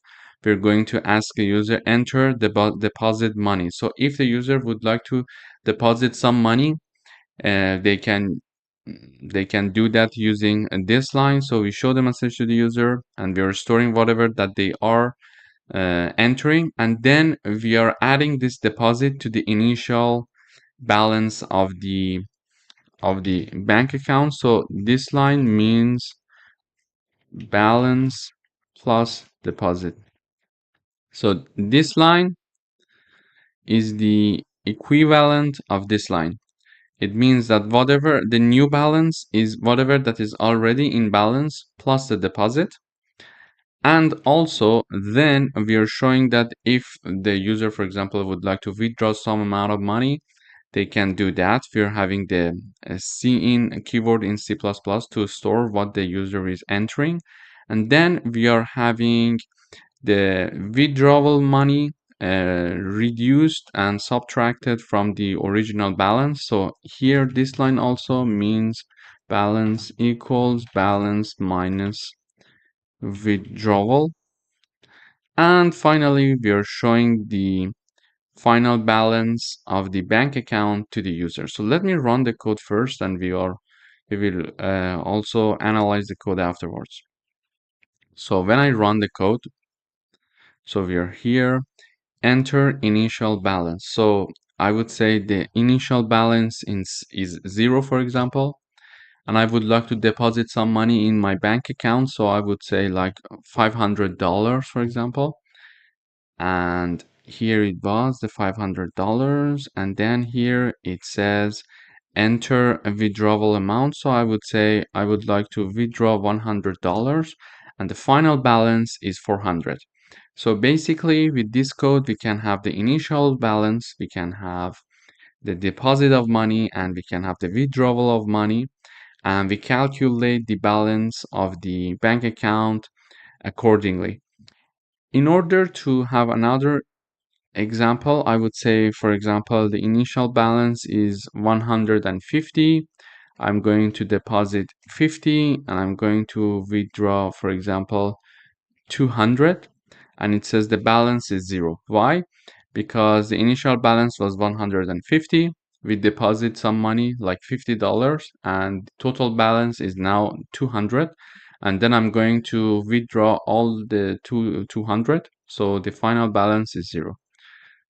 we're going to ask the user enter the deposit money. So if the user would like to deposit some money, they can do that using this line. So we show the message to the user and we are storing whatever that they are entering, and then we are adding this deposit to the initial balance of the bank account. So this line means balance plus deposit. So this line is the equivalent of this line. It means that whatever the new balance is, whatever that is already in balance plus the deposit. And also then we are showing that if the user, for example, would like to withdraw some amount of money, they can do that. We're having the cin keyword in C++ to store what the user is entering. And then we are having the withdrawal money reduced and subtracted from the original balance. So here this line also means balance equals balance minus withdrawal. And finally, we are showing the final balance of the bank account to the user. So let me run the code first, and we will also analyze the code afterwards. So when I run the code, so we are here, enter initial balance. So I would say the initial balance is 0, for example, and I would like to deposit some money in my bank account. So I would say like $500, for example. And here it was the $500, and then here it says enter a withdrawal amount. So I would say I would like to withdraw $100, and the final balance is 400. So basically with this code we can have the initial balance, we can have the deposit of money, and we can have the withdrawal of money, and we calculate the balance of the bank account accordingly. In order to have another example, I would say, for example, the initial balance is 150. I'm going to deposit 50, and I'm going to withdraw, for example, 200, and it says the balance is 0. Why? Because the initial balance was 150. We deposit some money like $50, and total balance is now 200. And then I'm going to withdraw all the 200, so the final balance is 0.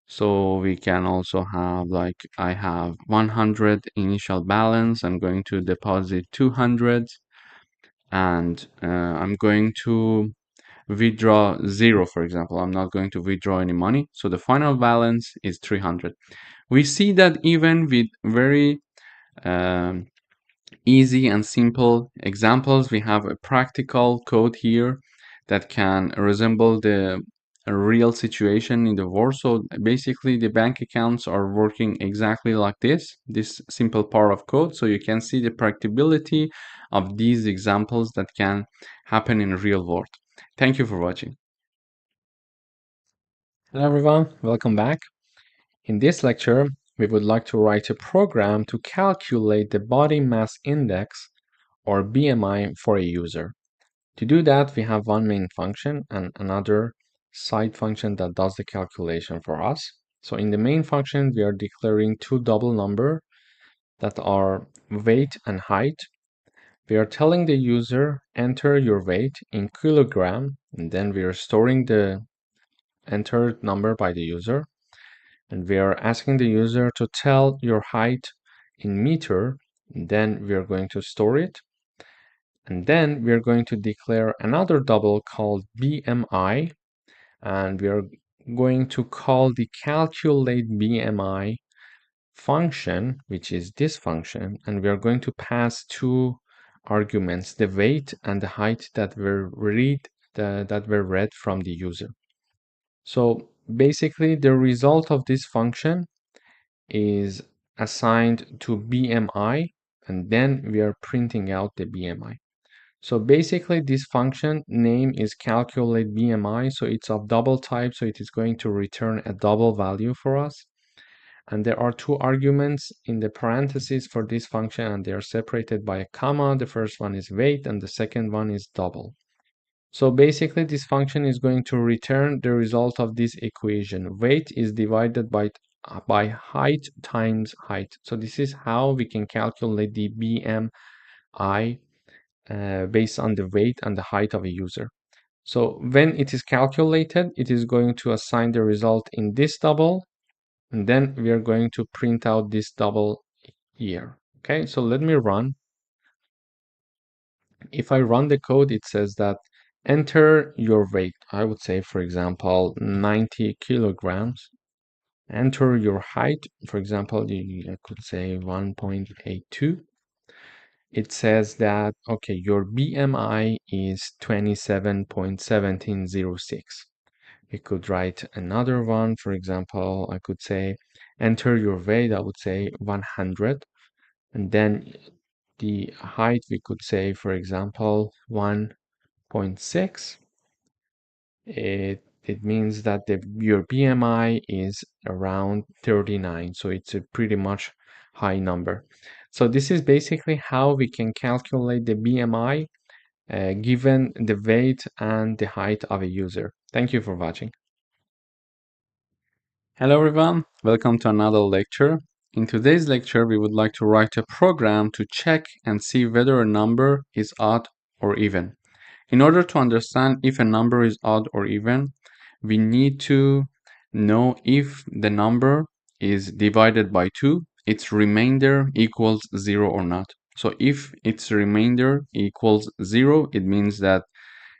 So we can also have like I have 100 initial balance. I'm going to deposit 200, and I'm going to withdraw 0, for example. I'm not going to withdraw any money. So the final balance is 300. We see that even with very um, easy and simple examples, we have a practical code here that can resemble the real situation in the world. So basically the bank accounts are working exactly like this simple part of code. So you can see the practicability of these examples that can happen in the real world. Thank you for watching. Hello everyone, welcome back. In this lecture, we would like to write a program to calculate the body mass index or BMI for a user. To do that, we have one main function and another side function that does the calculation for us. So in the main function, we are declaring two double numbers that are weight and height. We are telling the user, enter your weight in kilogram, and then we are storing the entered number by the user. And we are asking the user to tell your height in meter, and then we are going to store it. And then we are going to declare another double called BMI, and we are going to call the calculate BMI function, which is this function, and we are going to pass two arguments, the weight and the height that were read from the user. So basically the result of this function is assigned to BMI, and then we are printing out the BMI. So basically this function name is calculate BMI, so it's of double type, so it is going to return a double value for us. And there are two arguments in the parentheses for this function, and they are separated by a comma. The first one is weight and the second one is double. So basically this function is going to return the result of this equation. Weight is divided by height times height. So this is how we can calculate the BMI based on the weight and the height of a user. So when it is calculated, it is going to assign the result in this double, and then we are going to print out this double here. Okay, so let me run. If I run the code, it says that enter your weight. I would say, for example, 90 kilograms. Enter your height. For example, I could say 1.82. It says that, okay, your BMI is 27.1706. We could write another one. For example, I could say enter your weight. I would say 100. And then the height, we could say, for example, 1.6. It means that your BMI is around 39. So it's a pretty much high number. So this is basically how we can calculate the BMI given the weight and the height of a user. Thank you for watching. Hello everyone, welcome to another lecture. In today's lecture, we would like to write a program to check and see whether a number is odd or even. In order to understand if a number is odd or even, we need to know if the number is divided by 2, its remainder equals 0 or not. So if its remainder equals 0, it means that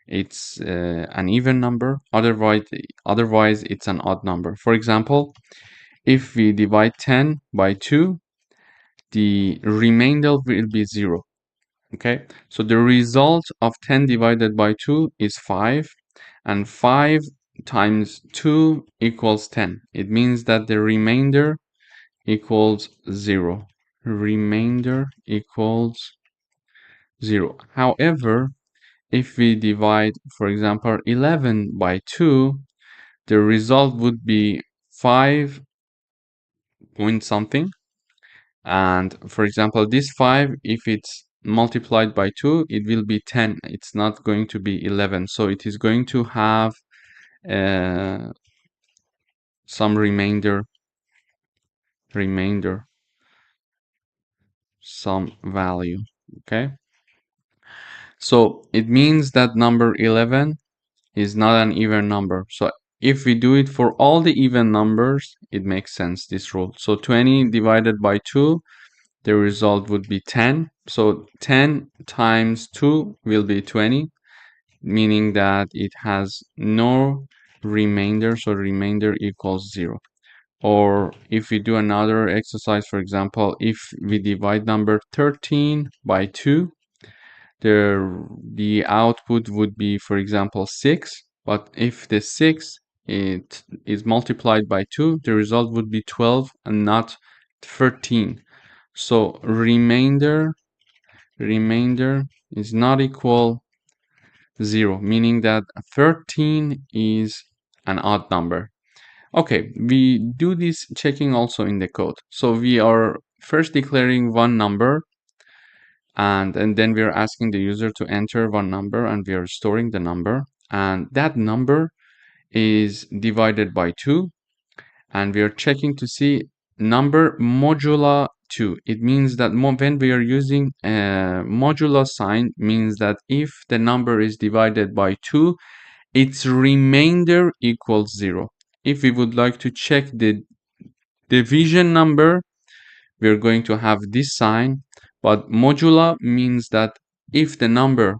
it's an even number. Otherwise, it's an odd number. For example, if we divide 10 by 2, the remainder will be 0. Okay, so the result of 10 divided by 2 is 5, and 5 times 2 equals 10. It means that the remainder equals 0. Remainder equals 0. However, if we divide, for example, 11 by 2, the result would be 5 point something. And for example, this 5, if it's multiplied by 2, it will be 10. It's not going to be 11. So it is going to have some remainder, some value. Okay. So it means that number 11 is not an even number. So if we do it for all the even numbers, it makes sense, this rule. So 20 divided by 2 the result would be 10. So 10 times 2 will be 20, meaning that it has no remainder, so remainder equals 0. Or if we do another exercise, for example, if we divide number 13 by 2, the output would be, for example, 6. But if the 6 it is multiplied by 2, the result would be 12 and not 13. So remainder is not equal 0, meaning that 13 is an odd number. Okay, we do this checking also in the code. So we are first declaring one number, and then we are asking the user to enter one number, and we are storing the number, and that number is divided by 2, and we are checking to see number modulo 2. It means that when we are using a modulo sign, means that if the number is divided by 2, its remainder equals 0. If we would like to check the division number, we're going to have this sign, but modulo means that if the number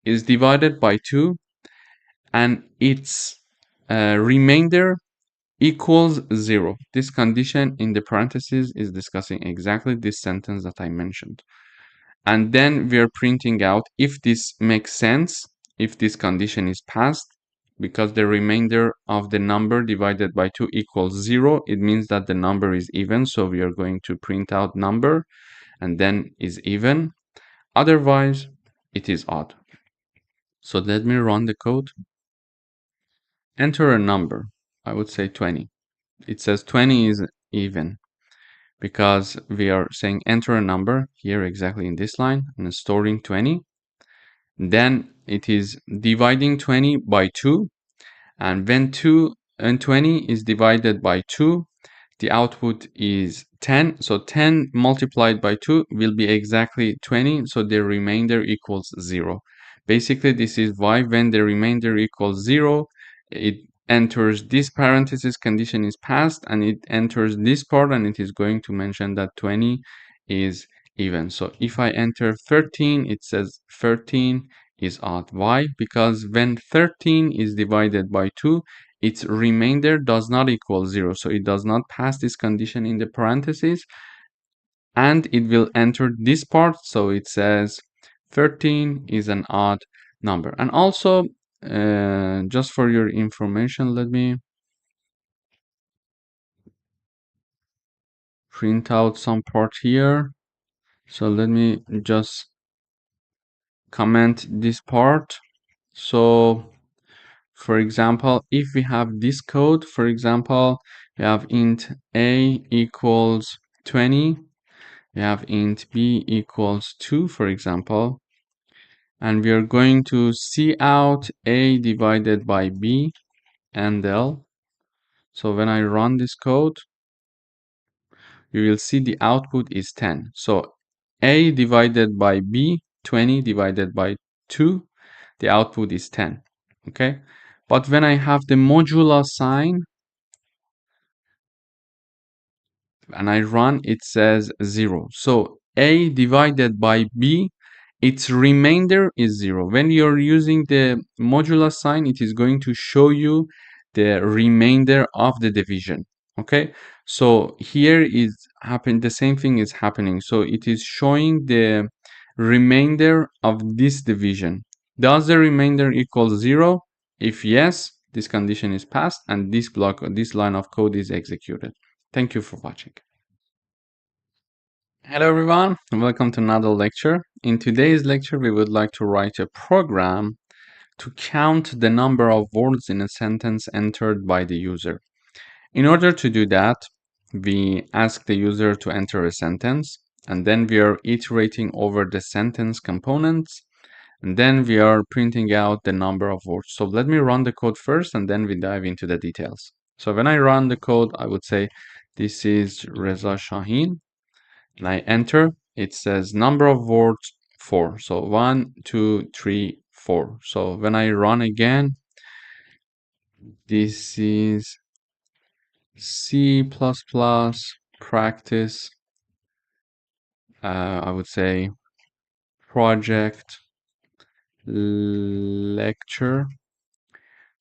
is divided by 2 and its remainder equals 0, this condition in the parentheses is discussing exactly this sentence that I mentioned. And then we're printing out if this makes sense, if this condition is passed, because the remainder of the number divided by 2 equals 0, it means that the number is even, so we are going to print out number and then is even. Otherwise, it is odd. So let me run the code. Enter a number. I would say 20. It says 20 is even because we are saying enter a number here exactly in this line and storing 20. Then it is dividing 20 by 2, and when 2 and 20 is divided by 2, the output is 10. So 10 multiplied by 2 will be exactly 20, so the remainder equals 0. Basically, this is why when the remainder equals 0, it enters this parenthesis condition is passed, and it enters this part, and it is going to mention that 20 is even. So if I enter 13, it says 13 is odd. Why? Because when 13 is divided by 2, its remainder does not equal 0. So it does not pass this condition in the parentheses, and it will enter this part. So it says 13 is an odd number. And also, just for your information, let me print out some part here. So let me just comment this part. So for example, if we have this code, for example, we have int a equals 20, we have int b equals 2, for example, and we are going to see out a divided by b and l. So when I run this code, you will see the output is 10. So a divided by b, 20 divided by 2, the output is 10. Okay, but when I have the modulo sign and I run, it says 0. So a divided by b, its remainder is 0. When you're using the modulo sign, it is going to show you the remainder of the division. Okay, so here is happen the same thing is happening. So it is showing the remainder of this division. Does the remainder equal 0? If yes, this condition is passed and this line of code is executed. Thank you for watching. Hello everyone, and welcome to another lecture. In today's lecture, we would like to write a program to count the number of words in a sentence entered by the user. In order to do that, we ask the user to enter a sentence, and then we are iterating over the sentence components, and then we are printing out the number of words. So let me run the code first, and then we dive into the details. So when I run the code, I would say this is Reza Shaheen, and I enter. It says number of words 4. So 1, 2, 3, 4. So when I run again, this is C++ practice I would say project lecture.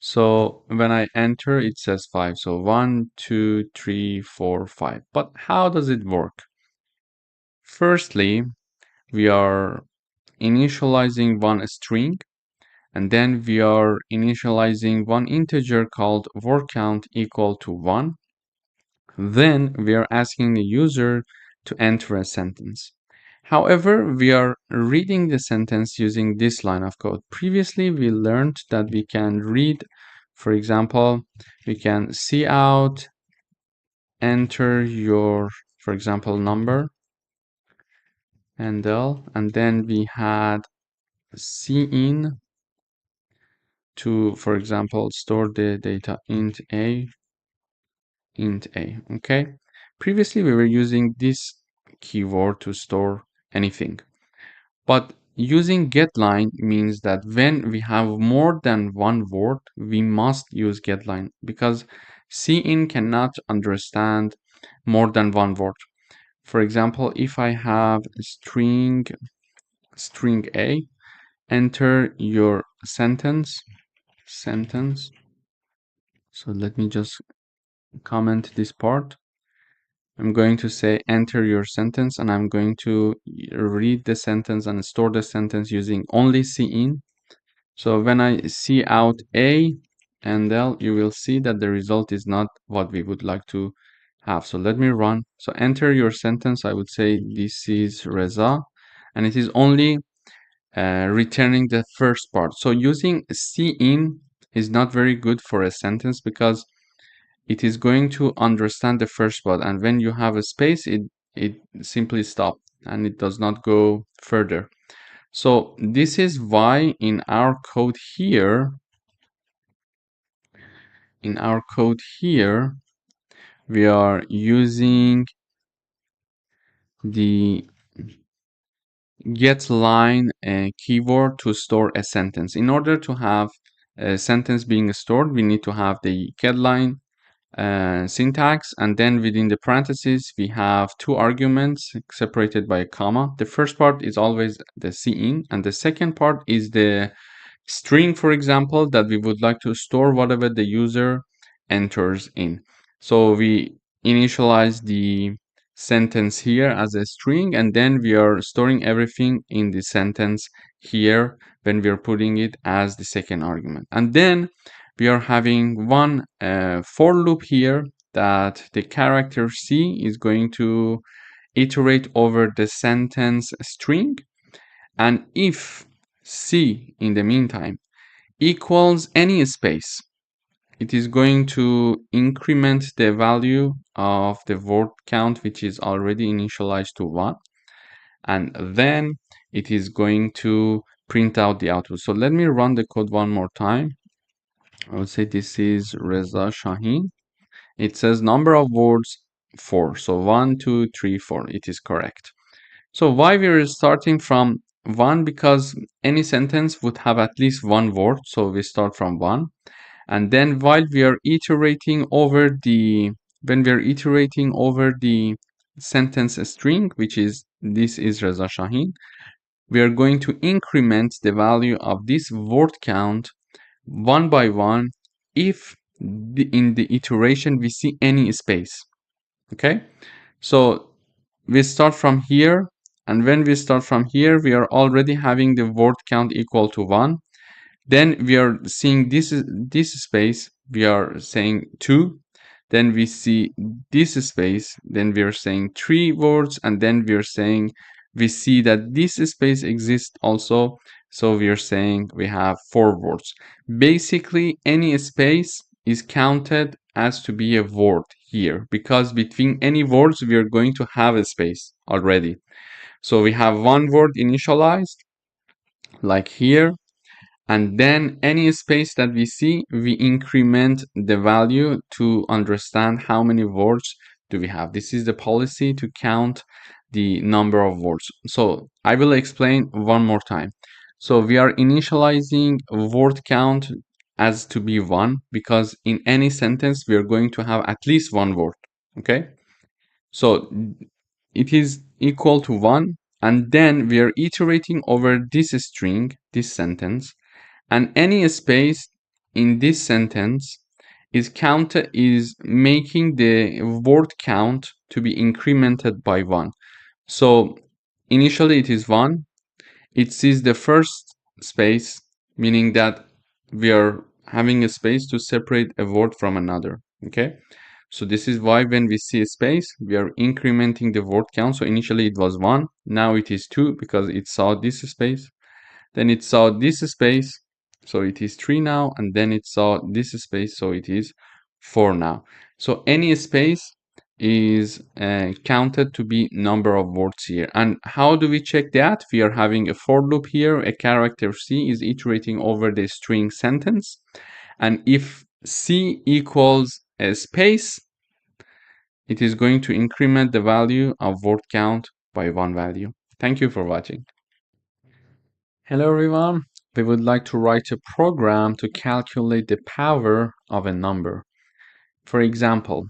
So when I enter, it says 5. So 1, 2, 3, 4, 5. But how does it work? Firstly, we are initializing one string, and then we are initializing one integer called word count equal to 1. Then we are asking the user to enter a sentence. However, we are reading the sentence using this line of code. Previously, we learned that we can read, for example, we can see out, enter your, for example, number, and then we had see in to, for example, store the data int a, okay? Previously, we were using this keyword to store anything. But using getLine means that when we have more than one word, we must use getLine because cin cannot understand more than one word. For example, if I have string a, enter your sentence. So let me just comment this part. I'm going to say enter your sentence, and I'm going to read the sentence and store the sentence using only cin. So when I see out a and l, you will see that the result is not what we would like to have. So let me run. So enter your sentence. I would say this is Reza, and it is only returning the first part. So using cin is not very good for a sentence because it is going to understand the first part, and when you have a space, it simply stops and it does not go further. So this is why in our code here, we are using the getLine keyword to store a sentence. In order to have a sentence being stored, we need to have the getLine syntax, and then within the parentheses we have two arguments separated by a comma. The first part is always the cin, and the second part is the string, for example, that we would like to store whatever the user enters in. So we initialize the sentence here as a string, and then we are storing everything in the sentence here when we are putting it as the second argument. And then we are having one for loop here that the character C is going to iterate over the sentence string, and if C in the meantime equals any space, it is going to increment the value of the word count, which is already initialized to 1, and then it is going to print out the output. So let me run the code one more time. I would say this is Reza Shaheen. It says number of words 4. So 1, 2, 3, 4. It is correct. So why we are starting from 1? Because any sentence would have at least one word. So we start from 1. And then while we are iterating over the, when we are iterating over the sentence string, which is this is Reza Shaheen, we are going to increment the value of this word count one by one if in the iteration we see any space. Okay, so we start from here, and when we start from here, we are already having the word count equal to 1. Then we are seeing this space, we are saying 2. Then we see this space, then we are saying 3 words, and then we are saying we see that this space exists also, so we are saying we have 4 words. Basically, any space is counted as to be a word here, because between any words we are going to have a space already. So we have one word initialized, like here, and then any space that we see, we increment the value to understand how many words do we have. This is the policy to count the number of words. So I will explain one more time. So we are initializing word count as to be 1 because in any sentence we are going to have at least one word. Okay, so it is equal to 1, and then we are iterating over this string, this sentence, and any space in this sentence is making the word count to be incremented by 1. So initially it is 1. It sees the first space, meaning that we are having a space to separate a word from another. Okay, so this is why when we see a space, we are incrementing the word count. So initially it was 1, now it is 2 because it saw this space. Then it saw this space, so it is 3 now, and then it saw this space, so it is 4 now. So any space is counted to be number of words here. And how do we check that? We are having a for loop here. A character C is iterating over the string sentence. And if C equals a space, it is going to increment the value of word count by 1 value. Thank you for watching. Hello everyone. We would like to write a program to calculate the power of a number. For example,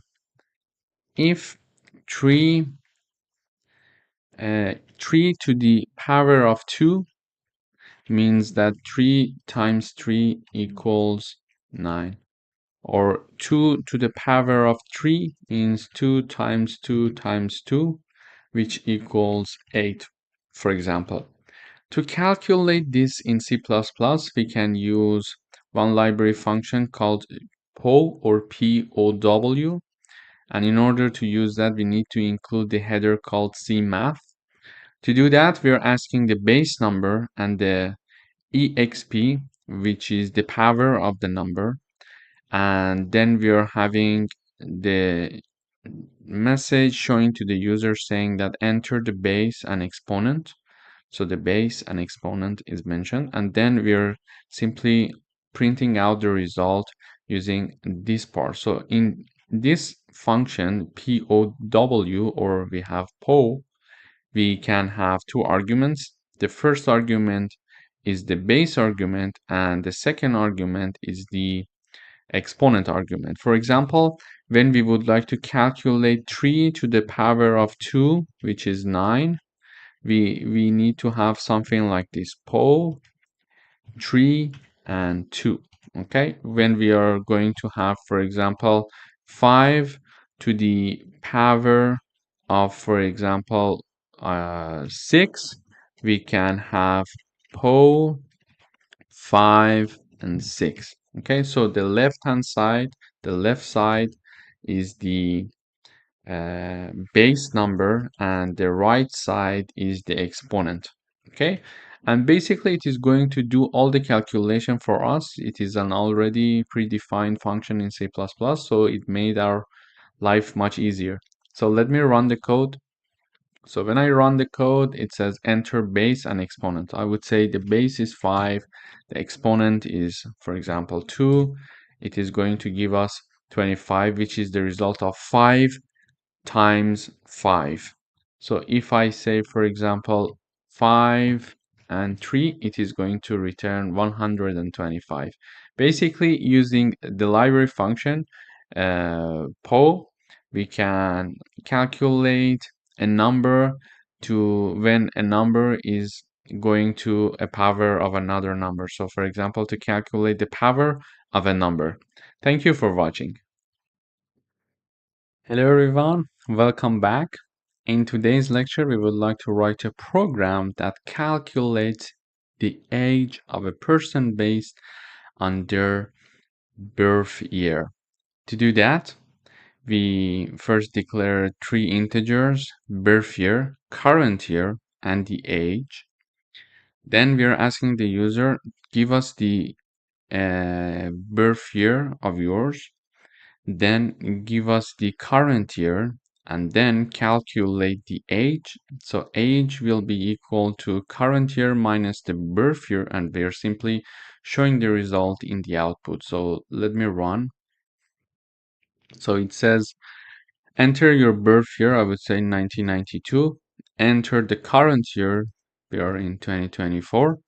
if 3 to the power of 2 means that 3 times 3 equals 9, or 2 to the power of 3 means 2 times 2 times 2, which equals 8, for example. To calculate this in C++, we can use one library function called POW or POW. And in order to use that, we need to include the header called CMath. To do that, we are asking the base number and the EXP, which is the power of the number. And then we are having the message showing to the user saying that enter the base and exponent. So the base and exponent is mentioned, and then we're simply printing out the result using this part. So in this function POW, or we have POW, we can have two arguments. The first argument is the base argument, and the second argument is the exponent argument. For example, when we would like to calculate 3 to the power of 2, which is 9, we need to have something like this: POW 3 and 2. Okay, when we are going to have, for example, 5 to the power of, for example, 6, we can have POW 5 and 6. Okay, so the left side is the base number, and the right side is the exponent. Okay, and basically it is going to do all the calculation for us. It is an already predefined function in C++, so it made our life much easier. So let me run the code. So when I run the code, it says enter base and exponent. I would say the base is 5, the exponent is, for example, 2. It is going to give us 25, which is the result of 5 times 5. So if I say, for example, 5 and 3, it is going to return 125. Basically, using the library function POW, we can calculate a number to when a number is going to a power of another number. So for example, to calculate the power of a number. Thank you for watching. Hello everyone, welcome back. In today's lecture, we would like to write a program that calculates the age of a person based on their birth year. To do that, we first declare three integers: birth year, current year, and the age. Then we are asking the user, give us the birth year of yours, then give us the current year, and then calculate the age. So age will be equal to current year minus the birth year, and we are simply showing the result in the output. So let me run. So it says enter your birth year, I would say 1992. Enter the current year, we are in 2024.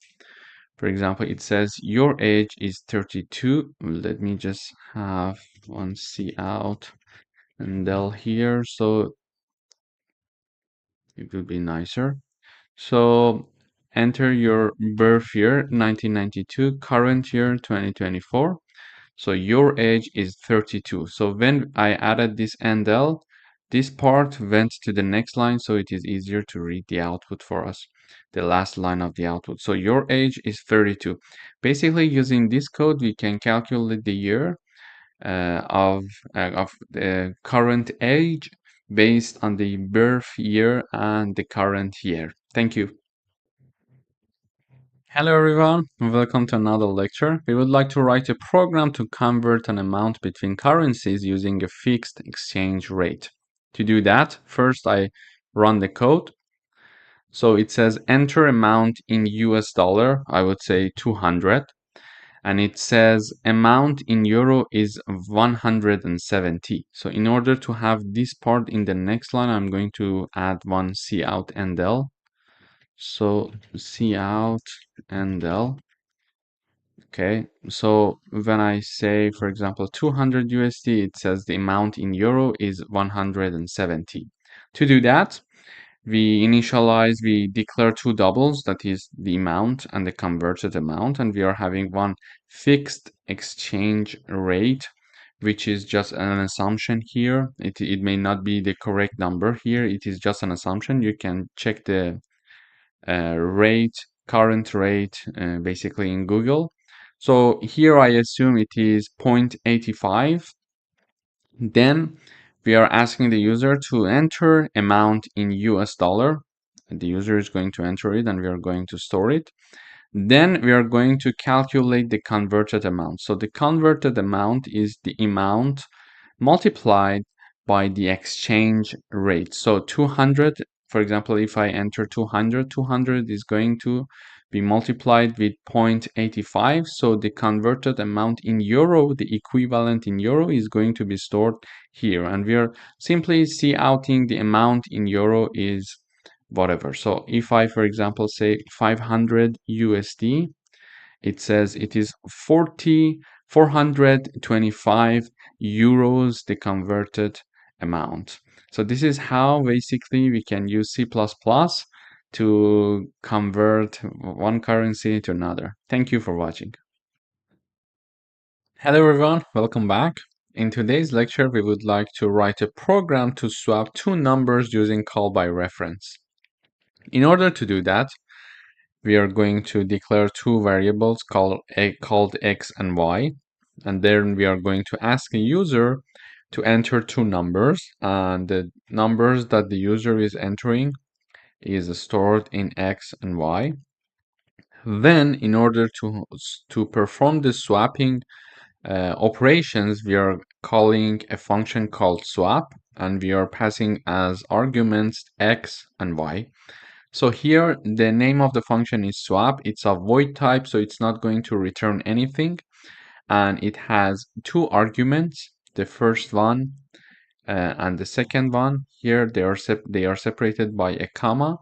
For example, it says your age is 32. Let me just have one C out and del here. So It will be nicer. So enter your birth year 1992, current year 2024. So your age is 32. So when I added this NDL, this part went to the next line, so it is easier to read the output for us, the last line of the output. So your age is 32. Basically, using this code, we can calculate the year of the current age based on the birth year and the current year. Thank you. Hello everyone, welcome to another lecture. We would like to write a program to convert an amount between currencies using a fixed exchange rate. To do that, first I run the code. So it says enter amount in US dollar, I would say 200. And it says amount in euro is 170. So in order to have this part in the next line, I'm going to add one cout endl. So cout endl. Okay, so when I say, for example, 200 USD, it says the amount in euro is 170. To do that, we declare two doubles, that is the amount and the converted amount, and we are having one fixed exchange rate, which is just an assumption here. It may not be the correct number here. It is just an assumption. You can check the current rate, basically in Google. So here I assume it is 0.85. Then we are asking the user to enter amount in US dollar. The user is going to enter it and we are going to store it. Then we are going to calculate the converted amount. So the converted amount is the amount multiplied by the exchange rate. So 200, for example, if I enter 200, 200 is going to be multiplied with 0.85. So the converted amount in euro, the equivalent in euro, is going to be stored here. And we are simply outing the amount in euro is whatever. So if I, for example, say 500 USD, it says it is 425 euros, the converted amount. So this is how basically we can use C++ to convert one currency to another. Thank you for watching. Hello everyone, welcome back. In today's lecture, we would like to write a program to swap two numbers using call by reference. In order to do that, we are going to declare two variables called x and y, and then we are going to ask a user to enter two numbers, and the numbers that the user is entering is stored in x and y. Then in order to perform the swapping operations, we are calling a function called swap, and we are passing as arguments x and y. So here the name of the function is swap. It's a void type, so it's not going to return anything, and it has two arguments. The first one and the second one. Here they are separated by a comma,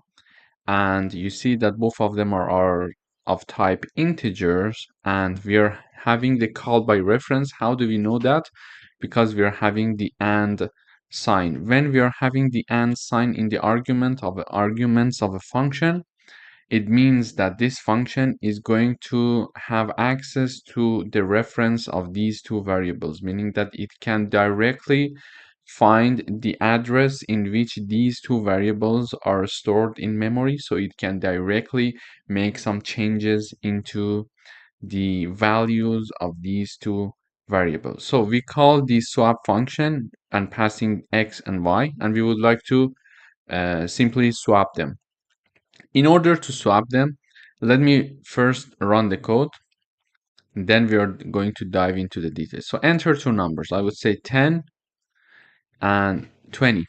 and you see that both of them are of type integers, and we are having the call by reference. How do we know that? Because we are having the and sign. When we are having the and sign in the arguments of a function, it means that this function is going to have access to the reference of these two variables, meaning that it can directly find the address in which these two variables are stored in memory, so it can directly make some changes into the values of these two variables. So we call the swap function and passing x and y, and we would like to simply swap them. In order to swap them, let me first run the code. Then we are going to dive into the details. So enter two numbers. I would say 10 and 20.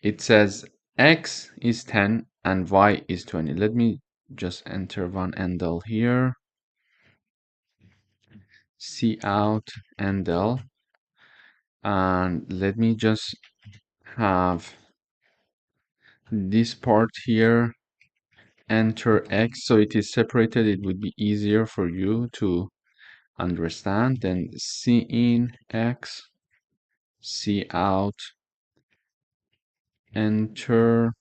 It says x is 10 and y is 20. Let me just enter one endl here. Cout endl. And let me just have this part here, enter x, so it is separated. It would be easier for you to understand. Then cin x, cout, enter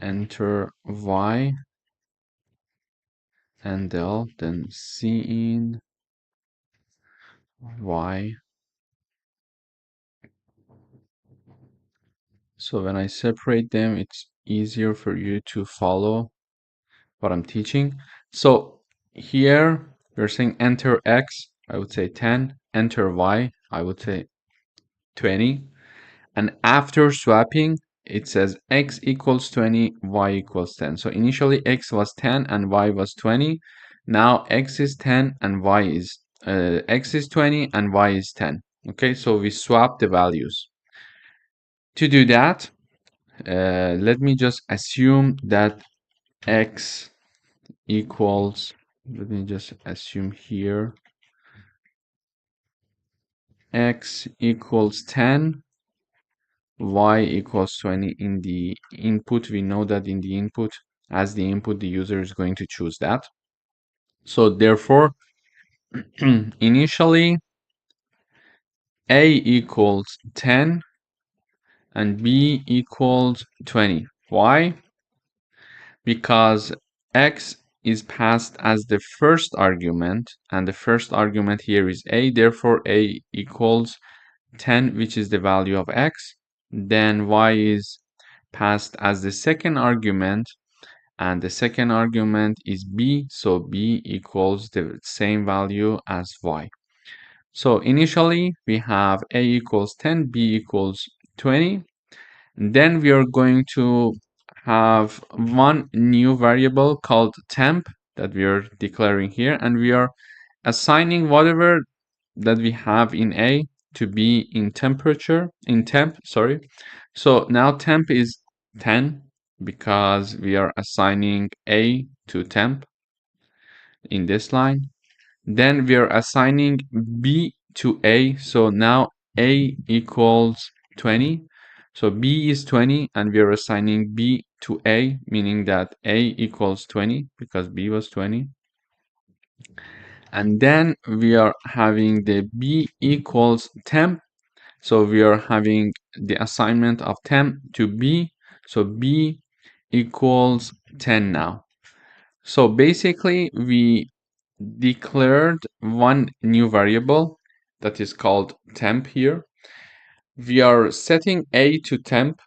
enter y and del, then cin y. So when I separate them, it's easier for you to follow what I'm teaching. So here we're saying enter x, I would say 10, enter y, I would say 20. And after swapping, it says x equals 20, y equals 10. So initially x was 10 and y was 20. Now x is 10 and x is 20 and y is 10. Okay, so we swap the values. To do that, let me just assume that x equals, let me just assume here, x equals 10, y equals 20 in the input. We know that in the input, as the input, the user is going to choose that. So therefore, initially, a equals 10 and b equals 20. Why? Because x is passed as the first argument, and the first argument here is a, therefore a equals 10, which is the value of x. Then y is passed as the second argument, and the second argument is b, so b equals the same value as y. So initially we have a equals 10, b equals 20. Then we are going to have one new variable called temp that we are declaring here, and we are assigning whatever that we have in a to be in temp, sorry. So now temp is 10 because we are assigning a to temp in this line. Then we are assigning b to a, so now a equals 20. So b is 20 and we are assigning b to a, meaning that a equals 20 because b was 20. And then we are having the b equals temp. So we are having the assignment of temp to b. So b equals 10 now. So basically we declared one new variable that is called temp here. We are setting a to temp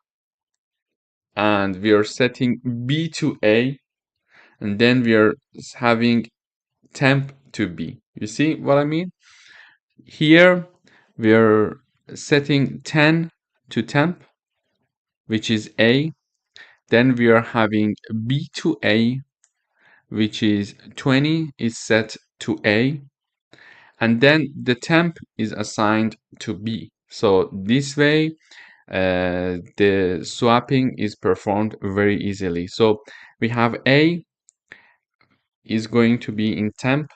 and we are setting b to a, and then we are having temp to b. You see what I mean? Here we are setting 10 to temp, which is a. Then we are having b to a, which is 20 is set to a. And then the temp is assigned to b. So this way, the swapping is performed very easily. So we have a is going to be in temp,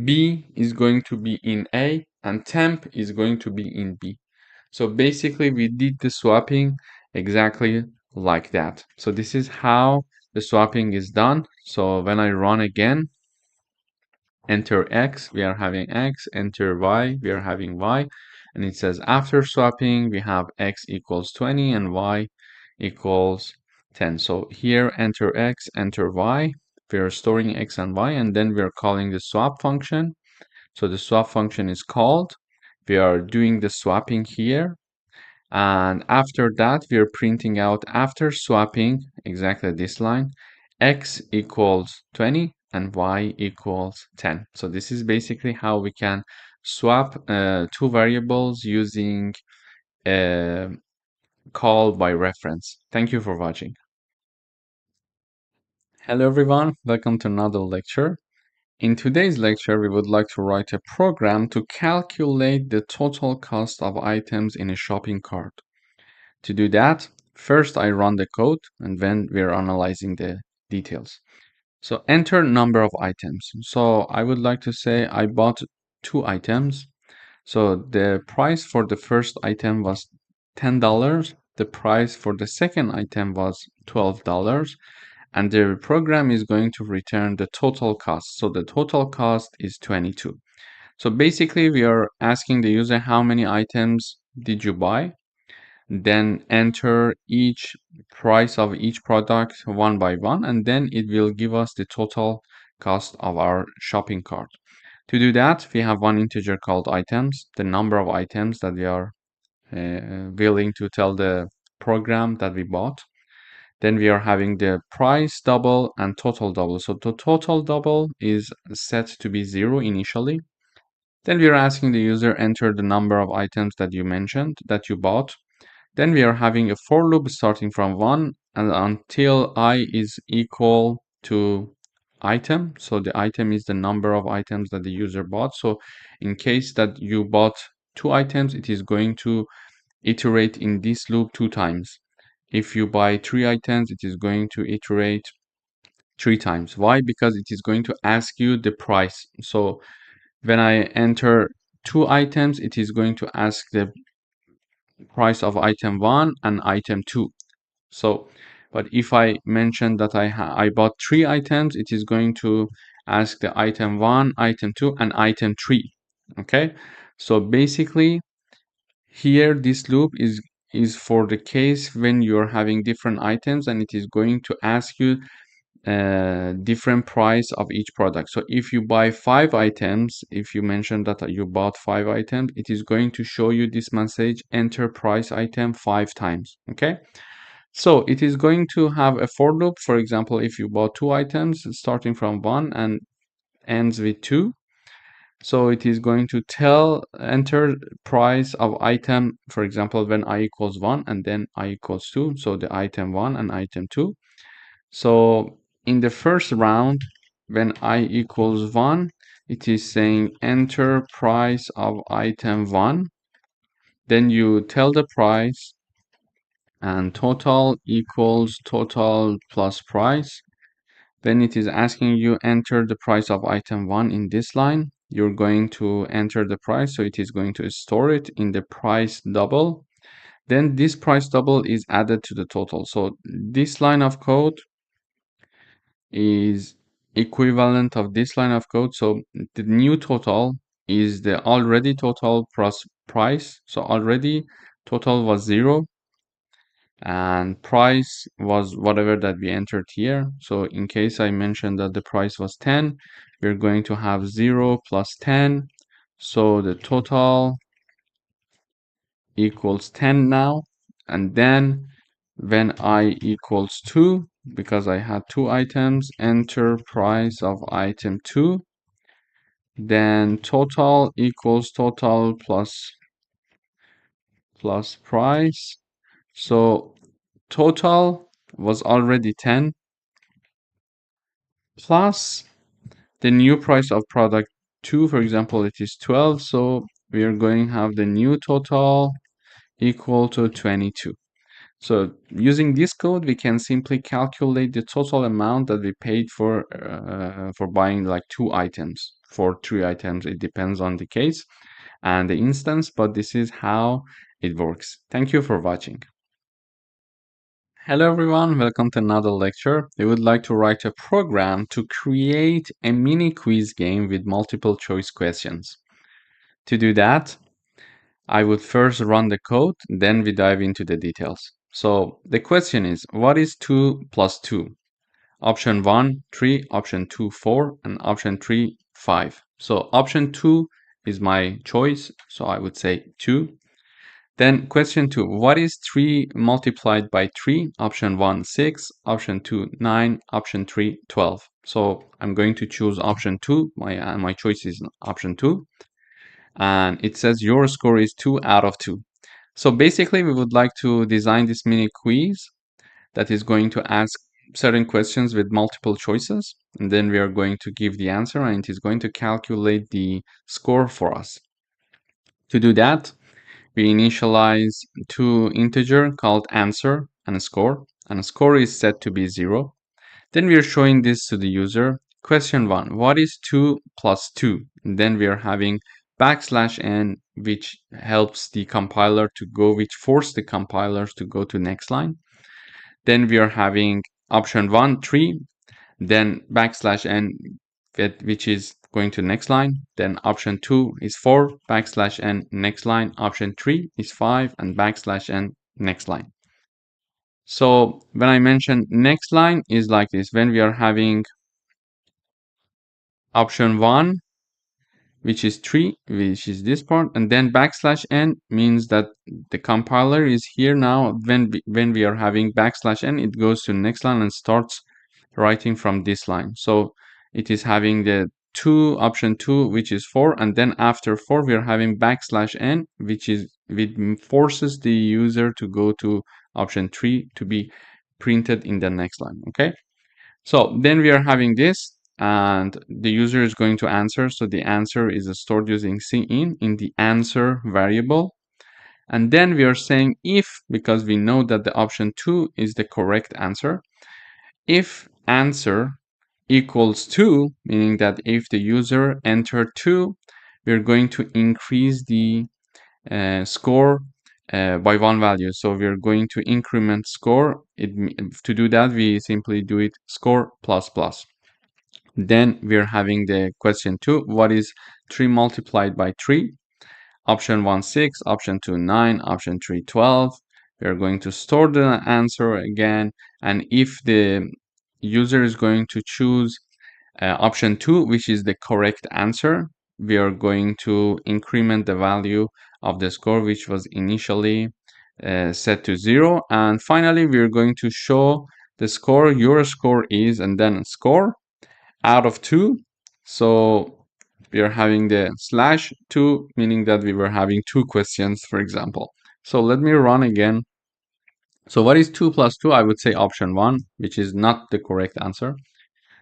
b is going to be in a, and temp is going to be in b. So basically we did the swapping exactly like that. So this is how the swapping is done. So when I run again, enter x, we are having x, enter y, we are having y, and it says after swapping we have x equals 20 and y equals 10. So here enter x, enter y, we are storing x and y, and then we are calling the swap function. So the swap function is called, we are doing the swapping here, and after that we are printing out after swapping exactly this line, x equals 20 and y equals 10. So this is basically how we can swap two variables using a call by reference. Thank you for watching. Hello everyone, welcome to another lecture. In today's lecture, we would like to write a program to calculate the total cost of items in a shopping cart. To do that, first I run the code and then we're analyzing the details. So enter number of items. So I would like to say I bought 2 items. So the price for the first item was $10. The price for the second item was $12. And the program is going to return the total cost. So the total cost is 22. So basically we are asking the user how many items did you buy? then enter each price of each product one by one, and then it will give us the total cost of our shopping cart. To do that, we have one integer called items, the number of items that we are willing to tell the program that we bought. Then we are having the price double and total double. So the total double is set to be 0 initially. Then we are asking the user enter the number of items that you mentioned that you bought. Then we are having a for loop starting from 1 and until I is equal to item. So the item is the number of items that the user bought. So in case that you bought 2 items, it is going to iterate in this loop 2 times. If you buy 3 items, it is going to iterate 3 times. Why? Because it is going to ask you the price. So when I enter 2 items, it is going to ask the price of item 1 and item 2. So, but if I mention that I bought 3 items, it is going to ask the item 1, item 2, and item 3. Okay? So basically, here this loop is for the case when you're having different items and it is going to ask you different price of each product. So if you buy 5 items, if you mention that you bought 5 items, it is going to show you this message, enter price item 5 times. Okay? So it is going to have a for loop. For example, if you bought 2 items starting from 1 and ends with 2, so it is going to enter price of item, for example, when I equals 1 and then I equals 2. So the item 1 and item 2. So in the first round, when I equals 1, it is saying enter price of item 1. Then you tell the price and total equals total plus price. Then it is asking you enter the price of item 1 in this line. You're going to enter the price, so it is going to store it in the price double. Then this price double is added to the total. So this line of code is equivalent of this line of code. So the new total is the already total plus price. So already total was 0 and price was whatever that we entered here. So in case I mentioned that the price was 10, we're going to have 0 plus 10. So the total equals 10 now. And then when I equals 2, because I had 2 items, enter price of item 2. Then total equals total plus price. So total was already 10 plus the new price of product 2, for example, it is 12. So we are going to have the new total equal to 22. So using this code, we can simply calculate the total amount that we paid for buying like 2 items. For 3 items, it depends on the case and the instance, but this is how it works. Thank you for watching. Hello everyone, welcome to another lecture. We would like to write a program to create a mini quiz game with multiple choice questions. To do that, I would first run the code, then we dive into the details. So the question is, what is 2 plus 2? Option 1, 3, option 2, 4, and option 3, 5. So option 2 is my choice, so I would say 2. Then question 2, what is 3 multiplied by 3? Option 1, 6, option 2, 9, option 3, 12. So I'm going to choose option 2. My choice is option 2. And it says your score is 2 out of 2. So basically, we would like to design this mini quiz that is going to ask certain questions with multiple choices. And then we are going to give the answer and it is going to calculate the score for us. To do that, we initialize 2 integer called answer and a score. And a score is set to be 0. Then we are showing this to the user. Question 1, what is 2 plus 2? And then we are having \n, which helps the compiler to go, which force the compilers to go to next line. Then we are having option 1, 3, then \n, which is going to next line. Then option 2 is 4, \n, next line. Option 3 is 5, and \n, next line. So when I mention next line is like this, when we are having option 1, which is 3, which is this part, and then \n means that the compiler is here now. When we are having \n, it goes to next line and starts writing from this line. So it is having the option 2, which is 4, and then after 4 we are having \n, which forces the user to go to option 3 to be printed in the next line. Okay, so then we are having this, and the user is going to answer. So the answer is stored using cin in the answer variable. And then we are saying if, because we know that the option 2 is the correct answer, if answer equals 2, meaning that if the user entered 2, we're going to increase the score by 1 value. So we're going to increment score. To do that, we simply do it score plus plus. Then we're having the question 2, what is 3 multiplied by 3? Option 1, 6, option 2, 9, option 3, 12. We're going to store the answer again, and if the user is going to choose option 2, which is the correct answer, we are going to increment the value of the score, which was initially set to 0. And finally, we are going to show the score. Your score is, and then score out of 2. So we are having the /2, meaning that we were having 2 questions, for example. So let me run again. So what is 2 plus 2? I would say option 1, which is not the correct answer.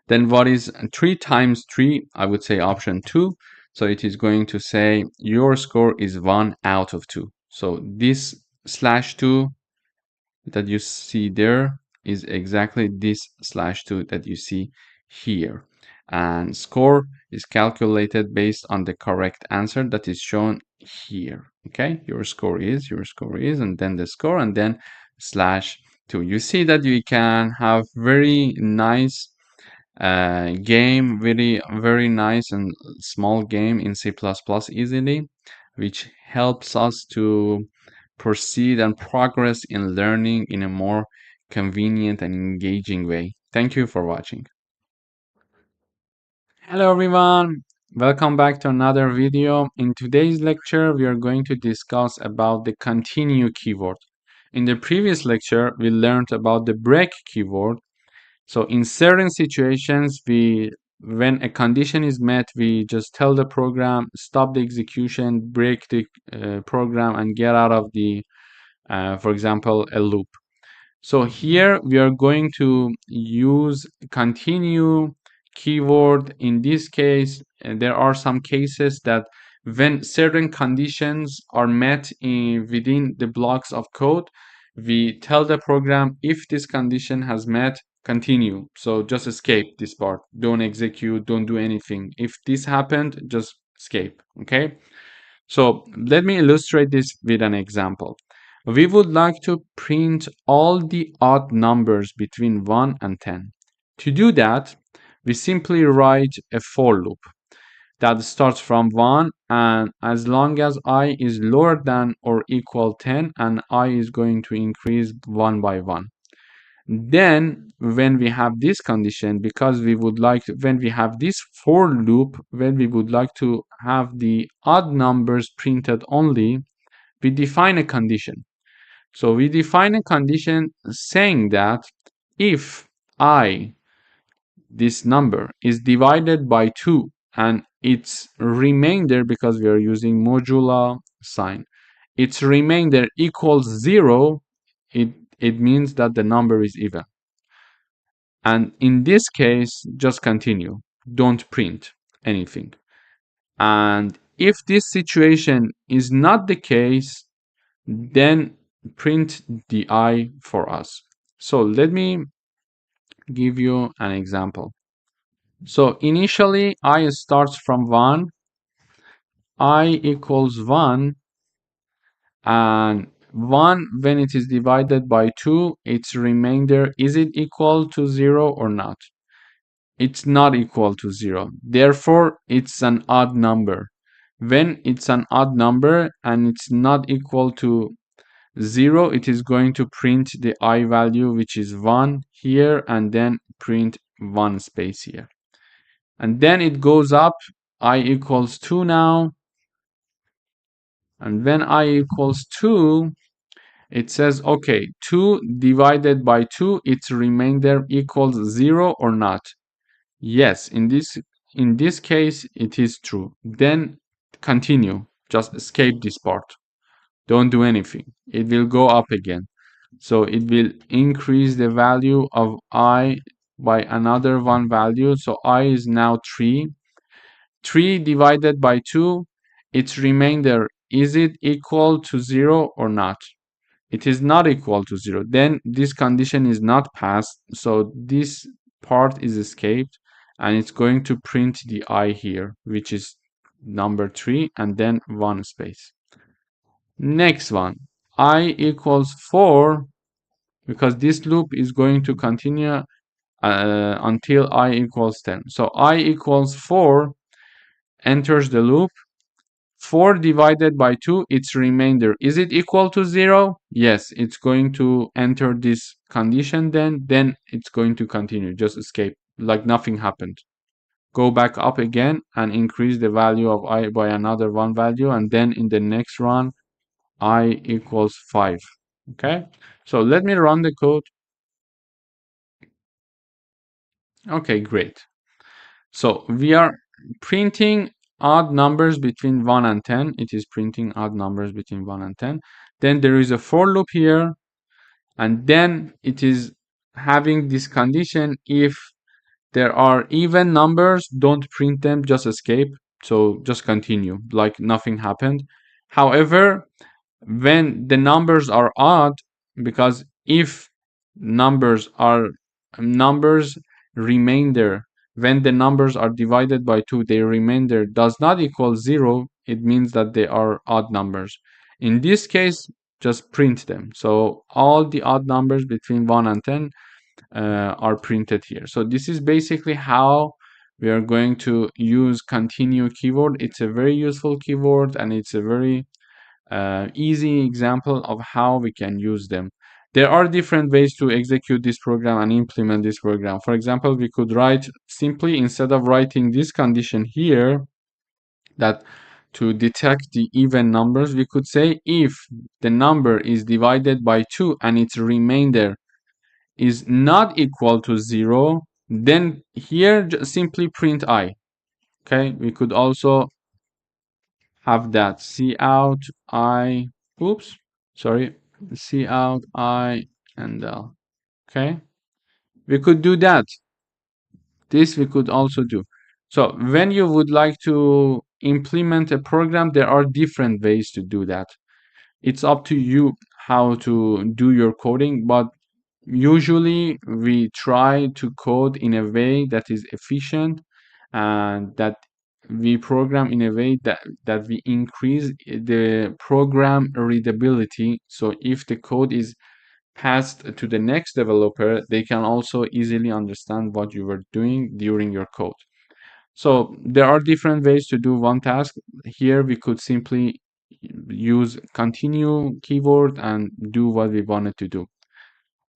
Then what is 3 times 3? I would say option 2. So it is going to say your score is 1 out of 2. So this /2 that you see there is exactly this /2 that you see here. And score is calculated based on the correct answer that is shown here. Okay, your score is, and then the score, and then /2. You see that we can have very nice game, very nice and small game in C++ easily, which helps us to proceed and progress in learning in a more convenient and engaging way. Thank you for watching. Hello everyone, welcome back to another video. In today's lecture, we are going to discuss about the continue keyword. In the previous lecture, we learned about the break keyword. So in certain situations, when a condition is met, we just tell the program, stop the execution, break the program, and get out of the, for example, a loop. So here we are going to use continue keyword. In this case, there are some cases that when certain conditions are met within the blocks of code, we tell the program if this condition has met, continue. So just escape this part. Don't execute, don't do anything. If this happened, just escape. Okay? So let me illustrate this with an example. We would like to print all the odd numbers between 1 and 10. To do that, we simply write a for loop that starts from 1, and as long as I is lower than or equal 10, and I is going to increase 1 by 1. Then when we have this condition, because we would like to, when we have this for loop, when we would like to have the odd numbers printed only, we define a condition. So we define a condition saying that if I, this number, is divided by 2 and its remainder, because we are using modulo sign, its remainder equals 0, it means that the number is even. And in this case, just continue. Don't print anything. And if this situation is not the case, then print the I for us. So let me give you an example. So initially, I starts from 1, I equals 1, and 1, when it is divided by 2, its remainder, is it equal to 0 or not? It's not equal to 0. Therefore, it's an odd number. When it's an odd number and it's not equal to 0, it is going to print the I value, which is 1 here, and then print 1 space here. And then it goes up, I equals 2 now. And when I equals 2, it says, okay, 2 divided by 2, its remainder equals 0 or not? Yes, in this case, it is true. Then continue. Just escape this part. Don't do anything. It will go up again. So it will increase the value of I by another one value. So I is now 3. 3 divided by 2, its remainder, is it equal to 0 or not? It is not equal to 0. Then this condition is not passed. So this part is escaped, and it's going to print the I here, which is number 3, and then 1 space. Next one, I equals 4, because this loop is going to continue until I equals 10. So I equals 4 enters the loop. 4 divided by 2, its remainder, is it equal to 0? Yes, it's going to enter this condition then it's going to continue, just escape, like nothing happened. Go back up again and increase the value of I by another one value, and then in the next run, I equals 5. Okay, so let me run the code. Okay, great. So we are printing odd numbers between 1 and 10. It is printing odd numbers between 1 and 10. Then there is a for loop here, and then it is having this condition: if there are even numbers, don't print them, just escape. So just continue like nothing happened. However, when the numbers are odd, because if numbers remainder, when the numbers are divided by 2, their remainder does not equal 0, it means that they are odd numbers. In this case, just print them. So all the odd numbers between 1 and 10 are printed here. So this is basically how we are going to use continue keyword. It's a very useful keyword, and it's a very easy example of how we can use them. There are different ways to execute this program and implement this program. For example, we could write simply, instead of writing this condition here, that to detect the even numbers, we could say if the number is divided by 2 and its remainder is not equal to 0, then here just simply print I. Okay, we could also have that cout I, oops, sorry, cout I and L. Okay, we could do that. This we could also do. So when you would like to implement a program, there are different ways to do that. It's up to you how to do your coding, but usually we try to code in a way that is efficient, and that we program in a way that we increase the program readability. So if the code is passed to the next developer, they can also easily understand what you were doing during your code. So there are different ways to do one task. Here we could simply use continue keyword and do what we wanted to do.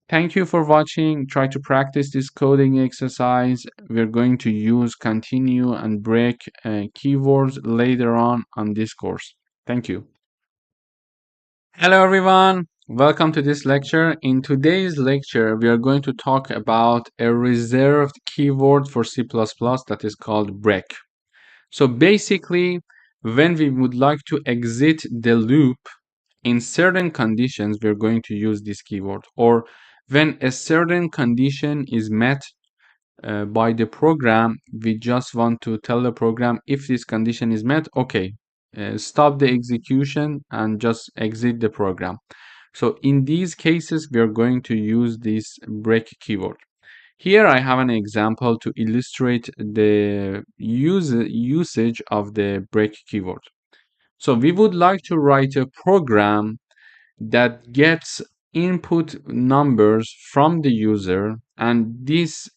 Thank you for watching. Try to practice this coding exercise. We're going to use continue and break keywords later on this course. Thank you. Hello everyone. Welcome to this lecture. In today's lecture, we are going to talk about a reserved keyword for C++ that is called break. So basically, when we would like to exit the loop, in certain conditions, we're going to use this keyword. Or when a certain condition is met by the program, we just want to tell the program, if this condition is met, okay, stop the execution and just exit the program. So in these cases, we are going to use this break keyword. Here I have an example to illustrate the usage of the break keyword. So we would like to write a program that gets input numbers from the user, and this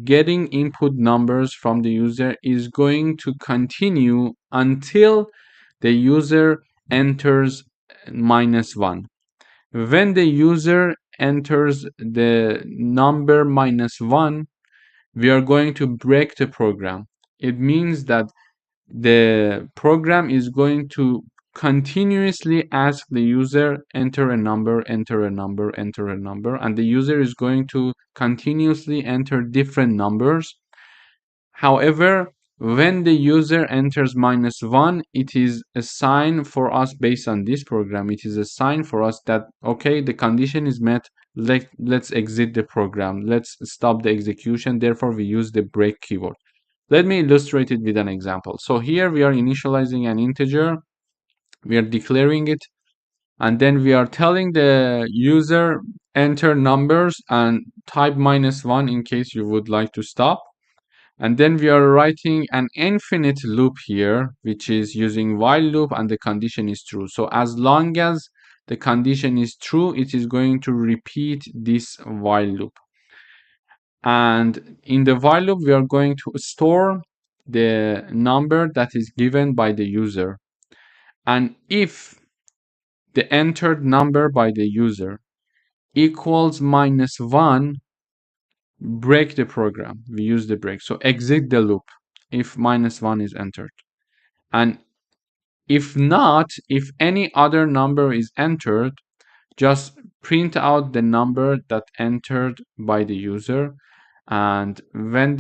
getting input numbers from the user is going to continue until the user enters -1. when the user enters the number -1, we are going to break the program. It means that the program is going to continuously ask the user enter a number, enter a number, enter a number, and the user is going to continuously enter different numbers. However, when the user enters -1, it is a sign for us based on this program. It is a sign for us that, okay, the condition is met. Let's exit the program. Let's stop the execution. Therefore, we use the break keyword. Let me illustrate it with an example. So here we are initializing an integer. We are declaring it. And then we are telling the user enter numbers and type -1 in case you would like to stop. And then we are writing an infinite loop here, which is using while loop and the condition is true. So as long as the condition is true, it is going to repeat this while loop. And in the while loop, we are going to store the number that is given by the user. And if the entered number by the user equals -1, break the program. We use the break. So exit the loop if -1 is entered. And if not, if any other number is entered, just print out the number that entered by the user. And when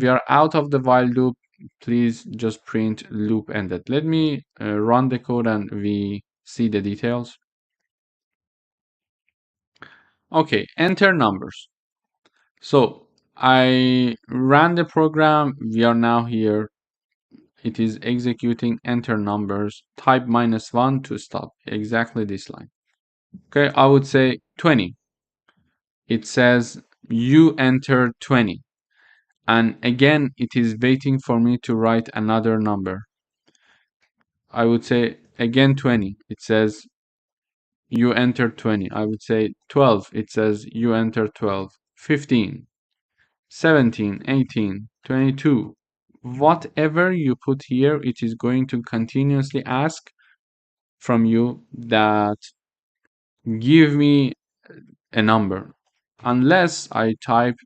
we are out of the while loop, please just print loop ended. Let me run the code and we see the details. Okay, enter numbers. So I ran the program. We are now here. It is executing enter numbers, type -1 to stop. Exactly this line. Okay, I would say 20. It says you entered 20. And again, it is waiting for me to write another number. I would say again 20. It says you entered 20. I would say 12. It says you entered 12. 15, 17, 18, 22. Whatever you put here, it is going to continuously ask from you that give me a number unless I type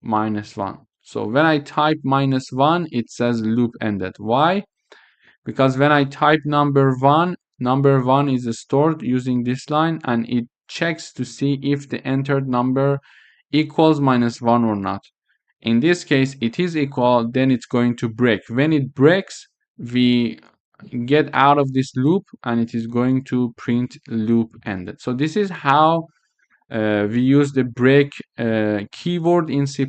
-1. So when I type -1, it says loop ended. Why? Because when I type number 1 is stored using this line and it checks to see if the entered number equals -1 or not. In this case, it is equal, then it's going to break. When it breaks, we get out of this loop and it is going to print loop ended. So this is how we use the break keyword in C++,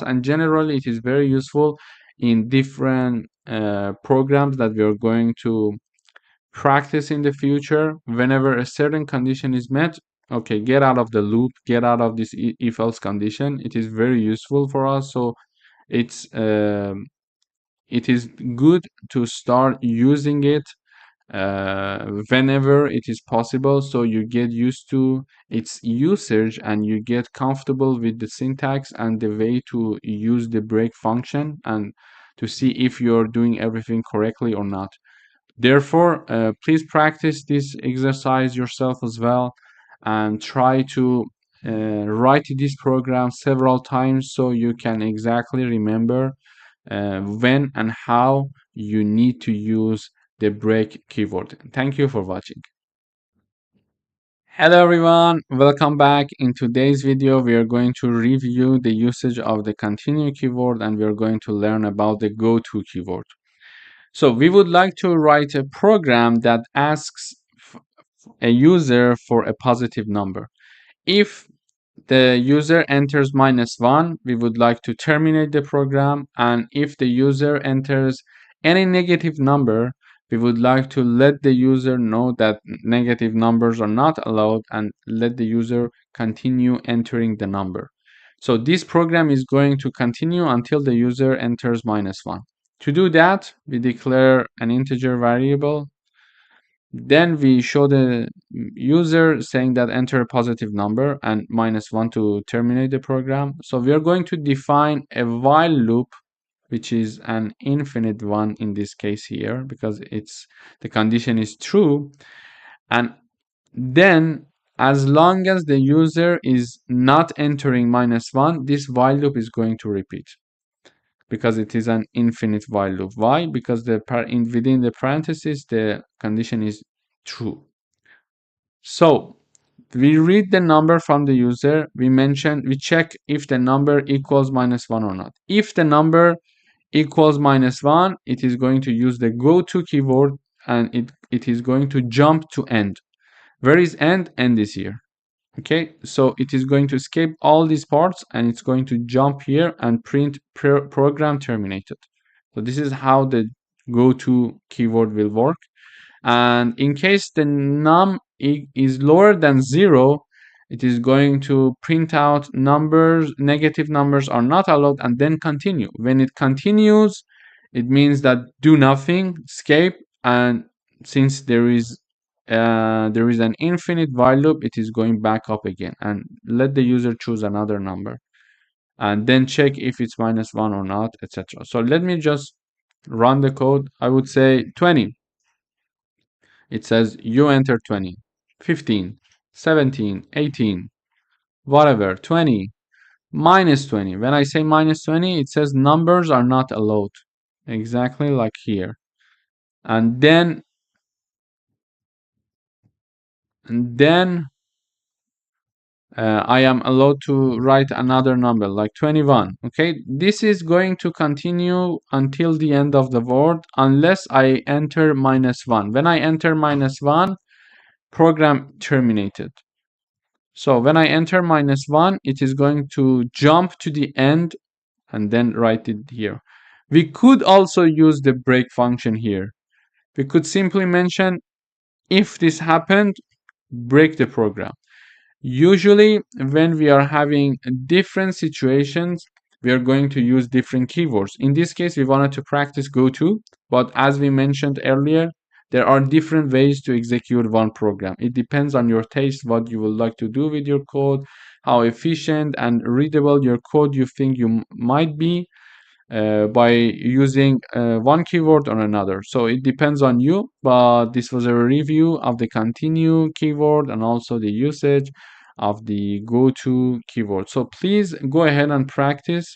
and generally it is very useful in different programs that we are going to practice in the future. Whenever a certain condition is met, okay, get out of the loop, get out of this if else condition. It is very useful for us. So it is good to start using it whenever it is possible, so you get used to its usage and you get comfortable with the syntax and the way to use the break function and to see if you're doing everything correctly or not. Therefore, please practice this exercise yourself as well and try to write this program several times so you can exactly remember when and how you need to use the break keyword. Thank you for watching. Hello everyone, welcome back. In today's video, we are going to review the usage of the continue keyword and we are going to learn about the go to keyword. So we would like to write a program that asks a user for a positive number. If the user enters -1, we would like to terminate the program, and if the user enters any negative number, we would like to let the user know that negative numbers are not allowed and let the user continue entering the number. So this program is going to continue until the user enters -1. To do that, we declare an integer variable. Then we show the user saying that enter a positive number and -1 to terminate the program. So we are going to define a while loop, which is an infinite one in this case here, because the condition is true. And then as long as the user is not entering -1, this while loop is going to repeat because it is an infinite while loop. Why? Because within the parentheses, the condition is true. So we read the number from the user. We check if the number equals -1 or not. If the number equals -1, it is going to use the go-to keyword and it is going to jump to end. Where is end? End is here. Okay, so it is going to escape all these parts and it's going to jump here and print program terminated. So this is how the go-to keyword will work. And in case the num is lower than 0, it is going to print out numbers, negative numbers are not allowed, and then continue. When it continues, it means that do nothing, escape, and since there is an infinite while loop, it is going back up again, and let the user choose another number and then check if it's -1 or not, etc. So let me just run the code. I would say 20. It says you enter 20, 15, 17, 18, whatever, 20, -20. When I say -20, it says numbers are not allowed, exactly like here. And then I am allowed to write another number like 21. Okay, this is going to continue until the end of the word unless I enter -1. When I enter -1, program terminated. So when I enter -1, it is going to jump to the end and then write it here. We could also use the break function here. We could simply mention if this happened, break the program. Usually, when we are having different situations, we are going to use different keywords. In this case, we wanted to practice goto, but as we mentioned earlier, there are different ways to execute one program. It depends on your taste, what you would like to do with your code, how efficient and readable your code you think you might be by using one keyword or another. So it depends on you, but this was a review of the continue keyword and also the usage of the go-to keyword. So please go ahead and practice.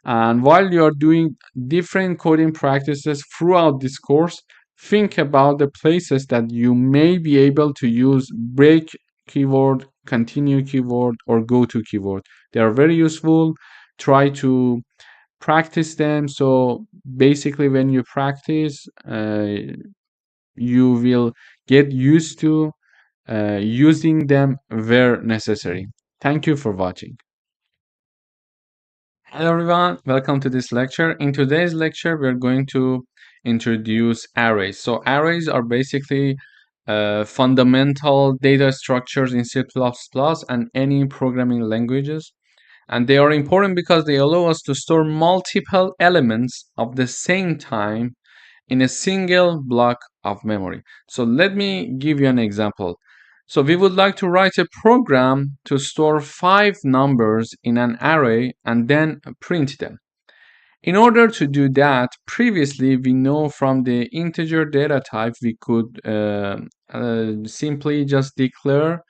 And while you are doing different coding practices throughout this course, think about the places that you may be able to use break keyword, continue keyword, or go-to keyword. They are very useful. Try to practice them. So basically, when you practice, you will get used to using them where necessary. Thank you for watching. Hello everyone, welcome to this lecture. In today's lecture, we're going to introduce arrays. So arrays are basically fundamental data structures in C++ and any programming languages. And they are important because they allow us to store multiple elements of the same time in a single block of memory. So let me give you an example. So we would like to write a program to store 5 numbers in an array and then print them. In order to do that, previously we know from the integer data type we could simply just declare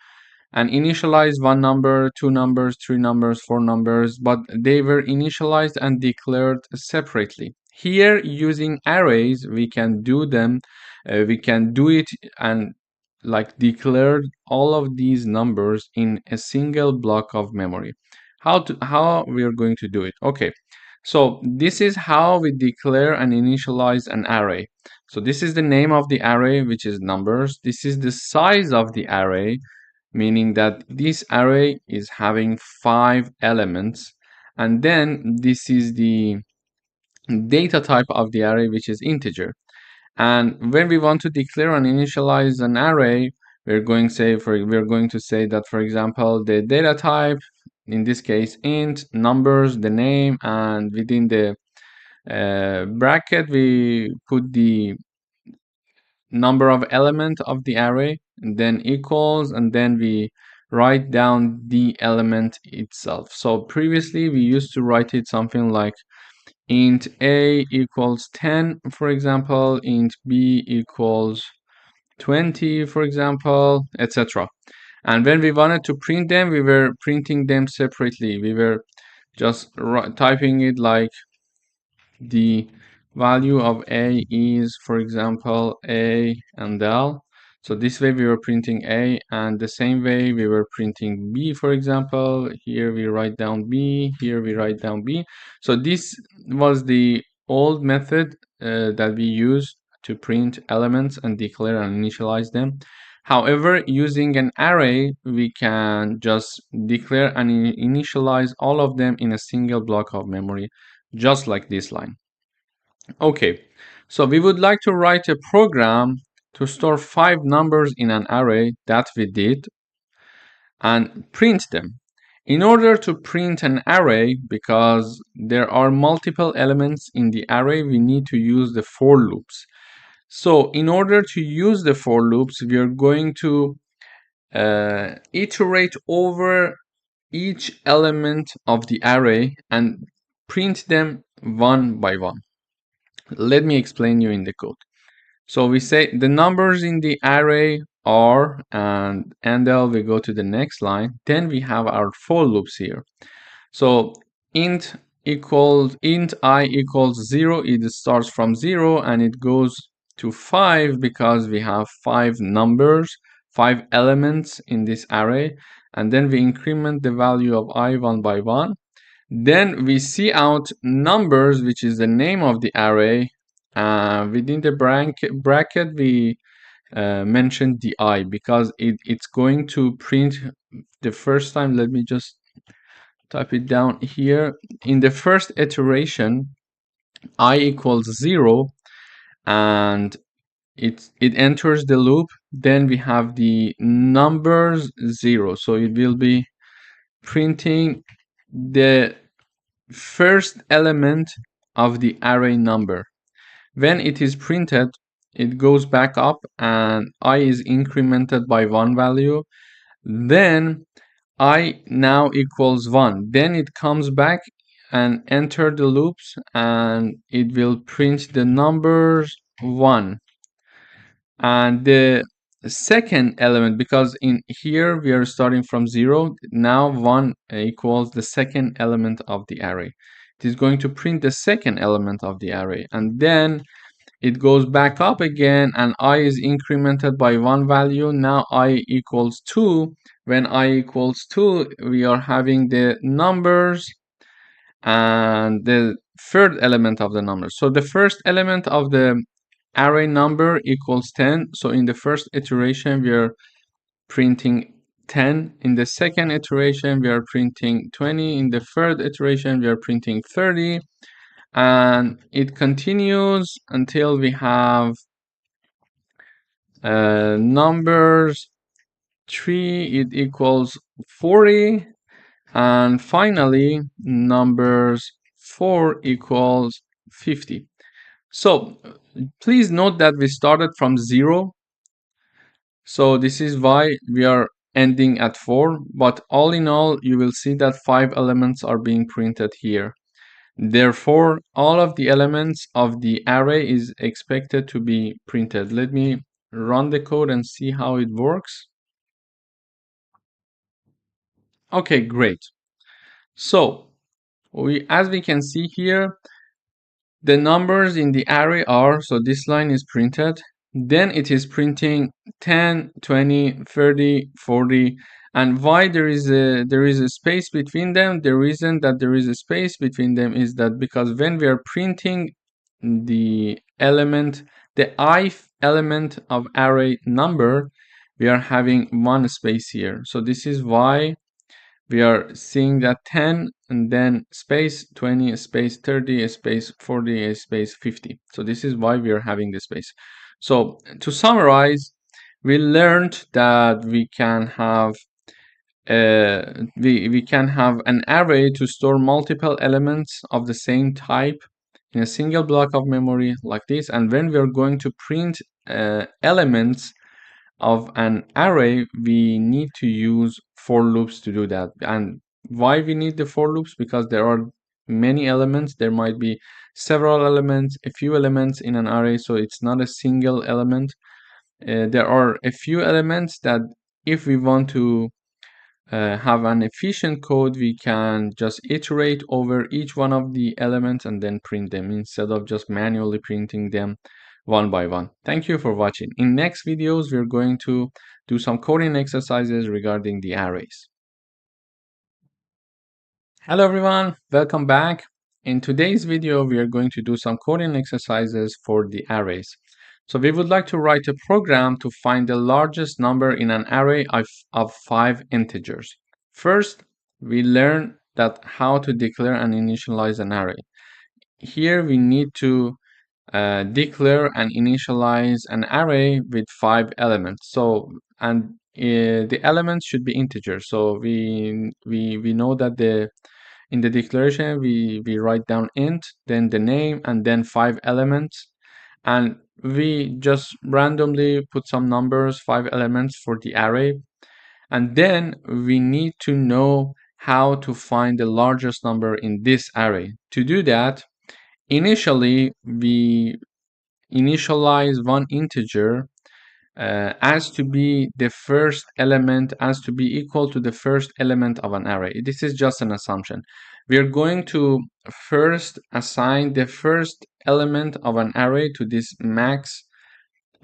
and initialize one number, two numbers, three numbers, four numbers, but they were initialized and declared separately. Here, using arrays, we can do them, we can do it and like declare all of these numbers in a single block of memory. How we are going to do it? Okay, so this is how we declare and initialize an array. So this is the name of the array, which is numbers. This is the size of the array, meaning that this array is having 5 elements, and then this is the data type of the array, which is integer. And when we want to declare and initialize an array, we're going to say that, for example, the data type, in this case int, numbers, the name, and within the bracket we put the number of element of the array, and then equals, and then we write down the element itself. So previously we used to write it something like int a equals 10, for example, int b equals 20, for example, etc. And when we wanted to print them, we were printing them separately. We were just typing it like the value of A is, for example, A and L. So this way we were printing A, and the same way we were printing B, for example. Here we write down B, here we write down B. So this was the old method that we used to print elements and declare and initialize them. However, using an array, we can just declare and initialize all of them in a single block of memory, just like this line. Okay, so we would like to write a program to store 5 numbers in an array. That we did, and print them. In order to print an array, because there are multiple elements in the array, we need to use the for loops. So in order to use the for loops, we are going to iterate over each element of the array and print them one by one. Let me explain you in the code. So we say the numbers in the array are, and then we go to the next line. Then we have our for loops here. So int I equals 0, it starts from 0 and it goes to 5 because we have 5 numbers, 5 elements in this array. And then we increment the value of I one by one. Then we see out numbers, which is the name of the array. Within the bracket we mentioned the I because it's going to print the first time. Let me just type it down here. In the first iteration, I equals 0, and it enters the loop. Then we have the numbers 0, so it will be printing the first element of the array number. When it is printed, it goes back up and I is incremented by 1 value. Then I now equals 1. Then it comes back and enter the loops and it will print the numbers 1. And the second element, because in here we are starting from 0, now 1 equals the second element of the array. It is going to print the second element of the array, and then it goes back up again and I is incremented by 1 value. Now I equals 2. When I equals 2, we are having the numbers and the third element of the number. So the first element of the array number equals 10. So in the first iteration, we are printing 10. In the second iteration, we are printing 20. In the third iteration, we are printing 30. And it continues until we have numbers 3, it equals 40. And finally, numbers 4 equals 50. So please note that we started from 0. So this is why we are ending at 4. But all in all, you will see that 5 elements are being printed here. Therefore, all of the elements of the array is expected to be printed. Let me run the code and see how it works. Okay, great. So as we can see here, the numbers in the array are, so this line is printed, then it is printing 10, 20, 30, 40, and why there is a space between them. The reason that there is a space between them is that because when we are printing the element, the ith element of array number, we are having one space here. So this is why we are seeing that 10 and then space 20 space 30 space 40 space 50. So this is why we are having this space. So to summarize, we learned that we can have we can have an array to store multiple elements of the same type in a single block of memory like this. And when we are going to print elements of an array, we need to use for loops to do that. And why we need the for loops? Because there are many elements. There might be several elements, a few elements in an array, so it's not a single element. There are a few elements that if we want to have an efficient code, we can just iterate over each one of the elements and then print them instead of just manually printing them one by one. Thank you for watching. In next videos, we're going to do some coding exercises regarding the arrays. Hello everyone, welcome back. In today's video, we are going to do some coding exercises for the arrays. So we would like to write a program to find the largest number in an array of 5 integers. First, we learn that how to declare and initialize an array. Here we need to declare and initialize an array with 5 elements. The elements should be integers. So we know that in the declaration we write down int, then the name, and then 5 elements, and we just randomly put some numbers, 5 elements for the array, and then we need to know how to find the largest number in this array. To do that, initially we initialize one integer as to be the first element, as to be equal to the first element of an array. This is just an assumption. We are going to first assign the first element of an array to this max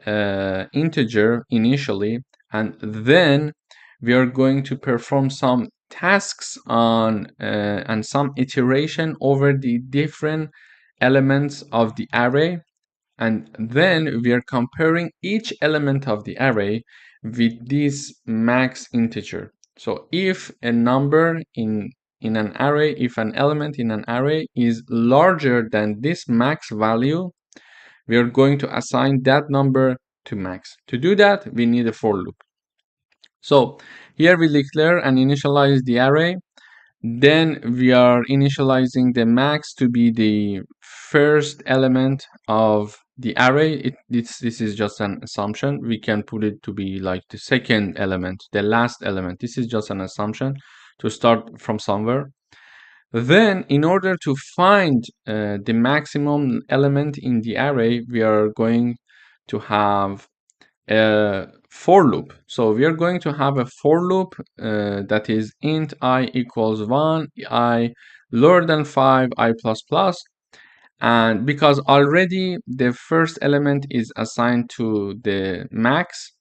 integer initially, and then we are going to perform some tasks on and some iteration over the different elements of the array, and then we are comparing each element of the array with this max integer. So if a number in an array, if an element in an array is larger than this max value, we are going to assign that number to max. To do that, we need a for loop. So here we declare and initialize the array. Then we are initializing the max to be the first element of the array. This is just an assumption. We can put it to be like the second element, the last element. This is just an assumption to start from somewhere. Then in order to find the maximum element in the array, we are going to have a for loop. So we are going to have a for loop that is int I equals 1, I lower than 5, I plus plus. And because already the first element is assigned to the max,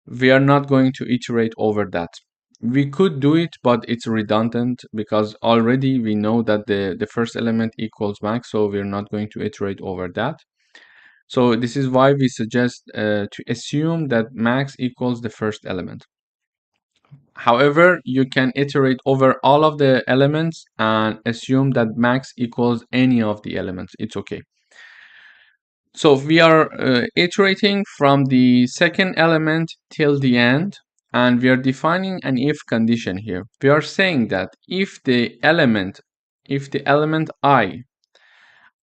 we are not going to iterate over that. We could do it, but it's redundant because already we know that the first element equals max, so we're not going to iterate over that. So this is why we suggest to assume that max equals the first element. However, you can iterate over all of the elements and assume that max equals any of the elements. It's okay. So we are iterating from the second element till the end, and we are defining an if condition here. We are saying that if the element I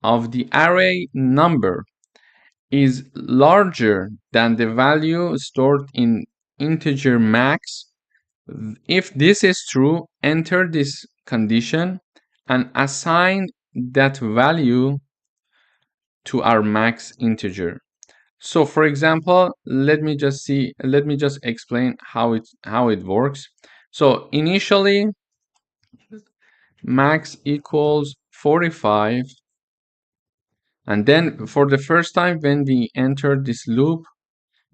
of the array number is larger than the value stored in integer max, if this is true, enter this condition and assign that value to our max integer. So for example, let me just explain how it works. So initially max equals 45, and then for the first time when we enter this loop,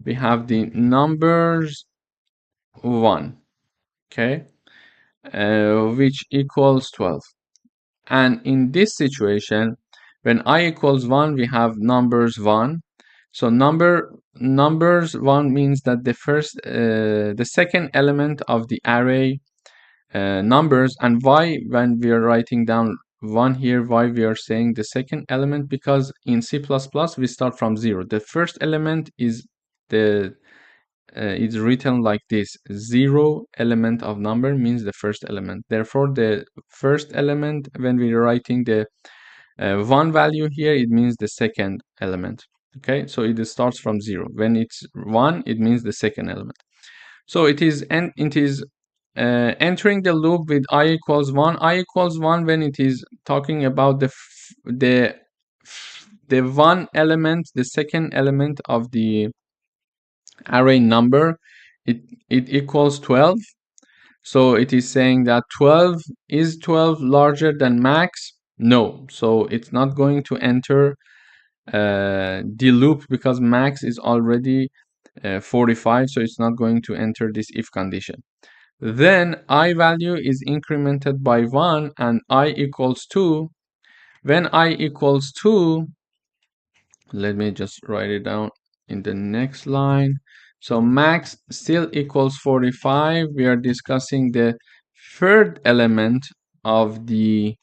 we have the numbers 1, okay, which equals 12. And in this situation, when I equals 1, we have numbers 1. So numbers 1 means that the second element of the array numbers. And why, when we are writing down 1 here, why we are saying the second element? Because in C++ we start from 0. The first element is it's written like this: 0 element of number means the first element. Therefore, the first element, when we're writing the 1 value here, it means the second element. Okay, so it starts from 0. When it's 1, it means the second element. So it is entering the loop with I equals 1. I equals 1 when it is talking about the 1 element, the second element of the array number it equals 12. So it is saying that 12 is 12 larger than max? No. So it's not going to enter the loop because max is already 45, so it's not going to enter this if condition. Then I value is incremented by 1 and I equals 2. When I equals 2, let me just write it down in the next line. So max still equals 45. We are discussing the third element of the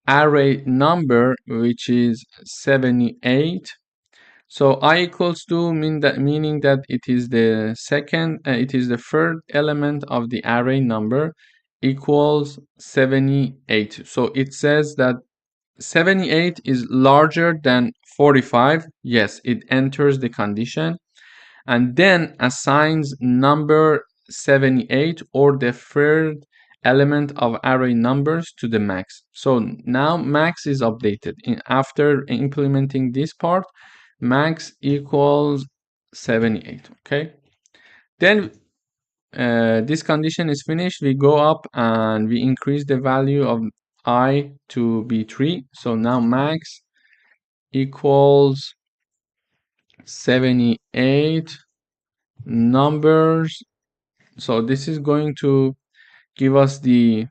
array number, which is 78. So I equals 2 meaning that it is the third element of the array number equals 78. So it says that 78 is larger than 45. Yes, it enters the condition and then assigns number 78 or the third element of array numbers to the max. So now max is updated. After implementing this part, max equals 78. Okay. Then this condition is finished. We go up and we increase the value of I to be 3. So now max equals 78 numbers. So this is going to give us the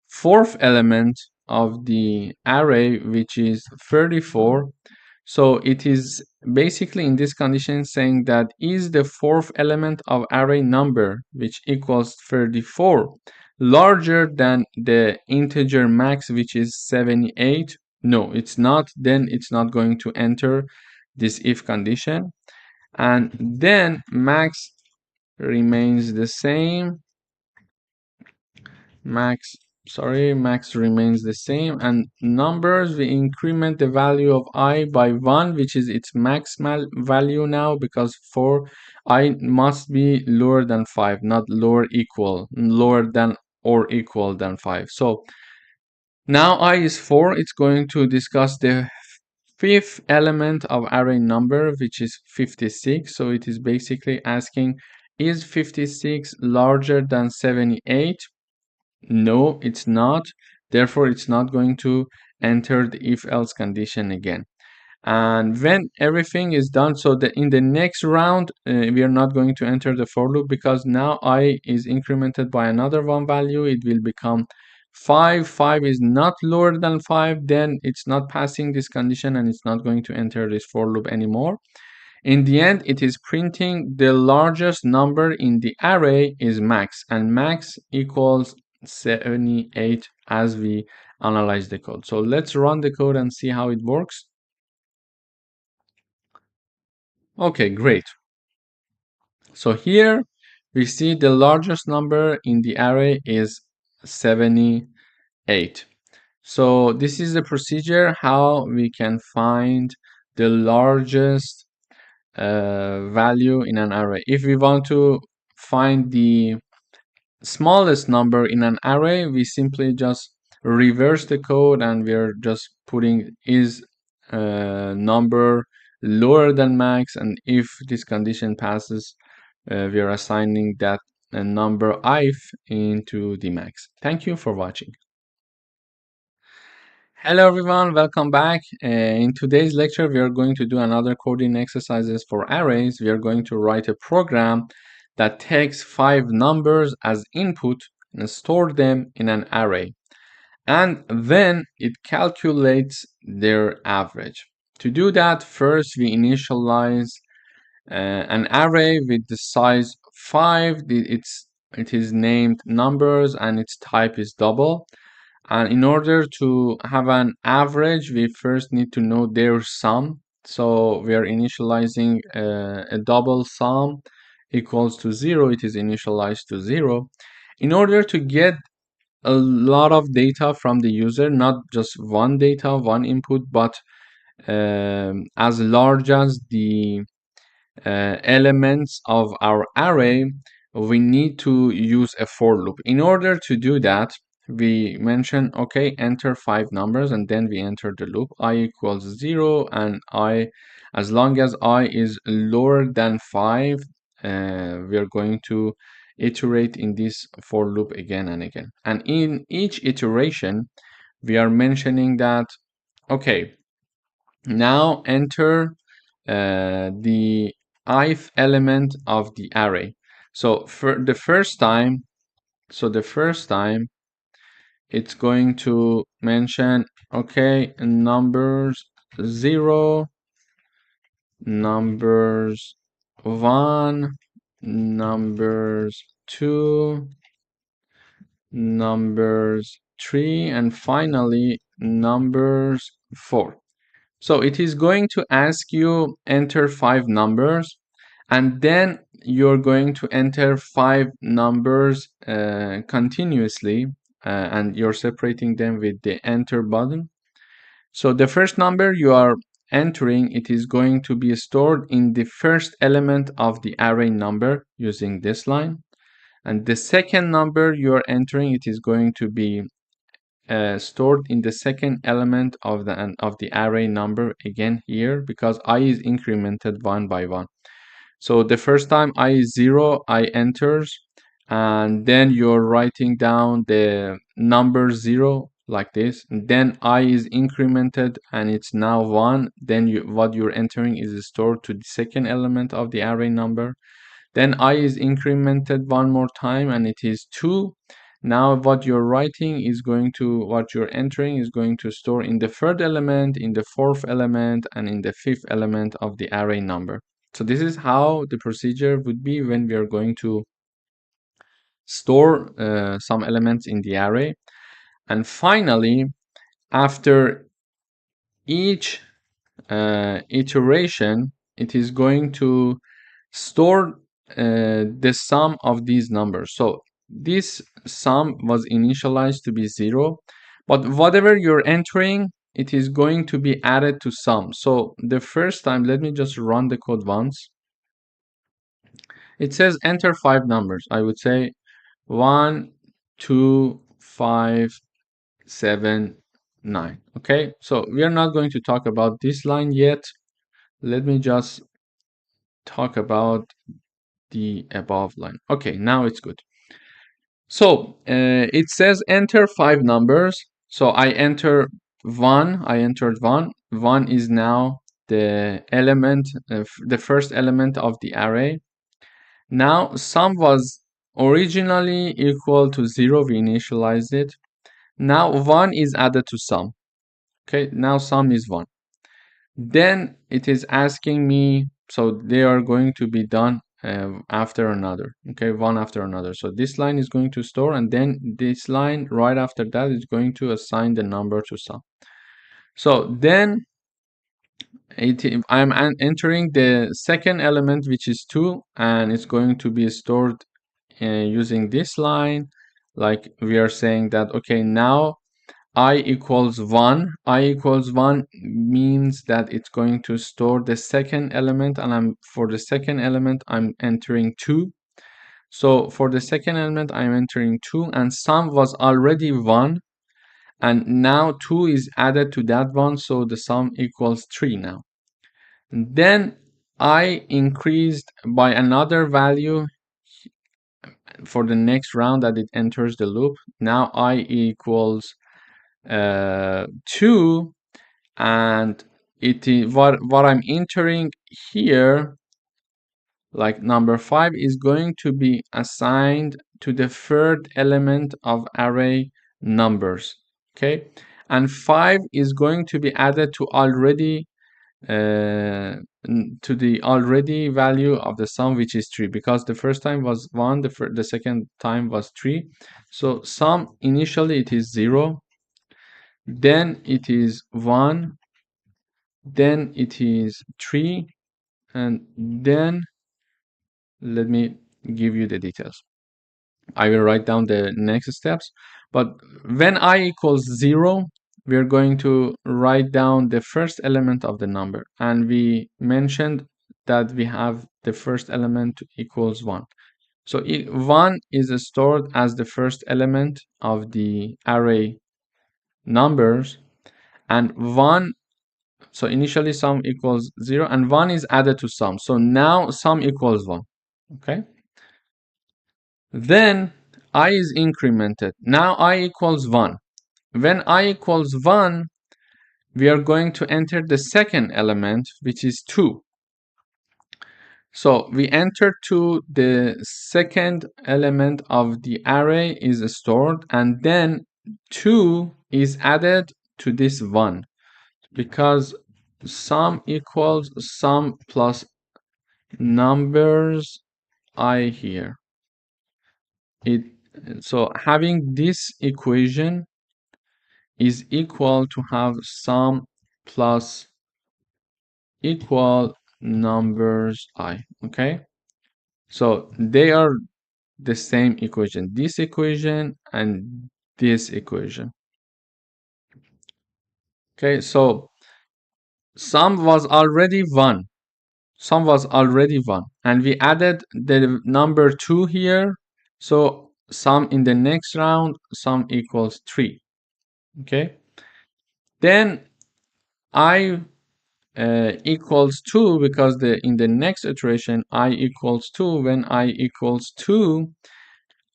fourth element of the array, which is 34. So it is basically in this condition saying that is the fourth element of array number, which equals 34, larger than the integer max, which is 78? No, it's not. Then it's not going to enter this if condition. And then max remains the same. Max remains the same, and numbers, we increment the value of I by 1, which is its max value now, because for I must be lower than 5, not lower than or equal than 5. So now I is 4. It's going to discuss the fifth element of array number, which is 56. So it is basically asking, is 56 larger than 78? No, it's not. Therefore, it's not going to enter the if else condition again. And when everything is done, so that in the next round, we are not going to enter the for loop because now I is incremented by another one value. It will become 5. 5 is not lower than 5. Then it's not passing this condition and it's not going to enter this for loop anymore. In the end, it is printing the largest number in the array is max, and max equals 78 as we analyze the code. So let's run the code and see how it works. Okay, great. So here we see the largest number in the array is 78. So this is the procedure how we can find the largest value in an array. If we want to find the smallest number in an array, we simply just reverse the code and we're just putting is number lower than max, and if this condition passes, we are assigning that number if into the max. Thank you for watching. Hello everyone, welcome back. In today's lecture, we are going to do another coding exercises for arrays. We are going to write a program that takes 5 numbers as input and store them in an array. And then it calculates their average. To do that, first we initialize an array with the size 5. It is named numbers and its type is double. And in order to have an average, we first need to know their sum. So we are initializing a double sum equals to 0. It is initialized to 0. In order to get a lot of data from the user, not just one input, but as large as the elements of our array, we need to use a for loop. In order to do that, we mention, okay, enter 5 numbers, and then we enter the loop. I equals 0, and I, as long as I is lower than 5, we are going to iterate in this for loop again and again. And in each iteration, we are mentioning that, okay, now enter the ith element of the array. So for the first time, it's going to mention, okay, numbers 0, numbers 1, numbers 2, numbers 3, and finally numbers 4. So it is going to ask you enter 5 numbers, and then you're going to enter 5 numbers continuously, and you're separating them with the enter button. So the first number you are entering, it is going to be stored in the first element of the array number using this line. And the second number you are entering, it is going to be stored in the second element of the array number again here, because I is incremented one by one. So the first time I is 0, I enters, and then you're writing down the number 0 like this. And then I is incremented and it's now 1. Then what you're entering is stored to the second element of the array number. Then I is incremented one more time and it is 2. Now what you're entering is going to store in the third element, in the fourth element, and in the fifth element of the array number. So this is how the procedure would be when we are going to store some elements in the array. And finally, after each iteration, it is going to store the sum of these numbers. So this sum was initialized to be 0, but whatever you're entering, it is going to be added to sum. So the first time, let me just run the code once. It says enter 5 numbers. I would say 1, 2, 5, 7, 9. Okay, so we are not going to talk about this line yet. Let me just talk about the above line. Okay, now it's good. So it says enter 5 numbers. So I entered 1. 1 is now the element, the first element of the array. Now sum was originally equal to 0. We initialized it. Now 1 is added to sum. Okay, now sum is 1. Then it is asking me, so they are going to be done after another, okay, one after another. So this line is going to store, and then this line right after that is going to assign the number to sum. So then I'm entering the second element, which is 2, and it's going to be stored using this line. Like we are saying that, okay, now I equals 1. I equals 1 means that it's going to store the second element, and for the second element I'm entering 2. So for the second element I'm entering 2, and sum was already 1, and now 2 is added to that one, so the sum equals 3 now. And then I increased by another value for the next round that it enters the loop. Now I equals 2, and it is what I'm entering here, like number 5, is going to be assigned to the third element of array numbers. Okay, and 5 is going to be added to the already value of the sum, which is 3, because the first time was 1, the second time was 3. So sum initially it is 0, then it is 1, then it is 3, and then let me give you the details. I will write down the next steps, but when I equals 0, we are going to write down the first element of the number, and we mentioned that we have the first element equals 1. So 1 is stored as the first element of the array numbers, and 1, so initially sum equals 0, and 1 is added to sum. So now sum equals 1. Okay. Then I is incremented. Now I equals 1. When I equals 1, we are going to enter the second element, which is 2. So we enter 2, the second element of the array is stored, and then 2 is added to this 1, because sum equals sum plus numbers I here. So having this equation is equal to have sum plus equal numbers I. Okay, so they are the same equation, this equation and this equation. Okay, so sum was already 1. Sum was already 1, and we added the number 2 here. So sum in the next round, sum equals 3. Okay, then I equals 2, because in the next iteration I equals 2. When I equals 2,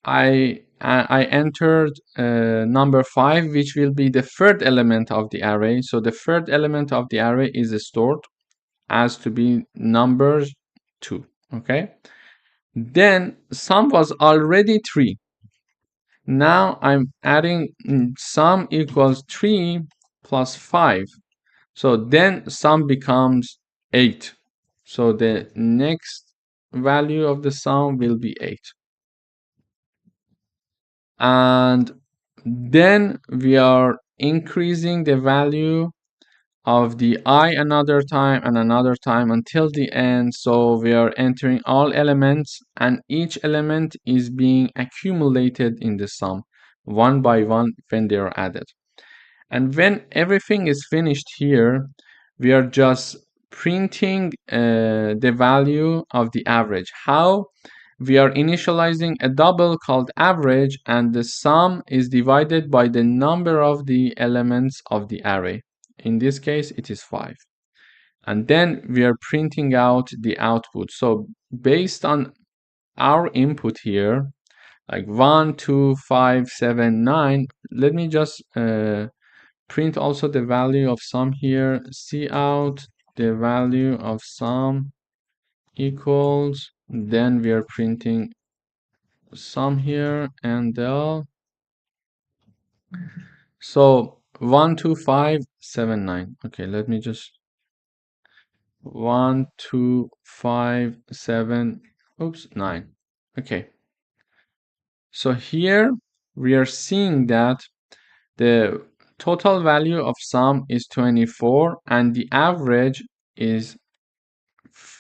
I entered number 5, which will be the third element of the array. So the third element of the array is stored as to be numbers 2. Okay, then sum was already 3. Now I'm adding sum equals 3 plus 5. So then sum becomes 8. So the next value of the sum will be 8. And then we are increasing the value of the I another time and another time until the end. So we are entering all elements, and each element is being accumulated in the sum one by one when they are added. And when everything is finished here, we are just printing the value of the average. How? We are initializing a double called average, and the sum is divided by the number of the elements of the array. In this case, it is 5. And then we are printing out the output. So based on our input here, like 1, 2, 5, 7, 9, let me just print also the value of sum here. Cout the value of sum equals, then we are printing sum here and del. So 1, 2, 5, 7, 9. Okay, let me just 1, 2, 5, 7, oops, 9. Okay, so here we are seeing that the total value of sum is 24 and the average is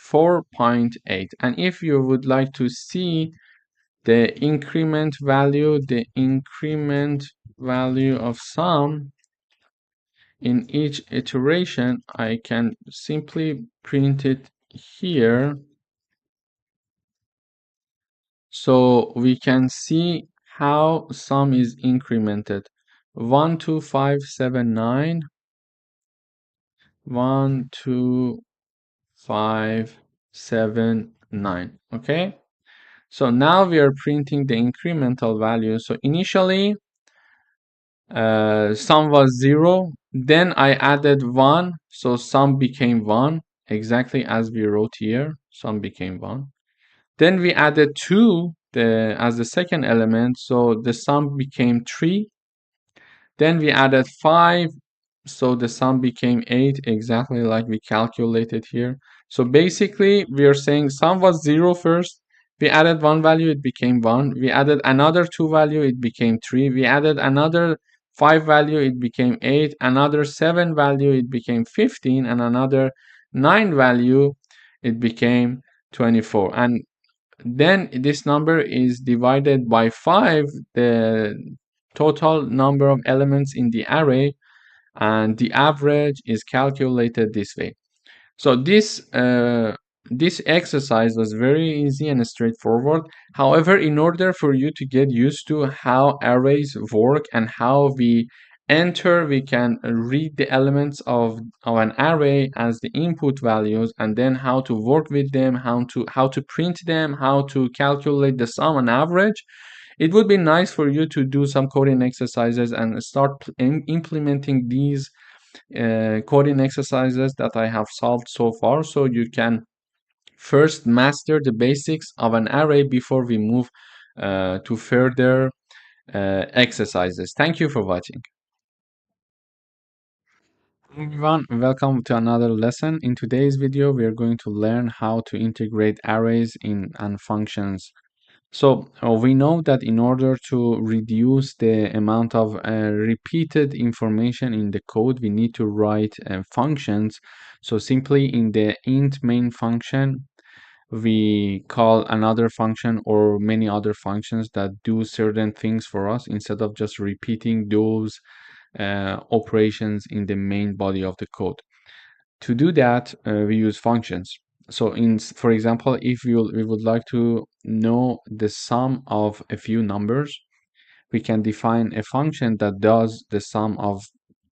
4.8. And if you would like to see the increment value of sum in each iteration, I can simply print it here. So we can see how sum is incremented. 1, 2, 5, 7, 9. 1, 2, 5, 7, 9. Okay, so now we are printing the incremental value. So initially sum was 0, then I added 1, so sum became 1, exactly as we wrote here. Sum became 1. Then we added 2 as the second element, so the sum became 3. Then we added 5, so the sum became 8, exactly like we calculated here. So basically we are saying sum was 0 first, we added 1 value, it became 1. We added another 2 value, it became 3. We added another 5 value, it became 8. Another 7 value, it became 15. And another 9 value, it became 24. And then this number is divided by 5, the total number of elements in the array, and the average is calculated this way. So this exercise was very easy and straightforward. However, in order for you to get used to how arrays work and how we enter, we can read the elements of an array as the input values, and then how to work with them, how to print them, how to calculate the sum and average. It would be nice for you to do some coding exercises and start implementing these coding exercises that I have solved so far, so you can first master the basics of an array before we move to further exercises. Thank you for watching. Everyone, welcome to another lesson. In today's video, we are going to learn how to integrate arrays in and functions. So we know that in order to reduce the amount of repeated information in the code, we need to write functions. So simply in the int main function, we call another function or many other functions that do certain things for us instead of just repeating those operations in the main body of the code. To do that, we use functions. So for example, if we would like to know the sum of a few numbers, we can define a function that does the sum of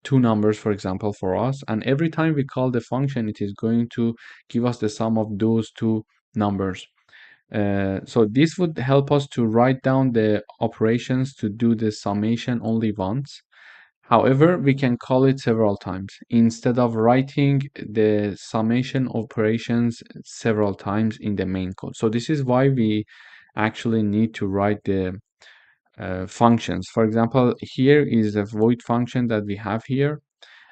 two numbers, for example, for us. And every time we call the function, it is going to give us the sum of those two numbers. So this would help us to write down the operations to do the summation only once. However, we can call it several times instead of writing the summation operations several times in the main code. So this is why we actually need to write the functions. For example, here is a void function that we have here.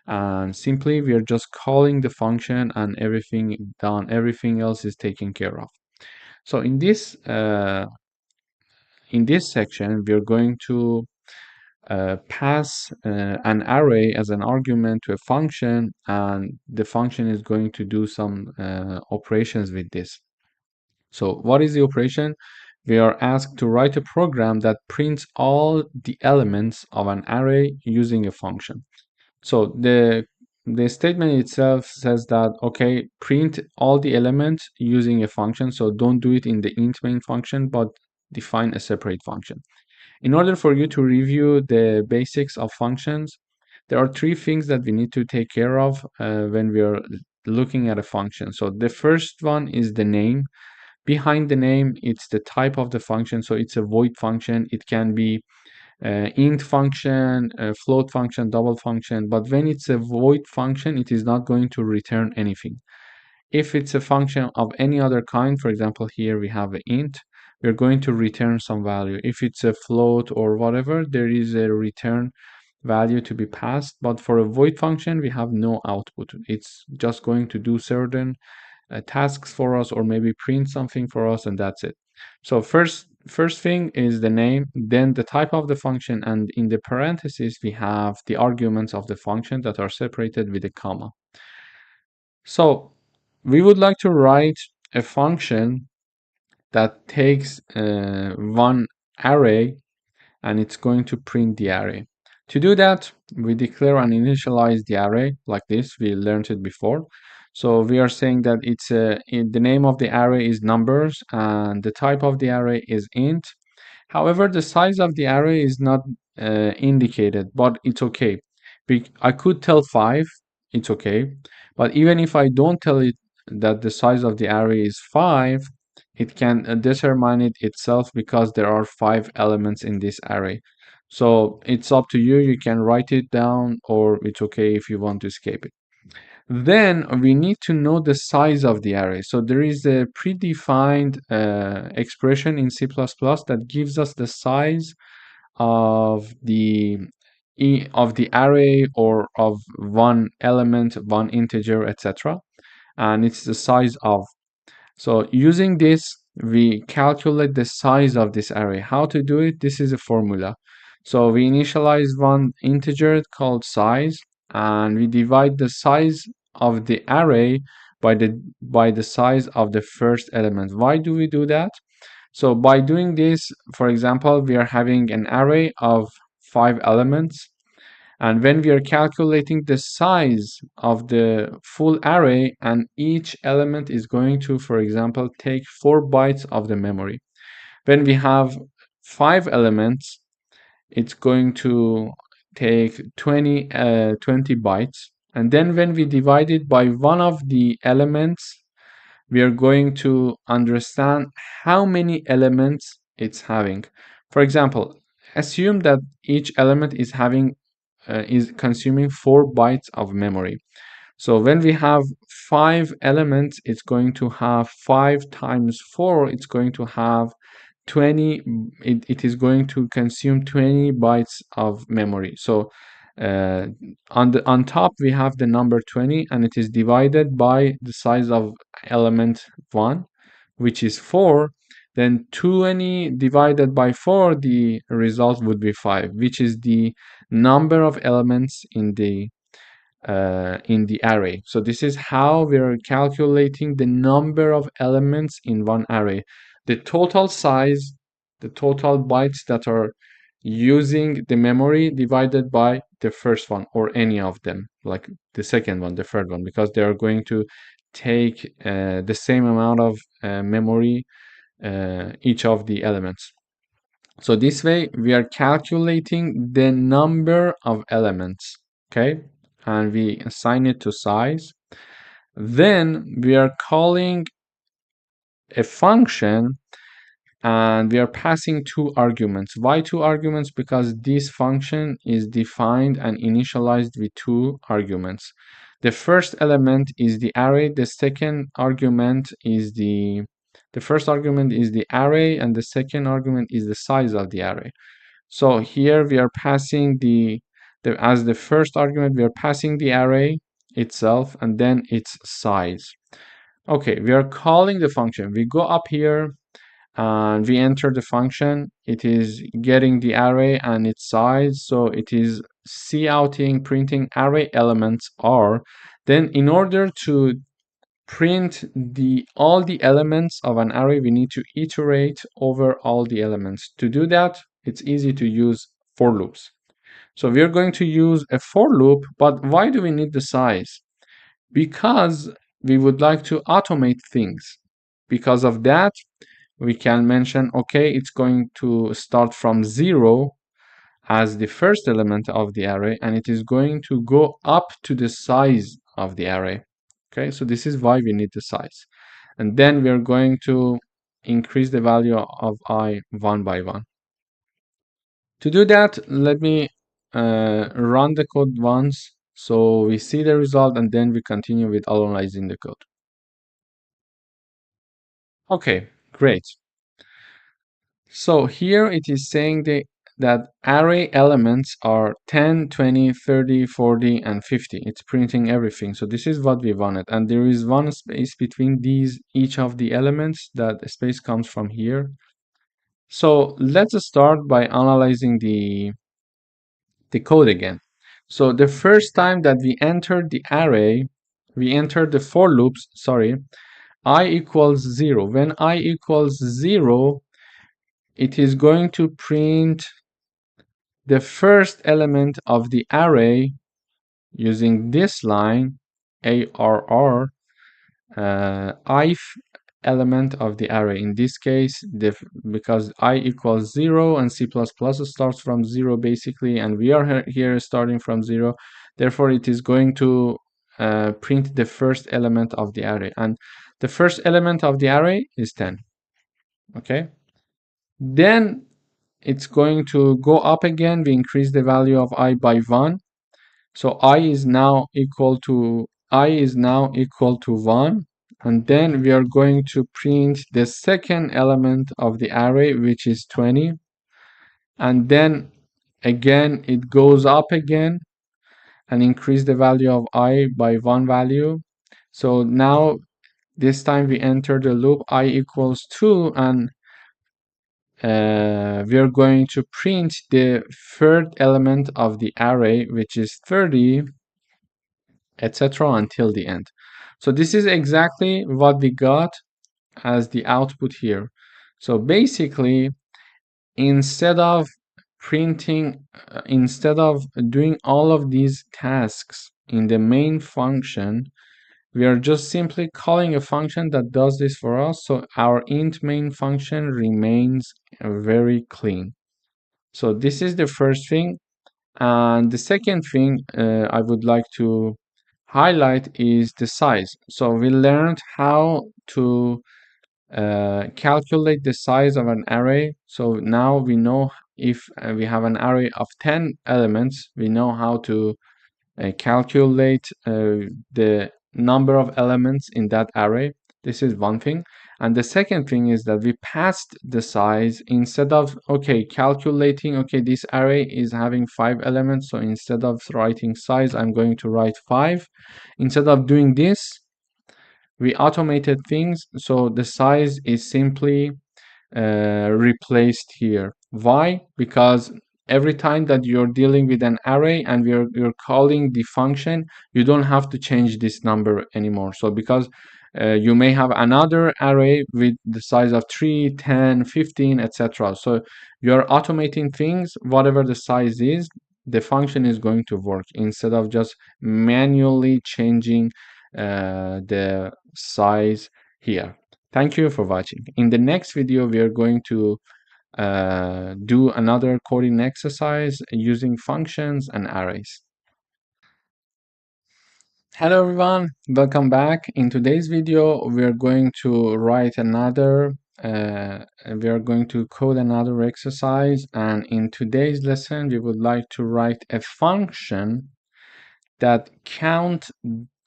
And simply we are just calling the function and everything done, everything else is taken care of. So in this section, we are going to pass an array as an argument to a function, and the function is going to do some operations with this. So what is the operation? We are asked to write a program that prints all the elements of an array using a function. So the statement itself says that, okay, print all the elements using a function. So don't do it in the int main function, but define a separate function. In order for you to review the basics of functions, there are three things that we need to take care of when we are looking at a function. So the first one is the name. Behind the name, it's the type of the function. So it's a void function. It can be int function, float function, double function. But when it's a void function, it is not going to return anything. If it's a function of any other kind, for example, here we have an int, we're going to return some value. If it's a float or whatever, there is a return value to be passed. But for a void function, we have no output. It's just going to do certain tasks for us, or maybe print something for us, and that's it. So first thing is the name, then the type of the function, and in the parentheses, we have the arguments of the function that are separated with a comma. So we would like to write a function that takes one array and it's going to print the array. To do that, we declare and initialize the array like this. We learned it before. So we are saying that the name of the array is numbers and the type of the array is int. However, the size of the array is not indicated, but it's okay. I could tell 5, it's okay. But even if I don't tell it that the size of the array is 5, it can determine it itself because there are 5 elements in this array. So it's up to you. You can write it down, or it's okay if you want to escape it. Then we need to know the size of the array. So there is a predefined expression in C++ that gives us the size of the array, or of one element, one integer, etc. And it's the size of. So using this, we calculate the size of this array. How to do it? This is a formula. So we initialize one integer called size, and we divide the size of the array by the size of the first element. Why do we do that? So by doing this, for example, we are having an array of 5 elements. And when we are calculating the size of the full array, and each element is going to, for example, take 4 bytes of the memory. When we have 5 elements, it's going to take 20 bytes, and then when we divide it by one of the elements, we are going to understand how many elements it's having. For example, assume that each element is consuming 4 bytes of memory. So when we have 5 elements, it's going to have 5 times 4, it's going to have 20, it is going to consume 20 bytes of memory. So on top we have the number 20, and it is divided by the size of element 1, which is 4. Then 20 divided by 4, the result would be 5, which is the number of elements in the array. So this is how we are calculating the number of elements in one array. The total size, the total bytes that are using the memory divided by the first one, or any of them, like the second one, the third one, because they are going to take the same amount of memory, each of the elements. So this way we are calculating the number of elements, okay? And we assign it to size. Then we are calling a function, and we are passing 2 arguments. Why 2 arguments? Because this function is defined and initialized with 2 arguments. The first element is the array, the second argument is the first argument is the array, and the second argument is the size of the array. So here we are passing as the first argument, we are passing the array itself and then its size. Okay, we are calling the function. We go up here and we enter the function. It is getting the array and its size. So it is counting, printing array elements are. Then in order to print all the elements of an array, we need to iterate over all the elements. To do that, it's easy to use for loops. So we're going to use a for loop, but why do we need the size? Because we would like to automate things. Because of that, we can mention, okay, it's going to start from 0 as the first element of the array, and it is going to go up to the size of the array. Okay, so this is why we need the size. And then we are going to increase the value of I one by one. To do that, let me run the code once so we see the result, and then we continue with analyzing the code. Okay, great. So here it is saying that array elements are 10, 20, 30, 40, and 50. It's printing everything. So this is what we wanted. And there is one space between each of the elements. That space comes from here. So let's start by analyzing the code again. So the first time that we entered the array, we entered the for loops, sorry, I equals 0. When I equals 0, it is going to print the first element of the array using this line, ARR, ith element of the array. In this case, because I equals 0 and C++ starts from 0 basically, and we are here starting from 0, therefore it is going to print the first element of the array. And the first element of the array is 10. Okay. Then it's going to go up again. We increase the value of I by 1. So I is now equal to 1. And then we are going to print the second element of the array, which is 20. And then again, it goes up again and increase the value of I by 1 value. So now this time we enter the loop I equals 2, and we are going to print the third element of the array, which is 30, etc. until the end. So this is exactly what we got as the output here. So basically, instead of doing all of these tasks in the main function, we are just simply calling a function that does this for us. So our int main function remains very clean. So this is the first thing. And the second thing I would like to highlight is the size. So we learned how to calculate the size of an array. So now we know if we have an array of 10 elements, we know how to calculate the number of elements in that array. This is one thing. And the second thing is that we passed the size instead of, okay, calculating, okay, this array is having 5 elements. So instead of writing size, I'm going to write 5. Instead of doing this, we automated things. So the size is simply replaced here. Why? Because every time that you're dealing with an array and you're calling the function, you don't have to change this number anymore. So because you may have another array with the size of 3, 10, 15, etc. So you're automating things, whatever the size is, the function is going to work instead of just manually changing the size here. Thank you for watching. In the next video, we are going to do another coding exercise using functions and arrays. Hello everyone, welcome back. In today's video, we are going to write another, we are going to code another exercise. And in today's lesson, we would like to write a function that count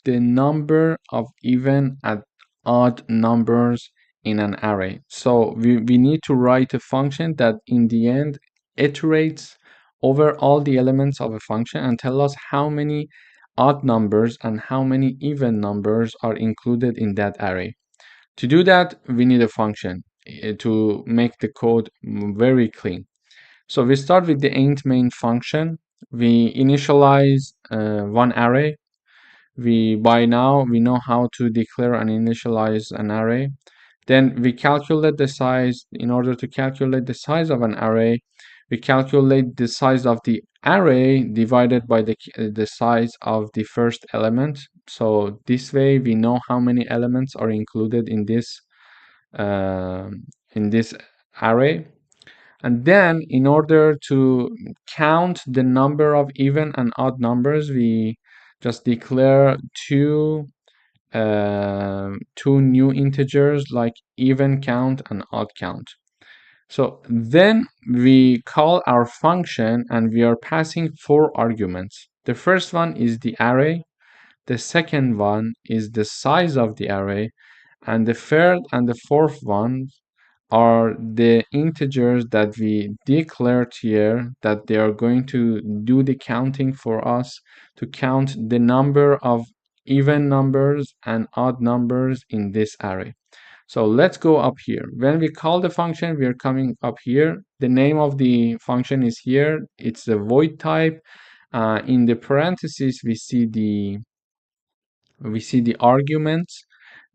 the number of even and odd numbers in an array. So we need to write a function that in the end iterates over all the elements of a function and tell us how many odd numbers and how many even numbers are included in that array. To do that, we need a function to make the code very clean. So we start with the int main function. We initialize one array. By now we know how to declare and initialize an array. Then we calculate the size. In order to calculate the size of an array, we calculate the size of the array divided by the size of the first element. So this way we know how many elements are included in this uh, array. And then in order to count the number of even and odd numbers, we just declare two new integers like even count and odd count. So then we call our function and we are passing 4 arguments. The first one is the array, the second one is the size of the array, and the third and the fourth one are the integers that we declared here that they are going to do the counting for us to count the number of even numbers and odd numbers in this array. So let's go up here. When we call the function, we are coming up here. The name of the function is here. It's a void type. In the parentheses, we see the arguments.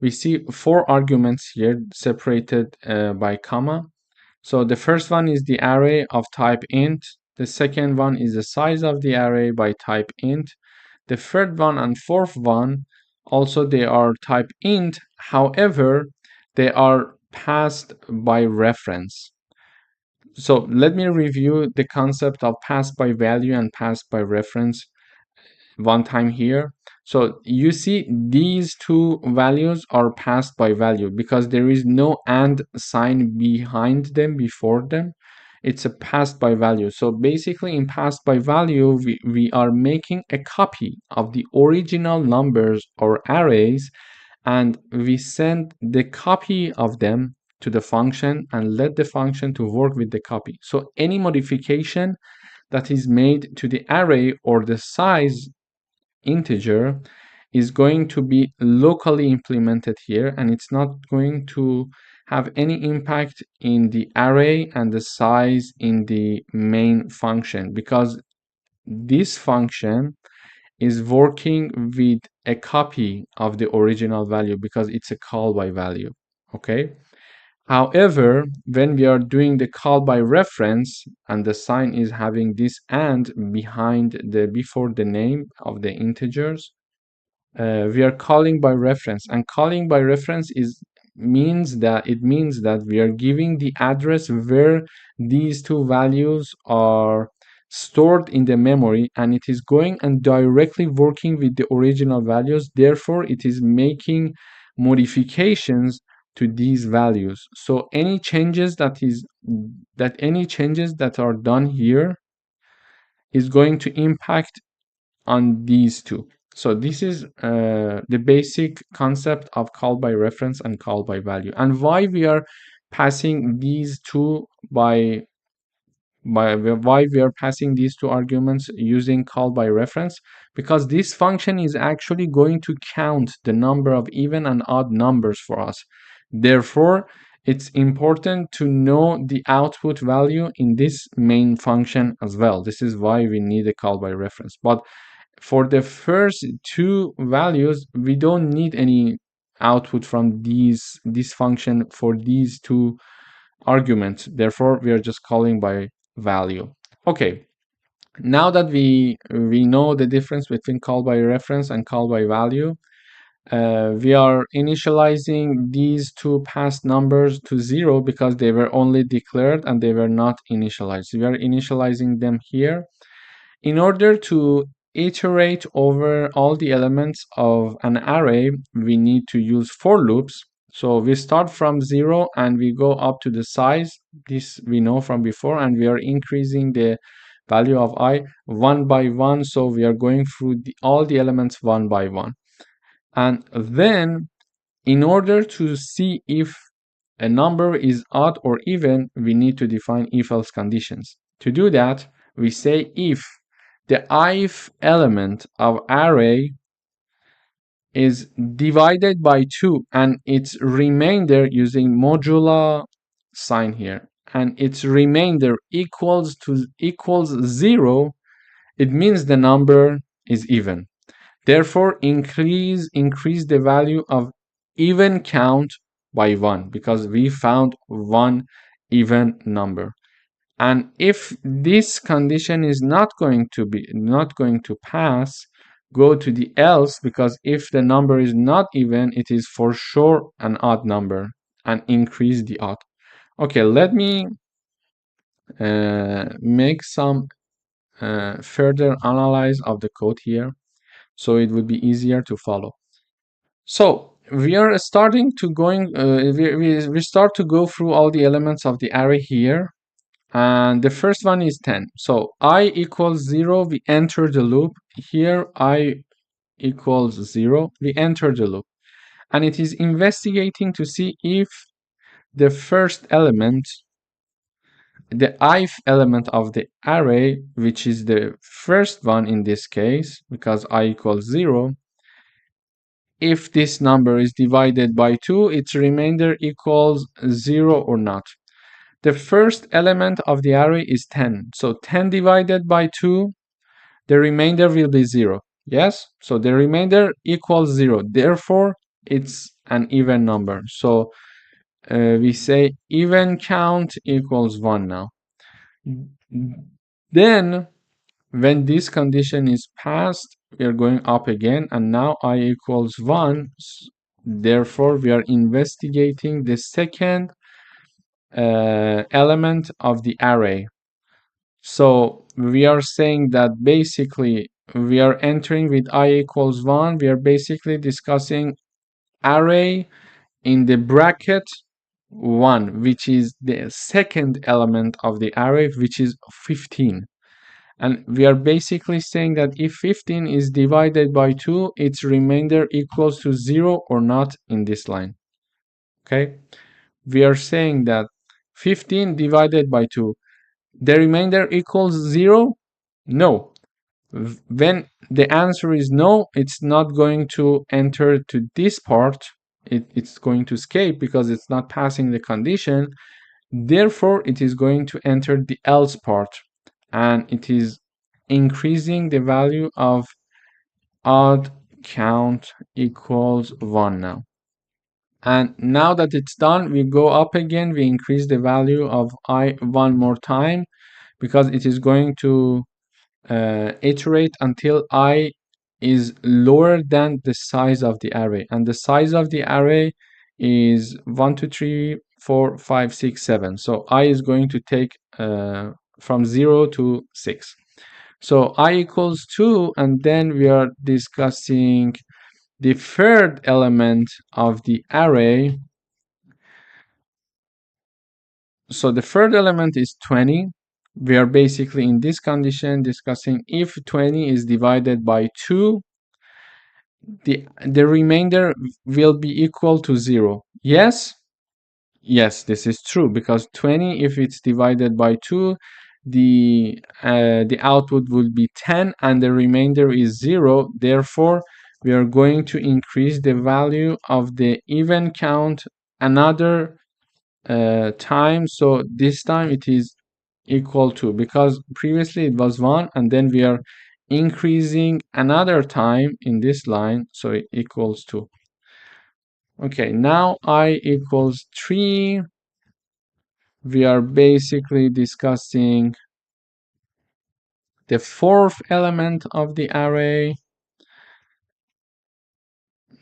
We see 4 arguments here separated by comma. So the first one is the array of type int. The second one is the size of the array by type int. The third one and fourth one also they are type int. However, they are passed by reference. So let me review the concept of passed by value and passed by reference one time here. So you see these two values are passed by value because there is no and sign behind them, before them. It's a passed by value. So basically in passed by value, we are making a copy of the original numbers or arrays, and we send the copy of them to the function and let the function to work with the copy. So any modification that is made to the array or the size integer is going to be locally implemented here, and it's not going to have any impact in the array and the size in the main function, because this function is working with a copy of the original value because it's a call by value. Okay. However, when we are doing the call by reference and the sign is having this and behind before the name of the integers, we are calling by reference, and calling by reference means that we are giving the address where these two values are stored in the memory, and it is going and directly working with the original values. Therefore, it is making modifications to these values. So any changes that are done here is going to impact on these two. So this is the basic concept of call by reference and call by value, and why we are passing these two why we are passing these two arguments using call by reference, because this function is actually going to count the number of even and odd numbers for us. Therefore, it's important to know the output value in this main function as well. This is why we need a call by reference. But for the first two values, we don't need any output from this function for these two arguments. Therefore, we are just calling by value. Okay, now that we know the difference between call by reference and call by value, we are initializing these two past numbers to 0 because they were only declared and they were not initialized. We are initializing them here. In order to iterate over all the elements of an array, we need to use for loops. So we start from 0 and we go up to the size. This we know from before, and we are increasing the value of I one by one. So we are going through all the elements one by one. And then in order to see if a number is odd or even, we need to define if-else conditions. To do that, we say if the ith element of array is divided by 2 and its remainder, using modulo sign here, and its remainder equals 0, it means the number is even. Therefore, increase the value of even count by 1 because we found one even number. And if this condition is not going to pass, go to the else, because if the number is not even, it is for sure an odd number, and increase the odd. Okay, let me make some further analysis of the code here so it would be easier to follow. So we are starting to we start to go through all the elements of the array here. And the first one is 10. So I equals 0, we enter the loop. Here I equals 0, we enter the loop. And it is investigating to see if the first element, the ith element of the array, which is the first one in this case, because I equals 0, if this number is divided by 2, its remainder equals 0 or not. The first element of the array is 10. So 10 divided by 2, the remainder will be 0. Yes? So the remainder equals 0. Therefore, it's an even number. So we say even count equals 1 now. Then, when this condition is passed, we are going up again, and now I equals 1. Therefore, we are investigating the second element of the array. So we are saying that basically we are entering with I equals 1. We are basically discussing array in the bracket 1, which is the second element of the array, which is 15. And we are basically saying that if 15 is divided by 2, its remainder equals to 0 or not in this line. Okay? We are saying that 15 divided by 2, the remainder equals 0? No. When the answer is no, it's not going to enter to this part. It's going to escape because it's not passing the condition. Therefore, it is going to enter the else part, and it is increasing the value of odd count equals 1 now. And now that it's done, we go up again, we increase the value of I one more time because it is going to iterate until I is lower than the size of the array. And the size of the array is 1, 2, 3, 4, 5, 6, 7. So I is going to take from 0 to 6. So I equals 2, and then we are discussing the third element of the array. So the third element is 20. We are basically in this condition discussing if 20 is divided by 2, the remainder will be equal to 0. Yes? Yes, this is true, because 20, if it's divided by 2, the output will be 10 and the remainder is 0. Therefore, we are going to increase the value of the even count another time. So this time it is equal to, because previously it was 1, and then we are increasing another time in this line, so it equals to. Okay, now I equals 3. We are basically discussing the fourth element of the array.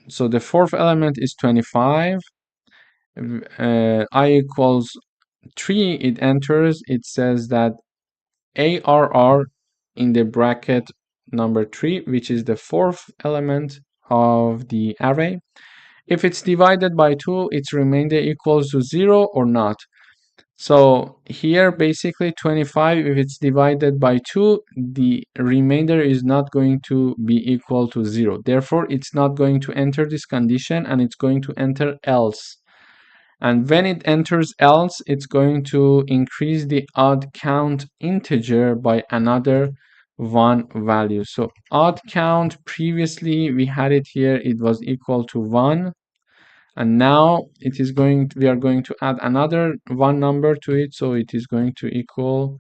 So the fourth element is 25. I equals 3, it enters, it says that ARR in the bracket number 3, which is the fourth element of the array. If it's divided by 2, its remainder equals to 0 or not. So here basically 25, if it's divided by 2, the remainder is not going to be equal to 0. Therefore, it's not going to enter this condition, and it's going to enter else. And when it enters else, it's going to increase the odd count integer by another 1 value. So odd count, previously we had it here, it was equal to 1. And now it is we are going to add another 1 number to it, so it is going to equal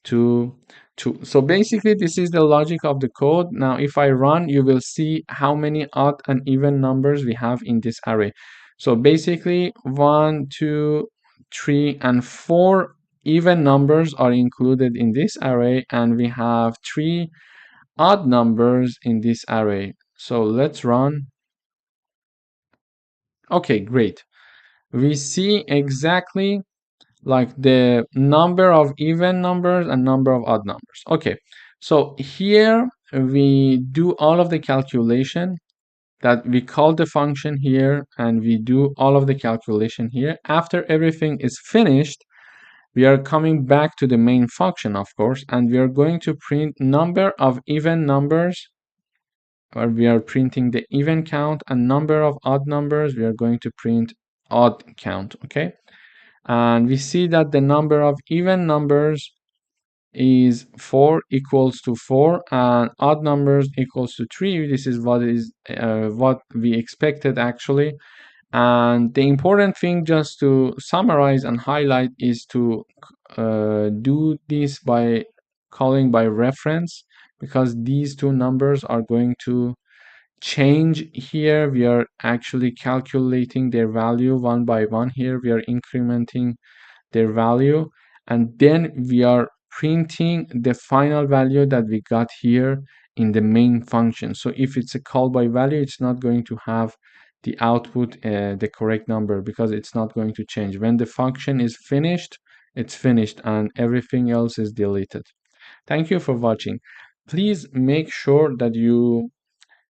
to 2. So basically this is the logic of the code. Now if I run, you will see how many odd and even numbers we have in this array. So basically 1, 2, 3, and 4 even numbers are included in this array, and we have 3 odd numbers in this array. So let's run. Okay, great. We see exactly like the number of even numbers and number of odd numbers. Okay, so here we do all of the calculation, that we call the function here, and we do all of the calculation here. After everything is finished, we are coming back to the main function, of course, and we are going to print number of even numbers, or we are printing the even count, and number of odd numbers, we are going to print odd count. Okay, and we see that the number of even numbers is 4 equals to 4, and odd numbers equals to 3. This is what we expected actually. And the important thing, just to summarize and highlight, is to do this by calling by reference, because these two numbers are going to change here. We are actually calculating their value one by one. Here we are incrementing their value, and then we are printing the final value that we got here in the main function. So if it's a call by value, it's not going to have the output the correct number, because it's not going to change. When the function is finished, it's finished, and everything else is deleted. Thank you for watching. Please make sure that you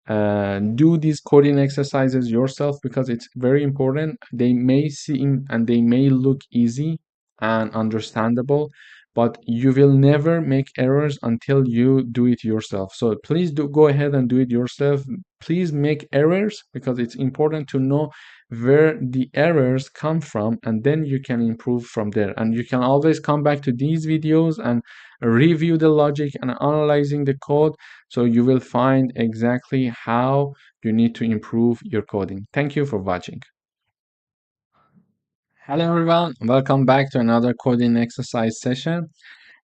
do these coding exercises yourself, because it's very important. They may seem and they may look easy and understandable, but you will never make errors until you do it yourself. So please do go ahead and do it yourself. Please make errors, because it's important to know where the errors come from, and then you can improve from there. And you can always come back to these videos and review the logic and analyzing the code, so you will find exactly how you need to improve your coding. Thank you for watching. Hello everyone, welcome back to another coding exercise session.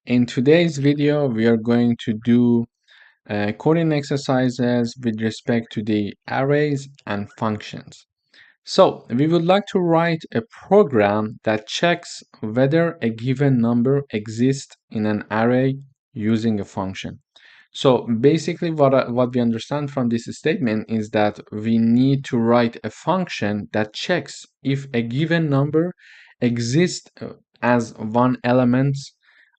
In today's video, we are going to do coding exercises with respect to the arrays and functions. So we would like to write a program that checks whether a given number exists in an array using a function. So basically what we understand from this statement is that we need to write a function that checks if a given number exists as one element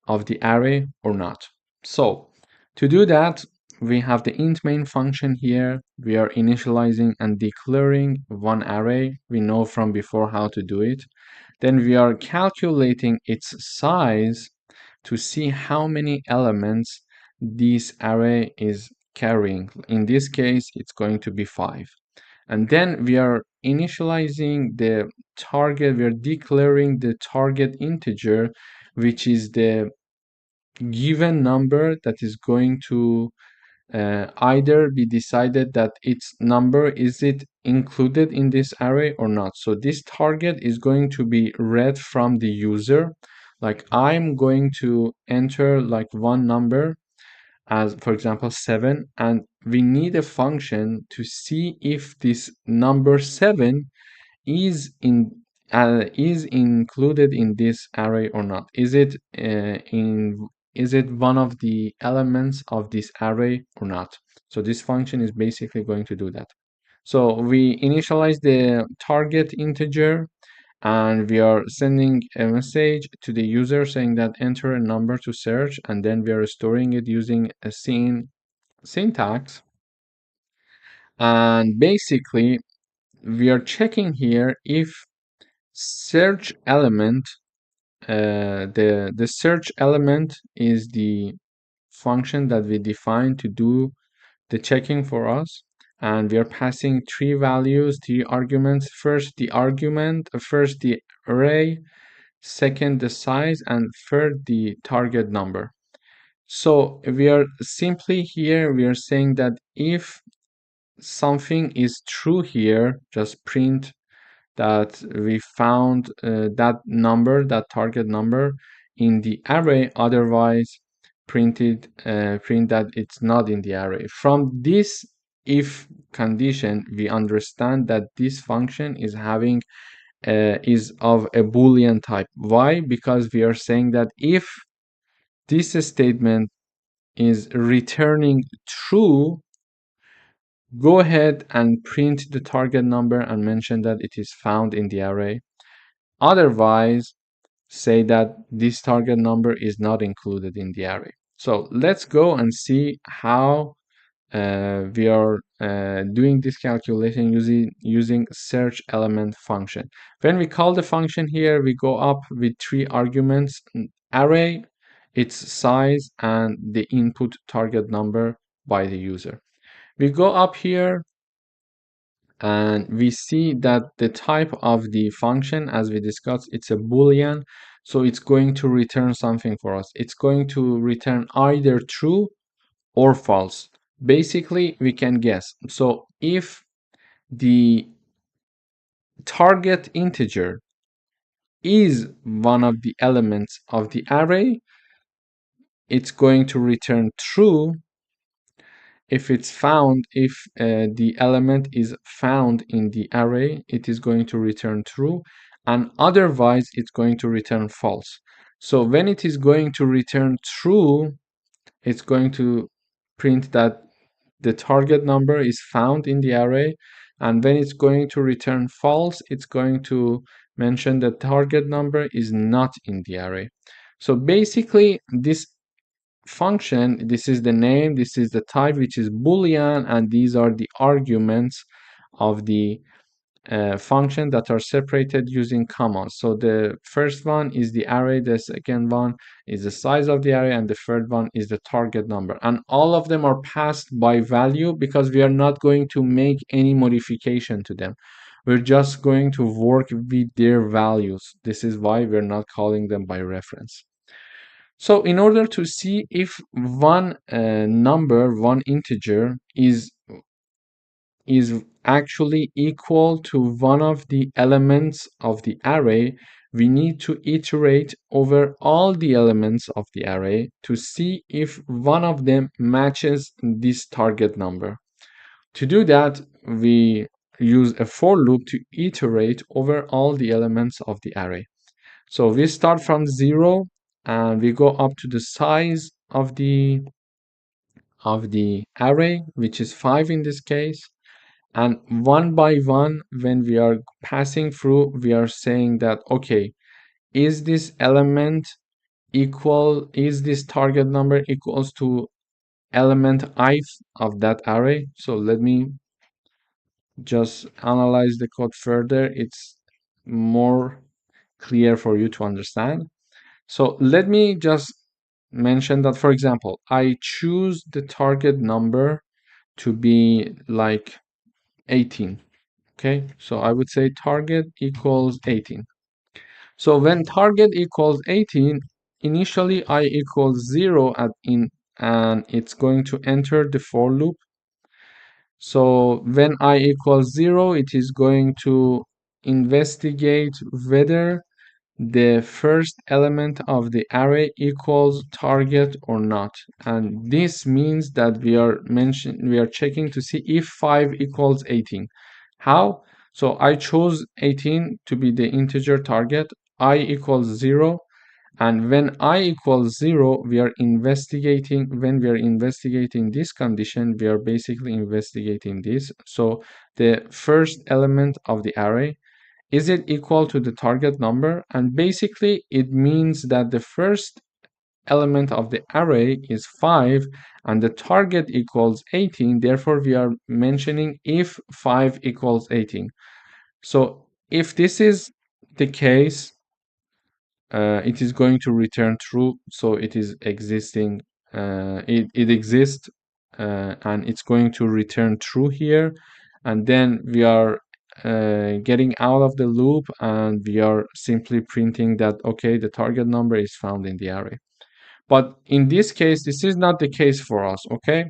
of the array or not. So to do that, we have the int main function here. We are initializing and declaring one array. We know from before how to do it. Then we are calculating its size to see how many elements this array is carrying. In this case, it's going to be 5. And then we are initializing the target, we are declaring the target integer, which is the given number that is going to either be decided that its number is it included in this array or not. So this target is going to be read from the user. Like I'm going to enter like one number as for example 7, and we need a function to see if this number 7 is included in this array or not. Is it one of the elements of this array or not? So this function is basically going to do that. So we initialize the target integer, and we are sending a message to the user saying that enter a number to search, and then we are storing it using a scene syntax. And basically we are checking here if search element, the search element is the function that we define to do the checking for us, and we are passing three values, three arguments. First the argument, first the array, second the size, and third the target number. So we are simply here, we are saying that if something is true here, just print that we found that number, that target number in the array. Otherwise, print that it's not in the array. From this if condition, we understand that this function is having is of a Boolean type. Why? Because we are saying that if this statement is returning true, go ahead and print the target number and mention that it is found in the array. Otherwise, say that this target number is not included in the array. So let's go and see how we are doing this calculation using search element function. When we call the function here, we go up with three arguments: array, its size, and the input target number by the user. We go up here and we see that the type of the function, as we discussed, it's a Boolean. So it's going to return something for us. It's going to return either true or false. Basically, we can guess. So if the target integer is one of the elements of the array, it's going to return true. If the element is found in the array, it is going to return true, and otherwise it's going to return false. So when it is going to return true, it's going to print that the target number is found in the array, and when it's going to return false, it's going to mention that target number is not in the array. So basically this function, this is the name, this is the type, which is Boolean, and these are the arguments of the function that are separated using commas. So the first one is the array, the second one is the size of the array, and the third one is the target number. And all of them are passed by value because we are not going to make any modification to them. We're just going to work with their values. This is why we're not calling them by reference. So in order to see if one number, one integer is actually equal to one of the elements of the array, we need to iterate over all the elements of the array to see if one of them matches this target number. To do that, we use a for loop to iterate over all the elements of the array. So we start from 0 and we go up to the size of the array, which is 5 in this case. And one by one, when we are passing through, we are saying that, okay, is this element is this target number equals to element ith of that array? So let me just analyze the code further. It's more clear for you to understand. So let me just mention that, for example, I choose the target number to be like 18. Okay, so I would say target equals 18. So when target equals 18, initially I equals 0 and it's going to enter the for loop. So when I equals 0, it is going to investigate whether the first element of the array equals target or not. And this means that we are checking to see if 5 equals 18. How? So I chose 18 to be the integer target, I equals 0, and when I equals 0, when we are investigating this condition, we are basically investigating this. So the first element of the array, is it equal to the target number? And basically it means that the first element of the array is 5 and the target equals 18. Therefore, we are mentioning if 5 equals 18. So if this is the case, it is going to return true. So it is existing, it exists, and it's going to return true here. And then we are getting out of the loop and we are simply printing that, okay, the target number is found in the array. But in this case, this is not the case for us, okay?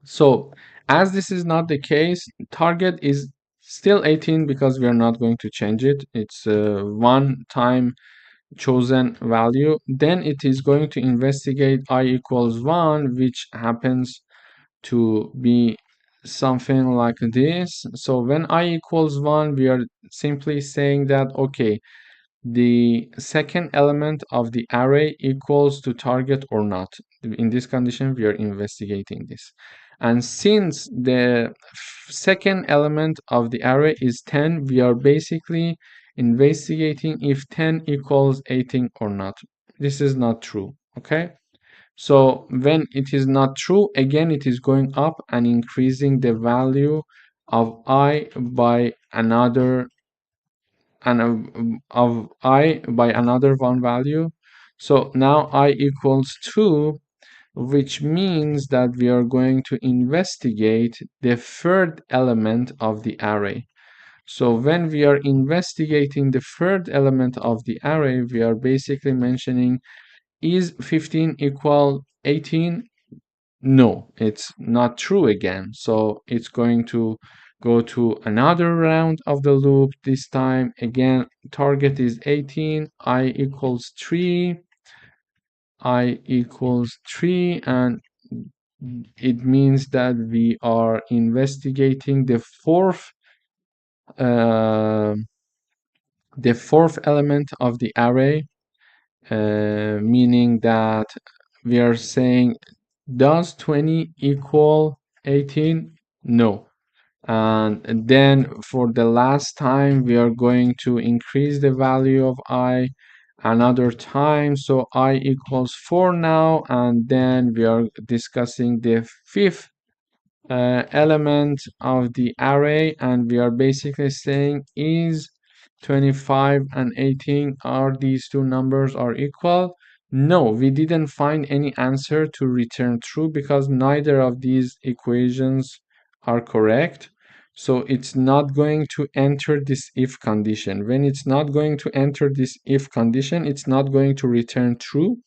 So as this is not the case, target is still 18 because we are not going to change it. It's a one-time chosen value. Then it is going to investigate I equals 1, which happens to be something like this. So when I equals 1, we are simply saying that, okay, the second element of the array equals to target or not. In this condition, we are investigating this. And since the second element of the array is 10, we are basically investigating if 10 equals 18 or not. This is not true, okay? So when it is not true, again, it is going up and increasing the value of I by another and of I by another one value. So now I equals 2, which means that we are going to investigate the third element of the array. So when we are investigating the third element of the array, we are basically mentioning, is 15 equal 18? No, it's not true again. So it's going to go to another round of the loop. This time, again, target is 18, I equals 3, I equals 3, and it means that we are investigating uh, the fourth element of the array, meaning that we are saying, does 20 equal 18? No. And then for the last time, we are going to increase the value of I another time. So I equals 4 now. And then we are discussing the fifth element of the array. And we are basically saying, is 25 and 18, are these two numbers are equal? No, we didn't find any answer to return true because neither of these equations are correct. So it's not going to enter this if condition. When it's not going to enter this if condition, it's not going to return true.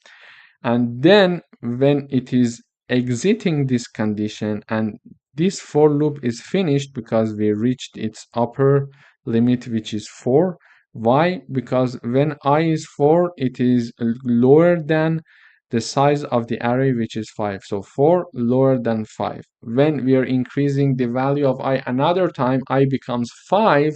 And then when it is exiting this condition and this for loop is finished because we reached its upper limit, which is 4. Why? Because when I is 4, it is lower than the size of the array, which is 5. So 4 lower than 5. When we are increasing the value of I another time, I becomes 5,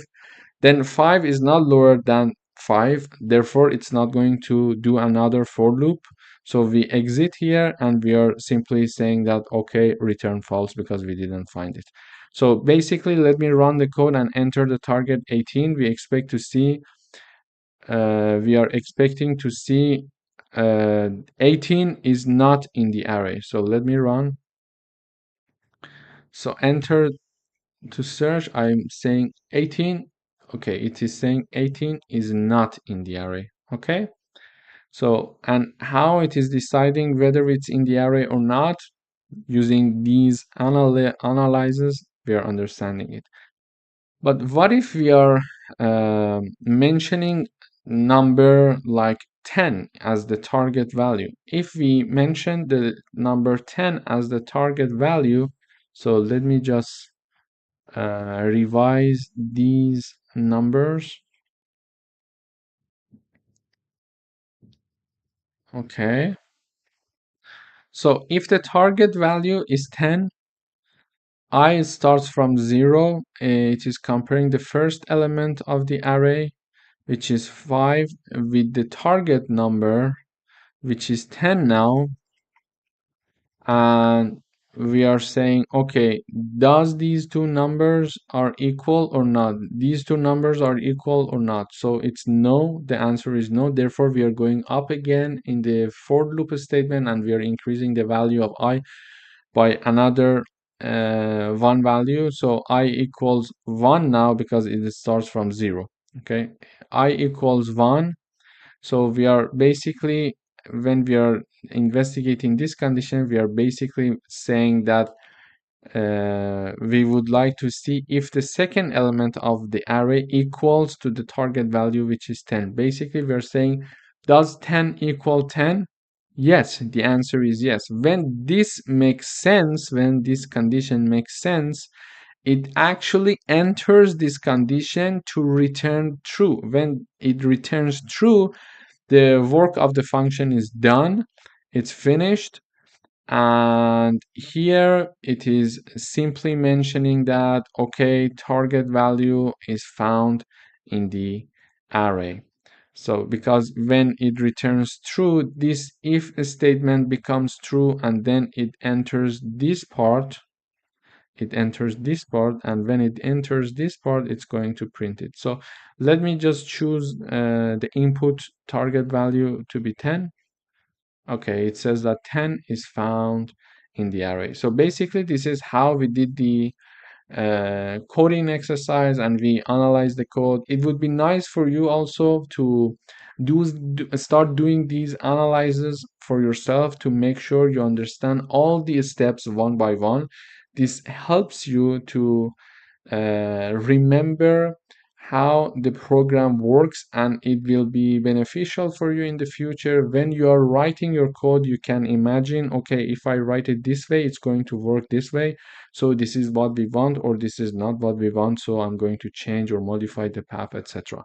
then 5 is not lower than 5. Therefore, it's not going to do another for loop. So we exit here and we are simply saying that, okay, return false because we didn't find it. So basically, let me run the code and enter the target 18. We are expecting to see 18 is not in the array. So let me run. So enter to search. I'm saying 18. Okay, it is saying 18 is not in the array. Okay. So, and how it is deciding whether it's in the array or not, using these analyzes, we are understanding it. But what if we are mentioning number like 10 as the target value? If we mention the number 10 as the target value, so let me just revise these numbers. Okay. So if the target value is 10, I starts from 0. It is comparing the first element of the array, which is 5, with the target number, which is 10 now. And we are saying, okay, does these two numbers are equal or not? These two numbers are equal or not? So it's no. The answer is no. Therefore, we are going up again in the for loop statement, and we are increasing the value of I by another one value. So I equals 1 now because it starts from 0. Okay, I equals 1. So we are basically, when we are investigating this condition, we are basically saying that we would like to see if the second element of the array equals to the target value, which is 10. Basically, we are saying, does 10 equal 10? Yes, the answer is yes. When this makes sense, when this condition makes sense, it actually enters this condition to return true. When it returns true, the work of the function is done, it's finished. And here it is simply mentioning that, okay, target value is found in the array. So because when it returns true, this if statement becomes true, and then it enters this part, and when it enters this part, it's going to print it. So let me just choose the input target value to be 10. Okay, it says that 10 is found in the array. So basically, this is how we did the coding exercise, and we analyze the code. It would be nice for you also to start doing these analyses for yourself to make sure you understand all the steps one by one. This helps you to remember how the program works, and it will be beneficial for you in the future. When you are writing your code, you can imagine, okay, if I write it this way, it's going to work this way. So this is what we want, or this is not what we want. So I'm going to change or modify the path, etc.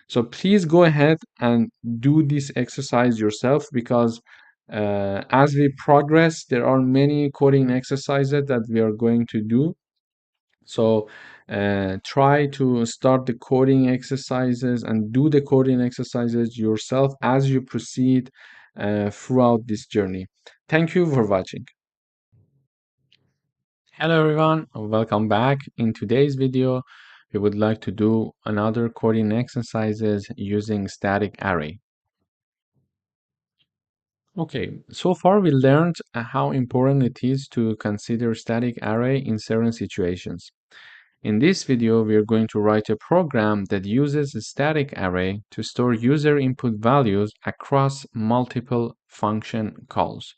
So please go ahead and do this exercise yourself, because as we progress, there are many coding exercises that we are going to do. So try to start the coding exercises and do the coding exercises yourself as you proceed throughout this journey. Thank you for watching. Hello everyone, welcome back. In today's video, we would like to do another coding exercises using static array. Okay, so far we learned how important it is to consider static array in certain situations. In this video, we are going to write a program that uses a static array to store user input values across multiple function calls.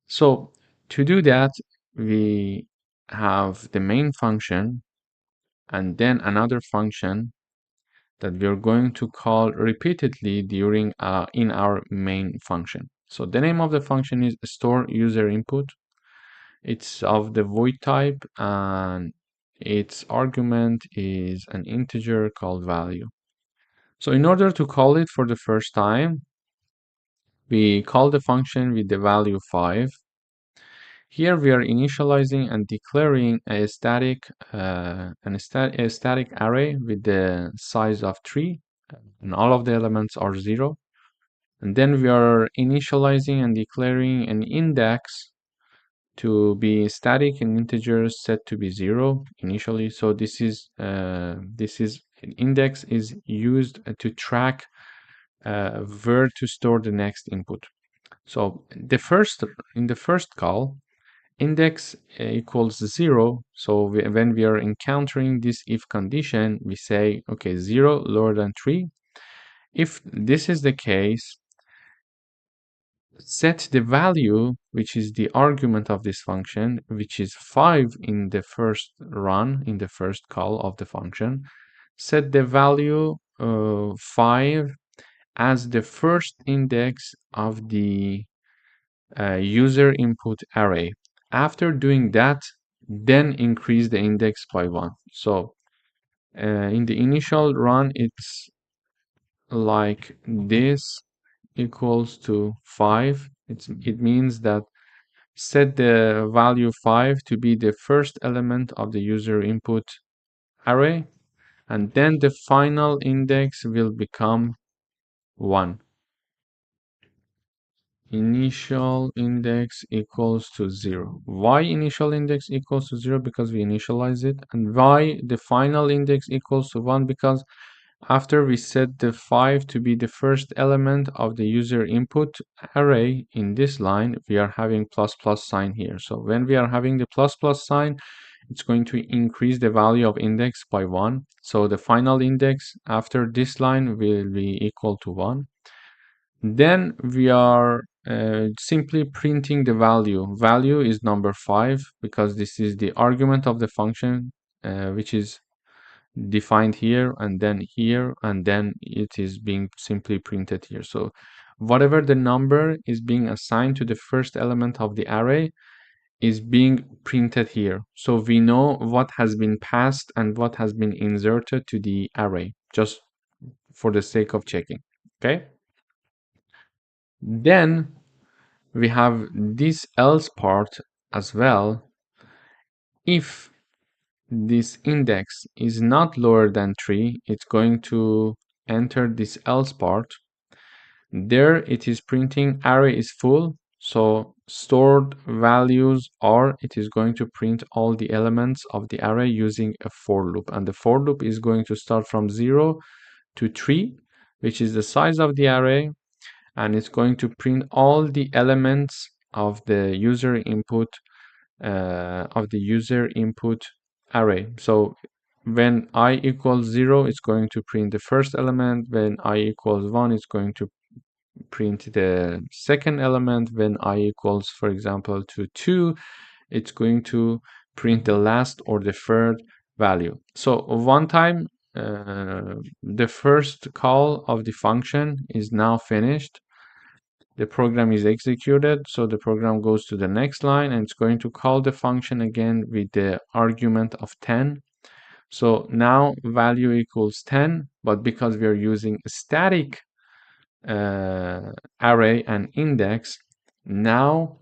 So to do that, we have the main function and then another function that we are going to call repeatedly during in our main function. So the name of the function is store user input. It's of the void type, and its argument is an integer called value. So in order to call it for the first time, we call the function with the value 5. Here we are initializing and declaring a static array with the size of 3, and all of the elements are 0. And then we are initializing and declaring an index to be static and integers set to be 0 initially. So this is index is used to track where to store the next input. So in the first call, index equals 0. So when we are encountering this if condition, we say, okay, 0 lower than 3. If this is the case, set the value, which is the argument of this function, which is 5 in the first run, in the first call of the function. Set the value 5 as the first index of the user input array. After doing that, then increase the index by 1. So in the initial run, it's like this equals to 5. It means that set the value 5 to be the first element of the user input array, and then the final index will become 1. Initial index equals to 0. Why initial index equals to 0? Because we initialize it. And why the final index equals to 1? Because after we set the 5 to be the first element of the user input array in this line, we are having plus plus sign here. So when we are having the plus plus sign, it's going to increase the value of index by 1. So the final index after this line will be equal to 1. Then we are simply printing the value. Value is number 5 because this is the argument of the function, which is defined here, and then it is being simply printed here. So whatever the number is being assigned to the first element of the array is being printed here. So we know what has been passed and what has been inserted to the array, just for the sake of checking. Okay. Then we have this else part as well. If this index is not lower than 3, it's going to enter this else part. There it is printing array is full, so stored values are, it is going to print all the elements of the array using a for loop, and the for loop is going to start from 0 to 3, which is the size of the array, and it's going to print all the elements of the user input array. So when I equals 0, it's going to print the first element. When I equals 1, it's going to print the second element. When I equals, for example, to 2, it's going to print the last or the third value. So one time the first call of the function is now finished. The program is executed, so the program goes to the next line and it's going to call the function again with the argument of 10. So now value equals 10, but because we are using a static array and index, now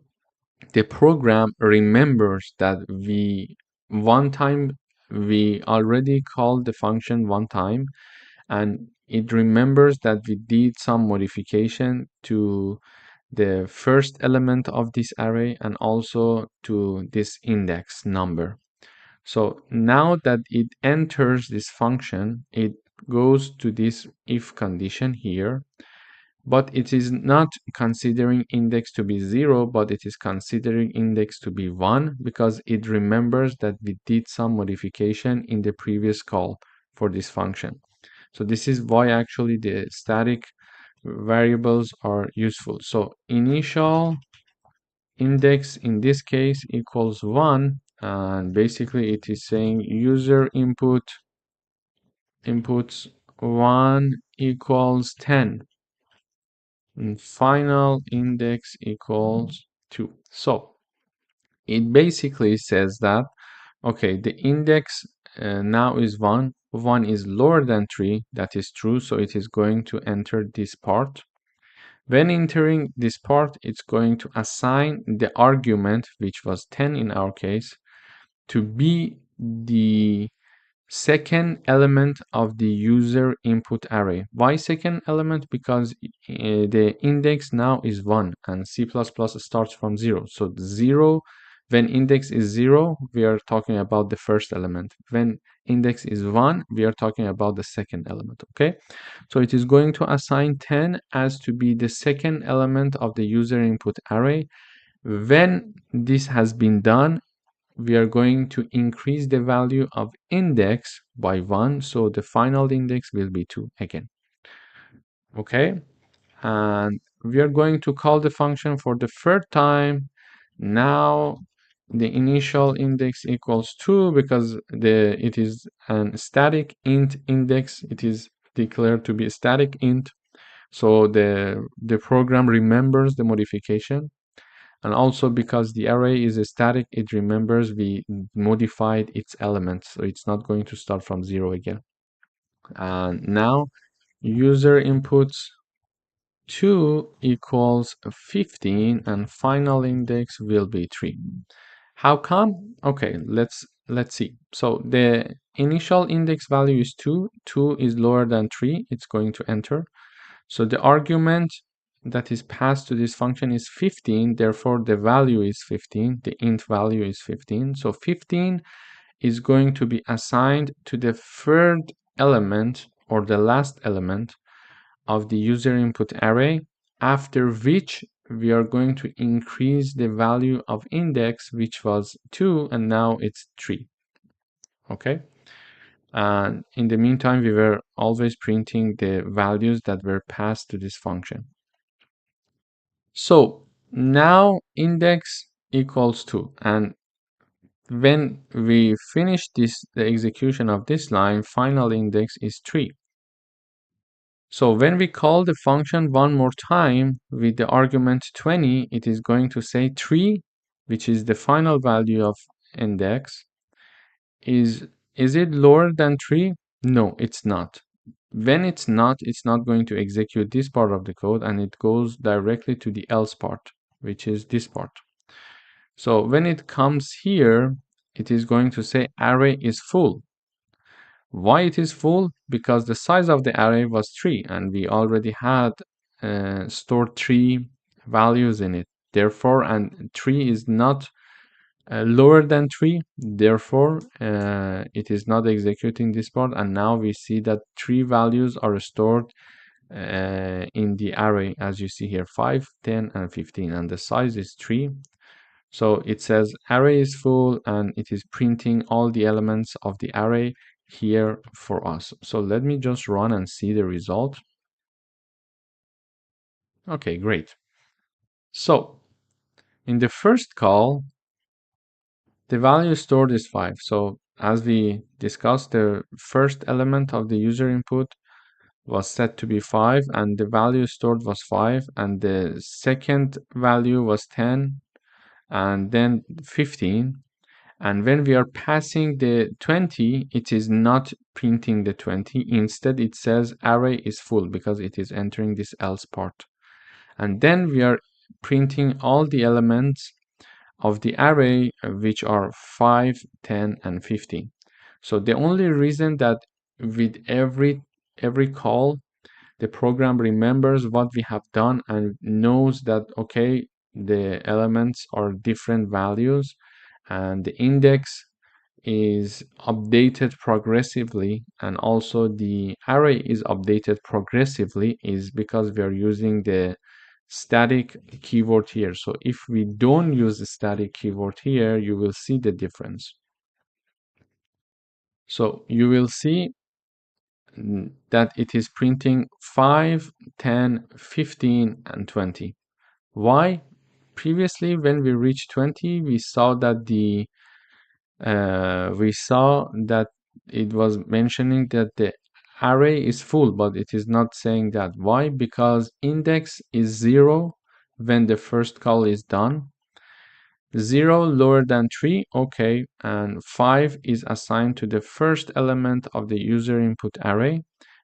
the program remembers that we already called the function one time, and it remembers that we did some modification to the first element of this array and also to this index number. So now that it enters this function, it goes to this if condition here, but it is not considering index to be 0, but it is considering index to be 1 because it remembers that we did some modification in the previous call for this function. So this is why actually the static variables are useful. So initial index in this case equals 1, and basically it is saying user inputs 1 equals 10, and final index equals 2. So it basically says that, okay, the index now is 1. 1 is lower than 3. That is true. So it is going to enter this part. When entering this part, it's going to assign the argument, which was 10 in our case, to be the second element of the user input array. Why second element? Because the index now is 1 and C++ starts from 0. So 0 When index is 0, we are talking about the first element. When index is 1, we are talking about the second element, okay? So it is going to assign 10 as to be the second element of the user input array. When this has been done, we are going to increase the value of index by 1, so the final index will be 2 again, okay? And we are going to call the function for the third time. Now the initial index equals 2 because it is an static int index. It is declared to be a static int. So the program remembers the modification. And also because the array is a static, it remembers we modified its elements. So it's not going to start from 0 again. And now user inputs 2 equals 15 and final index will be 3. How come? Okay, let's see. So the initial index value is 2. 2 is lower than 3. It's going to enter. So the argument that is passed to this function is 15. Therefore, the value is 15. The int value is 15. So 15 is going to be assigned to the third element or the last element of the user input array, after which we are going to increase the value of index, which was 2 and now it's 3. Okay, and in the meantime we were always printing the values that were passed to this function. So now index equals 2, and when we finish the execution of this line, final index is 3. So when we call the function one more time with the argument 20, it is going to say 3, which is the final value of index. Is it lower than 3? No, it's not. When it's not going to execute this part of the code, and it goes directly to the else part, which is this part. So when it comes here, it is going to say array is full. Why it is full? Because the size of the array was 3 and we already had stored 3 values in it. Therefore, and 3 is not lower than 3, therefore it is not executing this part, and now we see that 3 values are stored in the array, as you see here, 5, 10 and 15, and the size is 3. So it says array is full and it is printing all the elements of the array here for us. So let me just run and see the result. Okay, great. So in the first call, the value stored is 5. So as we discussed, the first element of the user input was set to be 5 and the value stored was 5, and the second value was 10 and then 15. And when we are passing the 20, it is not printing the 20. Instead, it says array is full because it is entering this else part. And then we are printing all the elements of the array, which are 5, 10, and 15. So the only reason that with every call, the program remembers what we have done and knows that, okay, the elements are different values and the index is updated progressively, and also the array is updated progressively, is because we are using the static keyword here. So if we don't use the static keyword here, you will see the difference. So you will see that it is printing 5, 10, 15, and 20. Why? Previously, when we reached 20, we saw that it was mentioning that the array is full, but it is not saying that. Why? Because index is 0 when the first call is done. 0 lower than 3, okay, and 5 is assigned to the first element of the user input array.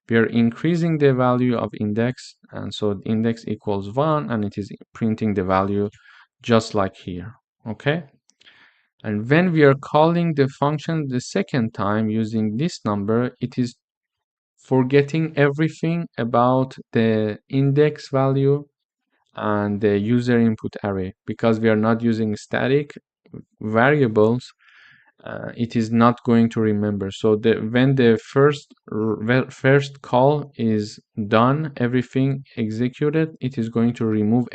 We are increasing the value of index, and so index equals 1, and it is printing the value just like here, okay? And when we are calling the function the second time using this number, it is forgetting everything about the index value and the user input array, because we are not using static variables, it is not going to remember. So when the first call is done, everything executed, it is going to remove